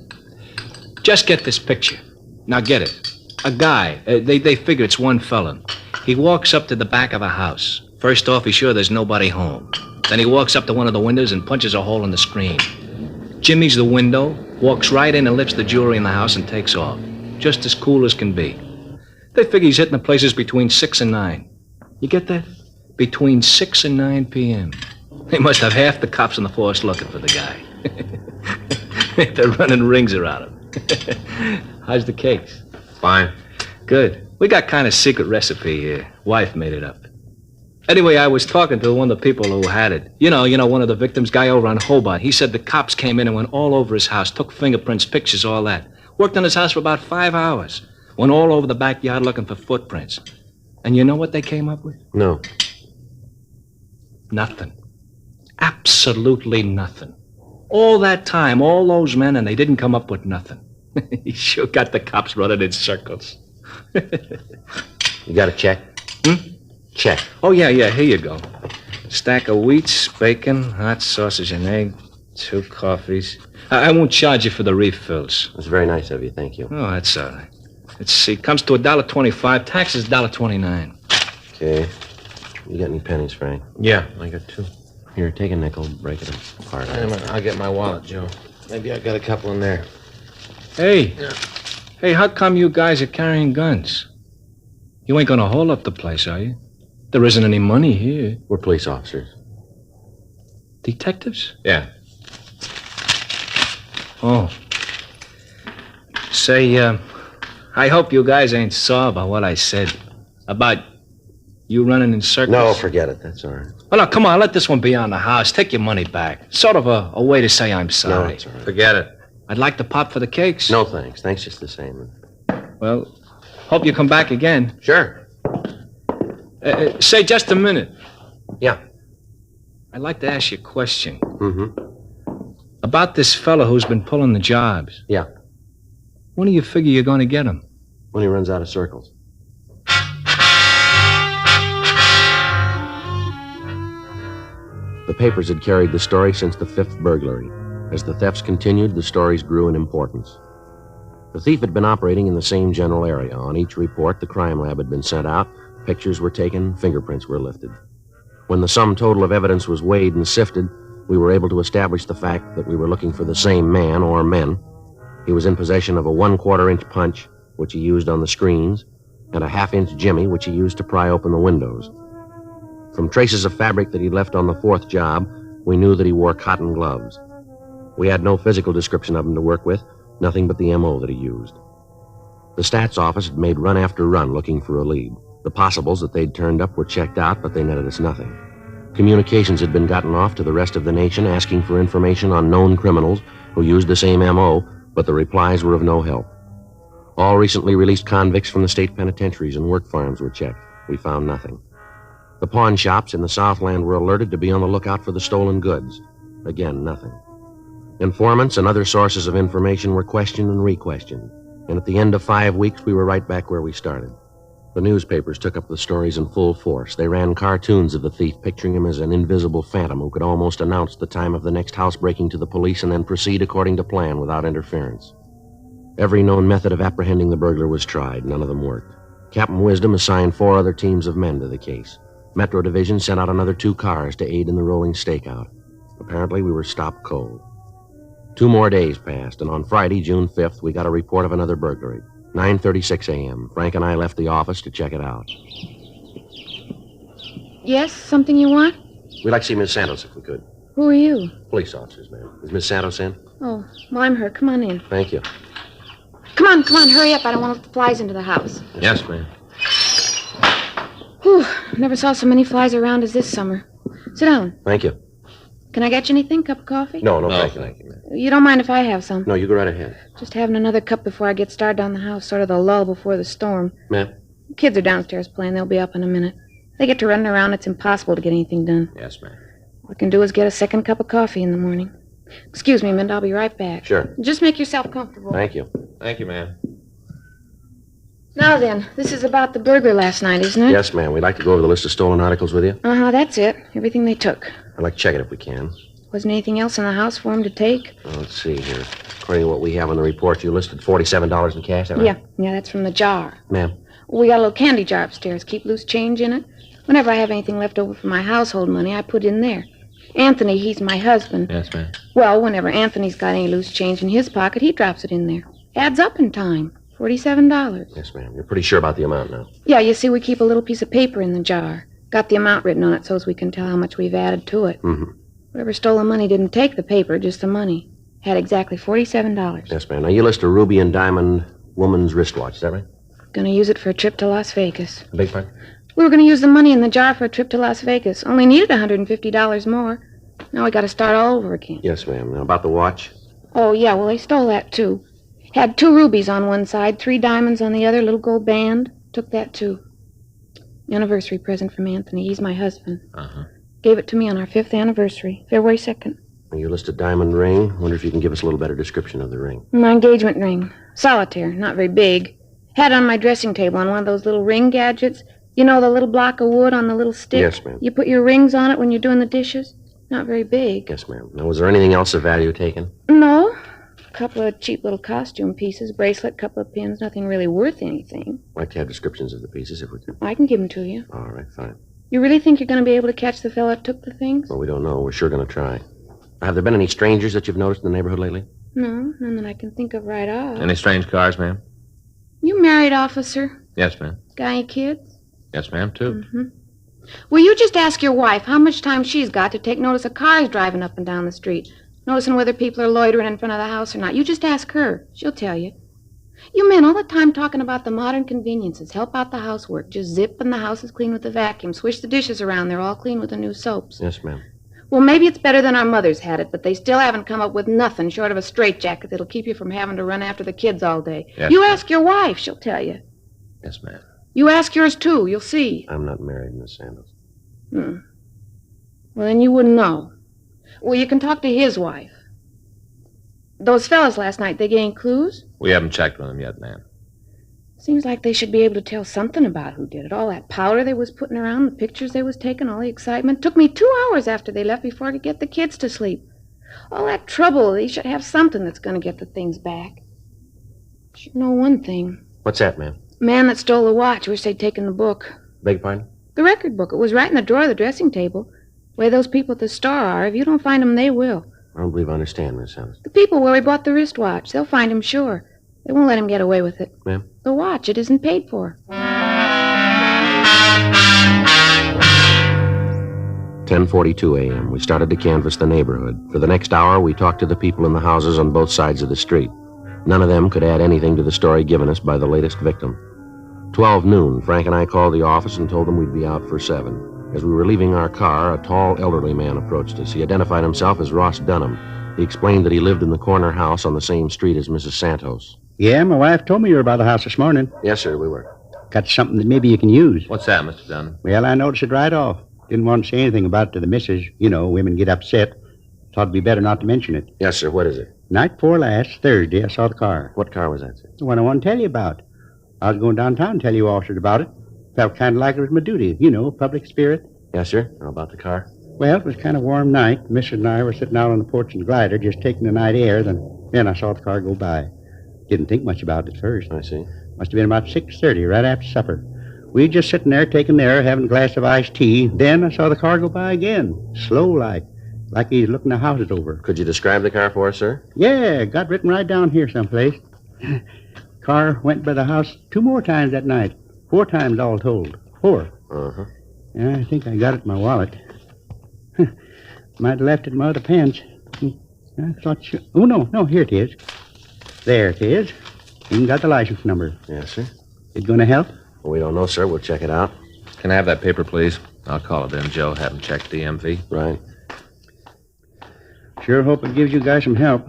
Just get this picture. Now get it. A guy. They figure it's one fella. He walks up to the back of a house. First off, he's sure there's nobody home. Then he walks up to one of the windows and punches a hole in the screen. Jimmy's the window, walks right in and lifts the jewelry in the house and takes off. Just as cool as can be. They figure he's hitting the places between 6 and 9. You get that? Between 6 and 9 p.m. They must have half the cops on the force looking for the guy. They're running rings around him. How's the case? Fine. Good. We got kind of secret recipe here. Wife made it up. Anyway, I was talking to one of the people who had it. You know, one of the victims, guy over on Hobart. He said the cops came in and went all over his house, took fingerprints, pictures, all that. Worked on his house for about 5 hours. Went all over the backyard looking for footprints. And you know what they came up with? No. Nothing. Absolutely nothing. All that time, all those men, and they didn't come up with nothing. He sure got the cops running in circles. You got a check? Check. Oh, yeah, here you go. Stack of wheats, bacon, hot sausage and egg, 2 coffees. I won't charge you for the refills. That's very nice of you, thank you. Oh, that's all right. Let's see, comes to $1.25, taxes $1.29. Okay. You got any pennies, Frank? Yeah, I got 2. Here, take a nickel, break it apart. I'll get my wallet, Joe. Maybe I got a couple in there. Hey. Yeah. Hey, how come you guys are carrying guns? You ain't gonna hold up the place, are you? There isn't any money here. We're police officers. Detectives? Yeah. Oh. Say, I hope you guys ain't sore about what I said. About you running in circles. No, forget it. That's all right. Oh, no, come on. Let this one be on the house. Take your money back. Sort of a way to say I'm sorry. No, that's all right. Forget it. I'd like to pop for the cakes. No, thanks. Thanks just the same. Well, hope you come back again. Sure. Say, just a minute. Yeah. I'd like to ask you a question. Mm-hmm. About this fellow who's been pulling the jobs. Yeah. When do you figure you're going to get him? When he runs out of circles. The papers had carried the story since the 5th burglary. As the thefts continued, the stories grew in importance. The thief had been operating in the same general area. On each report, the crime lab had been sent out, pictures were taken, fingerprints were lifted. When the sum total of evidence was weighed and sifted, we were able to establish the fact that we were looking for the same man or men. He was in possession of a 1/4-inch punch, which he used on the screens, and a 1/2-inch jimmy, which he used to pry open the windows. From traces of fabric that he left on the 4th job, we knew that he wore cotton gloves. We had no physical description of him to work with, nothing but the M.O. that he used. The stats office had made run after run looking for a lead. The possibles that they'd turned up were checked out, but they netted us nothing. Communications had been gotten off to the rest of the nation asking for information on known criminals who used the same M.O., but the replies were of no help. All recently released convicts from the state penitentiaries and work farms were checked. We found nothing. The pawn shops in the Southland were alerted to be on the lookout for the stolen goods. Again, nothing. Informants and other sources of information were questioned and re-questioned, and at the end of 5 weeks, we were right back where we started. The newspapers took up the stories in full force. They ran cartoons of the thief, picturing him as an invisible phantom who could almost announce the time of the next housebreaking to the police and then proceed according to plan without interference. Every known method of apprehending the burglar was tried. None of them worked. Captain Wisdom assigned 4 other teams of men to the case. Metro Division sent out another 2 cars to aid in the rolling stakeout. Apparently, we were stopped cold. 2 more days passed, and on Friday, June 5th, we got a report of another burglary. 9:36 a.m. Frank and I left the office to check it out. Yes, something you want? We'd like to see Miss Santos if we could. Who are you? Police officers, ma'am. Is Miss Santos in? Oh, well, I'm her. Come on in. Thank you. Come on, hurry up. I don't want to let the flies into the house. Yes, ma'am. Whew, never saw so many flies around as this summer. Sit down. Thank you. Can I get you anything? Cup of coffee? No, thank you, ma'am. You don't mind if I have some? No, you go right ahead. Just having another cup before I get started on the house, sort of the lull before the storm. Ma'am? Kids are downstairs playing. They'll be up in a minute. They get to running around. It's impossible to get anything done. Yes, ma'am. All I can do is get a second cup of coffee in the morning. Excuse me, Mint. I'll be right back. Sure. Just make yourself comfortable. Thank you. Thank you, ma'am. Now then, this is about the burglar last night, isn't it? Yes, ma'am. We'd like to go over the list of stolen articles with you. Uh-huh, that's it. Everything they took. I'd like to check it if we can. Wasn't anything else in the house for him to take? Well, let's see here. According to what we have on the report, you listed $47 in cash, is that right? Yeah, that's from the jar. Ma'am? We got a little candy jar upstairs. Keep loose change in it. Whenever I have anything left over from my household money, I put it in there. Anthony, he's my husband. Yes, ma'am. Well, whenever Anthony's got any loose change in his pocket, he drops it in there. Adds up in time. $47. Yes, ma'am. You're pretty sure about the amount now. Yeah, you see, we keep a little piece of paper in the jar. Got the amount written on it so as we can tell how much we've added to it. Mm-hmm. Whoever stole the money didn't take the paper, just the money. Had exactly $47. Yes, ma'am. Now, you list a ruby and diamond woman's wristwatch. Is that right? Gonna use it for a trip to Las Vegas. Big part? We were gonna use the money in the jar for a trip to Las Vegas. Only needed $150 more. Now we gotta start all over again. Yes, ma'am. Now, about the watch? Oh, yeah, well, they stole that, too. Had 2 rubies on one side, 3 diamonds on the other, little gold band. Took that, too. Anniversary present from Anthony. He's my husband. Uh-huh. Gave it to me on our 5th anniversary, February 2nd. You list a diamond ring. Wonder if you can give us a little better description of the ring. My engagement ring. Solitaire, not very big. Had it on my dressing table on one of those little ring gadgets. You know, the little block of wood on the little stick? Yes, ma'am. You put your rings on it when you're doing the dishes? Not very big. Yes, ma'am. Now, was there anything else of value taken? No. A couple of cheap little costume pieces, bracelet, couple of pins, nothing really worth anything. I'd like to have descriptions of the pieces if we could. I can give them to you. All right, fine. You really think you're going to be able to catch the fellow that took the things? Well, we don't know. We're sure going to try. Have there been any strangers that you've noticed in the neighborhood lately? No, none that I can think of right off. Any strange cars, ma'am? You married, officer? Yes, ma'am. Got any kids? Yes, ma'am, too. Mm-hmm. Will you just ask your wife how much time she's got to take notice of cars driving up and down the street, noticing whether people are loitering in front of the house or not? You just ask her. She'll tell you. You men all the time talking about the modern conveniences. Help out the housework. Just zip and the house is clean with the vacuum. Swish the dishes around. They're all clean with the new soaps. Yes, ma'am. Well, maybe it's better than our mothers had it, but they still haven't come up with nothing short of a straitjacket that'll keep you from having to run after the kids all day. Yes, you ma'am. ask your wife. She'll tell you. Yes, ma'am. You ask yours, too. You'll see. I'm not married, Miss Sandals. Well, then you wouldn't know. Well, you can talk to his wife. Those fellas last night, they gained clues? We haven't checked with them yet, ma'am. Seems like they should be able to tell something about who did it. All that powder they was putting around, the pictures they was taking, all the excitement. Took me 2 hours after they left before I could get the kids to sleep. All that trouble, they should have something that's going to get the things back. Should know one thing. What's that, ma'am? Man that stole the watch. Wish they'd taken the book. Beg pardon? The record book. It was right in the drawer of the dressing table. Where those people at the store are. If you don't find them, they will. I don't believe I understand, Miss Sandals. The people where we bought the wristwatch. They'll find him, sure. They won't let him get away with it. Ma'am? The watch. It isn't paid for. 10:42 a.m. We started to canvass the neighborhood. For the next hour, we talked to the people in the houses on both sides of the street. None of them could add anything to the story given us by the latest victim. 12 noon, Frank and I called the office and told them we'd be out for 7. As we were leaving our car, a tall, elderly man approached us. He identified himself as Ross Dunham. He explained that he lived in the corner house on the same street as Mrs. Santos. Yeah, my wife told me you were about the house this morning. Yes, sir, we were. Got something that maybe you can use. What's that, Mr. Dunn? Well, I noticed it right off. Didn't want to say anything about it to the missus. You know, women get upset. Thought it'd be better not to mention it. Yes, sir, what is it? Night before last, Thursday, I saw the car. What car was that, sir? The one I want to tell you about. I was going downtown to tell you officers about it. Felt kind of like it was my duty. You know, public spirit. Yes, sir. How about the car? Well, it was kind of warm night. Mrs. and I were sitting out on the porch in the glider, just taking the night air. Then I saw the car go by. Didn't think much about it at first. I see. Must have been about 6:30, right after supper. We just sitting there taking the air, having a glass of iced tea. Then I saw the car go by again, slow like he's looking the houses over. Could you describe the car for us, sir? Yeah, got written right down here someplace. Car went by the house 2 more times that night. 4 times all told. 4. Uh-huh. Yeah, I think I got it in my wallet. Might have left it in my other pants. I thought Oh, no, here it is. There it is. Even got the license number. Yes, sir. It gonna help? Well, we don't know, sir. We'll check it out. Can I have that paper, please? I'll call it in, Joe. Have him check DMV. Right. Sure hope it gives you guys some help.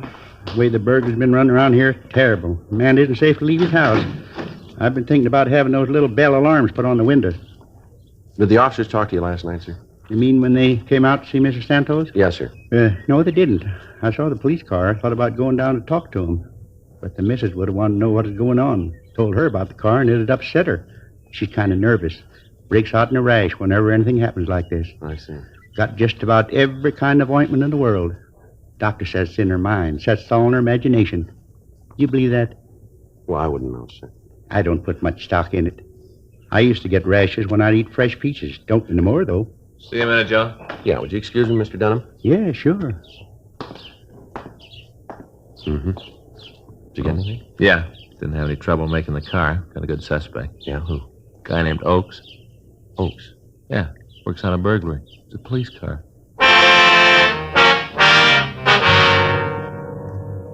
The way the burglars been running around here, terrible. Man isn't safe to leave his house. I've been thinking about having those little bell alarms put on the window. Did the officers talk to you last night, sir? You mean when they came out to see Mr. Santos? Yes, sir. No, they didn't. I saw the police car. Thought about going down to talk to them. But the missus would have wanted to know what was going on. Told her about the car, and it'd upset her. She's kind of nervous. Breaks out in a rash whenever anything happens like this. I see. Got just about every kind of ointment in the world. Doctor says it's in her mind. Sets all in her imagination. You believe that? Well, I wouldn't know, sir. I don't put much stock in it. I used to get rashes when I'd eat fresh peaches. Don't anymore, though. See you in a minute, Joe. Yeah, would you excuse me, Mr. Dunham? Yeah, sure. Mm-hmm. Did you get anything? Yeah. Didn't have any trouble making the car. Got a good suspect. Yeah, who? Guy named Oakes. Oakes? Yeah. Works on a burglary. It's a police car.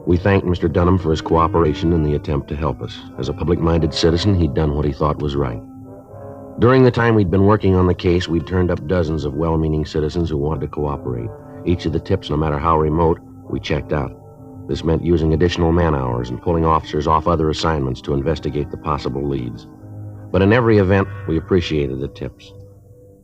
We thanked Mr. Dunham for his cooperation in the attempt to help us. As a public-minded citizen, he'd done what he thought was right. During the time we'd been working on the case, we'd turned up dozens of well-meaning citizens who wanted to cooperate. Each of the tips, no matter how remote, we checked out. This meant using additional man-hours and pulling officers off other assignments to investigate the possible leads. But in every event, we appreciated the tips.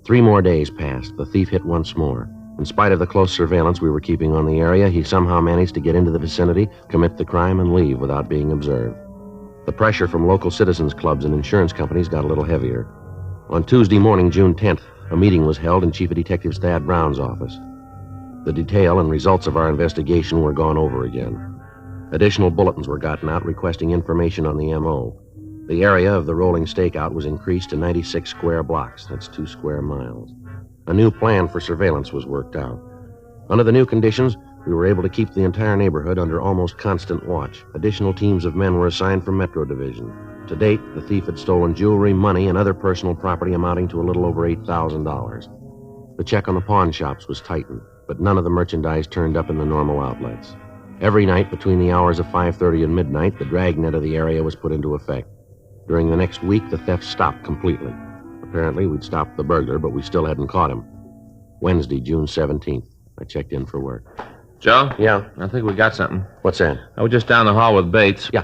3 more days passed. The thief hit once more. In spite of the close surveillance we were keeping on the area, he somehow managed to get into the vicinity, commit the crime, and leave without being observed. The pressure from local citizens clubs and insurance companies got a little heavier. On Tuesday morning, June 10th, a meeting was held in Chief of Detectives Thad Brown's office. The detail and results of our investigation were gone over again. Additional bulletins were gotten out requesting information on the M.O. The area of the rolling stakeout was increased to 96 square blocks. That's 2 square miles. A new plan for surveillance was worked out. Under the new conditions, we were able to keep the entire neighborhood under almost constant watch. Additional teams of men were assigned from Metro Division. To date, the thief had stolen jewelry, money, and other personal property amounting to a little over $8,000. The check on the pawn shops was tightened, but none of the merchandise turned up in the normal outlets. Every night between the hours of 5:30 and midnight, the dragnet of the area was put into effect. During the next week, the theft stopped completely. Apparently, we'd stopped the burglar, but we still hadn't caught him. Wednesday, June 17th. I checked in for work. Joe? Yeah? I think we got something. What's that? I was just down the hall with Bates. Yeah.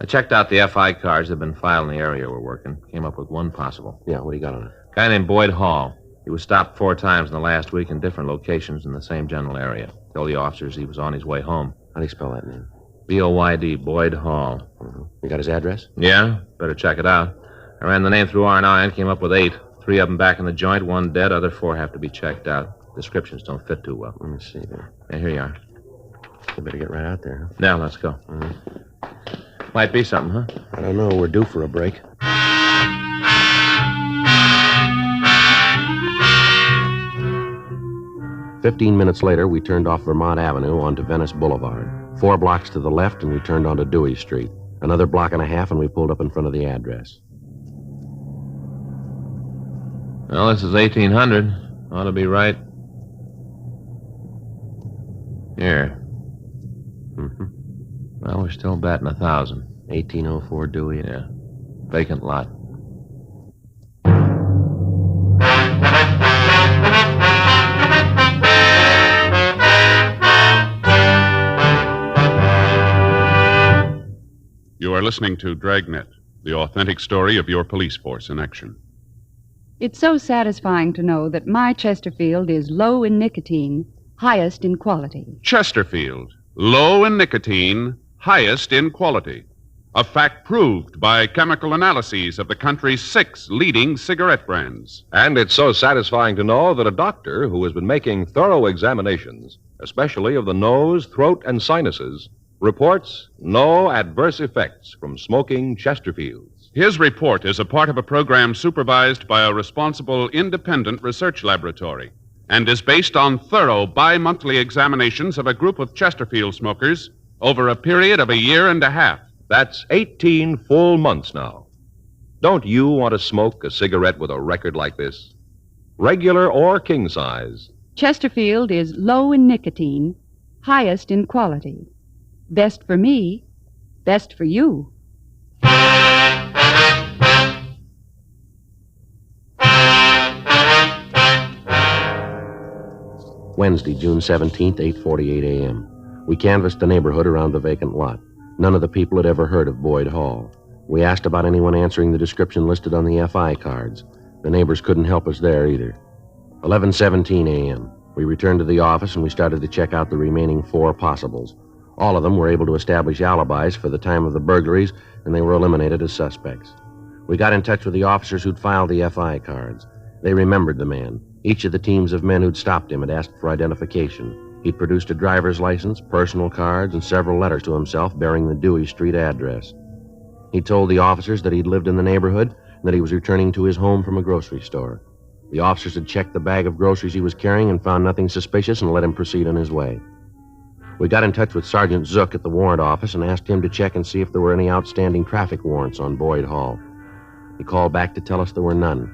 I checked out the FI cards that have been filed in the area we're working. Came up with one possible. Yeah, what do you got on it? Guy named Boyd Hall. He was stopped 4 times in the last week in different locations in the same general area. Told the officers he was on his way home. How do you spell that name? B-O-Y-D, Boyd Hall. Mm-hmm. You got his address? Yeah, better check it out. I ran the name through R&I and came up with 8. 3 of them back in the joint, 1 dead, other 4 have to be checked out. Descriptions don't fit too well. Let me see there. Yeah, here you are. We better get right out there. Huh? Now, let's go. Mm-hmm. Might be something, huh? I don't know. We're due for a break. "15 minutes later, we turned off Vermont Avenue onto Venice Boulevard. 4 blocks to the left, and we turned onto Dewey Street. Another block and a half, and we pulled up in front of the address. Well, this is 1800. Ought to be right here. Mm-hmm. Well, we're still batting 1,000. 1804 Dewey. Yeah. Vacant lot. You are listening to Dragnet, the authentic story of your police force in action. It's so satisfying to know that my Chesterfield is low in nicotine, highest in quality. Chesterfield, low in nicotine, highest in quality. A fact proved by chemical analyses of the country's 6 leading cigarette brands. And it's so satisfying to know that a doctor who has been making thorough examinations, especially of the nose, throat, and sinuses, reports no adverse effects from smoking Chesterfields. His report is a part of a program supervised by a responsible independent research laboratory and is based on thorough bi-monthly examinations of a group of Chesterfield smokers over a period of 1.5 years. That's 18 full months now. Don't you want to smoke a cigarette with a record like this? Regular or king size. Chesterfield is low in nicotine, highest in quality. Best for me, best for you. Wednesday, June 17th, 8:48 a.m. We canvassed the neighborhood around the vacant lot. None of the people had ever heard of Boyd Hall. We asked about anyone answering the description listed on the FI cards. The neighbors couldn't help us there either. 11:17 a.m. We returned to the office and we started to check out the remaining 4 possibles. All of them were able to establish alibis for the time of the burglaries, and they were eliminated as suspects. We got in touch with the officers who'd filed the FI cards. They remembered the man. Each of the teams of men who'd stopped him had asked for identification. He'd produced a driver's license, personal cards, and several letters to himself bearing the Dewey Street address. He told the officers that he'd lived in the neighborhood and that he was returning to his home from a grocery store. The officers had checked the bag of groceries he was carrying and found nothing suspicious and let him proceed on his way. We got in touch with Sergeant Zook at the warrant office and asked him to check and see if there were any outstanding traffic warrants on Boyd Hall. He called back to tell us there were none.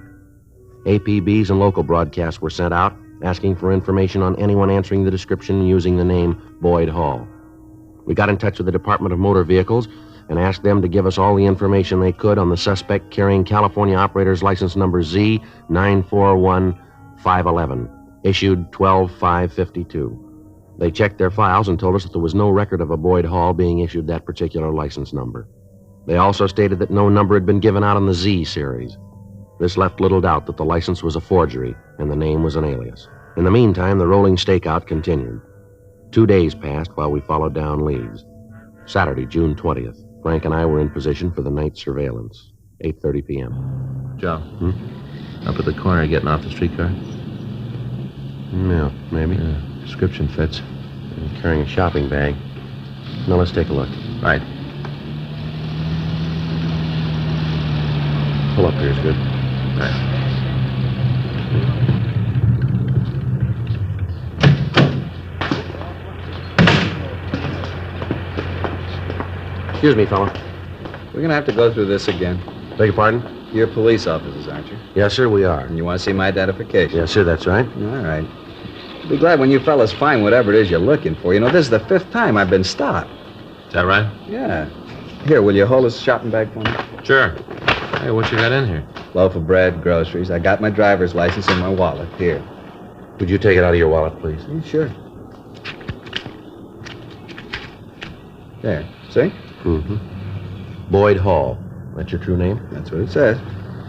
APBs and local broadcasts were sent out asking for information on anyone answering the description using the name Boyd Hall. We got in touch with the Department of Motor Vehicles and asked them to give us all the information they could on the suspect carrying California operator's license number Z941511, issued 12/5/52. They checked their files and told us that there was no record of a Boyd Hall being issued that particular license number. They also stated that no number had been given out on the Z series. This left little doubt that the license was a forgery and the name was an alias. In the meantime, the rolling stakeout continued. 2 days passed while we followed down leads. Saturday, June 20th, Frank and I were in position for the night surveillance, 8:30 p.m. Joe, up at the corner getting off the streetcar? Yeah, maybe. Description fits. And carrying a shopping bag. Now let's take a look. Right. Pull up here is good. Right. Excuse me, fella. We're going to have to go through this again. Beg your pardon? You're police officers, aren't you? Yes, sir, we are. And you want to see my identification? Yes, sir, that's right. All right. I'll be glad when you fellas find whatever it is you're looking for. You know, this is the 5th time I've been stopped. Is that right? Yeah. Here, will you hold this shopping bag for me? Sure. Hey, what you got in here? Loaf of bread, groceries. I got my driver's license in my wallet. Here. Would you take it out of your wallet, please? Yeah, sure. There. See? Mm-hmm. Boyd Hall. That's your true name? That's what it says.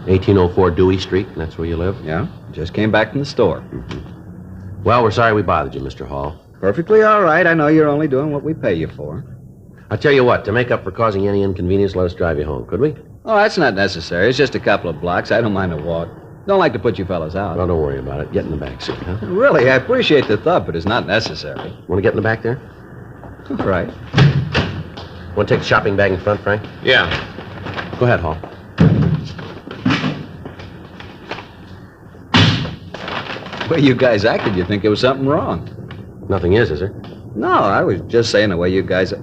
1804 Dewey Street, and that's where you live? Yeah. Just came back from the store. Mm-hmm. Well, we're sorry we bothered you, Mr. Hall. Perfectly all right. I know you're only doing what we pay you for. I tell you what, to make up for causing any inconvenience, let us drive you home, could we? Oh, that's not necessary. It's just a couple of blocks. I don't mind a walk. Don't like to put you fellas out. Well, don't worry about it. Get in the back seat, huh? Really, I appreciate the thought, but it's not necessary. Want to get in the back there? All right. Want to take the shopping bag in front, Frank? Yeah. Go ahead, Hall. The way you guys acted, you'd think there was something wrong. Nothing is there? No, I was just saying the way you guys...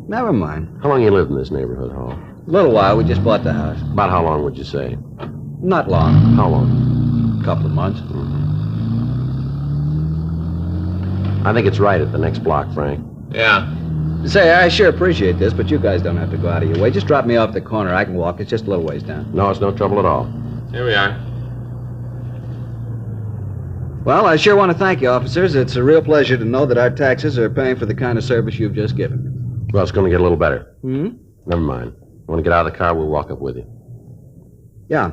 Never mind. How long you lived in this neighborhood, Hall? A little while. We just bought the house. About how long would you say? Not long. How long? A couple of months. Mm-hmm. I think it's right at the next block, Frank. Yeah. Say, I sure appreciate this, but you guys don't have to go out of your way. Just drop me off the corner. I can walk. It's just a little ways down. No, it's no trouble at all. Here we are. Well, I sure want to thank you, officers. It's a real pleasure to know that our taxes are paying for the kind of service you've just given me. Well, it's going to get a little better. Hmm? Never mind. Want to get out of the car, we'll walk up with you. Yeah.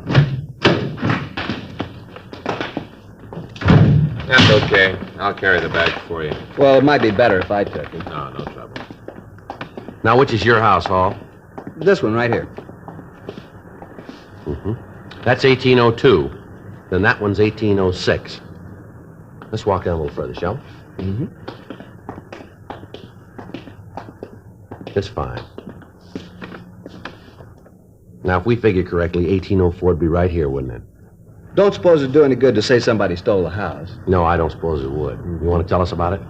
That's okay. I'll carry the bag for you. Well, it might be better if I took it. No, no trouble. Now, which is your house, Hall? This one right here. Mm-hmm. That's 1802. Then that one's 1806. Let's walk down a little further, shall we? Mm-hmm. It's fine. Now, if we figure correctly, 1804 would be right here, wouldn't it? Don't suppose it'd do any good to say somebody stole the house. No, I don't suppose it would. You want to tell us about it?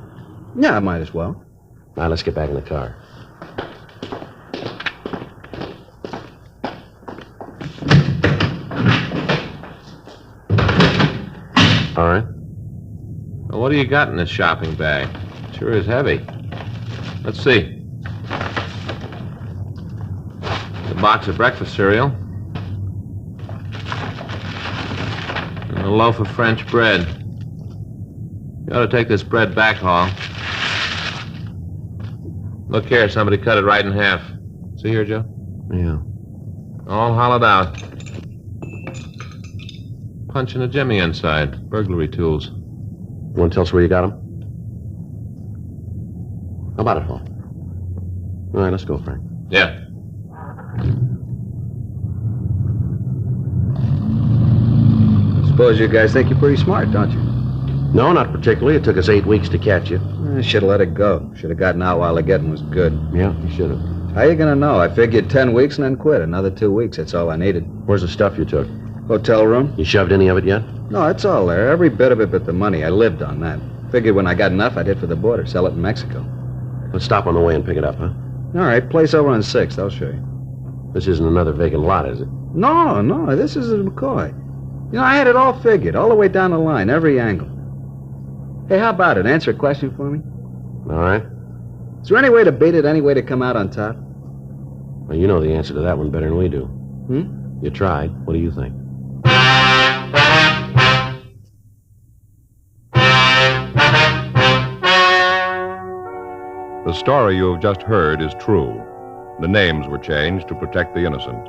Yeah, I might as well. Now, let's get back in the car. All right. Well, what do you got in this shopping bag? Sure is heavy. Let's see. A box of breakfast cereal. And a loaf of French bread. You ought to take this bread back, Hall. Look here, somebody cut it right in half. See here, Joe? Yeah. All hollowed out. Punching a jimmy inside. Burglary tools. You want to tell us where you got them? How about it, Hall? All right, let's go, Frank. Yeah. Suppose you guys think you're pretty smart, don't you? No, not particularly. It took us 8 weeks to catch you. I should have let it go. Should have gotten out while the getting was good. Yeah, you should have. How you gonna know? I figured 10 weeks and then quit. Another 2 weeks, that's all I needed. Where's the stuff you took? Hotel room? You shoved any of it yet? No, it's all there. Every bit of it but the money. I lived on that. Figured when I got enough, I'd hit for the border, sell it in Mexico. Let's stop on the way and pick it up, huh? All right, place over on 6th. I'll show you. This isn't another vacant lot, is it? No, this is a McCoy. You know, I had it all figured, all the way down the line, every angle. Hey, how about it? Answer a question for me? All right. Is there any way to beat it, any way to come out on top? Well, you know the answer to that one better than we do. You tried. What do you think? The story you have just heard is true. The names were changed to protect the innocent.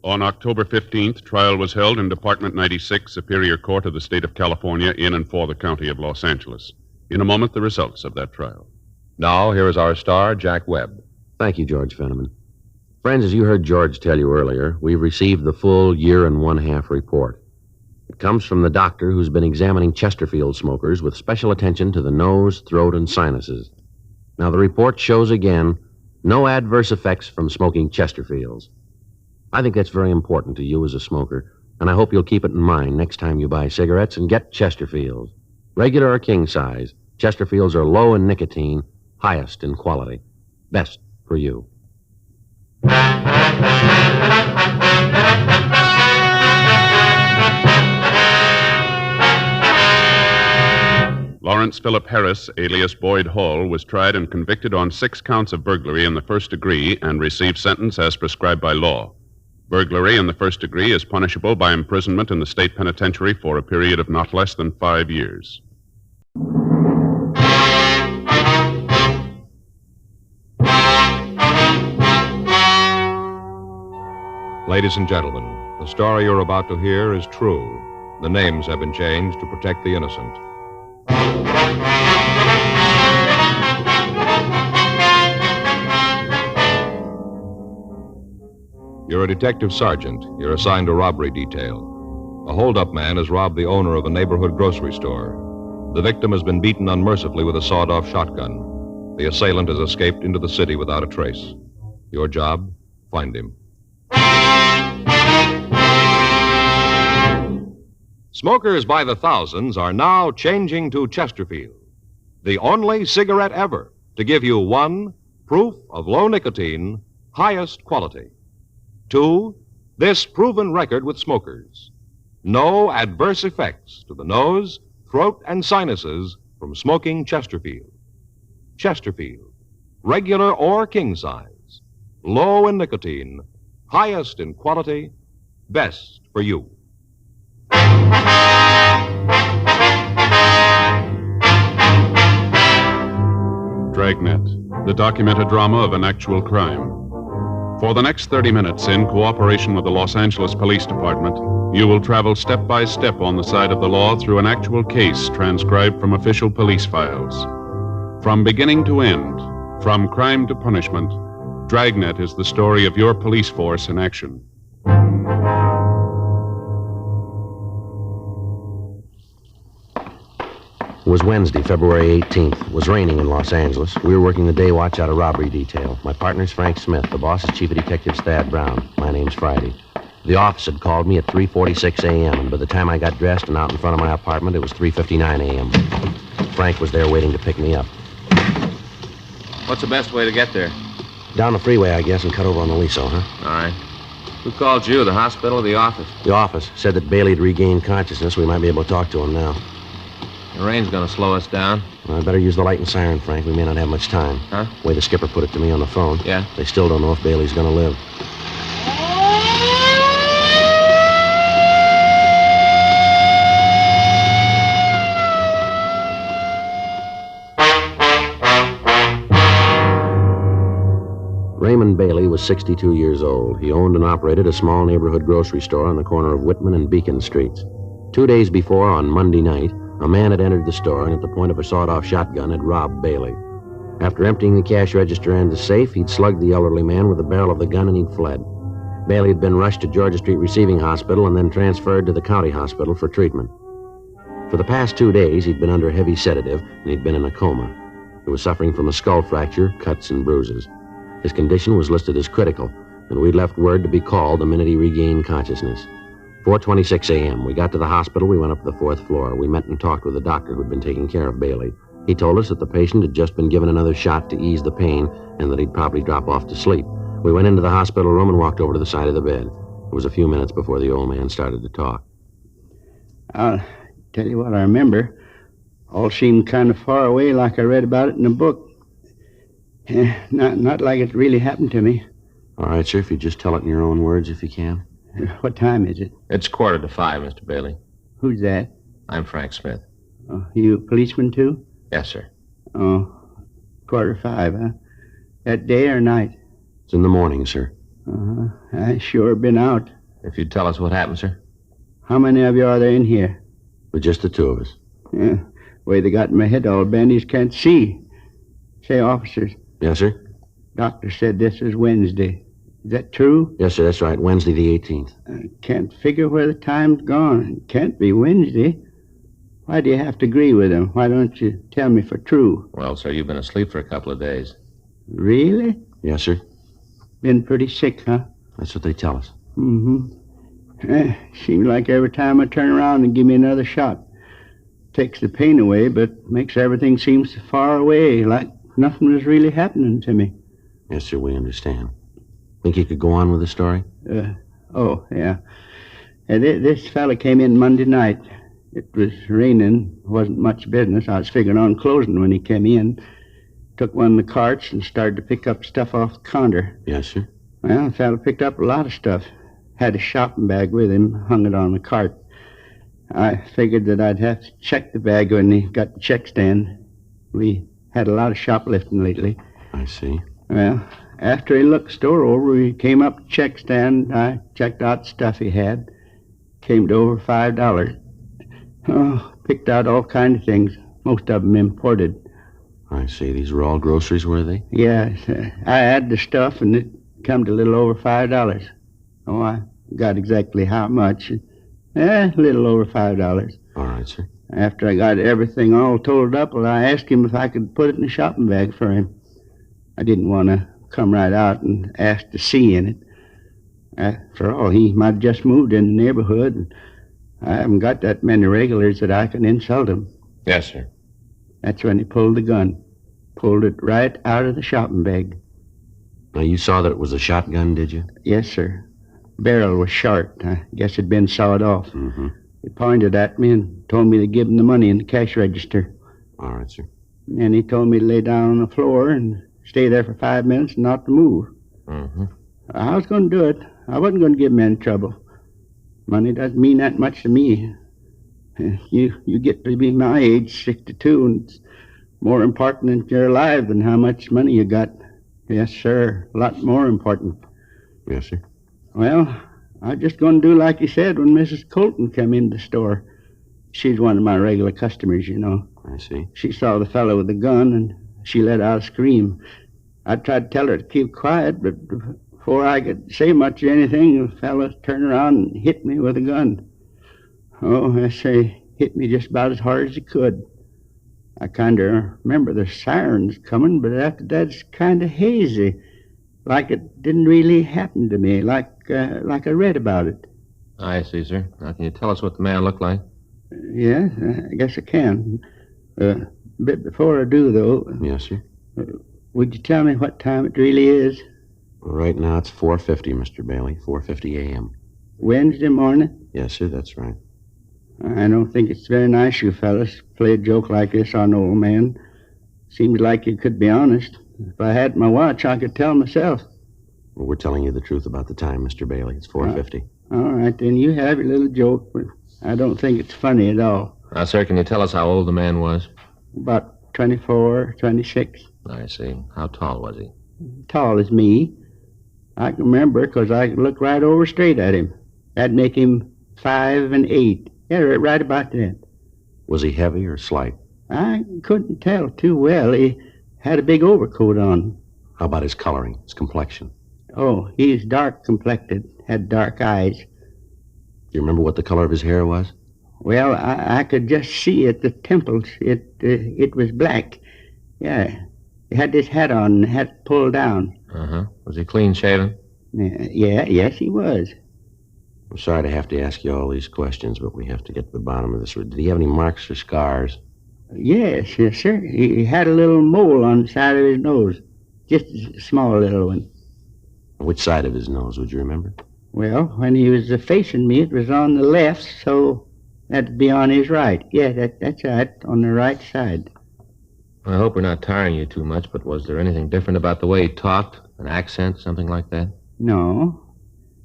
On October 15th, trial was held in Department 96, Superior Court of the State of California, in and for the County of Los Angeles. In a moment, the results of that trial. Now, here is our star, Jack Webb. Thank you, George Fenneman. Friends, as you heard George tell you earlier, we've received the full year and one-half report. It comes from the doctor who's been examining Chesterfield smokers with special attention to the nose, throat, and sinuses. Now, the report shows again no adverse effects from smoking Chesterfields. I think that's very important to you as a smoker, and I hope you'll keep it in mind next time you buy cigarettes and get Chesterfields. Regular or king size, Chesterfields are low in nicotine, highest in quality. Best for you. Lawrence Philip Harris, alias Boyd Hall, was tried and convicted on 6 counts of burglary in the first degree and received sentence as prescribed by law. Burglary in the first degree is punishable by imprisonment in the state penitentiary for a period of not less than 5 years. Ladies and gentlemen, the story you're about to hear is true. The names have been changed to protect the innocent. You're a detective sergeant. You're assigned to robbery detail. A hold-up man has robbed the owner of a neighborhood grocery store. The victim has been beaten unmercifully with a sawed-off shotgun. The assailant has escaped into the city without a trace. Your job? Find him. Smokers by the thousands are now changing to Chesterfield, the only cigarette ever to give you 1, proof of low nicotine, highest quality. 2, this proven record with smokers. No adverse effects to the nose, throat, and sinuses from smoking Chesterfield. Chesterfield, regular or king size, low in nicotine, highest in quality, best for you. Dragnet, the documented drama of an actual crime. For the next 30 minutes, in cooperation with the Los Angeles Police Department, you will travel step by step on the side of the law through an actual case transcribed from official police files. From beginning to end, from crime to punishment, Dragnet is the story of your police force in action. It was Wednesday, February 18th. It was raining in Los Angeles. We were working the day watch out of robbery detail. My partner's Frank Smith. The boss is Chief of Detectives Thad Brown. My name's Friday. The office had called me at 3:46 a.m., and by the time I got dressed and out in front of my apartment, it was 3:59 a.m. Frank was there waiting to pick me up. What's the best way to get there? Down the freeway, I guess, and cut over on the Liso, huh? All right. Who called you, the hospital or the office? The office said that Bailey had regained consciousness. We might be able to talk to him now. The rain's gonna slow us down. Well, I better use the light and siren, Frank. We may not have much time. Huh? The way the skipper put it to me on the phone. Yeah? They still don't know if Bailey's gonna live. Raymond Bailey was 62 years old. He owned and operated a small neighborhood grocery store on the corner of Whitman and Beacon Streets. 2 days before, on Monday night, a man had entered the store and at the point of a sawed-off shotgun had robbed Bailey. After emptying the cash register and the safe, he'd slugged the elderly man with the barrel of the gun and he'd fled. Bailey had been rushed to Georgia Street Receiving Hospital and then transferred to the county hospital for treatment. For the past 2 days, he'd been under a heavy sedative and he'd been in a coma. He was suffering from a skull fracture, cuts, and bruises. His condition was listed as critical, and we left word to be called the minute he regained consciousness. 4:26 a.m. We got to the hospital. We went up to the 4th floor. We met and talked with the doctor who'd been taking care of Bailey. He told us that the patient had just been given another shot to ease the pain and that he'd probably drop off to sleep. We went into the hospital room and walked over to the side of the bed. It was a few minutes before the old man started to talk. I'll tell you what I remember. All seemed kind of far away, like I read about it in a book. Not like it really happened to me. All right, sir, if you just tell it in your own words, if you can. What time is it? It's 4:45, Mr. Bailey. Who's that? I'm Frank Smith. Oh, you a policeman, too? Yes, sir. Oh, 4:45, huh? That day or night? It's in the morning, sir. Uh-huh. I sure been out. If you'd tell us what happened, sir. How many of you are there in here? But just the two of us. Yeah. Way they got my head all bandaged, can't see. Say, officers. Yes, sir? Doctor said this is Wednesday. Is that true? Yes, sir, that's right. Wednesday the 18th. I can't figure where the time's gone. It can't be Wednesday. Why do you have to agree with him? Why don't you tell me for true? Well, sir, you've been asleep for a couple of days. Really? Yes, sir. Been pretty sick, huh? That's what they tell us. Mm-hmm. Seems like every time I turn around and give me another shot. Takes the pain away, but makes everything seem so far away, like nothing was really happening to me. Yes, sir, we understand. Think you could go on with the story? Oh, yeah. This fella came in Monday night. It was raining. Wasn't much business. I was figuring on closing when he came in. Took one of the carts and started to pick up stuff off the counter. Yes, sir. Well, the fella picked up a lot of stuff. Had a shopping bag with him, hung it on the cart. I figured that I'd have to check the bag when he got the check stand. We had a lot of shoplifting lately. I see. Well, after he looked the store over, he came up to the check stand. I checked out the stuff he had. Came to over $5. Oh, picked out all kinds of things, most of them imported. I see. These were all groceries, were they? Yes. I had the stuff, and it come to a little over $5. Oh, I got exactly how much. A little over $5. All right, sir. After I got everything all totaled up, well, I asked him if I could put it in a shopping bag for him. I didn't want to come right out and ask to see in it. After all, he might have just moved in the neighborhood, and I haven't got that many regulars that I can insult him. Yes, sir. That's when he pulled the gun. Pulled it right out of the shopping bag. Now, you saw that it was a shotgun, did you? Yes, sir. Barrel was short. I guess it'd been sawed off. Mm-hmm. He pointed at me and told me to give him the money in the cash register. All right, sir. And he told me to lay down on the floor and stay there for 5 minutes and not to move. Mm-hmm. I was going to do it. I wasn't going to give him any trouble. Money doesn't mean that much to me. You get to be my age, 62, and it's more important that you're alive than how much money you got. Yes, sir. A lot more important. Yes, sir. Well, I was just going to do like you said when Mrs. Colton came in the store. She's one of my regular customers, you know. I see. She saw the fellow with the gun, and she let out a scream. I tried to tell her to keep quiet, but before I could say much of anything, the fellow turned around and hit me with a gun. Oh, I say, hit me just about as hard as he could. I kind of remember the sirens coming, but after that it's kind of hazy. Like it didn't really happen to me, like I read about it. I see, sir. Now, can you tell us what the man looked like? Yeah, I guess I can. But before I do, though... Yes, sir. Would you tell me what time it really is? Well, right now it's 4:50, Mr. Bailey. 4:50 a.m. Wednesday morning? Yes, sir, that's right. I don't think it's very nice, you fellas, to play a joke like this on an old man. Seems like you could be honest. If I had my watch, I could tell myself. Well, we're telling you the truth about the time, Mr. Bailey. It's 4:50. All right, then you have your little joke, but I don't think it's funny at all. Now, sir, can you tell us how old the man was? About 24, 26. I see. How tall was he? Tall as me. I can remember because I could look right over straight at him. That'd make him 5'8". Yeah, right about that. Was he heavy or slight? I couldn't tell too well. He had a big overcoat on. How about his coloring, his complexion? Oh, he's dark complected, had dark eyes. Do you remember what the color of his hair was? Well, I could just see at the temples. It was black. Yeah. He had this hat on, and the hat pulled down. Uh-huh. Was he clean shaven? Yes, he was. I'm sorry to have to ask you all these questions, but we have to get to the bottom of this. Did he have any marks or scars? Yes, sir. He had a little mole on the side of his nose. Just a small little one. Which side of his nose, would you remember? Well, when he was facing me, it was on the left, so that'd be on his right. Yeah, that's right, on the right side. I hope we're not tiring you too much, but was there anything different about the way he talked? An accent, something like that? No.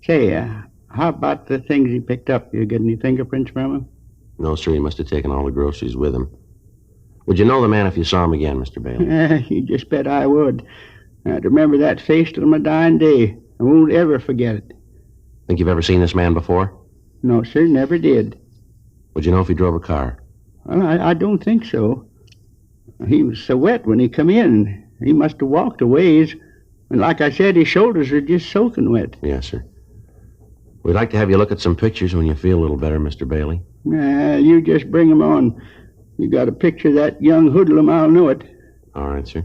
Say, how about the things he picked up? You get any fingerprints from him? No, sir. He must have taken all the groceries with him. Would you know the man if you saw him again, Mr. Bailey? You just bet I would. I'd remember that face till my dying day. I won't ever forget it. Think you've ever seen this man before? No, sir, never did. Would you know if he drove a car? Well, I don't think so. He was so wet when he come in. He must have walked a ways. And like I said, his shoulders are just soaking wet. Yes, sir. We'd like to have you look at some pictures when you feel a little better, Mr. Bailey. You just bring 'em on. You got a picture of that young hoodlum, I'll know it. All right, sir.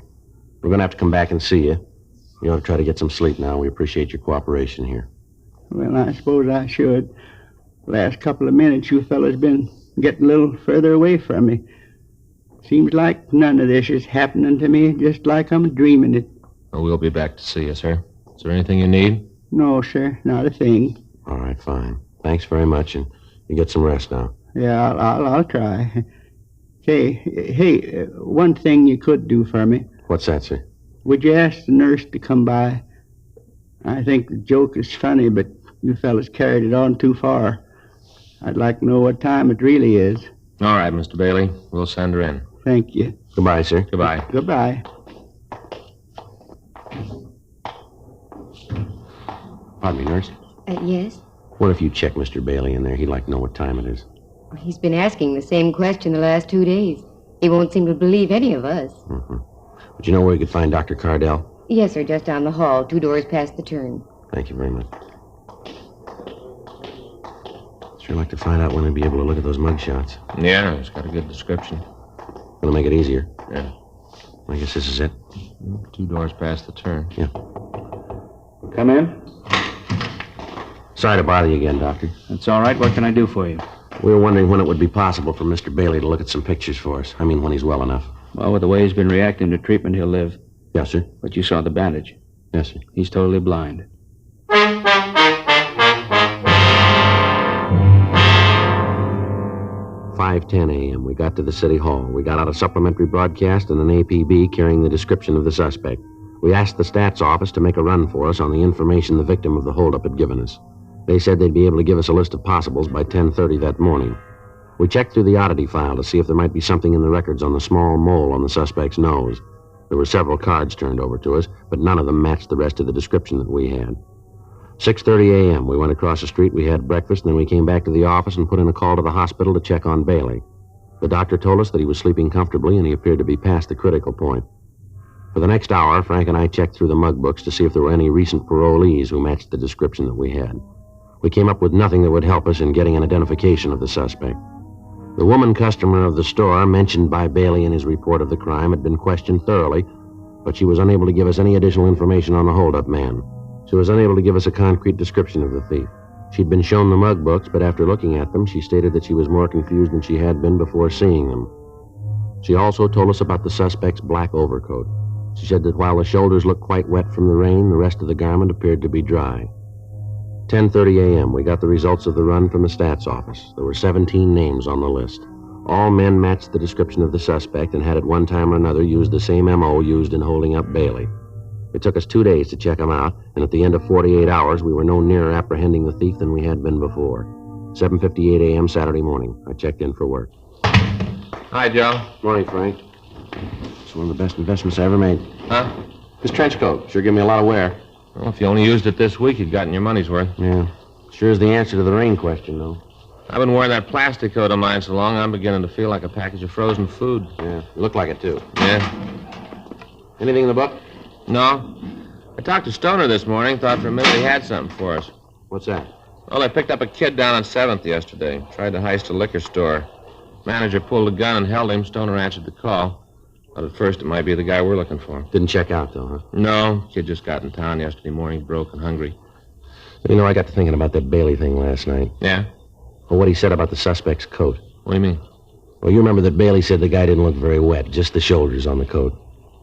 We're going to have to come back and see you. You ought to try to get some sleep now. We appreciate your cooperation here. Well, I suppose I should. Last couple of minutes, you fellas been getting a little further away from me. Seems like none of this is happening to me, just like I'm dreaming it. Oh, we'll be back to see you, sir. Is there anything you need? No, sir, not a thing. All right, fine. Thanks very much, and you get some rest now. Yeah, I'll try. Hey, one thing you could do for me. What's that, sir? Would you ask the nurse to come by? I think the joke is funny, but you fellas carried it on too far. I'd like to know what time it really is. All right, Mr. Bailey. We'll send her in. Thank you. Goodbye, sir. Goodbye. Goodbye. Pardon me, nurse. Yes? What if you check Mr. Bailey in there? He'd like to know what time it is. He's been asking the same question the last 2 days. He won't seem to believe any of us. Mm-hmm. Would you know where we could find Dr. Cardell? Yes, sir, just down the hall, 2 doors past the turn. Thank you very much. Sure like to find out when we'll be able to look at those mug shots. Yeah, it's got a good description. Gonna make it easier. Yeah. I guess this is it. 2 doors past the turn. Yeah. Come in. Sorry to bother you again, Doctor. That's all right. What can I do for you? We were wondering when it would be possible for Mr. Bailey to look at some pictures for us. I mean, when he's well enough. Well, with the way he's been reacting to treatment, he'll live. Yes, sir. But you saw the bandage. Yes, sir. He's totally blind. 5:10 a.m. We got to the city hall. We got out a supplementary broadcast and an APB carrying the description of the suspect. We asked the stats office to make a run for us on the information the victim of the holdup had given us. They said they'd be able to give us a list of possibles by 10:30 that morning. We checked through the oddity file to see if there might be something in the records on the small mole on the suspect's nose. There were several cards turned over to us, but none of them matched the rest of the description that we had. 6:30 a.m. We went across the street, we had breakfast, and then we came back to the office and put in a call to the hospital to check on Bailey. The doctor told us that he was sleeping comfortably and he appeared to be past the critical point. For the next hour, Frank and I checked through the mug books to see if there were any recent parolees who matched the description that we had. We came up with nothing that would help us in getting an identification of the suspect. The woman customer of the store mentioned by Bailey in his report of the crime had been questioned thoroughly, but she was unable to give us any additional information on the holdup man. She was unable to give us a concrete description of the thief. She'd been shown the mug books, but after looking at them, she stated that she was more confused than she had been before seeing them. She also told us about the suspect's black overcoat. She said that while the shoulders looked quite wet from the rain, the rest of the garment appeared to be dry. 10:30 a.m., we got the results of the run from the stats office. There were 17 names on the list. All men matched the description of the suspect and had at one time or another used the same M.O. used in holding up Bailey. It took us 2 days to check them out, and at the end of 48 hours, we were no nearer apprehending the thief than we had been before. 7:58 a.m. Saturday morning. I checked in for work. Hi, Joe. Morning, Frank. It's one of the best investments I ever made. Huh? This trench coat sure gave me a lot of wear. Well, if you only used it this week, you'd gotten your money's worth. Yeah. Sure is the answer to the rain question, though. I've been wearing that plastic coat of mine so long, I'm beginning to feel like a package of frozen food. Yeah, you look like it, too. Yeah. Anything in the book? No. I talked to Stoner this morning, thought for a minute he had something for us. What's that? Well, they picked up a kid down on 7th yesterday. Tried to heist a liquor store. Manager pulled a gun and held him. Stoner answered the call. But at first, it might be the guy we're looking for. Didn't check out, though, huh? No. Kid just got in town yesterday morning, broke and hungry. You know, I got to thinking about that Bailey thing last night. Yeah? Well, what he said about the suspect's coat. What do you mean? Well, you remember that Bailey said the guy didn't look very wet, just the shoulders on the coat.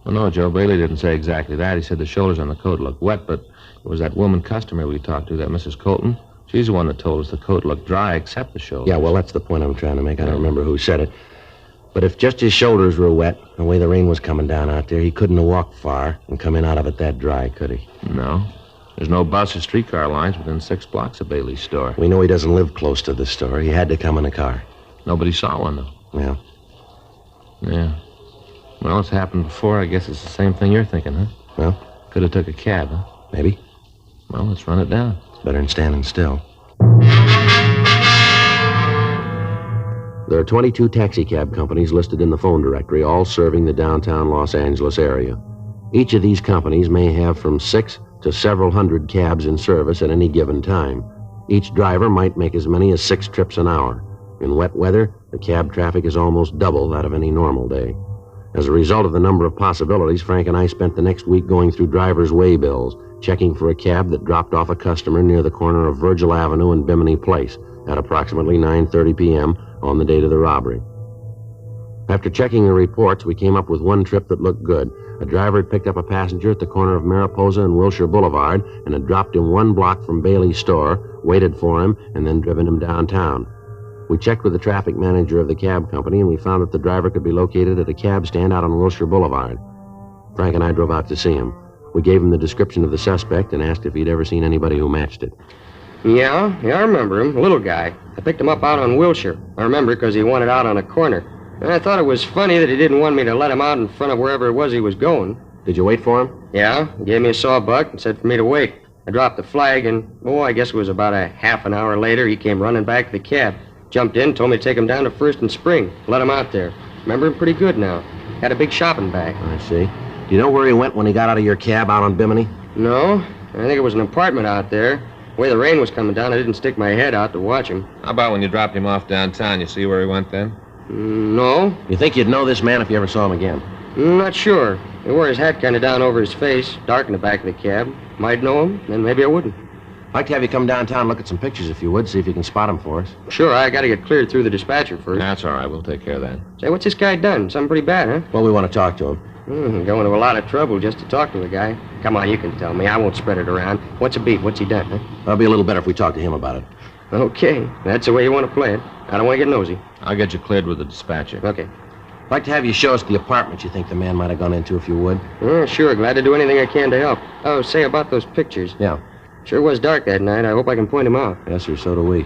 Well, no, Joe. Bailey didn't say exactly that. He said the shoulders on the coat looked wet, but it was that woman customer we talked to, that Mrs. Colton. She's the one that told us the coat looked dry except the shoulders. Yeah, well, that's the point I'm trying to make. I don't remember who said it. But if just his shoulders were wet, the way the rain was coming down out there, he couldn't have walked far and come in out of it that dry, could he? No. There's no bus or streetcar lines within 6 blocks of Bailey's store. We know he doesn't live close to the store. He had to come in a car. Nobody saw one, though. Yeah. Yeah. Well, it's happened before. I guess it's the same thing you're thinking, huh? Well? Could have took a cab, huh? Maybe. Well, let's run it down. It's better than standing still. There are 22 taxicab companies listed in the phone directory, all serving the downtown Los Angeles area. Each of these companies may have from 6 to several hundred cabs in service at any given time. Each driver might make as many as 6 trips an hour. In wet weather, the cab traffic is almost double that of any normal day. As a result of the number of possibilities, Frank and I spent the next week going through driver's way bills, checking for a cab that dropped off a customer near the corner of Virgil Avenue and Bimini Place at approximately 9:30 p.m. on the date of the robbery. After checking the reports, we came up with one trip that looked good. A driver had picked up a passenger at the corner of Mariposa and Wilshire Boulevard and had dropped him 1 block from Bailey's store, waited for him, and then driven him downtown. We checked with the traffic manager of the cab company, and we found that the driver could be located at a cab stand out on Wilshire Boulevard. Frank and I drove out to see him. We gave him the description of the suspect and asked if he'd ever seen anybody who matched it. Yeah, I remember him. A little guy. I picked him up out on Wilshire. I remember because he wanted out on a corner. And I thought it was funny that he didn't want me to let him out in front of wherever it was he was going. Did you wait for him? Yeah, he gave me a sawbuck and said for me to wait. I dropped the flag and, I guess it was about a half an hour later, he came running back to the cab. Jumped in, told me to take him down to First and Spring. Let him out there. Remember him pretty good now. Had a big shopping bag. I see. Do you know where he went when he got out of your cab out on Bimini? No. I think it was an apartment out there. The way the rain was coming down, I didn't stick my head out to watch him. How about when you dropped him off downtown? You see where he went then? No. You think you'd know this man if you ever saw him again? Not sure. He wore his hat kind of down over his face, dark in the back of the cab. Might know him, then maybe I wouldn't. I'd like to have you come downtown and look at some pictures if you would, see if you can spot him for us. Sure, I gotta get cleared through the dispatcher first. That's all right. We'll take care of that. Say, what's this guy done? Something pretty bad, huh? Well, we want to talk to him. Going to a lot of trouble just to talk to a guy. Come on, you can tell me. I won't spread it around. What's a beat? What's he done, huh? That'll be a little better if we talk to him about it. Okay, that's the way you want to play it. I don't want to get nosy. I'll get you cleared with the dispatcher. Okay. I'd like to have you show us the apartment you think the man might have gone into, if you would. Sure, glad to do anything I can to help. Oh, say about those pictures. Yeah. Sure was dark that night. I hope I can point him out. Yes, sir, so do we.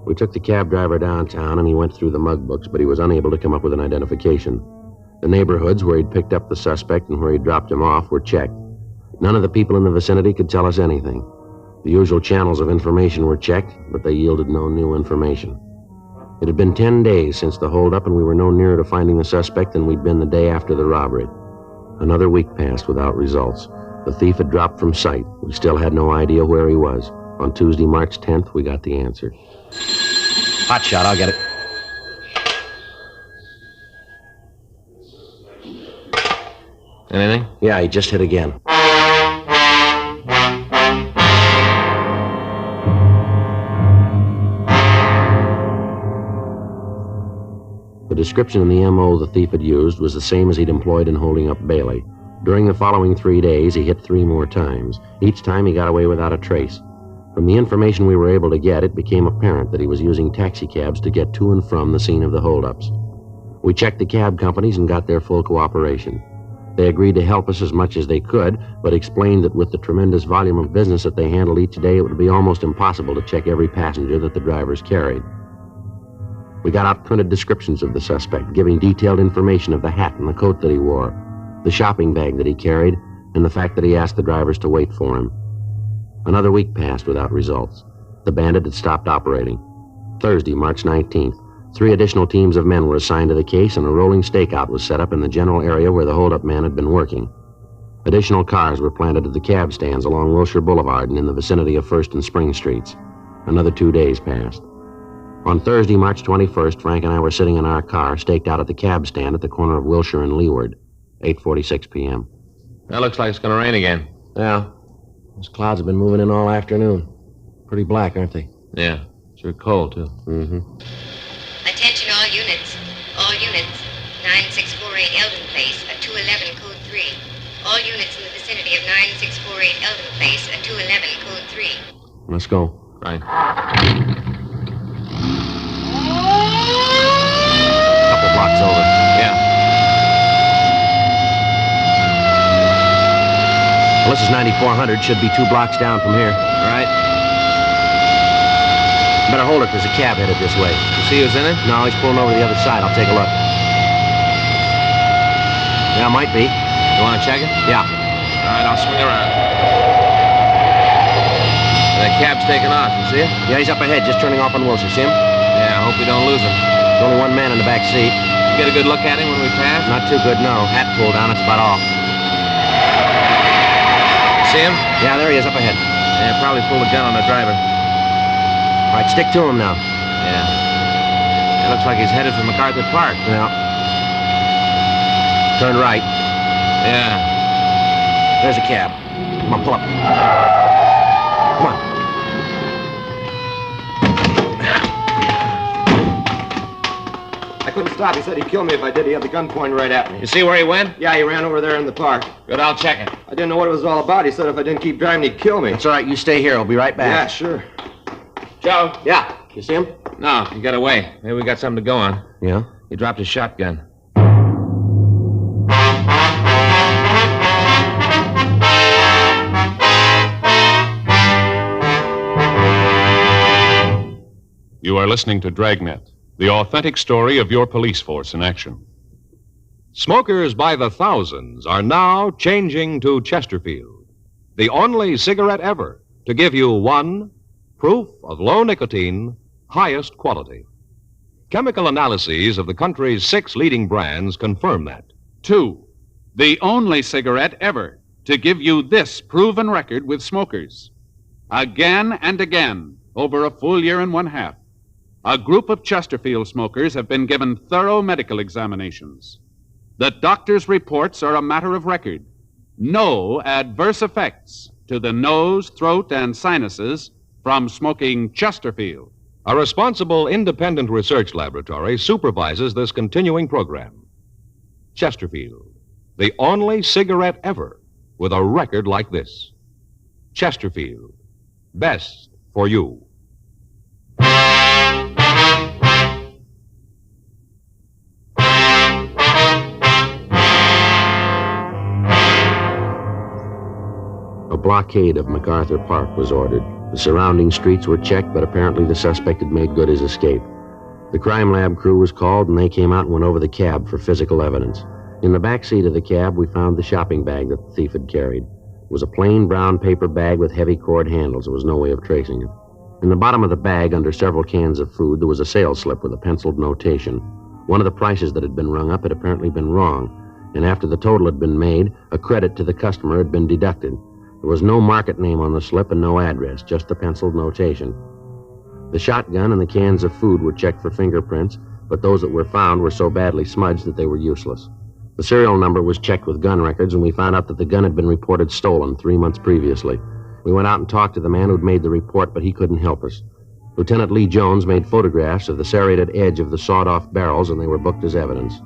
We took the cab driver downtown, and he went through the mug books, but he was unable to come up with an identification. The neighborhoods where he'd picked up the suspect and where he'd dropped him off were checked. None of the people in the vicinity could tell us anything. The usual channels of information were checked, but they yielded no new information. It had been 10 days since the holdup, and we were no nearer to finding the suspect than we'd been the day after the robbery. Another week passed without results. The thief had dropped from sight. We still had no idea where he was. On Tuesday, March 10th, we got the answer. Hot shot, I'll get it. Anything? Yeah, he just hit again. The description in the M.O. the thief had used was the same as he'd employed in holding up Bailey. During the following 3 days, he hit 3 more times. Each time he got away without a trace. From the information we were able to get, it became apparent that he was using taxicabs to get to and from the scene of the holdups. We checked the cab companies and got their full cooperation. They agreed to help us as much as they could, but explained that with the tremendous volume of business that they handled each day, it would be almost impossible to check every passenger that the drivers carried. We got out printed descriptions of the suspect, giving detailed information of the hat and the coat that he wore, the shopping bag that he carried, and the fact that he asked the drivers to wait for him. Another week passed without results. The bandit had stopped operating. Thursday, March 19th, 3 additional teams of men were assigned to the case, and a rolling stakeout was set up in the general area where the holdup man had been working. Additional cars were planted at the cab stands along Wilshire Boulevard and in the vicinity of First and Spring Streets. Another 2 days passed. On Thursday, March 21st, Frank and I were sitting in our car, staked out at the cab stand at the corner of Wilshire and Leeward, 8:46 p.m. That looks like it's going to rain again. Yeah. Those clouds have been moving in all afternoon. Pretty black, aren't they? Yeah. Sure cold, too. Mm-hmm. Attention all units. All units. 9648 Eldon Place, at 211 code 3. All units in the vicinity of 9648 Eldon Place, at 211 code 3. Let's go. Right. Couple blocks over. Yeah. Well, this is 9400. Should be 2 blocks down from here. All right. Better hold it. There's a cab headed this way. You see who's in it? No, he's pulling over to the other side. I'll take a look. Yeah, might be. You want to check it? Yeah. All right, I'll swing around. That cab's taking off. You see it? Yeah, he's up ahead, just turning off on Wilshire. See him? Yeah, I hope we don't lose him. There's only one man in the back seat. You get a good look at him when we pass? Not too good, no. Hat pulled down, that's about all. See him? Yeah, there he is up ahead. Yeah, probably pulled a gun on the driver. All right, stick to him now. Yeah. It looks like he's headed for MacArthur Park. Yeah. Turn right. Yeah. There's a cab. Come on, pull up. Come on. I couldn't stop. He said he'd kill me if I did. He had the gun pointed right at me. You see where he went? Yeah, he ran over there in the park. Good, I'll check it. I didn't know what it was all about. He said if I didn't keep driving, he'd kill me. That's all right. You stay here. I'll be right back. Yeah, sure. Joe? Yeah. You see him? No, he got away. Maybe we got something to go on. Yeah? He dropped his shotgun. You are listening to Dragnet, the authentic story of your police force in action. Smokers by the thousands are now changing to Chesterfield, the only cigarette ever to give you 1, proof of low nicotine, highest quality. Chemical analyses of the country's 6 leading brands confirm that. 2, the only cigarette ever to give you this proven record with smokers. Again and again, over a full year and 1/2, a group of Chesterfield smokers have been given thorough medical examinations. The doctor's reports are a matter of record. No adverse effects to the nose, throat, and sinuses from smoking Chesterfield. A responsible independent research laboratory supervises this continuing program. Chesterfield, the only cigarette ever with a record like this. Chesterfield, best for you. A blockade of MacArthur Park was ordered. The surrounding streets were checked, but apparently the suspect had made good his escape. The crime lab crew was called, and they came out and went over the cab for physical evidence. In the back seat of the cab, we found the shopping bag that the thief had carried. It was a plain brown paper bag with heavy cord handles. There was no way of tracing it. In the bottom of the bag, under several cans of food, there was a sales slip with a penciled notation. One of the prices that had been rung up had apparently been wrong, and after the total had been made, a credit to the customer had been deducted. There was no market name on the slip and no address, just a penciled notation. The shotgun and the cans of food were checked for fingerprints, but those that were found were so badly smudged that they were useless. The serial number was checked with gun records, and we found out that the gun had been reported stolen 3 months previously. We went out and talked to the man who'd made the report, but he couldn't help us. Lieutenant Lee Jones made photographs of the serrated edge of the sawed-off barrels, and they were booked as evidence.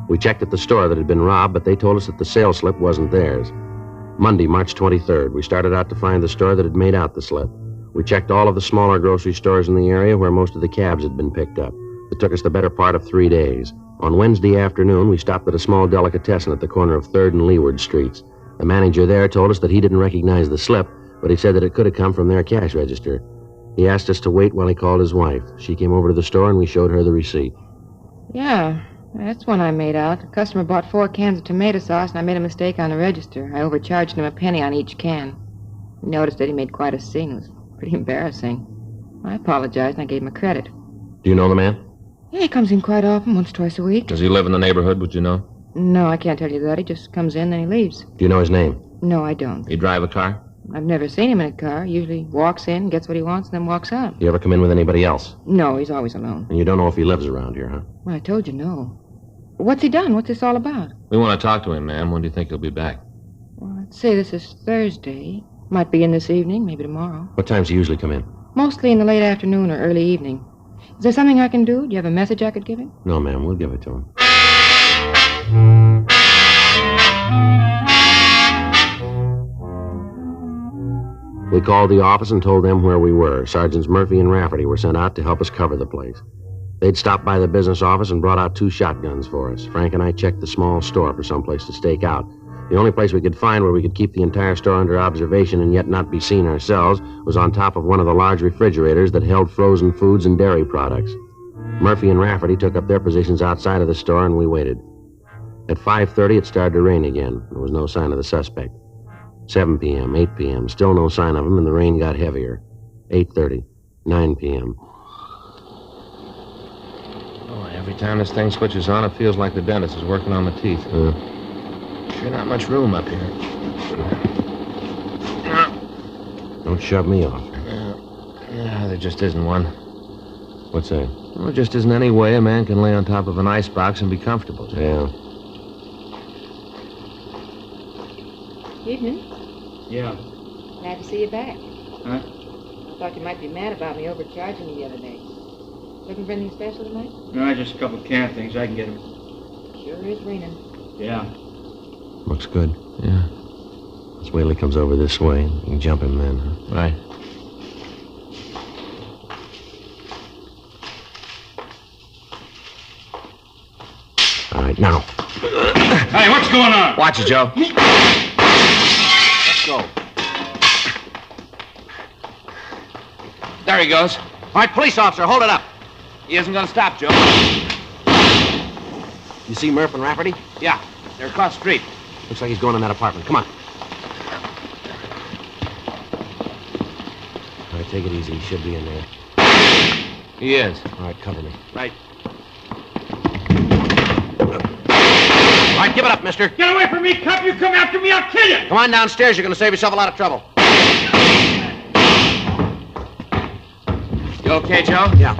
We checked at the store that had been robbed, but they told us that the sales slip wasn't theirs. Monday, March 23rd, we started out to find the store that had made out the slip. We checked all of the smaller grocery stores in the area where most of the cabs had been picked up. It took us the better part of 3 days. On Wednesday afternoon, we stopped at a small delicatessen at the corner of 3rd and Leeward Streets. The manager there told us that he didn't recognize the slip, but he said that it could have come from their cash register. He asked us to wait while he called his wife. She came over to the store and we showed her the receipt. Yeah, that's one I made out. The customer bought 4 cans of tomato sauce, and I made a mistake on the register. I overcharged him a penny on each can. He noticed that he made quite a scene. It was pretty embarrassing. I apologized, and I gave him a credit. Do you know the man? Yeah, he comes in quite often, once, twice a week. Does he live in the neighborhood, would you know? No, I can't tell you that. He just comes in, then he leaves. Do you know his name? No, I don't. He drive a car? I've never seen him in a car. Usually walks in, gets what he wants, and then walks out. You ever come in with anybody else? No, he's always alone. And you don't know if he lives around here, huh? Well, I told you no. What's he done? What's this all about? We want to talk to him, ma'am. When do you think he'll be back? Well, let's say this is Thursday. Might be in this evening, maybe tomorrow. What times do you usually come in? Mostly in the late afternoon or early evening. Is there something I can do? Do you have a message I could give him? No, ma'am. We'll give it to him. We called the office and told them where we were. Sergeants Murphy and Rafferty were sent out to help us cover the place. They'd stopped by the business office and brought out 2 shotguns for us. Frank and I checked the small store for some place to stake out. The only place we could find where we could keep the entire store under observation and yet not be seen ourselves was on top of one of the large refrigerators that held frozen foods and dairy products. Murphy and Rafferty took up their positions outside of the store, and we waited. At 5:30, it started to rain again. There was no sign of the suspect. 7 p.m., 8 p.m., still no sign of him, and the rain got heavier. 8:30, 9 p.m. Oh, every time this thing switches on, it feels like the dentist is working on the teeth. Sure not much room up here. Don't shove me off. Yeah, there just isn't one. What's that? Well, there just isn't any way a man can lay on top of an icebox and be comfortable. Yeah. Evening. Yeah. Glad to see you back. Huh? I thought you might be mad about me overcharging you the other day. Looking for anything special tonight? No, just a couple of can things. I can get them. Sure is raining. Yeah. Looks good. Yeah. Let's wait till he comes over this way. You can jump him then, huh? Right. All right, now. Hey, what's going on? Watch it, Joe. Let's go. There he goes. All right, police officer, hold it up. He isn't going to stop, Joe. You see Murph and Rafferty? Yeah, they're across the street. Looks like he's going in that apartment. Come on. All right, take it easy. He should be in there. He is. All right, cover me. Right. All right, give it up, mister. Get away from me, cop! You come after me, I'll kill you! Come on downstairs. You're going to save yourself a lot of trouble. You okay, Joe? Yeah.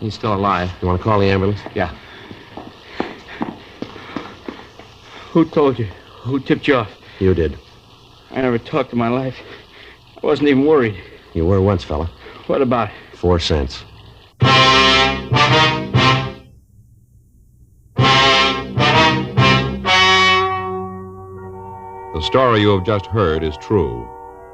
He's still alive. You want to call the ambulance? Yeah. Who told you? Who tipped you off? You did. I never talked in my life. I wasn't even worried. You were once, fella. What about it? 4 cents. The story you have just heard is true.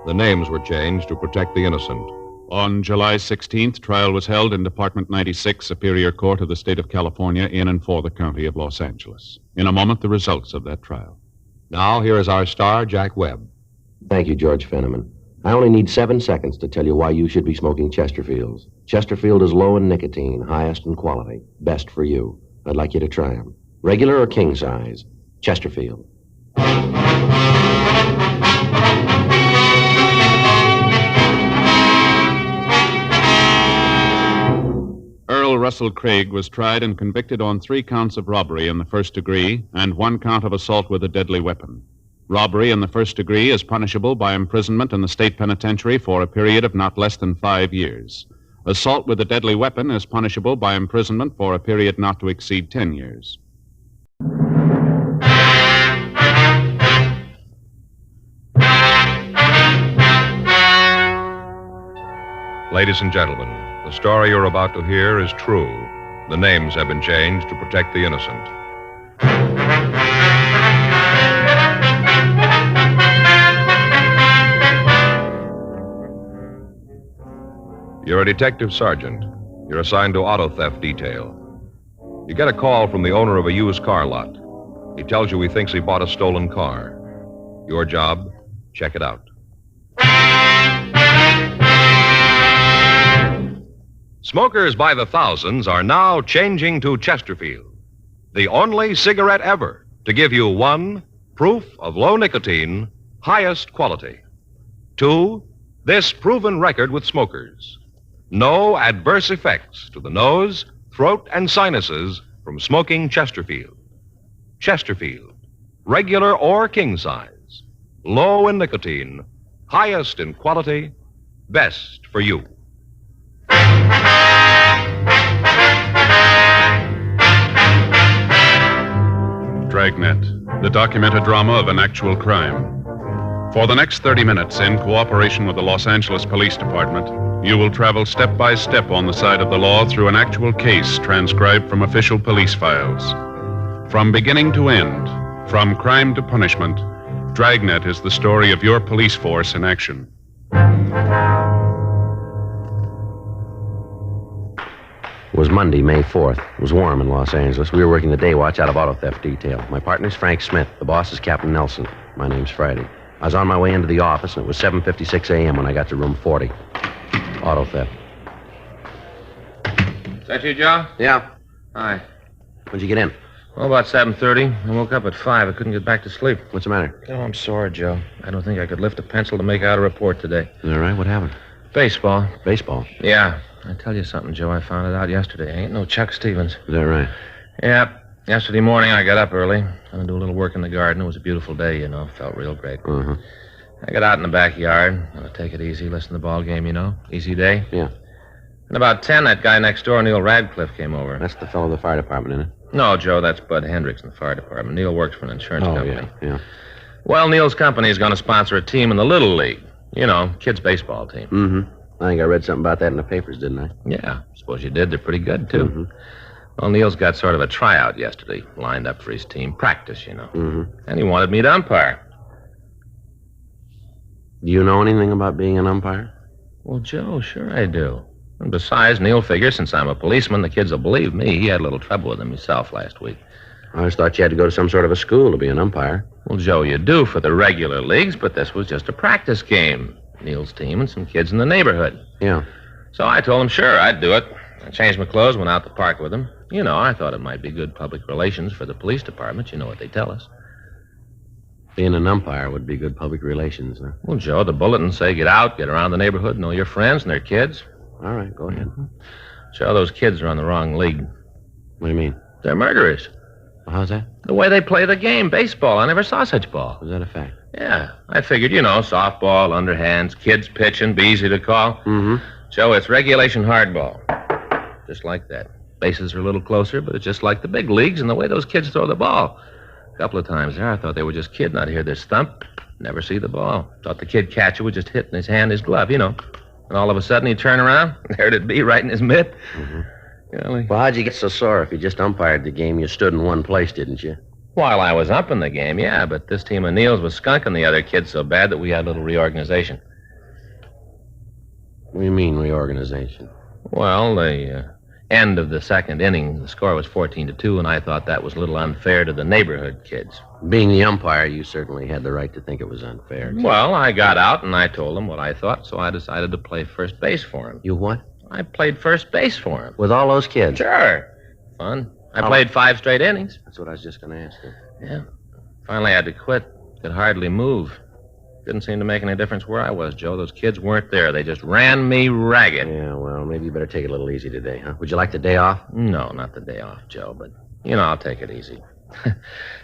The names were changed to protect the innocent. On July 16th, trial was held in Department 96, Superior Court of the State of California, in and for the County of Los Angeles. In a moment, the results of that trial. Now, here is our star, Jack Webb. Thank you, George Fenneman. I only need 7 seconds to tell you why you should be smoking Chesterfields. Chesterfield is low in nicotine, highest in quality, best for you. I'd like you to try them. Regular or king size? Chesterfield. Earl Russell Craig was tried and convicted on 3 counts of robbery in the first degree and 1 count of assault with a deadly weapon. Robbery in the first degree is punishable by imprisonment in the state penitentiary for a period of not less than 5 years. Assault with a deadly weapon is punishable by imprisonment for a period not to exceed 10 years. Ladies and gentlemen, the story you're about to hear is true. The names have been changed to protect the innocent. You're a detective sergeant. You're assigned to auto theft detail. You get a call from the owner of a used car lot. He tells you he thinks he bought a stolen car. Your job, check it out. Smokers by the thousands are now changing to Chesterfield, the only cigarette ever to give you 1, proof of low nicotine, highest quality. 2, this proven record with smokers. No adverse effects to the nose, throat, and sinuses from smoking Chesterfield. Chesterfield, regular or king size, low in nicotine, highest in quality, best for you. Dragnet, the documented drama of an actual crime. For the next 30 minutes, in cooperation with the Los Angeles Police Department, you will travel step by step on the side of the law through an actual case transcribed from official police files. From beginning to end, from crime to punishment, Dragnet is the story of your police force in action. It was Monday, May 4th. It was warm in Los Angeles. We were working the day watch out of auto theft detail. My partner's Frank Smith. The boss is Captain Nelson. My name's Friday. I was on my way into the office, and it was 7:56 a.m. when I got to room 40. Auto theft. Is that you, Joe? Yeah. Hi. When'd you get in? Well, about 7:30. I woke up at 5. I couldn't get back to sleep. What's the matter? Oh, I'm sore, Joe. I don't think I could lift a pencil to make out a report today. Is that right? What happened? Baseball. Baseball? Yeah. I tell you something, Joe. I found it out yesterday. I ain't no Chuck Stevens. Is that right? Yeah. Yesterday morning, I got up early. I'm going to do a little work in the garden. It was a beautiful day, you know. Felt real great. Uh-huh. I got out in the backyard. Gonna take it easy, listen to the ball game, you know. Easy day. Yeah. And about 10, that guy next door, Neil Radcliffe, came over. That's the fellow in the fire department, isn't it? No, Joe, that's Bud Hendricks in the fire department. Neil works for an insurance company. Yeah. Well, Neil's company is going to sponsor a team in the Little League. You know, kids' baseball team. Mm-hmm. I think I read something about that in the papers, didn't I? Yeah, suppose you did. They're pretty good, too. Mm-hmm. Well, Neil's got sort of a tryout yesterday, lined up for his team. Practice, you know. Mm-hmm. And he wanted me to umpire. Do you know anything about being an umpire? Well, Joe, sure I do. And besides, Neil figures since I'm a policeman, the kids will believe me. He had a little trouble with them himself last week. I always thought you had to go to some sort of a school to be an umpire. Well, Joe, you do for the regular leagues, but this was just a practice game. Neil's team and some kids in the neighborhood. Yeah. So I told him, sure, I'd do it. I changed my clothes, went out to the park with him. You know, I thought it might be good public relations for the police department. You know what they tell us. Being an umpire would be good public relations, huh? Well, Joe, the bulletins say get out, get around the neighborhood, know your friends and their kids. All right, go ahead. Joe, those kids are on the wrong league. What do you mean? They're murderers. Well, how's that? The way they play the game, baseball. I never saw such ball. Is that a fact? Yeah. I figured, you know, softball, underhands, kids pitching, be easy to call. Mm-hmm. Joe, it's regulation hardball. Just like that. Bases are a little closer, but it's just like the big leagues and the way those kids throw the ball. A couple of times there, I thought they were just kidding. I'd hear this thump, never see the ball. Thought the kid catcher would just hit in his hand, his glove, you know. And all of a sudden he'd turn around, there'd it be, right in his mitt. Mm-hmm. You know, Well, how'd you get so sore if you just umpired the game? You stood in one place, didn't you? While I was up in the game, yeah, but this team of Neil's was skunking the other kids so bad that we had a little reorganization. What do you mean, reorganization? Well, the end of the second inning, the score was 14-2, and I thought that was a little unfair to the neighborhood kids. Being the umpire, you certainly had the right to think it was unfair. Well, I got out and I told them what I thought, so I decided to play first base for him. You what? I played first base for him. With all those kids? Sure. Fun. I played 5 straight innings. That's what I was just going to ask you. Yeah. Finally, I had to quit. Could hardly move. Didn't seem to make any difference where I was, Joe. Those kids weren't there. They just ran me ragged. Yeah, well, maybe you better take it a little easy today, huh? Would you like the day off? No, not the day off, Joe, but, you know, I'll take it easy.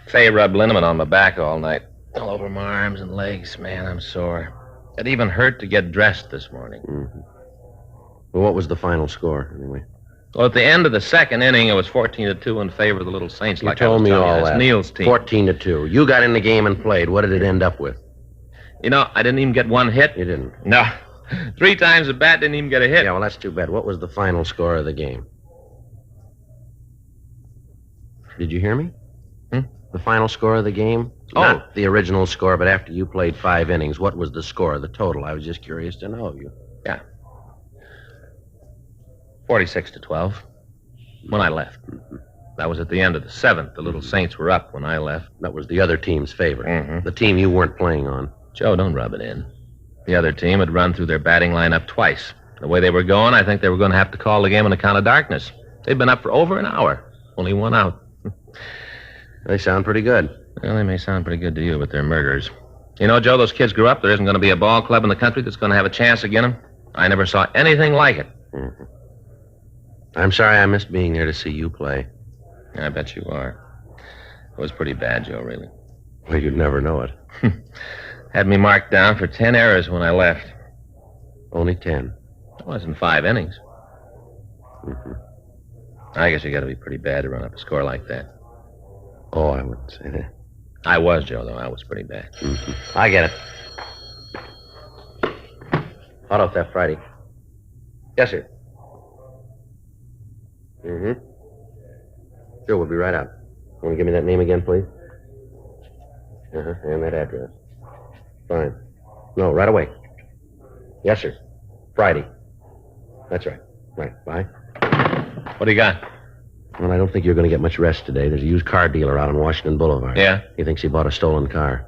Faye rubbed liniment on my back all night. All over my arms and legs. Man, I'm sore. It even hurt to get dressed this morning. Mm-hmm. Well, what was the final score, anyway? Well, at the end of the second inning, it was 14-2 in favor of the Little Saints. You told me all that. It's Neil's team. 14-2. You got in the game and played. What did it end up with? You know, I didn't even get one hit. You didn't? No. 3 times the bat, didn't even get a hit. Yeah, well, that's too bad. What was the final score of the game? Did you hear me? The final score of the game? Oh. Not the original score, but after you played 5 innings, what was the score, the total? I was just curious to know. Yeah. 46-12 when I left. That was at the end of the 7th. The Little Saints were up when I left. That was the other team's favor. Mm-hmm. The team you weren't playing on. Joe, don't rub it in. The other team had run through their batting lineup twice. The way they were going, I think they were going to have to call the game on account of darkness. They'd been up for over an hour. Only 1 out. They sound pretty good. Well, they may sound pretty good to you, but they're murderers. You know, Joe, those kids grew up. There isn't going to be a ball club in the country that's going to have a chance against them. I never saw anything like it. Mm-hmm. I'm sorry I missed being there to see you play. I bet you are. It was pretty bad, Joe, really. Well, you'd never know it. Had me marked down for 10 errors when I left. Only 10. It wasn't 5 innings. I guess you got to be pretty bad to run up a score like that. Oh, I wouldn't say that. I was, Joe, though. I was pretty bad. I get it. Auto theft Friday. Yes, sir. Sure, we'll be right out. Want to give me that name again, please? And that address. Fine. No, right away. Yes, sir. Friday. That's right. Right. Bye. What do you got? Well, I don't think you're going to get much rest today. There's a used car dealer out on Washington Boulevard. Yeah? He thinks he bought a stolen car.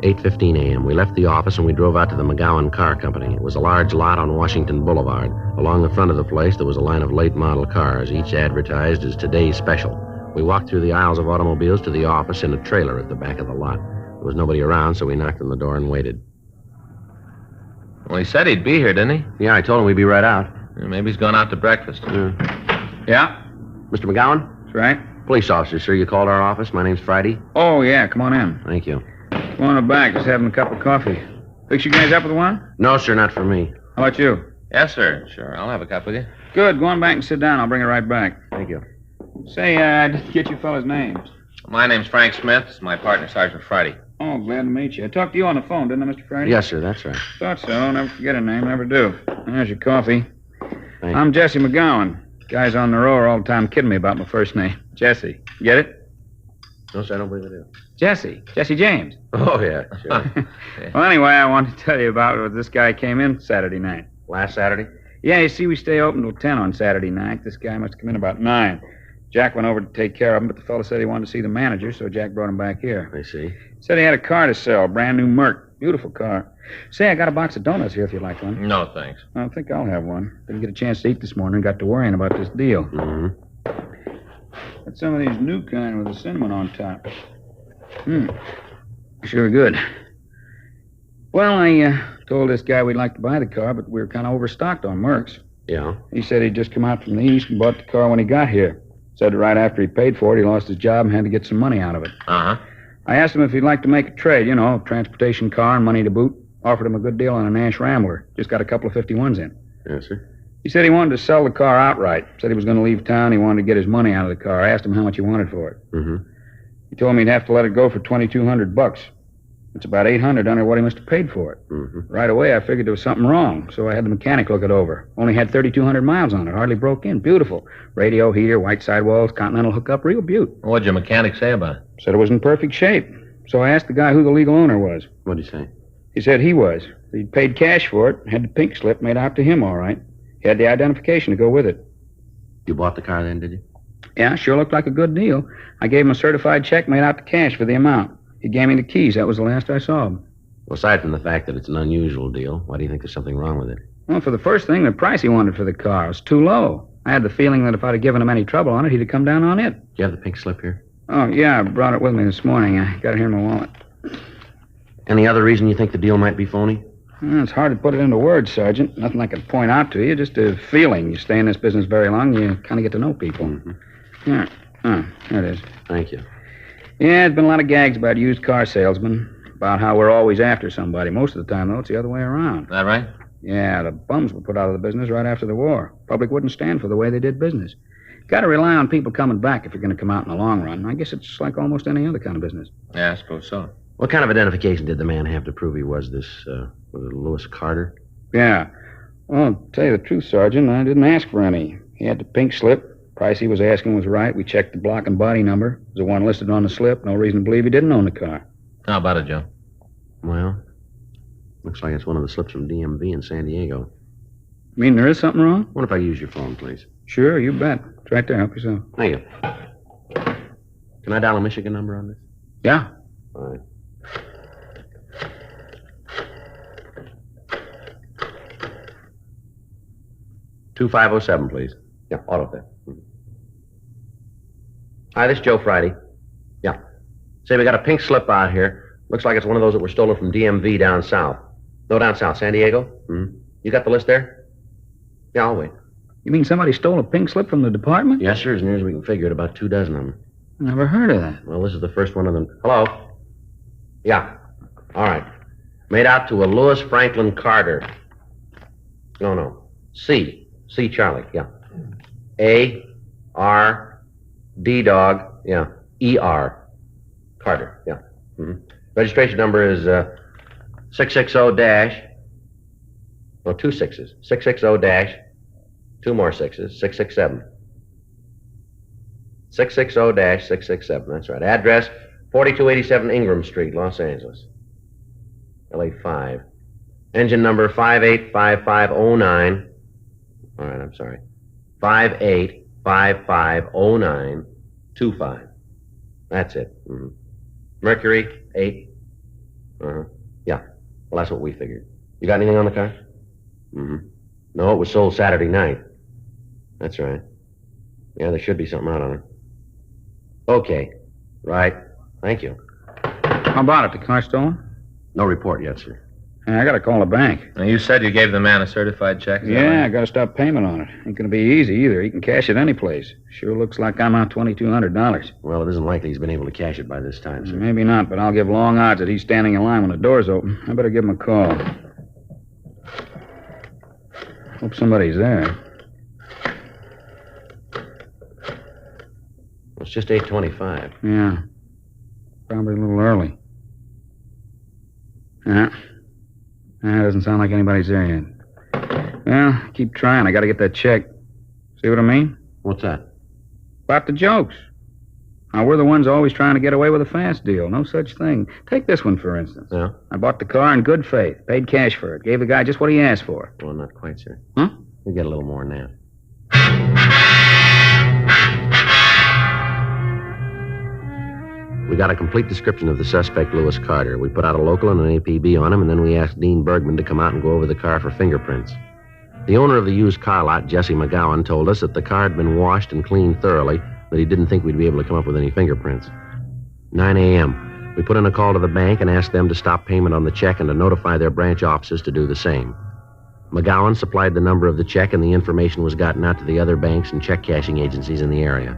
8:15 a.m. We left the office and we drove out to the McGowan Car Company. It was a large lot on Washington Boulevard. Along the front of the place, there was a line of late model cars, each advertised as today's special. We walked through the aisles of automobiles to the office in a trailer at the back of the lot. There was nobody around, so we knocked on the door and waited. Well, he said he'd be here, didn't he? Yeah, I told him we'd be right out. Maybe he's gone out to breakfast. Yeah? Mr. McGowan? That's right. Police officer, sir. You called our office. My name's Friday. Oh, yeah. Come on in. Thank you. Come on in the back. Just having a cup of coffee. Fix you guys up with one? No, sir, not for me. How about you? Yes, sir. Sure. I'll have a cup with you. Good. Go on back and sit down. I'll bring it right back. Thank you. Say, I didn't get you fellas' names. My name's Frank Smith. It's my partner, Sergeant Friday. Oh, glad to meet you. I talked to you on the phone, didn't I, Mr. Friday? Yes, sir, that's right. Thought so. Never forget a name. Never do. There's your coffee. Thank I'm Jesse McGowan. Guys on the row are all the time kidding me about my first name. Jesse. Get it? No, sir, I don't believe I do. Jesse. Jesse James. Oh, yeah, sure. Well, anyway, I wanted to tell you about what this guy came in Saturday night. Last Saturday? Yeah, you see, we stay open till 10 on Saturday night. This guy must have come in about 9. Jack went over to take care of him, but the fellow said he wanted to see the manager, so Jack brought him back here. I see. Said he had a car to sell, brand new Merc. Beautiful car. Say, I got a box of donuts here if you'd like one. No, thanks. I don't think I'll have one. Didn't get a chance to eat this morning. Got to worrying about this deal. Got some of these new kind with the cinnamon on top. Sure good. Well, I told this guy we'd like to buy the car, but we were kind of overstocked on Mercs. Yeah? He said he'd just come out from the east and bought the car when he got here. Said right after he paid for it, he lost his job and had to get some money out of it. Uh-huh. I asked him if he'd like to make a trade, transportation car and money to boot. Offered him a good deal on a Nash Rambler. Just got a couple of 51s in. Yes, sir. He said he wanted to sell the car outright. Said he was going to leave town. He wanted to get his money out of the car. I asked him how much he wanted for it. He told me he'd have to let it go for $2,200. It's about $800 under what he must have paid for it. Right away, I figured there was something wrong, so I had the mechanic look it over. Only had 3,200 miles on it. Hardly broke in. Beautiful. Radio, heater, white sidewalls, continental hookup. Real beaut. What'd your mechanic say about it? Said it was in perfect shape. So I asked the guy who the legal owner was. What'd he say? He said he was. He'd paid cash for it, had the pink slip made out to him all right. He had the identification to go with it. You bought the car then, did you? Yeah, sure looked like a good deal. I gave him a certified check made out to cash for the amount. He gave me the keys. That was the last I saw of him. Well, aside from the fact that it's an unusual deal, why do you think there's something wrong with it? Well, for the first thing, the price he wanted for the car was too low. I had the feeling that if I'd have given him any trouble on it, he'd have come down on it. Do you have the pink slip here? Oh, yeah, I brought it with me this morning. I got it here in my wallet. Any other reason you think the deal might be phony? Well, it's hard to put it into words, Sergeant. Nothing I can point out to you, just a feeling. You stay in this business very long, you kind of get to know people. Yeah. Oh, there it is. Thank you. Yeah, there's been a lot of gags about used car salesmen, about how we're always after somebody. Most of the time, though, it's the other way around. That right? Yeah, the bums were put out of the business right after the war. Public wouldn't stand for the way they did business. Got to rely on people coming back if you're going to come out in the long run. I guess it's like almost any other kind of business. Yeah, I suppose so. What kind of identification did the man have to prove he was this, was it Lewis Carter? Yeah. Well, to tell you the truth, Sergeant, I didn't ask for any. He had the pink slip. Price he was asking was right. We checked the block and body number. It was the one listed on the slip. No reason to believe he didn't own the car. How about it, Joe? Well, looks like it's one of the slips from DMV in San Diego. You mean there is something wrong? What if I use your phone, please? Sure, you bet. It's right there. Help yourself. Thank you. Can I dial a Michigan number on this? Yeah. All right. $2507, please. Yeah, auto theft. Hi, this is Joe Friday. Yeah. Say, we got a pink slip out here. Looks like it's one of those that were stolen from DMV down south. No, down south. San Diego? You got the list there? Yeah, I'll wait. You mean somebody stole a pink slip from the department? Yes, sir. As near as we can figure it, about 2 dozen of them. Never heard of that. Well, this is the first one of them. Hello? Yeah. All right. Made out to a Lewis Franklin Carter. No. C. Charlie, yeah. A. R. D. Dog, yeah. E.R. Carter, yeah. Mm-hmm. Registration number is 660 two sixes. 660 two more sixes, 667. 660-667, that's right. Address, 4287 Ingram Street, Los Angeles. LA5. Engine number 585509. All right, I'm sorry. 58550925. That's it. Mm-hmm. Mercury, 8. Uh-huh. Yeah. Well, that's what we figured. You got anything on the car? Mm-hmm. No, it was sold Saturday night. That's right. Yeah, there should be something out on it. Okay. Right. Thank you. How about it? The car stolen? No report yet, sir. I gotta call the bank. Now, you said you gave the man a certified check. Yeah, I gotta stop payment on it. Ain't gonna be easy either. He can cash it any place. Sure looks like I'm out $2,200. Well, it isn't likely he's been able to cash it by this time, sir. Maybe not, but I'll give long odds that he's standing in line when the door's open. I better give him a call. Hope somebody's there. Well, it's just 8:25. Yeah. Probably a little early. Yeah. Doesn't sound like anybody's there yet. Well, keep trying. I gotta get that check. See what I mean? What's that? About the jokes. Now, we're the ones always trying to get away with a fast deal. No such thing. Take this one, for instance. Yeah? I bought the car in good faith. Paid cash for it. Gave the guy just what he asked for. Well, not quite, sir. Huh? We get a little more than that. We got a complete description of the suspect, Lewis Carter. We put out a local and an APB on him, and then we asked Dean Bergman to come out and go over the car for fingerprints. The owner of the used car lot, Jesse McGowan, told us that the car had been washed and cleaned thoroughly, but he didn't think we'd be able to come up with any fingerprints. 9 a.m. We put in a call to the bank and asked them to stop payment on the check and to notify their branch offices to do the same. McGowan supplied the number of the check, and the information was gotten out to the other banks and check cashing agencies in the area.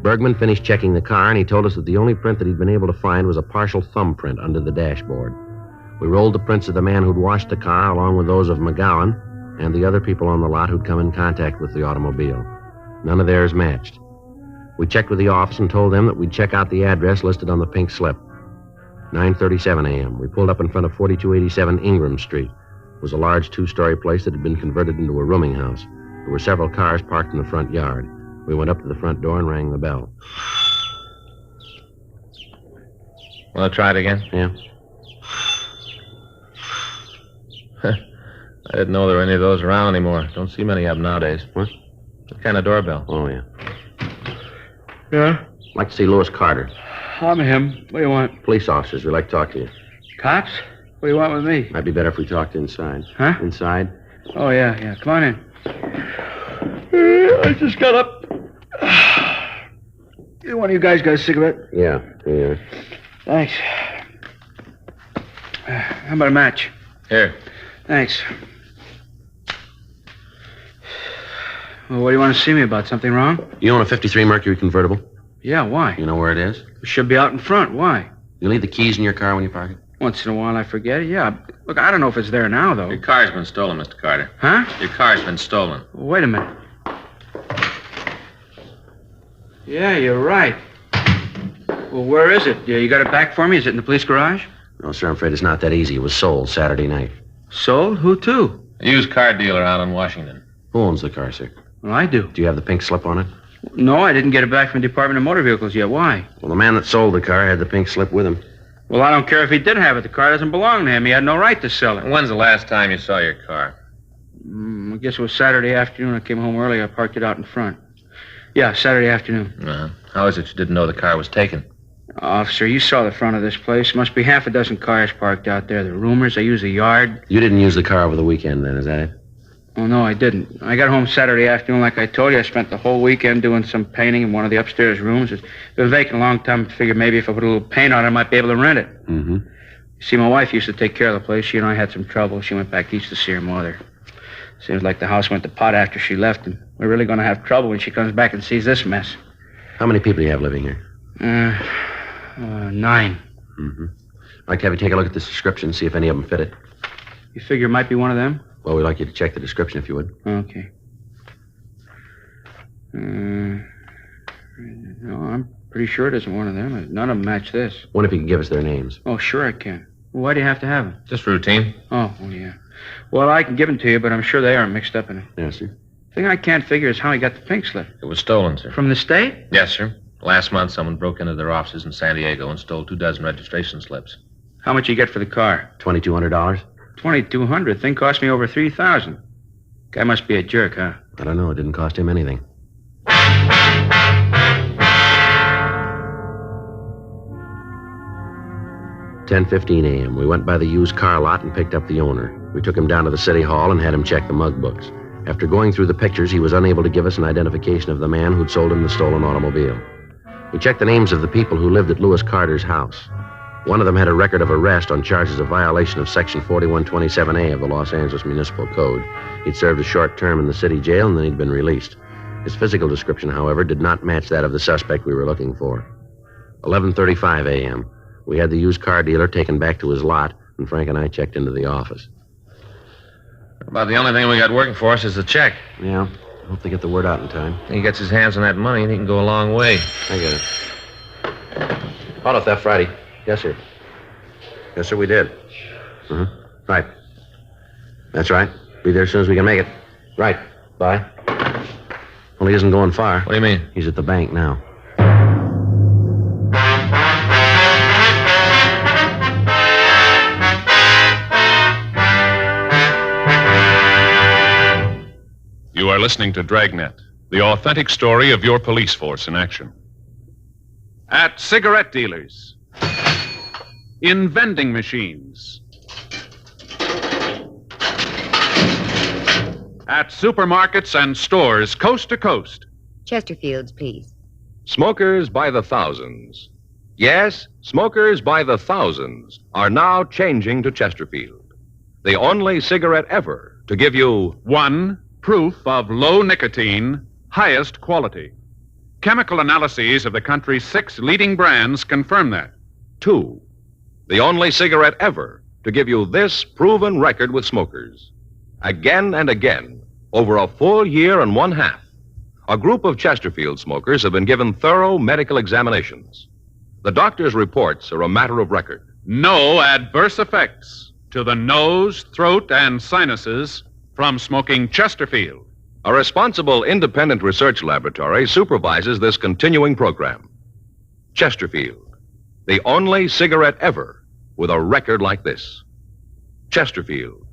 Bergman finished checking the car, and he told us that the only print that he'd been able to find was a partial thumbprint under the dashboard. We rolled the prints of the man who'd washed the car, along with those of McGowan and the other people on the lot who'd come in contact with the automobile. None of theirs matched. We checked with the office and told them that we'd check out the address listed on the pink slip. 9:37 a.m. We pulled up in front of 4287 Ingram Street. It was a large two-story place that had been converted into a rooming house. There were several cars parked in the front yard. We went up to the front door and rang the bell. Want to try it again? Yeah. I didn't know there were any of those around anymore. Don't see many of them nowadays. What? What kind of doorbell? Oh, yeah. Yeah? I'd like to see Lewis Carter. I'm him. What do you want? Police officers. We'd like to talk to you. Cops? What do you want with me? Might be better if we talked inside. Huh? Inside? Oh, yeah. Come on in. I just got up. Either one of you guys got a cigarette? Yeah. Thanks. How about a match? Here. Thanks. Well, what do you want to see me about? Something wrong? You own a 53 Mercury convertible? Yeah, why? You know where it is? It should be out in front. Why? You leave the keys in your car when you park it? Once in a while I forget it, yeah. Look, I don't know if it's there now, though. Your car's been stolen, Mr. Carter. Huh? Your car's been stolen. Wait a minute. Yeah, you're right. Well, where is it? You got it back for me? Is it in the police garage? No, sir, I'm afraid it's not that easy. It was sold Saturday night. Sold? Who to? A used car dealer out on Washington. Who owns the car, sir? Well, I do. Do you have the pink slip on it? No, I didn't get it back from the Department of Motor Vehicles yet. Why? Well, the man that sold the car had the pink slip with him. Well, I don't care if he did have it. The car doesn't belong to him. He had no right to sell it. When's the last time you saw your car? I guess it was Saturday afternoon. I came home early. I parked it out in front. Yeah, Saturday afternoon. How is it you didn't know the car was taken? Officer, you saw the front of this place. Must be half a dozen cars parked out there. The rumors, they use the yard. You didn't use the car over the weekend, then, is that it? Oh, no, I didn't. I got home Saturday afternoon, like I told you. I spent the whole weekend doing some painting in one of the upstairs rooms. It's been vacant a long time. I figured maybe if I put a little paint on it, I might be able to rent it. Mm-hmm. You see, my wife used to take care of the place. She and I had some trouble. She went back east to see her mother. Seems like the house went to pot after she left, and we're really going to have trouble when she comes back and sees this mess. How many people do you have living here? 9. Mm-hmm. I'd like to have you take a look at this description, see if any of them fit it. You figure it might be one of them? Well, we'd like you to check the description if you would. Okay. No, I'm pretty sure it isn't one of them. None of them match this. Wonder if you can give us their names. Oh, sure I can. Why do you have to have them? Just routine. Oh, yeah. Well, I can give them to you, but I'm sure they aren't mixed up in it. Yes, sir. The thing I can't figure is how he got the pink slip. It was stolen, sir. From the state? Yes, sir. Last month, someone broke into their offices in San Diego and stole 24 registration slips. How much you get for the car? $2,200? $2,200. Thing cost me over $3,000. Guy must be a jerk, huh? I don't know. It didn't cost him anything. $10:15 a.m. We went by the used car lot and picked up the owner. We took him down to the city hall and had him check the mug books. After going through the pictures, he was unable to give us an identification of the man who'd sold him the stolen automobile. We checked the names of the people who lived at Lewis Carter's house. One of them had a record of arrest on charges of violation of Section 4127A of the Los Angeles Municipal Code. He'd served a short term in the city jail, and then he'd been released. His physical description, however, did not match that of the suspect we were looking for. 11:35 a.m. We had the used car dealer taken back to his lot, and Frank and I checked into the office. About the only thing we got working for us is the check. Yeah, I hope they get the word out in time. He gets his hands on that money, and he can go a long way. I get it. Auto theft Friday. Yes, sir. Yes, sir, we did. Right. That's right. Be there as soon as we can make it. Right. Bye. Well, he isn't going far. What do you mean? He's at the bank now. You are listening to Dragnet, the authentic story of your police force in action. At cigarette dealers, in vending machines, at supermarkets and stores coast to coast. Chesterfields, please. Smokers by the thousands. Yes, smokers by the thousands are now changing to Chesterfield, the only cigarette ever to give you 1. Proof of low nicotine, highest quality. Chemical analyses of the country's 6 leading brands confirm that. 2. The only cigarette ever to give you this proven record with smokers. Again and again, over a full year and 1/2, a group of Chesterfield smokers have been given thorough medical examinations. The doctor's reports are a matter of record. No adverse effects to the nose, throat, and sinuses from smoking Chesterfield. A responsible independent research laboratory supervises this continuing program. Chesterfield, the only cigarette ever with a record like this. Chesterfield,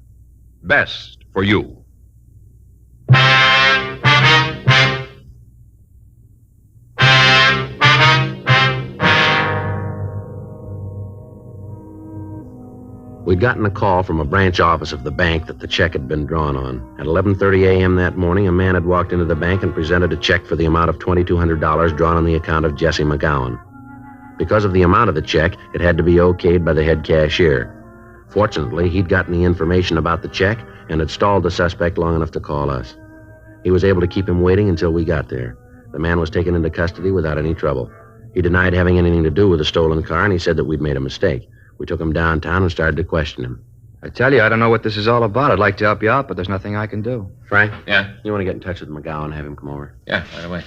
best for you. We'd gotten a call from a branch office of the bank that the check had been drawn on. At 11:30 a.m. that morning, a man had walked into the bank and presented a check for the amount of $2,200 drawn on the account of Jesse McGowan. Because of the amount of the check, it had to be okayed by the head cashier. Fortunately, he'd gotten the information about the check and had stalled the suspect long enough to call us. He was able to keep him waiting until we got there. The man was taken into custody without any trouble. He denied having anything to do with the stolen car, and he said that we'd made a mistake. We took him downtown and started to question him. I tell you, I don't know what this is all about. I'd like to help you out, but there's nothing I can do. Frank? Yeah? You want to get in touch with McGowan and have him come over? Yeah, right away.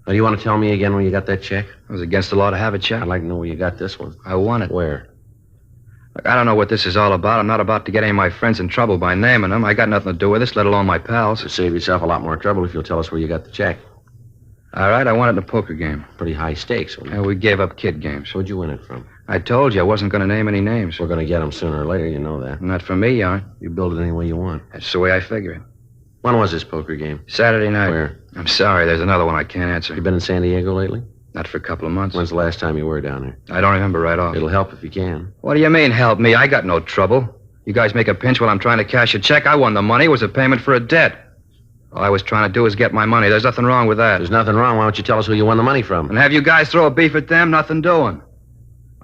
Oh, you want to tell me again where you got that check? It was against the law to have a check. I'd like to know where you got this one. I won it. Where? Look, I don't know what this is all about. I'm not about to get any of my friends in trouble by naming them. I got nothing to do with this, let alone my pals. You'll save yourself a lot more trouble if you'll tell us where you got the check. All right, I won it in a poker game. Pretty high stakes. Yeah, we gave up kid games. Where'd you win it from? I told you I wasn't going to name any names. We're going to get them sooner or later, you know that. Not from me, you aren't. You build it any way you want. That's the way I figure it. When was this poker game? Saturday night. Where? I'm sorry, there's another one I can't answer. You been in San Diego lately? Not for a couple of months. When's the last time you were down there? I don't remember right off. It'll help if you can. What do you mean, help me? I got no trouble. You guys make a pinch while I'm trying to cash a check. I won the money. It was a payment for a debt. All I was trying to do was get my money. There's nothing wrong with that. There's nothing wrong. Why don't you tell us who you won the money from? And have you guys throw a beef at them? Nothing doing.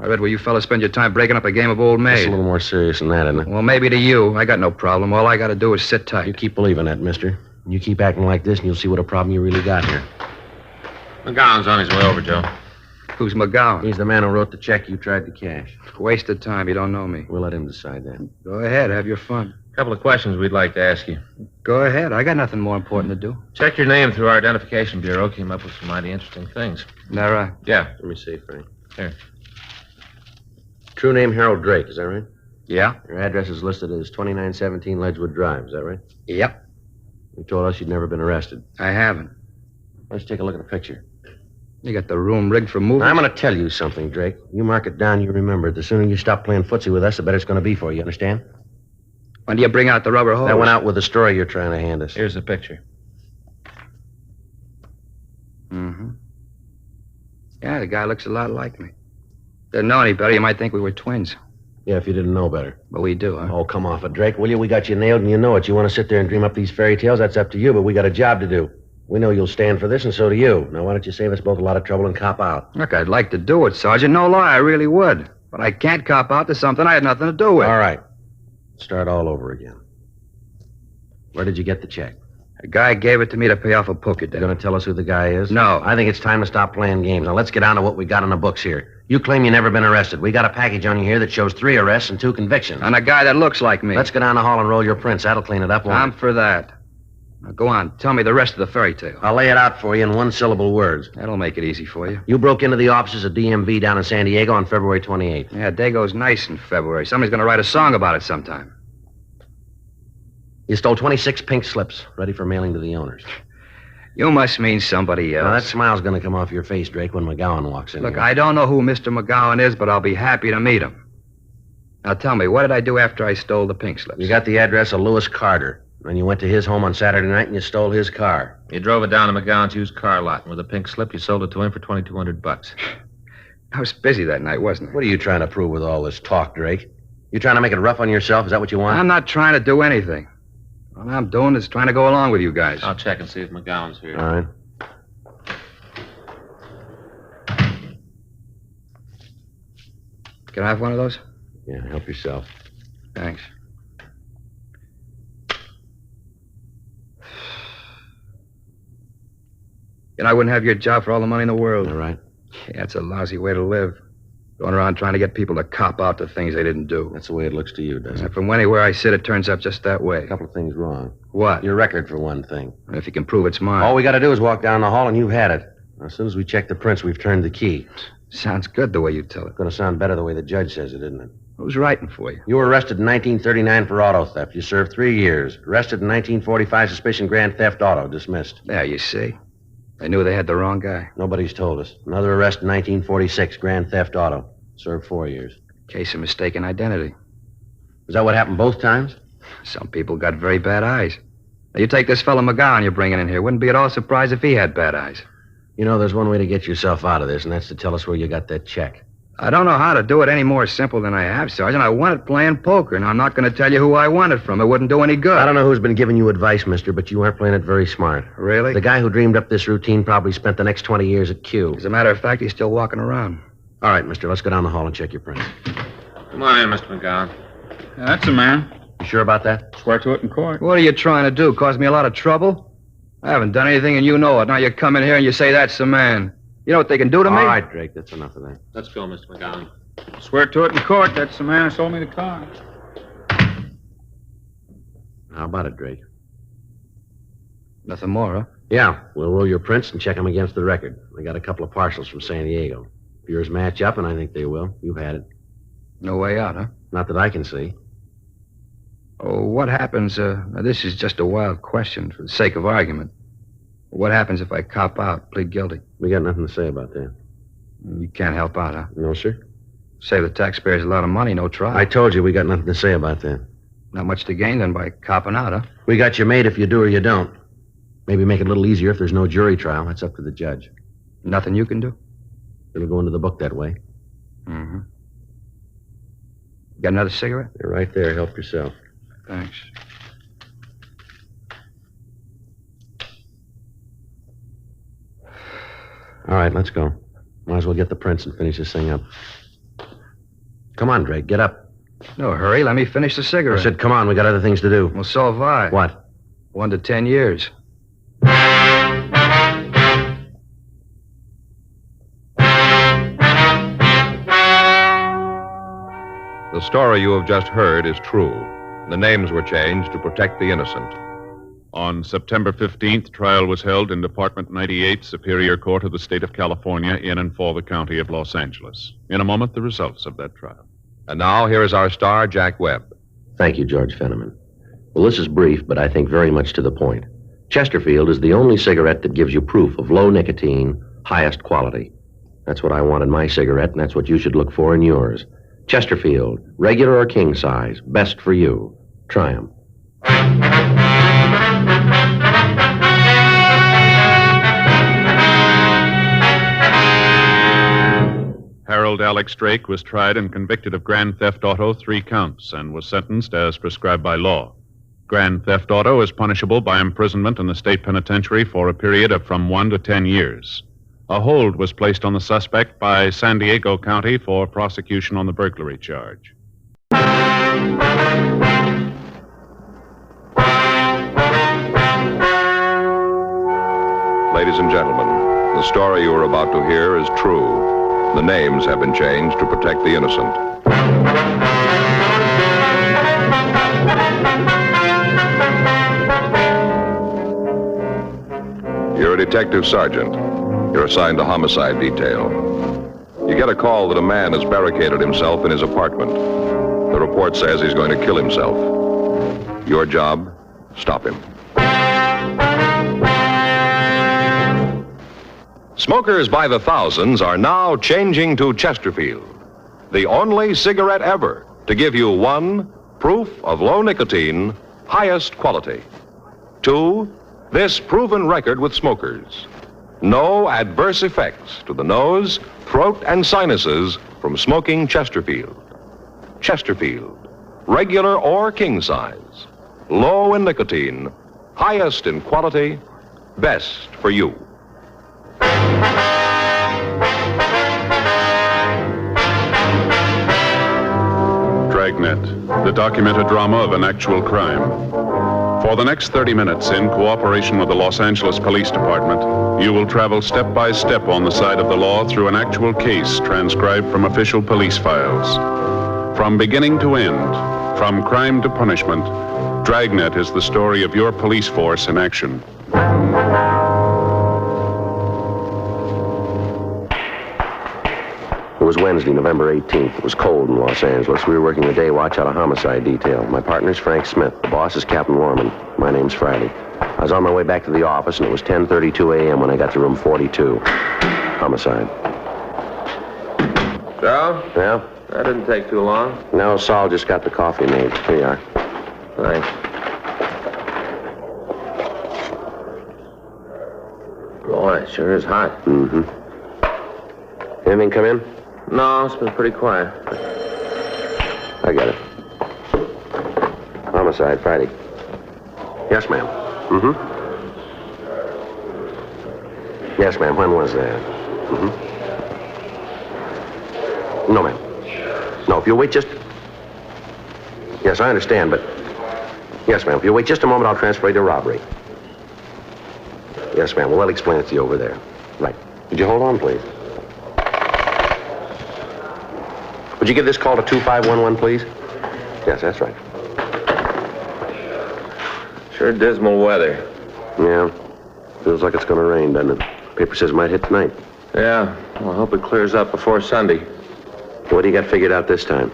I read where you fellas spend your time breaking up a game of old maid. It's a little more serious than that, isn't it? Well, maybe to you. I got no problem. All I got to do is sit tight. You keep believing that, mister. You keep acting like this, and you'll see what a problem you really got here. McGowan's on his way over, Joe. Who's McGowan? He's the man who wrote the check you tried to cash. Waste of time. You don't know me. We'll let him decide that. Go ahead. Have your fun. A couple of questions we'd like to ask you. Go ahead. I got nothing more important to do. Checked your name through our identification bureau. Came up with some mighty interesting things. Is that right? Yeah. Let me see, Frank. Here. True name Harold Drake, is that right? Yeah. Your address is listed as 2917 Ledgewood Drive, is that right? Yep. You told us you'd never been arrested. I haven't. Let's take a look at the picture. You got the room rigged for movies? I'm going to tell you something, Drake. You mark it down, you remember it. The sooner you stop playing footsie with us, the better it's going to be for you, understand? When do you bring out the rubber hose? That went out with the story you're trying to hand us. Here's the picture. Mm-hmm. Yeah, the guy looks a lot like me. Didn't know any better, you might think we were twins. Yeah, if you didn't know better. But we do, huh? Oh, come off it, Drake, will you? We got you nailed and you know it. You want to sit there and dream up these fairy tales? That's up to you, but we got a job to do. We know you'll stand for this, and so do you. Now, why don't you save us both a lot of trouble and cop out? Look, I'd like to do it, Sergeant. No lie, I really would. But I can't cop out to something I had nothing to do with. All right. Start all over again. Where did you get the check? A guy gave it to me to pay off a poker debt. You going to tell us who the guy is? No. I think it's time to stop playing games. Now, let's get down to what we got on the books here. You claim you never been arrested. We got a package on you here that shows 3 arrests and 2 convictions. On a guy that looks like me. Let's go down the hall and roll your prints. That'll clean it up, won't I'm for that. Now, go on. Tell me the rest of the fairy tale. I'll lay it out for you in 1-syllable words. That'll make it easy for you. You broke into the offices of DMV down in San Diego on February 28th. Yeah, day goes nice in February. Somebody's going to write a song about it sometime. You stole 26 pink slips, ready for mailing to the owners. You must mean somebody else. Now, that smile's going to come off your face, Drake, when McGowan walks in. Look, here. I don't know who Mr. McGowan is, but I'll be happy to meet him. Now, tell me, what did I do after I stole the pink slips? You got the address of Lewis Carter. Then you went to his home on Saturday night and you stole his car. You drove it down to McGowan's used car lot, and with a pink slip, you sold it to him for $2,200. I was busy that night, wasn't I? What are you trying to prove with all this talk, Drake? You trying to make it rough on yourself? Is that what you want? I'm not trying to do anything. All I'm doing is trying to go along with you guys. I'll check and see if McGowan's here. All right. Can I have one of those? Yeah, help yourself. Thanks. And I wouldn't have your job for all the money in the world. All right. Yeah, it's a lousy way to live. Going around trying to get people to cop out to things they didn't do. That's the way it looks to you, doesn't it? From anywhere I sit, it turns out just that way. A couple of things wrong. What? Your record, for one thing. If you can prove it's mine. All we got to do is walk down the hall and you've had it. As soon as we check the prints, we've turned the key. Sounds good the way you tell it. It's going to sound better the way the judge says it, isn't it? Who's writing for you? You were arrested in 1939 for auto theft. You served 3 years. Arrested in 1945, suspicion grand theft auto. Dismissed. Yeah, you see. They knew they had the wrong guy. Nobody's told us. Another arrest in 1946, grand theft auto. Served 4 years. Case of mistaken identity. Is that what happened both times? Some people got very bad eyes. Now, you take this fellow McGowan you're bringing in here. Wouldn't be at all surprised if he had bad eyes. You know, there's one way to get yourself out of this, and that's to tell us where you got that check. I don't know how to do it any more simple than I have, Sergeant. I won it playing poker, and I'm not going to tell you who I won it from. It wouldn't do any good. I don't know who's been giving you advice, mister, but you aren't playing it very smart. Really? The guy who dreamed up this routine probably spent the next 20 years at Q. As a matter of fact, he's still walking around. All right, mister, let's go down the hall and check your prints. Come on in, Mr. McGowan. That's the man. You sure about that? Swear to it in court. What are you trying to do? Cause me a lot of trouble? I haven't done anything, and you know it. Now you come in here and you say that's the man. You know what they can do to me? All right, Drake, that's enough of that. Let's go, Mr. McGowan. Swear to it in court. That's the man who sold me the car. How about it, Drake? Nothing more, huh? Yeah, we'll roll your prints and check them against the record. I got a couple of parcels from San Diego. If yours match up, and I think they will, you've had it. No way out, huh? Not that I can see. Oh, what happens, now this is just a wild question for the sake of argument. What happens if I cop out, plead guilty? We got nothing to say about that. You can't help out, huh? No, sir. Save the taxpayers a lot of money, no trial. I told you we got nothing to say about that. Not much to gain then by copping out, huh? We got you made if you do or you don't. Maybe make it a little easier if there's no jury trial. That's up to the judge. Nothing you can do? It'll go into the book that way. Mm-hmm. Got another cigarette? They're right there. Help yourself. Thanks. All right, let's go. Might as well get the prints and finish this thing up. Come on, Drake, get up. No hurry. Let me finish the cigarette. I said, come on, we got other things to do. Well, so have I. What? 1 to 10 years. The story you have just heard is true. The names were changed to protect the innocent. On September 15th, trial was held in Department 98, Superior Court of the State of California, in and for the County of Los Angeles. In a moment, the results of that trial. And now, here is our star, Jack Webb. Thank you, George Fenneman. Well, this is brief, but I think very much to the point. Chesterfield is the only cigarette that gives you proof of low nicotine, highest quality. That's what I want in my cigarette, and that's what you should look for in yours. Chesterfield, regular or king size, best for you. Try 'em. Harold Alex Drake was tried and convicted of grand theft auto, 3 counts, and was sentenced as prescribed by law. Grand theft auto is punishable by imprisonment in the state penitentiary for a period of from 1 to 10 years. A hold was placed on the suspect by San Diego County for prosecution on the burglary charge. Ladies and gentlemen, the story you are about to hear is true. The names have been changed to protect the innocent. You're a detective sergeant. You're assigned to homicide detail. You get a call that a man has barricaded himself in his apartment. The report says he's going to kill himself. Your job, stop him. Smokers by the thousands are now changing to Chesterfield, the only cigarette ever to give you 1, proof of low nicotine, highest quality. 2, this proven record with smokers. No adverse effects to the nose, throat, and sinuses from smoking Chesterfield. Chesterfield, regular or king size, low in nicotine, highest in quality, best for you. Dragnet, the documented drama of an actual crime. For the next 30 minutes, in cooperation with the Los Angeles Police Department, you will travel step by step on the side of the law through an actual case transcribed from official police files. From beginning to end, from crime to punishment, Dragnet is the story of your police force in action. It was Wednesday, November 18th. It was cold in Los Angeles. We were working the day watch out of homicide detail. My partner's Frank Smith. The boss is Captain Warman. My name's Friday. I was on my way back to the office, and it was 10:32 a.m. when I got to room 42. Homicide. Joe? Yeah? That didn't take too long. No, Saul just got the coffee made. Here you are. Thanks. Boy, it sure is hot. Mm-hmm. Anything come in? No, it's been pretty quiet. I got it. Homicide, Friday. Yes, ma'am. Mm-hmm. Yes, ma'am. When was that? Mm-hmm. No, ma'am. No, if you'll wait just... Yes, I understand, but... Yes, ma'am. If you'll wait just a moment, I'll transfer you to robbery. Yes, ma'am. Well, I'll explain it to you over there. Right. Would you hold on, please? Would you give this call to 2511, please? Yes, that's right. Sure dismal weather. Yeah. Feels like it's going to rain, doesn't it? Paper says it might hit tonight. Yeah. Well, I hope it clears up before Sunday. What do you got figured out this time?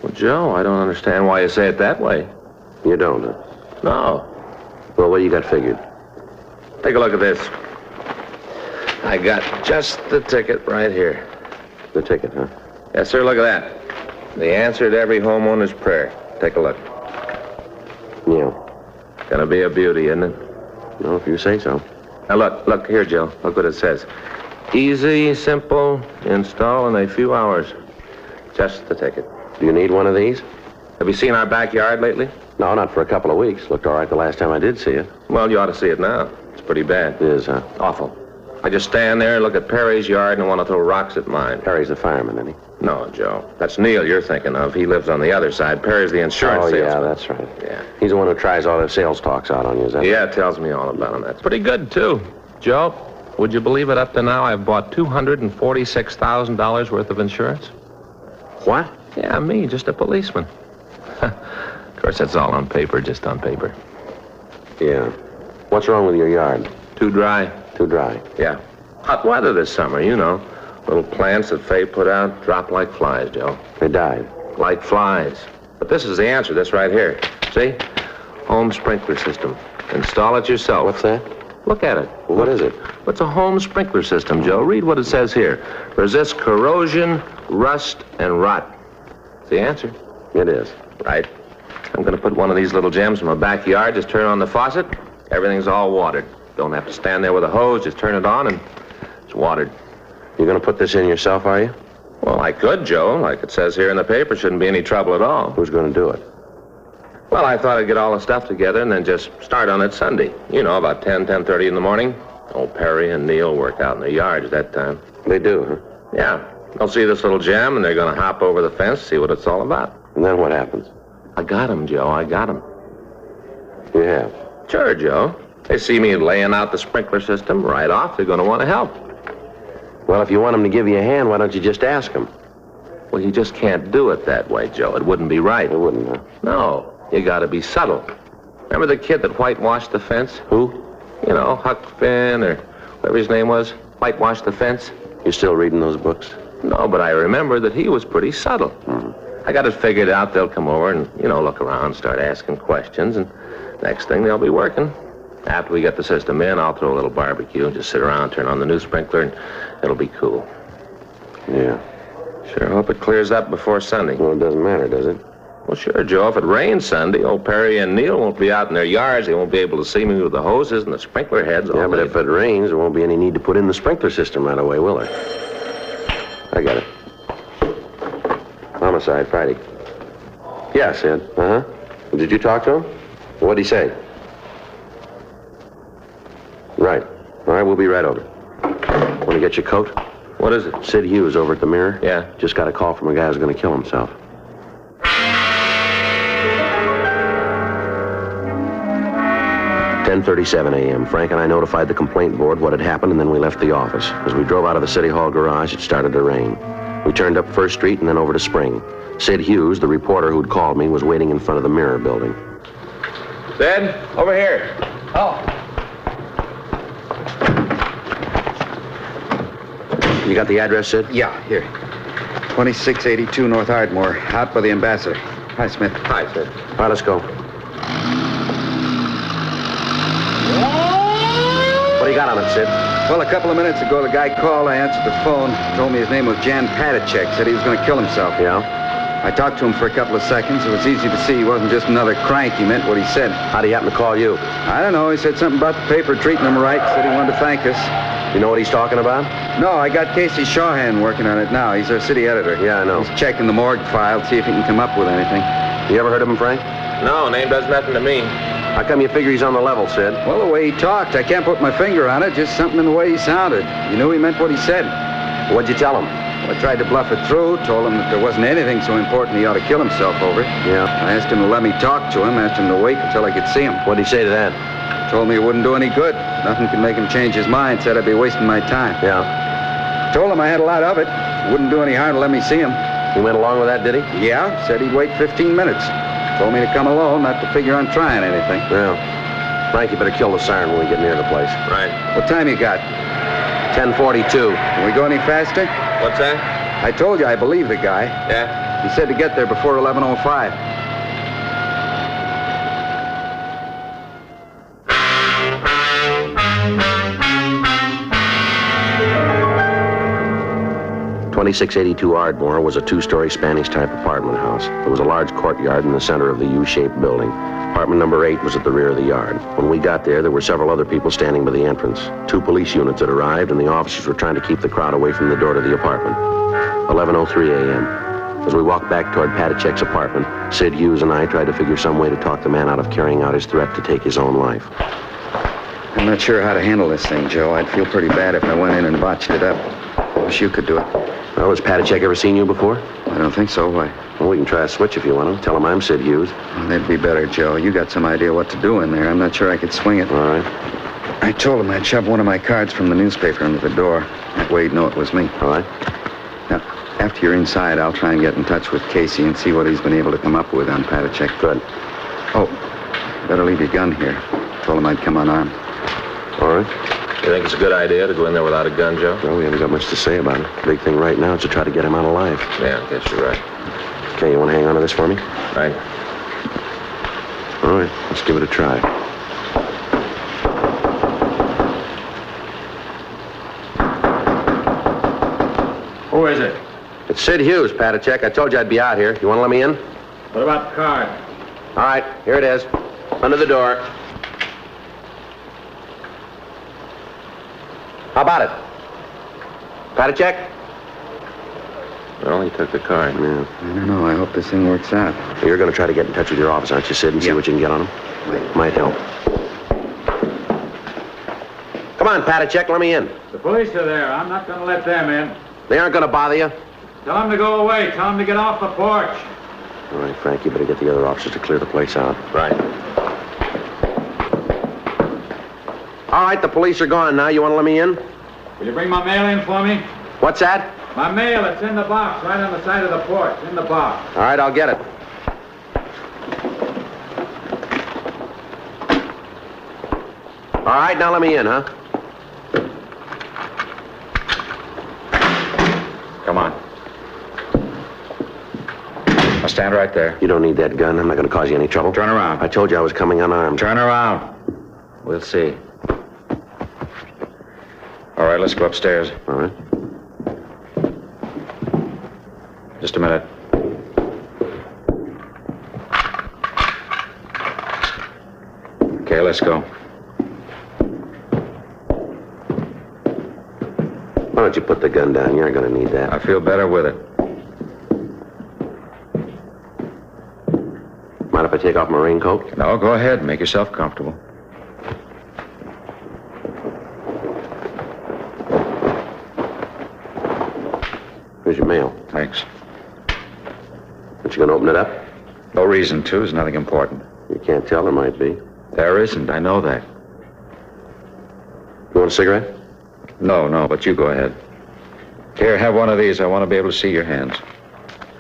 Well, Joe, I don't understand why you say it that way. You don't, huh? No. Well, what do you got figured? Take a look at this. I got just the ticket right here. The ticket, huh? Yes, sir, look at that. The answer to every homeowner's prayer. Take a look. Yeah. Gonna be a beauty, isn't it? No, if you say so. Now, look here, Joe. Look what it says. Easy, simple, install in a few hours. Just the ticket. Do you need one of these? Have you seen our backyard lately? No, not for a couple of weeks. Looked all right the last time I did see it. Well, you ought to see it now. It's pretty bad. It is, huh? Awful. I just stand there, look at Perry's yard, and want to throw rocks at mine. Perry's the fireman, isn't he? No, Joe. That's Neil you're thinking of. He lives on the other side. Perry's the insurance salesman. Yeah, that's right. Yeah. He's the one who tries all the sales talks out on you, is that Yeah, right? tells me all about him. That's pretty good, too. Joe, would you believe it? Up to now, I've bought $246,000 worth of insurance. What? Yeah, me, just a policeman. Of course, that's all on paper, just on paper. Yeah. What's wrong with your yard? Too dry. Too dry. Yeah. Hot weather this summer, you know. Little plants that Faye put out drop like flies, Joe. They died. Like flies. But this is the answer, this right here. See? Home sprinkler system. Install it yourself. What's that? Look at it. Well, what is it? It's a home sprinkler system, Joe. Read what it says here. Resists corrosion, rust, and rot. It's the answer. It is. Right. I'm going to put one of these little gems in my backyard. Just turn on the faucet. Everything's all watered. Don't have to stand there with a hose. Just turn it on and it's watered. You're going to put this in yourself, are you? Well, I could, Joe. Like it says here in the paper, shouldn't be any trouble at all. Who's going to do it? Well, I thought I'd get all the stuff together and then just start on it Sunday. You know, about 10:30 in the morning. Old Perry and Neil work out in their yards at that time. They do, huh? Yeah. They'll see this little gem and they're going to hop over the fence, see what it's all about. And then what happens? I got him, Joe. I got him. You have? Sure, Joe. They see me laying out the sprinkler system right off. They're going to want to help. Well, if you want him to give you a hand, why don't you just ask him? Well, you just can't do it that way, Joe. It wouldn't be right. It wouldn't, huh? No. You got to be subtle. Remember the kid that whitewashed the fence? Who? You know, Huck Finn or whatever his name was. Whitewashed the fence. You still reading those books? No, but I remember that he was pretty subtle. Mm-hmm. I got it figured out. They'll come over and, you know, look around, start asking questions, and next thing they'll be working. After we get the system in, I'll throw a little barbecue and just sit around, turn on the new sprinkler, and it'll be cool. Yeah. Sure hope it clears up before Sunday. Well, it doesn't matter, does it? Well, sure, Joe. If it rains Sunday, old Perry and Neil won't be out in their yards. They won't be able to see me with the hoses and the sprinkler heads. Yeah, but if it rains, there won't be any need to put in the sprinkler system right away, will there? I got it. Homicide, Friday. Yeah, Sid. Uh-huh. Did you talk to him? What'd he say? Right. All right, we'll be right over. Want to get your coat? What is it? Sid Hughes over at the Mirror. Yeah. Just got a call from a guy who's going to kill himself. "10:37 a.m. Frank and I notified the complaint board what had happened, and then we left the office. As we drove out of the City Hall garage, it started to rain. We turned up First Street and then over to Spring. Sid Hughes, the reporter who'd called me, was waiting in front of the Mirror building. Sid, over here. Oh. You got the address, Sid? Yeah, here. 2682 North Ardmore, out by the Ambassador. Hi, Smith. Hi, Sid. All right, let's go. What do you got on it, Sid? Well, a couple of minutes ago, the guy called. I answered the phone. Told me his name was Jan Padachek. Said he was going to kill himself. Yeah? I talked to him for a couple of seconds. It was easy to see he wasn't just another crank. He meant what he said. How'd he happen to call you? I don't know. He said something about the paper treating him right. Said he wanted to thank us. You know what he's talking about? No, I got Casey Shawhan working on it now. He's our city editor. Yeah, I know. He's checking the morgue file, see if he can come up with anything. You ever heard of him, Frank? No, name does nothing to me. How come you figure he's on the level, Sid? Well, the way he talked, I can't put my finger on it. Just something in the way he sounded. You knew he meant what he said. What'd you tell him? Well, I tried to bluff it through, told him that there wasn't anything so important he ought to kill himself over. Yeah. I asked him to let me talk to him, asked him to wait until I could see him. What'd he say to that? Told me it wouldn't do any good. Nothing could make him change his mind. Said I'd be wasting my time. Yeah. Told him I had a lot of it. Wouldn't do any harm to let me see him. He went along with that, did he? Yeah. Said he'd wait 15 minutes. Told me to come alone, not to figure on trying anything. Yeah. Frank, you better kill the siren when we get near the place. Right. What time you got? 10:42. Can we go any faster? What's that? I told you I believe the guy. Yeah? He said to get there before 11:05. .2682 Ardmore was a two-story Spanish-type apartment house. There was a large courtyard in the center of the U-shaped building. Apartment number 8 was at the rear of the yard. When we got there were several other people standing by the entrance. 2 police units had arrived, and the officers were trying to keep the crowd away from the door to the apartment. 11:03 a.m. As we walked back toward Padachek's apartment, Sid Hughes and I tried to figure some way to talk the man out of carrying out his threat to take his own life. I'm not sure how to handle this thing, Joe. I'd feel pretty bad if I went in and botched it up. I wish you could do it. Well, has Patachek ever seen you before? I don't think so. Why? Well, we can try a switch if you want to. Tell him I'm Sid Hughes. That'd be better, Joe. You got some idea what to do in there. I'm not sure I could swing it. All right. I told him I'd shove one of my cards from the newspaper under the door. That way he'd know it was me. All right. Now, after you're inside, I'll try and get in touch with Casey and see what he's been able to come up with on Patachek. Good. Oh, better leave your gun here. Told him I'd come unarmed. All right. You think it's a good idea to go in there without a gun, Joe? Well, we haven't got much to say about it. The big thing right now is to try to get him out alive. Yeah, I guess you're right. Okay, you want to hang on to this for me? Right. All right, let's give it a try. Who is it? It's Sid Hughes, Patachek. I told you I'd be out here. You want to let me in? What about the card? All right, here it is. Under the door. How about it? Patachek? Well, he took the card. Yeah. I don't know. I hope this thing works out. You're going to try to get in touch with your office, aren't you, Sid, and see what you can get on him? Might help. Come on, Patachek, let me in. The police are there. I'm not going to let them in. They aren't going to bother you. Tell them to go away. Tell them to get off the porch. All right, Frank, you better get the other officers to clear the place out. Right. All right, the police are gone now. You want to let me in? Will you bring my mail in for me? What's that? My mail, it's in the box, right on the side of the porch. In the box. All right, I'll get it. All right, now let me in, huh? Come on. I'll stand right there. You don't need that gun. I'm not going to cause you any trouble. Turn around. I told you I was coming unarmed. Turn around. We'll see. All right, let's go upstairs. All right. Just a minute. Okay, let's go. Why don't you put the gun down? You aren't going to need that. I feel better with it. Mind if I take off my raincoat? No, go ahead. Make yourself comfortable. Here's your mail. Thanks. Aren't you going to open it up? No reason to. There's nothing important. You can't tell. There might be. There isn't. I know that. You want a cigarette? No, but you go ahead. Here, have one of these. I want to be able to see your hands.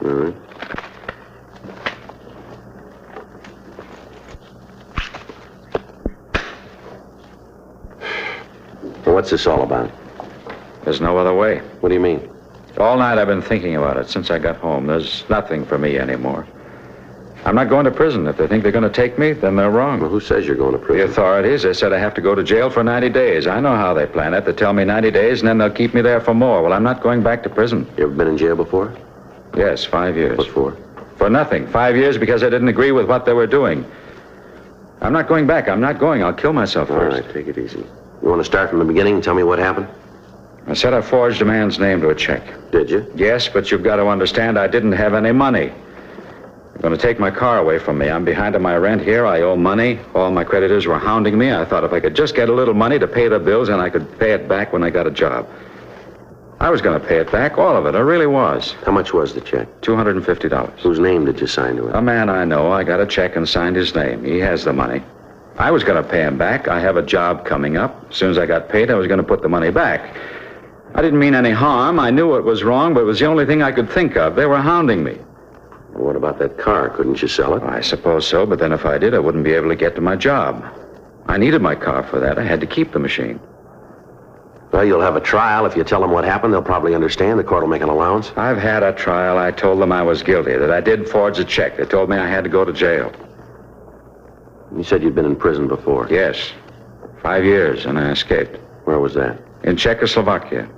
All right. Well, what's this all about? There's no other way. What do you mean? All night I've been thinking about it since I got home. There's nothing for me anymore. I'm not going to prison. If they think they're going to take me, then they're wrong. Well, who says you're going to prison? The authorities. They said I have to go to jail for 90 days. I know how they plan it. They tell me 90 days, and then they'll keep me there for more. Well, I'm not going back to prison. You ever been in jail before? Yes, 5 years. What for? For nothing. 5 years because I didn't agree with what they were doing. I'm not going back. I'm not going. I'll kill myself first. All right, take it easy. You want to start from the beginning and tell me what happened? I said I forged a man's name to a check. Did you? Yes, but you've got to understand I didn't have any money. They're going to take my car away from me. I'm behind on my rent here. I owe money. All my creditors were hounding me. I thought if I could just get a little money to pay the bills, and I could pay it back when I got a job. I was going to pay it back, all of it. I really was. How much was the check? $250. Whose name did you sign to it? A man I know. I got a check and signed his name. He has the money. I was going to pay him back. I have a job coming up. As soon as I got paid, I was going to put the money back. I didn't mean any harm. I knew it was wrong, but it was the only thing I could think of. They were hounding me. Well, what about that car? Couldn't you sell it? I suppose so, but then if I did, I wouldn't be able to get to my job. I needed my car for that. I had to keep the machine. Well, you'll have a trial. If you tell them what happened, they'll probably understand. The court will make an allowance. I've had a trial. I told them I was guilty, that I did forge a check. They told me I had to go to jail. You said you'd been in prison before. Yes. 5 years, and I escaped. Where was that? In Czechoslovakia.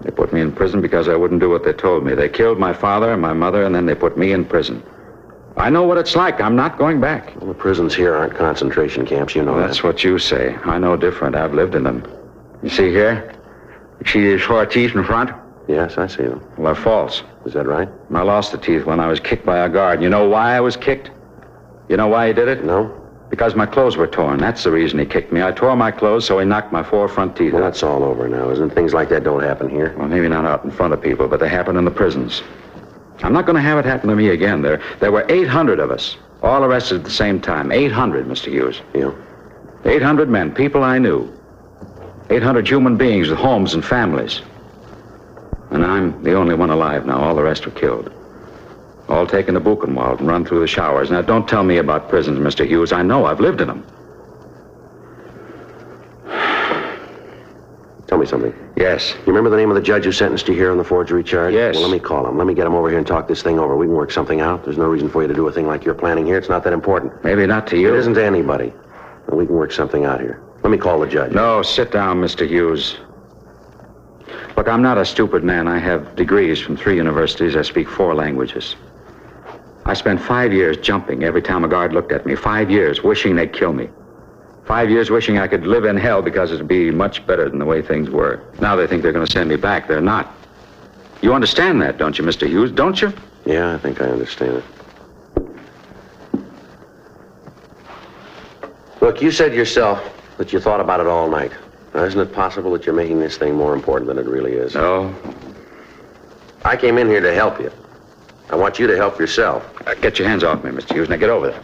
They put me in prison because I wouldn't do what they told me. They killed my father and my mother, and then they put me in prison. I know what it's like. I'm not going back. Well, the prisons here aren't concentration camps. You know That's what you say. I know different. I've lived in them. You see here? You see these 4 teeth in front? Yes, I see them. Well, they're false. Is that right? I lost the teeth when I was kicked by a guard. You know why I was kicked? You know why he did it? No. Because my clothes were torn. That's the reason he kicked me. I tore my clothes, so he knocked my 4 front teeth out. Well, that's all over now, isn't it? Things like that don't happen here. Well, maybe not out in front of people, but they happen in the prisons. I'm not going to have it happen to me again. There were 800 of us, all arrested at the same time. 800, Mr. Hughes. Yeah. 800 men, people I knew. 800 human beings with homes and families. And I'm the only one alive now. All the rest were killed. All taken to Buchenwald and run through the showers. Now, don't tell me about prisons, Mr. Hughes. I know. I've lived in them. Tell me something. Yes. You remember the name of the judge who sentenced you here on the forgery charge? Yes. Well, let me call him. Let me get him over here and talk this thing over. We can work something out. There's no reason for you to do a thing like you're planning here. It's not that important. Maybe not to you. It isn't to anybody. But we can work something out here. Let me call the judge. No, sit down, Mr. Hughes. Look, I'm not a stupid man. I have degrees from 3 universities. I speak 4 languages. I spent 5 years jumping every time a guard looked at me. 5 years wishing they'd kill me. 5 years wishing I could live in hell because it'd be much better than the way things were. Now they think they're going to send me back. They're not. You understand that, don't you, Mr. Hughes? Don't you? Yeah, I think I understand it. Look, you said yourself that you thought about it all night. Now, isn't it possible that you're making this thing more important than it really is? No. I came in here to help you. I want you to help yourself. Get your hands off me, Mr. Hughes. Now get over there.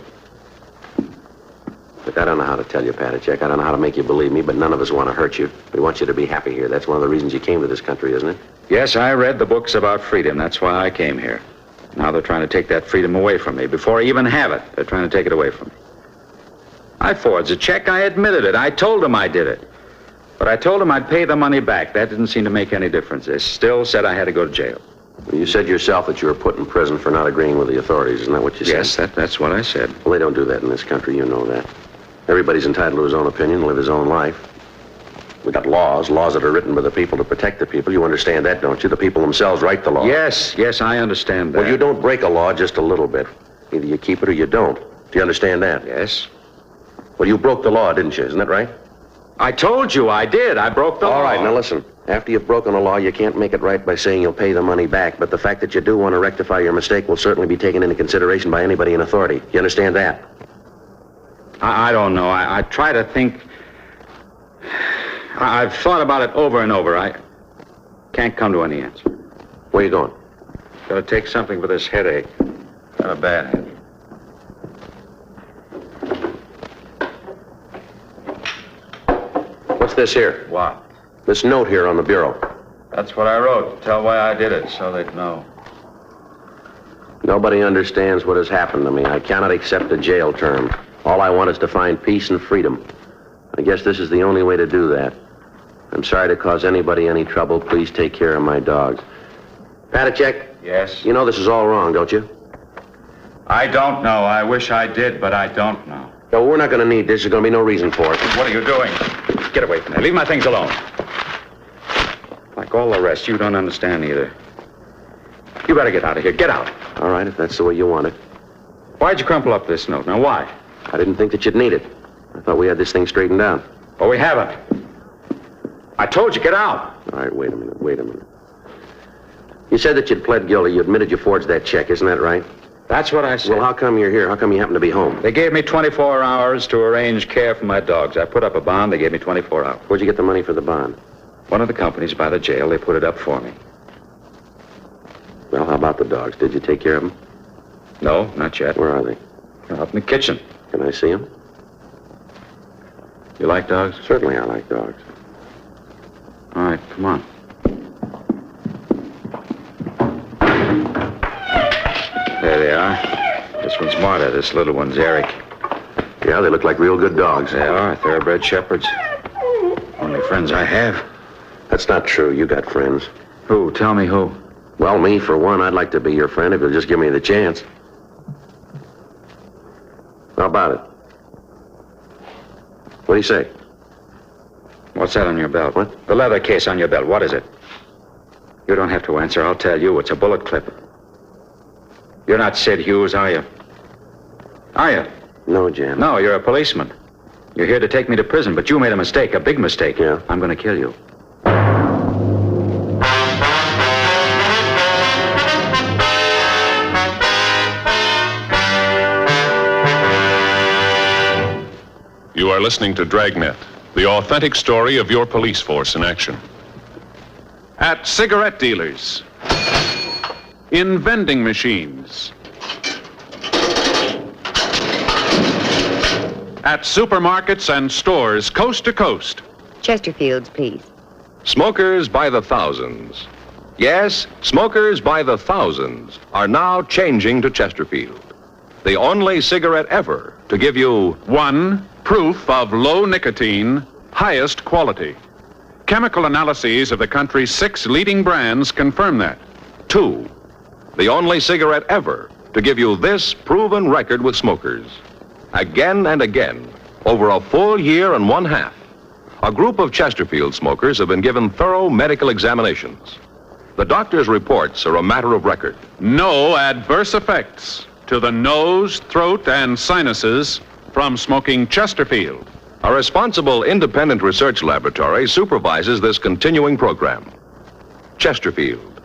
Look, I don't know how to tell you, Patachek. I don't know how to make you believe me, but none of us want to hurt you. We want you to be happy here. That's one of the reasons you came to this country, isn't it? Yes, I read the books about freedom. That's why I came here. Now they're trying to take that freedom away from me. Before I even have it, they're trying to take it away from me. I forged a check. I admitted it. I told them I did it. But I told them I'd pay the money back. That didn't seem to make any difference. They still said I had to go to jail. Well, you said yourself that you were put in prison for not agreeing with the authorities. Isn't that what you said? Yes, that's what I said. Well, they don't do that in this country. You know that. Everybody's entitled to his own opinion, live his own life. We got laws that are written by the people to protect the people. You understand that, don't you? The people themselves write the law. Yes, I understand that. Well, you don't break a law just a little bit. Either you keep it or you don't. Do you understand that? Yes. Well, you broke the law, didn't you? Isn't that right? I told you I did. I broke the law. All right, now listen. After you've broken a law, you can't make it right by saying you'll pay the money back. But the fact that you do want to rectify your mistake will certainly be taken into consideration by anybody in authority. You understand that? I don't know. I try to think. I've thought about it over and over. I can't come to any answer. Where you going? Gotta take something for this headache. Got a bad headache. What's this here? What? This note here on the bureau. That's what I wrote. Tell why I did it, so they'd know. Nobody understands what has happened to me. I cannot accept a jail term. All I want is to find peace and freedom. I guess this is the only way to do that. I'm sorry to cause anybody any trouble. Please take care of my dogs. Patachek? Yes? You know this is all wrong, don't you? I don't know. I wish I did, but I don't know. No, we're not going to need this. There's going to be no reason for it. What are you doing? Get away from me. Leave my things alone. Like all the rest, you don't understand either. You better get out of here. Get out. All right, if that's the way you want it. Why'd you crumple up this note? Now, why? I didn't think that you'd need it. I thought we had this thing straightened out. Well, we haven't. I told you, get out. All right, wait a minute. You said that you'd pled guilty. You admitted you forged that check. Isn't that right? That's what I said. Well, how come you're here? How come you happen to be home? They gave me 24 hours to arrange care for my dogs. I put up a bond. They gave me 24 hours. Where'd you get the money for the bond? One of the companies by the jail. They put it up for me. Well, how about the dogs? Did you take care of them? No, not yet. Where are they? They're up in the kitchen. Can I see them? You like dogs? Certainly I like dogs. All right, come on. There they are. This one's Marta. This little one's Eric. Yeah, they look like real good dogs. They are, thoroughbred shepherds. Only friends I have. That's not true. You got friends. Who? Tell me who. Well, me, for one. I'd like to be your friend if you'll just give me the chance. How about it? What do you say? What's that on your belt? What? The leather case on your belt. What is it? You don't have to answer. I'll tell you. It's a bullet clip. You're not Sid Hughes, are you? Are you? No, Jan. No, you're a policeman. You're here to take me to prison, but you made a mistake, a big mistake. Yeah? I'm going to kill you. You are listening to Dragnet, the authentic story of your police force in action. At cigarette dealers, in vending machines, at supermarkets and stores coast to coast. Chesterfields, please. Smokers by the thousands. Yes, smokers by the thousands are now changing to Chesterfield. The only cigarette ever to give you one, proof of low nicotine, highest quality. Chemical analyses of the country's 6 leading brands confirm that. 2, the only cigarette ever to give you this proven record with smokers. Again and again, over a full year and 1/2, a group of Chesterfield smokers have been given thorough medical examinations. The doctor's reports are a matter of record. No adverse effects to the nose, throat, and sinuses from smoking Chesterfield. A responsible independent research laboratory supervises this continuing program. Chesterfield,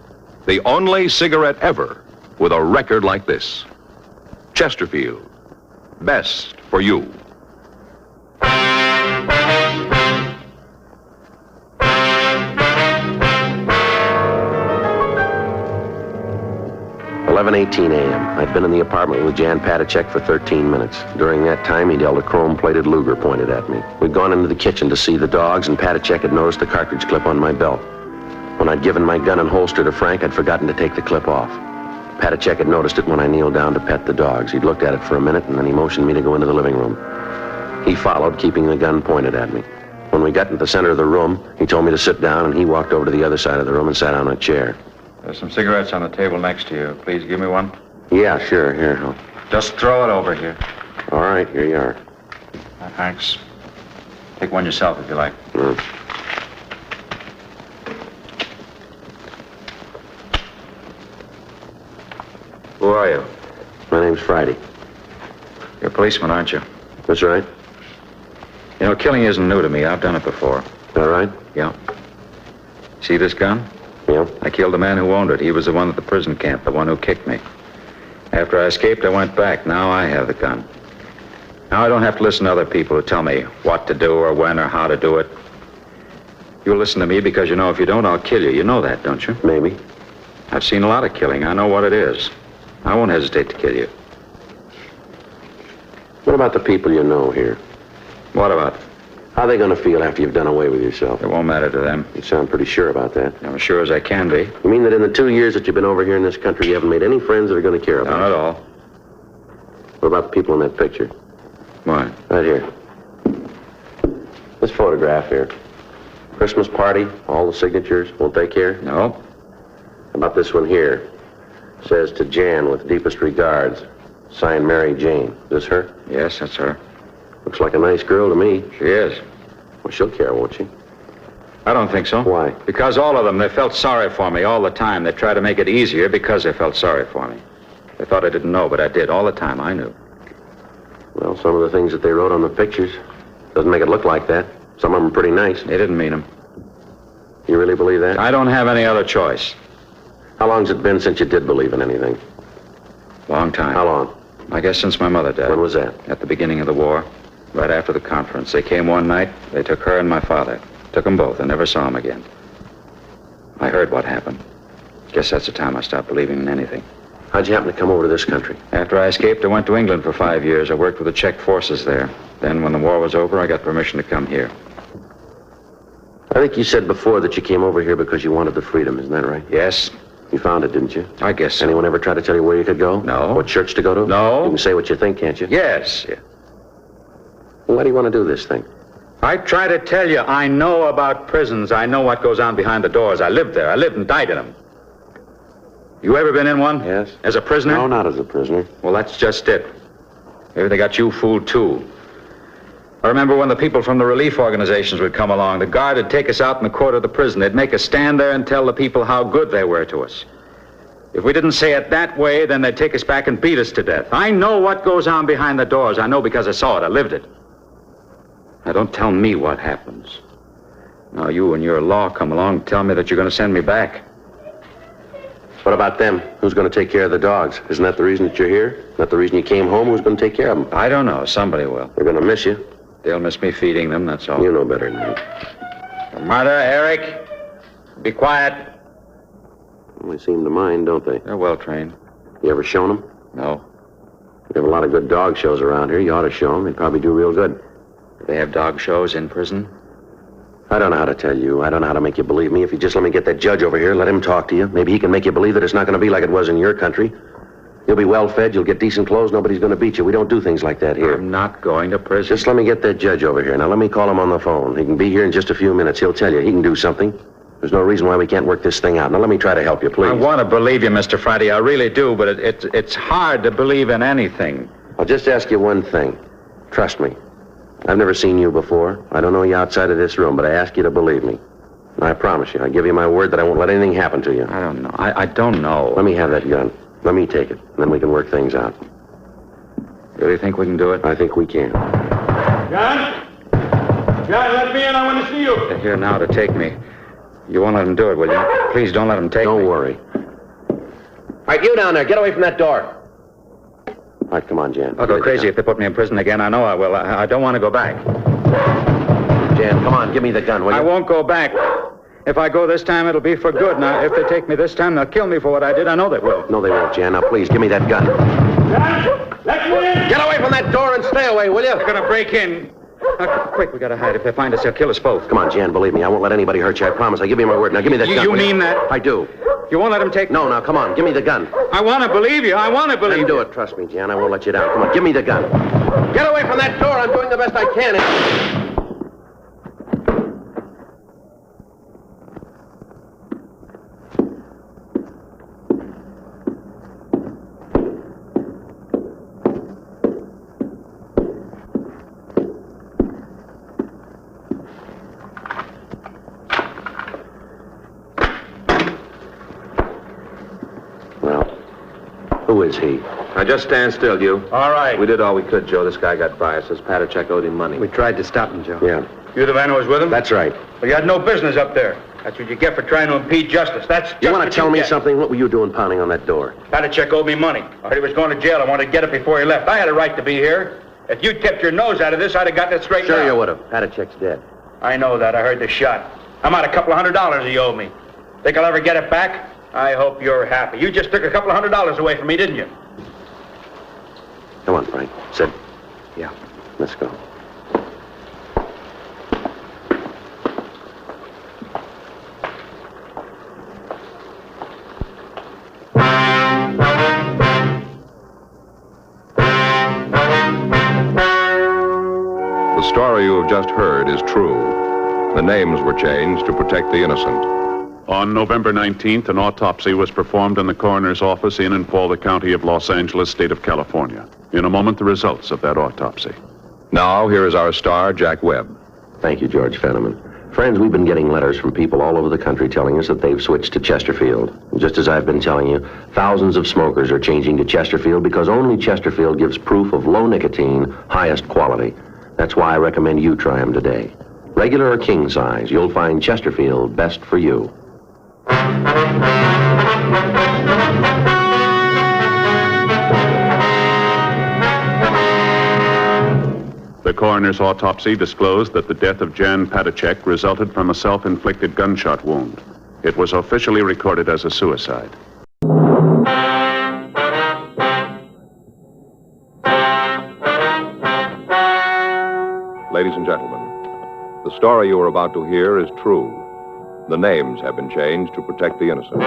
the only cigarette ever with a record like this. Chesterfield, best for you. $11:18 a.m. I'd been in the apartment with Jan Patacek for 13 minutes. During that time, he'd held a chrome-plated Luger pointed at me. We'd gone into the kitchen to see the dogs, and Patacek had noticed the cartridge clip on my belt. When I'd given my gun and holster to Frank, I'd forgotten to take the clip off. Patacek had noticed it when I kneeled down to pet the dogs. He'd looked at it for a minute, and then he motioned me to go into the living room. He followed, keeping the gun pointed at me. When we got into the center of the room, he told me to sit down, and he walked over to the other side of the room and sat on a chair. There's some cigarettes on the table next to you. Please give me one. Yeah, sure. Here. Just throw it over here. All right, here you are. Thanks. Take one yourself if you like. Who are you? My name's Friday. You're a policeman, aren't you? That's right. You know, killing isn't new to me. I've done it before. All right? Yeah. See this gun? Yeah. I killed the man who owned it. He was the one at the prison camp, the one who kicked me. After I escaped, I went back. Now I have the gun. Now I don't have to listen to other people who tell me what to do or when or how to do it. You'll listen to me because you know if you don't, I'll kill you. You know that, don't you? Maybe. I've seen a lot of killing. I know what it is. I won't hesitate to kill you. What about the people you know here? What about? How are they going to feel after you've done away with yourself? It won't matter to them. You sound pretty sure about that. I'm as sure as I can be. You mean that in the 2 years that you've been over here in this country, you haven't made any friends that are going to care about Not you? at all. What about the people in that picture? What? Right here. This photograph here. Christmas party, all the signatures. Won't they care? No. How about this one here? Says to Jan with deepest regards. Signed Mary Jane. Is this her? Yes, that's her. Looks like a nice girl to me. She is. Well, she'll care, won't she? I don't think so. Why? Because all of them, they felt sorry for me all the time. They tried to make it easier because they felt sorry for me. They thought I didn't know, but I did. All the time, I knew. Well, some of the things that they wrote on the pictures doesn't make it look like that. Some of them are pretty nice. They didn't mean them. You really believe that? I don't have any other choice. How long's it been since you did believe in anything? Long time. How long? I guess since my mother died. When was that? At the beginning of the war. Right after the conference. They came one night. They took her and my father. Took them both and never saw them again. I heard what happened. Guess that's the time I stopped believing in anything. How'd you happen to come over to this country? After I escaped, I went to England for 5 years. I worked with the Czech forces there. Then, when the war was over, I got permission to come here. I think you said before that you came over here because you wanted the freedom. Isn't that right? Yes. You found it, didn't you? I guess so. Anyone ever try to tell you where you could go? No. What church to go to? No. You can say what you think, can't you? Yes. Yeah. Well, why do you want to do this thing? I try to tell you, I know about prisons. I know what goes on behind the doors. I lived there. I lived and died in them. You ever been in one? Yes. As a prisoner? No, not as a prisoner. Well, that's just it. Maybe they got you fooled, too. I remember when the people from the relief organizations would come along. The guard would take us out in the court of the prison. They'd make us stand there and tell the people how good they were to us. If we didn't say it that way, then they'd take us back and beat us to death. I know what goes on behind the doors. I know because I saw it. I lived it. Now, don't tell me what happens. Now, you and your law come along and tell me that you're going to send me back. What about them? Who's going to take care of the dogs? Isn't that the reason that you're here? Not the reason you came home? Who's going to take care of them? I don't know. Somebody will. They're going to miss you. They'll miss me feeding them, that's all. You know better than me. Mother, Eric, be quiet. They seem to mind, don't they? They're well trained. You ever shown them? No. We have a lot of good dog shows around here. You ought to show them. They'd probably do real good. Do they have dog shows in prison? I don't know how to tell you. I don't know how to make you believe me. If you just let me get that judge over here, let him talk to you. Maybe he can make you believe that it's not going to be like it was in your country. You'll be well fed. You'll get decent clothes. Nobody's going to beat you. We don't do things like that here. I'm not going to prison. Just let me get that judge over here. Now, let me call him on the phone. He can be here in just a few minutes. He'll tell you. He can do something. There's no reason why we can't work this thing out. Now, let me try to help you, please. I want to believe you, Mr. Friday. I really do, but it's hard to believe in anything. I'll just ask you one thing. Trust me. I've never seen you before. I don't know you outside of this room, but I ask you to believe me. And I promise you, I give you my word that I won't let anything happen to you. I don't know. I don't know. Let me have that gun. Let me take it, and then we can work things out. Really think we can do it? I think we can. John? John, let me in. I want to see you. They're here now to take me. You won't let them do it, will you? Please don't let them take me. Don't worry. All right, you down there, get away from that door. All right, come on, Jan. I'll go crazy if they put me in prison again. I know I will. I don't want to go back. Jan, come on, give me the gun, will you? I won't go back. If I go this time, it'll be for good. Now, if they take me this time, they'll kill me for what I did. I know they will. No, they won't, Jan. Now, please, give me that gun. John, let me in. Get away from that door and stay away, will you? They're going to break in. Now, quick, we got to hide. If they find us, they'll kill us both. Come on, Jan, believe me. I won't let anybody hurt you. I promise. I give you my word. Now, give me that gun. You mean that? I do. You won't let them take me? No, now, come on. Give me the gun. I want to believe you. I want to believe you. Then do it. Trust me, Jan. I won't let you down. Come on, give me the gun. Get away from that door. I'm doing the best I can. Who is he? Now, just stand still, you. All right. We did all we could, Joe. This guy got by us. Says Patachek owed him money. We tried to stop him, Joe. Yeah. You the man who was with him? That's right. Well, you had no business up there. That's what you get for trying to impede justice. That's just You want to tell me get. something? What were you doing pounding on that door? Patachek owed me money. I heard he was going to jail. I wanted to get it before he left. I had a right to be here. If you'd kept your nose out of this, I'd have gotten it straightened out. Sure you would have. Patachek's dead. I know that. I heard the shot. I'm out $200 he owed me. Think I'll ever get it back? I hope you're happy. You just took $200 away from me, didn't you? Come on, Frank. Sit. Yeah. Let's go. The story you have just heard is true. The names were changed to protect the innocent. On November 19th, an autopsy was performed in the coroner's office in Falls County of Los Angeles, state of California. In a moment, the results of that autopsy. Now, here is our star, Jack Webb. Thank you, George Fenneman. Friends, we've been getting letters from people all over the country telling us that they've switched to Chesterfield. And just as I've been telling you, thousands of smokers are changing to Chesterfield because only Chesterfield gives proof of low nicotine, highest quality. That's why I recommend you try them today. Regular or king size, you'll find Chesterfield best for you. The coroner's autopsy disclosed that the death of Jan Patachek resulted from a self-inflicted gunshot wound. It was officially recorded as a suicide. Ladies and gentlemen, the story you are about to hear is true. The names have been changed to protect the innocent.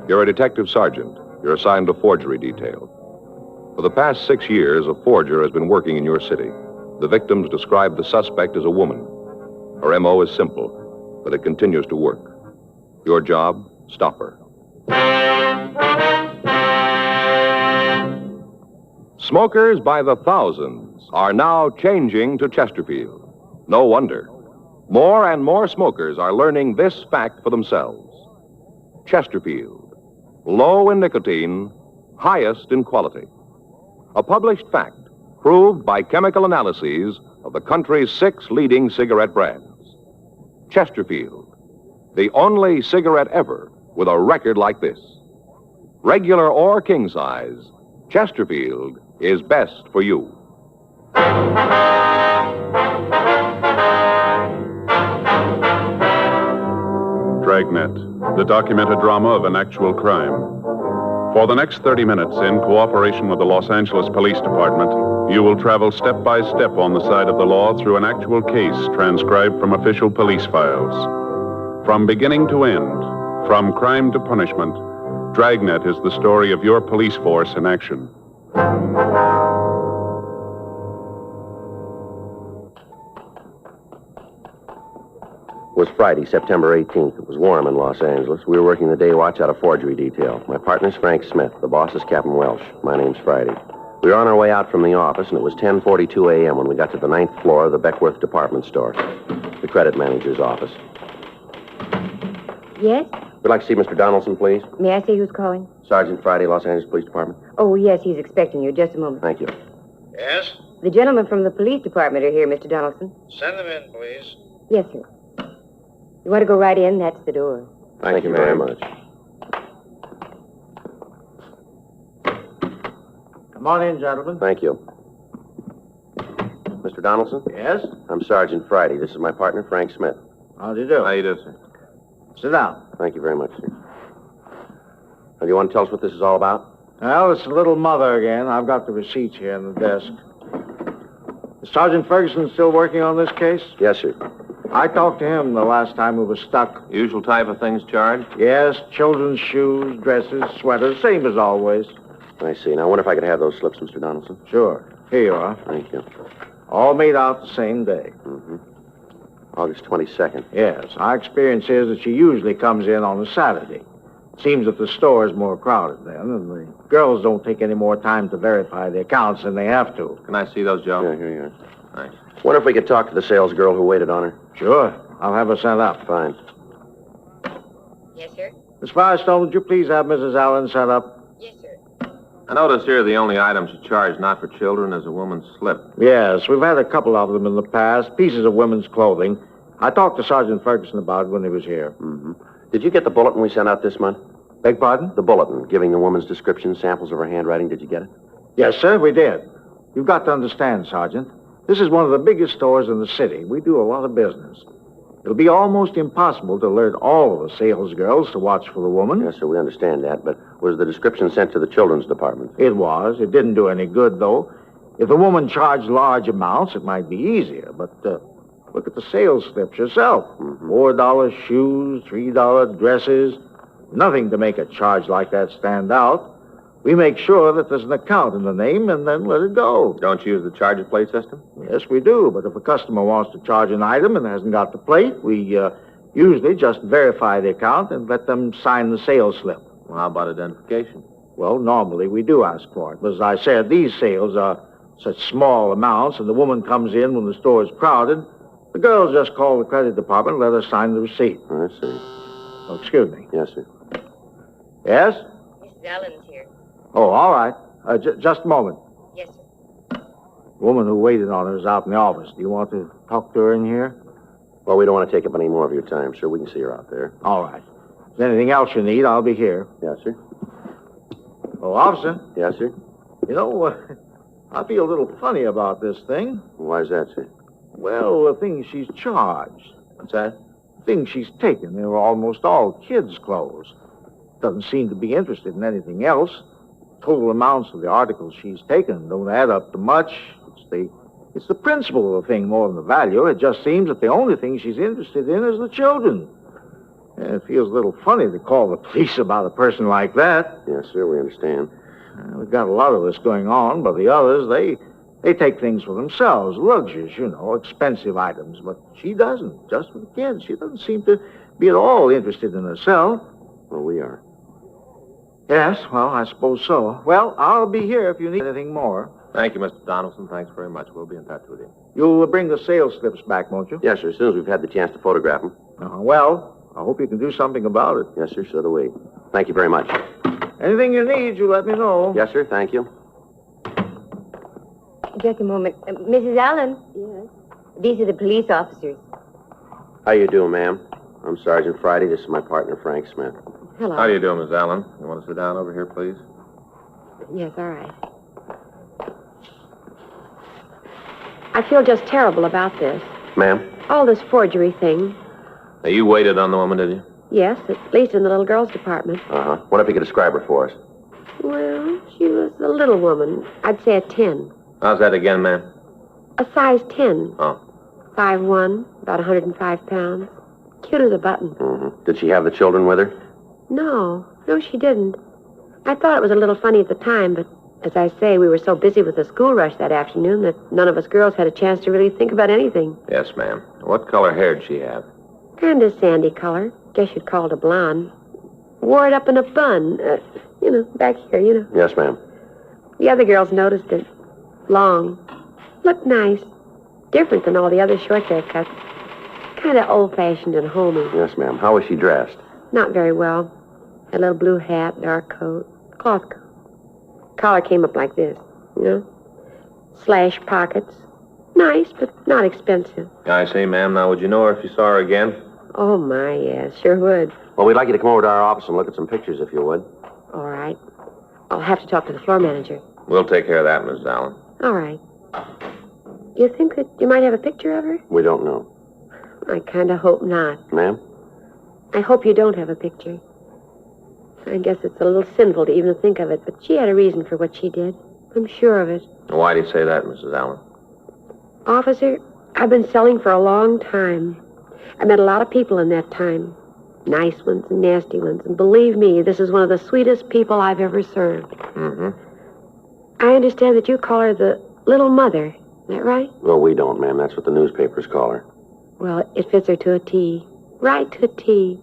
You're a detective sergeant. You're assigned to forgery detail. For the past 6 years, a forger has been working in your city. The victims describe the suspect as a woman. Her M.O. is simple, but it continues to work. Your job, stop her. Smokers by the thousands are now changing to Chesterfield. No wonder. More and more smokers are learning this fact for themselves. Chesterfield, low in nicotine, highest in quality. A published fact proved by chemical analyses of the country's 6 leading cigarette brands. Chesterfield, the only cigarette ever with a record like this. regular or king size, Chesterfield is best for you. Dragnet, the documented drama of an actual crime. For the next 30 minutes, in cooperation with the Los Angeles Police Department, you will travel step by step on the side of the law through an actual case transcribed from official police files. From beginning to end, from crime to punishment, Dragnet is the story of your police force in action. It was Friday, September 18th. It was warm in Los Angeles. We were working the day watch out of forgery detail. My partner's Frank Smith. The boss is Captain Welsh. My name's Friday. We were on our way out from the office, and it was 10:42 a.m. when we got to the 9th floor of the Beckworth department store, the credit manager's office. Yes? We'd like to see Mr. Donaldson, please. May I say who's calling? Sergeant Friday, Los Angeles Police Department. Oh, yes, he's expecting you. Just a moment. Thank you. Yes? The gentlemen from the police department are here, Mr. Donaldson. Send them in, please. Yes, sir. You want to go right in? That's the door. Thank you very much. Come on in, gentlemen. Thank you. Mr. Donaldson? Yes? I'm Sergeant Friday. This is my partner, Frank Smith. How do you do? How you do, sir? Sit down. Thank you very much, sir. Now, do you want to tell us what this is all about? Well, it's the little mother again. I've got the receipts here in the desk. Is Sergeant Ferguson still working on this case? Yes, sir. I talked to him the last time we were stuck. Usual type of things charged? Yes, children's shoes, dresses, sweaters, same as always. I see. Now, I wonder if I could have those slips, Mr. Donaldson. Sure. Here you are. Thank you. All made out the same day. Mm-hmm. August 22nd. Yes. Our experience is that she usually comes in on a Saturday. Seems that the store is more crowded then, and the girls don't take any more time to verify the accounts than they have to. Can I see those, Joe? Yeah, here you are. Thanks. Wonder if we could talk to the sales girl who waited on her. Sure. I'll have her sent up. Fine. Yes, sir? Miss Firestone, would you please have Mrs. Allen set up? Yes, sir. I notice here the only items you charge not for children is a woman's slip. Yes, we've had a couple of them in the past, pieces of women's clothing. I talked to Sergeant Ferguson about it when he was here. Mm-hmm. Did you get the bulletin we sent out this month? Beg pardon? The bulletin, giving the woman's description, samples of her handwriting. Did you get it? Yes, sir, we did. You've got to understand, Sergeant. This is one of the biggest stores in the city. We do a lot of business. It'll be almost impossible to alert all of the sales girls to watch for the woman. Yes, sir, we understand that, but was the description sent to the children's department? It was. It didn't do any good, though. If the woman charged large amounts, it might be easier, but look at the sales slips yourself. Mm-hmm. $4 shoes, $3 dresses. Nothing to make a charge like that stand out. We make sure that there's an account in the name and then let it go. Don't you use the charge plate system? Yes, we do. But if a customer wants to charge an item and hasn't got the plate, we usually just verify the account and let them sign the sales slip. Well, how about identification? Well, normally we do ask for it. But as I said, these sales are such small amounts, and the woman comes in when the store is crowded. The girls just call the credit department and let her sign the receipt. I see. Oh, excuse me. Yes, sir. Yes? Mrs. Allen's here. Oh, all right. Just a moment. Yes, sir. The woman who waited on her is out in the office. Do you want to talk to her in here? Well, we don't want to take up any more of your time, sir. We can see her out there. All right. If there's anything else you need, I'll be here. Yes, sir. Oh, officer. Yes, sir. You know, I feel a little funny about this thing. Why is that, sir? Well, the things she's charged. What's that? Things she's taken. They're almost all kids' clothes. Doesn't seem to be interested in anything else. Total amounts of the articles she's taken don't add up to much. It's the principle of the thing more than the value. It just seems that the only thing she's interested in is the children. And it feels a little funny to call the police about a person like that. Yes, sir, we understand. We've got a lot of this going on, but the others, they take things for themselves. Luxuries, you know, expensive items. But she doesn't, just for the kids. She doesn't seem to be at all interested in herself. Well, we are. Yes, well, I suppose so. Well, I'll be here if you need anything more. Thank you, Mr. Donaldson. Thanks very much. We'll be in touch with you. You'll bring the sales slips back, won't you? Yes, sir, as soon as we've had the chance to photograph them. Well, I hope you can do something about it. Yes, sir, so do we. Thank you very much. Anything you need, you let me know. Yes, sir, thank you. Just a moment. Mrs. Allen? Yes? These are the police officers. How you doing, ma'am? I'm Sergeant Friday. This is my partner, Frank Smith. Hello. How do you do, Miss Allen? You want to sit down over here, please? Yes, all right. I feel just terrible about this. Ma'am? All this forgery thing. Now, you waited on the woman, did you? Yes, at least in the little girl's department. Uh-huh. What if you could describe her for us? Well, she was a little woman. I'd say a 10. How's that again, ma'am? A size 10. Oh. 5'1", about 105 pounds. Cute as a button. Mm-hmm. Did she have the children with her? No, she didn't. I thought it was a little funny at the time, but as I say, we were so busy with the school rush that afternoon that none of us girls had a chance to really think about anything. Yes, ma'am. What color hair did she have? Kind of sandy color. Guess you'd call it a blonde. Wore it up in a bun. Back here, Yes, ma'am. The other girls noticed it. Long. Looked nice. Different than all the other short haircuts. Kind of old-fashioned and homey. Yes, ma'am. How was she dressed? Not very well. Had a little blue hat, dark coat, cloth coat. Collar came up like this, Slash pockets. Nice, but not expensive. I say, ma'am, now would you know her if you saw her again? Oh, my, yes, sure would. Well, we'd like you to come over to our office and look at some pictures, if you would. All right. I'll have to talk to the floor manager. We'll take care of that, Miss Allen. All right. You think that you might have a picture of her? We don't know. I kind of hope not. Ma'am? I hope you don't have a picture. I guess it's a little sinful to even think of it, but she had a reason for what she did. I'm sure of it. Why do you say that, Mrs. Allen? Officer, I've been selling for a long time. I met a lot of people in that time. Nice ones and nasty ones. And believe me, this is one of the sweetest people I've ever served. Mm-hmm. I understand that you call her the Little Mother. Is that right? Well, we don't, ma'am. That's what the newspapers call her. Well, it fits her to a T. Right to a T.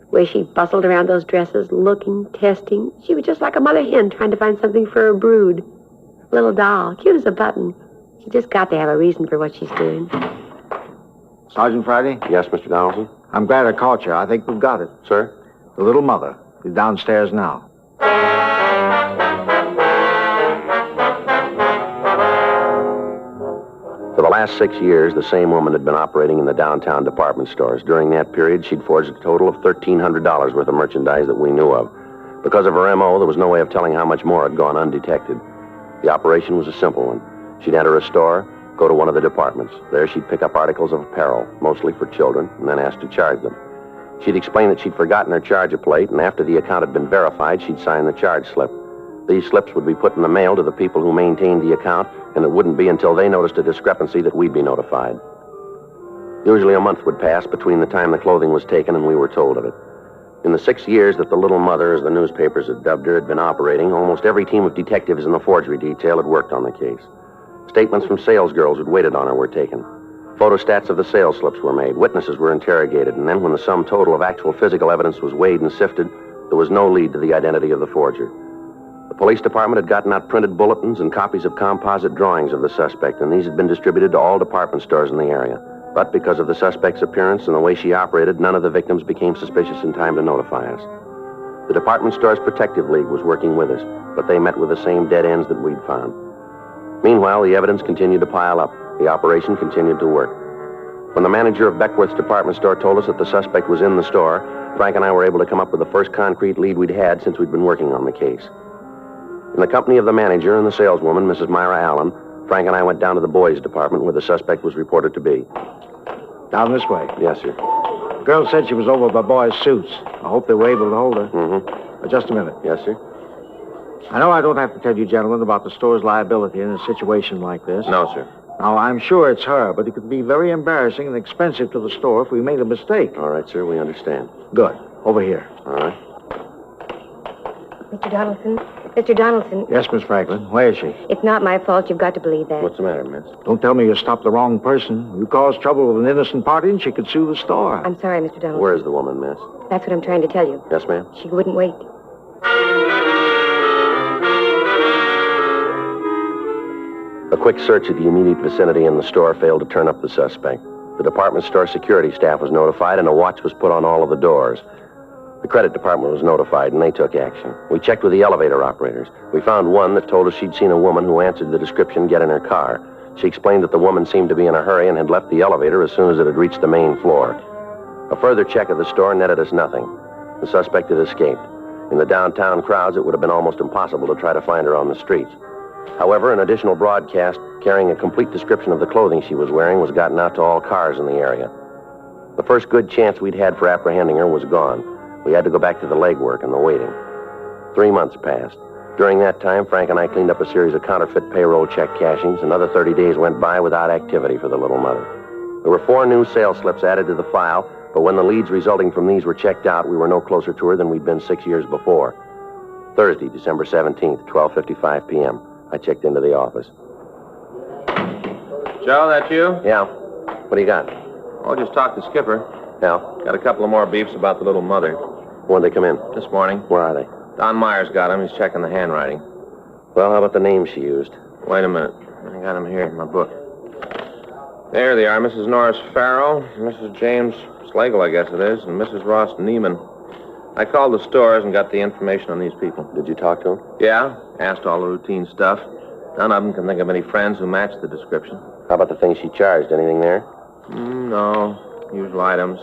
Where she bustled around those dresses, looking, testing. She was just like a mother hen trying to find something for her brood. Little doll, cute as a button. She just got to have a reason for what she's doing. Sergeant Friday? Yes, Mr. Donaldson? I'm glad I caught you. I think we've got it. Sir? The Little Mother is downstairs now. For the last 6 years, the same woman had been operating in the downtown department stores. During that period, she'd forged a total of $1,300 worth of merchandise that we knew of. Because of her M.O., there was no way of telling how much more had gone undetected. The operation was a simple one. She'd enter a store, go to one of the departments. There she'd pick up articles of apparel, mostly for children, and then ask to charge them. She'd explain that she'd forgotten her charger plate, and after the account had been verified, she'd sign the charge slip. These slips would be put in the mail to the people who maintained the account, and it wouldn't be until they noticed a discrepancy that we'd be notified. Usually a month would pass between the time the clothing was taken and we were told of it. In the 6 years that the Little Mother, as the newspapers had dubbed her, had been operating, almost every team of detectives in the forgery detail had worked on the case. Statements from salesgirls who'd waited on her were taken. Photostats of the sales slips were made. Witnesses were interrogated, and then when the sum total of actual physical evidence was weighed and sifted, there was no lead to the identity of the forger. The police department had gotten out printed bulletins and copies of composite drawings of the suspect, and these had been distributed to all department stores in the area. But because of the suspect's appearance and the way she operated, none of the victims became suspicious in time to notify us. The Department Stores Protective League was working with us, but they met with the same dead ends that we'd found. Meanwhile, the evidence continued to pile up. The operation continued to work. When the manager of Beckworth's department store told us that the suspect was in the store, Frank and I were able to come up with the first concrete lead we'd had since we'd been working on the case. In the company of the manager and the saleswoman, Mrs. Myra Allen, Frank and I went down to the boys' department where the suspect was reported to be. Down this way. Yes, sir. The girl said she was over by boys' suits. I hope they were able to hold her. Mm-hmm. Just a minute. Yes, sir. I know I don't have to tell you, gentlemen, about the store's liability in a situation like this. No, sir. Now, I'm sure it's her, but it could be very embarrassing and expensive to the store if we made a mistake. All right, sir, we understand. Good. Over here. All right. Mr. Donaldson? Mr. Donaldson? Yes, Miss Franklin. Where is she? It's not my fault. You've got to believe that. What's the matter, miss? Don't tell me you stopped the wrong person. You caused trouble with an innocent party and she could sue the store. I'm sorry, Mr. Donaldson. Where's the woman, miss? That's what I'm trying to tell you. Yes, ma'am? She wouldn't wait. A quick search of the immediate vicinity in the store failed to turn up the suspect. The department store security staff was notified and a watch was put on all of the doors. The credit department was notified and they took action. We checked with the elevator operators. We found one that told us she'd seen a woman who answered the description get in her car. She explained that the woman seemed to be in a hurry and had left the elevator as soon as it had reached the main floor. A further check of the store netted us nothing. The suspect had escaped. In the downtown crowds, it would have been almost impossible to try to find her on the streets. However, an additional broadcast carrying a complete description of the clothing she was wearing was gotten out to all cars in the area. The first good chance we'd had for apprehending her was gone. We had to go back to the legwork and the waiting. 3 months passed. During that time, Frank and I cleaned up a series of counterfeit payroll check cashings. Another 30 days went by without activity for the little mother. There were 4 new sales slips added to the file, but when the leads resulting from these were checked out, we were no closer to her than we'd been 6 years before. Thursday, December 17th, 12:55 p.m. I checked into the office. Joe, that you? Yeah. What do you got? Oh, just talked to Skipper. Yeah. Got a couple of more beefs about the little mother. When did they come in? This morning. Where are they? Don Myers got him. He's checking the handwriting. Well, how about the name she used? Wait a minute. I got him here in my book. There they are, Mrs. Norris Farrow, Mrs. James Slagle, I guess it is, and Mrs. Ross Neiman. I called the stores and got the information on these people. Did you talk to them? Yeah. Asked all the routine stuff. None of them can think of any friends who match the description. How about the things she charged? Anything there? No. Usual items.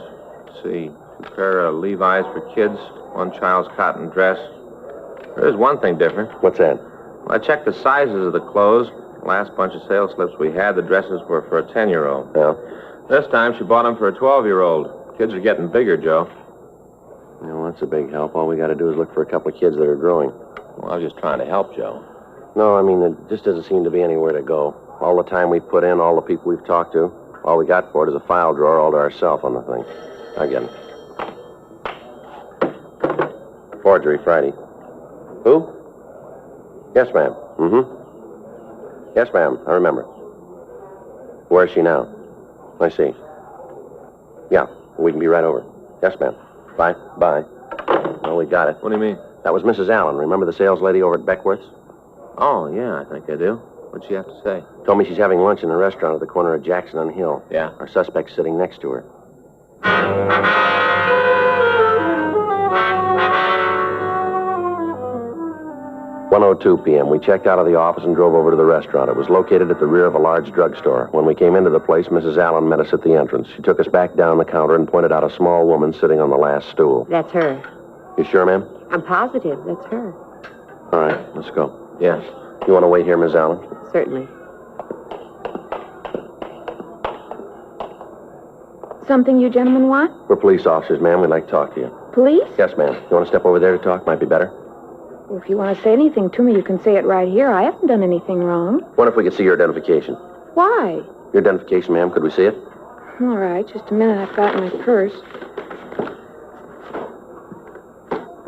Let's see. 2 pair of Levi's for kids, 1 child's cotton dress. There's one thing different. What's that? Well, I checked the sizes of the clothes. The last bunch of sales slips we had, the dresses were for a 10-year-old. Yeah. This time she bought them for a 12-year-old. Kids are getting bigger, Joe. Well, that's a big help. All we got to do is look for a couple of kids that are growing. Well, I was just trying to help, Joe. No, I mean, there just doesn't seem to be anywhere to go. All the time we've put in, all the people we've talked to, all we got for it is a file drawer all to ourselves on the thing. I get it. Forgery, Friday. Who? Yes, ma'am. Mm-hmm. Yes, ma'am. I remember. Where is she now? I see. Yeah, we can be right over. Yes, ma'am. Bye. Bye. Well, we got it. What do you mean? That was Mrs. Allen. Remember the sales lady over at Beckworth's? Oh, yeah, I think I do. What'd she have to say? Told me she's having lunch in a restaurant at the corner of Jackson and Hill. Yeah. Our suspect's sitting next to her. "1:02 p.m. We checked out of the office and drove over to the restaurant. It was located at the rear of a large drugstore. When we came into the place, Mrs. Allen met us at the entrance. She took us back down the counter and pointed out a small woman sitting on the last stool. That's her. You sure, ma'am? I'm positive that's her. All right, let's go. Yes. You want to wait here, Miss Allen? Certainly. Something you gentlemen want? We're police officers, ma'am. We'd like to talk to you. Police? Yes, ma'am. You want to step over there to talk? Might be better. Well, if you want to say anything to me, you can say it right here. I haven't done anything wrong. What if we could see your identification? Why? Your identification, ma'am. Could we see it? All right, just a minute. I've got my purse.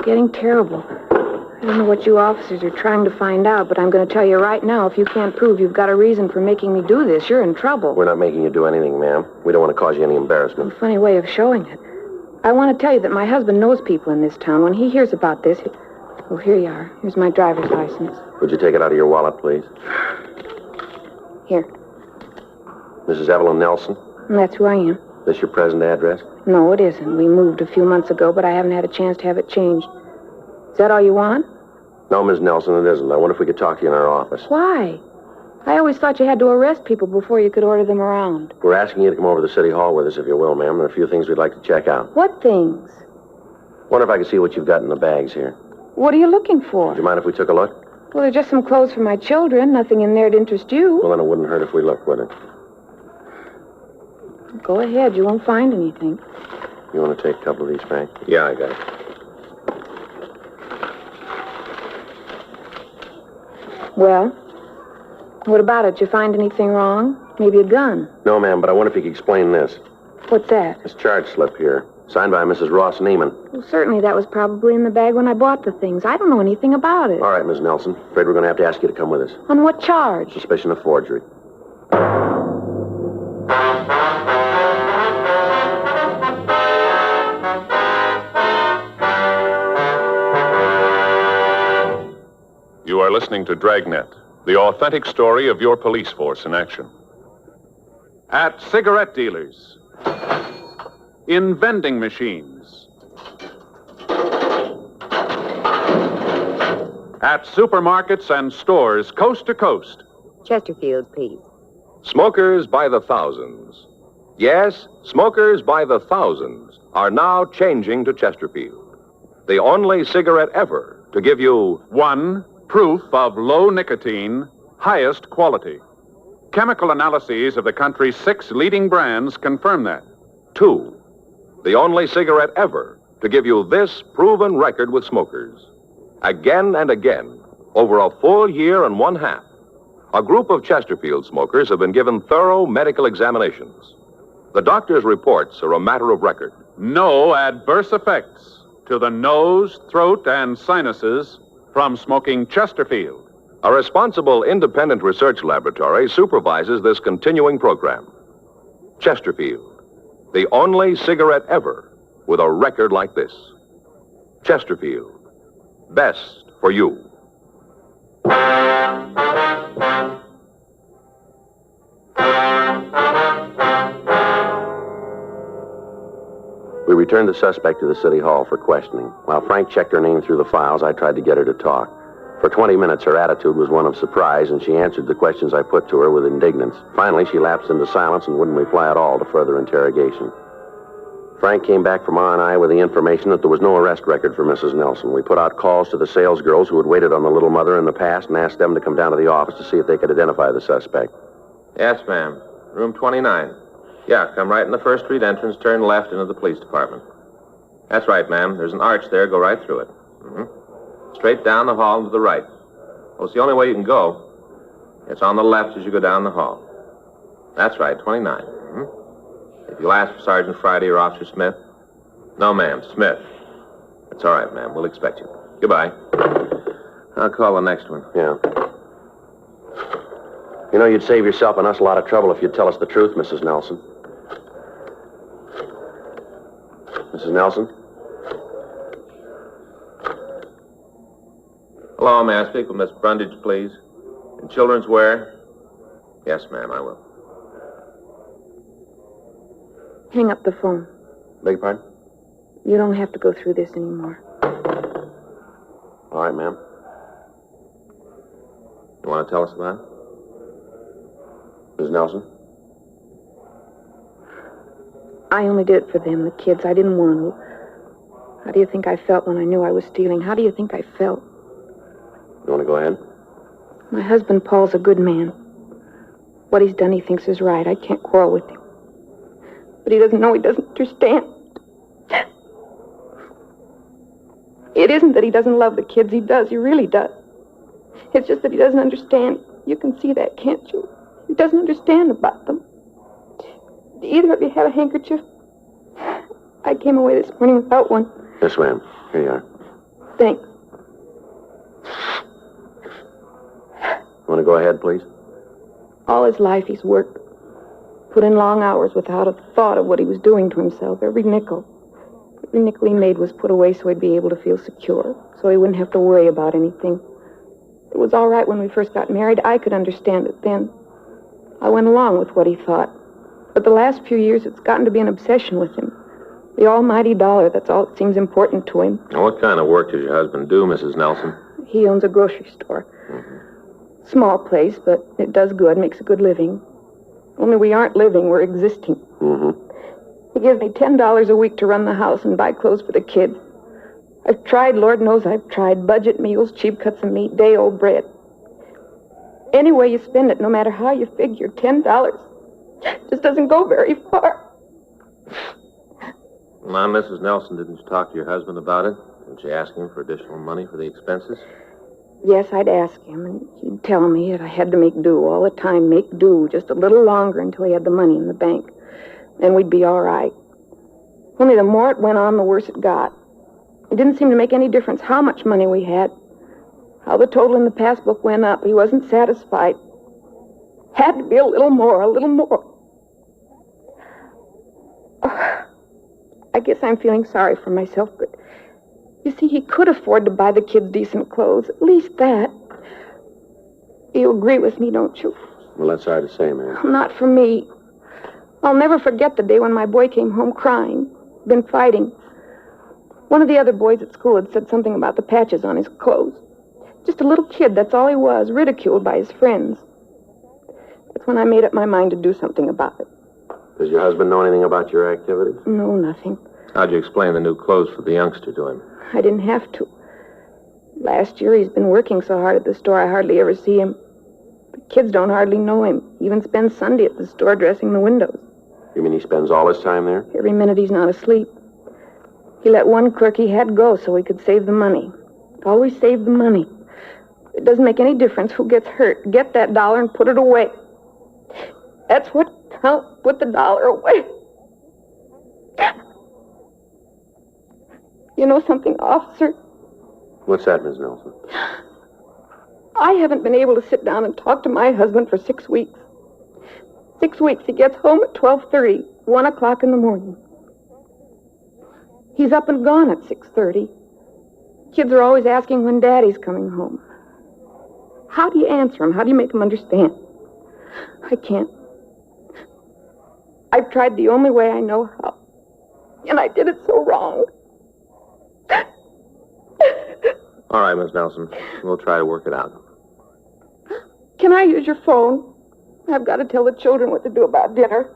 Getting terrible. I don't know what you officers are trying to find out, but I'm going to tell you right now, if you can't prove you've got a reason for making me do this, you're in trouble. We're not making you do anything, ma'am. We don't want to cause you any embarrassment. A funny way of showing it. I want to tell you that my husband knows people in this town. When he hears about this... Oh, here you are. Here's my driver's license. Would you take it out of your wallet, please? Here. Mrs. Evelyn Nelson? And that's who I am. This your present address? No, it isn't. We moved a few months ago, but I haven't had a chance to have it changed. Is that all you want? No, Miss Nelson, it isn't. I wonder if we could talk to you in our office. Why? I always thought you had to arrest people before you could order them around. We're asking you to come over to the city hall with us, if you will, ma'am. There are a few things we'd like to check out. What things? Wonder if I could see what you've got in the bags here. What are you looking for? Would you mind if we took a look? Well, there's just some clothes for my children. Nothing in there to interest you. Well, then it wouldn't hurt if we looked, would it? Go ahead. You won't find anything. You want to take a couple of these, Frank? Yeah, I got it. Well, what about it? Did you find anything wrong? Maybe a gun? No, ma'am, but I wonder if you could explain this. What's that? This charge slip here, signed by Mrs. Ross Neiman. Well, certainly that was probably in the bag when I bought the things. I don't know anything about it. All right, Miss Nelson. Afraid we're going to have to ask you to come with us. On what charge? Suspicion of forgery. You are listening to Dragnet, the authentic story of your police force in action. At cigarette dealers, in vending machines, at supermarkets and stores coast to coast. Chesterfield, please. Smokers by the thousands. Yes, smokers by the thousands are now changing to Chesterfield. the only cigarette ever to give you 1. Proof of low nicotine, highest quality. Chemical analyses of the country's 6 leading brands confirm that. 2. The only cigarette ever to give you this proven record with smokers. Again and again, over a full year and 1/2, a group of Chesterfield smokers have been given thorough medical examinations. The doctor's reports are a matter of record. No adverse effects to the nose, throat, and sinuses from smoking Chesterfield. A responsible independent research laboratory supervises this continuing program. Chesterfield, the only cigarette ever with a record like this. Chesterfield, best for you. We returned the suspect to the city hall for questioning. While Frank checked her name through the files, I tried to get her to talk. For 20 minutes, her attitude was one of surprise, and she answered the questions I put to her with indignance. Finally, she lapsed into silence and wouldn't reply at all to further interrogation. Frank came back from R&I with the information that there was no arrest record for Mrs. Nelson. We put out calls to the salesgirls who had waited on the little mother in the past and asked them to come down to the office to see if they could identify the suspect. Yes, ma'am. Room 29. Yeah, come right in the First Street entrance, turn left into the police department. That's right, ma'am. There's an arch there. Go right through it. Straight down the hall and to the right. Well, it's the only way you can go. It's on the left as you go down the hall. That's right, 29. If you'll ask for Sergeant Friday or Officer Smith. No, ma'am, Smith. That's all right, ma'am. We'll expect you. Goodbye. I'll call the next one. Yeah. You know, you'd save yourself and us a lot of trouble if you'd tell us the truth, Mrs. Nelson. Mrs. Nelson? Hello, may I speak with Miss Brundage, please? In children's wear? Yes, ma'am, I will. Hang up the phone. Beg your pardon? You don't have to go through this anymore. All right, ma'am. You want to tell us about it? Mrs. Nelson? I only did it for them, the kids. I didn't want to. How do you think I felt when I knew I was stealing? How do you think I felt? You want to go ahead? My husband, Paul's a good man. What he's done, he thinks is right. I can't quarrel with him. But he doesn't know, he doesn't understand. It isn't that he doesn't love the kids. He does. He really does. It's just that he doesn't understand. You can see that, can't you? He doesn't understand about them. Do either of you have a handkerchief? I came away this morning without one. Yes, ma'am. Here you are. Thanks. You want to go ahead, please? All his life he's worked. Put in long hours without a thought of what he was doing to himself. Every nickel he made was put away so he'd be able to feel secure, so he wouldn't have to worry about anything. It was all right when we first got married. I could understand it then. I went along with what he thought. But the last few years, it's gotten to be an obsession with him. The almighty dollar, that's all that seems important to him. Now, what kind of work does your husband do, Mrs. Nelson? He owns a grocery store. Small place, but it does good, makes a good living. Only we aren't living, we're existing. He gives me $10 a week to run the house and buy clothes for the kids. I've tried, Lord knows I've tried, budget meals, cheap cuts of meat, day-old bread. Any way you spend it, no matter how you figure, $10 just doesn't go very far. Now, Mrs. Nelson, didn't you talk to your husband about it? Didn't you ask him for additional money for the expenses? Yes, I'd ask him, and he'd tell me that I had to make do all the time, make do just a little longer until he had the money in the bank. Then we'd be all right. Only the more it went on, the worse it got. It didn't seem to make any difference how much money we had. How the total in the passbook went up, he wasn't satisfied. Had to be a little more, a little more. I guess I'm feeling sorry for myself, but you see, he could afford to buy the kids decent clothes, at least that. You agree with me, don't you? Well, that's hard to say, ma'am. Not for me. I'll never forget the day when my boy came home crying. Been fighting. One of the other boys at school had said something about the patches on his clothes. Just a little kid, that's all he was, ridiculed by his friends. That's when I made up my mind to do something about it. Does your husband know anything about your activities? No, nothing. How'd you explain the new clothes for the youngster to him? I didn't have to. Last year, he's been working so hard at the store, I hardly ever see him. The kids don't hardly know him. He even spends Sunday at the store dressing the windows. You mean he spends all his time there? Every minute he's not asleep. He let one clerk he had go so he could save the money. Always save the money. It doesn't make any difference who gets hurt. Get that $1 and put it away. That's what counts. Put the $1 away. You know something, officer? What's that, Miss Nelson? I haven't been able to sit down and talk to my husband for 6 weeks. 6 weeks. He gets home at 12:30, 1 o'clock in the morning. He's up and gone at 6:30. Kids are always asking when Daddy's coming home. How do you answer him? How do you make him understand? I can't. I've tried the only way I know how. And I did it so wrong. All right, Miss Nelson. We'll try to work it out. Can I use your phone? I've got to tell the children what to do about dinner.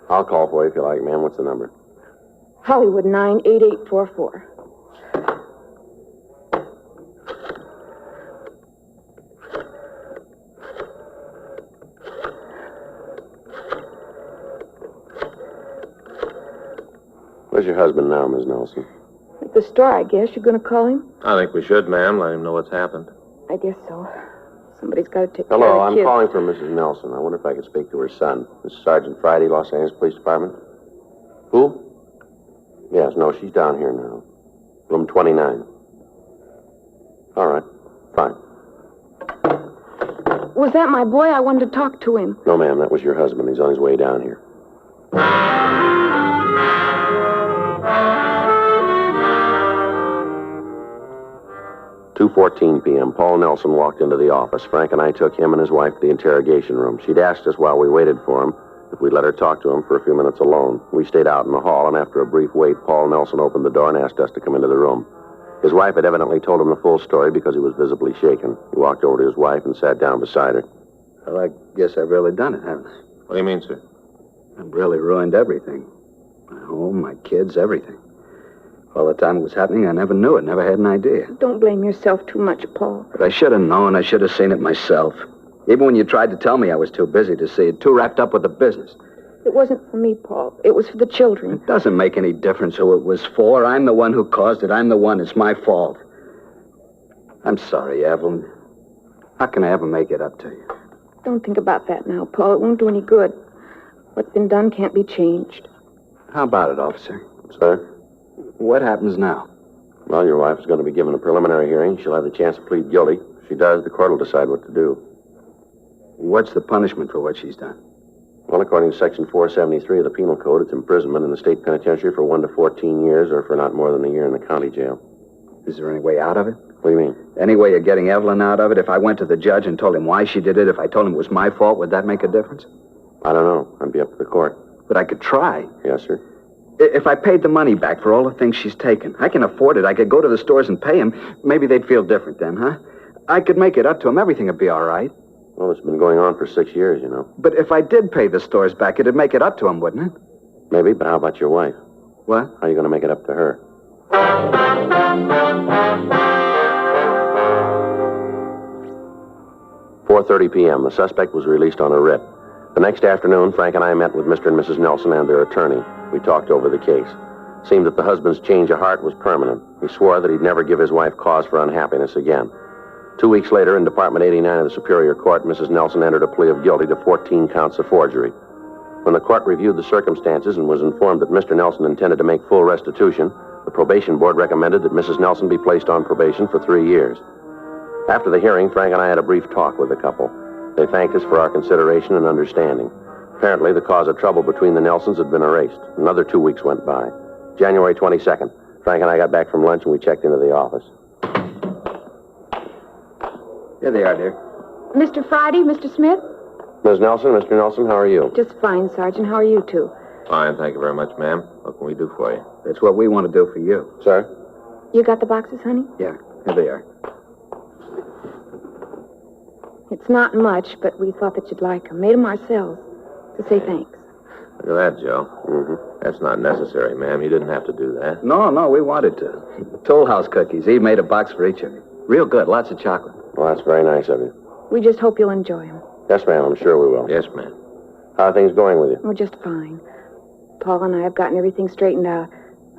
I'll call for you if you like, ma'am. What's the number? Hollywood 98844. Where's your husband now, Miss Nelson? At the store, I guess. You're going to call him? I think we should, ma'am. Let him know what's happened. I guess so. Somebody's got to take care Hello, of the I'm kids. calling for Mrs. Nelson. I wonder if I could speak to her son. This is Sergeant Friday, Los Angeles Police Department. Who? Yes, no, she's down here now. Room 29. All right, fine. Was that my boy? I wanted to talk to him. No, ma'am, that was your husband. He's on his way down here. 2:14 p.m. Paul Nelson walked into the office. Frank and I took him and his wife to the interrogation room. She'd asked us while we waited for him if we'd let her talk to him for a few minutes alone. We stayed out in the hall, and after a brief wait, Paul Nelson opened the door and asked us to come into the room. His wife had evidently told him the full story because he was visibly shaken. He walked over to his wife and sat down beside her. Well, I guess I've really done it, haven't I? What do you mean, sir? I've really ruined everything. My home, my kids, everything. All the time it was happening, I never knew it, never had an idea. Don't blame yourself too much, Paul. But I should have known. I should have seen it myself. Even when you tried to tell me, I was too busy to see it, too wrapped up with the business. It wasn't for me, Paul. It was for the children. It doesn't make any difference who it was for. I'm the one who caused it. I'm the one. It's my fault. I'm sorry, Evelyn. How can I ever make it up to you? Don't think about that now, Paul. It won't do any good. What's been done can't be changed. How about it, officer? Sir? What happens now? Well, your wife is going to be given a preliminary hearing. She'll have the chance to plead guilty. If she does, the court will decide what to do. What's the punishment for what she's done? Well, according to Section 473 of the Penal Code, it's imprisonment in the state penitentiary for 1 to 14 years or for not more than a year in the county jail. Is there any way out of it? What do you mean? Any way of getting Evelyn out of it? If I went to the judge and told him why she did it, if I told him it was my fault, would that make a difference? I don't know. That'd be up to the court. But I could try. Yes, sir. If I paid the money back for all the things she's taken, I can afford it. I could go to the stores and pay him. Maybe they'd feel different then, huh? I could make it up to him. Everything would be all right. Well, it's been going on for 6 years, you know. But if I did pay the stores back, it'd make it up to him, wouldn't it? Maybe, but how about your wife? What? How are you going to make it up to her? 4:30 p.m. The suspect was released on a writ. The next afternoon, Frank and I met with Mr. and Mrs. Nelson and their attorney. We talked over the case. It seemed that the husband's change of heart was permanent. He swore that he'd never give his wife cause for unhappiness again. 2 weeks later, in Department 89 of the Superior Court, Mrs. Nelson entered a plea of guilty to 14 counts of forgery. When the court reviewed the circumstances and was informed that Mr. Nelson intended to make full restitution, the probation board recommended that Mrs. Nelson be placed on probation for 3 years. After the hearing, Frank and I had a brief talk with the couple. They thanked us for our consideration and understanding. Apparently, the cause of trouble between the Nelsons had been erased. Another 2 weeks went by. January 22nd, Frank and I got back from lunch and we checked into the office. Here they are, dear. Mr. Friday, Mr. Smith? Ms. Nelson, Mr. Nelson, how are you? Just fine, Sergeant. How are you two? Fine, thank you very much, ma'am. What can we do for you? That's what we want to do for you. Sir? You got the boxes, honey? Yeah, here they are. It's not much, but we thought that you'd like them. Made them ourselves. To say thanks. Look at that, Joe. Mm-hmm. That's not necessary, ma'am. You didn't have to do that. No, we wanted to. Toll House cookies. Eve made a box for each of you. Real good, lots of chocolate. Well, that's very nice of you. We just hope you'll enjoy them. Yes, ma'am, I'm sure we will. Yes, ma'am. How are things going with you? Oh, just fine. Paul and I have gotten everything straightened out.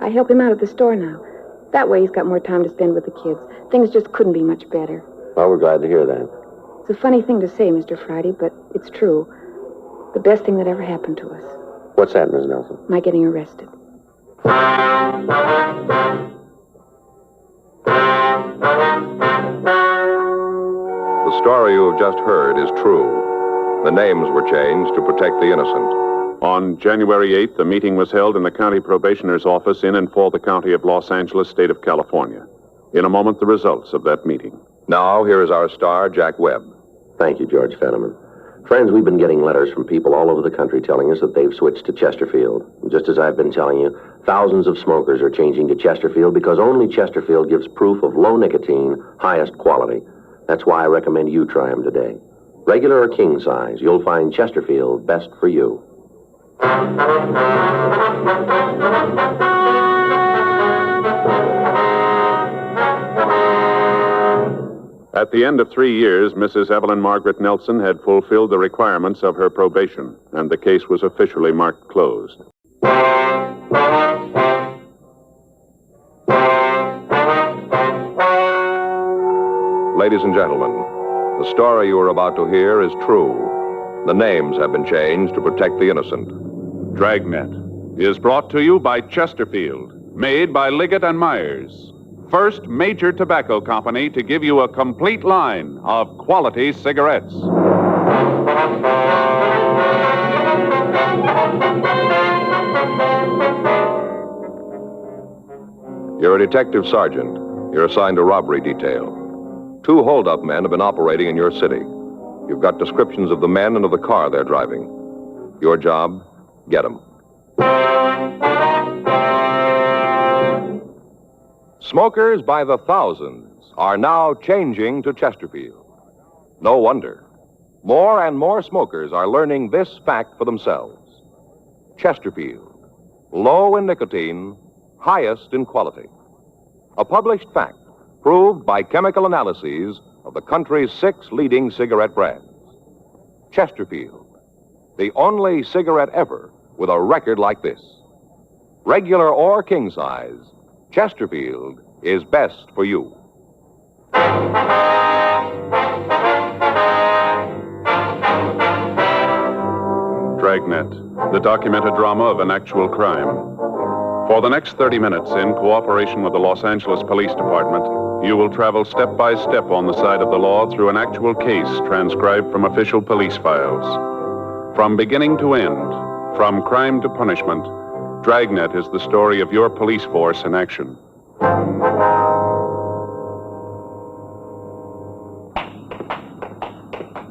I help him out at the store now. That way he's got more time to spend with the kids. Things just couldn't be much better. Well, we're glad to hear that. It's a funny thing to say, Mr. Friday, but it's true. The best thing that ever happened to us. What's that, Miss Nelson? My getting arrested. The story you have just heard is true. The names were changed to protect the innocent. On January 8th, a meeting was held in the county probationer's office in and for the county of Los Angeles, state of California. In a moment, the results of that meeting. Now, here is our star, Jack Webb. Thank you, George Fenneman. Friends, we've been getting letters from people all over the country telling us that they've switched to Chesterfield. And just as I've been telling you, thousands of smokers are changing to Chesterfield because only Chesterfield gives proof of low nicotine, highest quality. That's why I recommend you try them today. Regular or king size, you'll find Chesterfield best for you. At the end of 3 years, Mrs. Evelyn Margaret Nelson had fulfilled the requirements of her probation, and the case was officially marked closed. Ladies and gentlemen, the story you are about to hear is true. The names have been changed to protect the innocent. Dragnet is brought to you by Chesterfield, made by Liggett and Myers. First major tobacco company to give you a complete line of quality cigarettes. You're a detective sergeant. You're assigned to robbery detail. 2 hold-up men have been operating in your city. You've got descriptions of the men and of the car they're driving. Your job, get them. Smokers by the thousands are now changing to Chesterfield. No wonder. More and more smokers are learning this fact for themselves. Chesterfield, low in nicotine, highest in quality. A published fact proved by chemical analyses of the country's 6 leading cigarette brands. Chesterfield, the only cigarette ever with a record like this. Regular or king size, Chesterfield is best for you. Dragnet, the documented drama of an actual crime. For the next 30 minutes, in cooperation with the Los Angeles Police Department, you will travel step by step on the side of the law through an actual case transcribed from official police files. From beginning to end, from crime to punishment, Dragnet is the story of your police force in action.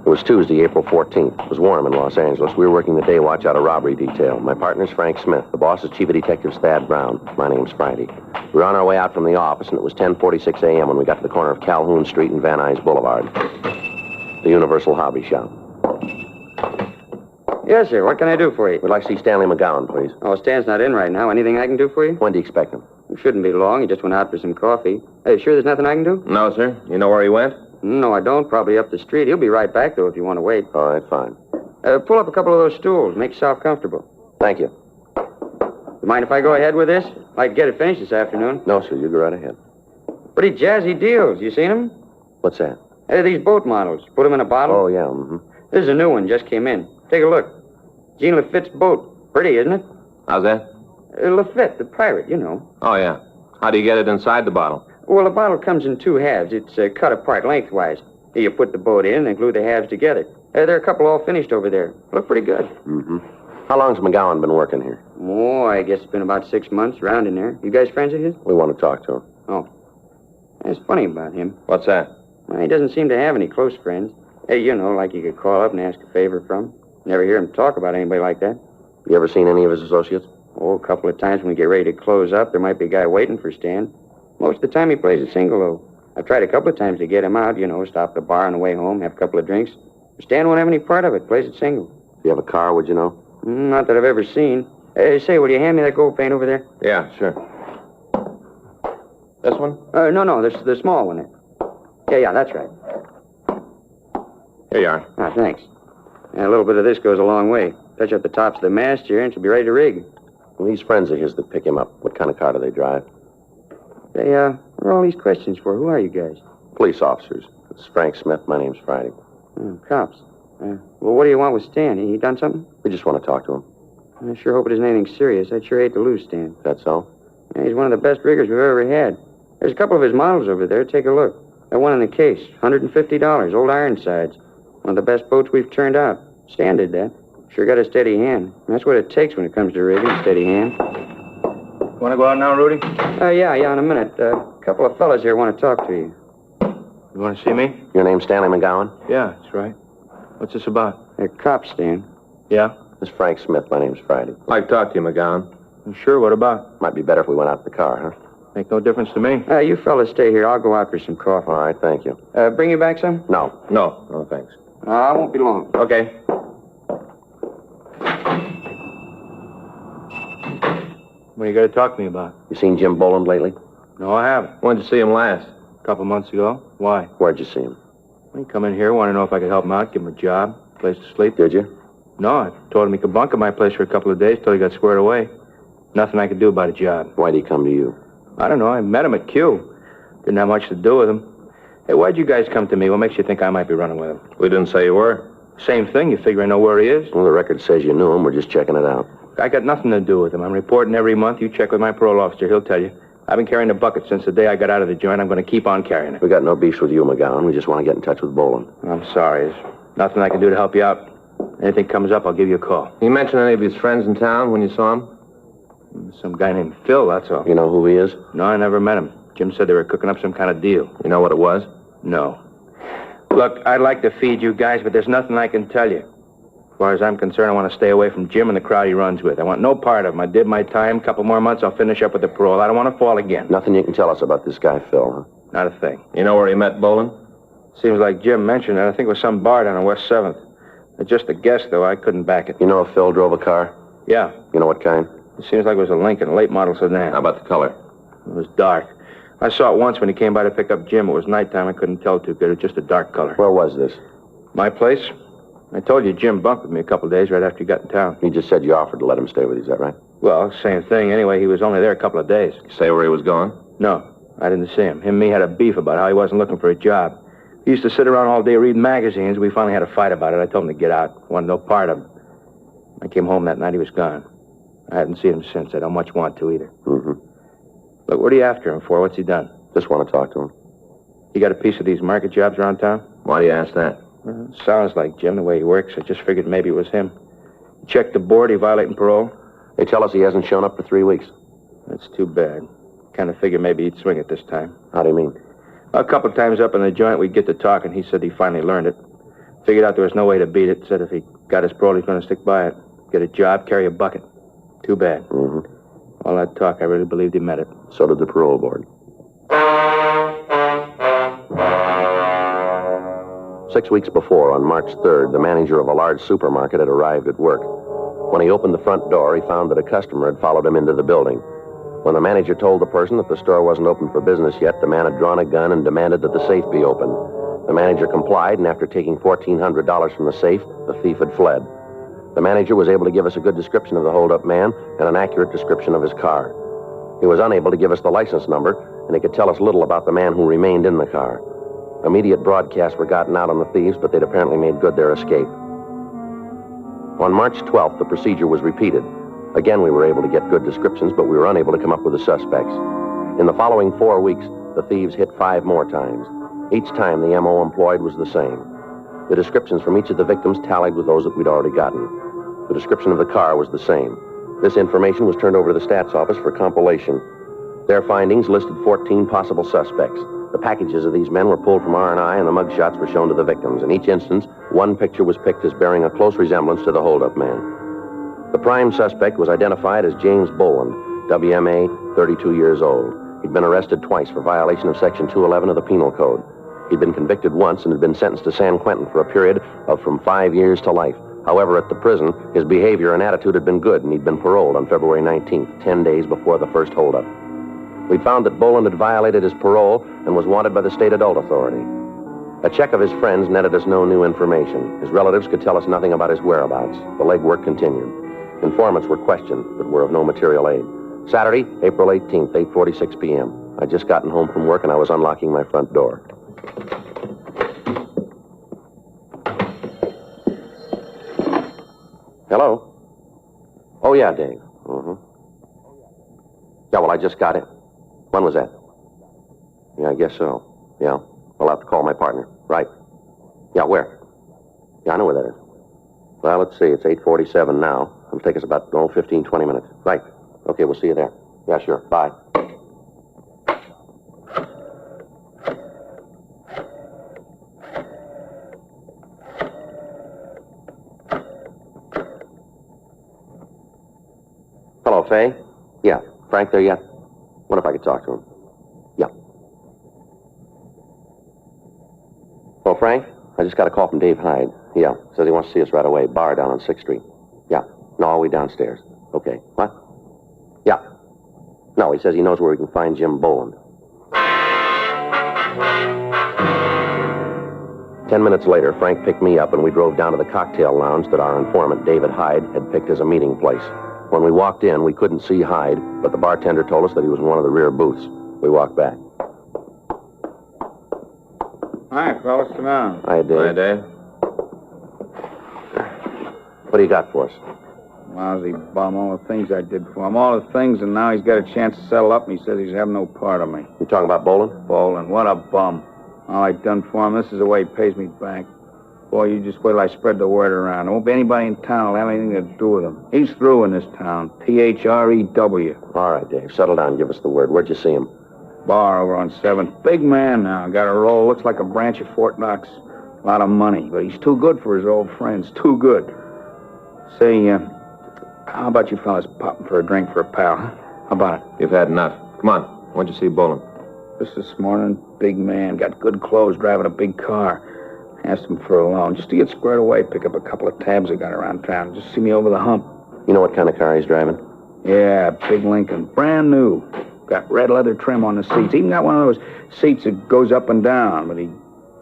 It was Tuesday, April 14th. It was warm in Los Angeles. We were working the day watch out of robbery detail. My partner's Frank Smith. The boss is Chief of Detectives Thad Brown. My name's Friday. We were on our way out from the office, and it was 10:46 a.m. when we got to the corner of Calhoun Street and Van Nuys Boulevard. The Universal Hobby Shop. Yes, sir. What can I do for you? We'd like to see Stanley McGowan, please. Oh, Stan's not in right now. Anything I can do for you? When do you expect him? It shouldn't be long. He just went out for some coffee. Hey, sure there's nothing I can do? No, sir. You know where he went? No, I don't. Probably up the street. He'll be right back, though, if you want to wait. All right, fine. Pull up a couple of those stools. Make yourself comfortable. Thank you. You mind if I go ahead with this? I'd like to get it finished this afternoon. No, sir. You go right ahead. Pretty jazzy deals. You seen them? What's that? These boat models. Put them in a bottle. Oh, yeah. Mm-hmm. This is a new one. Just came in. Take a look. Jean Lafitte's boat. Pretty, isn't it? How's that? Lafitte, the pirate, you know. Oh, yeah. How do you get it inside the bottle? Well, the bottle comes in 2 halves. It's cut apart lengthwise. You put the boat in and glue the halves together. There are a couple all finished over there. Look pretty good. Mm-hmm. How long's McGowan been working here? Oh, I guess it's been about 6 months, round in there. You guys friends of his? We want to talk to him. Oh. That's funny about him. What's that? Well, he doesn't seem to have any close friends. Hey, you know, like you could call up and ask a favor from. Never hear him talk about anybody like that. You ever seen any of his associates? Oh, a couple of times when we get ready to close up, there might be a guy waiting for Stan. Most of the time he plays a single, though. I've tried a couple of times to get him out, you know, stop at the bar on the way home, have a couple of drinks. Stan won't have any part of it, plays it single. If you have a car, would you know? Not that I've ever seen. Say, will you hand me that gold paint over there? Yeah, sure. This one? No, the small one. Yeah, that's right. Here you are. Ah, thanks. Yeah, a little bit of this goes a long way. Touch up the tops of the mast here and she'll be ready to rig. Well, these friends of his that pick him up, what kind of car do they drive? What are all these questions for? Who are you guys? Police officers. This is Frank Smith. My name's Friday. Cops. Well, what do you want with Stan? He done something? We just want to talk to him. I sure hope it isn't anything serious. I'd sure hate to lose Stan. That's so? Yeah, he's one of the best riggers we've ever had. There's a couple of his models over there. Take a look. That one in the case, $150, old Ironsides. One of the best boats we've turned out. Stan did that. Sure got a steady hand. That's what it takes when it comes to rigging, steady hand. Want to go out now, Rudy? Yeah, in a minute. A couple of fellas here want to talk to you. You want to see me? Your name's Stanley McGowan? Yeah, that's right. What's this about? They're cops, Stan. Yeah? This is Frank Smith. My name's Friday. I'd like to talk to you, McGowan. Sure, what about? Might be better if we went out to the car, huh? Make no difference to me. You fellas stay here. I'll go out for some coffee. All right, thank you. Bring you back some? No. No, thanks. I won't be long. Okay. What are you going to talk to me about? You seen Jim Boland lately? No, I haven't. When'd you see him last? A couple months ago. Why? Where'd you see him? He come in here, wanted to know if I could help him out, give him a job, place to sleep. Did you? No, I told him he could bunk at my place for a couple of days till he got squared away. Nothing I could do about a job. Why'd he come to you? I don't know. I met him at Q. Didn't have much to do with him. Hey, why'd you guys come to me? What makes you think I might be running with him? We didn't say you were. Same thing. You figure I know where he is? Well, the record says you knew him. We're just checking it out. I got nothing to do with him. I'm reporting every month. You check with my parole officer. He'll tell you. I've been carrying the bucket since the day I got out of the joint. I'm going to keep on carrying it. We got no beefs with you, McGowan. We just want to get in touch with Boland. I'm sorry. There's nothing I can do to help you out. Anything comes up, I'll give you a call. You mention any of his friends in town when you saw him? Some guy named Phil, that's all. You know who he is? No, I never met him. Jim said they were cooking up some kind of deal. You know what it was? No. Look, I'd like to feed you guys, but there's nothing I can tell you. As far as I'm concerned, I want to stay away from Jim and the crowd he runs with. I want no part of him. I did my time. Couple more months, I'll finish up with the parole. I don't want to fall again. Nothing you can tell us about this guy, Phil, huh? Not a thing. You know where he met Boland? Seems like Jim mentioned it. I think it was some bar down on West 7th. Just a guess, though. I couldn't back it. You know if Phil drove a car? Yeah. You know what kind? It seems like it was a Lincoln, a late model sedan. How about the color? It was dark. I saw it once when he came by to pick up Jim. It was nighttime. I couldn't tell too good. It was just a dark color. Where was this? My place. I told you Jim bunked with me a couple of days right after he got in town. He just said you offered to let him stay with you. Is that right? Well, same thing. Anyway, he was only there a couple of days. Say where he was going? No, I didn't see him. Him and me had a beef about how he wasn't looking for a job. He used to sit around all day reading magazines. We finally had a fight about it. I told him to get out. Wanted no part of him. I came home that night. He was gone. I haven't seen him since. I don't much want to either. Mm-hmm. Look, what are you after him for? What's he done? Just want to talk to him. You got a piece of these market jobs around town? Why do you ask that? Sounds like Jim, the way he works. I just figured maybe it was him. He checked the board. He violating parole? They tell us he hasn't shown up for 3 weeks. That's too bad. Kind of figured maybe he'd swing it this time. How do you mean? A couple of times up in the joint, we'd get to talking. He said he finally learned it. Figured out there was no way to beat it. Said if he got his parole, he's going to stick by it. Get a job, carry a bucket. Too bad. Mm-hmm. All that talk, I really believed he meant it. So did the parole board. 6 weeks before, on March 3rd, the manager of a large supermarket had arrived at work. When he opened the front door, he found that a customer had followed him into the building. When the manager told the person that the store wasn't open for business yet, the man had drawn a gun and demanded that the safe be opened. The manager complied, and after taking $1,400 from the safe, the thief had fled. The manager was able to give us a good description of the hold-up man and an accurate description of his car. He was unable to give us the license number, and he could tell us little about the man who remained in the car. Immediate broadcasts were gotten out on the thieves, but they'd apparently made good their escape. On March 12th, the procedure was repeated. Again, we were able to get good descriptions, but we were unable to come up with the suspects. In the following 4 weeks, the thieves hit 5 more times. Each time, the M.O. employed was the same. The descriptions from each of the victims tallied with those that we'd already gotten. The description of the car was the same. This information was turned over to the stats office for compilation. Their findings listed 14 possible suspects. The packages of these men were pulled from R&I, and the mugshots were shown to the victims. In each instance, one picture was picked as bearing a close resemblance to the hold-up man. The prime suspect was identified as James Boland, WMA, 32 years old. He'd been arrested twice for violation of Section 211 of the Penal Code. He'd been convicted once and had been sentenced to San Quentin for a period of from 5 years to life However, at the prison, his behavior and attitude had been good, and he'd been paroled on February 19th, 10 days before the first holdup. We found that Boland had violated his parole and was wanted by the state adult authority. A check of his friends netted us no new information. His relatives could tell us nothing about his whereabouts. The legwork continued. Informants were questioned, but were of no material aid. Saturday, April 18th, 8:46 p.m. I'd just gotten home from work, and I was unlocking my front door. Hello? Oh, yeah, Dave. Mm-hmm. Yeah, well, I just got it. When was that? Yeah, I guess so. Yeah. I'll have to call my partner. Right. Yeah, where? Yeah, I know where that is. Well, let's see. It's 8:47 now. It'll take us about, 15, 20 minutes. Right. Okay, we'll see you there. Yeah, sure. Bye. Hello, Fay? Yeah. Frank there yet? What if I could talk to him? Yeah. Oh, Frank? I just got a call from Dave Hyde. Yeah. Says he wants to see us right away. Bar down on 6th Street. Yeah. No, all the way downstairs. Okay. What? Yeah. No, he says he knows where we can find Jim Boland. 10 minutes later, Frank picked me up and we drove down to the cocktail lounge that our informant, David Hyde, had picked as a meeting place. When we walked in, we couldn't see Hyde, but the bartender told us that he was in one of the rear booths. We walked back. Hi, fellas. Come on. Hi, Dave. Hi, Dave. What do you got for us? Lousy bum. All the things I did for him. All the things, and now he's got a chance to settle up, and he says he's having no part of me. You talking about Boland? Boland. What a bum. All I done for him, this is the way he pays me back. Boy, you just wait till I spread the word around. There won't be anybody in town who'll have anything to do with him. He's through in this town. THREW. All right, Dave. Settle down. Give us the word. Where'd you see him? Bar over on 7th. Big man now. Got a roll. Looks like a branch of Fort Knox. A lot of money. But he's too good for his old friends. Too good. Say, how about you fellas popping for a drink for a pal, huh? How about it? You've had enough. Come on. When'd you see Boland? Just this morning. Big man. Got good clothes. Driving a big car. Asked him for a loan. Just to get squared away. Pick up a couple of tabs I got around town. Just see me over the hump. You know what kind of car he's driving? Yeah, big Lincoln. Brand new. Got red leather trim on the seats. Even got one of those seats that goes up and down, but he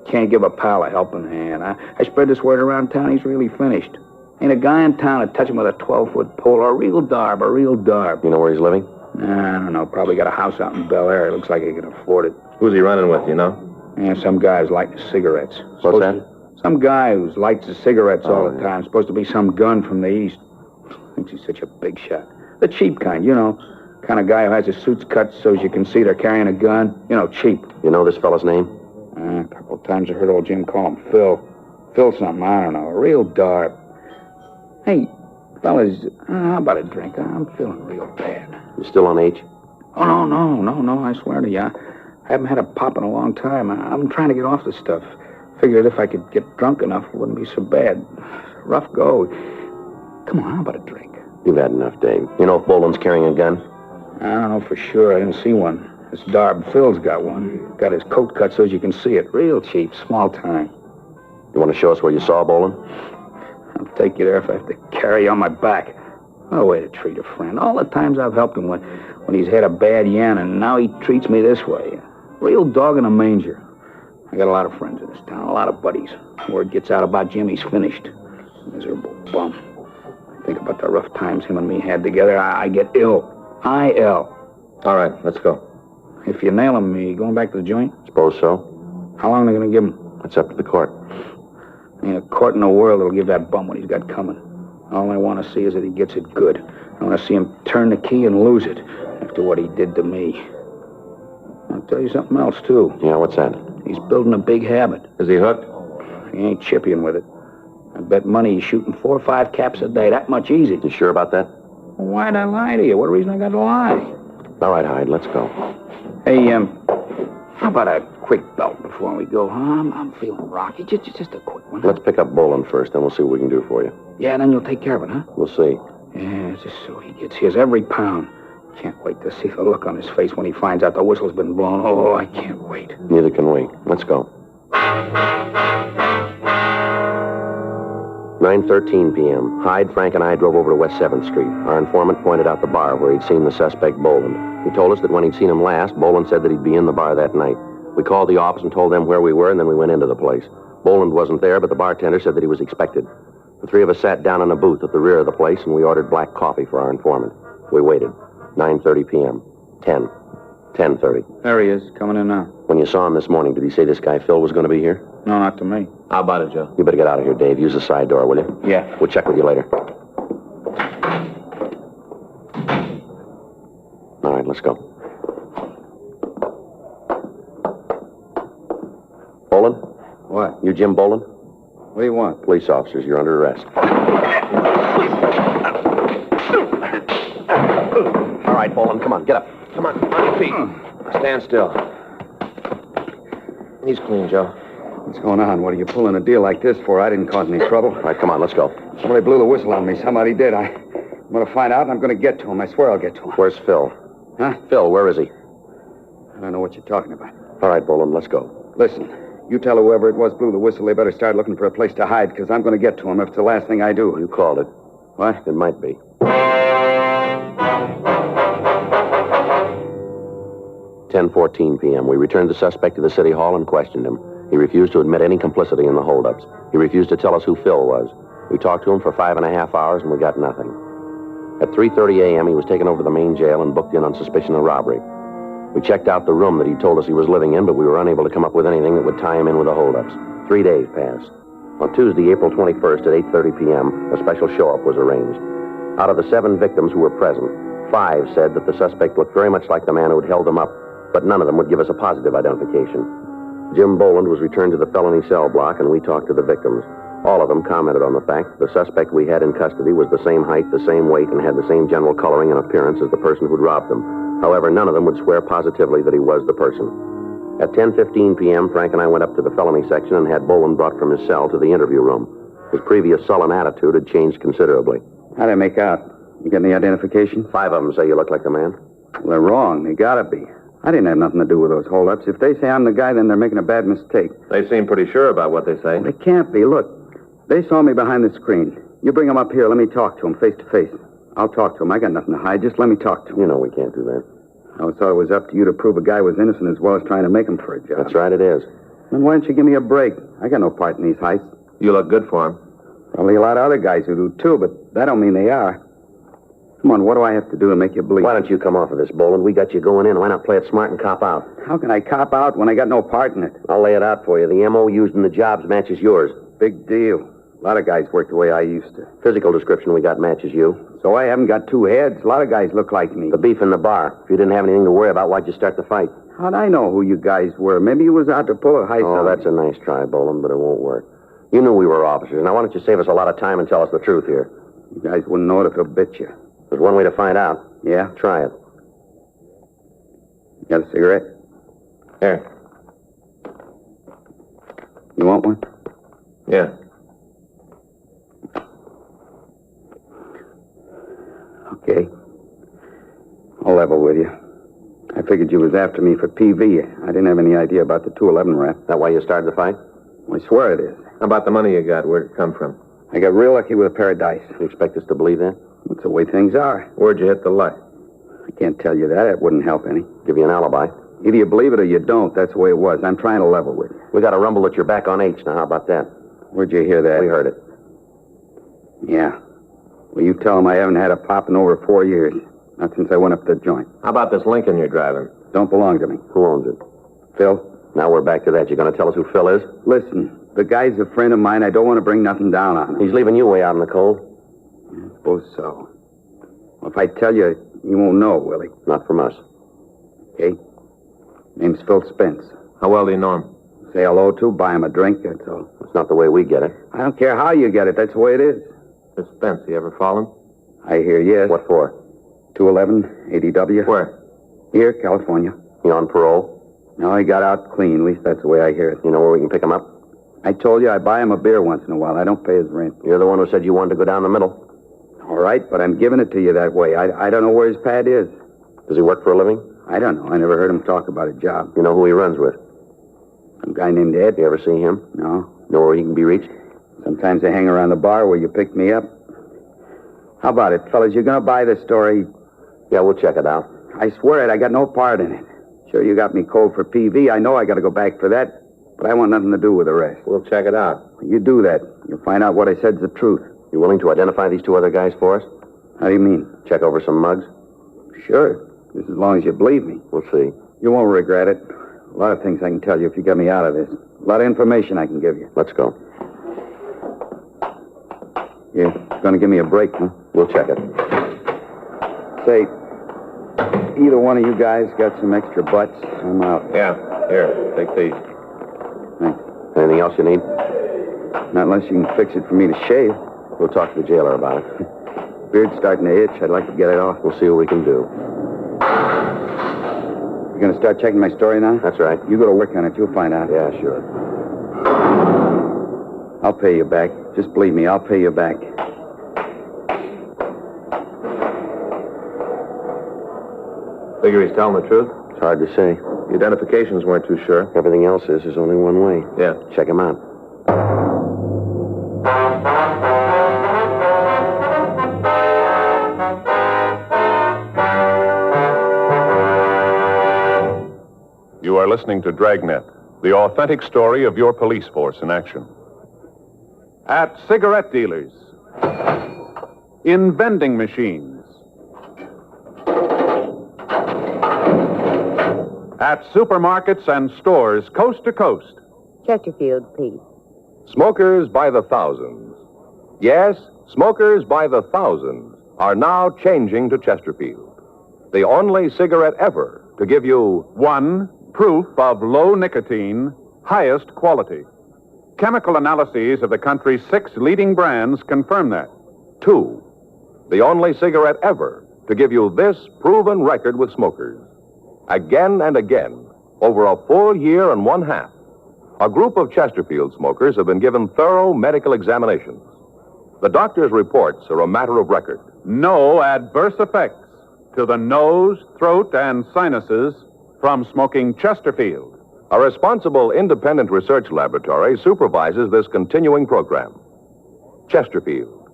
can't give a pal a helping hand. I spread this word around town. He's really finished. Ain't a guy in town to touch him with a 12-foot pole or a real darb, a real darb. You know where he's living? Nah, I don't know. Probably got a house out in Bel Air. Looks like he can afford it. Who's he running with, you know? Yeah, some guy who's lighting cigarettes. What's that? Some guy who lights his cigarettes all the time. Supposed to be some gun from the East. Thinks he's such a big shot. The cheap kind, you know. Kind of guy who has his suits cut so as you can see they're carrying a gun. You know, cheap. You know this fella's name? A couple of times I heard old Jim call him Phil. Phil something, I don't know. A real darb. Hey, fellas, how about a drink? I'm feeling real bad. You still on H? Oh, no, I swear to you. I haven't had a pop in a long time. I'm trying to get off this stuff. Figured if I could get drunk enough, it wouldn't be so bad. Rough go. Come on, how about a drink? You've had enough, Dave. You know if Boland's carrying a gun? I don't know for sure. I didn't see one. This darb Phil's got one. Got his coat cut so as you can see it. Real cheap, small time. You want to show us where you saw Boland? I'll take you there if I have to carry you on my back. What a way to treat a friend. All the times I've helped him when he's had a bad yen, and now he treats me this way. Real dog in a manger. I got a lot of friends in this town, a lot of buddies. Word gets out about Jim, he's finished. Miserable bum. I think about the rough times him and me had together, I get ill. I-L. All right, let's go. If you nail him, you going back to the joint? Suppose so. How long are they going to give him? It's up to the court. Ain't a court in the world that'll give that bum what he's got coming. All I want to see is that he gets it good. I want to see him turn the key and lose it after what he did to me. I'll tell you something else, too. Yeah, what's that? He's building a big habit. Is he hooked? He ain't chipping with it. I bet money he's shooting 4 or 5 caps a day. That much easy. You sure about that? Well, why'd I lie to you? What reason I got to lie? All right, Hyde, let's go. Hey, how about a quick belt before we go, huh? I'm feeling rocky. Just a quick one. Let's pick up Boland first, then we'll see what we can do for you. Yeah, then you'll take care of it, huh? We'll see. Yeah, just so he gets his every pound. Can't wait to see the look on his face when he finds out the whistle's been blown. Oh, I can't wait. Neither can we. Let's go. 9:13 p.m. Hyde, Frank, and I drove over to West 7th Street. Our informant pointed out the bar where he'd seen the suspect, Boland. He told us that when he'd seen him last, Boland said that he'd be in the bar that night. We called the office and told them where we were, and then we went into the place. Boland wasn't there, but the bartender said that he was expected. The three of us sat down in a booth at the rear of the place, and we ordered black coffee for our informant. We waited. 9:30 p.m. 10. 10:30. There he is, coming in now. When you saw him this morning, did he say this guy Phil was going to be here? No, not to me. How about it, Joe? You better get out of here, Dave. Use the side door, will you? Yeah. We'll check with you later. All right, let's go. Boland? What? You Jim Boland? What do you want? Police officers, you're under arrest. All right, Boland, come on, get up. Come on your feet. Stand still. He's clean, Joe. What's going on? What are you pulling a deal like this for? I didn't cause any trouble. All right, come on, let's go. Somebody blew the whistle on me. Somebody did. I'm going to find out, and I'm going to get to him. I swear I'll get to him. Where's Phil? Huh? Phil, where is he? I don't know what you're talking about. All right, Boland, let's go. Listen, you tell whoever it was blew the whistle they better start looking for a place to hide, because I'm going to get to him if it's the last thing I do. You called it. What? It might be. 10:14 p.m. We returned the suspect to the city hall and questioned him. He refused to admit any complicity in the holdups. He refused to tell us who Phil was. We talked to him for 5.5 hours, and we got nothing. At 3:30 a.m., he was taken over to the main jail and booked in on suspicion of robbery. We checked out the room that he told us he was living in, but we were unable to come up with anything that would tie him in with the holdups. 3 days passed. On Tuesday, April 21st at 8:30 p.m., a special show-up was arranged. Out of the 7 victims who were present, 5 said that the suspect looked very much like the man who had held them up, but none of them would give us a positive identification. Jim Boland was returned to the felony cell block, and we talked to the victims. All of them commented on the fact that the suspect we had in custody was the same height, the same weight, and had the same general coloring and appearance as the person who'd robbed them. However, none of them would swear positively that he was the person. At 10:15 p.m., Frank and I went up to the felony section and had Boland brought from his cell to the interview room. His previous sullen attitude had changed considerably. How'd I make out? You get any identification? 5 of them say you look like the man. Well, they're wrong. They gotta be. I didn't have nothing to do with those holdups. If they say I'm the guy, then they're making a bad mistake. They seem pretty sure about what they say. They can't be. Look, they saw me behind the screen. You bring them up here. Let me talk to them face to face. I'll talk to them. I got nothing to hide. Just let me talk to them. You know we can't do that. I always thought it was up to you to prove a guy was innocent as well as trying to make him for a job. That's right, it is. Then why don't you give me a break? I got no part in these heists. You look good for him. Probably a lot of other guys who do, too, but that don't mean they are. Come on, what do I have to do to make you believe? Why don't you come off of this, Boland? We got you going in. Why not play it smart and cop out? How can I cop out when I got no part in it? I'll lay it out for you. The M.O. used in the jobs matches yours. Big deal. A lot of guys work the way I used to. Physical description we got matches you. So I haven't got 2 heads. A lot of guys look like me. The beef in the bar. If you didn't have anything to worry about, why'd you start the fight? How'd I know who you guys were? Maybe you was out to pull a heist. Oh, that's a nice try, Boland, but it won't work. You knew we were officers. Now, why don't you save us a lot of time and tell us the truth here? You guys wouldn't know it if it bit you. There's one way to find out. Yeah? Try it. You got a cigarette? Here. You want one? Yeah. Okay. I'll level with you. I figured you was after me for PV. I didn't have any idea about the 211 rap. That why you started the fight? I swear it is. How about the money you got? Where'd it come from? I got real lucky with a pair of dice. You expect us to believe that? That's the way things are. Where'd you hit the luck? I can't tell you that. It wouldn't help any. Give you an alibi. Either you believe it or you don't. That's the way it was. I'm trying to level with you. We got a rumble that you're back on H. Now, how about that? Where'd you hear that? We heard it. Yeah. Well, you tell them I haven't had a pop in over 4 years. Not since I went up the joint. How about this Lincoln you're driving? Don't belong to me. Who owns it? Phil. Now we're back to that. You going to tell us who Phil is? Listen, the guy's a friend of mine. I don't want to bring nothing down on him. He's leaving you way out in the cold. I suppose so. Well, if I tell you, you won't know, will he? Not from us. Okay. Name's Phil Spence. How well do you know him? Say hello to, buy him a drink, that's all. It's not the way we get it. I don't care how you get it. That's the way it is. This Spence, you ever fallen? I hear yes. What for? 211, ADW. Where? Here, California. He on parole? No, he got out clean. At least that's the way I hear it. You know where we can pick him up? I told you I buy him a beer once in a while. I don't pay his rent. You're the one who said you wanted to go down the middle. All right, but I'm giving it to you that way. I don't know where his pad is. Does he work for a living? I don't know. I never heard him talk about a job. You know who he runs with? Some guy named Ed. You ever see him? No. Know where he can be reached? Sometimes I hang around the bar where you picked me up. How about it, fellas? You gonna buy this story? Yeah, we'll check it out. I swear it, I got no part in it. Sure, you got me cold for PV. I know I gotta go back for that, but I want nothing to do with the rest. We'll check it out. You do that. You'll find out what I said's the truth. You willing to identify these two other guys for us? How do you mean? Check over some mugs? Sure. Just as long as you believe me. We'll see. You won't regret it. A lot of things I can tell you if you get me out of this. A lot of information I can give you. Let's go. You're gonna give me a break, huh? We'll check it. Say, either one of you guys got some extra butts? I'm out. Yeah. Here, take these. Thanks. Anything else you need? Not unless you can fix it for me to shave. We'll talk to the jailer about it. Beard's starting to itch. I'd like to get it off. We'll see what we can do. You gonna start checking my story now? That's right. You go to work on it. You'll find out. Yeah, sure. I'll pay you back. Just believe me, I'll pay you back. Figure he's telling the truth? It's hard to say. The identifications weren't too sure. Everything else is. There's only one way. Yeah. Check him out. You are listening to Dragnet, the authentic story of your police force in action. At cigarette dealers, in vending machines, at supermarkets and stores coast to coast. Chesterfield, please. Smokers by the thousands. Yes, smokers by the thousands are now changing to Chesterfield, the only cigarette ever to give you one, proof of low nicotine, highest quality. Chemical analyses of the country's 6 leading brands confirm that. 2, the only cigarette ever to give you this proven record with smokers. Again and again, over a full year and 1/2, a group of Chesterfield smokers have been given thorough medical examinations. The doctor's reports are a matter of record. No adverse effects to the nose, throat, and sinuses from smoking Chesterfield. A responsible independent research laboratory supervises this continuing program. Chesterfield,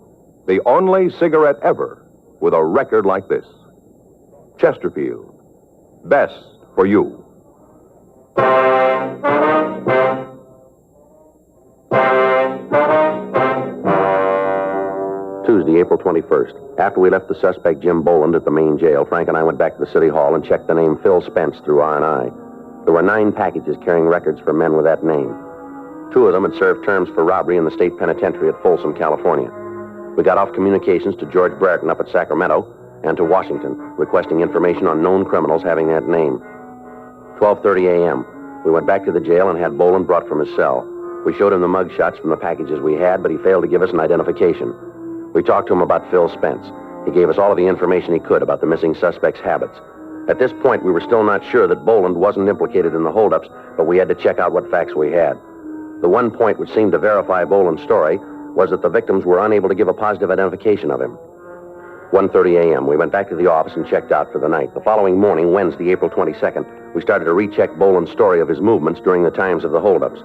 the only cigarette ever with a record like this. Chesterfield, best for you. Tuesday, April 21st. After we left the suspect, Jim Boland, at the main jail, Frank and I went back to the city hall and checked the name Phil Spence through R&I. There were 9 packages carrying records for men with that name. 2 of them had served terms for robbery in the state penitentiary at Folsom, California. We got off communications to George Brereton up at Sacramento and to Washington, requesting information on known criminals having that name. 12:30 a.m. We went back to the jail and had Boland brought from his cell. We showed him the mug shots from the packages we had, but he failed to give us an identification. We talked to him about Phil Spence. He gave us all of the information he could about the missing suspect's habits. At this point, we were still not sure that Boland wasn't implicated in the holdups, but we had to check out what facts we had. The one point which seemed to verify Boland's story was that the victims were unable to give a positive identification of him. 1:30 a.m., we went back to the office and checked out for the night. The following morning, Wednesday, April 22nd, we started to recheck Boland's story of his movements during the times of the holdups.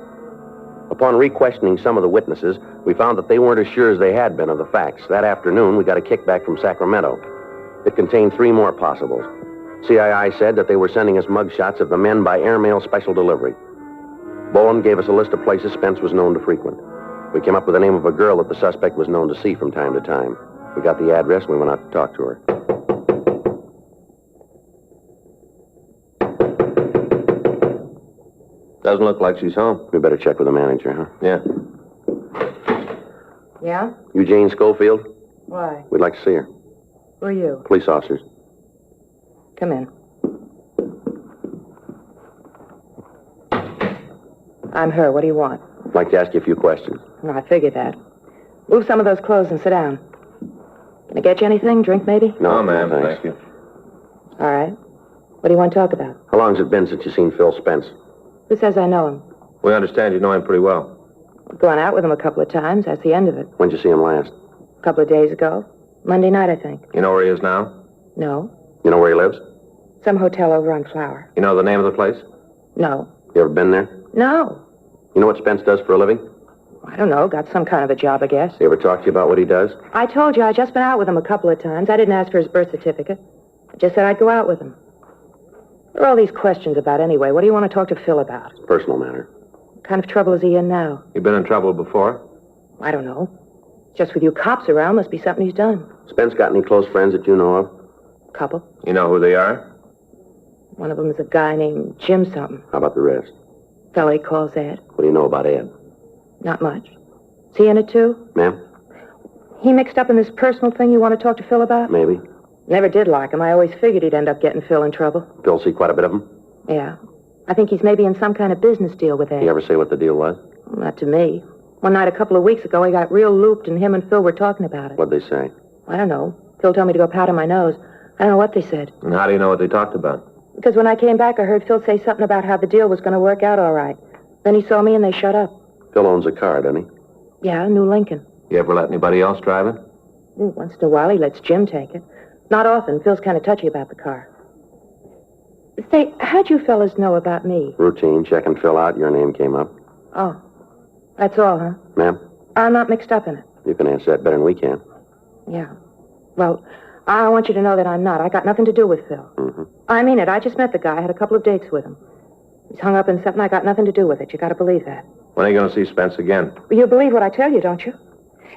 Upon re-questioning some of the witnesses, we found that they weren't as sure as they had been of the facts. That afternoon, we got a kickback from Sacramento. It contained 3 more possibles. CII said that they were sending us mugshots of the men by airmail special delivery. Boland gave us a list of places Spence was known to frequent. We came up with the name of a girl that the suspect was known to see from time to time. We got the address and we went out to talk to her. Doesn't look like she's home. We better check with the manager, huh? Yeah. Yeah? You Jane Schofield? Why? We'd like to see her. Who are you? Police officers. Come in. I'm her. What do you want? I'd like to ask you a few questions. No, I figured that. Move some of those clothes and sit down. Can I get you anything? Drink, maybe? No, ma'am. thanks. Thank you. All right. What do you want to talk about? How long's it been since you've seen Phil Spence? Who says I know him? We understand you know him pretty well. I've gone out with him a couple of times. That's the end of it. When'd you see him last? A couple of days ago. Monday night, I think. You know where he is now? No. You know where he lives? Some hotel over on Flower. You know the name of the place? No. You ever been there? No. You know what Spence does for a living? I don't know. Got some kind of a job, I guess. He ever talk to you about what he does? I told you I'd just been out with him a couple of times. I didn't ask for his birth certificate. I just said I'd go out with him. What are all these questions about anyway? What do you want to talk to Phil about? Personal matter. What kind of trouble is he in now? You been in trouble before? I don't know. Just with you cops around, must be something he's done. Spence got any close friends that you know of? Couple. You know who they are? One of them is a guy named Jim something. How about the rest? Fellow he calls Ed. What do you know about Ed? Not much. Is he in it too? Ma'am? He mixed up in this personal thing you want to talk to Phil about? Maybe. Never did like him. I always figured he'd end up getting Phil in trouble. Phil see quite a bit of him? Yeah. I think he's maybe in some kind of business deal with Ed. He ever say what the deal was? Not to me. One night a couple of weeks ago, he got real looped, and him and Phil were talking about it. What'd they say? I don't know. Phil told me to go powder my nose. I don't know what they said. And how do you know what they talked about? Because when I came back, I heard Phil say something about how the deal was going to work out all right. Then he saw me, and they shut up. Phil owns a car, doesn't he? Yeah, a new Lincoln. You ever let anybody else drive it? Once in a while, he lets Jim take it. Not often. Phil's kind of touchy about the car. Say, how'd you fellas know about me? Routine. Checking Phil out. Your name came up. Oh. That's all, huh? Ma'am? I'm not mixed up in it. You can answer that better than we can. Yeah. Well, I want you to know that I'm not. I got nothing to do with Phil. Mm-hmm. I mean it. I just met the guy. I had a couple of dates with him. He's hung up in something. I got nothing to do with it. You got to believe that. When are you going to see Spence again? You believe what I tell you, don't you?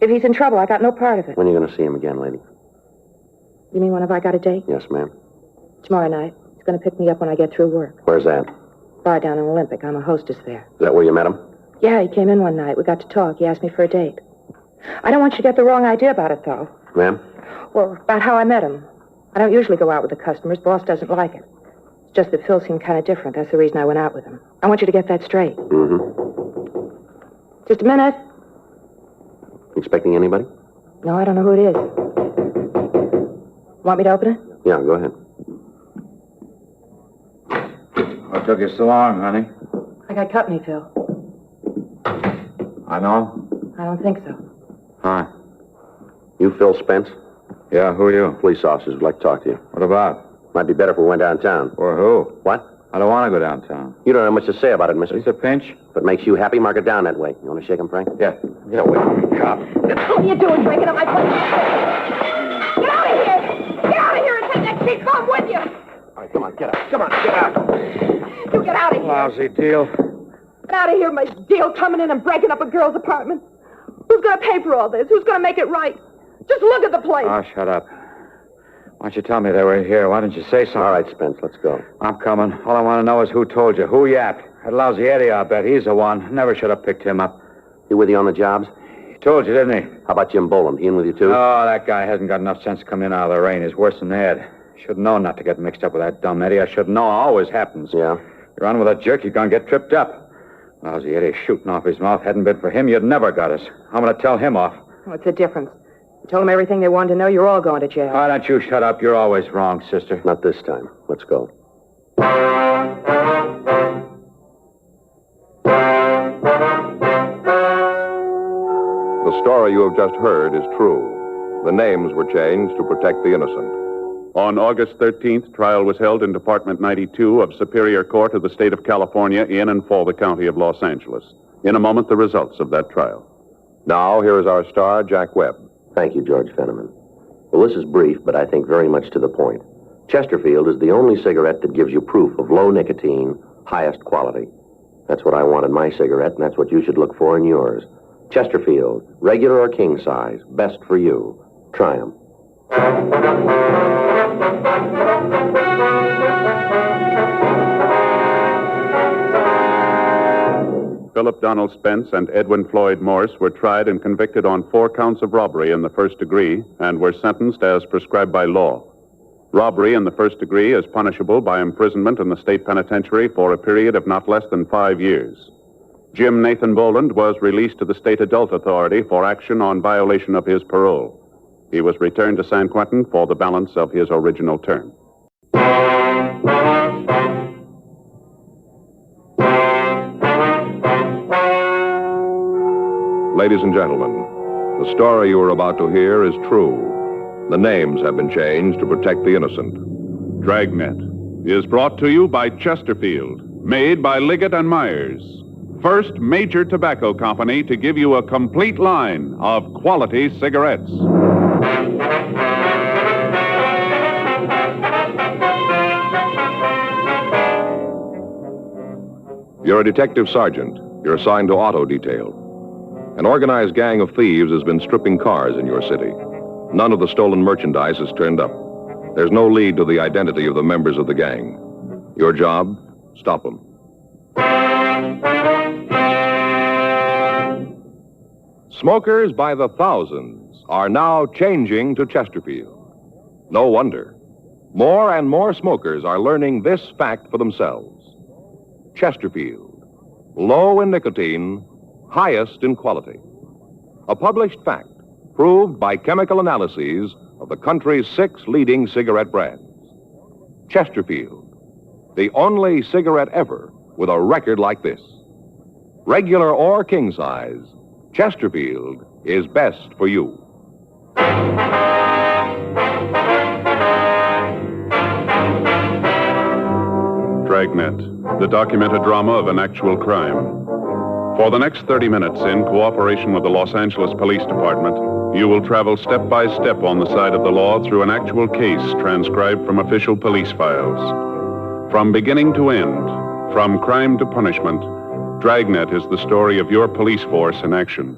If he's in trouble, I got no part of it. When are you going to see him again, lady? You mean when have I got a date? Yes, ma'am. Tomorrow night. He's going to pick me up when I get through work. Where's that? Bar down in Olympic. I'm a hostess there. Is that where you met him? Yeah, he came in one night. We got to talk. He asked me for a date. I don't want you to get the wrong idea about it, though. Ma'am? Well, about how I met him. I don't usually go out with the customers. Boss doesn't like it. It's just that Phil seemed kind of different. That's the reason I went out with him. I want you to get that straight. Mm-hmm. Just a minute. Expecting anybody? No, I don't know who it is. Want me to open it? Yeah, go ahead. What took you so long, honey? I got company, Phil. I know. I don't think so. Hi. You Phil Spence? Yeah, who are you? Police officers would like to talk to you. What about? Might be better if we went downtown. For who? What? I don't want to go downtown. You don't have much to say about it, mister. It's a pinch. If it makes you happy, mark it down that way. You want to shake him, Frank? Yeah. Get away from me, cop. What are you doing, breaking up my place? Get out of here! Get out of here and take that cheap bomb with you! All right, come on, get out. Come on, get out. You get out of here! Lousy deal. Get out of here, my deal, coming in and breaking up a girl's apartment. Who's going to pay for all this? Who's going to make it right? Just look at the place. Oh, shut up. Why don't you tell me they were here? Why didn't you say something? All right, Spence, let's go. I'm coming. All I want to know is who told you. Who yapped? That lousy Eddie, I'll bet. He's the one. Never should have picked him up. He with you on the jobs? He told you, didn't he? How about Jim Boland? He in with you, too? Oh, that guy hasn't got enough sense to come in out of the rain. He's worse than Ed. Should have known not to get mixed up with that dumb Eddie. I should know. Always happens. Yeah? You're on with a jerk, you're going to get tripped up. Lousy Eddie shooting off his mouth. Hadn't been for him, you'd never got us. I'm going to tell him off. What's the difference? You told them everything they wanted to know. You're all going to jail. Why don't you shut up? You're always wrong, sister. Not this time. Let's go. The story you have just heard is true. The names were changed to protect the innocent. On August 13th, trial was held in Department 92 of Superior Court of the State of California in and for the County of Los Angeles. In a moment, the results of that trial. Now, here is our star, Jack Webb. Thank you, George Fenneman. Well, this is brief, but I think very much to the point. Chesterfield is the only cigarette that gives you proof of low nicotine, highest quality. That's what I want in my cigarette, and that's what you should look for in yours. Chesterfield, regular or king size, best for you. Try 'em. Philip Donald Spence and Edwin Floyd Morse were tried and convicted on 4 counts of robbery in the first degree and were sentenced as prescribed by law. Robbery in the first degree is punishable by imprisonment in the state penitentiary for a period of not less than 5 years. Jim Nathan Boland was released to the state adult authority for action on violation of his parole. He was returned to San Quentin for the balance of his original term. Ladies and gentlemen, the story you are about to hear is true. The names have been changed to protect the innocent. Dragnet is brought to you by Chesterfield, made by Liggett and Myers. first major tobacco company to give you a complete line of quality cigarettes. You're a detective sergeant. You're assigned to auto detail. An organized gang of thieves has been stripping cars in your city. None of the stolen merchandise has turned up. There's no lead to the identity of the members of the gang. Your job? Stop them. Smokers by the thousands are now changing to Chesterfield. No wonder. More and more smokers are learning this fact for themselves. Chesterfield, low in nicotine, highest in quality. A published fact proved by chemical analyses of the country's 6 leading cigarette brands. Chesterfield, the only cigarette ever with a record like this. Regular or king size, Chesterfield is best for you. Dragnet, the documented drama of an actual crime. For the next 30 minutes, in cooperation with the Los Angeles Police Department, you will travel step by step on the side of the law through an actual case transcribed from official police files. From beginning to end, from crime to punishment, Dragnet is the story of your police force in action.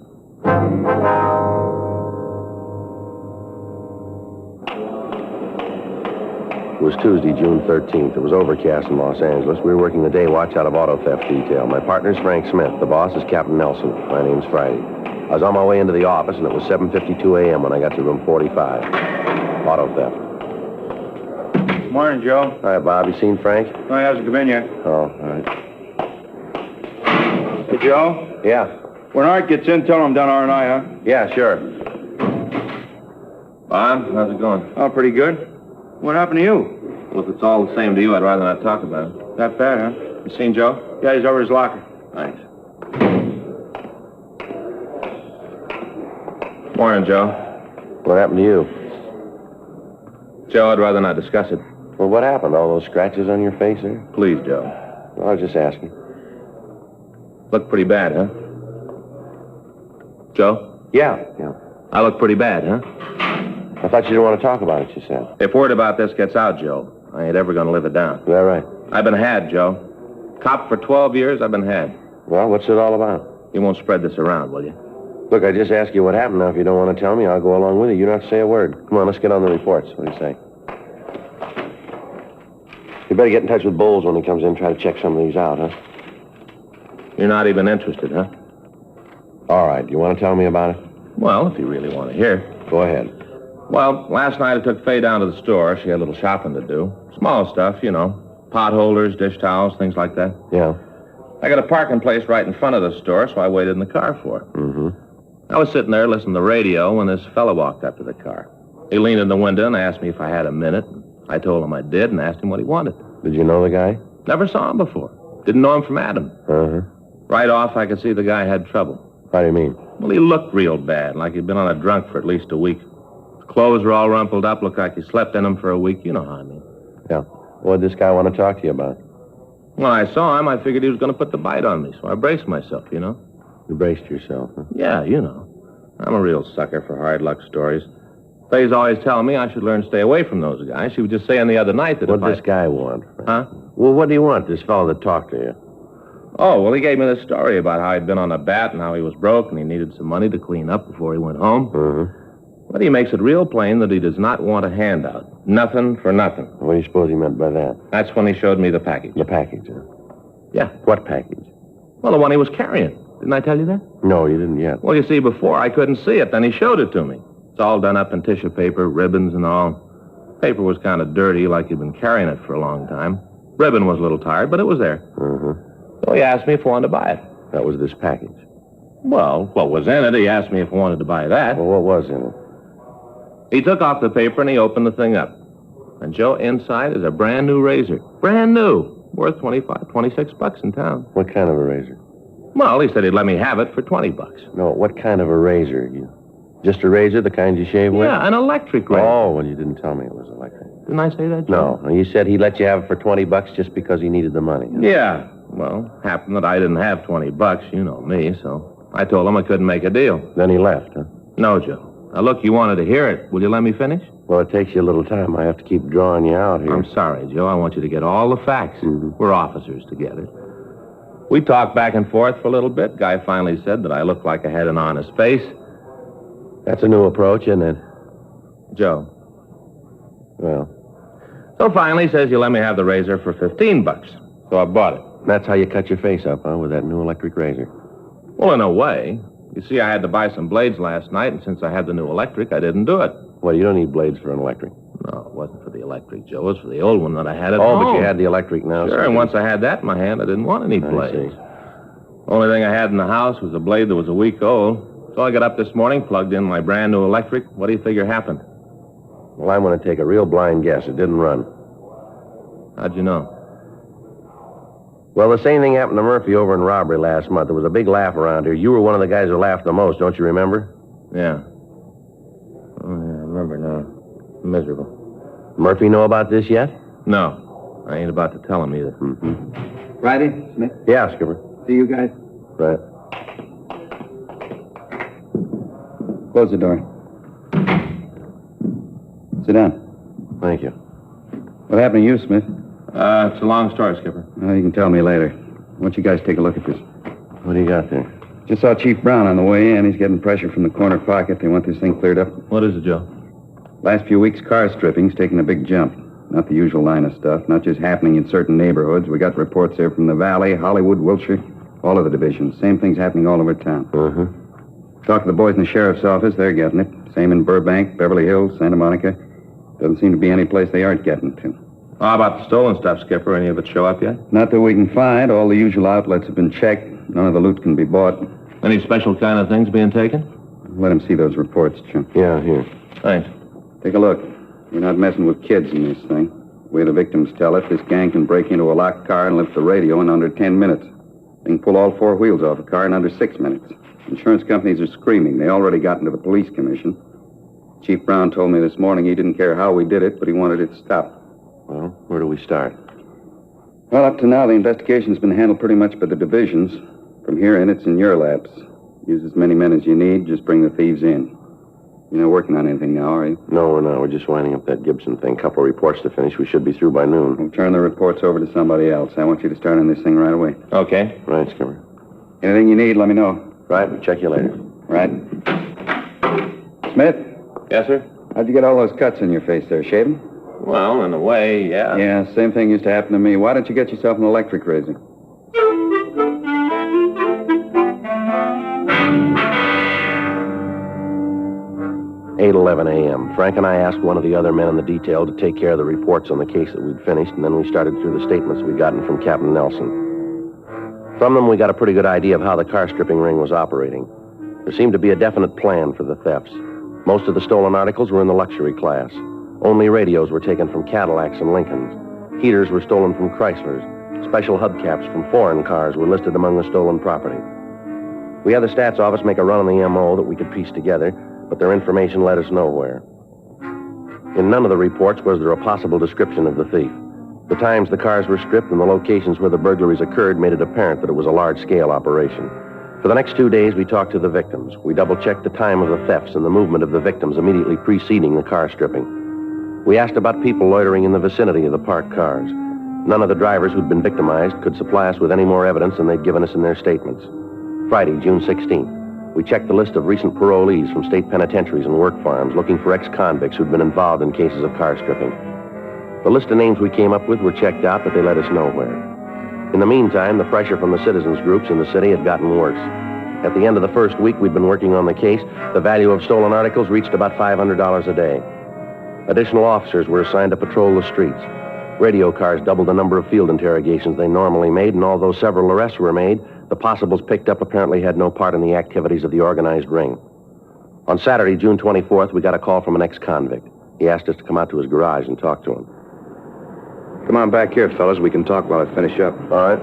It was Tuesday, June 13th. It was overcast in Los Angeles. We were working the day watch out of auto theft detail. My partner's Frank Smith. The boss is Captain Nelson. My name's Friday. I was on my way into the office, and it was 7:52 a.m. when I got to room 45. Auto theft. Morning, Joe. Hi, Bob. You seen Frank? No, he hasn't come in yet. Oh, all right. Hey, Joe? Yeah. When Art gets in, tell him I'm down R&I, huh? Yeah, sure. Bob, how's it going? Oh, pretty good. What happened to you? Well, if it's all the same to you, I'd rather not talk about it. That bad, huh? You seen Joe? Yeah, he's over his locker. Thanks. Morning, Joe. What happened to you? Joe, I'd rather not discuss it. Well, what happened? All those scratches on your face there? Please, Joe. Well, I was just asking. Look pretty bad, huh? Joe? Yeah. I look pretty bad, huh? I thought you didn't want to talk about it, you said. If word about this gets out, Joe, I ain't ever going to live it down. Is that right? I've been had, Joe. Cop for 12 years, I've been had. Well, what's it all about? You won't spread this around, will you? Look, I just asked you what happened. Now, if you don't want to tell me, I'll go along with you. You don't have to say a word. Come on, let's get on the reports. What do you say? You better get in touch with Bowles when he comes in and try to check some of these out, huh? You're not even interested, huh? All right. You want to tell me about it? Well, if you really want to hear. Go ahead. Well, last night I took Faye down to the store. She had a little shopping to do. Small stuff, you know. Pot holders, dish towels, things like that. Yeah. I got a parking place right in front of the store, so I waited in the car for her. Mm-hmm. I was sitting there listening to the radio when this fella walked up to the car. He leaned in the window and asked me if I had a minute. I told him I did and asked him what he wanted. Did you know the guy? Never saw him before. Didn't know him from Adam. Uh-huh. Right off, I could see the guy had trouble. How do you mean? Well, he looked real bad, like he'd been on a drunk for at least a week. His clothes were all rumpled up, looked like he slept in them for a week. You know how I mean. Yeah. What did this guy want to talk to you about? When I saw him, I figured he was going to put the bite on me, so I braced myself, you know. You braced yourself, huh? Yeah, you know. I'm a real sucker for hard luck stories. Faye's always telling me I should learn to stay away from those guys. She was just saying the other night that What did this guy want? Huh? Well, what do you want, this fellow that talked to you? Oh, well, he gave me this story about how he'd been on a bat and how he was broke and he needed some money to clean up before he went home. Mm-hmm. But he makes it real plain that he does not want a handout. Nothing for nothing. What do you suppose he meant by that? That's when he showed me the package. The package, huh? Yeah. What package? Well, the one he was carrying. Didn't I tell you that? No, you didn't yet. Well, you see, before I couldn't see it. Then he showed it to me. It's all done up in tissue paper, ribbons and all. Paper was kind of dirty, like he'd been carrying it for a long time. Ribbon was a little tired, but it was there. Mm-hmm. So he asked me if I wanted to buy it. That was this package. Well, what was in it? He asked me if I wanted to buy that. Well, what was in it? He took off the paper and he opened the thing up. And, Joe, inside is a brand new razor. Brand new. Worth $26 in town. What kind of a razor? Well, he said he'd let me have it for $20. No, what kind of a razor? Just a razor, the kind you shave with? Yeah, an electric razor. Oh, well, you didn't tell me it was electric. Didn't I say that, Joe? No, you said he let you have it for $20 just because he needed the money. Yeah. Well, happened that I didn't have $20. You know me, so I told him I couldn't make a deal. Then he left, huh? No, Joe. Now, look, you wanted to hear it. Will you let me finish? Well, it takes you a little time. I have to keep drawing you out here. I'm sorry, Joe. I want you to get all the facts. We're officers together. We talked back and forth for a little bit. Guy finally said that I looked like I had an honest face. That's a new approach, isn't it? Joe. Well. So finally he says you let me have the razor for $15. So I bought it. That's how you cut your face up, huh, with that new electric razor? Well, in a way. You see, I had to buy some blades last night, and since I had the new electric, I didn't do it. Well, you don't need blades for an electric. No, it wasn't for the electric, Joe. It was for the old one that I had at home. home. But you had the electric now. Sure, and once I had that in my hand, I didn't want any blades. Only thing I had in the house was a blade that was a week old. So I got up this morning, plugged in my brand new electric. What do you figure happened? Well, I'm going to take a real blind guess. It didn't run. How'd you know? Well, the same thing happened to Murphy over in robbery last month. There was a big laugh around here. You were one of the guys who laughed the most, don't you remember? Yeah. Oh, yeah, I remember now. Miserable. Murphy know about this yet? No. I ain't about to tell him either. Friday, Smith? Yeah, Skipper. See you guys? Right. Close the door. Sit down. Thank you. What happened to you, Smith? It's a long story, Skipper. Well, you can tell me later. Why don't you guys take a look at this? What do you got there? Just saw Chief Brown on the way in. He's getting pressure from the corner pocket. They want this thing cleared up. What is it, Joe? Last few weeks, car stripping's taken a big jump. Not the usual line of stuff. Not just happening in certain neighborhoods. We got reports there from the Valley, Hollywood, Wilshire, all of the divisions. Same thing's happening all over town. Talk to the boys in the sheriff's office. They're getting it. Same in Burbank, Beverly Hills, Santa Monica. Doesn't seem to be any place they aren't getting to. How about the stolen stuff, Skipper? Any of it show up yet? Not that we can find. All the usual outlets have been checked. None of the loot can be bought. Any special kind of things being taken? Let him see those reports, Chum. Yeah, here. Thanks. Take a look. We're not messing with kids in this thing. The way the victims tell it, this gang can break into a locked car and lift the radio in under 10 minutes. They can pull all four wheels off a car in under 6 minutes. Insurance companies are screaming. They already got into the police commission. Chief Brown told me this morning he didn't care how we did it, but he wanted it stopped. Well, where do we start? Well, up to now, the investigation's been handled pretty much by the divisions. From here in, it's in your laps. Use as many men as you need. Just bring the thieves in. You're not working on anything now, are you? No, we're not. We're just winding up that Gibson thing. Couple of reports to finish. We should be through by noon. We'll turn the reports over to somebody else. I want you to start on this thing right away. Okay. Right, Skipper. Anything you need, let me know. Right, we'll check you later. Right. Smith? Yes, sir? How'd you get all those cuts on your face there? Shaving? Well, in a way, yeah. Yeah, same thing used to happen to me. Why don't you get yourself an electric razor? Eight 11 a.m. Frank and I asked one of the other men in the detail to take care of the reports on the case that we'd finished, and then we started through the statements we'd gotten from Captain Nelson. From them, we got a pretty good idea of how the car stripping ring was operating. There seemed to be a definite plan for the thefts. Most of the stolen articles were in the luxury class. Only radios were taken from Cadillacs and Lincolns. Heaters were stolen from Chryslers. Special hubcaps from foreign cars were listed among the stolen property. We had the stats office make a run on the MO that we could piece together, but their information led us nowhere. In none of the reports was there a possible description of the thief. The times the cars were stripped and the locations where the burglaries occurred made it apparent that it was a large-scale operation. For the next 2 days, we talked to the victims. We double-checked the time of the thefts and the movement of the victims immediately preceding the car stripping. We asked about people loitering in the vicinity of the parked cars. None of the drivers who'd been victimized could supply us with any more evidence than they'd given us in their statements. Friday, June 16th. We checked the list of recent parolees from state penitentiaries and work farms looking for ex-convicts who'd been involved in cases of car stripping. The list of names we came up with were checked out, but they led us nowhere. In the meantime, the pressure from the citizens groups in the city had gotten worse. At the end of the first week we'd been working on the case, the value of stolen articles reached about $500 a day. Additional officers were assigned to patrol the streets. Radio cars doubled the number of field interrogations they normally made, and although several arrests were made, the possibles picked up apparently had no part in the activities of the organized ring. On Saturday, June 24th, we got a call from an ex-convict. He asked us to come out to his garage and talk to him. Come on back here, fellas. We can talk while I finish up. All right.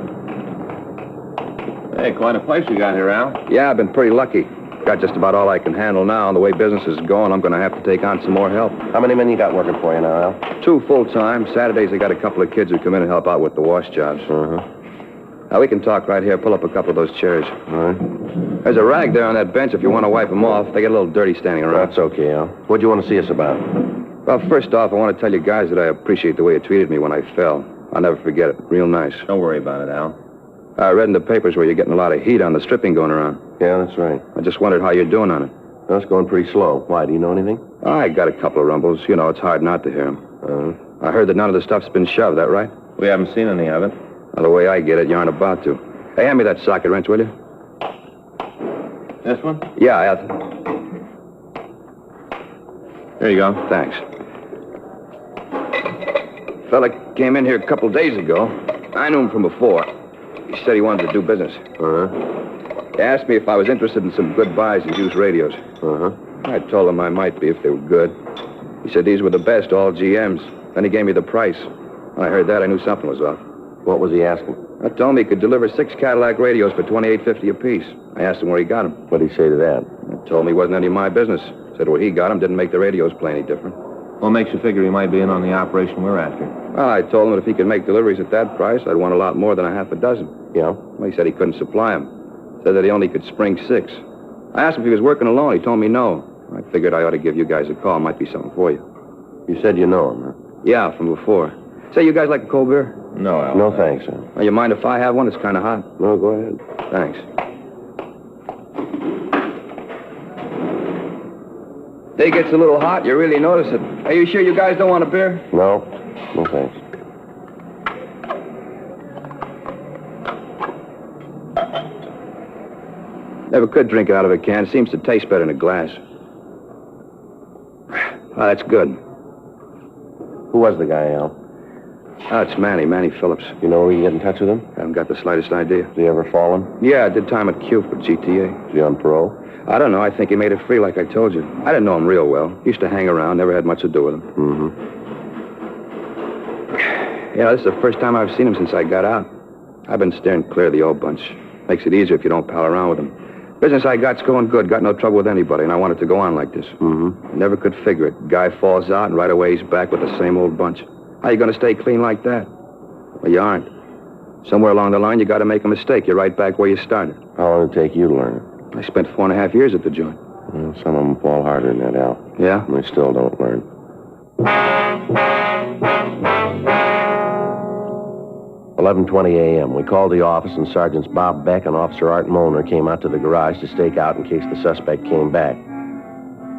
Hey, quite a place you got here, Al. Yeah, I've been pretty lucky. Got just about all I can handle now, and the way business is going, I'm going to have to take on some more help. How many men you got working for you now, Al? 2 full-time. Saturdays, I got a couple of kids who come in and help out with the wash jobs. We can talk right here. Pull up a couple of those chairs. All right. There's a rag there on that bench if you want to wipe them off. They get a little dirty standing around. That's okay, Al. What do you want to see us about? Well, first off, I want to tell you guys that I appreciate the way you treated me when I fell. I'll never forget it. Real nice. Don't worry about it, Al. I read in the papers where you're getting a lot of heat on the stripping going around. Yeah, that's right. I just wondered how you're doing on it. Well, it's going pretty slow. Why, do you know anything? I got a couple of rumbles. You know, it's hard not to hear them. I heard that none of the stuff's been shoved, that right? We haven't seen any of it. Well, the way I get it, you aren't about to. Hey, hand me that socket wrench, will you? This one? Yeah, Here you go. Thanks. Fella came in here a couple days ago. I knew him from before. He said he wanted to do business. He asked me if I was interested in some good buys and used radios. I told him I might be if they were good. He said these were the best, all GMs. Then he gave me the price. When I heard that, I knew something was off. What was he asking? I told him he could deliver 6 Cadillac radios for $28.50 apiece. I asked him where he got them. What did he say to that? He told me it wasn't any of my business. Said where he got them didn't make the radios play any different. What makes you figure he might be in on the operation we're after? Well, I told him that if he could make deliveries at that price, I'd want a lot more than a half a dozen. Yeah? Well, he said he couldn't supply them. Said that he only could spring 6. I asked him if he was working alone. He told me no. I figured I ought to give you guys a call. Might be something for you. You said you know him, huh? Yeah, from before. Say, you guys like a cold beer? No, Al. No, thanks, sir. Well, you mind if I have one? It's kind of hot. No, go ahead. Thanks. Day gets a little hot. You really notice it. Are you sure you guys don't want a beer? No. No, thanks. Never could drink it out of a can. Seems to taste better in a glass. Oh, that's good. Who was the guy, Al? Oh, it's Manny Phillips. You know where you get in touch with him? Haven't got the slightest idea. Has he ever fallen? Yeah, I did time at Q for GTA. Is he on parole? I don't know. I think he made it free like I told you. I didn't know him real well. Used to hang around, never had much to do with him. Yeah, this is the first time I've seen him since I got out. I've been steering clear of the old bunch. Makes it easier if you don't pal around with them. Business I got's going good. Got no trouble with anybody, and I want it to go on like this. Never could figure it. Guy falls out, and right away he's back with the same old bunch. How you going to stay clean like that? Well, you aren't. Somewhere along the line, you got to make a mistake. You're right back where you started. How long did it take you to learn it? I spent 4.5 years at the joint. Well, some of them fall harder than that, Al. Yeah? And they still don't learn. 11:20 a.m. We called the office, and Sergeants Bob Beck and Officer Art Molnar came out to the garage to stake out in case the suspect came back.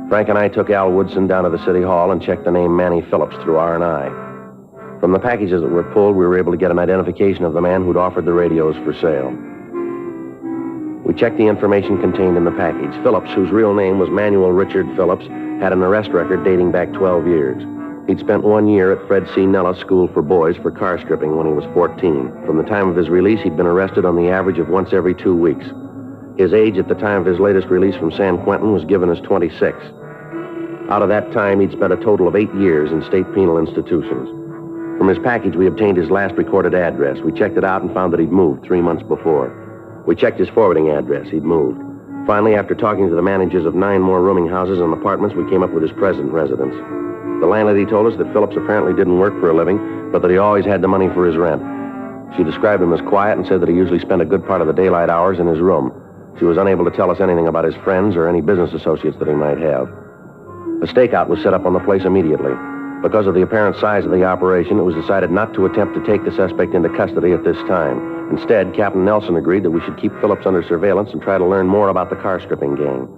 Frank and I took Al Woodson down to the city hall and checked the name Manny Phillips through R&I. From the packages that were pulled, we were able to get an identification of the man who'd offered the radios for sale. We checked the information contained in the package. Phillips, whose real name was Manuel Richard Phillips, had an arrest record dating back 12 years. He'd spent 1 year at Fred C. Nellis School for Boys for car stripping when he was 14. From the time of his release, he'd been arrested on the average of once every 2 weeks. His age at the time of his latest release from San Quentin was given as 26. Out of that time, he'd spent a total of 8 years in state penal institutions. From his package, we obtained his last recorded address. We checked it out and found that he'd moved 3 months before. We checked his forwarding address. He'd moved. Finally, after talking to the managers of 9 more rooming houses and apartments, we came up with his present residence. The landlady told us that Phillips apparently didn't work for a living, but that he always had the money for his rent. She described him as quiet and said that he usually spent a good part of the daylight hours in his room. She was unable to tell us anything about his friends or any business associates that he might have. A stakeout was set up on the place immediately. Because of the apparent size of the operation, it was decided not to attempt to take the suspect into custody at this time. Instead, Captain Nelson agreed that we should keep Phillips under surveillance and try to learn more about the car stripping gang.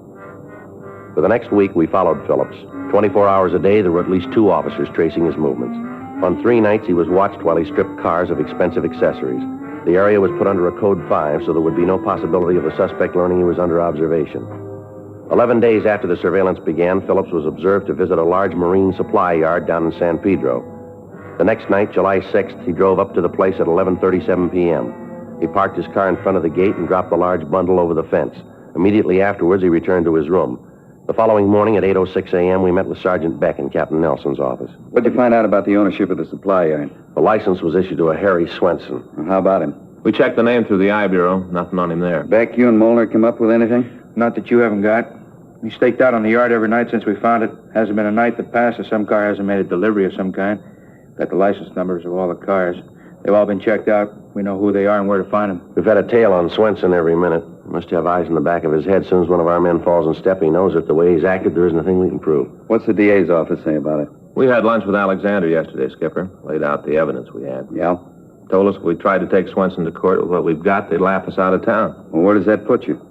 For the next week, we followed Phillips. 24 hours a day, there were at least 2 officers tracing his movements. On 3 nights, he was watched while he stripped cars of expensive accessories. The area was put under a Code 5, so there would be no possibility of the suspect learning he was under observation. 11 days after the surveillance began, Phillips was observed to visit a large marine supply yard down in San Pedro. The next night, July 6th, he drove up to the place at 11:37 p.m. He parked his car in front of the gate and dropped the large bundle over the fence. Immediately afterwards, he returned to his room. The following morning at 8:06 a.m., we met with Sergeant Beck in Captain Nelson's office. What'd you find out about the ownership of the supply yard? The license was issued to a Harry Swenson. Well, how about him? We checked the name through the I Bureau. Nothing on him there. Beck, you and Molnar come up with anything? Not that you haven't got. We staked out on the yard every night since we found it. Hasn't been a night that passed that some car hasn't made a delivery of some kind. Got the license numbers of all the cars. They've all been checked out. We know who they are and where to find them. We've had a tail on Swenson every minute. Must have eyes in the back of his head. As soon as one of our men falls in step, he knows that the way he's acted, there isn't a thing we can prove. What's the DA's office say about it? We had lunch with Alexander yesterday, Skipper. Laid out the evidence we had. Yeah? Told us if we tried to take Swenson to court with what we've got, they'd laugh us out of town. Well, where does that put you?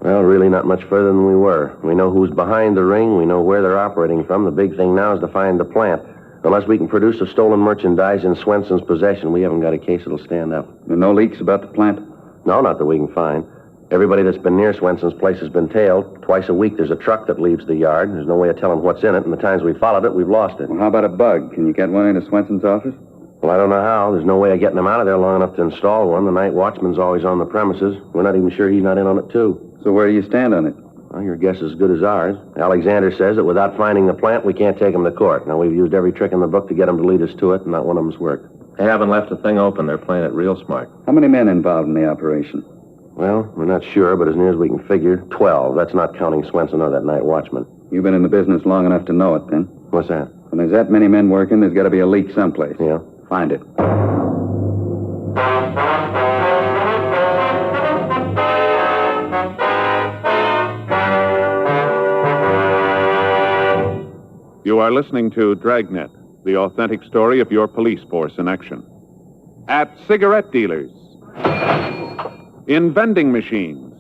Well, really not much further than we were. We know who's behind the ring. We know where they're operating from. The big thing now is to find the plant. Unless we can produce the stolen merchandise in Swenson's possession, we haven't got a case that'll stand up. There are no leaks about the plant? No, not that we can find. Everybody that's been near Swenson's place has been tailed. Twice a week there's a truck that leaves the yard. There's no way of telling what's in it, and the times we followed it, we've lost it. Well, how about a bug? Can you get one into Swenson's office? Well, I don't know how. There's no way of getting him out of there long enough to install one. The night watchman's always on the premises. We're not even sure he's not in on it, too. So where do you stand on it? Well, your guess is as good as ours. Alexander says that without finding the plant, we can't take him to court. Now, we've used every trick in the book to get him to lead us to it, and not one of them's worked. They haven't left a thing open. They're playing it real smart. How many men involved in the operation? Well, we're not sure, but as near as we can figure, 12. That's not counting Swenson or that night watchman. You've been in the business long enough to know it, then. What's that? When there's that many men working, there's got to be a leak someplace. Yeah. Find it. You are listening to Dragnet, the authentic story of your police force in action. At cigarette dealers, in vending machines,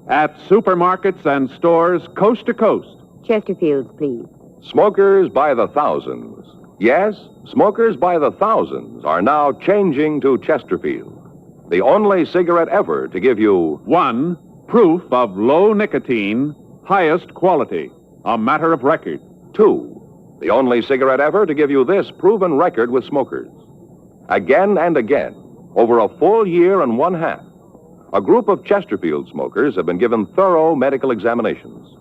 at supermarkets and stores coast to coast. Chesterfields, please. Smokers by the thousands. Yes, smokers by the thousands are now changing to Chesterfield, the only cigarette ever to give you one, proof of low nicotine, highest quality, a matter of record. 2, the only cigarette ever to give you this proven record with smokers. Again and again, over a full year and one half, a group of Chesterfield smokers have been given thorough medical examinations.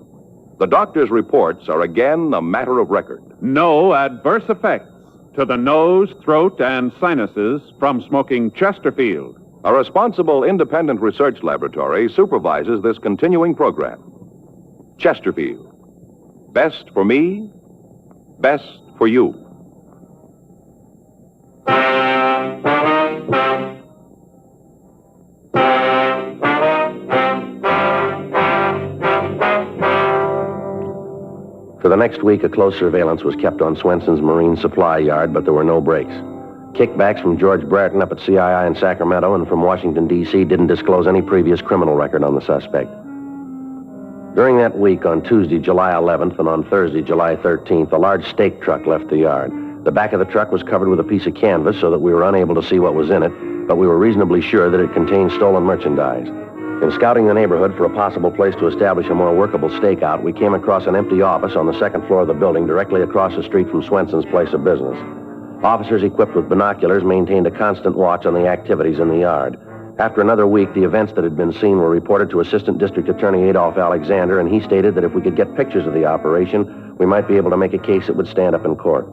The doctor's reports are again a matter of record. No adverse effects to the nose, throat, and sinuses from smoking Chesterfield. A responsible independent research laboratory supervises this continuing program. Chesterfield. Best for me, best for you. For the next week, a close surveillance was kept on Swenson's marine supply yard, but there were no breaks. Kickbacks from George Bratton up at CII in Sacramento and from Washington, D.C. didn't disclose any previous criminal record on the suspect. During that week, on Tuesday, July 11th, and on Thursday, July 13th, a large stake truck left the yard. The back of the truck was covered with a piece of canvas so that we were unable to see what was in it, but we were reasonably sure that it contained stolen merchandise. In scouting the neighborhood for a possible place to establish a more workable stakeout, we came across an empty office on the second floor of the building directly across the street from Swenson's place of business. Officers equipped with binoculars maintained a constant watch on the activities in the yard. After another week, the events that had been seen were reported to Assistant District Attorney Adolph Alexander, and he stated that if we could get pictures of the operation, we might be able to make a case that would stand up in court.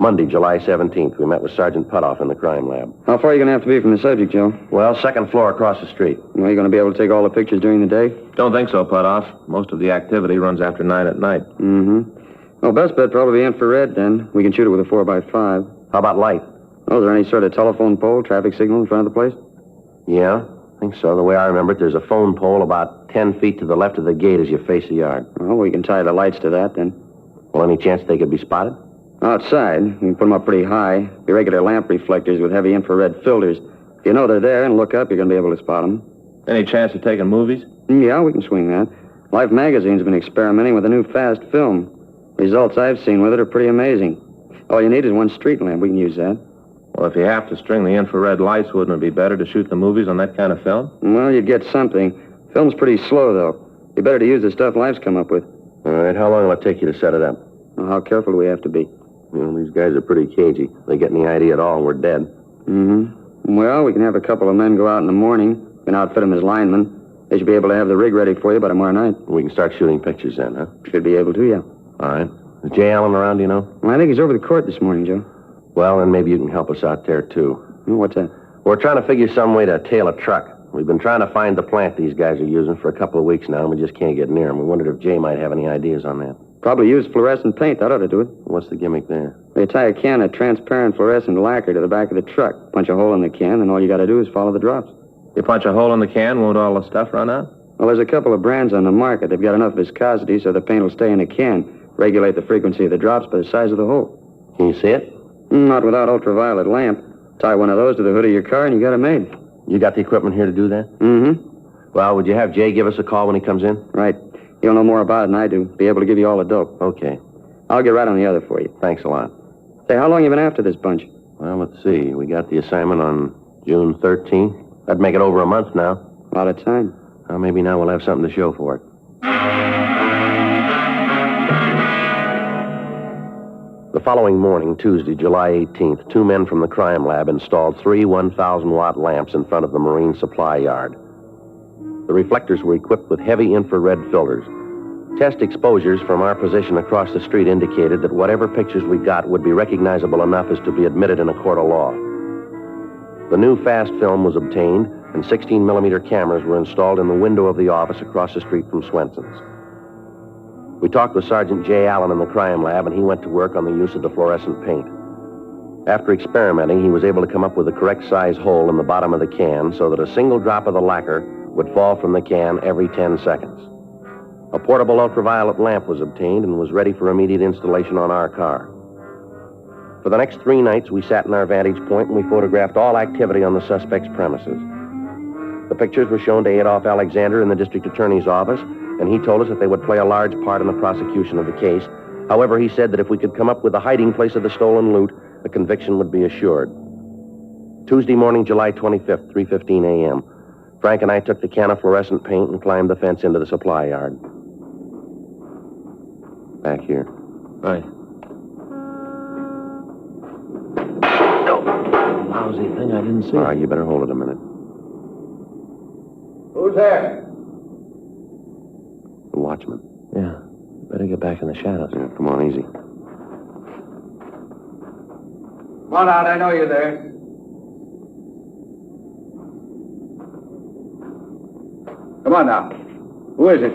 Monday, July 17th, we met with Sergeant Putoff in the crime lab. How far are you going to have to be from the subject, Joe? Well, second floor across the street. Well, you going to be able to take all the pictures during the day? Don't think so, Putoff. Most of the activity runs after 9 at night. Mm-hmm. Well, best bet probably infrared, then. We can shoot it with a 4x5. How about light? Oh, is there any sort of telephone pole, traffic signal in front of the place? Yeah, I think so. The way I remember it, there's a phone pole about 10 feet to the left of the gate as you face the yard. Well, we can tie the lights to that, then. Well, any chance they could be spotted? Outside. We can put them up pretty high. Be regular lamp reflectors with heavy infrared filters. If you know they're there and look up, you're going to be able to spot them. Any chance of taking movies? Yeah, we can swing that. Life magazine's been experimenting with a new fast film. Results I've seen with it are pretty amazing. All you need is one street lamp. We can use that. Well, if you have to string the infrared lights, wouldn't it be better to shoot the movies on that kind of film? Well, you'd get something. Film's pretty slow, though. You better to use the stuff Life's come up with. All right, how long will it take you to set it up? Well, how careful do we have to be? Well, these guys are pretty cagey. They get any idea at all, we're dead. Mm-hmm. Well, we can have a couple of men go out in the morning. We can outfit them as linemen. They should be able to have the rig ready for you by tomorrow night. We can start shooting pictures then, huh? Should be able to, yeah. All right. Is Jay Allen around, do you know? Well, I think he's over the court this morning, Joe. Well, then maybe you can help us out there, too. What's that? We're trying to figure some way to tail a truck. We've been trying to find the plant these guys are using for a couple of weeks now, and we just can't get near them. We wondered if Jay might have any ideas on that. Probably use fluorescent paint. That ought to do it. What's the gimmick there? They tie a can of transparent fluorescent lacquer to the back of the truck, punch a hole in the can, and all you got to do is follow the drops. You punch a hole in the can, won't all the stuff run out? Well, there's a couple of brands on the market. They've got enough viscosity so the paint will stay in the can. Regulate the frequency of the drops by the size of the hole. Can you see it? Not without ultraviolet lamp. Tie one of those to the hood of your car and you got it made. You got the equipment here to do that? Mm-hmm. Well, would you have Jay give us a call when he comes in? Right. He'll know more about it than I do. Be able to give you all the dope. Okay. I'll get right on the other for you. Thanks a lot. Say, how long you been after this bunch? Well, let's see. We got the assignment on June 13th. That'd make it over a month now. A lot of time. Well, maybe now we'll have something to show for it. The following morning, Tuesday, July 18th, 2 men from the crime lab installed 3 1,000-watt lamps in front of the marine supply yard. The reflectors were equipped with heavy infrared filters. Test exposures from our position across the street indicated that whatever pictures we got would be recognizable enough as to be admitted in a court of law. The new fast film was obtained, and 16-millimeter cameras were installed in the window of the office across the street from Swenson's. We talked with Sergeant J. Allen in the crime lab, and he went to work on the use of the fluorescent paint. After experimenting, he was able to come up with the correct size hole in the bottom of the can so that a single drop of the lacquer would fall from the can every 10 seconds. A portable ultraviolet lamp was obtained and was ready for immediate installation on our car. For the next 3 nights, we sat in our vantage point and we photographed all activity on the suspect's premises. The pictures were shown to Adolph Alexander in the district attorney's office, and he told us that they would play a large part in the prosecution of the case. However, he said that if we could come up with the hiding place of the stolen loot, the conviction would be assured. Tuesday morning, July 25th, 3:15 a.m., Frank and I took the can of fluorescent paint and climbed the fence into the supply yard. Back here. Right. Lousy thing, I didn't see. All right, you better hold it a minute. Who's there? The watchman. Yeah. Better get back in the shadows. Yeah, come on, easy. Come on out, I know you're there. Come on now. Who is it?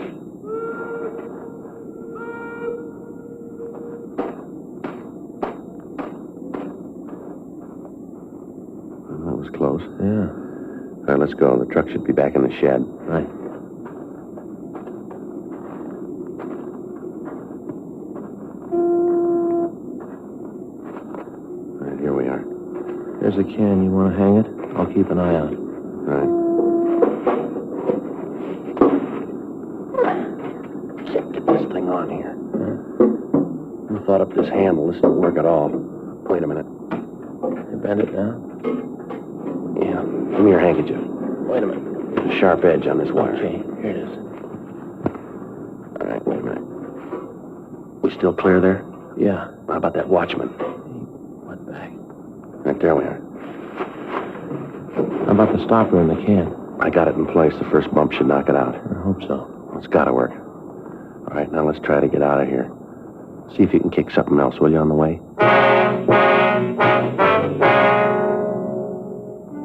That was close. Yeah. All right, let's go. The truck should be back in the shed. Right. All right, here we are. There's a can. You want to hang it? I'll keep an eye out. All right. Can't get this thing on here. Who thought up this handle? This didn't work at all. Wait a minute. You bend it down? Yeah. Give me your handkerchief. Wait a minute. There's a sharp edge on this wire. Okay, here it is. All right, wait a minute. We still clear there? Yeah. How about that watchman? Went back. Right there we are. How about the stopper in the can? I got it in place. The first bump should knock it out. I hope so. It's got to work. All right, now let's try to get out of here. See if you can kick something else, will you, on the way?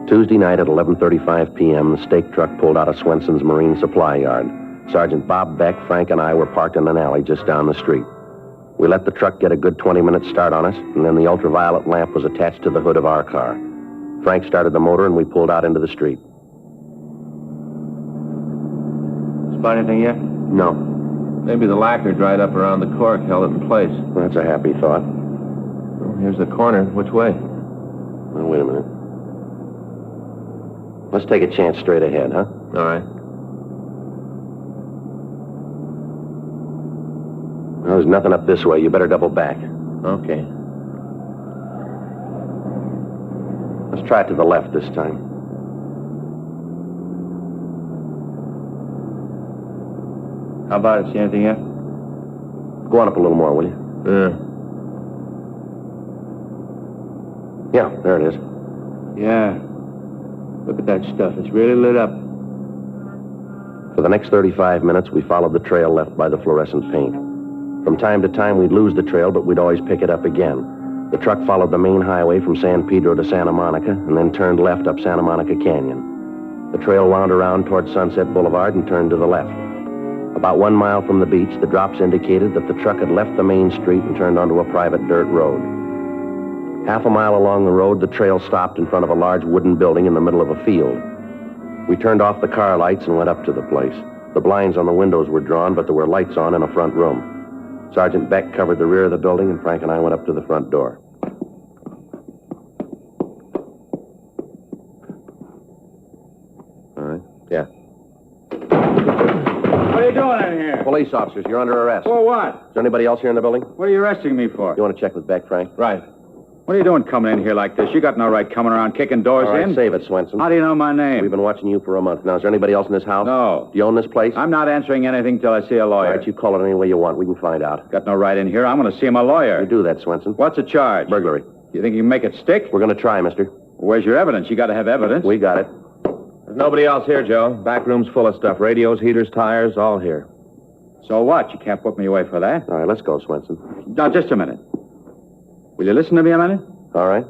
Tuesday night at 11:35 p.m., the stake truck pulled out of Swenson's Marine Supply Yard. Sergeant Bob Beck, Frank, and I were parked in an alley just down the street. We let the truck get a good 20-minute start on us, and then the ultraviolet lamp was attached to the hood of our car. Frank started the motor, and we pulled out into the street. Spot anything yet? No. Maybe the lacquer dried up around the cork, held it in place. Well, that's a happy thought. Well, here's the corner. Which way? Well, wait a minute. Let's take a chance straight ahead, huh? All right. Well, there's nothing up this way. You better double back. Okay. Let's try it to the left this time. How about it? See anything yet? Go on up a little more, will you? Yeah, there it is. Yeah. Look at that stuff. It's really lit up. For the next 35 minutes, we followed the trail left by the fluorescent paint. From time to time, we'd lose the trail, but we'd always pick it up again. The truck followed the main highway from San Pedro to Santa Monica and then turned left up Santa Monica Canyon. The trail wound around toward Sunset Boulevard and turned to the left. About 1 mile from the beach, the drops indicated that the truck had left the main street and turned onto a private dirt road. Half a mile along the road, the trail stopped in front of a large wooden building in the middle of a field. We turned off the car lights and went up to the place. The blinds on the windows were drawn, but there were lights on in a front room. Sergeant Beck covered the rear of the building, and Frank and I went up to the front door. All right. Yeah. What are you doing in here? Police officers, you're under arrest. For what? Is there anybody else here in the building? What are you arresting me for? You want to check with Beck, Frank? Right. What are you doing coming in here like this? You got no right coming around kicking doors All right, in. save it, Swenson. How do you know my name? We've been watching you for a month now. Is there anybody else in this house? No. Do you own this place? I'm not answering anything till I see a lawyer. All right, you call it any way you want. We can find out. Got no right in here. I'm going to see my lawyer. You do that, Swenson. What's the charge? Burglary. You think you can make it stick? We're going to try, mister. Where's your evidence? You got to have evidence. We got it. There's nobody else here, Joe. Back room's full of stuff. Radios, heaters, tires, all here. So what? You can't put me away for that. All right, let's go, Swenson. Now, just a minute. Will you listen to me a minute? All right.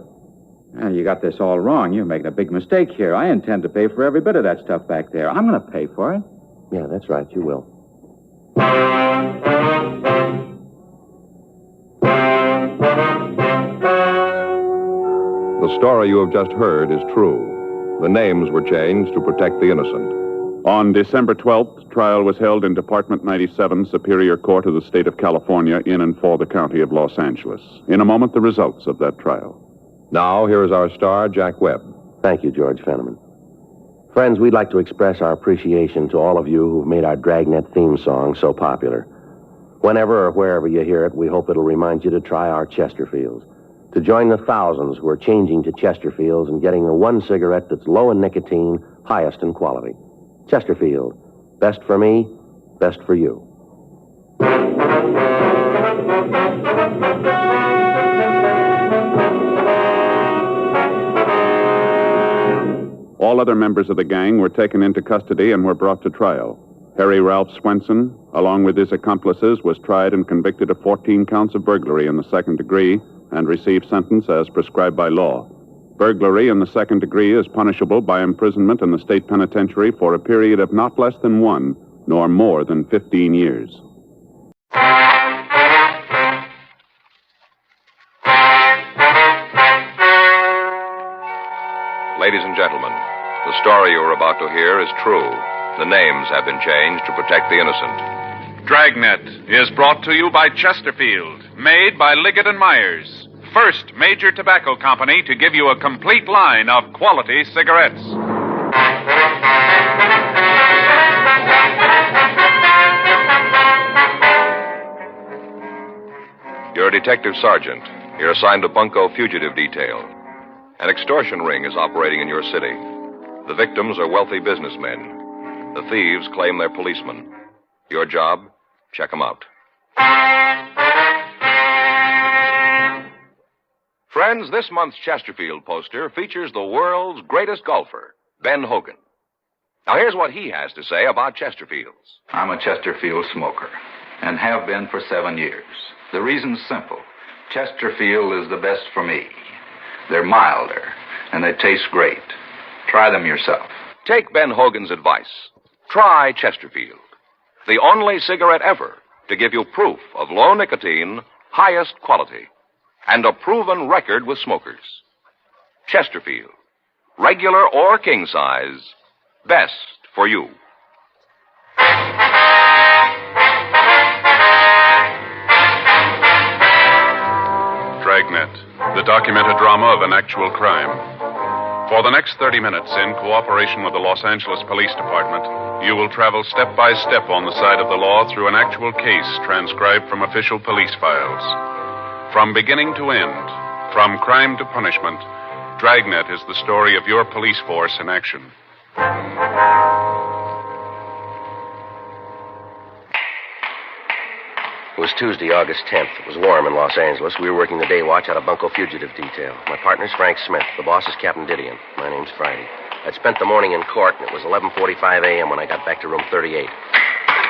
Well, you got this all wrong. You're making a big mistake here. I intend to pay for every bit of that stuff back there. I'm going to pay for it. Yeah, that's right. You will. The story you have just heard is true. The names were changed to protect the innocent. On December 12th, trial was held in Department 97, Superior Court of the State of California, in and for the County of Los Angeles. In a moment, the results of that trial. Now, here is our star, Jack Webb. Thank you, George Fenneman. Friends, we'd like to express our appreciation to all of you who've made our Dragnet theme song so popular. Whenever or wherever you hear it, we hope it'll remind you to try our Chesterfields, to join the thousands who are changing to Chesterfields and getting the one cigarette that's low in nicotine, highest in quality. Chesterfield, best for me, best for you. All other members of the gang were taken into custody and were brought to trial. Harry Ralph Swenson, along with his accomplices, was tried and convicted of 14 counts of burglary in the second degree and received sentence as prescribed by law. Burglary in the second degree is punishable by imprisonment in the state penitentiary for a period of not less than 1, nor more than 15 years. Ladies and gentlemen, the story you are about to hear is true. The names have been changed to protect the innocent. Dragnet is brought to you by Chesterfield, made by Liggett & Myers. First major tobacco company to give you a complete line of quality cigarettes. You're a detective sergeant. You're assigned to Bunko Fugitive Detail. An extortion ring is operating in your city. The victims are wealthy businessmen. The thieves claim they're policemen. Your job, check them out. Friends, this month's Chesterfield poster features the world's greatest golfer, Ben Hogan. Now, here's what he has to say about Chesterfields. I'm a Chesterfield smoker, and have been for 7 years. The reason's simple. Chesterfield is the best for me. They're milder, and they taste great. Try them yourself. Take Ben Hogan's advice. Try Chesterfield, the only cigarette ever to give you proof of low nicotine, highest quality, and a proven record with smokers. Chesterfield, regular or king size, best for you. Dragnet, the documented drama of an actual crime. For the next 30 minutes, in cooperation with the Los Angeles Police Department, you will travel step by step on the side of the law through an actual case transcribed from official police files. From beginning to end, from crime to punishment, Dragnet is the story of your police force in action. It was Tuesday, August 10th. It was warm in Los Angeles. We were working the day watch out of Bunko Fugitive Detail. My partner's Frank Smith. The boss is Captain Didion. My name's Friday. I'd spent the morning in court, and it was 11:45 a.m. when I got back to room 38,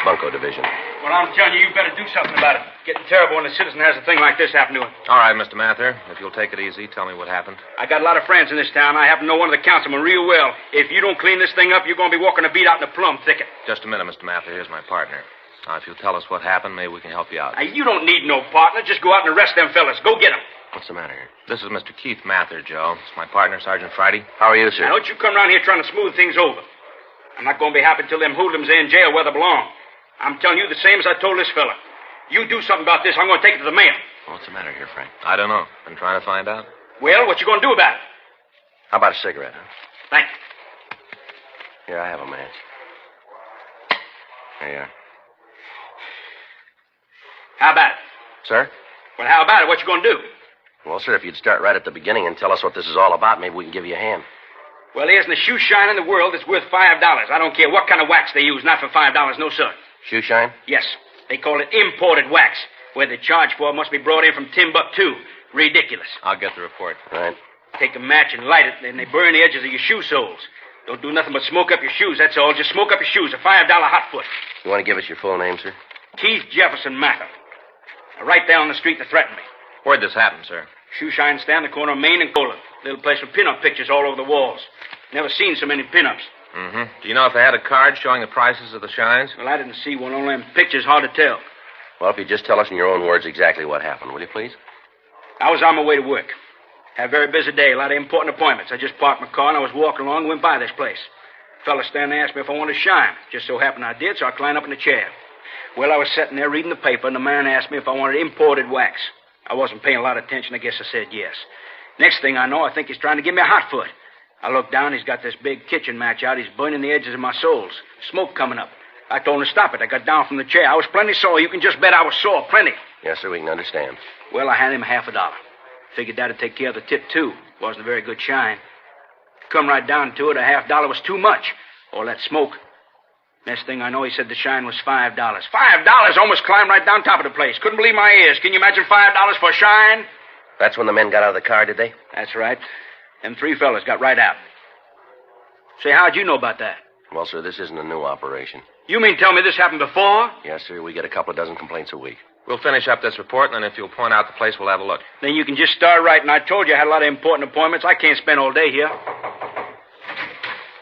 Bunko Division. Well, I'm telling you, you better do something about it. Getting terrible when a citizen has a thing like this happen to him. All right, Mr. Mather. If you'll take it easy, tell me what happened. I got a lot of friends in this town. I happen to know one of the councilmen real well. If you don't clean this thing up, you're going to be walking a beat out in the plum thicket. Just a minute, Mr. Mather. Here's my partner. Now, if you'll tell us what happened, maybe we can help you out. Now, you don't need no partner. Just go out and arrest them fellas. Go get them. What's the matter here? This is Mr. Keith Mather, Joe. It's my partner, Sergeant Friday. How are you, sir? Now, don't you come around here trying to smooth things over. I'm not going to be happy till them hoodlums are in jail where they belong. I'm telling you the same as I told this fella. You do something about this, I'm going to take it to the mayor. What's the matter here, Frank? I don't know. Been trying to find out. Well, what you going to do about it? How about a cigarette, huh? Thank you. Here, I have a match. There you are. How about it? Sir? Well, how about it? What you going to do? Well, sir, if you'd start right at the beginning and tell us what this is all about, maybe we can give you a hand. Well, there isn't a shoe shine in the world that's worth $5. I don't care what kind of wax they use, not for $5, no, sir. Shoe shine? Yes. They call it imported wax. Where they charge for it must be brought in from Timbuktu. Ridiculous. I'll get the report. Right. Take a match and light it, then they burn the edges of your shoe soles. Don't do nothing but smoke up your shoes, that's all. Just smoke up your shoes. A $5 hot foot. You want to give us your full name, sir? Keith Jefferson Mather. Right down the street to threaten me. Where'd this happen, sir? Shoe shine stand, the corner of Main and Cola. Little place with pin-up pictures all over the walls. Never seen so many pin-ups. Mm-hmm. Do you know if they had a card showing the prices of the shines? Well, I didn't see one. Only them pictures, hard to tell. Well, if you just tell us in your own words exactly what happened, will you please? I was on my way to work. Had a very busy day, a lot of important appointments. I just parked my car and I was walking along and went by this place. Fella standing there asked me if I wanted to shine. Just so happened I did, so I climbed up in the chair. Well, I was sitting there reading the paper, and the man asked me if I wanted imported wax. I wasn't paying a lot of attention. I guess I said yes. Next thing I know, I think he's trying to give me a hot foot. I looked down. He's got this big kitchen match out. He's burning the edges of my soles. Smoke coming up. I told him to stop it. I got down from the chair. I was plenty sore. You can just bet I was sore. Plenty. Yes, sir, we can understand. Well, I handed him $50. Figured that'd take care of the tip, too. Wasn't a very good shine. Come right down to it, a $50 was too much. All that smoke. Next thing I know, he said the shine was $5. $5? Almost climbed right down top of the place. Couldn't believe my ears. Can you imagine $5 for a shine? That's when the men got out of the car, did they? That's right. Them three fellas got right out. Say, how'd you know about that? Well, sir, this isn't a new operation. You mean tell me this happened before? Yes, sir. We get a couple of dozen complaints a week. We'll finish up this report, and then if you'll point out the place, we'll have a look. Then you can just start writing. I told you I had a lot of important appointments. I can't spend all day here.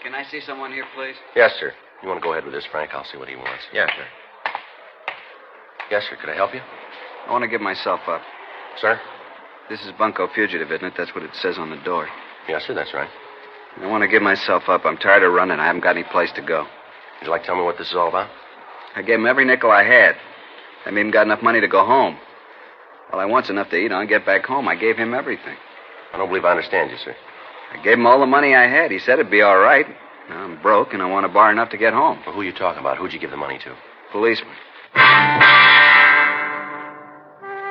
Can I see someone here, please? Yes, sir. You want to go ahead with this, Frank? I'll see what he wants. Yes, sir. Yes, sir. Could I help you? I want to give myself up. Sir? This is Bunko Fugitive, isn't it? That's what it says on the door. Yes, sir. That's right. I want to give myself up. I'm tired of running. I haven't got any place to go. Would you like to tell me what this is all about? I gave him every nickel I had. I haven't even got enough money to go home. All I want's enough to eat on and get back home. I gave him everything. I don't believe I understand you, sir. I gave him all the money I had. He said it'd be all right. Now I'm broke, and I want to borrow enough to get home. Well, who are you talking about? Who'd you give the money to? Policeman.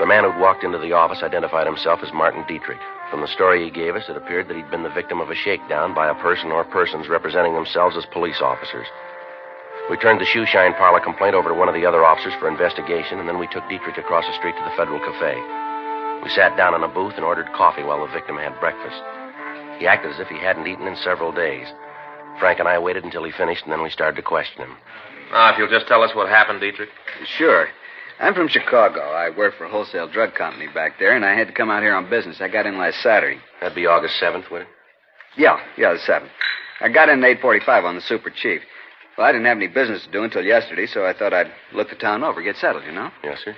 The man who'd walked into the office identified himself as Martin Dietrich. From the story he gave us, it appeared that he'd been the victim of a shakedown by a person or persons representing themselves as police officers. We turned the shoeshine parlor complaint over to one of the other officers for investigation, and then we took Dietrich across the street to the Federal Cafe. We sat down in a booth and ordered coffee while the victim had breakfast. He acted as if he hadn't eaten in several days. Frank and I waited until he finished, and then we started to question him. Now, if you'll just tell us what happened, Dietrich. Sure. I'm from Chicago. I work for a wholesale drug company back there, and I had to come out here on business. I got in last Saturday. That'd be August 7th, would it? Yeah, the 7th. I got in at 8:45 on the Super Chief. Well, I didn't have any business to do until yesterday, so I thought I'd look the town over, get settled, you know? Yes, sir.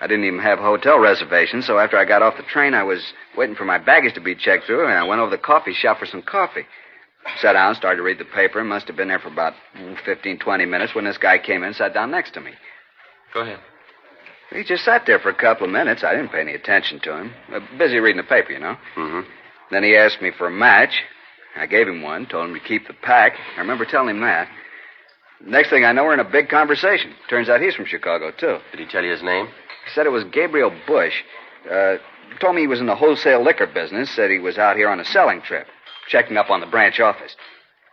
I didn't even have a hotel reservation, so after I got off the train, I was waiting for my baggage to be checked through, and I went over to the coffee shop for some coffee. Sat down, started to read the paper, and must have been there for about 15, 20 minutes when this guy came in and sat down next to me. Go ahead. He just sat there for a couple of minutes. I didn't pay any attention to him. Busy reading the paper, you know. Mm-hmm. Then he asked me for a match. I gave him one, told him to keep the pack. I remember telling him that. Next thing I know, we're in a big conversation. Turns out he's from Chicago, too. Did he tell you his name? He said it was Gabriel Bush. Told me he was in the wholesale liquor business. Said he was out here on a selling trip, checking up on the branch office.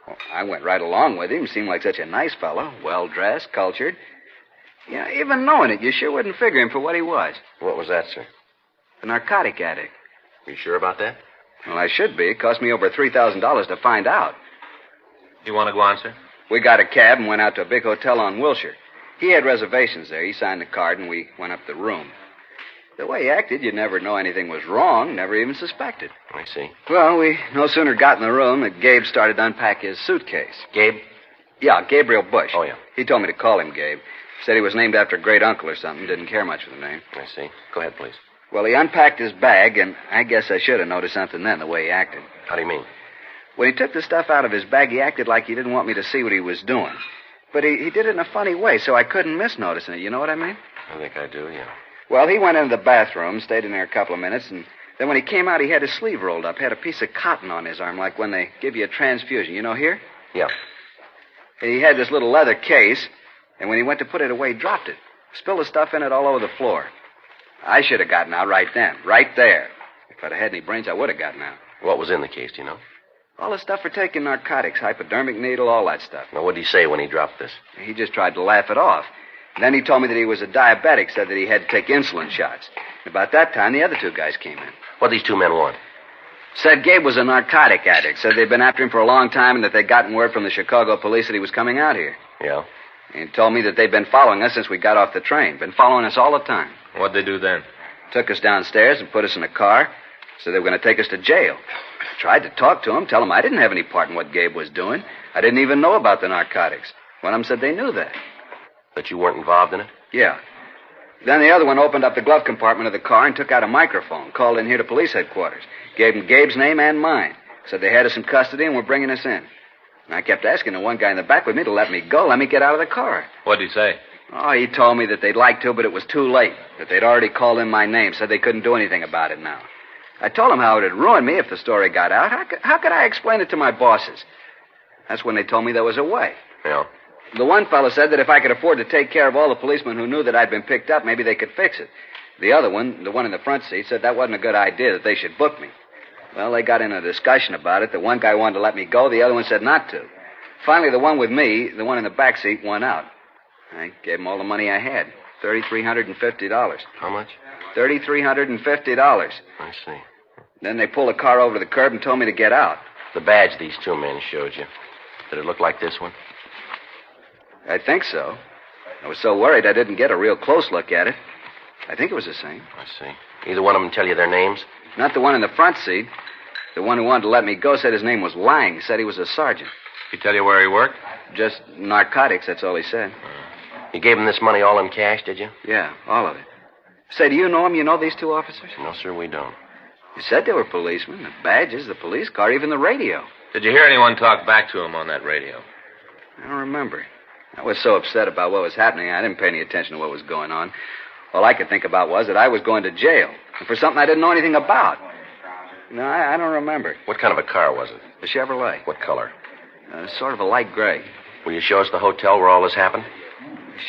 Well, I went right along with him. Seemed like such a nice fellow. Well-dressed, cultured. Yeah, even knowing it, you sure wouldn't figure him for what he was. What was that, sir? A narcotic addict. You sure about that? Well, I should be. It cost me over $3,000 to find out. You want to go on, sir? We got a cab and went out to a big hotel on Wilshire. He had reservations there. He signed the card, and we went up the room. The way he acted, you'd never know anything was wrong, never even suspected. I see. Well, we no sooner got in the room than Gabe started to unpack his suitcase. Gabe? Yeah, Gabriel Bush. Oh, yeah. He told me to call him Gabe. Said he was named after a great uncle or something. Didn't care much for the name. I see. Go ahead, please. Well, he unpacked his bag, and I guess I should have noticed something then, the way he acted. How do you mean? When he took the stuff out of his bag, he acted like he didn't want me to see what he was doing. But he did it in a funny way, so I couldn't miss noticing it. You know what I mean? I think I do, yeah. Well, he went into the bathroom, stayed in there a couple of minutes, and then when he came out, he had his sleeve rolled up, had a piece of cotton on his arm, like when they give you a transfusion. You know, here? Yeah. And he had this little leather case, and when he went to put it away, he dropped it. Spilled the stuff in it all over the floor. I should have gotten out right then, right there. If I'd have had any brains, I would have gotten out. What was in the case, do you know? All the stuff for taking narcotics, hypodermic needle, all that stuff. Now, what did he say when he dropped this? He just tried to laugh it off. Then he told me that he was a diabetic, said that he had to take insulin shots. About that time, the other two guys came in. What did these two men want? Said Gabe was a narcotic addict. Said they'd been after him for a long time and that they'd gotten word from the Chicago police that he was coming out here. Yeah? He told me that they'd been following us since we got off the train. Been following us all the time. What'd they do then? Took us downstairs and put us in a car. Said they were going to take us to jail. Tried to talk to him, tell him I didn't have any part in what Gabe was doing. I didn't even know about the narcotics. One of them said they knew that. That you weren't involved in it? Yeah. Then the other one opened up the glove compartment of the car and took out a microphone, called in here to police headquarters. Gave them Gabe's name and mine. Said they had us in custody and were bringing us in. And I kept asking the one guy in the back with me to let me go, let me get out of the car. What'd he say? Oh, he told me that they'd like to, but it was too late. That they'd already called in my name, said they couldn't do anything about it now. I told him how it'd ruin me if the story got out. How could I explain it to my bosses? That's when they told me there was a way. Yeah. The one fellow said that if I could afford to take care of all the policemen who knew that I'd been picked up, maybe they could fix it. The other one, the one in the front seat, said that wasn't a good idea, that they should book me. Well, they got in a discussion about it. The one guy wanted to let me go. The other one said not to. Finally, the one with me, the one in the back seat, won out. I gave him all the money I had, $3,350. How much? $3,350. I see. Then they pulled the car over to the curb and told me to get out. The badge these two men showed you, did it look like this one? I think so. I was so worried I didn't get a real close look at it. I think it was the same. I see. Either one of them tell you their names? Not the one in the front seat. The one who wanted to let me go said his name was Lang. Said he was a sergeant. He tell you where he worked? Just narcotics, that's all he said. You gave him this money all in cash, did you? Yeah, all of it. Say, do you know him? You know these two officers? No, sir, we don't. You said they were policemen. The badges, the police car, even the radio. Did you hear anyone talk back to him on that radio? I don't remember. I was so upset about what was happening, I didn't pay any attention to what was going on. All I could think about was that I was going to jail, and for something I didn't know anything about. No, I don't remember. What kind of a car was it? A Chevrolet. What color? Sort of a light gray. Will you show us the hotel where all this happened?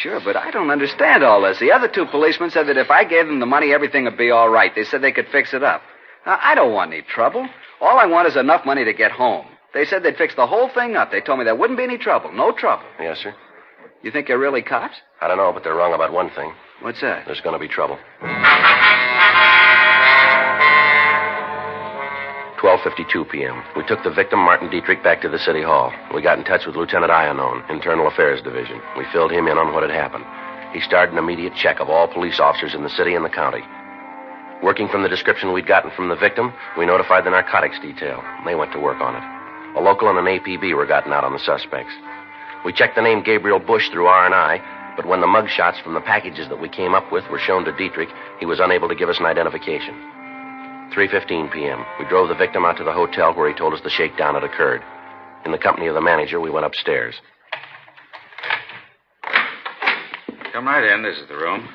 Sure, but I don't understand all this. The other two policemen said that if I gave them the money, everything would be all right. They said they could fix it up. Now, I don't want any trouble. All I want is enough money to get home. They said they'd fix the whole thing up. They told me there wouldn't be any trouble. No trouble. Yes, sir. You think they're really cops? I don't know, but they're wrong about one thing. What's that? There's going to be trouble. 12:52 p.m. We took the victim, Martin Dietrich, back to the city hall. We got in touch with Lieutenant Iannone, Internal Affairs Division. We filled him in on what had happened. He started an immediate check of all police officers in the city and the county. Working from the description we'd gotten from the victim, we notified the narcotics detail. They went to work on it. A local and an APB were gotten out on the suspects. We checked the name Gabriel Bush through R&I, but when the mug shots from the packages that we came up with were shown to Dietrich, he was unable to give us an identification. 3:15 p.m. We drove the victim out to the hotel where he told us the shakedown had occurred. In the company of the manager, we went upstairs. Come right in. This is the room.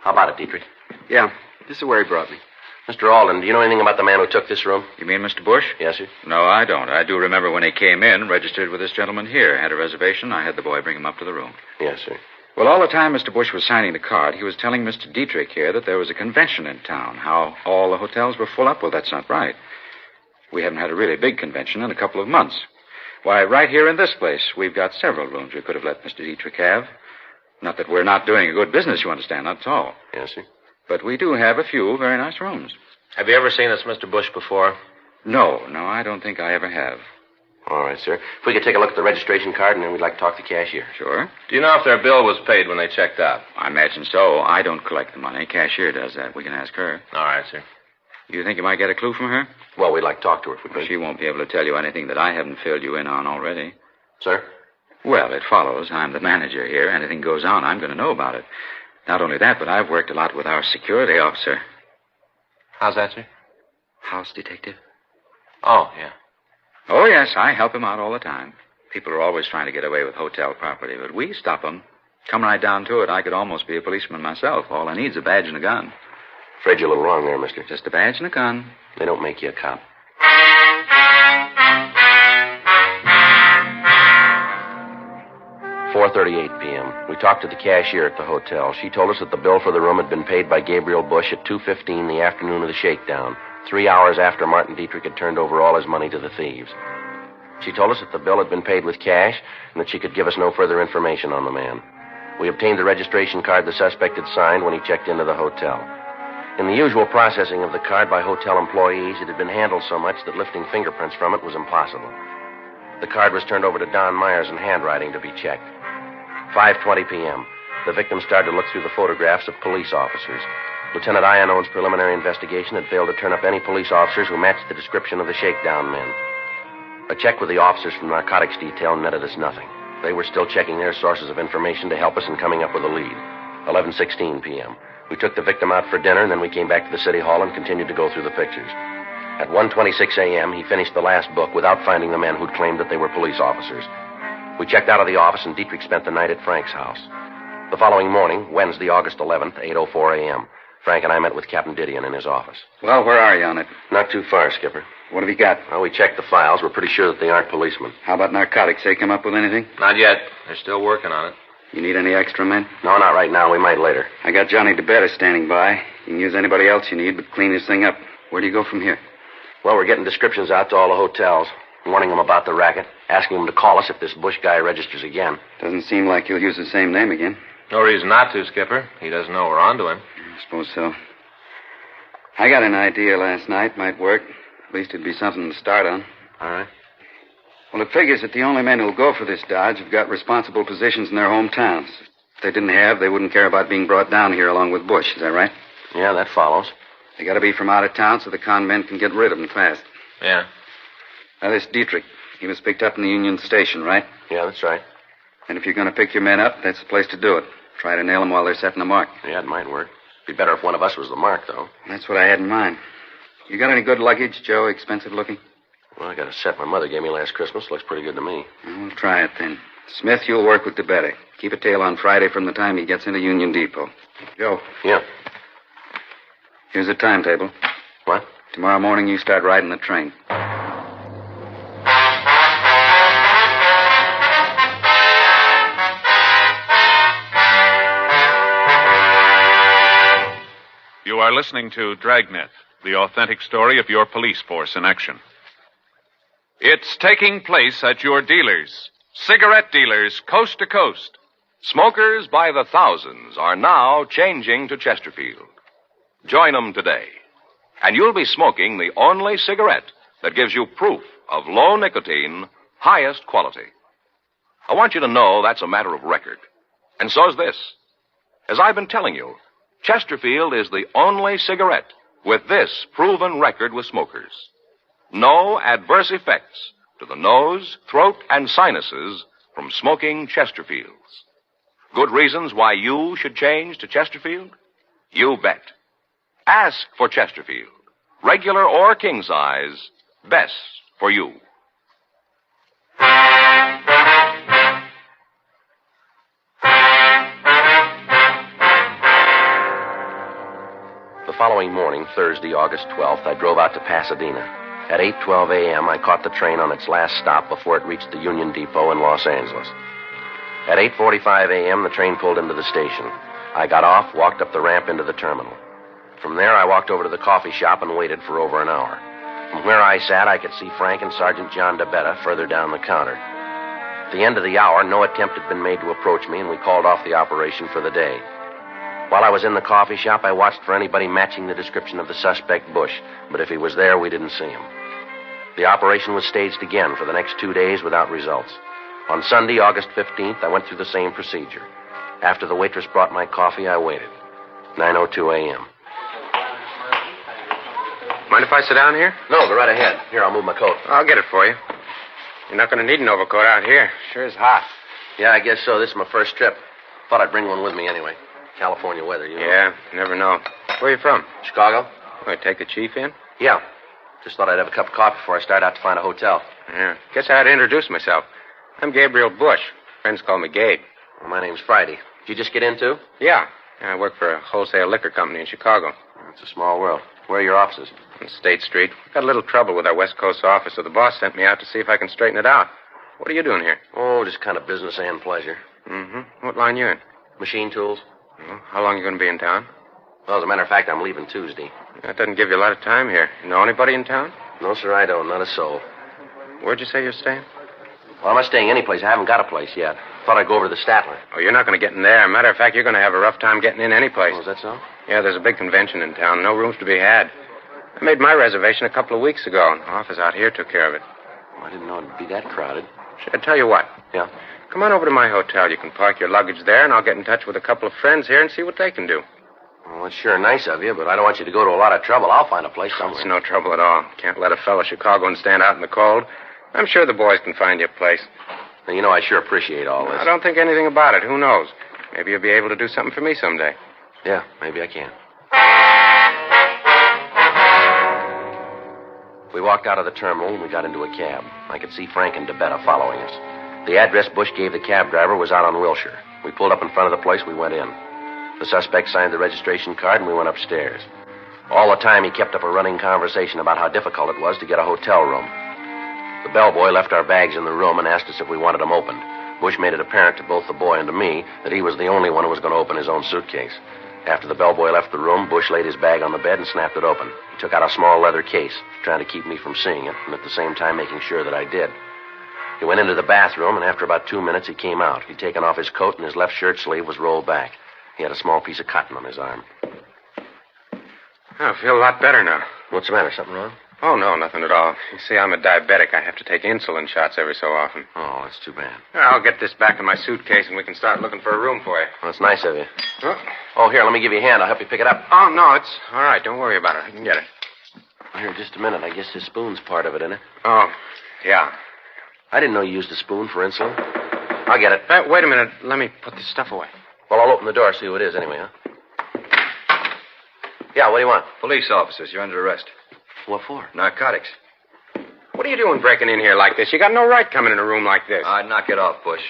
How about it, Dietrich? Yeah, this is where he brought me. Mr. Alden, do you know anything about the man who took this room? You mean Mr. Bush? Yes, sir. No, I don't. I do remember when he came in, registered with this gentleman here. Had a reservation. I had the boy bring him up to the room. Yes, sir. Well, all the time Mr. Bush was signing the card, he was telling Mr. Dietrich here that there was a convention in town, how all the hotels were full up. Well, that's not right. We haven't had a really big convention in a couple of months. Why, right here in this place, we've got several rooms we could have let Mr. Dietrich have. Not that we're not doing a good business, you understand, not at all. Yes, sir. But we do have a few very nice rooms. Have you ever seen this Mr. Bush before? No, I don't think I ever have. All right, sir. If we could take a look at the registration card, and then we'd like to talk to the cashier. Sure. Do you know if their bill was paid when they checked out? I imagine so. I don't collect the money. Cashier does that. We can ask her. All right, sir. You think you might get a clue from her? Well, we'd like to talk to her if we could. She won't be able to tell you anything that I haven't filled you in on already. Sir? Well, it follows. I'm the manager here. Anything goes on, I'm going to know about it. Not only that, but I've worked a lot with our security officer. How's that, sir? House detective? Oh, yeah. Oh, yes, I help him out all the time. People are always trying to get away with hotel property, but we stop them. Come right down to it, I could almost be a policeman myself. All I need is a badge and a gun. Afraid you're a little wrong there, mister. Just a badge and a gun. They don't make you a cop. 4:38 p.m. We talked to the cashier at the hotel. She told us that the bill for the room had been paid by Gabriel Bush at 2:15 the afternoon of the shakedown, 3 hours after Martin Dietrich had turned over all his money to the thieves. She told us that the bill had been paid with cash and that she could give us no further information on the man. We obtained the registration card the suspect had signed when he checked into the hotel. In the usual processing of the card by hotel employees, it had been handled so much that lifting fingerprints from it was impossible. The card was turned over to Don Myers in handwriting to be checked. 5:20 p.m. The victim started to look through the photographs of police officers. Lieutenant Iannone's preliminary investigation had failed to turn up any police officers who matched the description of the shakedown men. A check with the officers from narcotics detail netted us nothing. They were still checking their sources of information to help us in coming up with a lead. 11:16 p.m. We took the victim out for dinner, and then we came back to the city hall and continued to go through the pictures. At 1:26 a.m., he finished the last book without finding the men who'd claimed that they were police officers. We checked out of the office, and Dietrich spent the night at Frank's house. The following morning, Wednesday, August 11th, 8:04 a.m., Frank and I met with Captain Didion in his office. Well, where are you on it? Not too far, Skipper. What have you got? Well, we checked the files. We're pretty sure that they aren't policemen. How about narcotics? They come up with anything? Not yet. They're still working on it. You need any extra men? No, not right now. We might later. I got Johnny DeBetta standing by. You can use anybody else you need, but clean this thing up. Where do you go from here? Well, we're getting descriptions out to all the hotels, warning them about the racket, asking them to call us if this Bush guy registers again. Doesn't seem like he'll use the same name again. No reason not to, Skipper. He doesn't know we're onto him. I suppose so. I got an idea last night. Might work. At least it'd be something to start on. All right. Well, it figures that the only men who'll go for this dodge have got responsible positions in their hometowns. If they didn't have, they wouldn't care about being brought down here along with Bush. Is that right? Yeah, that follows. They got to be from out of town so the con men can get rid of them fast. Yeah. Now, this Dietrich, he was picked up in the Union Station, right? Yeah, that's right. And if you're going to pick your men up, that's the place to do it. Try to nail them while they're setting the mark. Yeah, it might work. Be better if one of us was the mark, though. That's what I had in mind. You got any good luggage, Joe? Expensive looking? Well, I got a set my mother gave me last Christmas. Looks pretty good to me. Well, we'll try it then. Smith, you'll work with DeBetta. Keep a tail on Friday from the time he gets into Union Depot. Joe. Yeah. Here's a timetable. What? Tomorrow morning you start riding the train. You are listening to Dragnet, the authentic story of your police force in action. It's taking place at your dealers, cigarette dealers coast to coast. Smokers by the thousands are now changing to Chesterfield. Join them today, and you'll be smoking the only cigarette that gives you proof of low nicotine, highest quality. I want you to know that's a matter of record. And so's this. As I've been telling you, Chesterfield is the only cigarette with this proven record with smokers. No adverse effects to the nose, throat, and sinuses from smoking Chesterfields. Good reasons why you should change to Chesterfield? You bet. Ask for Chesterfield. Regular or king size, best for you. The following morning, Thursday, August 12th, I drove out to Pasadena. At 8:12 a.m., I caught the train on its last stop before it reached the Union Depot in Los Angeles. At 8:45 a.m., the train pulled into the station. I got off, walked up the ramp into the terminal. From there, I walked over to the coffee shop and waited for over an hour. From where I sat, I could see Frank and Sergeant John DeBetta further down the counter. At the end of the hour, no attempt had been made to approach me, and we called off the operation for the day. While I was in the coffee shop, I watched for anybody matching the description of the suspect, Bush, but if he was there, we didn't see him. The operation was staged again for the next 2 days without results. On Sunday, August 15th, I went through the same procedure. After the waitress brought my coffee, I waited. 9:02 a.m. Mind if I sit down here? No, go right ahead. Here, I'll move my coat. I'll get it for you. You're not going to need an overcoat out here. Sure is hot. Yeah, I guess so. This is my first trip. Thought I'd bring one with me anyway. California weather, you know. Yeah, you never know. Where are you from? Chicago? Oh, you take the chief in? Yeah. Just thought I'd have a cup of coffee before I start out to find a hotel. Yeah. Guess I had to introduce myself. I'm Gabriel Bush. Friends call me Gabe. Well, my name's Friday. Did you just get in, too? Yeah. I work for a wholesale liquor company in Chicago. It's a small world. Where are your offices? On State Street. Got a little trouble with our West Coast office, so the boss sent me out to see if I can straighten it out. What are you doing here? Oh, just kind of business and pleasure. Mm-hmm. What line you in? Machine tools. Well, how long are you going to be in town? Well, as a matter of fact, I'm leaving Tuesday. That doesn't give you a lot of time here. You know anybody in town? No, sir, I don't. Not a soul. Where'd you say you're staying? Well, I'm not staying any place. I haven't got a place yet. Thought I'd go over to the Statler. Oh, you're not going to get in there. Matter of fact, you're going to have a rough time getting in any place. Oh, is that so? Yeah, there's a big convention in town. No rooms to be had. I made my reservation a couple of weeks ago, and the office out here took care of it. Oh, I didn't know it'd be that crowded. Should I tell you what? Yeah? Come on over to my hotel. You can park your luggage there, and I'll get in touch with a couple of friends here and see what they can do. Well, it's sure nice of you, but I don't want you to go to a lot of trouble. I'll find a place somewhere. It's no trouble at all. Can't let a fellow Chicagoan stand out in the cold. I'm sure the boys can find you a place. Now, you know, I sure appreciate all this. I don't think anything about it. Who knows? Maybe you'll be able to do something for me someday. Yeah, maybe I can. We walked out of the terminal and we got into a cab. I could see Frank and DeBetta following us. The address Bush gave the cab driver was out on Wilshire. We pulled up in front of the place. We went in. The suspect signed the registration card and we went upstairs. All the time he kept up a running conversation about how difficult it was to get a hotel room. The bellboy left our bags in the room and asked us if we wanted them opened. Bush made it apparent to both the boy and to me that he was the only one who was going to open his own suitcase. After the bellboy left the room, Bush laid his bag on the bed and snapped it open. He took out a small leather case, trying to keep me from seeing it, and at the same time making sure that I did. He went into the bathroom, and after about 2 minutes, he came out. He'd taken off his coat, and his left shirt sleeve was rolled back. He had a small piece of cotton on his arm. I feel a lot better now. What's the matter? Something wrong? Oh, no, nothing at all. You see, I'm a diabetic. I have to take insulin shots every so often. Oh, that's too bad. I'll get this back in my suitcase, and we can start looking for a room for you. Well, that's nice of you. Huh? Oh, here, let me give you a hand. I'll help you pick it up. Oh, no, it's all right. Don't worry about it. I can get it. Here, just a minute. I guess this spoon's part of it, isn't it? Oh, yeah. I didn't know you used a spoon for insulin. I'll get it. Wait a minute. Let me put this stuff away. Well, I'll open the door, see who it is anyway, huh? Yeah, what do you want? Police officers, you're under arrest. What for? Narcotics. What are you doing breaking in here like this? You got no right coming in a room like this. Knock it off, Bush.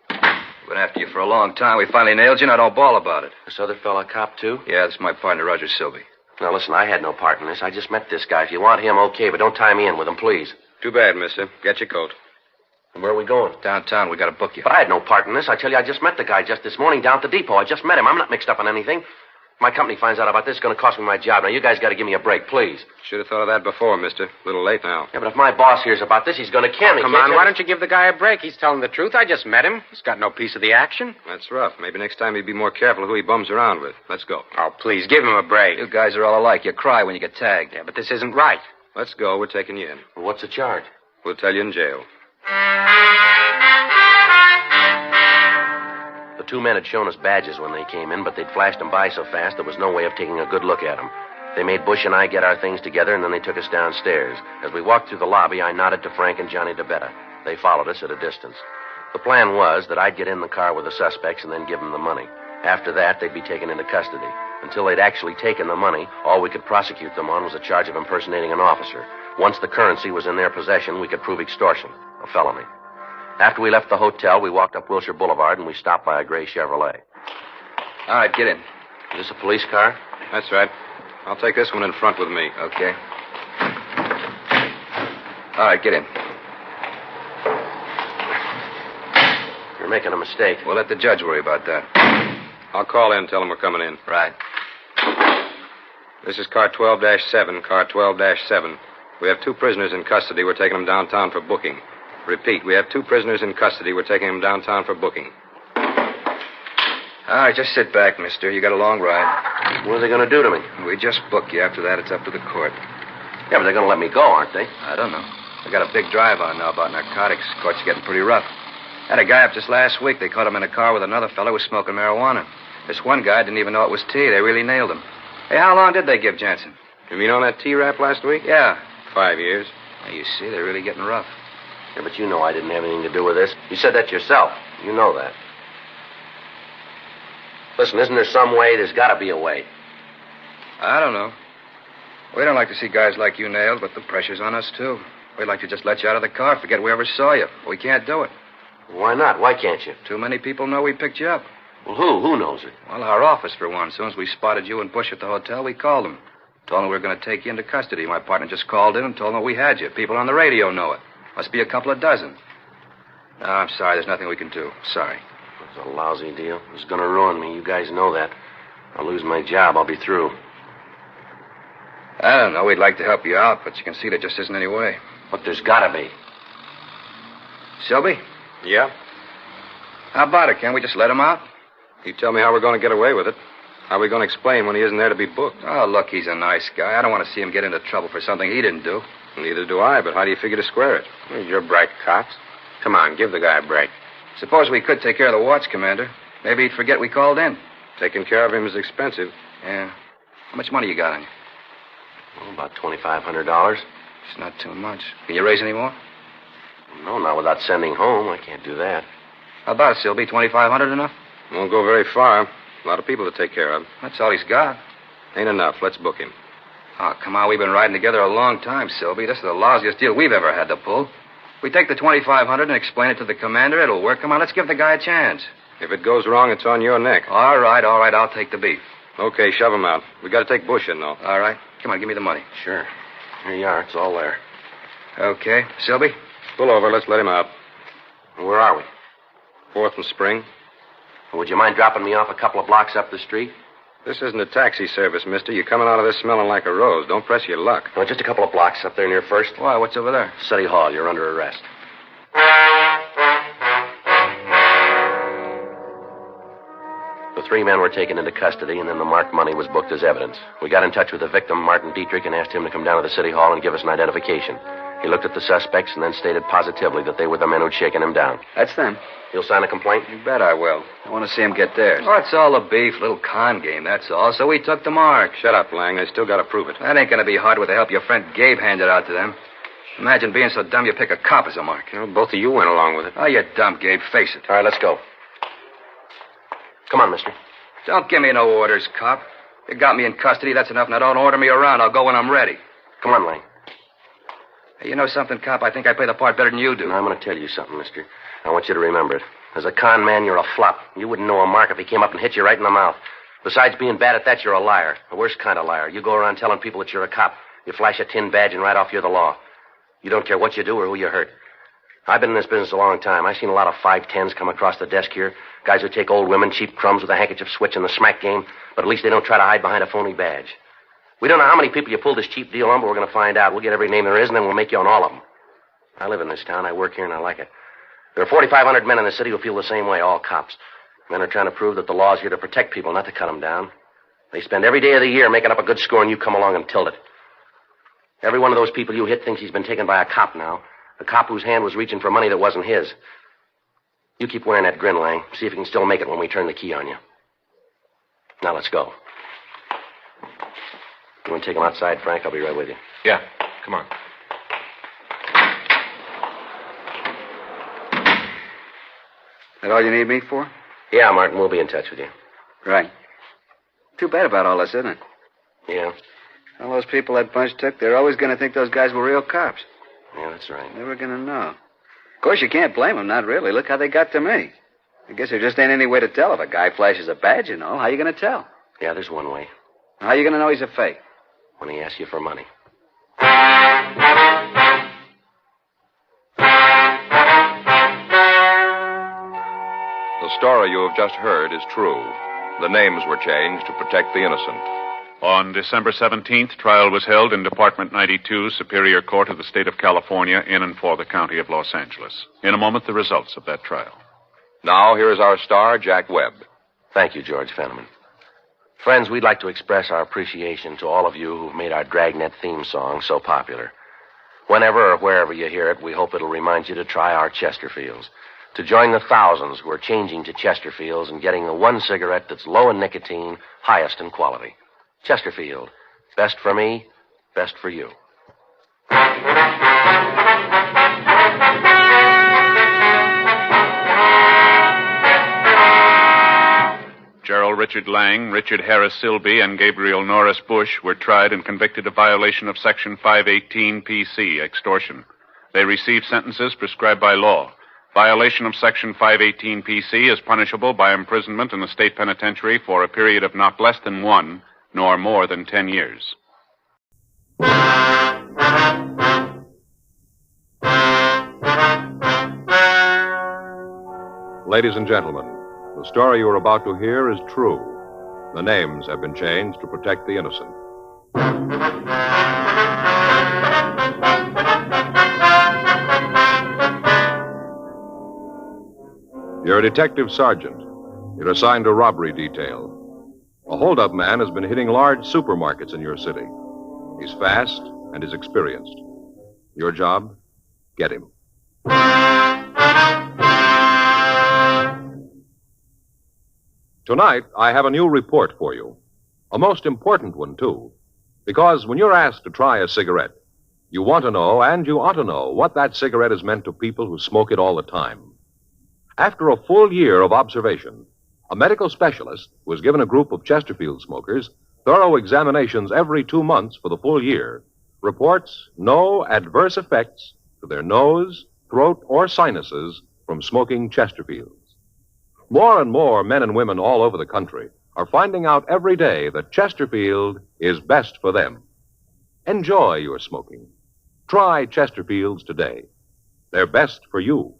We've been after you for a long time. We finally nailed you, and I don't bawl about it. This other fella a cop, too? Yeah, this is my partner, Roger Silby. Now, listen, I had no part in this. I just met this guy. If you want him, okay, but don't tie me in with him, please. Too bad, mister. Get your coat. And where are we going? Downtown. We got to book you. But I had no part in this. I tell you, I just met the guy just this morning down at the depot. I just met him. I'm not mixed up in anything. If my company finds out about this, it's going to cost me my job. Now, you guys got to give me a break, please. Should have thought of that before, mister. A little late now. Yeah, but if my boss hears about this, he's going to kill me. Come on, why don't you give the guy a break? He's telling the truth. I just met him. He's got no piece of the action. That's rough. Maybe next time he'd be more careful who he bums around with. Let's go. Oh, please, give him a break. You guys are all alike. You cry when you get tagged. Yeah, but this isn't right. Let's go. We're taking you in. Well, what's the charge? We'll tell you in jail. The two men had shown us badges when they came in, but they'd flashed them by so fast there was no way of taking a good look at them. They made Bush and I get our things together, and then they took us downstairs. As we walked through the lobby, I nodded to Frank and Johnny DeBetta. They followed us at a distance. The plan was that I'd get in the car with the suspects and then give them the money. After that, they'd be taken into custody. Until they'd actually taken the money, all we could prosecute them on was a charge of impersonating an officer. Once the currency was in their possession, we could prove extortion, a felony. After we left the hotel, we walked up Wilshire Boulevard, and we stopped by a gray Chevrolet. All right, get in. Is this a police car? That's right. I'll take this one in front with me. Okay. All right, get in. You're making a mistake. We'll let the judge worry about that. I'll call in and tell him we're coming in. Right. This is car 12-7, car 12-7. We have 2 prisoners in custody. We're taking them downtown for booking. Repeat, we have 2 prisoners in custody. We're taking them downtown for booking. All right, just sit back, mister. You got a long ride. What are they going to do to me? We just book you. After that, it's up to the court. Yeah, but they're going to let me go, aren't they? I don't know. They got a big drive on now about narcotics. Court's getting pretty rough. Had a guy up just last week. They caught him in a car with another fellow who was smoking marijuana. This one guy didn't even know it was tea. They really nailed him. Hey, how long did they give Jensen? You mean on that tea rap last week? Yeah. 5 years. Now, you see, they're really getting rough. Yeah, but you know I didn't have anything to do with this. You said that yourself. You know that. Listen, isn't there some way? There's got to be a way. I don't know. We don't like to see guys like you nailed, but the pressure's on us, too. We'd like to just let you out of the car, forget we ever saw you. We can't do it. Why not? Why can't you? Too many people know we picked you up. Well, who? Who knows it? Well, our office, for one. As soon as we spotted you and Bush at the hotel, we called them. Told them we were going to take you into custody. My partner just called in and told them we had you. People on the radio know it. Must be a couple of dozen. No, I'm sorry. There's nothing we can do. Sorry. It's a lousy deal. It's going to ruin me. You guys know that. I'll lose my job. I'll be through. I don't know. We'd like to help you out, but you can see there just isn't any way. But there's got to be. Shelby? Yeah? How about it? Can't we just let him out? You tell me how we're going to get away with it. How are we going to explain when he isn't there to be booked? Oh, look, he's a nice guy. I don't want to see him get into trouble for something he didn't do. Neither do I, but how do you figure to square it? Well, you're bright cops. Come on, give the guy a break. Suppose we could take care of the watch, Commander. Maybe he'd forget we called in. Taking care of him is expensive. Yeah. How much money you got on you? Well, about $2,500. It's not too much. Can you raise any more? No, not without sending home. I can't do that. How about it, Sylvie? $2,500 enough? Won't go very far. A lot of people to take care of. That's all he's got. Ain't enough. Let's book him. Oh, come on. We've been riding together a long time, Sylvie. This is the lousiest deal we've ever had to pull. We take the $2,500 and explain it to the commander. It'll work. Come on, let's give the guy a chance. If it goes wrong, it's on your neck. All right. I'll take the beef. Okay, shove him out. We got to take Bush in, though. All right. Come on, give me the money. Sure. Here you are. It's all there. Okay. Sylvie? Pull over. Let's let him out. Where are we? 4th and Spring. Would you mind dropping me off a couple of blocks up the street? This isn't a taxi service, mister. You're coming out of this smelling like a rose. Don't press your luck. No, just a couple of blocks up there near First. Why, what's over there? City Hall. You're under arrest. The 3 men were taken into custody, and then the marked money was booked as evidence. We got in touch with the victim, Martin Dietrich, and asked him to come down to the City Hall and give us an identification. He looked at the suspects and then stated positively that they were the men who'd shaken him down. That's them. You'll sign a complaint? You bet I will. I want to see him get theirs. Oh, it's all a beef, little con game, that's all. So we took the mark. Shut up, Lang. They still got to prove it. That ain't going to be hard with the help your friend Gabe handed out to them. Imagine being so dumb you pick a cop as a mark. You know, both of you went along with it. Oh, you're dumb, Gabe. Face it. All right, let's go. Come on, mister. Don't give me no orders, cop. You got me in custody, that's enough. Now don't order me around. I'll go when I'm ready. Come on, Lang. Hey, you know something, cop? I think I play the part better than you do. I'm going to tell you something, mister. I want you to remember it. As a con man, you're a flop. You wouldn't know a mark if he came up and hit you right in the mouth. Besides being bad at that, you're a liar. The worst kind of liar. You go around telling people that you're a cop. You flash a tin badge and right off you're the law. You don't care what you do or who you hurt. I've been in this business a long time. I've seen a lot of 5'10s come across the desk here. Guys who take old women, cheap crumbs with a handkerchief switch in the smack game, but at least they don't try to hide behind a phony badge. We don't know how many people you pulled this cheap deal on, but we're going to find out. We'll get every name there is, and then we'll make you on all of them. I live in this town. I work here, and I like it. There are 4,500 men in the city who feel the same way, all cops. Men are trying to prove that the law's here to protect people, not to cut them down. They spend every day of the year making up a good score, and you come along and tilt it. Every one of those people you hit thinks he's been taken by a cop now. A cop whose hand was reaching for money that wasn't his. You keep wearing that grin, Lang. See if you can still make it when we turn the key on you. Now, let's go. You want to take him outside, Frank? I'll be right with you. Yeah, come on. That all you need me for? Yeah, Martin, we'll be in touch with you. Right. Too bad about all this, isn't it? Yeah. All those people that bunch took, they're always going to think those guys were real cops. Yeah, that's right. Never going to know. Of course, you can't blame them, not really. Look how they got to me. I guess there just ain't any way to tell if a guy flashes a badge, you know. How you going to tell? Yeah, there's one way. How you going to know he's a fake? When he asks you for money. The story you have just heard is true. The names were changed to protect the innocent. On December 17th, trial was held in Department 92, Superior Court of the State of California, in and for the County of Los Angeles. In a moment, the results of that trial. Now, here is our star, Jack Webb. Thank you, George Fenneman. Friends, we'd like to express our appreciation to all of you who've made our Dragnet theme song so popular. Whenever or wherever you hear it, we hope it'll remind you to try our Chesterfields, to join the thousands who are changing to Chesterfields and getting the one cigarette that's low in nicotine, highest in quality. Chesterfield. Best for me, best for you. Richard Lang, Richard Harris Silby, and Gabriel Norris Bush were tried and convicted of violation of Section 518 PC, extortion. They received sentences prescribed by law. Violation of Section 518 PC is punishable by imprisonment in the state penitentiary for a period of not less than 1 nor more than 10 years. Ladies and gentlemen, the story you are about to hear is true. The names have been changed to protect the innocent. You're a detective sergeant. You're assigned to robbery detail. A holdup man has been hitting large supermarkets in your city. He's fast and is experienced. Your job? Get him. Tonight, I have a new report for you. A most important one, too. Because when you're asked to try a cigarette, you want to know, and you ought to know, what that cigarette has meant to people who smoke it all the time. After a full year of observation, a medical specialist who has given a group of Chesterfield smokers thorough examinations every 2 months for the full year reports no adverse effects to their nose, throat, or sinuses from smoking Chesterfields. More and more men and women all over the country are finding out every day that Chesterfield is best for them. Enjoy your smoking. Try Chesterfields today. They're best for you.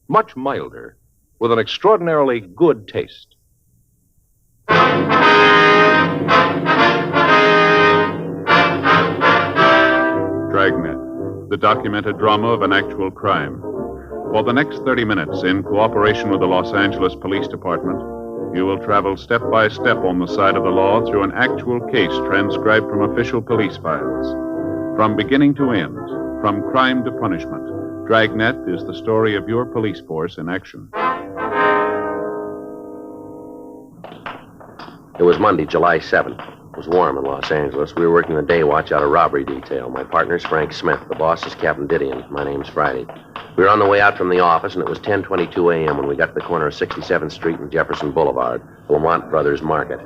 Much milder, with an extraordinarily good taste. Dragnet, the documented drama of an actual crime. For the next 30 minutes, in cooperation with the Los Angeles Police Department, you will travel step by step on the side of the law through an actual case transcribed from official police files. From beginning to end, from crime to punishment, Dragnet is the story of your police force in action. It was Monday, July 7th. It was warm in Los Angeles. We were working the day watch out of robbery detail. My partner's Frank Smith. The boss is Captain Didion. My name's Friday. We were on the way out from the office, and it was 10:22 a.m. when we got to the corner of 67th Street and Jefferson Boulevard, Lamont Brothers Market.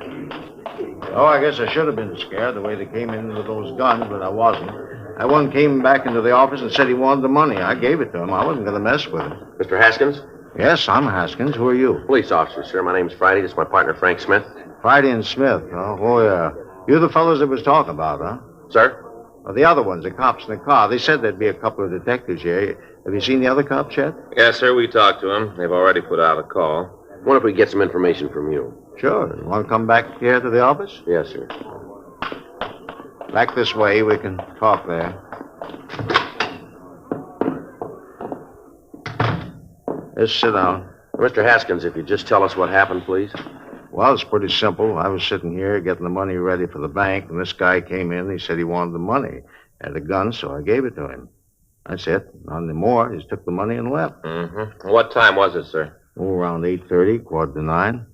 Oh, I guess I should have been scared the way they came in with those guns, but I wasn't. That one came back into the office and said he wanted the money. I gave it to him. I wasn't going to mess with him. Mr. Haskins? Yes, I'm Haskins. Who are you? Police officer, sir. My name's Friday. This is my partner, Frank Smith. Friday and Smith. Oh, yeah. You're the fellows that was talking about, huh? Sir? Well, the other ones, the cops in the car. They said there'd be a couple of detectives here. Have you seen the other cops yet? Yes, sir. We talked to them. They've already put out a call. What if we get some information from you? Sure. You want to come back here to the office? Yes, sir. Back this way. We can talk there. Just sit down. Mr. Haskins, if you'd just tell us what happened, please. Well, it's pretty simple. I was sitting here getting the money ready for the bank, and this guy came in. He said he wanted the money. Had a gun, so I gave it to him. That's it. Nothing more. He just took the money and left. Mm-hmm. What time was it, sir? Oh, around 8:30, 8:45.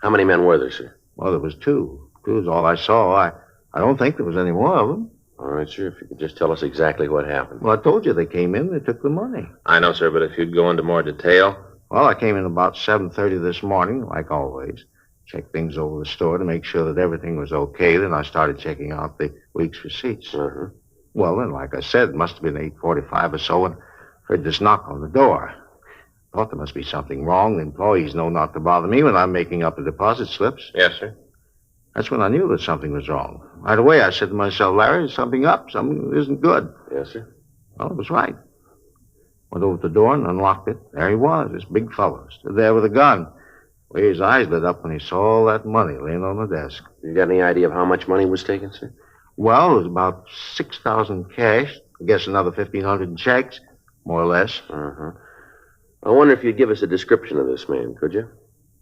How many men were there, sir? Well, there was two. Two is all I saw. I don't think there was any more of them. All right, sir. If you could just tell us exactly what happened. Well, I told you they came in. They took the money. I know, sir, but if you'd go into more detail. Well, I came in about 7:30 this morning, like always. Checked things over the store to make sure that everything was okay. Then I started checking out the week's receipts. Uh-huh. Well, then, like I said, it must have been 8:45 or so, and heard this knock on the door. Thought there must be something wrong. The employees know not to bother me when I'm making up the deposit slips. Yes, sir. That's when I knew that something was wrong. Right away, I said to myself, Larry, there's something up. Something isn't good. Yes, sir. Well, it was right. Went over to the door and unlocked it. There he was, this big fellow, stood there with a gun. The way his eyes lit up when he saw all that money laying on the desk. You got any idea of how much money was taken, sir? Well, it was about 6,000 cash. I guess another 1,500 in checks, more or less. Uh-huh. I wonder if you'd give us a description of this man, could you?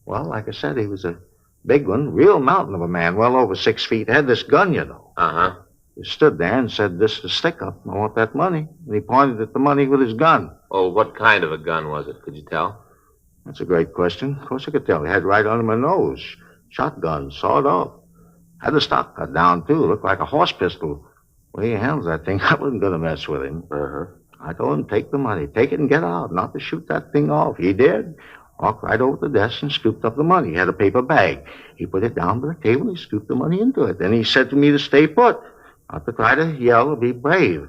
Well, like I said, he was a big one, real mountain of a man, well over 6 feet. Had this gun, you know. Uh-huh. He stood there and said, "This is a stick-up. I want that money." And he pointed at the money with his gun. Oh, what kind of a gun was it? Could you tell? That's a great question. Of course I could tell. He had right under my nose. Shotgun, sawed off. Had the stock cut down, too. Looked like a horse pistol. The way he handles that thing, I wasn't going to mess with him. Uh-huh. I told him, take the money. Take it and get out, not to shoot that thing off. He did. Walked right over to the desk and scooped up the money. He had a paper bag. He put it down by the table and he scooped the money into it. Then he said to me to stay put, not to try to yell or be brave.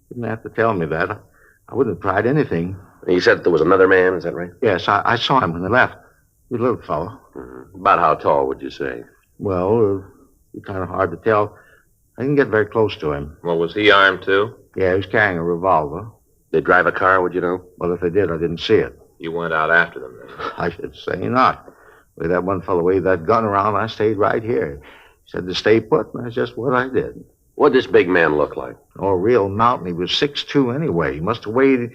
Didn't have to tell me that. I wouldn't have tried anything. He said there was another man, is that right? Yes, I saw him when he left. He was a little fellow. Mm-hmm. About how tall, would you say? Well, it's kind of hard to tell. I didn't get very close to him. Well, was he armed, too? Yeah, he was carrying a revolver. They drive a car, would you know? Well, if they did, I didn't see it. You went out after them, then? I should say not. The way that one fellow waved that gun around, I stayed right here. He said to stay put, and that's just what I did. What'd this big man look like? Oh, a real mountain. He was 6'2" anyway. He must have weighed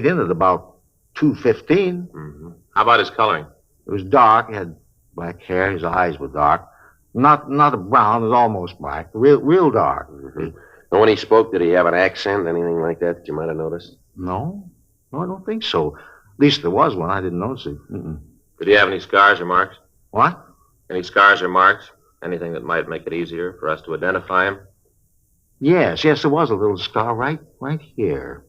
in at about 215. Mm-hmm. How about his coloring? It was dark. He had black hair. His eyes were dark. Not a brown. It was almost black. Real dark. Mm-hmm. And when he spoke, did he have an accent, anything like that you might have noticed? No, I don't think so. At least there was one. I didn't notice it. Mm-mm. Did he have any scars or marks? What? Any scars or marks? Anything that might make it easier for us to identify him? Yes, there was a little scar right here.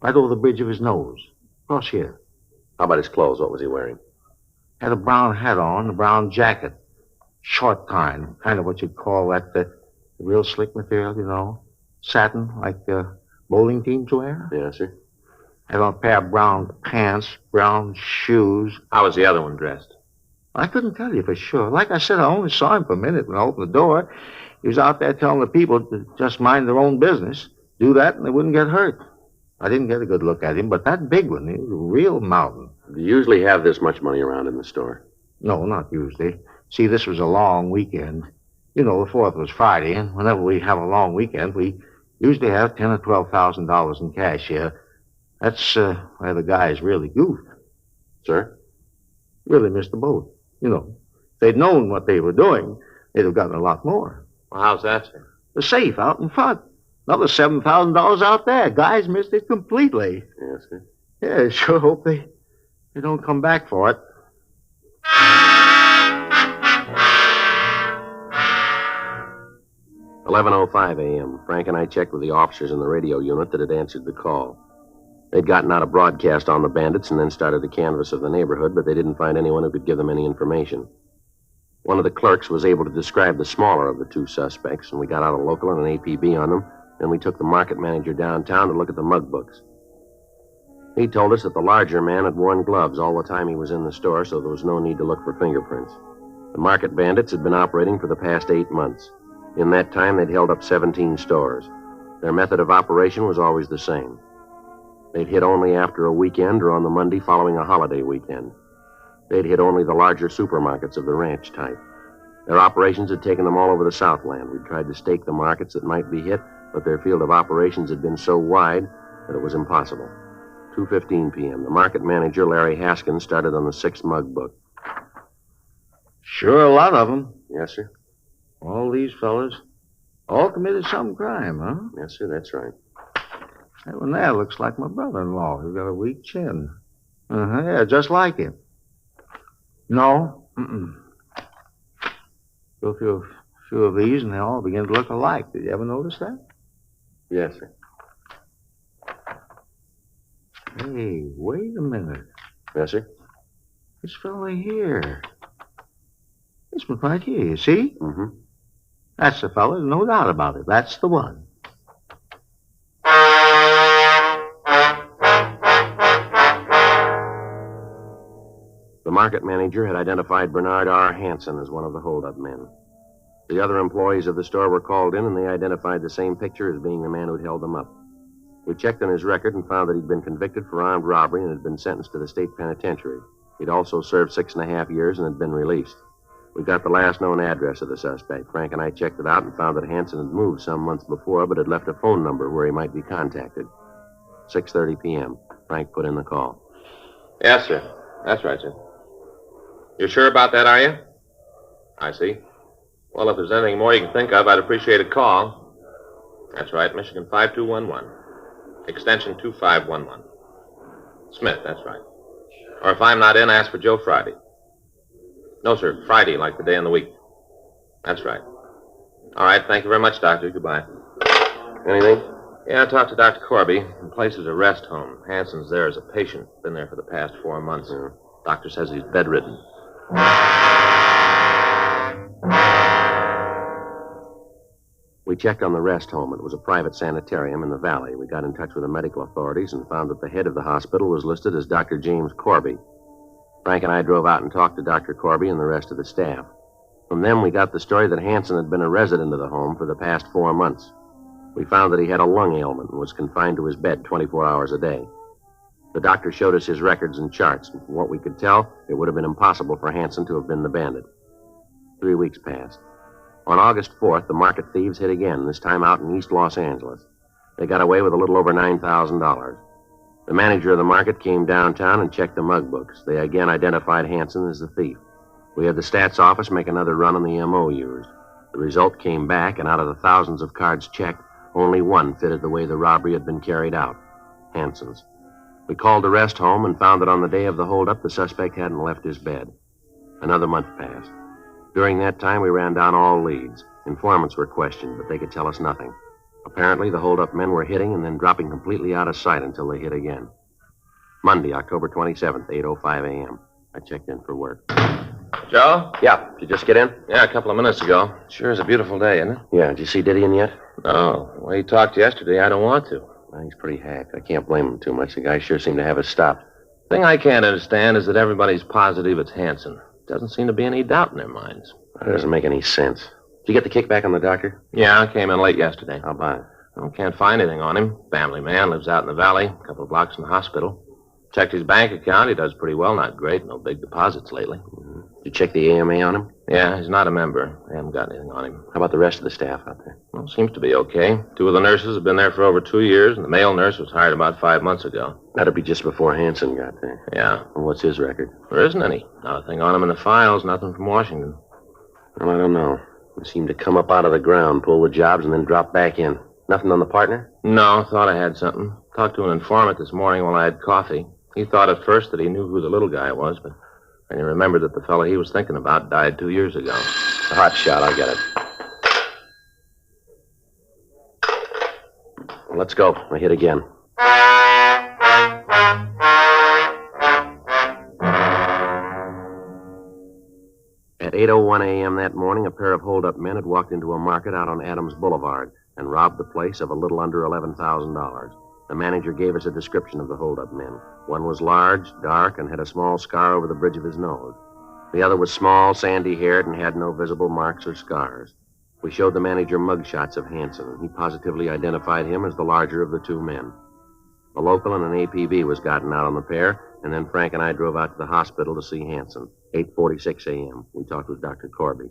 Right over the bridge of his nose. Across here. How about his clothes? What was he wearing? Had a brown hat on, a brown jacket. Short kind of what you'd call that the real slick material, you know. Satin, like bowling teams wear. Yes, sir. Had on a pair of brown pants, brown shoes. How was the other one dressed? I couldn't tell you for sure. Like I said, I only saw him for a minute when I opened the door. He was out there telling the people to just mind their own business, do that, and they wouldn't get hurt. I didn't get a good look at him, but that big one, he was a real mountain. Do you usually have this much money around in the store? No, not usually. See, this was a long weekend. You know, the 4th was Friday, and whenever we have a long weekend, we usually have $10,000 or $12,000 in cash here. That's where the guys really goofed. Sir? Really missed the boat. You know, if they'd known what they were doing, they'd have gotten a lot more. Well, how's that, sir? The safe out in front. Another $7,000 out there. Guys missed it completely. Yes, sir. Yeah, sure hope they don't come back for it. $11:05 a.m. Frank and I checked with the officers in the radio unit that had answered the call. They'd gotten out a broadcast on the bandits and then started a canvass of the neighborhood, but they didn't find anyone who could give them any information. One of the clerks was able to describe the smaller of the two suspects, and we got out a local and an APB on them. Then we took the market manager downtown to look at the mug books. He told us that the larger man had worn gloves all the time he was in the store, so there was no need to look for fingerprints. The market bandits had been operating for the past 8 months. In that time, they'd held up 17 stores. Their method of operation was always the same. They'd hit only after a weekend or on the Monday following a holiday weekend. They'd hit only the larger supermarkets of the ranch type. Their operations had taken them all over the Southland. We'd tried to stake the markets that might be hit, but their field of operations had been so wide that it was impossible. 2:15 p.m. The market manager, Larry Haskins, started on the 6th mug book. Sure, a lot of them. Yes, sir. All these fellas, all committed some crime, huh? Yes, sir, that's right. That one there looks like my brother-in-law. He's got a weak chin. Yeah, just like him. No. Go through a few of these, and they all begin to look alike. Did you ever notice that? Yes, sir. Hey, wait a minute. Yes, sir. This fella here. This one right here, you see? Mm-hmm. That's the fella, no doubt about it. That's the one. The market manager had identified Bernard R. Hansen as one of the holdup men. The other employees of the store were called in, and they identified the same picture as being the man who'd held them up. We checked on his record and found that he'd been convicted for armed robbery and had been sentenced to the state penitentiary. He'd also served 6.5 years and had been released. We got the last known address of the suspect. Frank and I checked it out and found that Hansen had moved some months before, but had left a phone number where he might be contacted. 6:30 p.m. Frank put in the call. Yes, sir. That's right, sir. You sure about that, are you? I see. Well, if there's anything more you can think of, I'd appreciate a call. That's right, Michigan 5211. Extension 2511. Smith, that's right. Or if I'm not in, ask for Joe Friday. No, sir, Friday, like the day in the week. That's right. All right, thank you very much, Doctor. Goodbye. Anything? Yeah, I talked to Dr. Corby. The place is a rest home. Hanson's there as a patient. Been there for the past 4 months. Doctor says he's bedridden. We checked on the rest home. It was a private sanitarium in the valley. We got in touch with the medical authorities and found that the head of the hospital was listed as Dr. James Corby. Frank and I drove out and talked to Dr. Corby and the rest of the staff. From them, we got the story that Hanson had been a resident of the home for the past 4 months. We found that he had a lung ailment and was confined to his bed 24 hours a day. The doctor showed us his records and charts, and from what we could tell, it would have been impossible for Hanson to have been the bandit. 3 weeks passed. On August 4th, the market thieves hit again, this time out in East Los Angeles. They got away with a little over $9,000. The manager of the market came downtown and checked the mug books. They again identified Hanson as the thief. We had the stats office make another run on the MO used. The result came back, and out of the thousands of cards checked, only one fitted the way the robbery had been carried out. Hanson's. We called the rest home and found that on the day of the holdup, the suspect hadn't left his bed. Another month passed. During that time, we ran down all leads. Informants were questioned, but they could tell us nothing. Apparently, the holdup men were hitting and then dropping completely out of sight until they hit again. Monday, October 27th, 8:05 a.m. I checked in for work. Joe? Yeah, did you just get in? Yeah, a couple of minutes ago. Sure is a beautiful day, isn't it? Yeah, did you see Didion yet? No. The way he talked yesterday, I don't want to. Well, he's pretty hacked. I can't blame him too much. The guy sure seemed to have us stopped. The thing I can't understand is that everybody's positive it's Hanson. Doesn't seem to be any doubt in their minds. That doesn't make any sense. Did you get the kickback on the doctor? Yeah, I came in late yesterday. How about it? I can't find anything on him. Family man, lives out in the valley, a couple of blocks from the hospital. Checked his bank account. He does pretty well, not great. No big deposits lately. Mm-hmm. Did you check the AMA on him? Yeah, he's not a member. I haven't got anything on him. How about the rest of the staff out there? Well, seems to be okay. 2 of the nurses have been there for over 2 years, and the male nurse was hired about 5 months ago. That'd be just before Hanson got there. Yeah. And what's his record? There isn't any. Not a thing on him in the files, nothing from Washington. Well, I don't know. He seemed to come up out of the ground, pull the jobs, and then drop back in. Nothing on the partner? No, thought I had something. Talked to an informant this morning while I had coffee. He thought at first that he knew who the little guy was, but then he remembered that the fellow he was thinking about died 2 years ago. A hot shot, I'll get it. Well, let's go. I hit again. At 8:01 a.m. that morning, a pair of hold-up men had walked into a market out on Adams Boulevard and robbed the place of a little under $11,000. The manager gave us a description of the hold-up men. One was large, dark, and had a small scar over the bridge of his nose. The other was small, sandy-haired, and had no visible marks or scars. We showed the manager mugshots of Hanson, and he positively identified him as the larger of the 2 men. A local and an APB was gotten out on the pair, and then Frank and I drove out to the hospital to see Hanson. 8:46 a.m. We talked with Dr. Corby.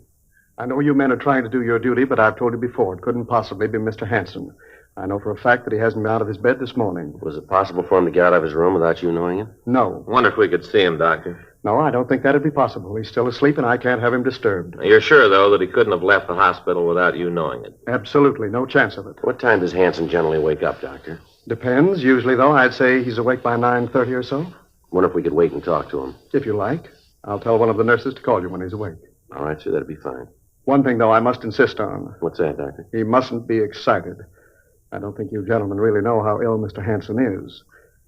I know you men are trying to do your duty, but I've told you before it couldn't possibly be Mr. Hanson. I know for a fact that he hasn't been out of his bed this morning. Was it possible for him to get out of his room without you knowing it? No. Wonder if we could see him, Doctor. No, I don't think that'd be possible. He's still asleep, and I can't have him disturbed. You're sure, though, that he couldn't have left the hospital without you knowing it? Absolutely. No chance of it. What time does Hanson generally wake up, Doctor? Depends. Usually, though, I'd say he's awake by 9:30 or so. Wonder if we could wait and talk to him. If you like. I'll tell one of the nurses to call you when he's awake. All right, sir. That'd be fine. One thing, though, I must insist on. What's that, Doctor? He mustn't be excited. I don't think you gentlemen really know how ill Mr. Hanson is.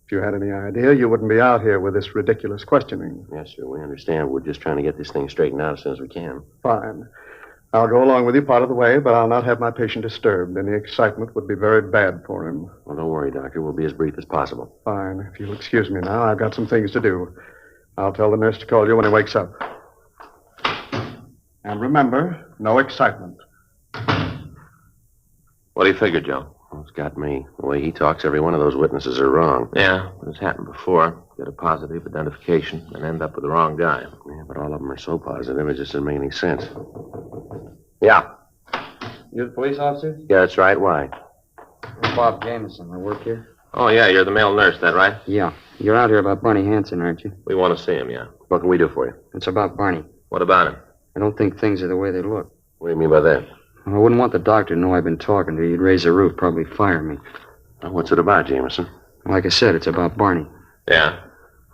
If you had any idea, you wouldn't be out here with this ridiculous questioning. Yes, sir. We understand. We're just trying to get this thing straightened out as soon as we can. Fine. I'll go along with you part of the way, but I'll not have my patient disturbed. Any excitement would be very bad for him. Well, don't worry, Doctor. We'll be as brief as possible. Fine. If you'll excuse me now, I've got some things to do. I'll tell the nurse to call you when he wakes up. And remember, no excitement. What do you figure, Joe? Well, it's got me. The way he talks, every one of those witnesses are wrong. Yeah, it's happened before. Get a positive identification and end up with the wrong guy. Yeah, but all of them are so positive, it just doesn't make any sense. Yeah. You're the police officer? Yeah, that's right. Why? I'm Bob Jameson. I work here. Oh, yeah, you're the male nurse, that right? Yeah. You're out here about Barney Hanson, aren't you? We want to see him, yeah. What can we do for you? It's about Barney. What about him? I don't think things are the way they look. What do you mean by that? Well, I wouldn't want the doctor to know I've been talking to you. He'd raise the roof, probably fire me. Well, what's it about, Jameson? Like I said, it's about Barney. Yeah?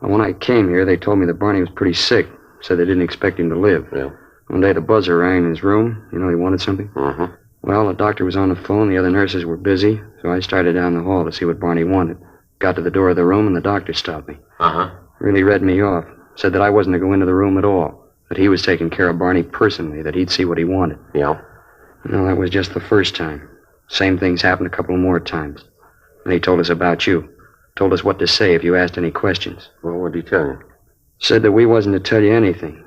Well, when I came here, they told me that Barney was pretty sick. Said they didn't expect him to live. Yeah. One day the buzzer rang in his room. You know he wanted something? Uh-huh. Well, the doctor was on the phone. The other nurses were busy, so I started down the hall to see what Barney wanted. Got to the door of the room, and the doctor stopped me. Uh-huh. Really read me off. Said that I wasn't to go into the room at all. That he was taking care of Barney personally, that he'd see what he wanted. Yeah? No, that was just the first time. Same things happened a couple more times. And he told us about you. Told us what to say if you asked any questions. Well, what did he tell you? Said that we wasn't to tell you anything.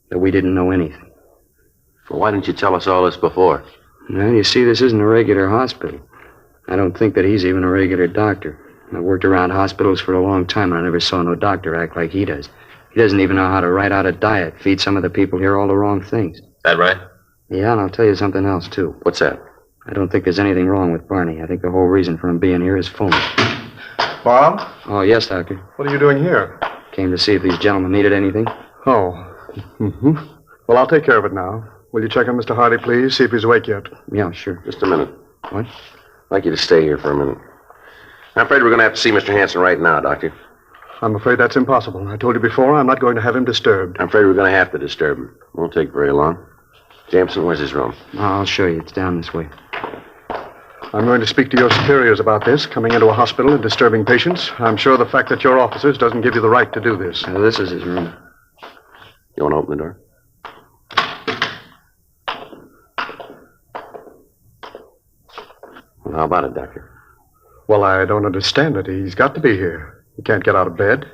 That we didn't know anything. Well, why didn't you tell us all this before? Well, you see, this isn't a regular hospital. I don't think that he's even a regular doctor. I've worked around hospitals for a long time, and I never saw no doctor act like he does. He doesn't even know how to write out a diet, feed some of the people here all the wrong things. That right? Yeah, and I'll tell you something else, too. What's that? I don't think there's anything wrong with Barney. I think the whole reason for him being here is phony. Bob? Oh, yes, Doctor. What are you doing here? Came to see if these gentlemen needed anything. Oh. Mm-hmm. Well, I'll take care of it now. Will you check on Mr. Hardy, please? See if he's awake yet. Yeah, sure. Just a minute. What? I'd like you to stay here for a minute. I'm afraid we're going to have to see Mr. Hanson right now, Doctor. I'm afraid that's impossible. I told you before, I'm not going to have him disturbed. I'm afraid we're going to have to disturb him. Won't take very long. Jameson, where's his room? I'll show you. It's down this way. I'm going to speak to your superiors about this, coming into a hospital and disturbing patients. I'm sure the fact that you're officers doesn't give you the right to do this. This is his room. You want to open the door? Well, how about it, Doctor? Well, I don't understand it. He's got to be here. He can't get out of bed.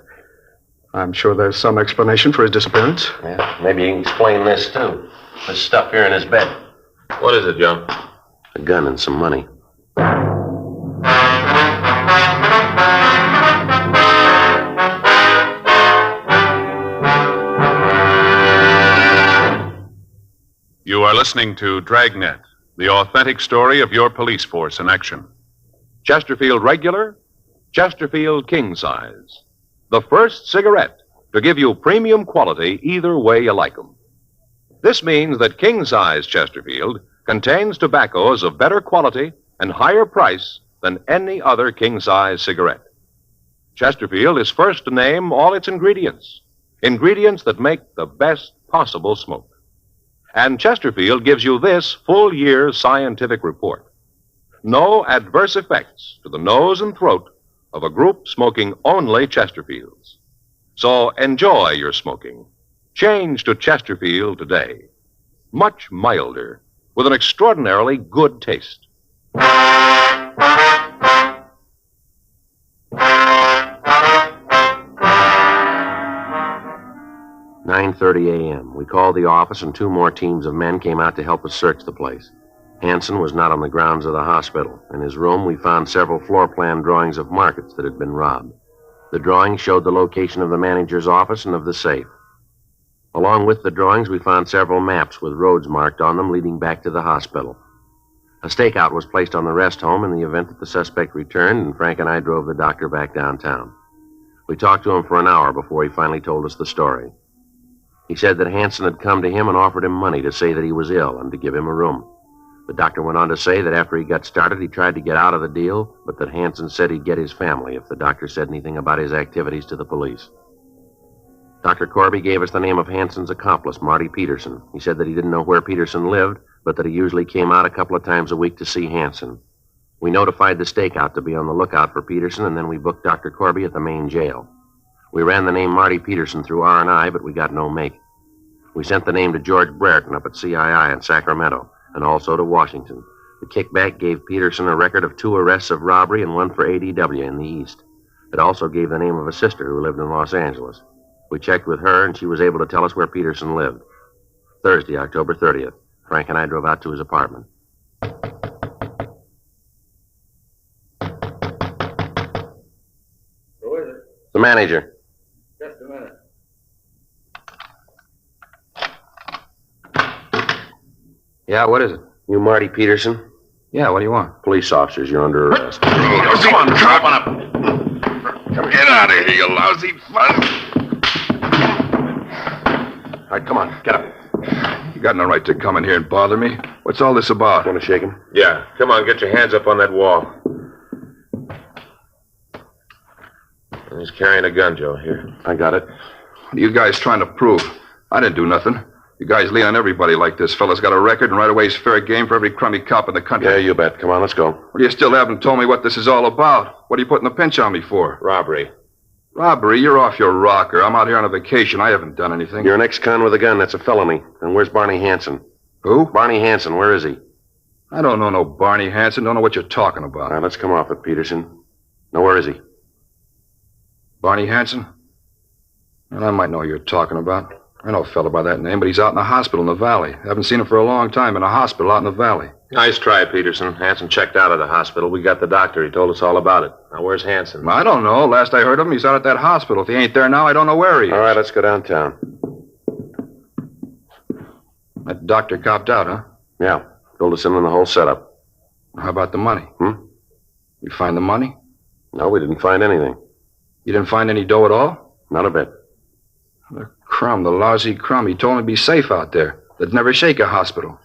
I'm sure there's some explanation for his disappearance. Yeah, maybe you can explain this, too. This stuff here in his bed. What is it, John? A gun and some money. You are listening to Dragnet, the authentic story of your police force in action. Chesterfield Regular, Chesterfield King Size. The first cigarette to give you premium quality either way you like 'em. This means that King Size Chesterfield contains tobaccos of better quality and higher price than any other King Size cigarette. Chesterfield is first to name all its ingredients, ingredients that make the best possible smoke. And Chesterfield gives you this full year's scientific report. No adverse effects to the nose and throat of a group smoking only Chesterfields. So enjoy your smoking. Change to Chesterfield today. Much milder, with an extraordinarily good taste. 9:30 a.m. We called the office, and 2 more teams of men came out to help us search the place. Hanson was not on the grounds of the hospital. In his room, we found several floor plan drawings of markets that had been robbed. The drawings showed the location of the manager's office and of the safe. Along with the drawings, we found several maps with roads marked on them leading back to the hospital. A stakeout was placed on the rest home in the event that the suspect returned, and Frank and I drove the doctor back downtown. We talked to him for an hour before he finally told us the story. He said that Hanson had come to him and offered him money to say that he was ill and to give him a room. The doctor went on to say that after he got started, he tried to get out of the deal, but that Hanson said he'd get his family if the doctor said anything about his activities to the police. Dr. Corby gave us the name of Hanson's accomplice, Marty Peterson. He said that he didn't know where Peterson lived, but that he usually came out a couple of times a week to see Hanson. We notified the stakeout to be on the lookout for Peterson, and then we booked Dr. Corby at the main jail. We ran the name Marty Peterson through R&I, but we got no make. We sent the name to George Brereton up at CII in Sacramento, and also to Washington. The kickback gave Peterson a record of 2 arrests of robbery and 1 for ADW in the East. It also gave the name of a sister who lived in Los Angeles. We checked with her, and she was able to tell us where Peterson lived. Thursday, October 30th. Frank and I drove out to his apartment. Who is it? The manager. Just a minute. Yeah, what is it? You Marty Peterson? Yeah, what do you want? Police officers, you're under arrest. Come on, drop on up. Get out of here, you lousy fuzz. All right, come on, get up. You got no right to come in here and bother me. What's all this about? Want to shake him? Yeah, come on, get your hands up on that wall. He's carrying a gun, Joe. Here. I got it. What are you guys trying to prove? I didn't do nothing. You guys lean on everybody like this. Fella's got a record, and right away he's fair game for every crummy cop in the country. Yeah, you bet. Come on, let's go. Well, you still haven't told me what this is all about. What are you putting the pinch on me for? Robbery. Robbery? You're off your rocker. I'm out here on a vacation. I haven't done anything. You're an ex-con with a gun. That's a felony. And where's Barney Hansen? Who? Barney Hansen. Where is he? I don't know no Barney Hansen. Don't know what you're talking about. All right, let's come off it, Peterson. Now, where is he? Barney Hansen? Well, I might know who you're talking about. I know a fella by that name, but he's out in the hospital in the valley. Haven't seen him for a long time in a hospital out in the valley. Nice try, Peterson. Hansen checked out of the hospital. We got the doctor. He told us all about it. Now, where's Hansen? I don't know. Last I heard of him, he's out at that hospital. If he ain't there now, I don't know where he is. All right, let's go downtown. That doctor copped out, huh? Yeah. Filled us in on the whole setup. How about the money? You find the money? No, we didn't find anything. You didn't find any dough at all? Not a bit. The crumb, the lousy crumb. He told me to be safe out there. They'd never shake a hospital.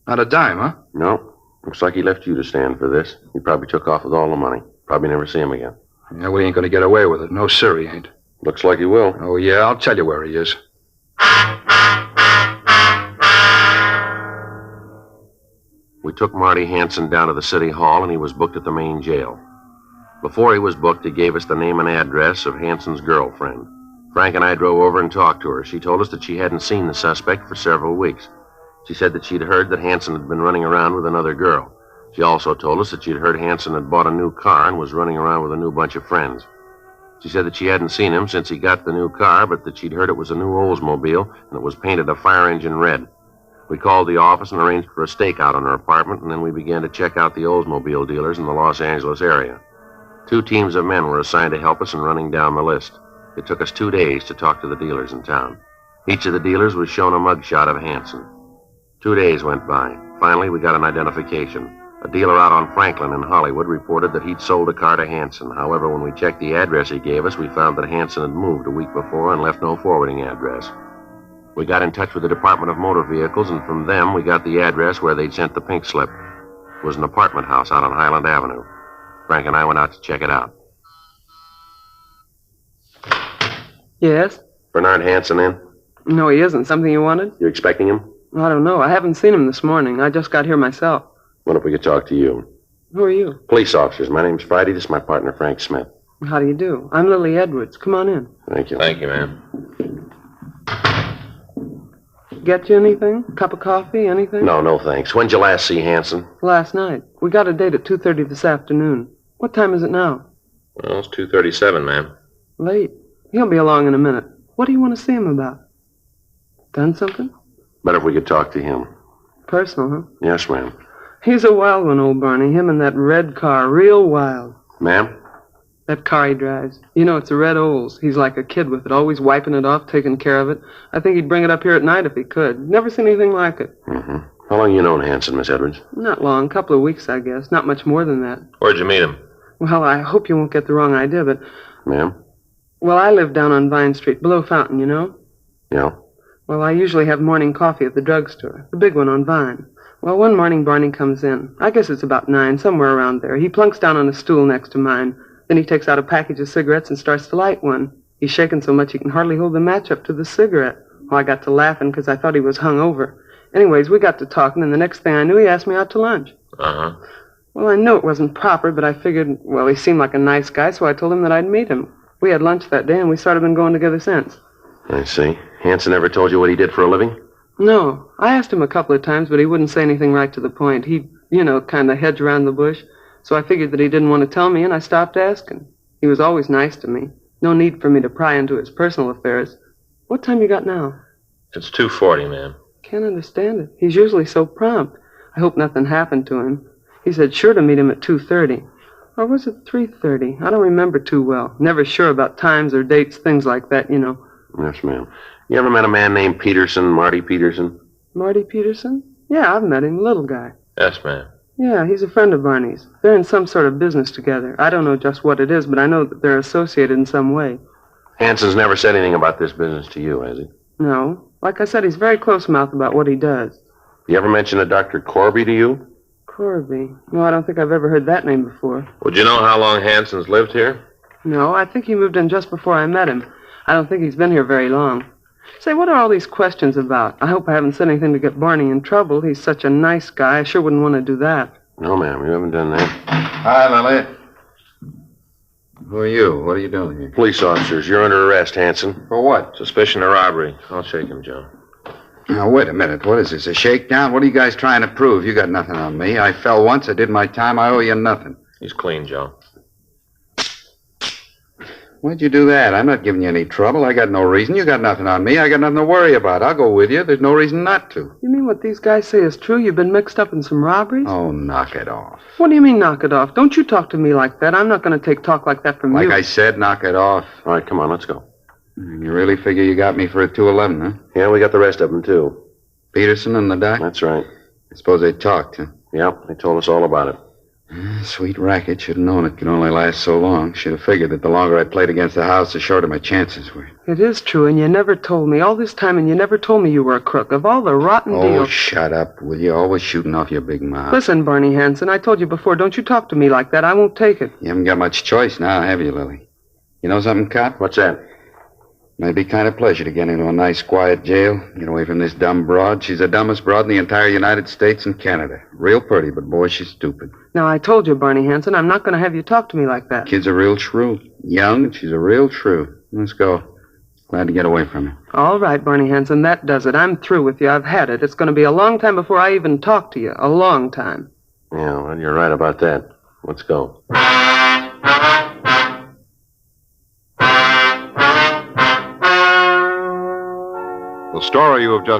Not a dime, huh? No. Looks like he left you to stand for this. He probably took off with all the money. Probably never see him again. Yeah, we ain't gonna get away with it. No, sir, he ain't. Looks like he will. Oh, yeah, I'll tell you where he is. We took Marty Hansen down to the city hall, and he was booked at the main jail. Before he was booked, he gave us the name and address of Hansen's girlfriend. Frank and I drove over and talked to her. She told us that she hadn't seen the suspect for several weeks. She said that she'd heard that Hansen had been running around with another girl. She also told us that she'd heard Hansen had bought a new car and was running around with a new bunch of friends. She said that she hadn't seen him since he got the new car, but that she'd heard it was a new Oldsmobile and it was painted a fire engine red. We called the office and arranged for a stakeout on her apartment, and then we began to check out the Oldsmobile dealers in the Los Angeles area. 2 teams of men were assigned to help us in running down the list. It took us 2 days to talk to the dealers in town. Each of the dealers was shown a mugshot of Hansen. 2 days went by. Finally, we got an identification. A dealer out on Franklin in Hollywood reported that he'd sold a car to Hansen. However, when we checked the address he gave us, we found that Hansen had moved a week before and left no forwarding address. We got in touch with the Department of Motor Vehicles, and from them we got the address where they'd sent the pink slip. It was an apartment house out on Highland Avenue. Frank and I went out to check it out. Yes? Bernard Hansen in? No, he isn't. Something you wanted? You expecting him? I don't know. I haven't seen him this morning. I just got here myself. What if we could talk to you? Who are you? Police officers. My name's Friday. This is my partner, Frank Smith. How do you do? I'm Lily Edwards. Come on in. Thank you. Thank you, ma'am. Get you anything? Cup of coffee? Anything? No, thanks. When'd you last see Hansen? Last night. We got a date at 2:30 this afternoon. What time is it now? Well, it's 2:37, ma'am. Late. He'll be along in a minute. What do you want to see him about? Done something? Better if we could talk to him. Personal, huh? Yes, ma'am. He's a wild one, old Barney. Him and that red car. Real wild. Ma'am? That car he drives. You know, it's a red Olds. He's like a kid with it, always wiping it off, taking care of it. I think he'd bring it up here at night if he could. Never seen anything like it. Mm-hmm. How long you known Hansen, Miss Edwards? Not long. Couple of weeks, I guess. Not much more than that. Where'd you meet him? Well, I hope you won't get the wrong idea, but... Ma'am? Well, I live down on Vine Street, below Fountain, you know? Yeah. Well, I usually have morning coffee at the drugstore, the big one on Vine. Well, one morning Barney comes in. I guess it's about 9, somewhere around there. He plunks down on a stool next to mine. Then he takes out a package of cigarettes and starts to light one. He's shaking so much he can hardly hold the match up to the cigarette. Well, I got to laughing because I thought he was hung over. Anyways, we got to talking, and the next thing I knew, he asked me out to lunch. Uh-huh. Well, I knew it wasn't proper, but I figured, well, he seemed like a nice guy, so I told him that I'd meet him. We had lunch that day, and we sort of been going together since. I see. Hansen ever told you what he did for a living? No. I asked him a couple of times, but he wouldn't say anything right to the point. He'd, kind of hedge around the bush. So I figured that he didn't want to tell me, and I stopped asking. He was always nice to me. No need for me to pry into his personal affairs. What time you got now? It's 2:40, ma'am. Can't understand it. He's usually so prompt. I hope nothing happened to him. He said sure to meet him at 2:30. Or was it 3:30? I don't remember too well. Never sure about times or dates, things like that, you know. Yes, ma'am. You ever met a man named Peterson, Marty Peterson? Marty Peterson? Yeah, I've met him. Little guy. Yes, ma'am. Yeah, he's a friend of Barney's. They're in some sort of business together. I don't know just what it is, but I know that they're associated in some way. Hansen's never said anything about this business to you, has he? No. Like I said, he's very close-mouthed about what he does. You ever mention a Dr. Corby to you? Corby? No, I don't think I've ever heard that name before. Would you know how long Hansen's lived here? No, I think he moved in just before I met him. I don't think he's been here very long. Say, what are all these questions about? I hope I haven't said anything to get Barney in trouble. He's such a nice guy. I sure wouldn't want to do that. No, ma'am, you haven't done that. Hi, Lily. Who are you? What are you doing here? Police officers, you're under arrest, Hanson. For what? Suspicion of robbery. I'll shake him, Joe. Now, wait a minute. What is this, a shakedown? What are you guys trying to prove? You got nothing on me. I fell once. I did my time. I owe you nothing. He's clean, Joe. Why'd you do that? I'm not giving you any trouble. I got no reason. You got nothing on me. I got nothing to worry about. I'll go with you. There's no reason not to. You mean what these guys say is true? You've been mixed up in some robberies? Oh, knock it off. What do you mean, knock it off? Don't you talk to me like that. I'm not going to take talk like that from you. Like I said, knock it off. All right, come on, let's go. You really figure you got me for a 211, huh? Yeah, we got the rest of them, too. Peterson and the doc? That's right. I suppose they talked, huh? Yep, they told us all about it. Sweet racket. Should have known it could only last so long. Should have figured that the longer I played against the house, the shorter my chances were. It is true, and you never told me. All this time, and you never told me you were a crook. Of all the rotten deals... Oh, shut up, will you? Always shooting off your big mouth. Listen, Barney Hanson, I told you before, don't you talk to me like that. I won't take it. You haven't got much choice now, have you, Lily? You know something, cop? What's that? Might be kind of pleasure to get into a nice, quiet jail. Get away from this dumb broad. She's the dumbest broad in the entire United States and Canada. Real pretty, but boy, she's stupid. Now, I told you, Barney Hanson, I'm not going to have you talk to me like that. Kid's a real shrew. Young, and she's a real shrew. Let's go. Glad to get away from her. All right, Barney Hanson, that does it. I'm through with you. I've had it. It's going to be a long time before I even talk to you. A long time. Yeah, well, you're right about that. Let's go. The story you have just